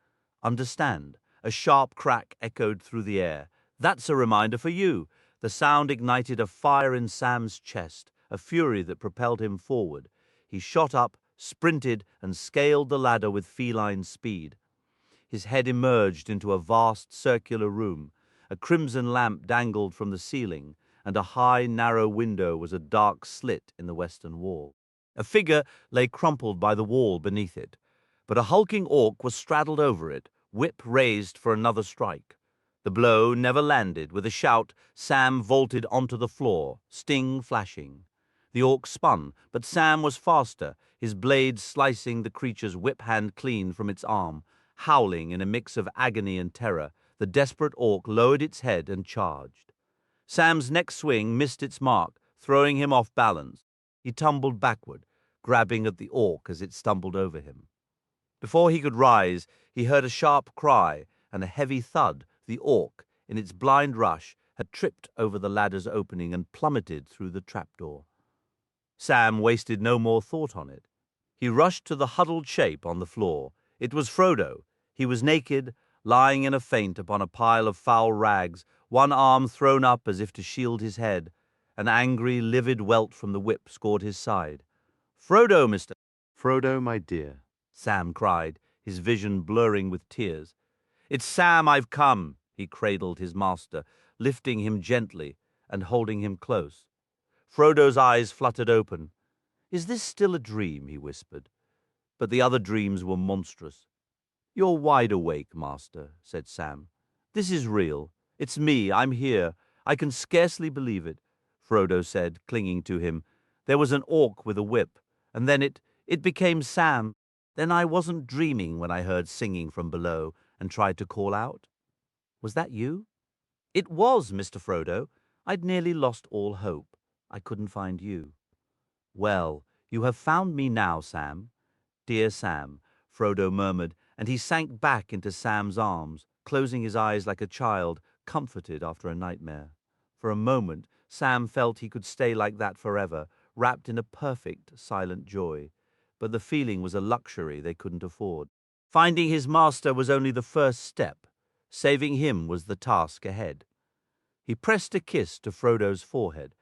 Understand?" A sharp crack echoed through the air. "That's a reminder for you." The sound ignited a fire in Sam's chest, a fury that propelled him forward. He shot up, sprinted, and scaled the ladder with feline speed. His head emerged into a vast circular room. A crimson lamp dangled from the ceiling, and a high, narrow window was a dark slit in the western wall. A figure lay crumpled by the wall beneath it, but a hulking orc was straddled over it, whip raised for another strike. The blow never landed. With a shout, Sam vaulted onto the floor, sting flashing. The orc spun, but Sam was faster, his blade slicing the creature's whip hand clean from its arm. Howling in a mix of agony and terror, the desperate orc lowered its head and charged. Sam's next swing missed its mark, throwing him off balance. He tumbled backward, grabbing at the orc as it stumbled over him. Before he could rise, he heard a sharp cry and a heavy thud. The orc, in its blind rush, had tripped over the ladder's opening and plummeted through the trapdoor. Sam wasted no more thought on it. He rushed to the huddled shape on the floor. It was Frodo. He was naked, lying in a faint upon a pile of foul rags, one arm thrown up as if to shield his head, An angry, livid welt from the whip scored his side. "Frodo, Mr. Frodo, my dear." Sam cried, his vision blurring with tears. "It's Sam, I've come." He cradled his master, lifting him gently and holding him close. Frodo's eyes fluttered open. "Is this still a dream?" he whispered. But the other dreams were monstrous. "You're wide awake, master," said Sam. "This is real. It's me. I'm here. I can scarcely believe it," Frodo said, clinging to him. "There was an orc with a whip, and then it became Sam. Then I wasn't dreaming when I heard singing from below and tried to call out." "Was that you?" "It was, Mr. Frodo. I'd nearly lost all hope. I couldn't find you." "Well, you have found me now, Sam. Dear Sam," Frodo murmured, and he sank back into Sam's arms, closing his eyes like a child, comforted after a nightmare. For a moment, Sam felt he could stay like that forever, wrapped in a perfect, silent joy. But the feeling was a luxury they couldn't afford. Finding his master was only the first step. Saving him was the task ahead. He pressed a kiss to Frodo's forehead.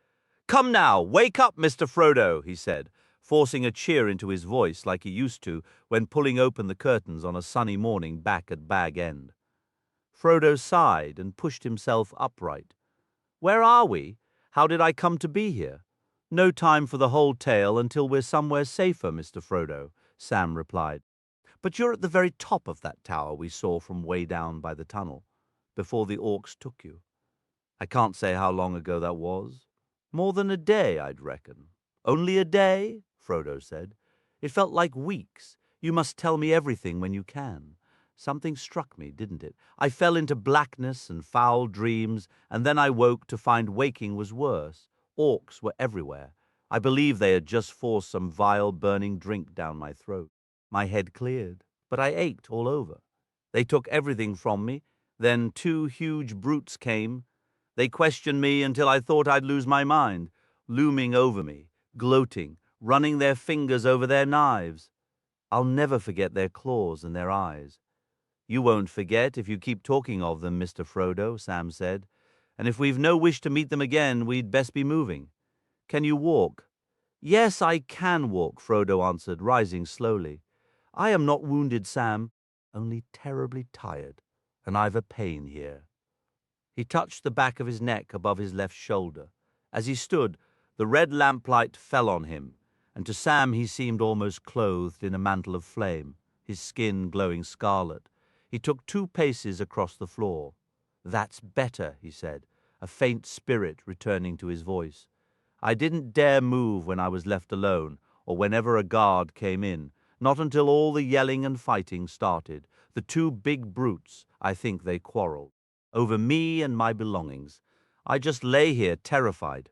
"Come now, wake up, Mr. Frodo," he said, forcing a cheer into his voice like he used to when pulling open the curtains on a sunny morning back at Bag End. Frodo sighed and pushed himself upright. "Where are we? How did I come to be here?" "No time for the whole tale until we're somewhere safer, Mr. Frodo," Sam replied. "But you're at the very top of that tower we saw from way down by the tunnel, before the orcs took you. I can't say how long ago that was. More than a day, I'd reckon." "Only a day?" Frodo said. "It felt like weeks. You must tell me everything when you can." Something struck me, didn't it? I fell into blackness and foul dreams, and then I woke to find waking was worse. Orcs were everywhere. I believe they had just forced some vile, burning drink down my throat. My head cleared, but I ached all over. They took everything from me. Then 2 huge brutes came. They questioned me until I thought I'd lose my mind, looming over me, gloating, running their fingers over their knives. I'll never forget their claws and their eyes. "You won't forget if you keep talking of them, Mr. Frodo," Sam said. "And if we've no wish to meet them again, we'd best be moving. Can you walk?" "Yes, I can walk," Frodo answered, rising slowly. "I am not wounded, Sam, only terribly tired, and I've a pain here." He touched the back of his neck above his left shoulder. As he stood, the red lamplight fell on him, and to Sam he seemed almost clothed in a mantle of flame, his skin glowing scarlet. He took 2 paces across the floor. "That's better," he said, a faint spirit returning to his voice. "I didn't dare move when I was left alone, or whenever a guard came in, not until all the yelling and fighting started. The 2 big brutes, I think they quarreled over me and my belongings. I just lay here terrified.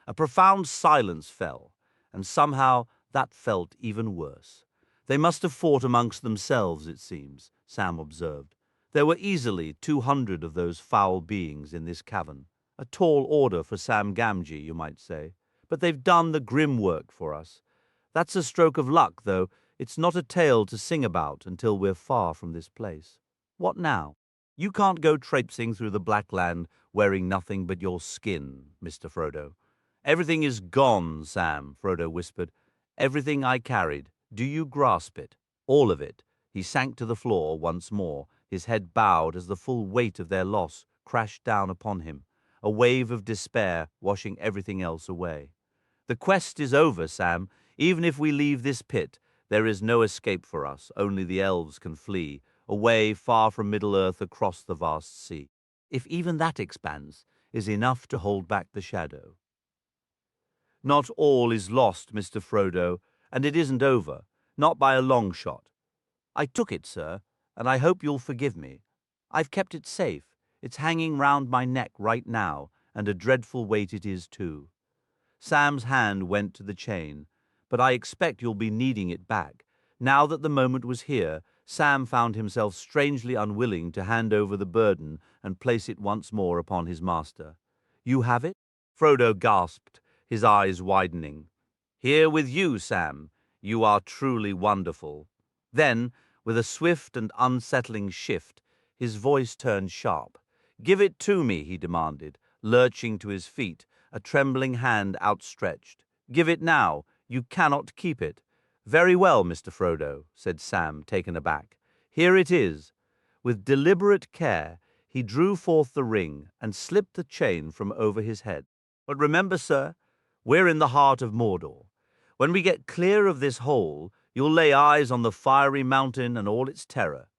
A profound silence fell, and somehow that felt even worse. They must have fought amongst themselves, it seems," Sam observed. "There were easily 200 of those foul beings in this cavern. A tall order for Sam Gamgee, you might say. But they've done the grim work for us. That's a stroke of luck, though. It's not a tale to sing about until we're far from this place. What now? You can't go traipsing through the Black Land wearing nothing but your skin, Mr. Frodo." "Everything is gone, Sam," Frodo whispered. "Everything I carried. Do you grasp it? All of it." He sank to the floor once more, his head bowed as the full weight of their loss crashed down upon him, a wave of despair washing everything else away. "The quest is over, Sam. Even if we leave this pit, there is no escape for us. Only the elves can flee, away far from Middle-earth across the vast sea. If even that expanse is enough to hold back the shadow." "Not all is lost, Mr. Frodo, and it isn't over. Not by a long shot. I took it, sir, and I hope you'll forgive me. I've kept it safe. It's hanging round my neck right now, and a dreadful weight it is, too." Sam's hand went to the chain. "But I expect you'll be needing it back." Now that the moment was here, Sam found himself strangely unwilling to hand over the burden and place it once more upon his master. "You have it?" Frodo gasped, his eyes widening. "Here with you, Sam. You are truly wonderful." Then, with a swift and unsettling shift, his voice turned sharp. "Give it to me," he demanded, lurching to his feet a trembling hand outstretched. "Give it now. You cannot keep it." "Very well, Mr. Frodo," said Sam, taken aback. "Here it is." With deliberate care, he drew forth the ring and slipped the chain from over his head. "But remember, sir, we're in the heart of Mordor. When we get clear of this hole, you'll lay eyes on the fiery mountain and all its terror.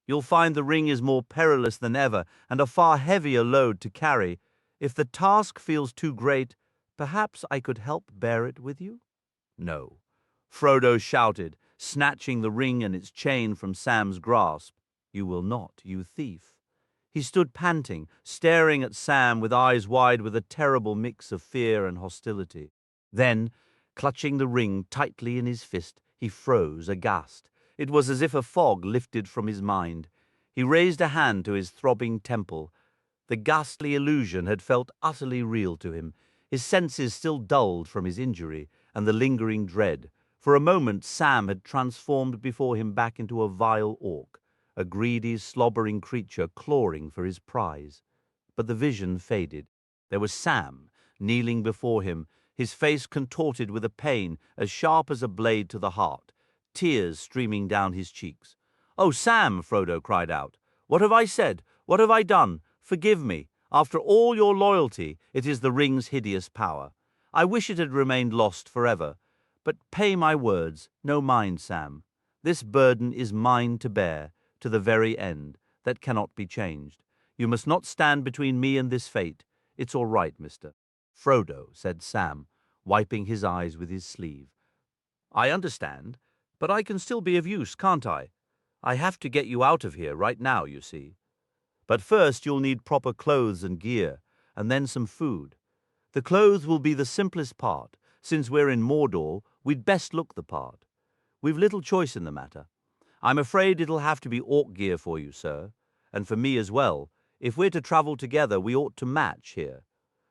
You'll find the ring is more perilous than ever and a far heavier load to carry. If the task feels too great, perhaps I could help bear it with you?" "No," Frodo shouted, snatching the ring and its chain from Sam's grasp. "You will not, you thief." He stood panting, staring at Sam with eyes wide with a terrible mix of fear and hostility. Then, clutching the ring tightly in his fist, he froze aghast. It was as if a fog lifted from his mind. He raised a hand to his throbbing temple. The ghastly illusion had felt utterly real to him, his senses still dulled from his injury and the lingering dread. For a moment Sam had transformed before him back into a vile orc, a greedy, slobbering creature clawing for his prize. But the vision faded. There was Sam, kneeling before him, his face contorted with a pain as sharp as a blade to the heart, tears streaming down his cheeks. "Oh, Sam!" Frodo cried out. "What have I said? What have I done? Forgive me. After all your loyalty, it is the ring's hideous power. I wish it had remained lost forever. But pay my words, no mind, Sam. This burden is mine to bear, to the very end. That cannot be changed. You must not stand between me and this fate. It's all right, mister." "Frodo," said Sam, wiping his eyes with his sleeve. "I understand, but I can still be of use, can't I? I have to get you out of here right now, you see. But first you'll need proper clothes and gear, and then some food. The clothes will be the simplest part. Since we're in Mordor, we'd best look the part. We've little choice in the matter. I'm afraid it'll have to be orc gear for you, sir, and for me as well. If we're to travel together, we ought to match here.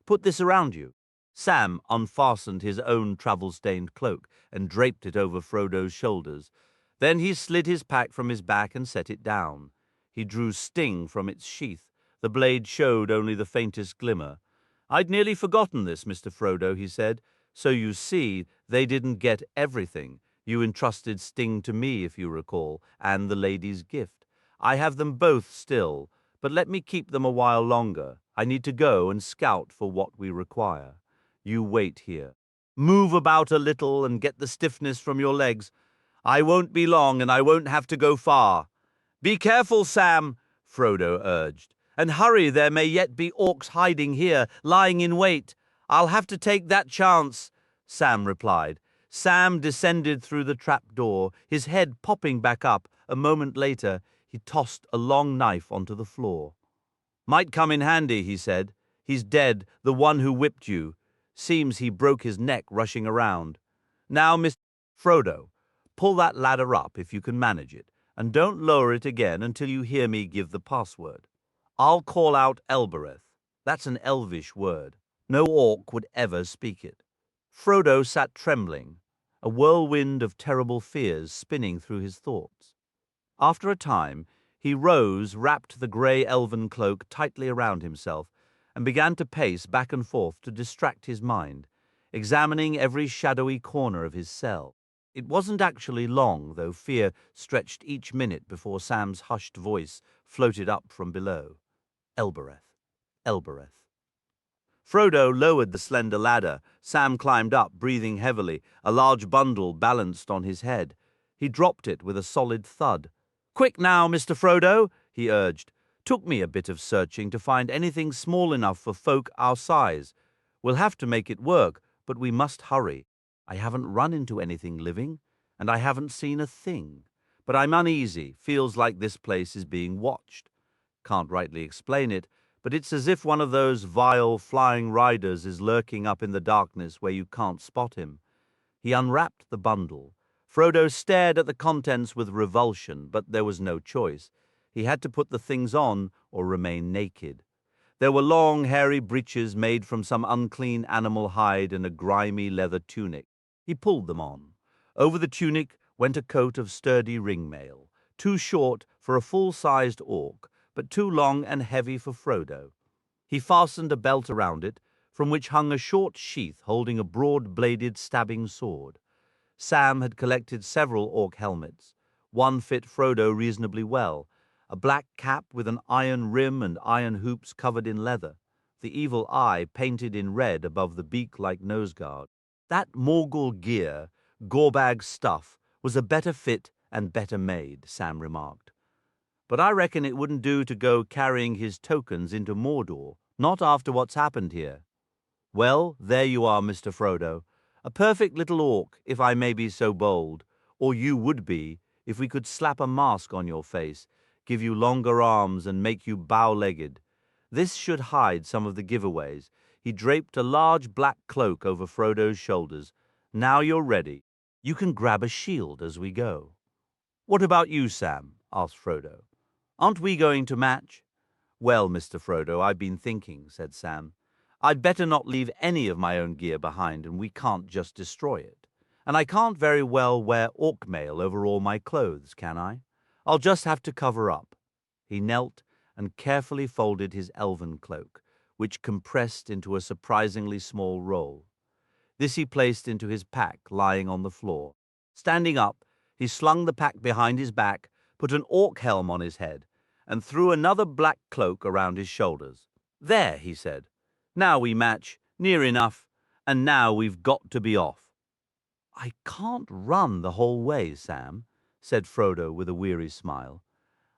Put this around you." Sam unfastened his own travel-stained cloak and draped it over Frodo's shoulders. Then he slid his pack from his back and set it down. He drew Sting from its sheath. The blade showed only the faintest glimmer. "I'd nearly forgotten this, Mr. Frodo," he said. "So you see, they didn't get everything. You entrusted Sting to me, if you recall, and the lady's gift. I have them both still, but let me keep them a while longer. I need to go and scout for what we require. You wait here. Move about a little and get the stiffness from your legs. I won't be long, and I won't have to go far." "Be careful, Sam," Frodo urged. "And hurry, there may yet be orcs hiding here, lying in wait." "I'll have to take that chance," Sam replied. Sam descended through the trap-door, his head popping back up. A moment later, he tossed a long knife onto the floor. "Might come in handy," he said. "He's dead, the one who whipped you. Seems he broke his neck rushing around. Now, Mr. Frodo, pull that ladder up if you can manage it, and don't lower it again until you hear me give the password. I'll call out Elbereth. That's an elvish word. No orc would ever speak it." Frodo sat trembling, a whirlwind of terrible fears spinning through his thoughts. After a time, he rose, wrapped the grey elven cloak tightly around himself, and began to pace back and forth to distract his mind, examining every shadowy corner of his cell. It wasn't actually long, though fear stretched each minute before Sam's hushed voice floated up from below. "Elbereth, Elbereth." Frodo lowered the slender ladder. Sam climbed up, breathing heavily, a large bundle balanced on his head. He dropped it with a solid thud. "Quick now, Mr. Frodo," he urged. "Took me a bit of searching to find anything small enough for folk our size. We'll have to make it work, but we must hurry. I haven't run into anything living, and I haven't seen a thing. But I'm uneasy, feels like this place is being watched. Can't rightly explain it, but it's as if one of those vile flying riders is lurking up in the darkness where you can't spot him." He unwrapped the bundle. Frodo stared at the contents with revulsion, but there was no choice. He had to put the things on or remain naked. There were long, hairy breeches made from some unclean animal hide and a grimy leather tunic. He pulled them on. Over the tunic went a coat of sturdy ringmail, too short for a full-sized orc, but too long and heavy for Frodo. He fastened a belt around it. from which hung a short sheath holding a broad-bladed stabbing sword. Sam had collected several orc helmets. One fit Frodo reasonably well, a black cap with an iron rim and iron hoops covered in leather, the evil eye painted in red above the beak-like noseguard. That Morgul gear, gorbag stuff, was a better fit and better made, Sam remarked. But I reckon it wouldn't do to go carrying his tokens into Mordor, not after what's happened here. Well, there you are, Mr. Frodo. A perfect little orc, if I may be so bold, or you would be, if we could slap a mask on your face, give you longer arms and make you bow-legged. This should hide some of the giveaways. He draped a large black cloak over Frodo's shoulders. Now you're ready. You can grab a shield as we go. What about you, Sam? Asked Frodo. Aren't we going to match? Well, Mr. Frodo, I've been thinking, said Sam. I'd better not leave any of my own gear behind, and we can't just destroy it. And I can't very well wear orc mail over all my clothes, can I? I'll just have to cover up. He knelt and carefully folded his elven cloak, which compressed into a surprisingly small roll. This he placed into his pack lying on the floor. Standing up, he slung the pack behind his back, put an orc helm on his head, and threw another black cloak around his shoulders. There, he said. Now we match, near enough, and now we've got to be off. I can't run the whole way, Sam, said Frodo with a weary smile.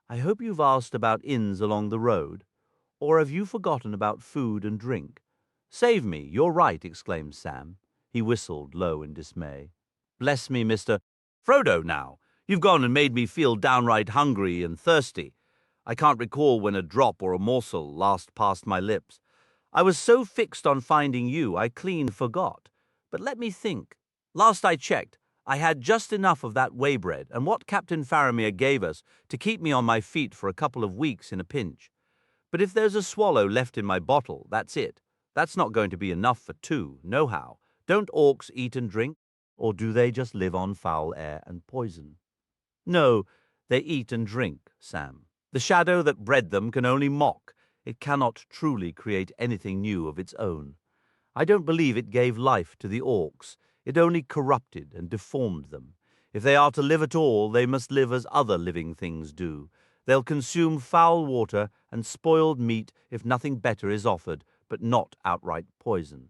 I hope you've asked about inns along the road, or have you forgotten about food and drink? Save me, you're right, exclaimed Sam. He whistled low in dismay. Bless me, Mr. Frodo, now. You've gone and made me feel downright hungry and thirsty. I can't recall when a drop or a morsel last passed my lips. I was so fixed on finding you, I clean forgot. But let me think. Last I checked, I had just enough of that whey bread and what Captain Faramir gave us to keep me on my feet for a couple of weeks in a pinch. But if there's a swallow left in my bottle, that's it. That's not going to be enough for two, nohow. Don't orcs eat and drink? Or do they just live on foul air and poison? No, they eat and drink, Sam. The shadow that bred them can only mock. It cannot truly create anything new of its own. I don't believe it gave life to the orcs. It only corrupted and deformed them. If they are to live at all, they must live as other living things do. They'll consume foul water and spoiled meat if nothing better is offered, but not outright poison.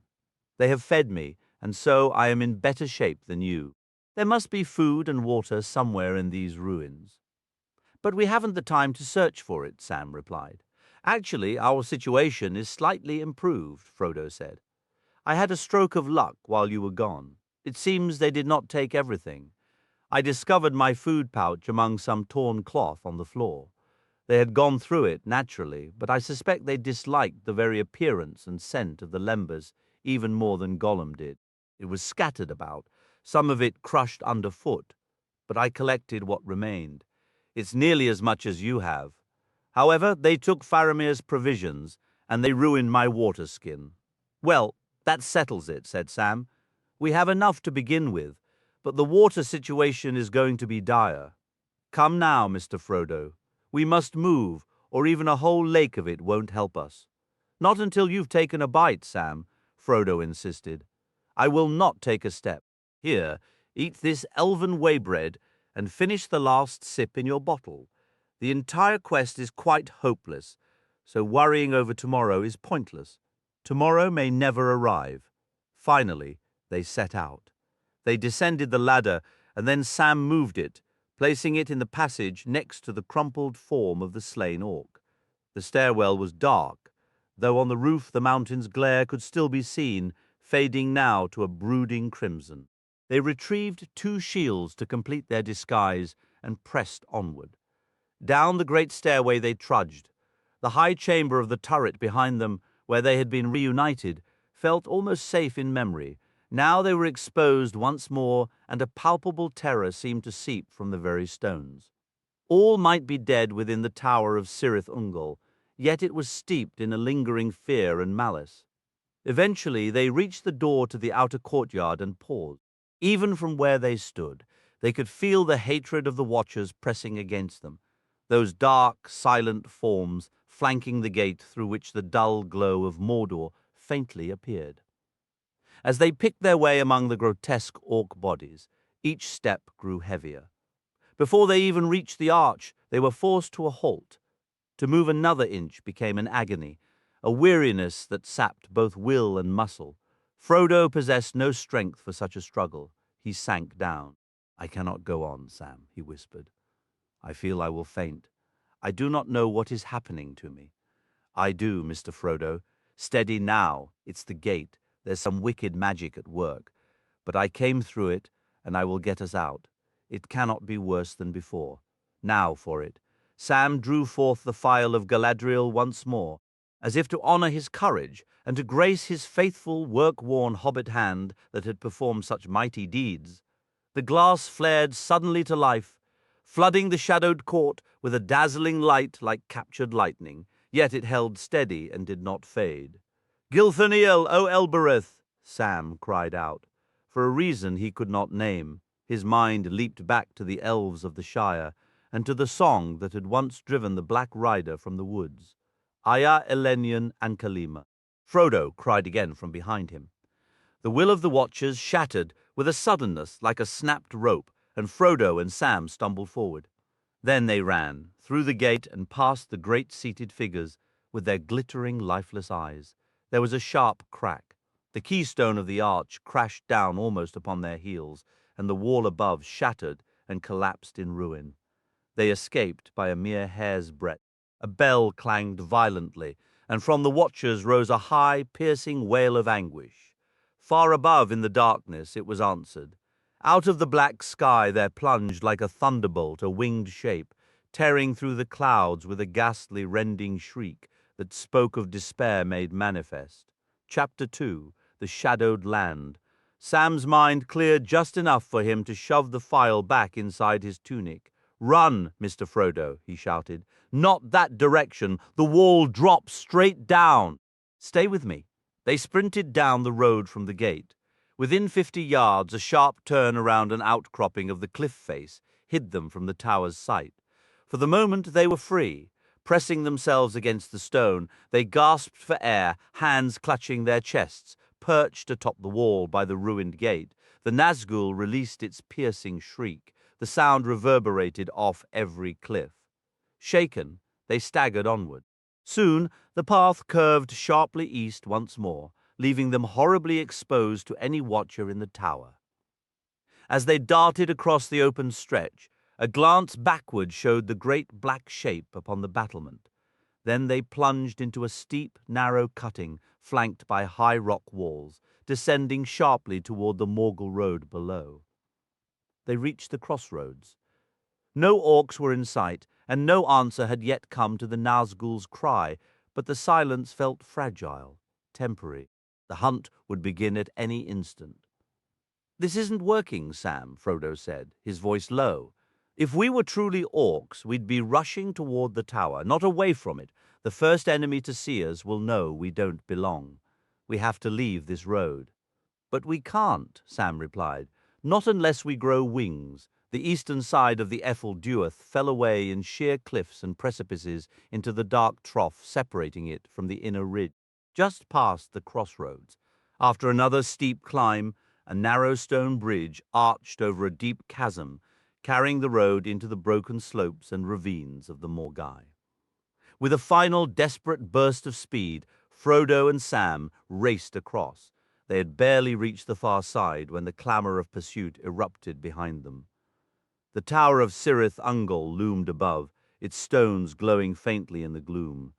They have fed me, and so I am in better shape than you. There must be food and water somewhere in these ruins. But we haven't the time to search for it, Sam replied. Actually, our situation is slightly improved, Frodo said. I had a stroke of luck while you were gone. It seems they did not take everything. I discovered my food pouch among some torn cloth on the floor. They had gone through it, naturally, but I suspect they disliked the very appearance and scent of the lembas even more than Gollum did. It was scattered about, some of it crushed underfoot, but I collected what remained. It's nearly as much as you have. However, they took Faramir's provisions, and they ruined my water skin. Well, that settles it, said Sam. We have enough to begin with, but the water situation is going to be dire. Come now, Mr. Frodo. We must move, or even a whole lake of it won't help us. Not until you've taken a bite, Sam, Frodo insisted. I will not take a step. Here, eat this elven whey bread and finish the last sip in your bottle. The entire quest is quite hopeless, so worrying over tomorrow is pointless. Tomorrow may never arrive. Finally, they set out. They descended the ladder, and then Sam moved it, placing it in the passage next to the crumpled form of the slain orc. The stairwell was dark, though on the roof the mountain's glare could still be seen, fading now to a brooding crimson. They retrieved 2 shields to complete their disguise and pressed onward. Down the great stairway they trudged. The high chamber of the turret behind them, where they had been reunited, felt almost safe in memory. Now they were exposed once more, and a palpable terror seemed to seep from the very stones. All might be dead within the tower of Cirith Ungol, yet it was steeped in a lingering fear and malice. Eventually they reached the door to the outer courtyard and paused. Even from where they stood, they could feel the hatred of the Watchers pressing against them, those dark, silent forms flanking the gate through which the dull glow of Mordor faintly appeared. As they picked their way among the grotesque orc bodies, each step grew heavier. Before they even reached the arch, they were forced to a halt. To move another inch became an agony, a weariness that sapped both will and muscle. Frodo possessed no strength for such a struggle. He sank down. "I cannot go on, Sam," he whispered. "I feel I will faint. I do not know what is happening to me." "I do, Mr. Frodo. Steady now. It's the gate. There's some wicked magic at work. But I came through it, and I will get us out. It cannot be worse than before. Now for it." Sam drew forth the phial of Galadriel once more, as if to honor his courage and to grace his faithful, work-worn hobbit hand that had performed such mighty deeds. The glass flared suddenly to life, flooding the shadowed court with a dazzling light like captured lightning, yet it held steady and did not fade. "Gilthaniel, O Elbereth!" Sam cried out. For a reason he could not name, his mind leaped back to the elves of the Shire, and to the song that had once driven the Black Rider from the woods. "Aya Elenion and Kalima." Frodo cried again from behind him. The will of the Watchers shattered with a suddenness like a snapped rope, and Frodo and Sam stumbled forward. Then they ran, through the gate and past the great seated figures, with their glittering, lifeless eyes. There was a sharp crack. The keystone of the arch crashed down almost upon their heels, and the wall above shattered and collapsed in ruin. They escaped by a mere hair's breadth. A bell clanged violently, and from the Watchers rose a high, piercing wail of anguish. Far above in the darkness it was answered. Out of the black sky there plunged like a thunderbolt a winged shape, tearing through the clouds with a ghastly rending shriek that spoke of despair made manifest. Chapter 2, The Shadowed Land. Sam's mind cleared just enough for him to shove the phial back inside his tunic. "Run, Mr. Frodo," he shouted. "Not that direction. The wall drops straight down." "Stay with me." They sprinted down the road from the gate. Within 50 yards, a sharp turn around an outcropping of the cliff face hid them from the tower's sight. For the moment they were free. Pressing themselves against the stone, they gasped for air, hands clutching their chests. Perched atop the wall by the ruined gate, the Nazgul released its piercing shriek. The sound reverberated off every cliff. Shaken, they staggered onward. Soon, the path curved sharply east once more, leaving them horribly exposed to any watcher in the tower. As they darted across the open stretch, a glance backward showed the great black shape upon the battlement. Then they plunged into a steep, narrow cutting flanked by high rock walls, descending sharply toward the Morgul road below. They reached the crossroads. No orcs were in sight, and no answer had yet come to the Nazgul's cry, but the silence felt fragile, temporary. The hunt would begin at any instant. "This isn't working, Sam," Frodo said, his voice low. "If we were truly orcs, we'd be rushing toward the tower, not away from it. The first enemy to see us will know we don't belong. We have to leave this road." "But we can't," Sam replied. "Not unless we grow wings." The eastern side of the Ethel Duath fell away in sheer cliffs and precipices into the dark trough separating it from the inner ridge, just past the crossroads. After another steep climb, a narrow stone bridge arched over a deep chasm, carrying the road into the broken slopes and ravines of the Morgai. With a final desperate burst of speed, Frodo and Sam raced across. They had barely reached the far side when the clamor of pursuit erupted behind them. The tower of Cirith Ungol loomed above, its stones glowing faintly in the gloom.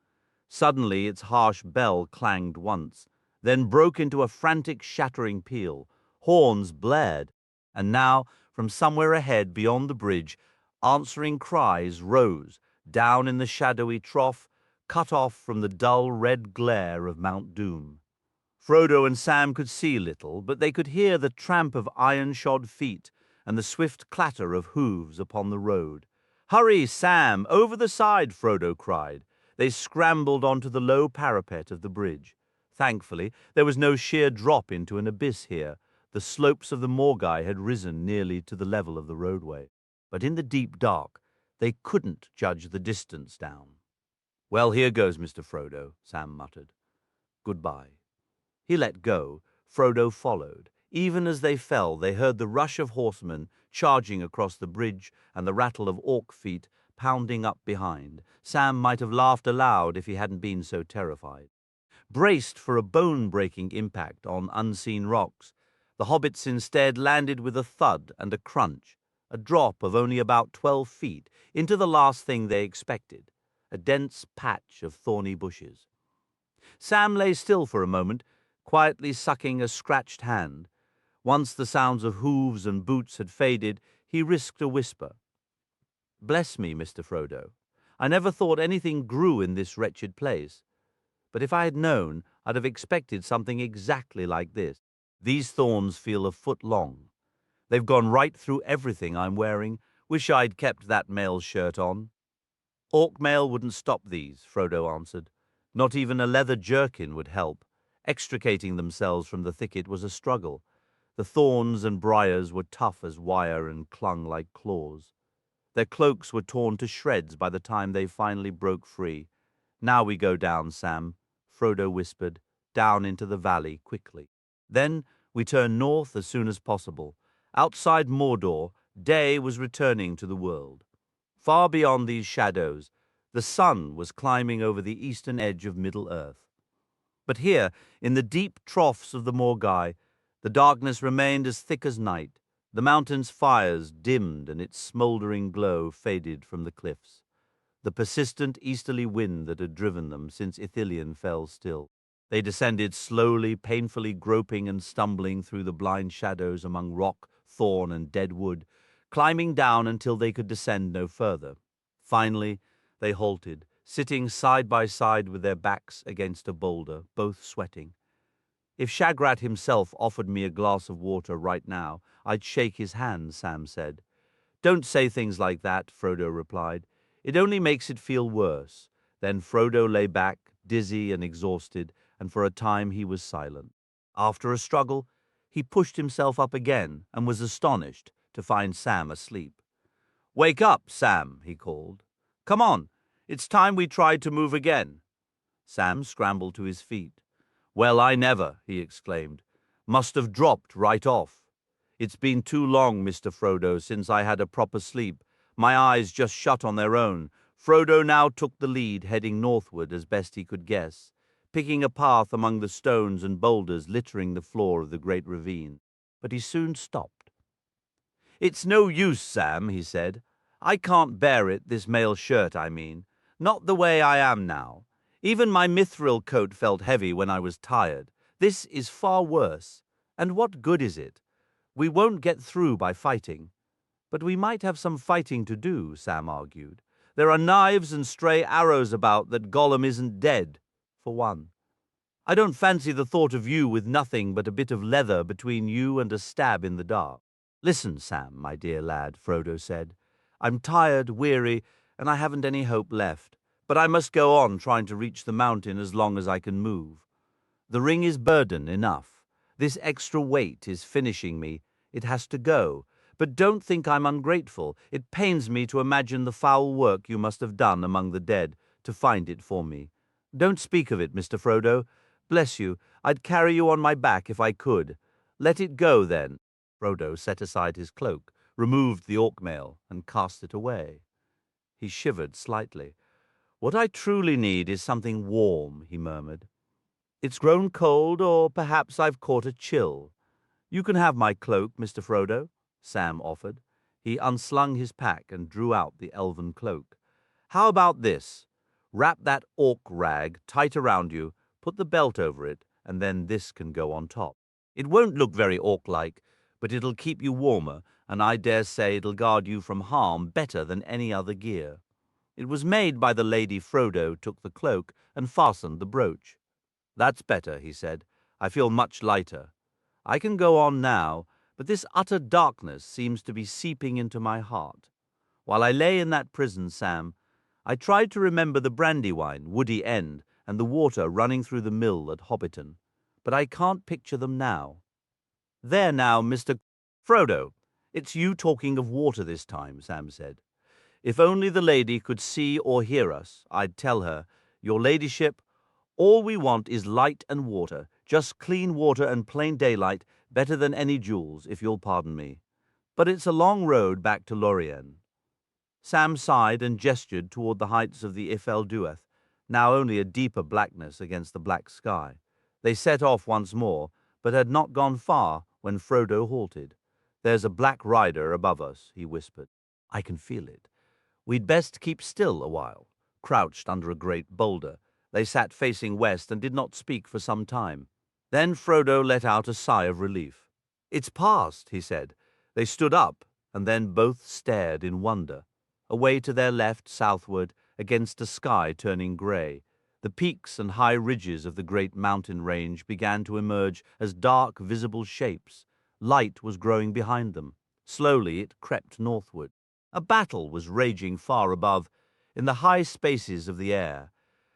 Suddenly its harsh bell clanged once, then broke into a frantic shattering peal. Horns blared, and now, from somewhere ahead beyond the bridge, answering cries rose, down in the shadowy trough, cut off from the dull red glare of Mount Doom. Frodo and Sam could see little, but they could hear the tramp of iron-shod feet and the swift clatter of hooves upon the road. "Hurry, Sam! Over the side!" Frodo cried. They scrambled onto the low parapet of the bridge. Thankfully, there was no sheer drop into an abyss here. The slopes of the Morgai had risen nearly to the level of the roadway. But in the deep dark, they couldn't judge the distance down. "Well, here goes, Mr. Frodo," Sam muttered. "Goodbye." He let go. Frodo followed. Even as they fell, they heard the rush of horsemen charging across the bridge and the rattle of orc feet pounding up behind. Sam might have laughed aloud if he hadn't been so terrified. Braced for a bone-breaking impact on unseen rocks, the hobbits instead landed with a thud and a crunch, a drop of only about 12 feet into the last thing they expected, a dense patch of thorny bushes. Sam lay still for a moment, quietly sucking a scratched hand. Once the sounds of hooves and boots had faded, he risked a whisper. "Bless me, Mr. Frodo. I never thought anything grew in this wretched place. But if I had known, I'd have expected something exactly like this. These thorns feel a foot long. They've gone right through everything I'm wearing. Wish I'd kept that mail's shirt on." "Orc mail wouldn't stop these," Frodo answered. "Not even a leather jerkin would help." Extricating themselves from the thicket was a struggle. The thorns and briars were tough as wire and clung like claws. Their cloaks were torn to shreds by the time they finally broke free. "Now we go down, Sam," Frodo whispered, "down into the valley quickly. Then we turn north as soon as possible." Outside Mordor, day was returning to the world. Far beyond these shadows, the sun was climbing over the eastern edge of Middle-earth. But here, in the deep troughs of the Morgai, the darkness remained as thick as night. The mountain's fires dimmed and its smouldering glow faded from the cliffs. The persistent easterly wind that had driven them since Ithilien fell still. They descended slowly, painfully groping and stumbling through the blind shadows among rock, thorn, and dead wood, climbing down until they could descend no further. Finally, they halted, sitting side by side with their backs against a boulder, both sweating. "If Shagrat himself offered me a glass of water right now, I'd shake his hand," Sam said. "Don't say things like that," Frodo replied. "It only makes it feel worse." Then Frodo lay back, dizzy and exhausted, and for a time he was silent. After a struggle, he pushed himself up again and was astonished to find Sam asleep. "Wake up, Sam," he called. "Come on, it's time we tried to move again." Sam scrambled to his feet. "Well, I never," he exclaimed. "Must have dropped right off. It's been too long, Mr. Frodo, since I had a proper sleep. My eyes just shut on their own." Frodo now took the lead, heading northward as best he could guess, picking a path among the stones and boulders littering the floor of the great ravine. But he soon stopped. "It's no use, Sam," he said. "I can't bear it, this mail shirt, I mean. Not the way I am now. Even my mithril coat felt heavy when I was tired. This is far worse. And what good is it? We won't get through by fighting." "But we might have some fighting to do," Sam argued. "There are knives and stray arrows about that Gollum isn't dead, for one. I don't fancy the thought of you with nothing but a bit of leather between you and a stab in the dark." "Listen, Sam, my dear lad," Frodo said. "I'm tired, weary, and I haven't any hope left. But I must go on trying to reach the mountain as long as I can move. The ring is burden enough. This extra weight is finishing me. It has to go. But don't think I'm ungrateful. It pains me to imagine the foul work you must have done among the dead to find it for me. Don't speak of it, Mr. Frodo. Bless you, I'd carry you on my back if I could. Let it go, then." Frodo set aside his cloak, removed the orc mail, and cast it away. He shivered slightly. "What I truly need is something warm," he murmured. "It's grown cold, or perhaps I've caught a chill. You can have my cloak, Mr. Frodo," Sam offered. He unslung his pack and drew out the elven cloak. "How about this? Wrap that orc rag tight around you, put the belt over it, and then this can go on top. It won't look very orc-like, but it'll keep you warmer, and I dare say it'll guard you from harm better than any other gear." It was made by the lady. Frodo took the cloak and fastened the brooch. "That's better," he said. "I feel much lighter. I can go on now, but this utter darkness seems to be seeping into my heart. While I lay in that prison, Sam, I tried to remember the Brandywine, Woody End, and the water running through the mill at Hobbiton, but I can't picture them now." "There now, Mr. Frodo, it's you talking of water this time," Sam said. "If only the lady could see or hear us, I'd tell her, 'Your ladyship, all we want is light and water, Just clean water and plain daylight, better than any jewels, if you'll pardon me. But it's a long road back to Lorien." Sam sighed and gestured toward the heights of the Dueth, now only a deeper blackness against the black sky. They set off once more, but had not gone far when Frodo halted. "There's a black rider above us," he whispered. "I can feel it. We'd best keep still a while." Crouched under a great boulder, they sat facing west and did not speak for some time. Then Frodo let out a sigh of relief. "It's past," he said. They stood up, and then both stared in wonder. Away to their left, southward, against a sky turning grey, the peaks and high ridges of the great mountain range began to emerge as dark, visible shapes. Light was growing behind them. Slowly it crept northward. A battle was raging far above, in the high spaces of the air.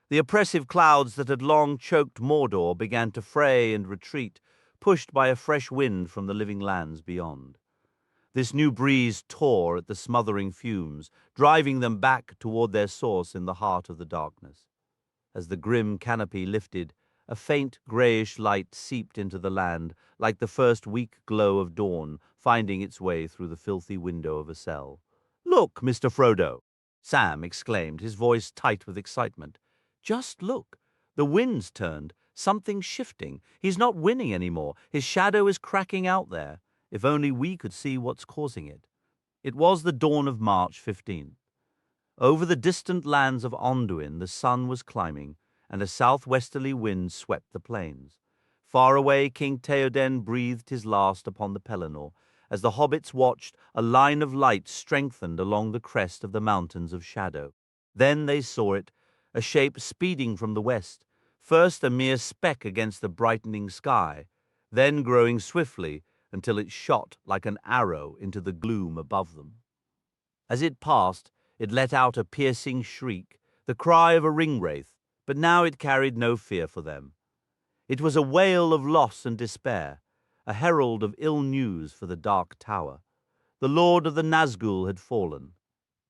The oppressive clouds that had long choked Mordor began to fray and retreat, pushed by a fresh wind from the living lands beyond. This new breeze tore at the smothering fumes, driving them back toward their source in the heart of the darkness. As the grim canopy lifted, a faint grayish light seeped into the land, like the first weak glow of dawn finding its way through the filthy window of a cell. "Look, Mr. Frodo!" Sam exclaimed, his voice tight with excitement. "Just look! The wind's turned. Something's shifting. He's not winning anymore. His shadow is cracking out there. If only we could see what's causing it." It was the dawn of March 15th. Over the distant lands of Anduin the sun was climbing, and a southwesterly wind swept the plains. Far away King Theoden breathed his last upon the Pelennor. As the hobbits watched, a line of light strengthened along the crest of the mountains of shadow. Then they saw it, a shape speeding from the west, first a mere speck against the brightening sky, then growing swiftly until it shot like an arrow into the gloom above them. As it passed, it let out a piercing shriek, the cry of a ringwraith, but now it carried no fear for them. It was a wail of loss and despair, a herald of ill news for the Dark Tower. The Lord of the Nazgul had fallen.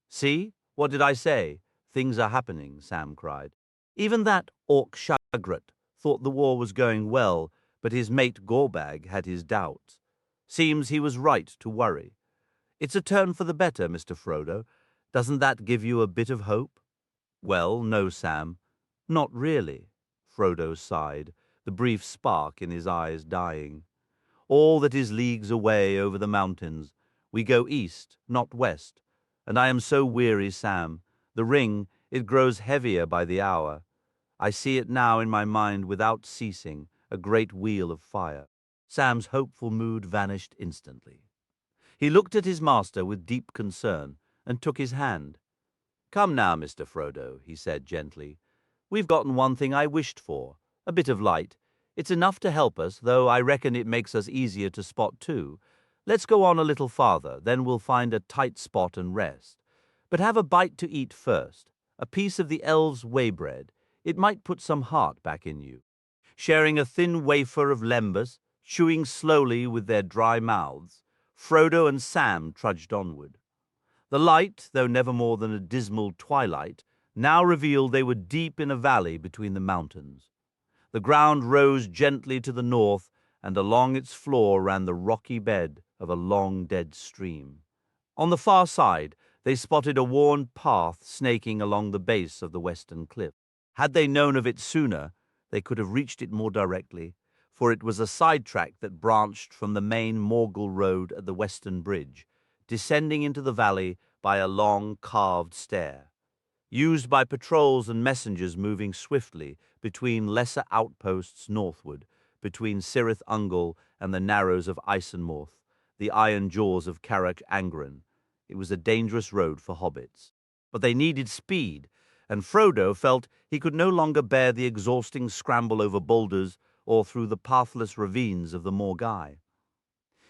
"See? What did I say? Things are happening," Sam cried. Even that orc Shagrat thought the war was going well, but his mate Gorbag had his doubts. Seems he was right to worry. "It's a turn for the better, Mr. Frodo. Doesn't that give you a bit of hope?" "Well, no, Sam. Not really." Frodo sighed, the brief spark in his eyes dying. "All that is leagues away over the mountains. We go east, not west. And I am so weary, Sam. The ring, it grows heavier by the hour. I see it now in my mind without ceasing, a great wheel of fire." Sam's hopeful mood vanished instantly. He looked at his master with deep concern and took his hand. "Come now, Mr. Frodo," he said gently. "We've gotten one thing I wished for, a bit of light. It's enough to help us, though I reckon it makes us easier to spot too. Let's go on a little farther, then we'll find a tight spot and rest. But have a bite to eat first, a piece of the elves' waybread. It might put some heart back in you." Sharing a thin wafer of lembas, chewing slowly with their dry mouths, Frodo and Sam trudged onward. The light, though never more than a dismal twilight, now revealed they were deep in a valley between the mountains. The ground rose gently to the north, and along its floor ran the rocky bed of a long dead stream. On the far side, they spotted a worn path snaking along the base of the western cliff. Had they known of it sooner, they could have reached it more directly, for it was a sidetrack that branched from the main Morgul road at the western bridge, descending into the valley by a long carved stair, used by patrols and messengers moving swiftly between lesser outposts northward, between Cirith Ungol and the narrows of Isenmorth, the iron jaws of Carach Angren. It was a dangerous road for hobbits. But they needed speed, and Frodo felt he could no longer bear the exhausting scramble over boulders or through the pathless ravines of the Morgai.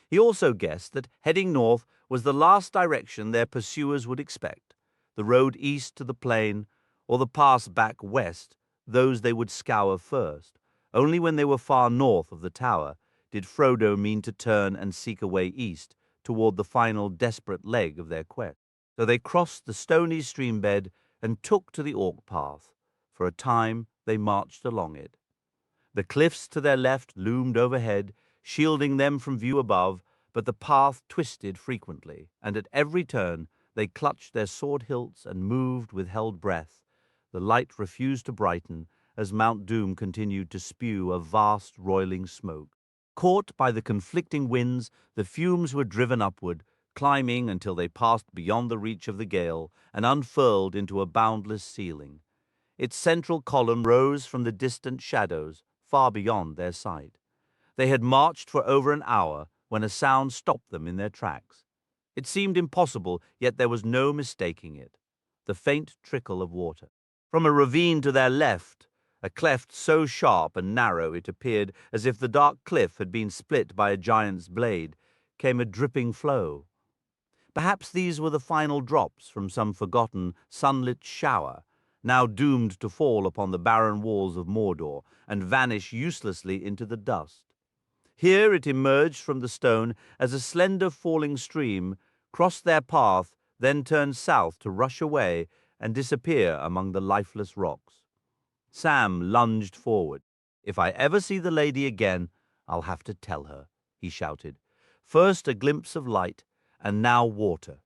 He also guessed that heading north was the last direction their pursuers would expect. The road east to the plain, or the pass back west, those they would scour first. Only when they were far north of the tower did Frodo mean to turn and seek a way east toward the final desperate leg of their quest. So they crossed the stony stream bed and took to the Orc path. For a time they marched along it. The cliffs to their left loomed overhead, shielding them from view above, but the path twisted frequently, and at every turn they clutched their sword hilts and moved with held breath. The light refused to brighten as Mount Doom continued to spew a vast roiling smoke. Caught by the conflicting winds, the fumes were driven upward, climbing until they passed beyond the reach of the gale and unfurled into a boundless ceiling. Its central column rose from the distant shadows, far beyond their sight. They had marched for over an hour when a sound stopped them in their tracks. It seemed impossible, yet there was no mistaking it. The faint trickle of water. From a ravine to their left, a cleft so sharp and narrow it appeared as if the dark cliff had been split by a giant's blade, came a dripping flow. Perhaps these were the final drops from some forgotten, sunlit shower, now doomed to fall upon the barren walls of Mordor and vanish uselessly into the dust. Here it emerged from the stone as a slender falling stream, crossed their path, then turned south to rush away and disappear among the lifeless rocks. Sam lunged forward. "If I ever see the lady again, I'll have to tell her," he shouted. First a glimpse of light, and now water.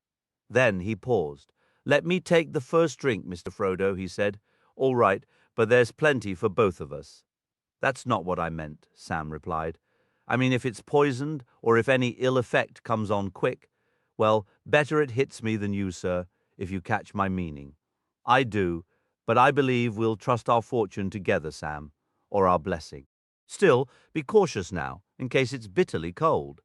Then he paused. "Let me take the first drink, Mr. Frodo," he said. "All right, but there's plenty for both of us." "That's not what I meant," Sam replied. "I mean, if it's poisoned, or if any ill effect comes on quick, well, better it hits me than you, sir, if you catch my meaning." "I do, but I believe we'll trust our fortune together, Sam, or our blessing. Still, be cautious now, in case it's bitterly cold."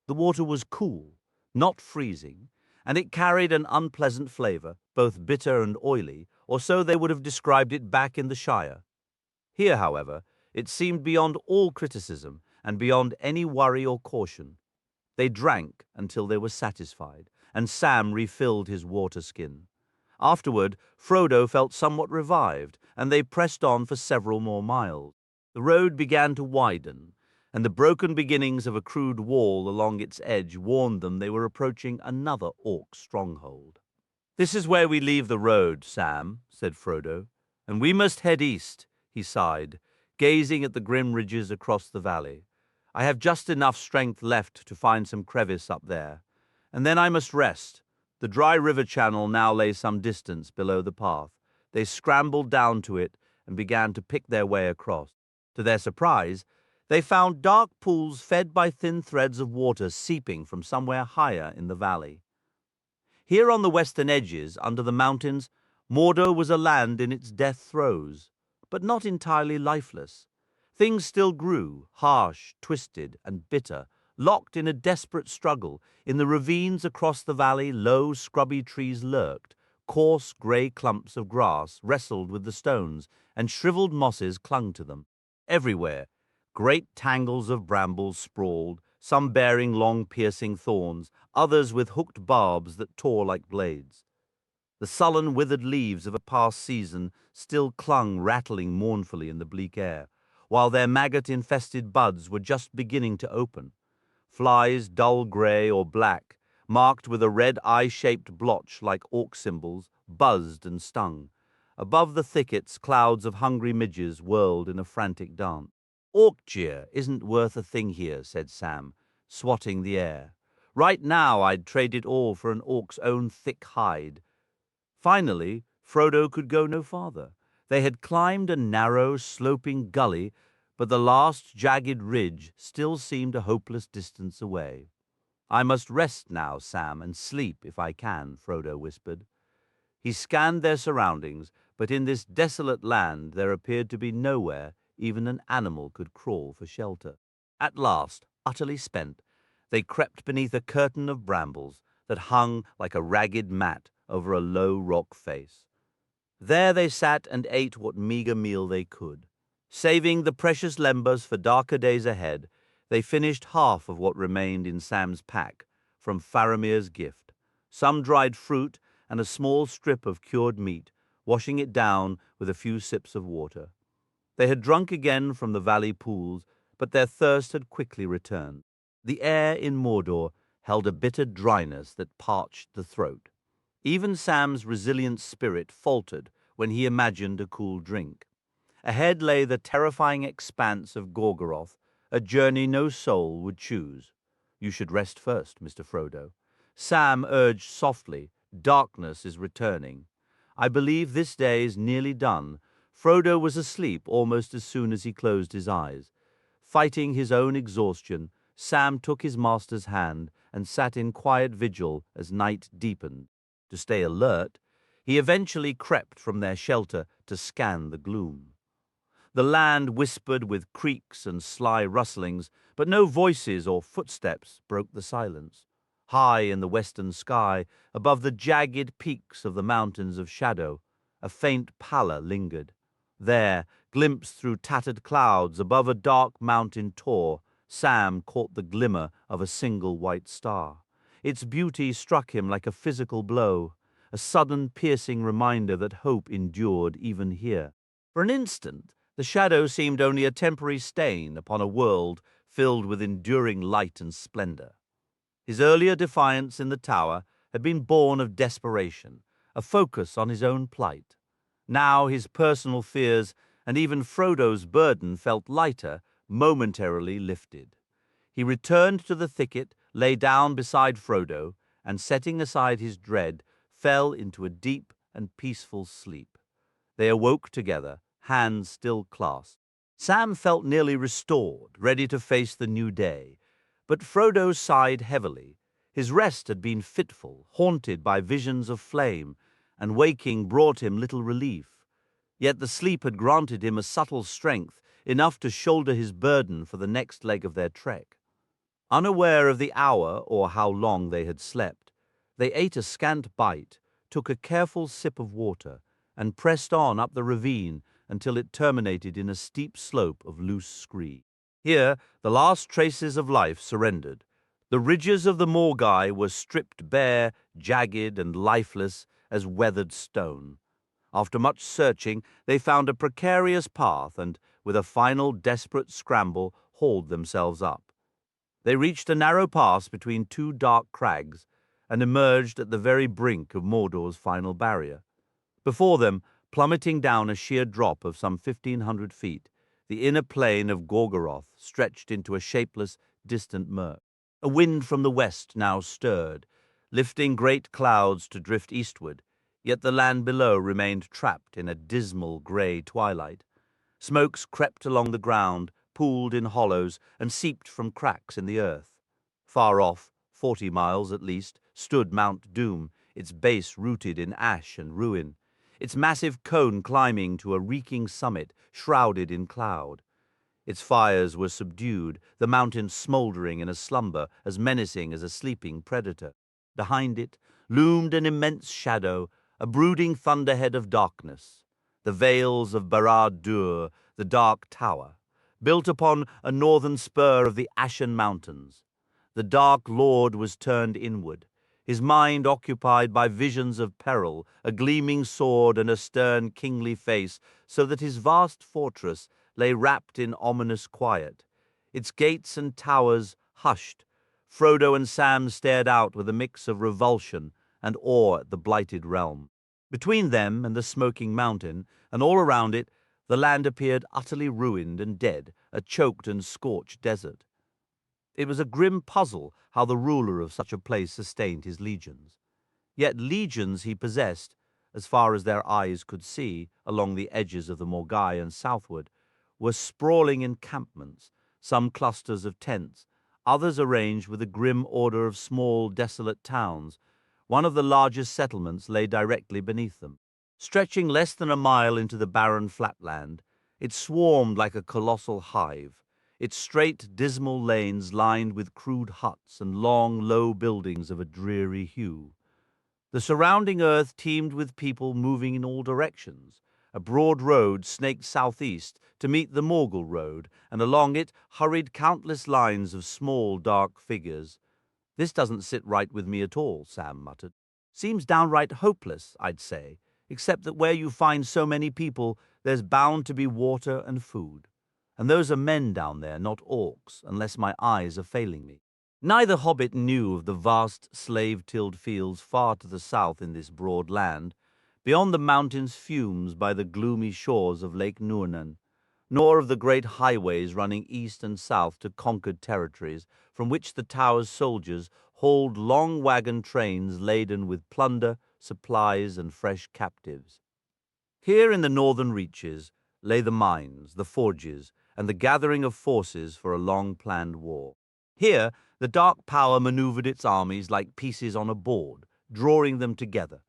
The water was cool, not freezing, and it carried an unpleasant flavor, both bitter and oily, or so they would have described it back in the Shire. Here, however, it seemed beyond all criticism and beyond any worry or caution. They drank until they were satisfied, and Sam refilled his water skin. Afterward, Frodo felt somewhat revived, and they pressed on for several more miles. The road began to widen, and the broken beginnings of a crude wall along its edge warned them they were approaching another orc stronghold. "This is where we leave the road, Sam," said Frodo, "and we must head east," he sighed, gazing at the grim ridges across the valley. "I have just enough strength left to find some crevice up there, and then I must rest." The dry river channel now lay some distance below the path. They scrambled down to it and began to pick their way across. To their surprise, they found dark pools fed by thin threads of water seeping from somewhere higher in the valley. Here on the western edges, under the mountains, Mordor was a land in its death throes, but not entirely lifeless. Things still grew, harsh, twisted, and bitter, locked in a desperate struggle. In the ravines across the valley, low, scrubby trees lurked. Coarse, grey clumps of grass wrestled with the stones, and shriveled mosses clung to them. Everywhere, great tangles of brambles sprawled, some bearing long, piercing thorns, others with hooked barbs that tore like blades. The sullen, withered leaves of a past season still clung rattling mournfully in the bleak air, while their maggot-infested buds were just beginning to open. Flies, dull grey or black, marked with a red eye-shaped blotch like orc symbols, buzzed and stung. Above the thickets, clouds of hungry midges whirled in a frantic dance. "Orc cheer isn't worth a thing here," said Sam, swatting the air. "Right now I'd trade it all for an orc's own thick hide." Finally, Frodo could go no farther. They had climbed a narrow, sloping gully, but the last jagged ridge still seemed a hopeless distance away. "I must rest now, Sam, and sleep if I can," Frodo whispered. He scanned their surroundings, but in this desolate land there appeared to be nowhere even an animal could crawl for shelter. At last, utterly spent, they crept beneath a curtain of brambles that hung like a ragged mat over a low rock face. There they sat and ate what meager meal they could. Saving the precious lembas for darker days ahead, they finished half of what remained in Sam's pack from Faramir's gift, some dried fruit and a small strip of cured meat, washing it down with a few sips of water. They had drunk again from the valley pools, but their thirst had quickly returned. The air in Mordor held a bitter dryness that parched the throat. Even Sam's resilient spirit faltered when he imagined a cool drink. Ahead lay the terrifying expanse of Gorgoroth, a journey no soul would choose. "You should rest first, Mr. Frodo." Sam urged softly, "Darkness is returning. I believe this day is nearly done." Frodo was asleep almost as soon as he closed his eyes. Fighting his own exhaustion, Sam took his master's hand and sat in quiet vigil as night deepened. To stay alert, he eventually crept from their shelter to scan the gloom. The land whispered with creaks and sly rustlings, but no voices or footsteps broke the silence. High in the western sky, above the jagged peaks of the mountains of shadow, a faint pallor lingered. There, glimpsed through tattered clouds above a dark mountain tor, Sam caught the glimmer of a single white star. Its beauty struck him like a physical blow, a sudden piercing reminder that hope endured even here. For an instant, the shadow seemed only a temporary stain upon a world filled with enduring light and splendor. His earlier defiance in the tower had been born of desperation, a focus on his own plight. Now his personal fears and even Frodo's burden felt lighter, momentarily lifted. He returned to the thicket, lay down beside Frodo, and setting aside his dread, fell into a deep and peaceful sleep. They awoke together, hands still clasped. Sam felt nearly restored, ready to face the new day. But Frodo sighed heavily. His rest had been fitful, haunted by visions of flame, and waking brought him little relief. Yet the sleep had granted him a subtle strength, enough to shoulder his burden for the next leg of their trek. Unaware of the hour or how long they had slept, they ate a scant bite, took a careful sip of water, and pressed on up the ravine until it terminated in a steep slope of loose scree. Here the last traces of life surrendered. The ridges of the Morgai were stripped bare, jagged and lifeless as weathered stone. After much searching, they found a precarious path and, with a final desperate scramble, hauled themselves up. They reached a narrow pass between two dark crags and emerged at the very brink of Mordor's final barrier. Before them, plummeting down a sheer drop of some 1,500 feet, the inner plain of Gorgoroth stretched into a shapeless, distant murk. A wind from the west now stirred, lifting great clouds to drift eastward, yet the land below remained trapped in a dismal grey twilight. Smokes crept along the ground, pooled in hollows, and seeped from cracks in the earth. Far off, 40 miles at least, stood Mount Doom, its base rooted in ash and ruin, its massive cone climbing to a reeking summit shrouded in cloud. Its fires were subdued, the mountain smoldering in a slumber as menacing as a sleeping predator. Behind it loomed an immense shadow, a brooding thunderhead of darkness, the Vales of Barad-dûr, the Dark Tower, built upon a northern spur of the Ashen Mountains. The Dark Lord was turned inward, his mind occupied by visions of peril, a gleaming sword and a stern kingly face, so that his vast fortress lay wrapped in ominous quiet. Its gates and towers hushed. Frodo and Sam stared out with a mix of revulsion and awe at the blighted realm. Between them and the smoking mountain, and all around it, the land appeared utterly ruined and dead, a choked and scorched desert. It was a grim puzzle how the ruler of such a place sustained his legions. Yet legions he possessed, as far as their eyes could see, along the edges of the Morgai and southward, were sprawling encampments, some clusters of tents, others arranged with a grim order of small, desolate towns. One of the largest settlements lay directly beneath them. Stretching less than a mile into the barren flatland, it swarmed like a colossal hive, its straight, dismal lanes lined with crude huts and long, low buildings of a dreary hue. The surrounding earth teemed with people moving in all directions. A broad road snaked southeast to meet the Morgul Road, and along it hurried countless lines of small, dark figures. "This doesn't sit right with me at all," Sam muttered. "Seems downright hopeless, I'd say, except that where you find so many people, there's bound to be water and food. And those are men down there, not orcs, unless my eyes are failing me." Neither hobbit knew of the vast slave-tilled fields far to the south in this broad land. beyond the mountains' fumes by the gloomy shores of Lake Nurnen, nor of the great highways running east and south to conquered territories, from which the Tower's soldiers hauled long wagon trains laden with plunder, supplies, and fresh captives. Here in the northern reaches lay the mines, the forges, and the gathering of forces for a long-planned war. Here, the Dark Power maneuvered its armies like pieces on a board, drawing them together.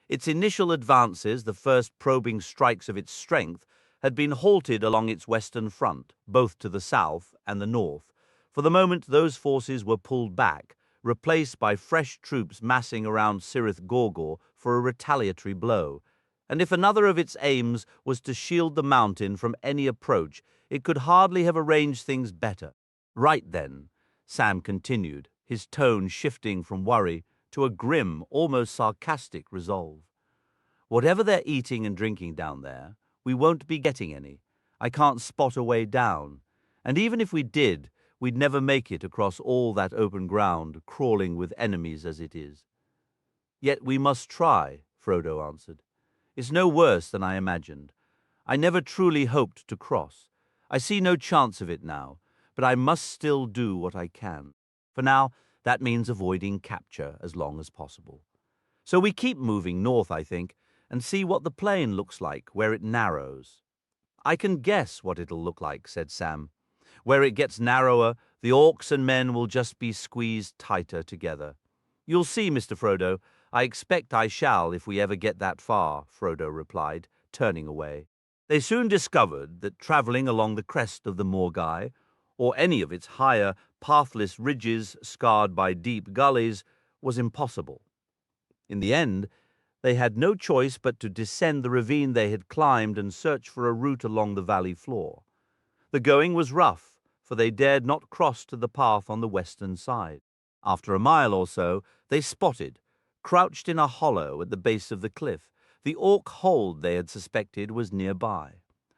Its initial advances, the first probing strikes of its strength, had been halted along its western front, both to the south and the north. For the moment, those forces were pulled back, replaced by fresh troops massing around Cirith Gorgor for a retaliatory blow. And if another of its aims was to shield the mountain from any approach, it could hardly have arranged things better. Right then, Sam continued, his tone shifting from worry to a grim, almost sarcastic resolve. Whatever they're eating and drinking down there, we won't be getting any. I can't spot a way down. And even if we did, we'd never make it across all that open ground, crawling with enemies as it is. Yet we must try, Frodo answered. It's no worse than I imagined. I never truly hoped to cross. I see no chance of it now, but I must still do what I can. For now, that means avoiding capture as long as possible. So we keep moving north, I think, and see what the plain looks like where it narrows. I can guess what it'll look like, said Sam. Where it gets narrower, the orcs and men will just be squeezed tighter together. You'll see, Mr. Frodo. I expect I shall if we ever get that far, Frodo replied, turning away. They soon discovered that traveling along the crest of the Morgai, or any of its higher, pathless ridges scarred by deep gullies, was impossible. In the end, they had no choice but to descend the ravine they had climbed and search for a route along the valley floor. The going was rough, for they dared not cross to the path on the western side. After a mile or so, they spotted, crouched in a hollow at the base of the cliff, the orc hold they had suspected was nearby,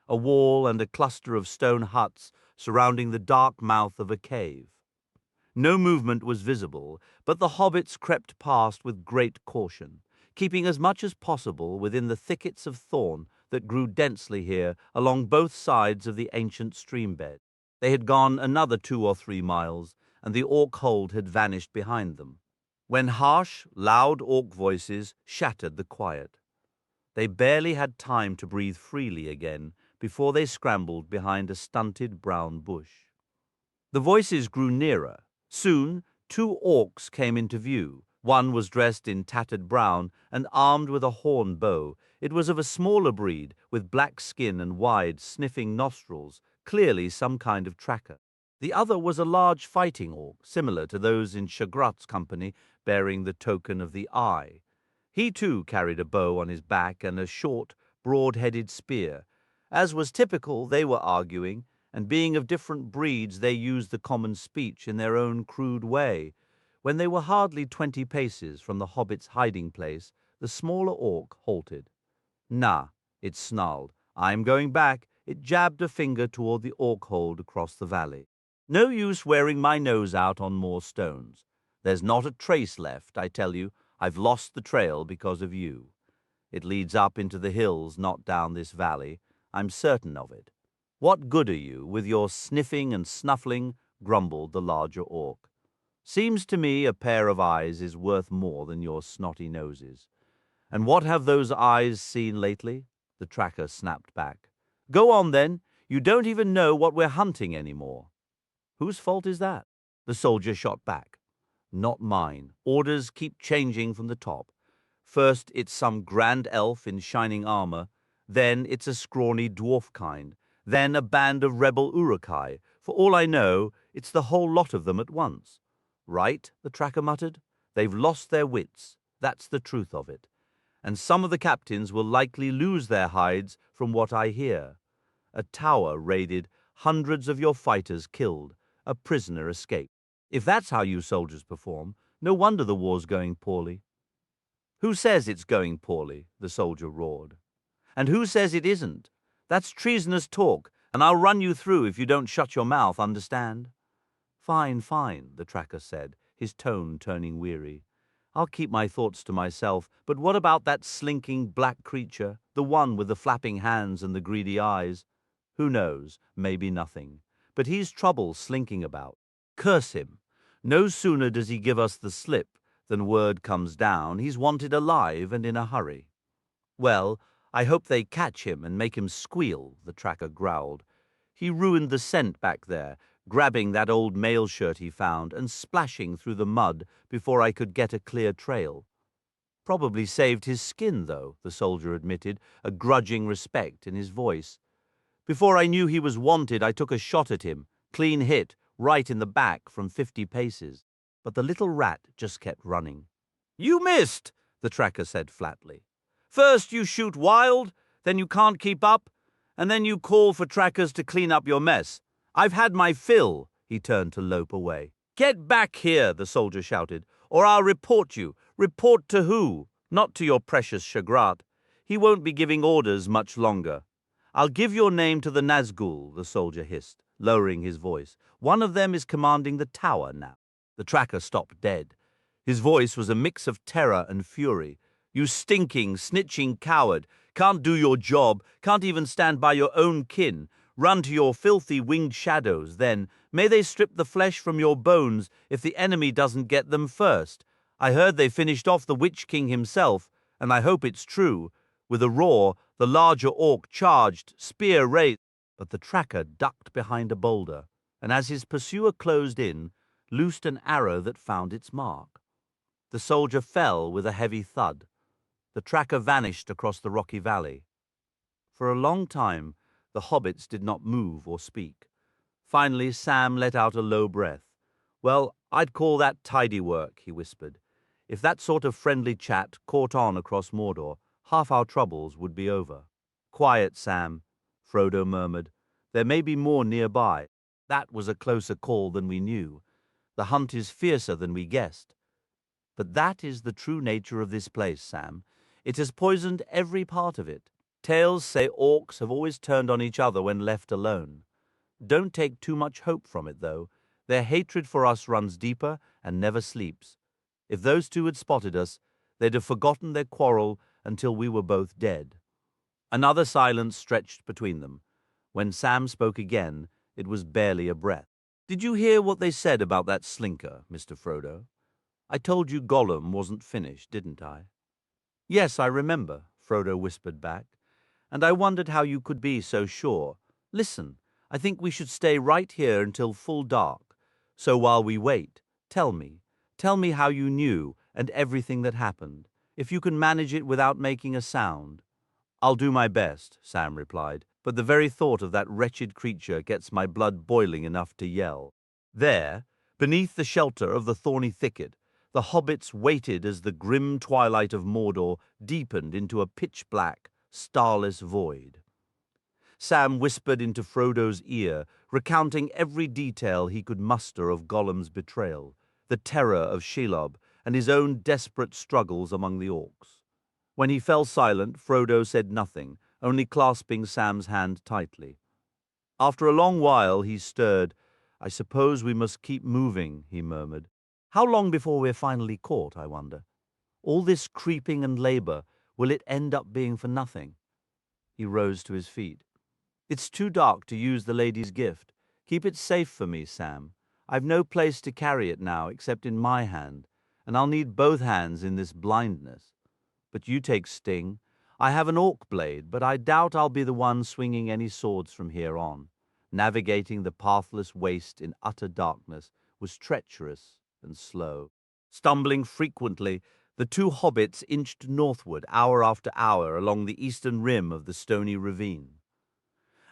a wall and a cluster of stone huts surrounding the dark mouth of a cave. No movement was visible, but the hobbits crept past with great caution, keeping as much as possible within the thickets of thorn that grew densely here along both sides of the ancient stream bed. They had gone another 2 or 3 miles, and the orc hold had vanished behind them, when harsh, loud orc voices shattered the quiet. They barely had time to breathe freely again before they scrambled behind a stunted brown bush. The voices grew nearer. Soon, 2 orcs came into view. One was dressed in tattered brown and armed with a horn bow. It was of a smaller breed, with black skin and wide, sniffing nostrils, clearly some kind of tracker. The other was a large fighting orc, similar to those in Shagrat's company, bearing the token of the Eye. He too carried a bow on his back and a short, broad-headed spear. As was typical, they were arguing, and being of different breeds, they used the common speech in their own crude way. When they were hardly 20 paces from the hobbit's hiding place, the smaller orc halted. "Nah," it snarled. "I'm going back." It jabbed a finger toward the orc hold across the valley. "No use wearing my nose out on more stones. There's not a trace left, I tell you. I've lost the trail because of you. It leads up into the hills, not down this valley. I'm certain of it. What good are you with your sniffing and snuffling?" grumbled the larger orc. "Seems to me a pair of eyes is worth more than your snotty noses." "And what have those eyes seen lately?" the tracker snapped back. "Go on, then. You don't even know what we're hunting anymore." "Whose fault is that?" the soldier shot back. "Not mine. Orders keep changing from the top. First it's some grand elf in shining armor, then it's a scrawny dwarf kind, then a band of rebel Urukai. For all I know, it's the whole lot of them at once." "Right," the tracker muttered. "They've lost their wits. That's the truth of it. And some of the captains will likely lose their hides from what I hear. A tower raided, hundreds of your fighters killed, a prisoner escaped. If that's how you soldiers perform, no wonder the war's going poorly." "Who says it's going poorly?" the soldier roared. "And who says it isn't? That's treasonous talk, and I'll run you through if you don't shut your mouth, understand?" "Fine, fine," the tracker said, his tone turning weary. I'll keep my thoughts to myself, but what about that slinking black creature, the one with the flapping hands and the greedy eyes? Who knows, maybe nothing. But he's trouble slinking about. Curse him! No sooner does he give us the slip than word comes down he's wanted alive and in a hurry. Well, I hope they catch him and make him squeal, the tracker growled. He ruined the scent back there, grabbing that old mail shirt he found and splashing through the mud before I could get a clear trail. Probably saved his skin, though, the soldier admitted, a grudging respect in his voice. Before I knew he was wanted, I took a shot at him, clean hit, right in the back from 50 paces. But the little rat just kept running. You missed, the tracker said flatly. First you shoot wild, then you can't keep up, and then you call for trackers to clean up your mess. I've had my fill, he turned to lope away. Get back here, the soldier shouted, or I'll report you. Report to who? Not to your precious Shagrat. He won't be giving orders much longer. I'll give your name to the Nazgul, the soldier hissed, lowering his voice. One of them is commanding the tower now. The tracker stopped dead. His voice was a mix of terror and fury. You stinking, snitching coward. Can't do your job, can't even stand by your own kin. Run to your filthy winged shadows, then. May they strip the flesh from your bones if the enemy doesn't get them first. I heard they finished off the Witch King himself, and I hope it's true. With a roar, the larger orc charged, spear raised, but the tracker ducked behind a boulder, and as his pursuer closed in, loosed an arrow that found its mark. The soldier fell with a heavy thud. The tracker vanished across the rocky valley. For a long time, the hobbits did not move or speak. Finally, Sam let out a low breath. Well, I'd call that tidy work, he whispered. If that sort of friendly chat caught on across Mordor, half our troubles would be over. Quiet, Sam, Frodo murmured. There may be more nearby. That was a closer call than we knew. The hunt is fiercer than we guessed. But that is the true nature of this place, Sam. It has poisoned every part of it. Tales say orcs have always turned on each other when left alone. Don't take too much hope from it, though. Their hatred for us runs deeper and never sleeps. If those two had spotted us, they'd have forgotten their quarrel until we were both dead. Another silence stretched between them. When Sam spoke again, it was barely a breath. Did you hear what they said about that slinker, Mr. Frodo? I told you Gollum wasn't finished, didn't I? Yes, I remember, Frodo whispered back. And I wondered how you could be so sure. Listen, I think we should stay right here until full dark. So while we wait, tell me how you knew and everything that happened, if you can manage it without making a sound. I'll do my best, Sam replied, but the very thought of that wretched creature gets my blood boiling enough to yell. There, beneath the shelter of the thorny thicket, the hobbits waited as the grim twilight of Mordor deepened into a pitch-black, starless void. Sam whispered into Frodo's ear, recounting every detail he could muster of Gollum's betrayal, the terror of Shelob, and his own desperate struggles among the orcs. When he fell silent, Frodo said nothing, only clasping Sam's hand tightly. After a long while, he stirred. I suppose we must keep moving, he murmured. How long before we're finally caught, I wonder? All this creeping and labor, will it end up being for nothing? He rose to his feet. It's too dark to use the lady's gift. Keep it safe for me, Sam. I've no place to carry it now except in my hand, and I'll need both hands in this blindness. But you take Sting. I have an orc blade, but I doubt I'll be the one swinging any swords from here on. Navigating the pathless waste in utter darkness was treacherous and slow. Stumbling frequently, the two hobbits inched northward hour after hour along the eastern rim of the stony ravine.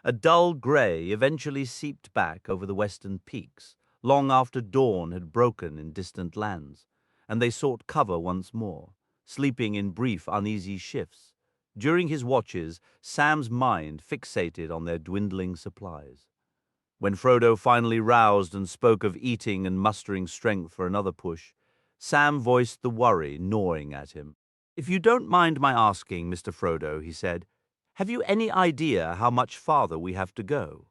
A dull grey eventually seeped back over the western peaks, long after dawn had broken in distant lands, and they sought cover once more, sleeping in brief, uneasy shifts. During his watches, Sam's mind fixated on their dwindling supplies. When Frodo finally roused and spoke of eating and mustering strength for another push, Sam voiced the worry gnawing at him. If you don't mind my asking, Mr. Frodo, he said, have you any idea how much farther we have to go?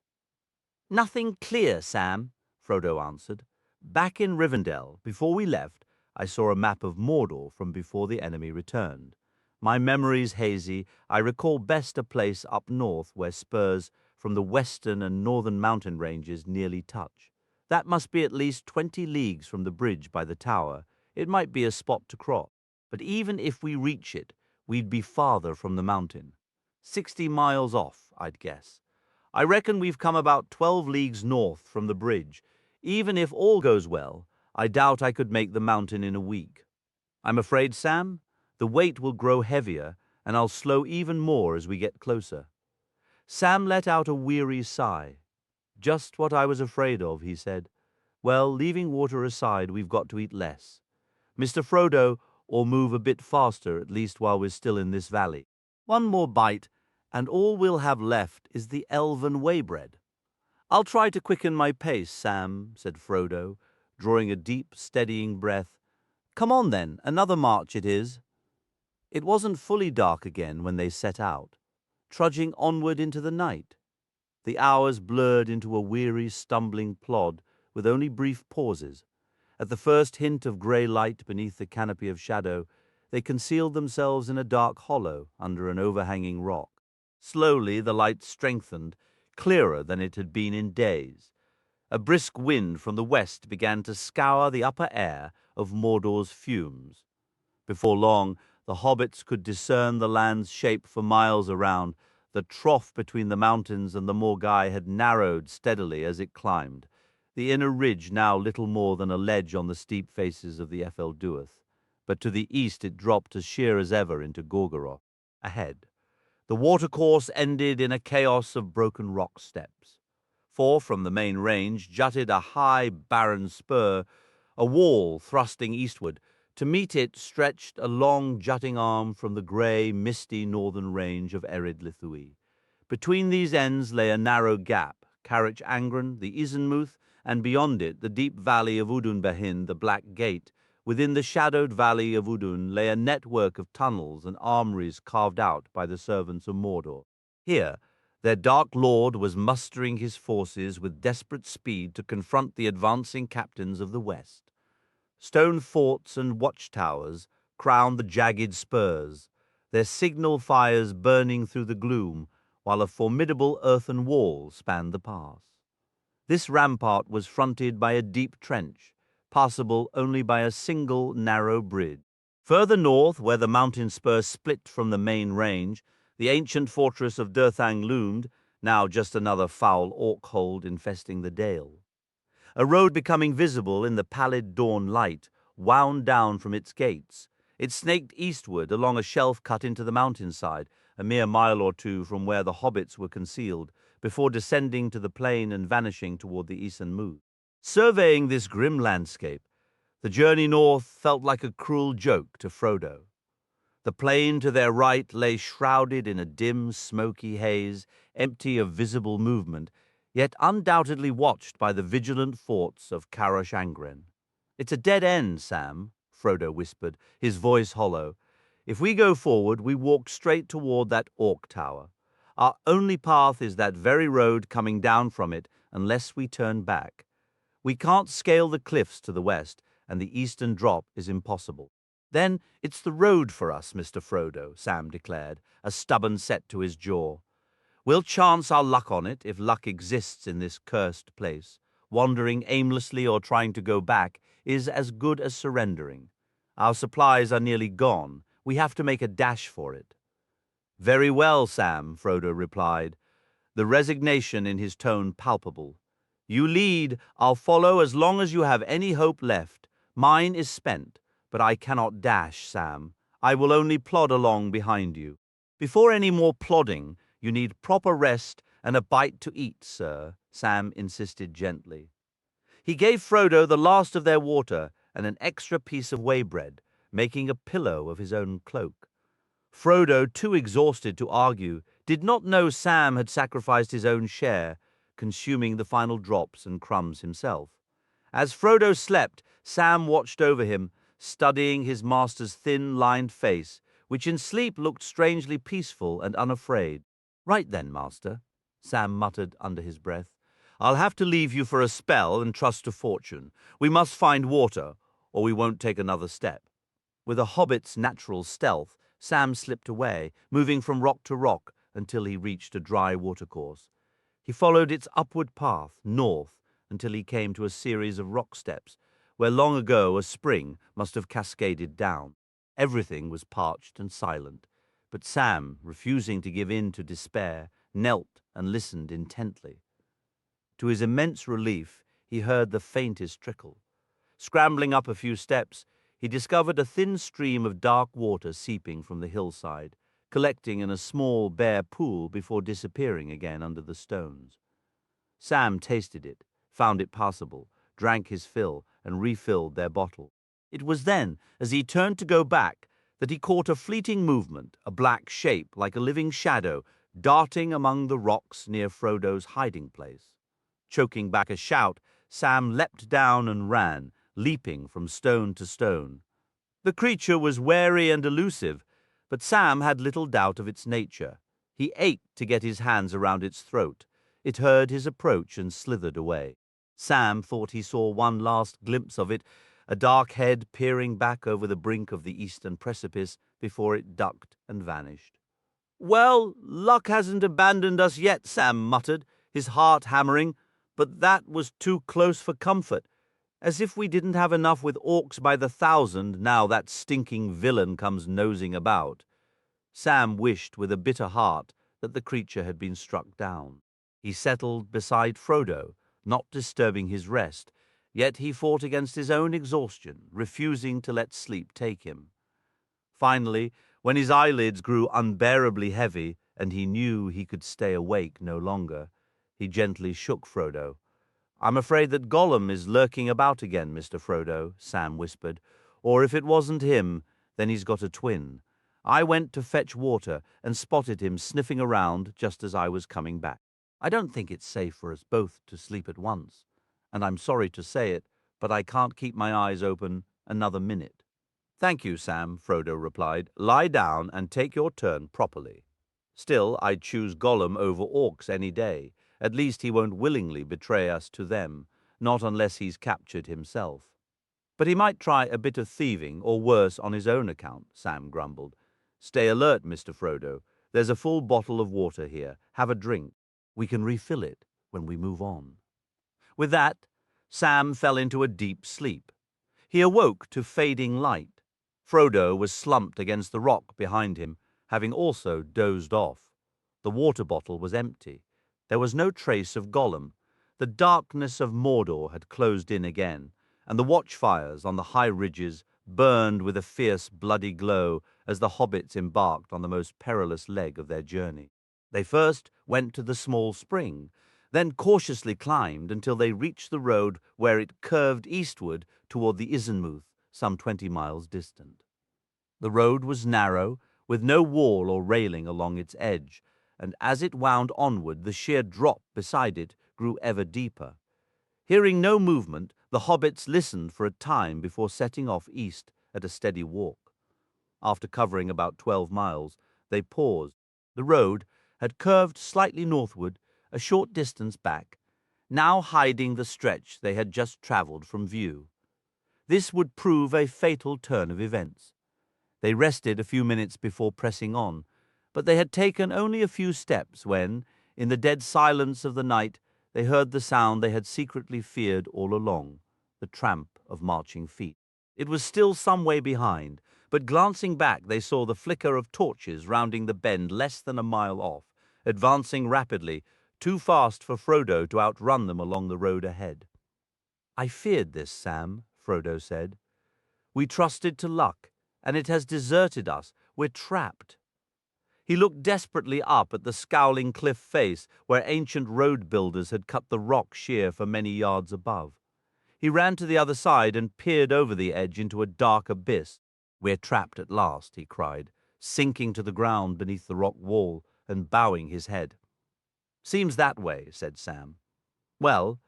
Nothing clear, Sam, Frodo answered. Back in Rivendell, before we left, I saw a map of Mordor from before the enemy returned. My memory's hazy. I recall best a place up north where spurs from the western and northern mountain ranges nearly touch. That must be at least 20 leagues from the bridge by the tower. It might be a spot to cross. But even if we reach it, we'd be farther from the mountain. 60 miles off, I'd guess. I reckon we've come about 12 leagues north from the bridge. Even if all goes well, I doubt I could make the mountain in a week. I'm afraid, Sam, the weight will grow heavier, and I'll slow even more as we get closer. Sam let out a weary sigh. Just what I was afraid of, he said. Well, leaving water aside, we've got to eat less. Mr. Frodo, or move a bit faster, at least while we're still in this valley. One more bite, and all we'll have left is the elven waybread. I'll try to quicken my pace, Sam, said Frodo, drawing a deep, steadying breath. Come on, then, another march it is. It wasn't fully dark again when they set out, trudging onward into the night. The hours blurred into a weary, stumbling plod with only brief pauses. At the first hint of grey light beneath the canopy of shadow, they concealed themselves in a dark hollow under an overhanging rock. Slowly the light strengthened, clearer than it had been in days. A brisk wind from the west began to scour the upper air of Mordor's fumes. Before long, the hobbits could discern the land's shape for miles around. The trough between the mountains and the Morgai had narrowed steadily as it climbed, the inner ridge now little more than a ledge on the steep faces of the Efelduath, but to the east it dropped as sheer as ever into Gorgoroth. Ahead, the watercourse ended in a chaos of broken rock steps. For from the main range jutted a high, barren spur, a wall thrusting eastward. To meet it stretched a long jutting arm from the grey, misty northern range of Ered Lithui. Between these ends lay a narrow gap, Carrick Angren, the Isenmuth, and beyond it the deep valley of Udun-Behin, the Black Gate. Within the shadowed valley of Udun lay a network of tunnels and armories carved out by the servants of Mordor. Here, their dark lord was mustering his forces with desperate speed to confront the advancing captains of the west. Stone forts and watchtowers crowned the jagged spurs, their signal fires burning through the gloom, while a formidable earthen wall spanned the pass. This rampart was fronted by a deep trench, passable only by a single narrow bridge. Further north, where the mountain spur split from the main range, the ancient fortress of Durthang loomed, now just another foul orc hold infesting the dale. A road becoming visible in the pallid dawn light wound down from its gates. It snaked eastward along a shelf cut into the mountainside, a mere mile or two from where the hobbits were concealed, before descending to the plain and vanishing toward the Isenmuth. Surveying this grim landscape, the journey north felt like a cruel joke to Frodo. The plain to their right lay shrouded in a dim, smoky haze, empty of visible movement, yet undoubtedly watched by the vigilant forts of Carrick Angren. It's a dead end, Sam, Frodo whispered, his voice hollow. If we go forward, we walk straight toward that orc tower. Our only path is that very road coming down from it, unless we turn back. We can't scale the cliffs to the west, and the eastern drop is impossible. Then it's the road for us, Mr. Frodo, Sam declared, a stubborn set to his jaw. We'll chance our luck on it, if luck exists in this cursed place. Wandering aimlessly or trying to go back is as good as surrendering. Our supplies are nearly gone. We have to make a dash for it. Very well, Sam, Frodo replied, the resignation in his tone palpable. You lead, I'll follow as long as you have any hope left. Mine is spent, but I cannot dash, Sam. I will only plod along behind you. Before any more plodding, you need proper rest and a bite to eat, sir, Sam insisted gently. He gave Frodo the last of their water and an extra piece of waybread, making a pillow of his own cloak. Frodo, too exhausted to argue, did not know Sam had sacrificed his own share, consuming the final drops and crumbs himself. As Frodo slept, Sam watched over him, studying his master's thin, lined face, which in sleep looked strangely peaceful and unafraid. Right then, master, Sam muttered under his breath. I'll have to leave you for a spell and trust to fortune. We must find water, or we won't take another step." With a hobbit's natural stealth, Sam slipped away, moving from rock to rock until he reached a dry watercourse. He followed its upward path, north, until he came to a series of rock steps, where long ago a spring must have cascaded down. Everything was parched and silent, but Sam, refusing to give in to despair, knelt and listened intently. To his immense relief, he heard the faintest trickle. Scrambling up a few steps, he discovered a thin stream of dark water seeping from the hillside, collecting in a small, bare pool before disappearing again under the stones. Sam tasted it, found it passable, drank his fill, and refilled their bottle. It was then, as he turned to go back, that he caught a fleeting movement, a black shape like a living shadow, darting among the rocks near Frodo's hiding place. Choking back a shout, Sam leapt down and ran, leaping from stone to stone. The creature was wary and elusive, but Sam had little doubt of its nature. He ached to get his hands around its throat. It heard his approach and slithered away. Sam thought he saw one last glimpse of it, a dark head peering back over the brink of the eastern precipice before it ducked and vanished. "Well, luck hasn't abandoned us yet," Sam muttered, his heart hammering, but that was too close for comfort. As if we didn't have enough with orcs by the thousand, now that stinking villain comes nosing about. Sam wished with a bitter heart that the creature had been struck down. He settled beside Frodo, not disturbing his rest, yet he fought against his own exhaustion, refusing to let sleep take him. Finally, when his eyelids grew unbearably heavy and he knew he could stay awake no longer, he gently shook Frodo. "I'm afraid that Gollum is lurking about again, Mr. Frodo," Sam whispered. "Or if it wasn't him, then he's got a twin. I went to fetch water and spotted him sniffing around just as I was coming back. I don't think it's safe for us both to sleep at once, and I'm sorry to say it, but I can't keep my eyes open another minute." "Thank you, Sam," Frodo replied. "Lie down and take your turn properly. Still, I'd choose Gollum over orcs any day. At least he won't willingly betray us to them, not unless he's captured himself." "But he might try a bit of thieving, or worse, on his own account," Sam grumbled. "Stay alert, Mr. Frodo. There's a full bottle of water here. Have a drink. We can refill it when we move on." With that, Sam fell into a deep sleep. He awoke to fading light. Frodo was slumped against the rock behind him, having also dozed off. The water bottle was empty. There was no trace of Gollum. The darkness of Mordor had closed in again, and the watchfires on the high ridges burned with a fierce, bloody glow as the hobbits embarked on the most perilous leg of their journey. They first went to the small spring, then cautiously climbed until they reached the road where it curved eastward toward the Isenmuth, some 20 miles distant. The road was narrow, with no wall or railing along its edge, and as it wound onward, the sheer drop beside it grew ever deeper. Hearing no movement, the hobbits listened for a time before setting off east at a steady walk. After covering about 12 miles, they paused. The road had curved slightly northward, a short distance back, now hiding the stretch they had just traveled from view. This would prove a fatal turn of events. They rested a few minutes before pressing on, but they had taken only a few steps when, in the dead silence of the night, they heard the sound they had secretly feared all along, the tramp of marching feet. It was still some way behind, but glancing back they saw the flicker of torches rounding the bend less than a mile off, advancing rapidly, too fast for Frodo to outrun them along the road ahead. "I feared this, Sam," Frodo said. "We trusted to luck, and it has deserted us. We're trapped." He looked desperately up at the scowling cliff face where ancient road builders had cut the rock sheer for many yards above. He ran to the other side and peered over the edge into a dark abyss. "We're trapped at last," he cried, sinking to the ground beneath the rock wall and bowing his head. "Seems that way," said Sam. "Well,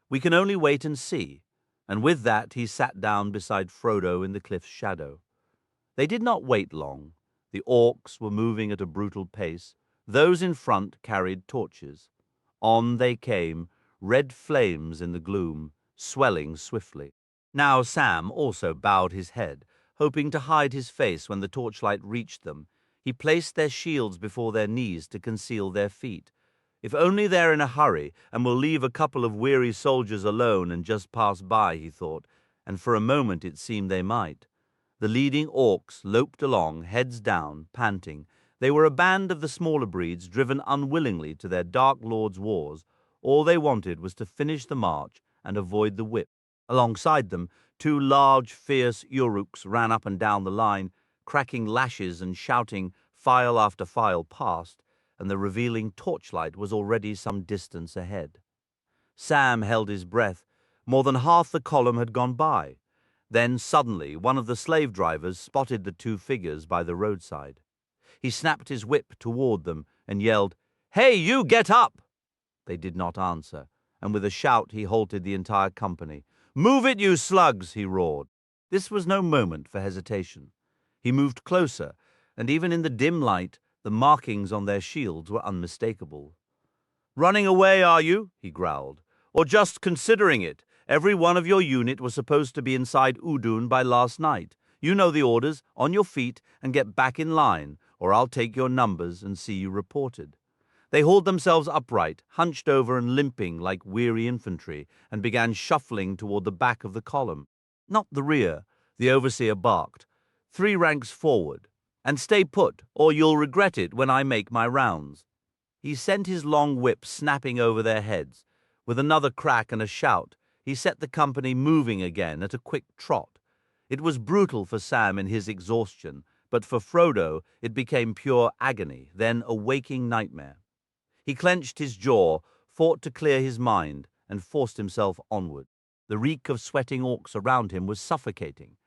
we can only wait and see." And with that he sat down beside Frodo in the cliff's shadow. They did not wait long. The orcs were moving at a brutal pace. Those in front carried torches. On they came, red flames in the gloom, swelling swiftly. Now Sam also bowed his head, hoping to hide his face when the torchlight reached them. He placed their shields before their knees to conceal their feet. If only they're in a hurry and will leave a couple of weary soldiers alone and just pass by, he thought, and for a moment it seemed they might. The leading orcs loped along, heads down, panting. They were a band of the smaller breeds driven unwillingly to their Dark Lord's wars. All they wanted was to finish the march and avoid the whip. Alongside them, two large, fierce Uruks ran up and down the line, cracking lashes and shouting file after file past, and the revealing torchlight was already some distance ahead. Sam held his breath. More than half the column had gone by. Then suddenly one of the slave drivers spotted the two figures by the roadside. He snapped his whip toward them and yelled, "Hey, you, get up!" They did not answer, and with a shout he halted the entire company. "Move it, you slugs!" he roared. This was no moment for hesitation. He moved closer, and even in the dim light, the markings on their shields were unmistakable. "Running away, are you?" he growled. "Or just considering it? Every one of your unit was supposed to be inside Udun by last night. You know the orders. On your feet and get back in line, or I'll take your numbers and see you reported." They hauled themselves upright, hunched over and limping like weary infantry, and began shuffling toward the back of the column. "Not the rear," the overseer barked. "3 ranks forward. And stay put, or you'll regret it when I make my rounds." He sent his long whip snapping over their heads. With another crack and a shout, he set the company moving again at a quick trot. It was brutal for Sam in his exhaustion, but for Frodo it became pure agony, then a waking nightmare. He clenched his jaw, fought to clear his mind, and forced himself onward. The reek of sweating orcs around him was suffocating,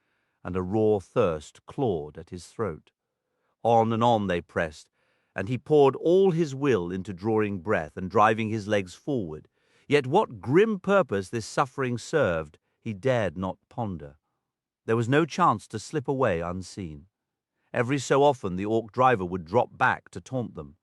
and a raw thirst clawed at his throat. On and on they pressed, and he poured all his will into drawing breath and driving his legs forward. Yet what grim purpose this suffering served, he dared not ponder. There was no chance to slip away unseen. Every so often the orc driver would drop back to taunt them.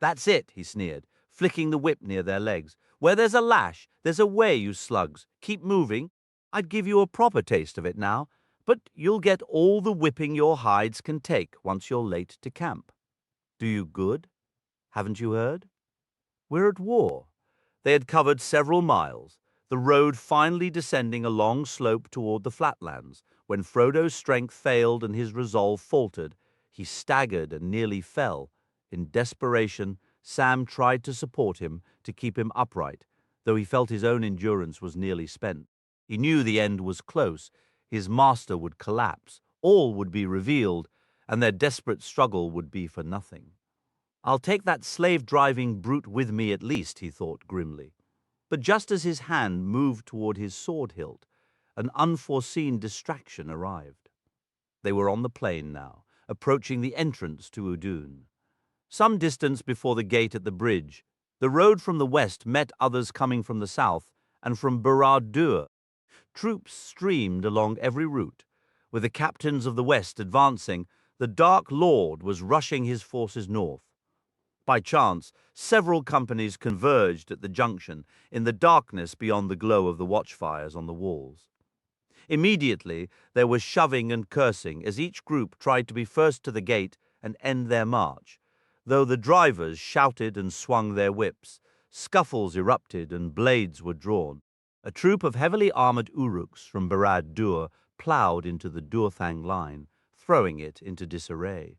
"That's it," he sneered, flicking the whip near their legs. "Where there's a lash, there's a way, you slugs. Keep moving. I'd give you a proper taste of it now, but you'll get all the whipping your hides can take once you're late to camp. Do you good? Haven't you heard? We're at war." They had covered several miles, the road finally descending a long slope toward the flatlands, when Frodo's strength failed and his resolve faltered. He staggered and nearly fell. In desperation, Sam tried to support him, to keep him upright, though he felt his own endurance was nearly spent. He knew the end was close. His master would collapse, all would be revealed, and their desperate struggle would be for nothing. "I'll take that slave-driving brute with me at least," he thought grimly. But just as his hand moved toward his sword hilt, an unforeseen distraction arrived. They were on the plain now, approaching the entrance to Udun. Some distance before the gate at the bridge, the road from the west met others coming from the south and from Barad-dûr. Troops streamed along every route. With the captains of the west advancing, the Dark Lord was rushing his forces north. By chance, several companies converged at the junction in the darkness beyond the glow of the watchfires on the walls. Immediately, there was shoving and cursing as each group tried to be first to the gate and end their march. Though the drivers shouted and swung their whips, scuffles erupted and blades were drawn. A troop of heavily armored Uruks from Barad-dûr plowed into the Durthang line, throwing it into disarray.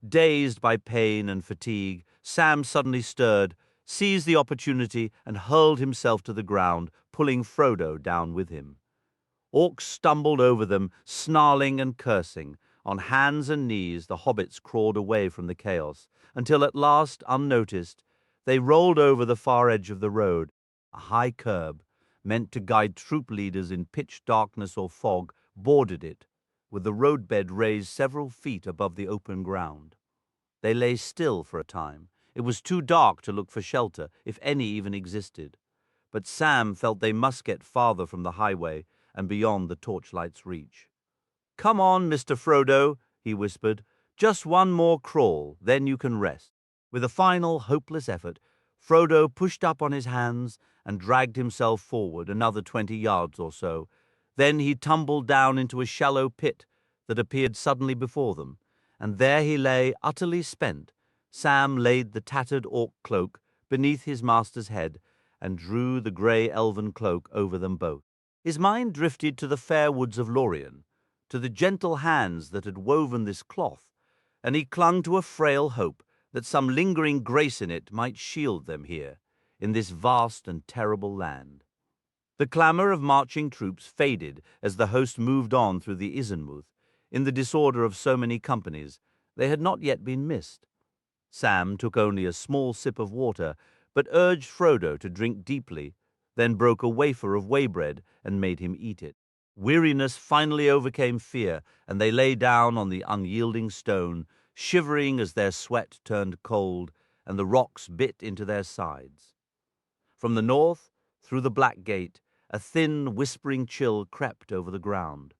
Dazed by pain and fatigue, Sam suddenly stirred, seized the opportunity, and hurled himself to the ground, pulling Frodo down with him. Orcs stumbled over them, snarling and cursing. On hands and knees, the hobbits crawled away from the chaos, until at last, unnoticed, they rolled over the far edge of the road. A high curb, meant to guide troop leaders in pitch darkness or fog, bordered it, with the roadbed raised several feet above the open ground. They lay still for a time. It was too dark to look for shelter, if any even existed. But Sam felt they must get farther from the highway and beyond the torchlight's reach. "Come on, Mr. Frodo," he whispered. "Just one more crawl, then you can rest." With a final, hopeless effort, Frodo pushed up on his hands and dragged himself forward another 20 yards or so. Then he tumbled down into a shallow pit that appeared suddenly before them, and there he lay utterly spent. Sam laid the tattered orc cloak beneath his master's head and drew the grey elven cloak over them both. His mind drifted to the fair woods of Lorien, to the gentle hands that had woven this cloth, and he clung to a frail hope that some lingering grace in it might shield them here, in this vast and terrible land. The clamour of marching troops faded as the host moved on through the Isenmuth. In the disorder of so many companies, they had not yet been missed. Sam took only a small sip of water, but urged Frodo to drink deeply, then broke a wafer of waybread and made him eat it. Weariness finally overcame fear, and they lay down on the unyielding stone, shivering as their sweat turned cold and the rocks bit into their sides. From the north, through the Black Gate, a thin, whispering chill crept over the ground.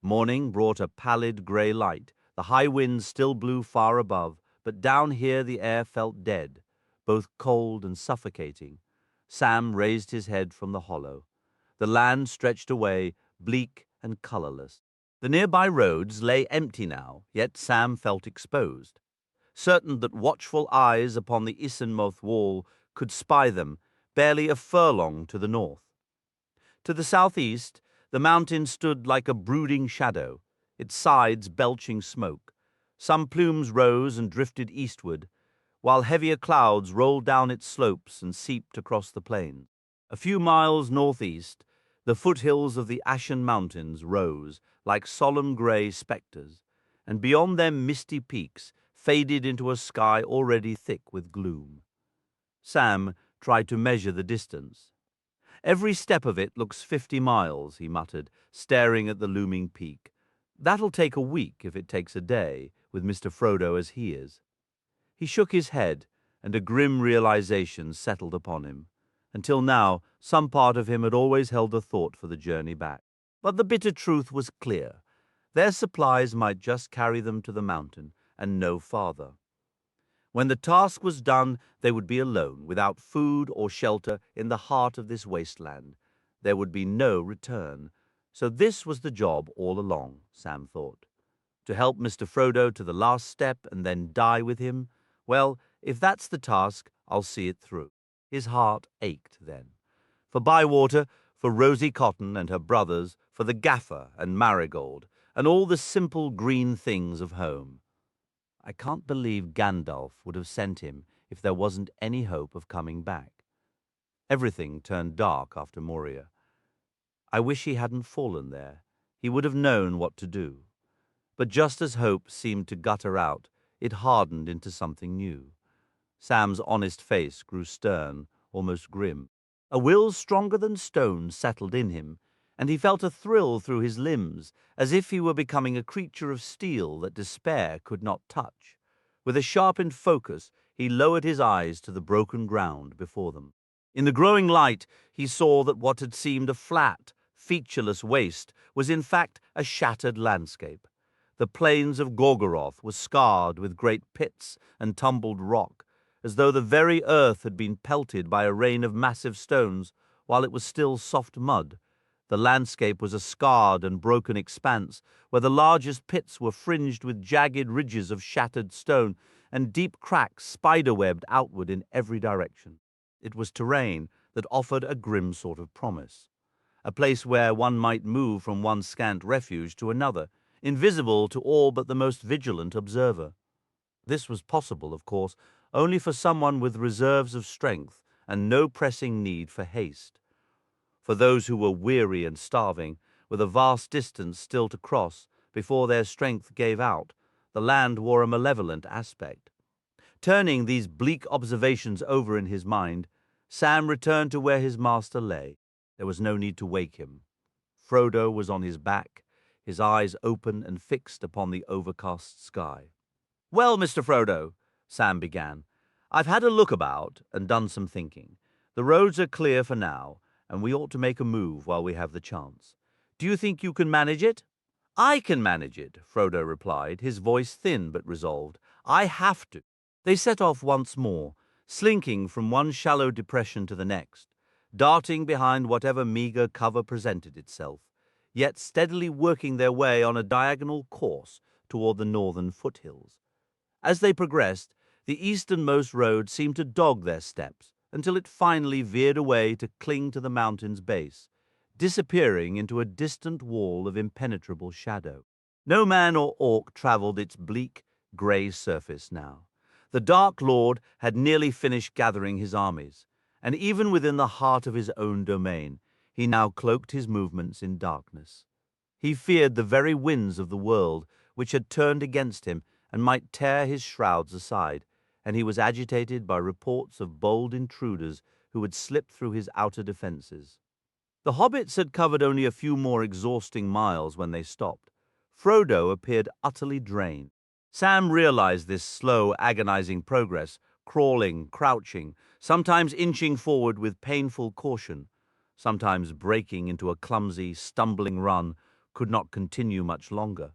Morning brought a pallid grey light. The high winds still blew far above, but down here the air felt dead, both cold and suffocating. Sam raised his head from the hollow. The land stretched away, bleak and colourless. The nearby roads lay empty now, yet Sam felt exposed. Certain that watchful eyes upon the Isenmoth wall could spy them, barely a furlong to the north. To the southeast, the mountain stood like a brooding shadow, its sides belching smoke. Some plumes rose and drifted eastward, while heavier clouds rolled down its slopes and seeped across the plain. A few miles northeast, the foothills of the Ashen Mountains rose like solemn grey spectres, and beyond them misty peaks faded into a sky already thick with gloom. Sam tried to measure the distance. "Every step of it looks 50 miles, he muttered, staring at the looming peak. "That'll take a week if it takes a day, with Mr. Frodo as he is." He shook his head, and a grim realization settled upon him. Until now, some part of him had always held a thought for the journey back. But the bitter truth was clear. Their supplies might just carry them to the mountain, and no farther. When the task was done, they would be alone, without food or shelter, in the heart of this wasteland. There would be no return. So this was the job all along, Sam thought. To help Mr. Frodo to the last step and then die with him? Well, if that's the task, I'll see it through. His heart ached then. For Bywater, for Rosie Cotton and her brothers, for the Gaffer and Marigold, and all the simple green things of home. I can't believe Gandalf would have sent him if there wasn't any hope of coming back. Everything turned dark after Moria. I wish he hadn't fallen there. He would have known what to do. But just as hope seemed to gutter out, it hardened into something new. Sam's honest face grew stern, almost grim. A will stronger than stone settled in him, and he felt a thrill through his limbs, as if he were becoming a creature of steel that despair could not touch. With a sharpened focus, he lowered his eyes to the broken ground before them. In the growing light, he saw that what had seemed a flat, featureless waste was in fact a shattered landscape. The plains of Gorgoroth were scarred with great pits and tumbled rock, as though the very earth had been pelted by a rain of massive stones while it was still soft mud. The landscape was a scarred and broken expanse, where the largest pits were fringed with jagged ridges of shattered stone, and deep cracks spider-webbed outward in every direction. It was terrain that offered a grim sort of promise, a place where one might move from one scant refuge to another, invisible to all but the most vigilant observer. This was possible, of course, only for someone with reserves of strength and no pressing need for haste. For those who were weary and starving, with a vast distance still to cross before their strength gave out, the land wore a malevolent aspect. Turning these bleak observations over in his mind, Sam returned to where his master lay. There was no need to wake him. Frodo was on his back, his eyes open and fixed upon the overcast sky. "Well, Mr. Frodo," Sam began, "I've had a look about and done some thinking. The roads are clear for now, and we ought to make a move while we have the chance. Do you think you can manage it?" "I can manage it," Frodo replied, his voice thin but resolved. "I have to." They set off once more, slinking from one shallow depression to the next, darting behind whatever meager cover presented itself. yet steadily working their way on a diagonal course toward the northern foothills. As they progressed, the easternmost road seemed to dog their steps until it finally veered away to cling to the mountain's base, disappearing into a distant wall of impenetrable shadow. No man or orc traveled its bleak, grey surface now. The Dark Lord had nearly finished gathering his armies, and even within the heart of his own domain, he now cloaked his movements in darkness. He feared the very winds of the world, which had turned against him and might tear his shrouds aside, and he was agitated by reports of bold intruders who would slip through his outer defenses. The hobbits had covered only a few more exhausting miles when they stopped. Frodo appeared utterly drained. Sam realized this slow, agonizing progress, crawling, crouching, sometimes inching forward with painful caution, sometimes breaking into a clumsy, stumbling run, could not continue much longer.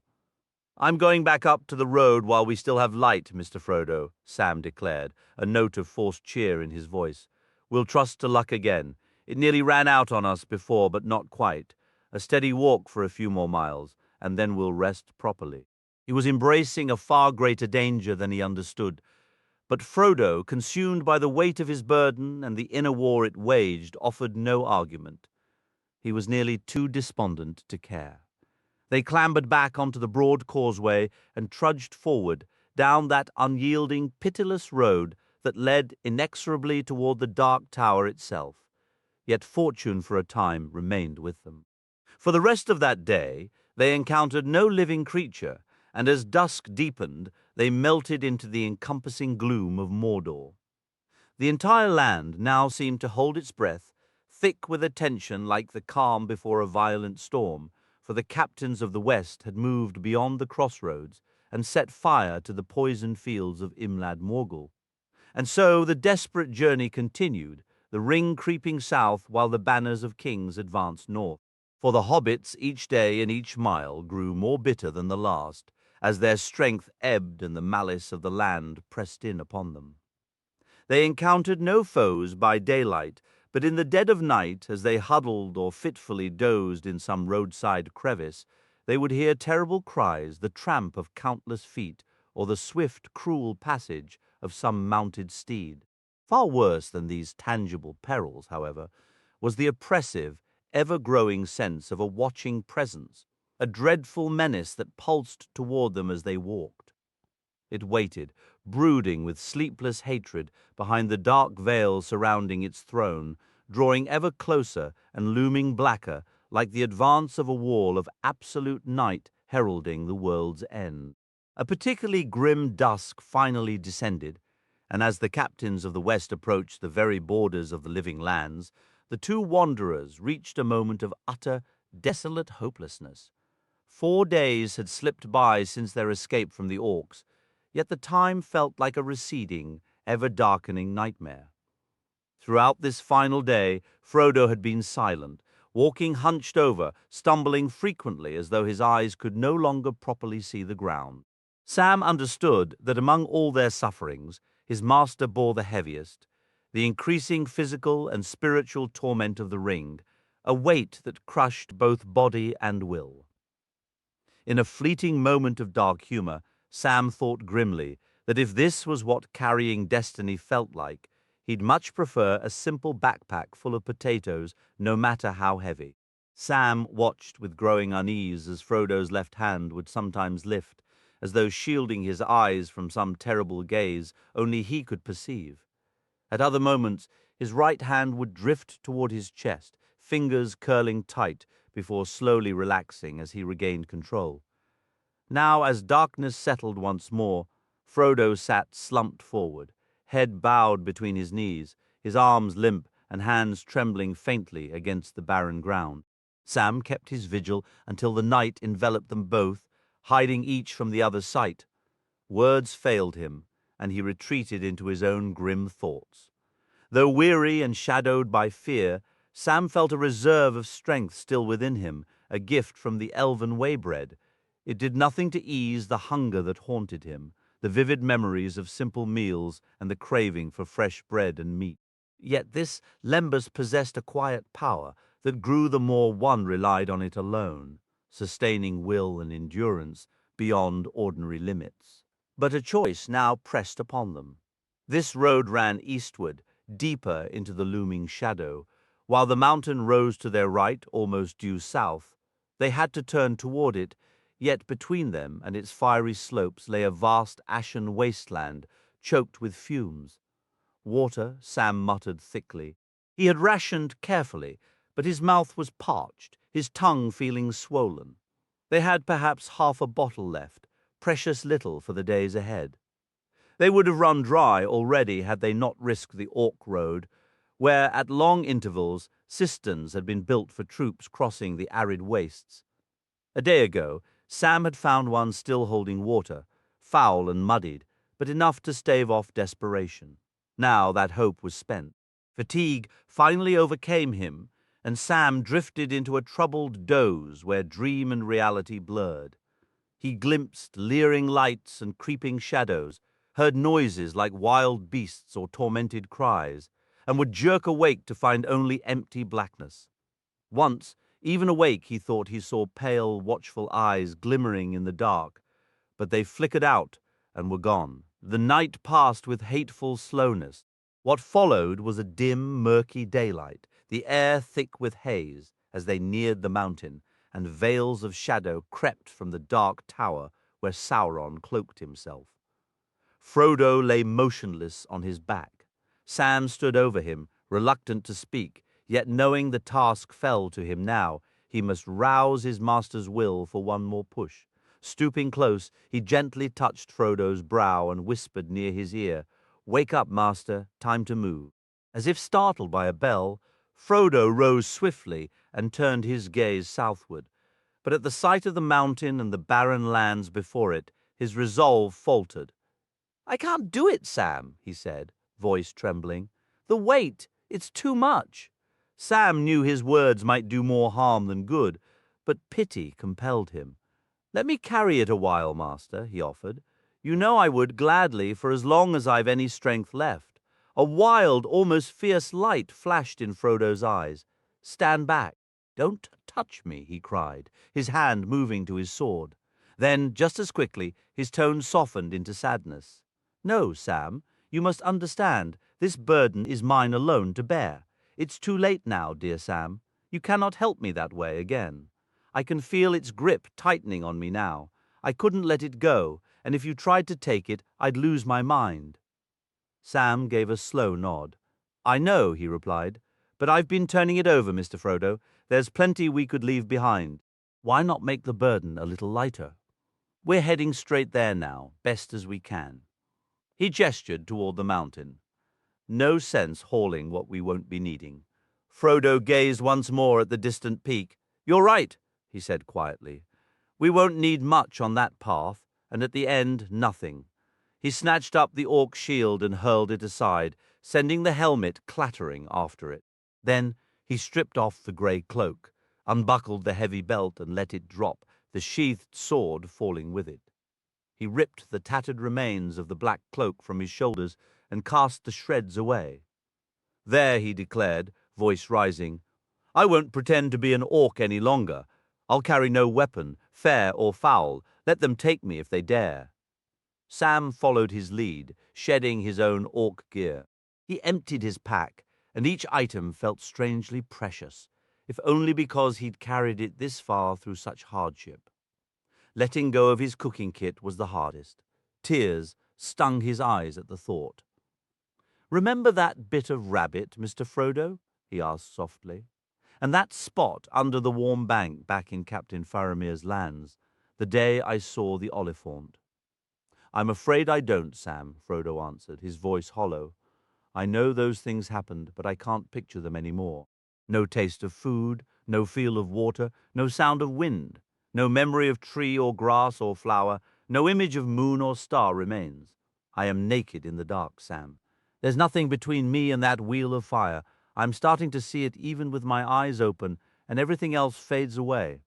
"I'm going back up to the road while we still have light, Mr. Frodo," Sam declared, a note of forced cheer in his voice. "We'll trust to luck again. It nearly ran out on us before, but not quite. A steady walk for a few more miles, and then we'll rest properly." He was embracing a far greater danger than he understood, but Frodo, consumed by the weight of his burden and the inner war it waged, offered no argument. He was nearly too despondent to care. They clambered back onto the broad causeway and trudged forward down that unyielding, pitiless road that led inexorably toward the Dark Tower itself. Yet fortune for a time remained with them. For the rest of that day, they encountered no living creature, and as dusk deepened, they melted into the encompassing gloom of Mordor. The entire land now seemed to hold its breath, thick with a tension like the calm before a violent storm, for the captains of the West had moved beyond the crossroads and set fire to the poisoned fields of Imlad Morgul. And so the desperate journey continued, the ring creeping south while the banners of kings advanced north. For the hobbits, each day and each mile grew more bitter than the last, as their strength ebbed and the malice of the land pressed in upon them. They encountered no foes by daylight, but in the dead of night, as they huddled or fitfully dozed in some roadside crevice, they would hear terrible cries, the tramp of countless feet, or the swift, cruel passage of some mounted steed. Far worse than these tangible perils, however, was the oppressive, ever-growing sense of a watching presence, a dreadful menace that pulsed toward them as they walked. It waited, brooding with sleepless hatred behind the dark veil surrounding its throne, drawing ever closer and looming blacker like the advance of a wall of absolute night heralding the world's end. A particularly grim dusk finally descended, and as the captains of the West approached the very borders of the living lands, the two wanderers reached a moment of utter, desolate hopelessness. 4 days had slipped by since their escape from the orcs, yet the time felt like a receding, ever-darkening nightmare. Throughout this final day, Frodo had been silent, walking hunched over, stumbling frequently as though his eyes could no longer properly see the ground. Sam understood that among all their sufferings, his master bore the heaviest, the increasing physical and spiritual torment of the ring, a weight that crushed both body and will. In a fleeting moment of dark humor, Sam thought grimly that if this was what carrying destiny felt like, he'd much prefer a simple backpack full of potatoes, no matter how heavy. Sam watched with growing unease as Frodo's left hand would sometimes lift, as though shielding his eyes from some terrible gaze only he could perceive. At other moments, his right hand would drift toward his chest, fingers curling tight before slowly relaxing as he regained control. Now, as darkness settled once more, Frodo sat slumped forward, head bowed between his knees, his arms limp and hands trembling faintly against the barren ground. Sam kept his vigil until the night enveloped them both, hiding each from the other's sight. Words failed him, and he retreated into his own grim thoughts. Though weary and shadowed by fear, Sam felt a reserve of strength still within him, a gift from the elven waybread. It did nothing to ease the hunger that haunted him, the vivid memories of simple meals and the craving for fresh bread and meat. Yet this lembas possessed a quiet power, that grew the more one relied on it alone, sustaining will and endurance beyond ordinary limits. But a choice now pressed upon them. This road ran eastward, deeper into the looming shadow, while the mountain rose to their right, almost due south. They had to turn toward it, yet between them and its fiery slopes lay a vast ashen wasteland, choked with fumes. Water, Sam muttered thickly. He had rationed carefully, but his mouth was parched, his tongue feeling swollen. They had perhaps half a bottle left, precious little for the days ahead. They would have run dry already had they not risked the Orc Road, where at long intervals cisterns had been built for troops crossing the arid wastes. A day ago, Sam had found one still holding water, foul and muddied, but enough to stave off desperation. Now that hope was spent. Fatigue finally overcame him, and Sam drifted into a troubled doze where dream and reality blurred. He glimpsed leering lights and creeping shadows, heard noises like wild beasts or tormented cries, and would jerk awake to find only empty blackness. Once, even awake, he thought he saw pale, watchful eyes glimmering in the dark, but they flickered out and were gone. The night passed with hateful slowness. What followed was a dim, murky daylight, the air thick with haze as they neared the mountain, and veils of shadow crept from the dark tower where Sauron cloaked himself. Frodo lay motionless on his back. Sam stood over him, reluctant to speak, yet knowing the task fell to him now, he must rouse his master's will for one more push. Stooping close, he gently touched Frodo's brow and whispered near his ear, "Wake up, master, time to move." As if startled by a bell, Frodo rose swiftly and turned his gaze southward. But at the sight of the mountain and the barren lands before it, his resolve faltered. "I can't do it, Sam," he said, voice trembling. "The weight, it's too much." Sam knew his words might do more harm than good, but pity compelled him. "Let me carry it a while, master," he offered. "You know I would gladly for as long as I've any strength left." A wild, almost fierce light flashed in Frodo's eyes. "Stand back. Don't touch me," he cried, his hand moving to his sword. Then, just as quickly, his tone softened into sadness. "No, Sam, you must understand, this burden is mine alone to bear. It's too late now, dear Sam. You cannot help me that way again. I can feel its grip tightening on me now. I couldn't let it go, and if you tried to take it, I'd lose my mind." Sam gave a slow nod. "I know," he replied, "but I've been turning it over, Mr. Frodo. There's plenty we could leave behind. Why not make the burden a little lighter? We're heading straight there now, best as we can." He gestured toward the mountain. "No sense hauling what we won't be needing." Frodo gazed once more at the distant peak. "You're right," he said quietly. "We won't need much on that path, and at the end, nothing." He snatched up the orc shield and hurled it aside, sending the helmet clattering after it. Then he stripped off the grey cloak, unbuckled the heavy belt and let it drop, the sheathed sword falling with it. He ripped the tattered remains of the black cloak from his shoulders and cast the shreds away. "There," he declared, voice rising, "I won't pretend to be an orc any longer. I'll carry no weapon, fair or foul. Let them take me if they dare." Sam followed his lead, shedding his own orc gear. He emptied his pack, and each item felt strangely precious, if only because he'd carried it this far through such hardship. Letting go of his cooking kit was the hardest. Tears stung his eyes at the thought. "Remember that bit of rabbit, Mr. Frodo?" he asked softly. "And that spot under the warm bank back in Captain Faramir's lands, the day I saw the Oliphaunt?" "I'm afraid I don't, Sam," Frodo answered, his voice hollow. "I know those things happened, but I can't picture them any more. No taste of food, no feel of water, no sound of wind, no memory of tree or grass or flower, no image of moon or star remains. I am naked in the dark, Sam. There's nothing between me and that wheel of fire. I'm starting to see it even with my eyes open, and everything else fades away."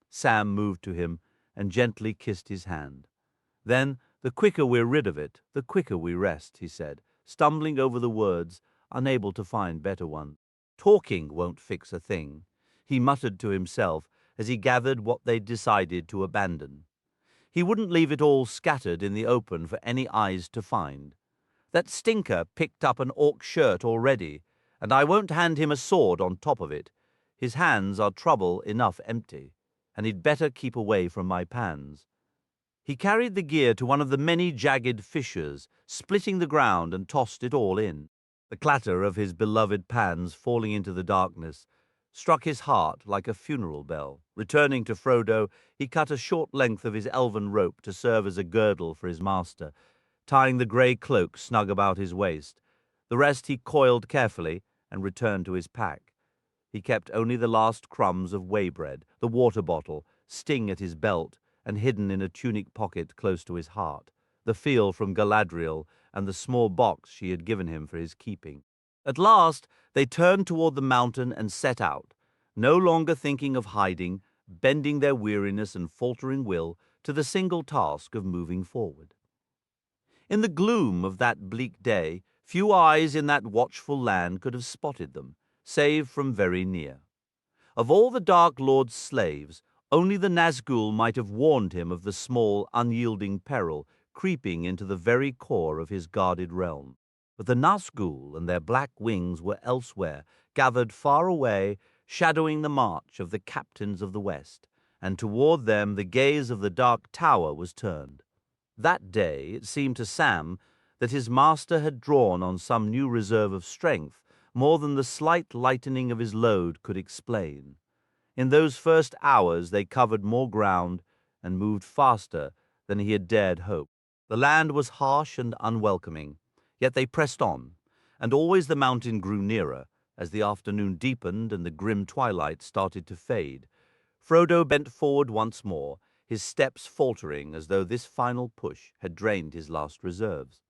Sam moved to him and gently kissed his hand. "Then, the quicker we're rid of it, the quicker we rest," he said, stumbling over the words, unable to find better ones. Talking won't fix a thing, he muttered to himself as he gathered what they'd decided to abandon. He wouldn't leave it all scattered in the open for any eyes to find. That stinker picked up an orc shirt already, and I won't hand him a sword on top of it. His hands are trouble enough empty, and he'd better keep away from my pans. He carried the gear to one of the many jagged fissures, splitting the ground, and tossed it all in. The clatter of his beloved pans falling into the darkness struck his heart like a funeral bell. Returning to Frodo, he cut a short length of his elven rope to serve as a girdle for his master, tying the grey cloak snug about his waist. The rest he coiled carefully and returned to his pack. He kept only the last crumbs of whey bread, the water bottle, Sting at his belt, and hidden in a tunic pocket close to his heart, the feel from Galadriel and the small box she had given him for his keeping. At last they turned toward the mountain and set out, no longer thinking of hiding, bending their weariness and faltering will to the single task of moving forward. In the gloom of that bleak day, few eyes in that watchful land could have spotted them, save from very near. Of all the Dark Lord's slaves, only the Nazgul might have warned him of the small, unyielding peril creeping into the very core of his guarded realm. But the Nazgul and their black wings were elsewhere, gathered far away, shadowing the march of the captains of the West, and toward them the gaze of the Dark Tower was turned. That day it seemed to Sam that his master had drawn on some new reserve of strength, more than the slight lightening of his load could explain. In those first hours they covered more ground and moved faster than he had dared hope. The land was harsh and unwelcoming, yet they pressed on, and always the mountain grew nearer as the afternoon deepened and the grim twilight started to fade. Frodo bent forward once more, his steps faltering as though this final push had drained his last reserves.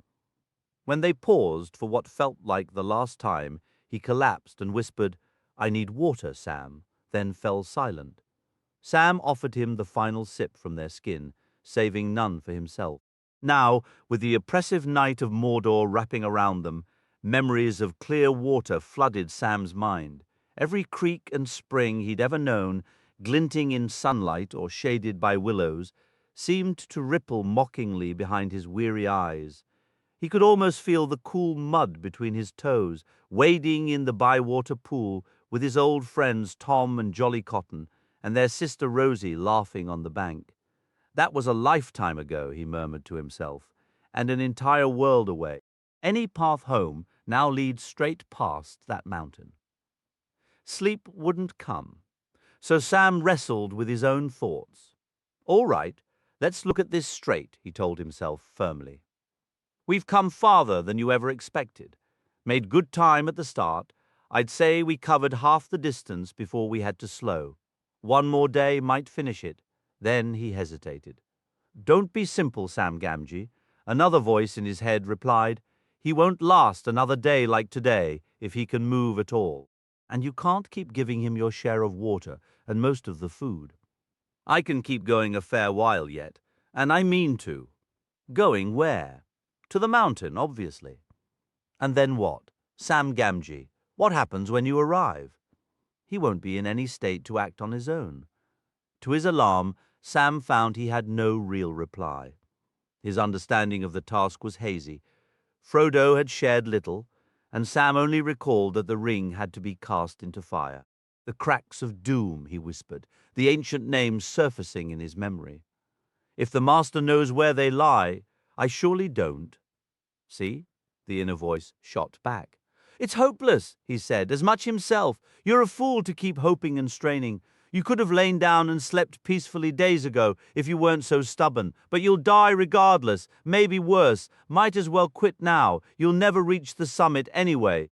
When they paused for what felt like the last time, he collapsed and whispered, "I need water, Sam," then fell silent. Sam offered him the final sip from their skin, saving none for himself. Now, with the oppressive night of Mordor wrapping around them, memories of clear water flooded Sam's mind. Every creek and spring he'd ever known, glinting in sunlight or shaded by willows, seemed to ripple mockingly behind his weary eyes. He could almost feel the cool mud between his toes, wading in the bywater pool with his old friends Tom and Jolly Cotton, and their sister Rosie laughing on the bank. That was a lifetime ago, he murmured to himself, and an entire world away. Any path home now leads straight past that mountain. Sleep wouldn't come, so Sam wrestled with his own thoughts. "All right, let's look at this straight," he told himself firmly. "We've come farther than you ever expected. Made good time at the start. I'd say we covered half the distance before we had to slow. One more day might finish it." Then he hesitated. "Don't be simple, Sam Gamgee," another voice in his head replied. "He won't last another day like today if he can move at all. And you can't keep giving him your share of water and most of the food." "I can keep going a fair while yet, and I mean to." "Going where?" "To the mountain, obviously." "And then what? Sam Gamgee, what happens when you arrive?" "He won't be in any state to act on his own." To his alarm, Sam found he had no real reply. His understanding of the task was hazy. Frodo had shared little, and Sam only recalled that the ring had to be cast into fire. "The cracks of doom," he whispered, the ancient names surfacing in his memory. "If the Master knows where they lie, I surely don't." "See?" the inner voice shot back. "It's hopeless," he said, as much himself. "You're a fool to keep hoping and straining. You could have lain down and slept peacefully days ago if you weren't so stubborn. But you'll die regardless, maybe worse. Might as well quit now. You'll never reach the summit anyway."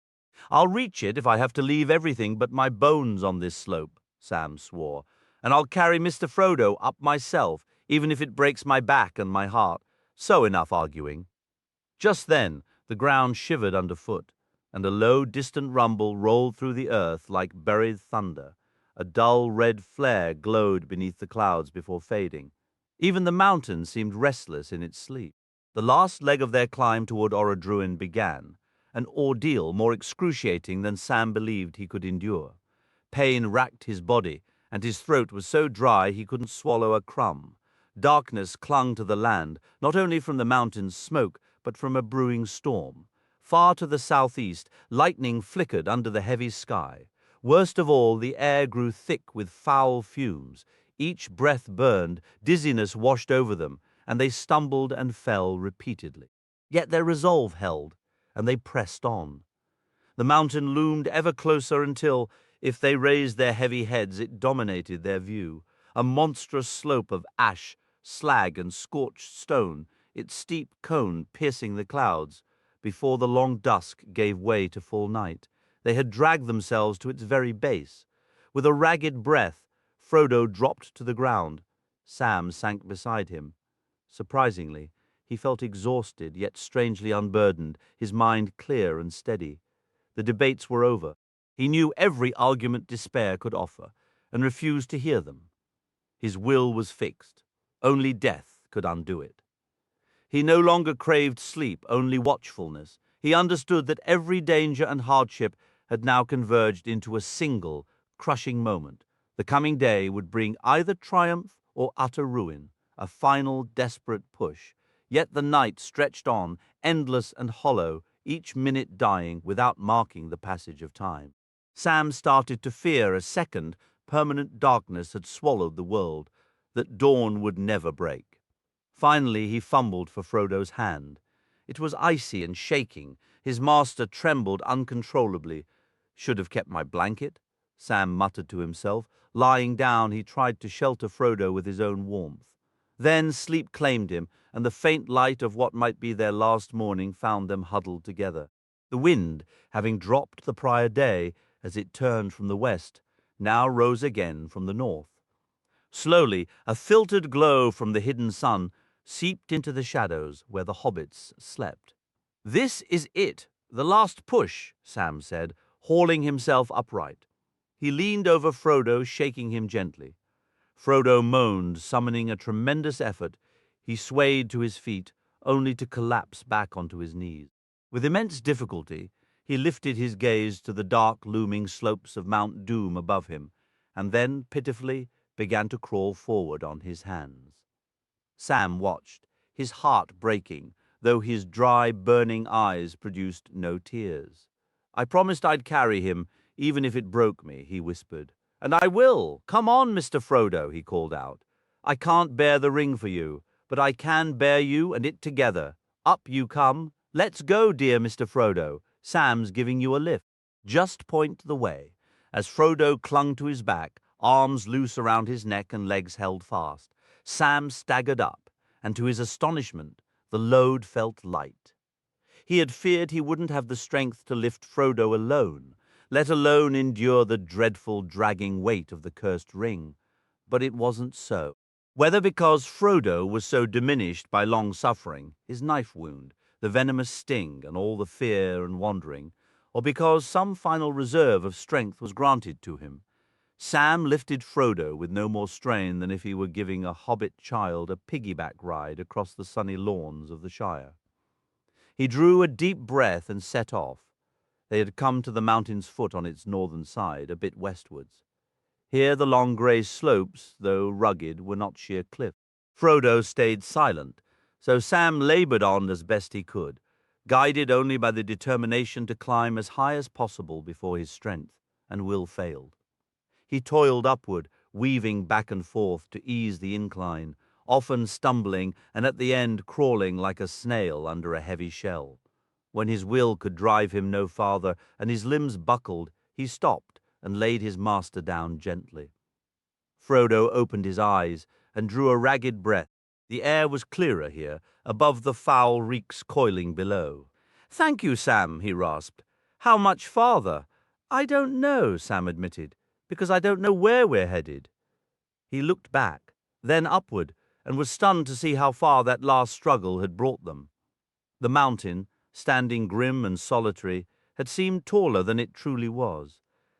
"I'll reach it if I have to leave everything but my bones on this slope," Sam swore. "And I'll carry Mr. Frodo up myself, even if it breaks my back and my heart. So enough arguing." Just then, the ground shivered underfoot, and a low, distant rumble rolled through the earth like buried thunder. A dull red flare glowed beneath the clouds before fading. Even the mountain seemed restless in its sleep. The last leg of their climb toward Orodruin began, an ordeal more excruciating than Sam believed he could endure. Pain racked his body, and his throat was so dry he couldn't swallow a crumb. Darkness clung to the land, not only from the mountain's smoke, but from a brewing storm. Far to the southeast, lightning flickered under the heavy sky. Worst of all, the air grew thick with foul fumes. Each breath burned, dizziness washed over them, and they stumbled and fell repeatedly. Yet their resolve held, and they pressed on. The mountain loomed ever closer until, if they raised their heavy heads, it dominated their view. A monstrous slope of ash, slag, and scorched stone, its steep cone piercing the clouds. Before the long dusk gave way to full night, they had dragged themselves to its very base. With a ragged breath, Frodo dropped to the ground. Sam sank beside him. Surprisingly, he felt exhausted, yet strangely unburdened, his mind clear and steady. The debates were over. He knew every argument despair could offer, and refused to hear them. His will was fixed. Only death could undo it. He no longer craved sleep, only watchfulness. He understood that every danger and hardship had now converged into a single, crushing moment. The coming day would bring either triumph or utter ruin, a final, desperate push. Yet the night stretched on, endless and hollow, each minute dying without marking the passage of time. Sam started to fear a second, permanent darkness had swallowed the world, that dawn would never break. Finally, he fumbled for Frodo's hand. It was icy and shaking. His master trembled uncontrollably. "Should have kept my blanket," Sam muttered to himself. Lying down, he tried to shelter Frodo with his own warmth. Then sleep claimed him, and the faint light of what might be their last morning found them huddled together. The wind, having dropped the prior day as it turned from the west, now rose again from the north. Slowly, a filtered glow from the hidden sun seeped into the shadows where the hobbits slept. "This is it, the last push," Sam said, hauling himself upright. He leaned over Frodo, shaking him gently. Frodo moaned, summoning a tremendous effort. He swayed to his feet, only to collapse back onto his knees. With immense difficulty, he lifted his gaze to the dark, looming slopes of Mount Doom above him, and then, pitifully, began to crawl forward on his hands. Sam watched, his heart breaking, though his dry, burning eyes produced no tears. "I promised I'd carry him, even if it broke me," he whispered. "And I will! Come on, Mr. Frodo," he called out. "I can't bear the ring for you, but I can bear you and it together. Up you come. Let's go, dear Mr. Frodo. Sam's giving you a lift. Just point the way." As Frodo clung to his back, arms loose around his neck and legs held fast, Sam staggered up, and to his astonishment, the load felt light. He had feared he wouldn't have the strength to lift Frodo alone, let alone endure the dreadful, dragging weight of the cursed ring. But it wasn't so. Whether because Frodo was so diminished by long suffering, his knife wound, the venomous sting, and all the fear and wandering, or because some final reserve of strength was granted to him, Sam lifted Frodo with no more strain than if he were giving a hobbit child a piggyback ride across the sunny lawns of the Shire. He drew a deep breath and set off. They had come to the mountain's foot on its northern side, a bit westwards. Here the long grey slopes, though rugged, were not sheer cliffs. Frodo stayed silent, so Sam laboured on as best he could, guided only by the determination to climb as high as possible before his strength and will failed. He toiled upward, weaving back and forth to ease the incline, often stumbling and at the end crawling like a snail under a heavy shell. When his will could drive him no farther and his limbs buckled, he stopped and laid his master down gently. Frodo opened his eyes and drew a ragged breath. The air was clearer here, above the foul reeks coiling below. "Thank you, Sam," he rasped. "How much farther?" "I don't know," Sam admitted, "because I don't know where we're headed." He looked back, then upward, and was stunned to see how far that last struggle had brought them. The mountain, standing grim and solitary, had seemed taller than it truly was.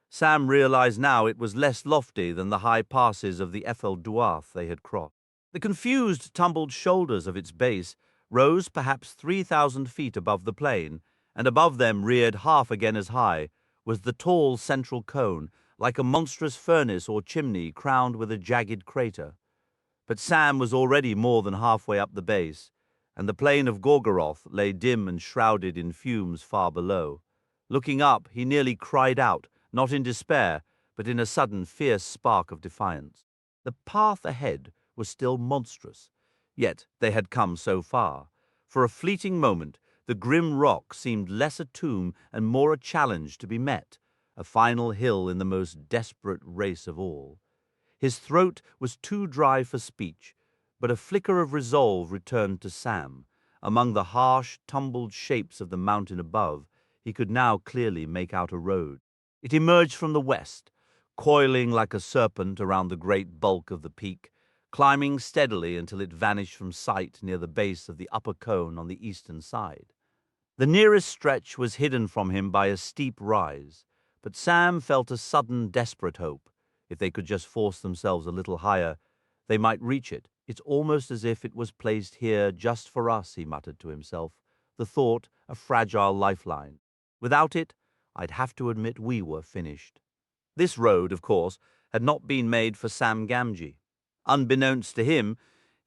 Sam realized now it was less lofty than the high passes of the Ethel Dwarf they had crossed. The confused, tumbled shoulders of its base rose perhaps 3,000 feet above the plain, and above them, reared half again as high, was the tall central cone, like a monstrous furnace or chimney crowned with a jagged crater. But Sam was already more than halfway up the base, and the plain of Gorgoroth lay dim and shrouded in fumes far below. Looking up, he nearly cried out, not in despair, but in a sudden fierce spark of defiance. The path ahead was still monstrous, yet they had come so far. For a fleeting moment, the grim rock seemed less a tomb and more a challenge to be met, a final hill in the most desperate race of all. His throat was too dry for speech, but a flicker of resolve returned to Sam. Among the harsh, tumbled shapes of the mountain above, he could now clearly make out a road. It emerged from the west, coiling like a serpent around the great bulk of the peak, climbing steadily until it vanished from sight near the base of the upper cone on the eastern side. The nearest stretch was hidden from him by a steep rise, but Sam felt a sudden desperate hope. If they could just force themselves a little higher, they might reach it. It's almost as if it was placed here just for us, he muttered to himself, the thought a fragile lifeline. Without it, I'd have to admit we were finished. This road, of course, had not been made for Sam Gamgee. Unbeknownst to him,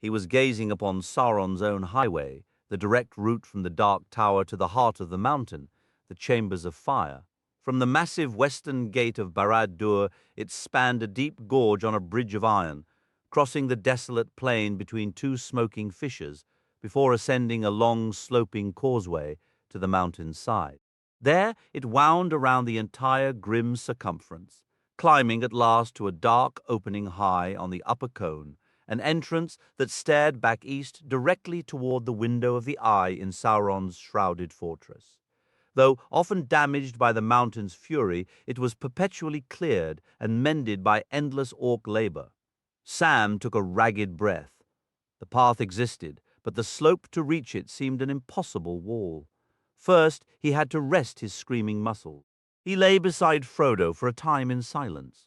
he was gazing upon Sauron's own highway, the direct route from the Dark Tower to the heart of the mountain, the Chambers of Fire. From the massive western gate of Barad-dûr, it spanned a deep gorge on a bridge of iron, crossing the desolate plain between two smoking fissures, before ascending a long sloping causeway to the mountain's side. There it wound around the entire grim circumference, climbing at last to a dark opening high on the upper cone, an entrance that stared back east directly toward the window of the eye in Sauron's shrouded fortress. Though often damaged by the mountain's fury, it was perpetually cleared and mended by endless orc labor. Sam took a ragged breath. The path existed, but the slope to reach it seemed an impossible wall. First, he had to rest his screaming muscles. He lay beside Frodo for a time in silence,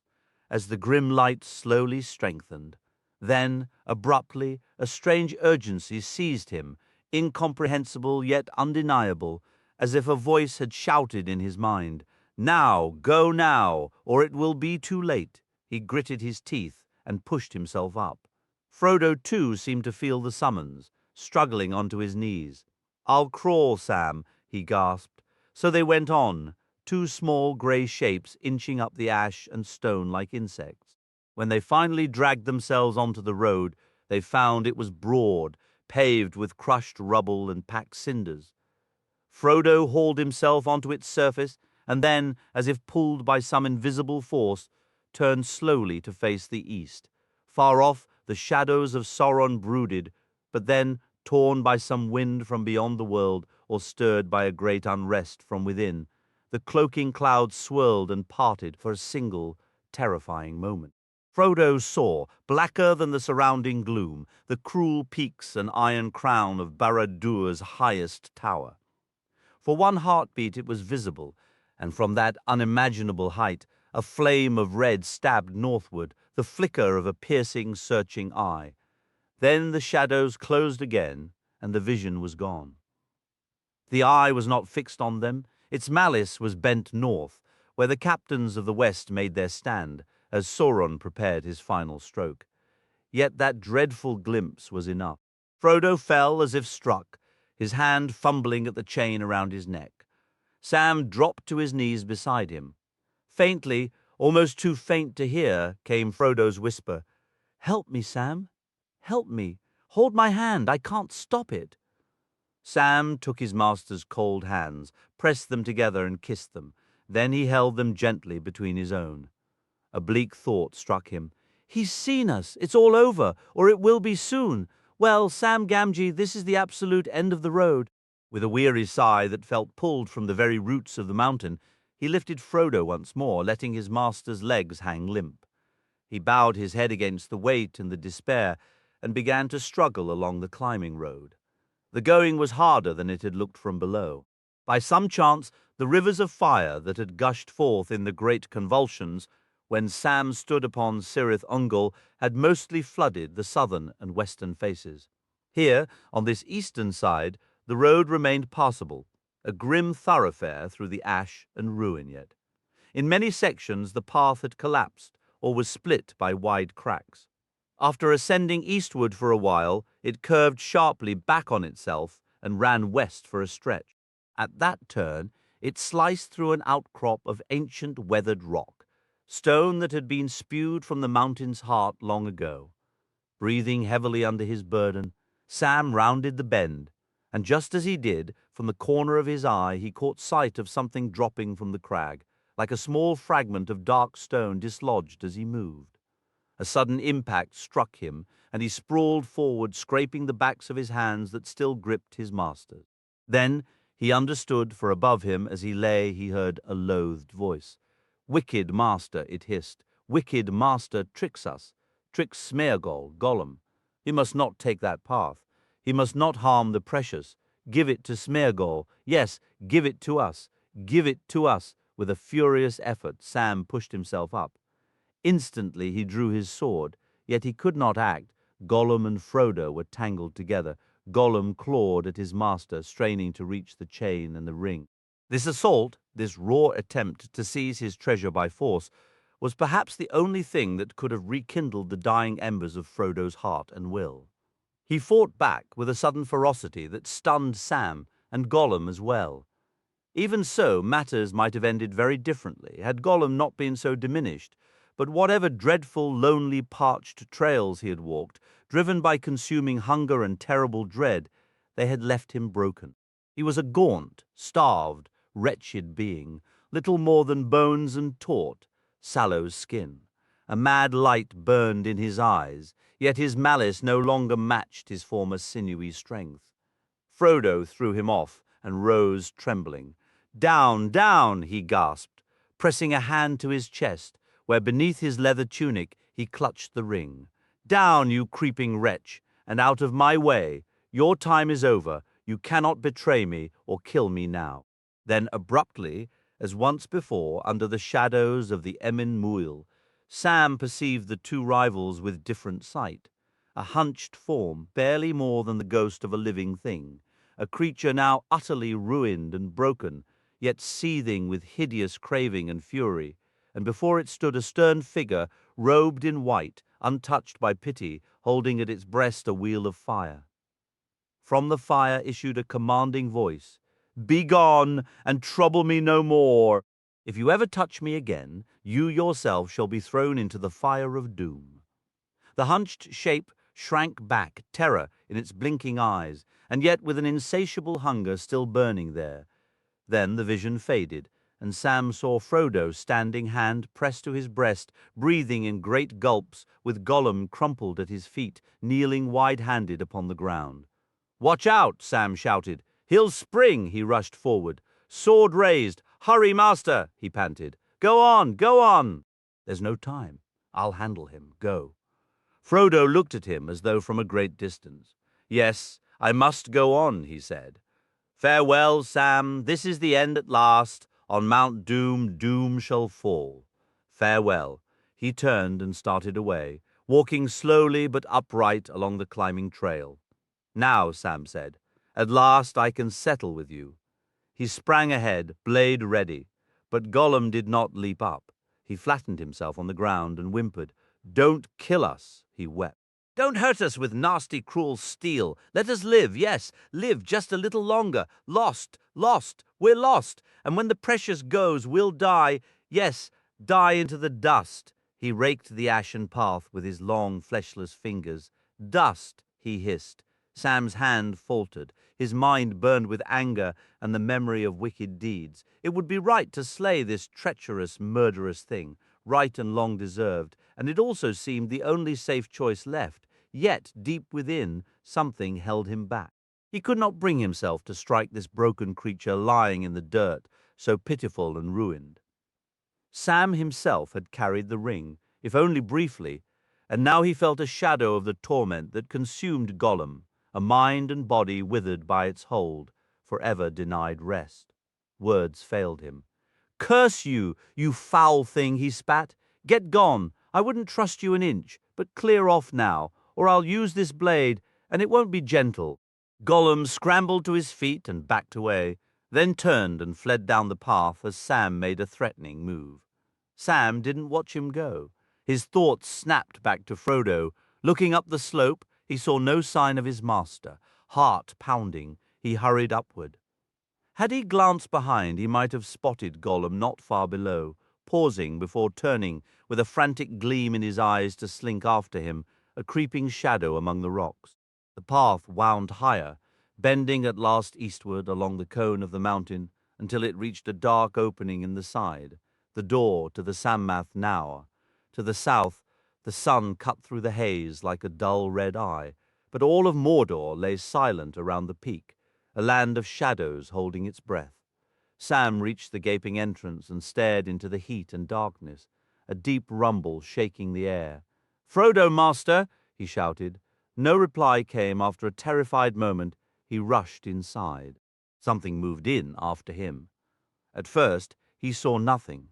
as the grim light slowly strengthened. Then, abruptly, a strange urgency seized him, incomprehensible yet undeniable, as if a voice had shouted in his mind, "Now, go now, or it will be too late." He gritted his teeth and pushed himself up. Frodo, too, seemed to feel the summons, struggling onto his knees. "I'll crawl, Sam," he gasped. So they went on, two small grey shapes inching up the ash and stone like insects. When they finally dragged themselves onto the road, they found it was broad, paved with crushed rubble and packed cinders. Frodo hauled himself onto its surface and then, as if pulled by some invisible force, turned slowly to face the east. Far off, the shadows of Sauron brooded, but then, torn by some wind from beyond the world or stirred by a great unrest from within, the cloaking clouds swirled and parted for a single, terrifying moment. Frodo saw, blacker than the surrounding gloom, the cruel peaks and iron crown of Barad-dûr's highest tower. For one heartbeat it was visible, and from that unimaginable height, a flame of red stabbed northward, the flicker of a piercing, searching eye. Then the shadows closed again, and the vision was gone. The eye was not fixed on them. Its malice was bent north, where the captains of the west made their stand, as Sauron prepared his final stroke. Yet that dreadful glimpse was enough. Frodo fell as if struck, his hand fumbling at the chain around his neck. Sam dropped to his knees beside him. Faintly, almost too faint to hear, came Frodo's whisper, "Help me, Sam. Help me. Hold my hand. I can't stop it." Sam took his master's cold hands, pressed them together and kissed them. Then he held them gently between his own. A bleak thought struck him. "He's seen us. It's all over, or it will be soon. Well, Sam Gamgee, this is the absolute end of the road." With a weary sigh that felt pulled from the very roots of the mountain, he lifted Frodo once more, letting his master's legs hang limp. He bowed his head against the weight and the despair, and began to struggle along the climbing road. The going was harder than it had looked from below. By some chance, the rivers of fire that had gushed forth in the great convulsions when Sam stood upon Cirith Ungol had mostly flooded the southern and western faces. Here, on this eastern side, the road remained passable, a grim thoroughfare through the ash and ruin yet. In many sections the path had collapsed or was split by wide cracks. After ascending eastward for a while, it curved sharply back on itself and ran west for a stretch. At that turn, it sliced through an outcrop of ancient weathered rock, stone that had been spewed from the mountain's heart long ago. Breathing heavily under his burden, Sam rounded the bend, and just as he did, from the corner of his eye he caught sight of something dropping from the crag, like a small fragment of dark stone dislodged as he moved. A sudden impact struck him, and he sprawled forward, scraping the backs of his hands that still gripped his master's. Then he understood, for above him as he lay he heard a loathed voice. "Wicked master," it hissed, "wicked master tricks us, tricks Smeargol, Gollum. He must not take that path. He must not harm the precious. Give it to Smeargol. Yes, give it to us. Give it to us." With a furious effort, Sam pushed himself up. Instantly he drew his sword, yet he could not act. Gollum and Frodo were tangled together. Gollum clawed at his master, straining to reach the chain and the ring. This assault, this raw attempt to seize his treasure by force, was perhaps the only thing that could have rekindled the dying embers of Frodo's heart and will. He fought back with a sudden ferocity that stunned Sam and Gollum as well. Even so, matters might have ended very differently had Gollum not been so diminished. But whatever dreadful, lonely, parched trails he had walked, driven by consuming hunger and terrible dread, they had left him broken. He was a gaunt, starved, wretched being, little more than bones and taut, sallow skin. A mad light burned in his eyes, yet his malice no longer matched his former sinewy strength. Frodo threw him off and rose trembling. "Down, down," he gasped, pressing a hand to his chest, where beneath his leather tunic he clutched the ring. "Down, you creeping wretch, and out of my way. Your time is over. You cannot betray me or kill me now." Then abruptly, as once before, under the shadows of the Emyn Muil, Sam perceived the two rivals with different sight. A hunched form, barely more than the ghost of a living thing, a creature now utterly ruined and broken, yet seething with hideous craving and fury, and before it stood a stern figure, robed in white, untouched by pity, holding at its breast a wheel of fire. From the fire issued a commanding voice. "Begone, and trouble me no more. If you ever touch me again, you yourself shall be thrown into the fire of doom." The hunched shape shrank back, terror in its blinking eyes, and yet with an insatiable hunger still burning there. Then the vision faded, and Sam saw Frodo standing, hand pressed to his breast, breathing in great gulps, with Gollum crumpled at his feet, kneeling wide-handed upon the ground. "Watch out!" Sam shouted. "He'll spring!" He rushed forward. Sword raised. "Hurry, master!" he panted. "Go on! Go on!" "There's no time. I'll handle him. Go." Frodo looked at him as though from a great distance. "Yes, I must go on," he said. "Farewell, Sam. This is the end at last. On Mount Doom, doom shall fall. Farewell." He turned and started away, walking slowly but upright along the climbing trail. "Now," Sam said, "at last I can settle with you." He sprang ahead, blade ready, but Gollum did not leap up. He flattened himself on the ground and whimpered. "Don't kill us," he wept. "Don't hurt us with nasty, cruel steel. Let us live, yes, live just a little longer. Lost, lost, we're lost. And when the precious goes, we'll die. Yes, die into the dust." He raked the ashen path with his long, fleshless fingers. "Dust," he hissed. Sam's hand faltered. His mind burned with anger and the memory of wicked deeds. It would be right to slay this treacherous, murderous thing, right and long deserved, and it also seemed the only safe choice left. Yet, deep within, something held him back. He could not bring himself to strike this broken creature lying in the dirt, so pitiful and ruined. Sam himself had carried the ring, if only briefly, and now he felt a shadow of the torment that consumed Gollum, a mind and body withered by its hold, forever denied rest. Words failed him. "Curse you, you foul thing," he spat. "Get gone. I wouldn't trust you an inch, but clear off now, or I'll use this blade, and it won't be gentle." Gollum scrambled to his feet and backed away. then turned and fled down the path as Sam made a threatening move. Sam didn't watch him go. His thoughts snapped back to Frodo. Looking up the slope, he saw no sign of his master. Heart pounding, he hurried upward. Had he glanced behind, he might have spotted Gollum not far below, pausing before turning with a frantic gleam in his eyes to slink after him, a creeping shadow among the rocks. The path wound higher, bending at last eastward along the cone of the mountain until it reached a dark opening in the side, the door to the Sammath Naur. To the south, the sun cut through the haze like a dull red eye, but all of Mordor lay silent around the peak, a land of shadows holding its breath. Sam reached the gaping entrance and stared into the heat and darkness, a deep rumble shaking the air. "Frodo, master!" he shouted. No reply came. After a terrified moment, he rushed inside. Something moved in after him. At first, he saw nothing.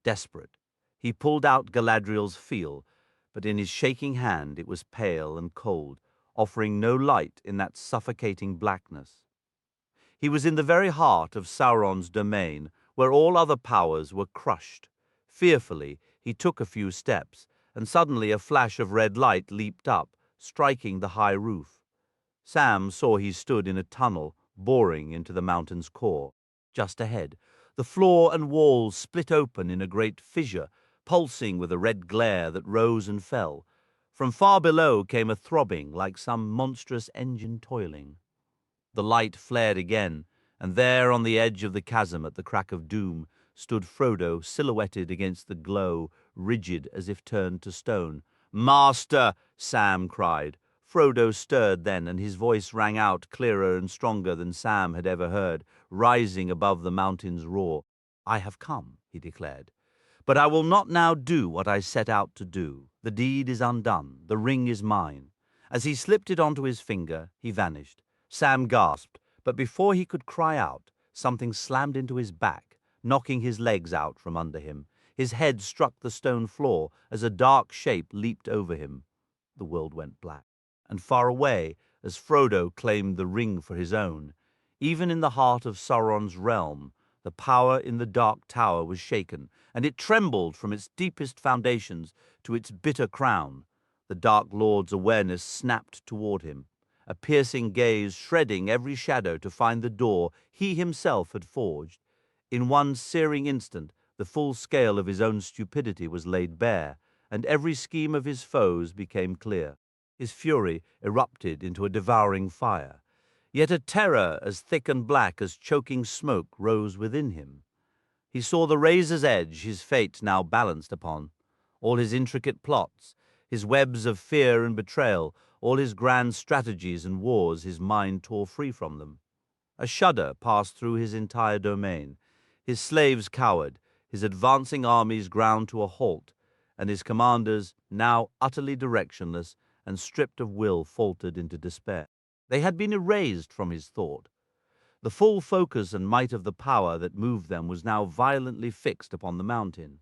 Desperate, he pulled out Galadriel's fiel, but in his shaking hand it was pale and cold, offering no light in that suffocating blackness. He was in the very heart of Sauron's domain, where all other powers were crushed. Fearfully, he took a few steps, and suddenly a flash of red light leaped up, striking the high roof. Sam saw he stood in a tunnel boring into the mountain's core. Just ahead, the floor and walls split open in a great fissure, pulsing with a red glare that rose and fell. From far below came a throbbing like some monstrous engine toiling. The light flared again, and there on the edge of the chasm at the crack of doom stood Frodo, silhouetted against the glow, rigid as if turned to stone. "Master!" Sam cried. Frodo stirred then, and his voice rang out clearer and stronger than Sam had ever heard, rising above the mountain's roar. "I have come," he declared. "But I will not now do what I set out to do. The deed is undone. The ring is mine." As he slipped it onto his finger, he vanished. Sam gasped, but before he could cry out, something slammed into his back, knocking his legs out from under him. His head struck the stone floor as a dark shape leaped over him. The world went black. And far away, as Frodo claimed the ring for his own, even in the heart of Sauron's realm, the power in the Dark Tower was shaken, and it trembled from its deepest foundations to its bitter crown. The Dark Lord's awareness snapped toward him, a piercing gaze shredding every shadow to find the door he himself had forged. In one searing instant, the full scale of his own stupidity was laid bare, and every scheme of his foes became clear. His fury erupted into a devouring fire. Yet a terror as thick and black as choking smoke rose within him. He saw the razor's edge his fate now balanced upon, all his intricate plots, his webs of fear and betrayal, all his grand strategies and wars his mind tore free from them. A shudder passed through his entire domain. His slaves cowered, his advancing armies ground to a halt, and his commanders, now utterly directionless and stripped of will, faltered into despair. They had been erased from his thought. The full focus and might of the power that moved them was now violently fixed upon the mountain.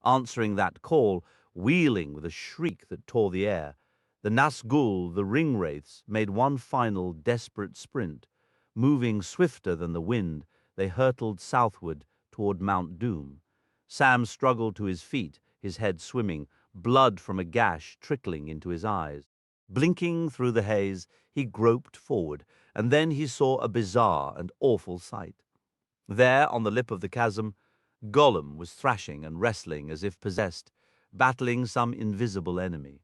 Answering that call, wheeling with a shriek that tore the air, the Nazgul, the ring-wraiths, made one final desperate sprint. Moving swifter than the wind, they hurtled southward toward Mount Doom. Sam struggled to his feet, his head swimming, blood from a gash trickling into his eyes. Blinking through the haze, he groped forward, and then he saw a bizarre and awful sight. There, on the lip of the chasm, Gollum was thrashing and wrestling as if possessed, battling some invisible enemy.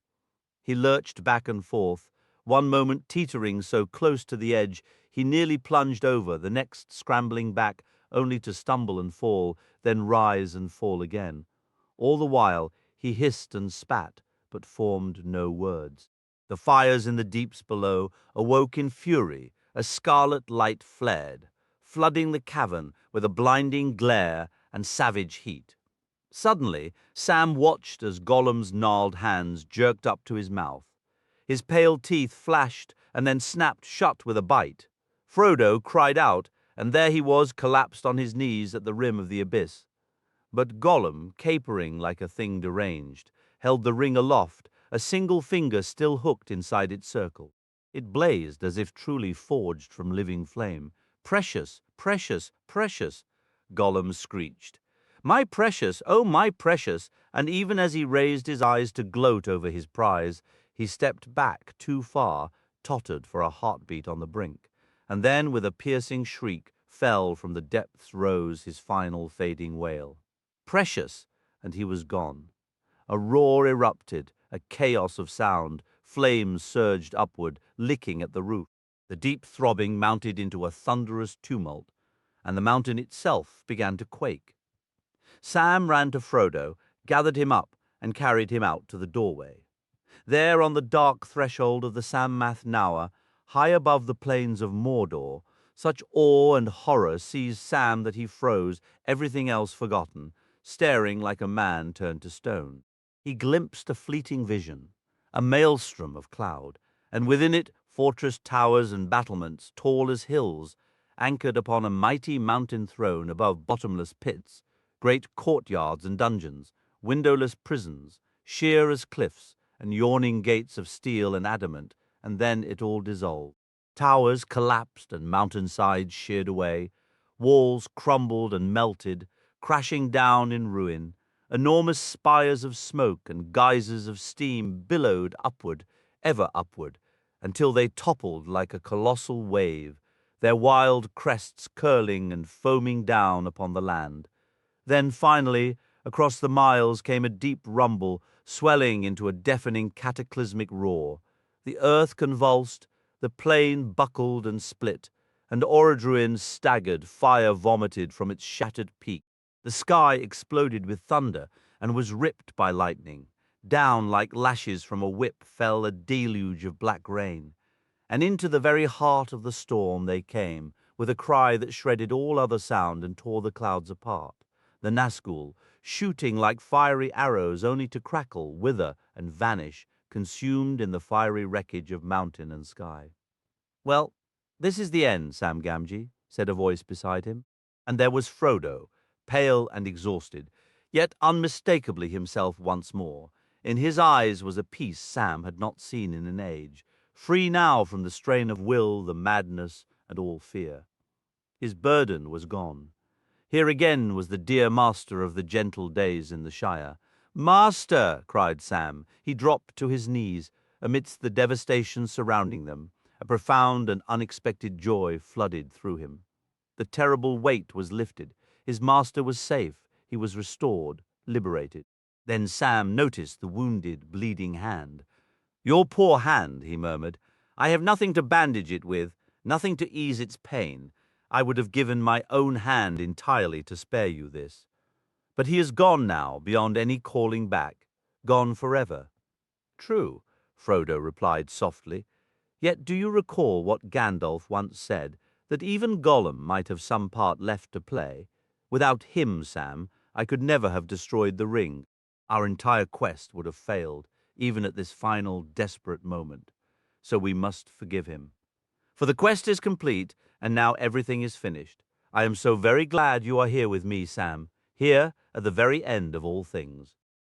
He lurched back and forth, one moment teetering so close to the edge he nearly plunged over, the next scrambling back only to stumble and fall, then rise and fall again. All the while he hissed and spat, but formed no words. The fires in the deeps below awoke in fury. A scarlet light flared, flooding the cavern with a blinding glare and savage heat. Suddenly, Sam watched as Gollum's gnarled hands jerked up to his mouth. His pale teeth flashed and then snapped shut with a bite. Frodo cried out, and there he was collapsed on his knees at the rim of the abyss. But Gollum, capering like a thing deranged, held the ring aloft, a single finger still hooked inside its circle. It blazed as if truly forged from living flame, Precious, precious, precious, Gollum screeched. My precious, oh my precious, and even as he raised his eyes to gloat over his prize, he stepped back too far, tottered for a heartbeat on the brink, and then with a piercing shriek fell from the depths rose his final fading wail. Precious, and he was gone. A roar erupted, a chaos of sound, flames surged upward, licking at the roof. The deep throbbing mounted into a thunderous tumult, and the mountain itself began to quake. Sam ran to Frodo, gathered him up, and carried him out to the doorway. There on the dark threshold of the Sammath Naur, high above the plains of Mordor, such awe and horror seized Sam that he froze, everything else forgotten, staring like a man turned to stone. He glimpsed a fleeting vision, a maelstrom of cloud, and within it fortress towers and battlements tall as hills, anchored upon a mighty mountain throne above bottomless pits, great courtyards and dungeons, windowless prisons, sheer as cliffs, and yawning gates of steel and adamant, and then it all dissolved. Towers collapsed and mountainsides sheared away, walls crumbled and melted, crashing down in ruin. Enormous spires of smoke and geysers of steam billowed upward, ever upward, until they toppled like a colossal wave, their wild crests curling and foaming down upon the land. Then finally, across the miles came a deep rumble, swelling into a deafening cataclysmic roar. The earth convulsed, the plain buckled and split, and Orodruin staggered, fire vomited from its shattered peak. The sky exploded with thunder and was ripped by lightning. Down like lashes from a whip fell a deluge of black rain. And into the very heart of the storm they came, with a cry that shredded all other sound and tore the clouds apart. The Nazgul, shooting like fiery arrows only to crackle, wither, and vanish, consumed in the fiery wreckage of mountain and sky. "Well, this is the end, Sam Gamgee," said a voice beside him, and there was Frodo, pale and exhausted, yet unmistakably himself once more. In his eyes was a peace Sam had not seen in an age, free now from the strain of will, the madness, and all fear. His burden was gone. Here again was the dear master of the gentle days in the Shire. "Master!" cried Sam. He dropped to his knees. Amidst the devastation surrounding them, a profound and unexpected joy flooded through him. The terrible weight was lifted. His master was safe. He was restored, liberated. Then Sam noticed the wounded, bleeding hand. "Your poor hand," he murmured. "I have nothing to bandage it with, nothing to ease its pain. I would have given my own hand entirely to spare you this. But he is gone now, beyond any calling back, gone forever." "True," Frodo replied softly. "Yet do you recall what Gandalf once said, that even Gollum might have some part left to play? Without him, Sam, I could never have destroyed the ring. Our entire quest would have failed, even at this final, desperate moment. So we must forgive him. For the quest is complete, and now everything is finished. I am so very glad you are here with me, Sam, here at the very end of all things."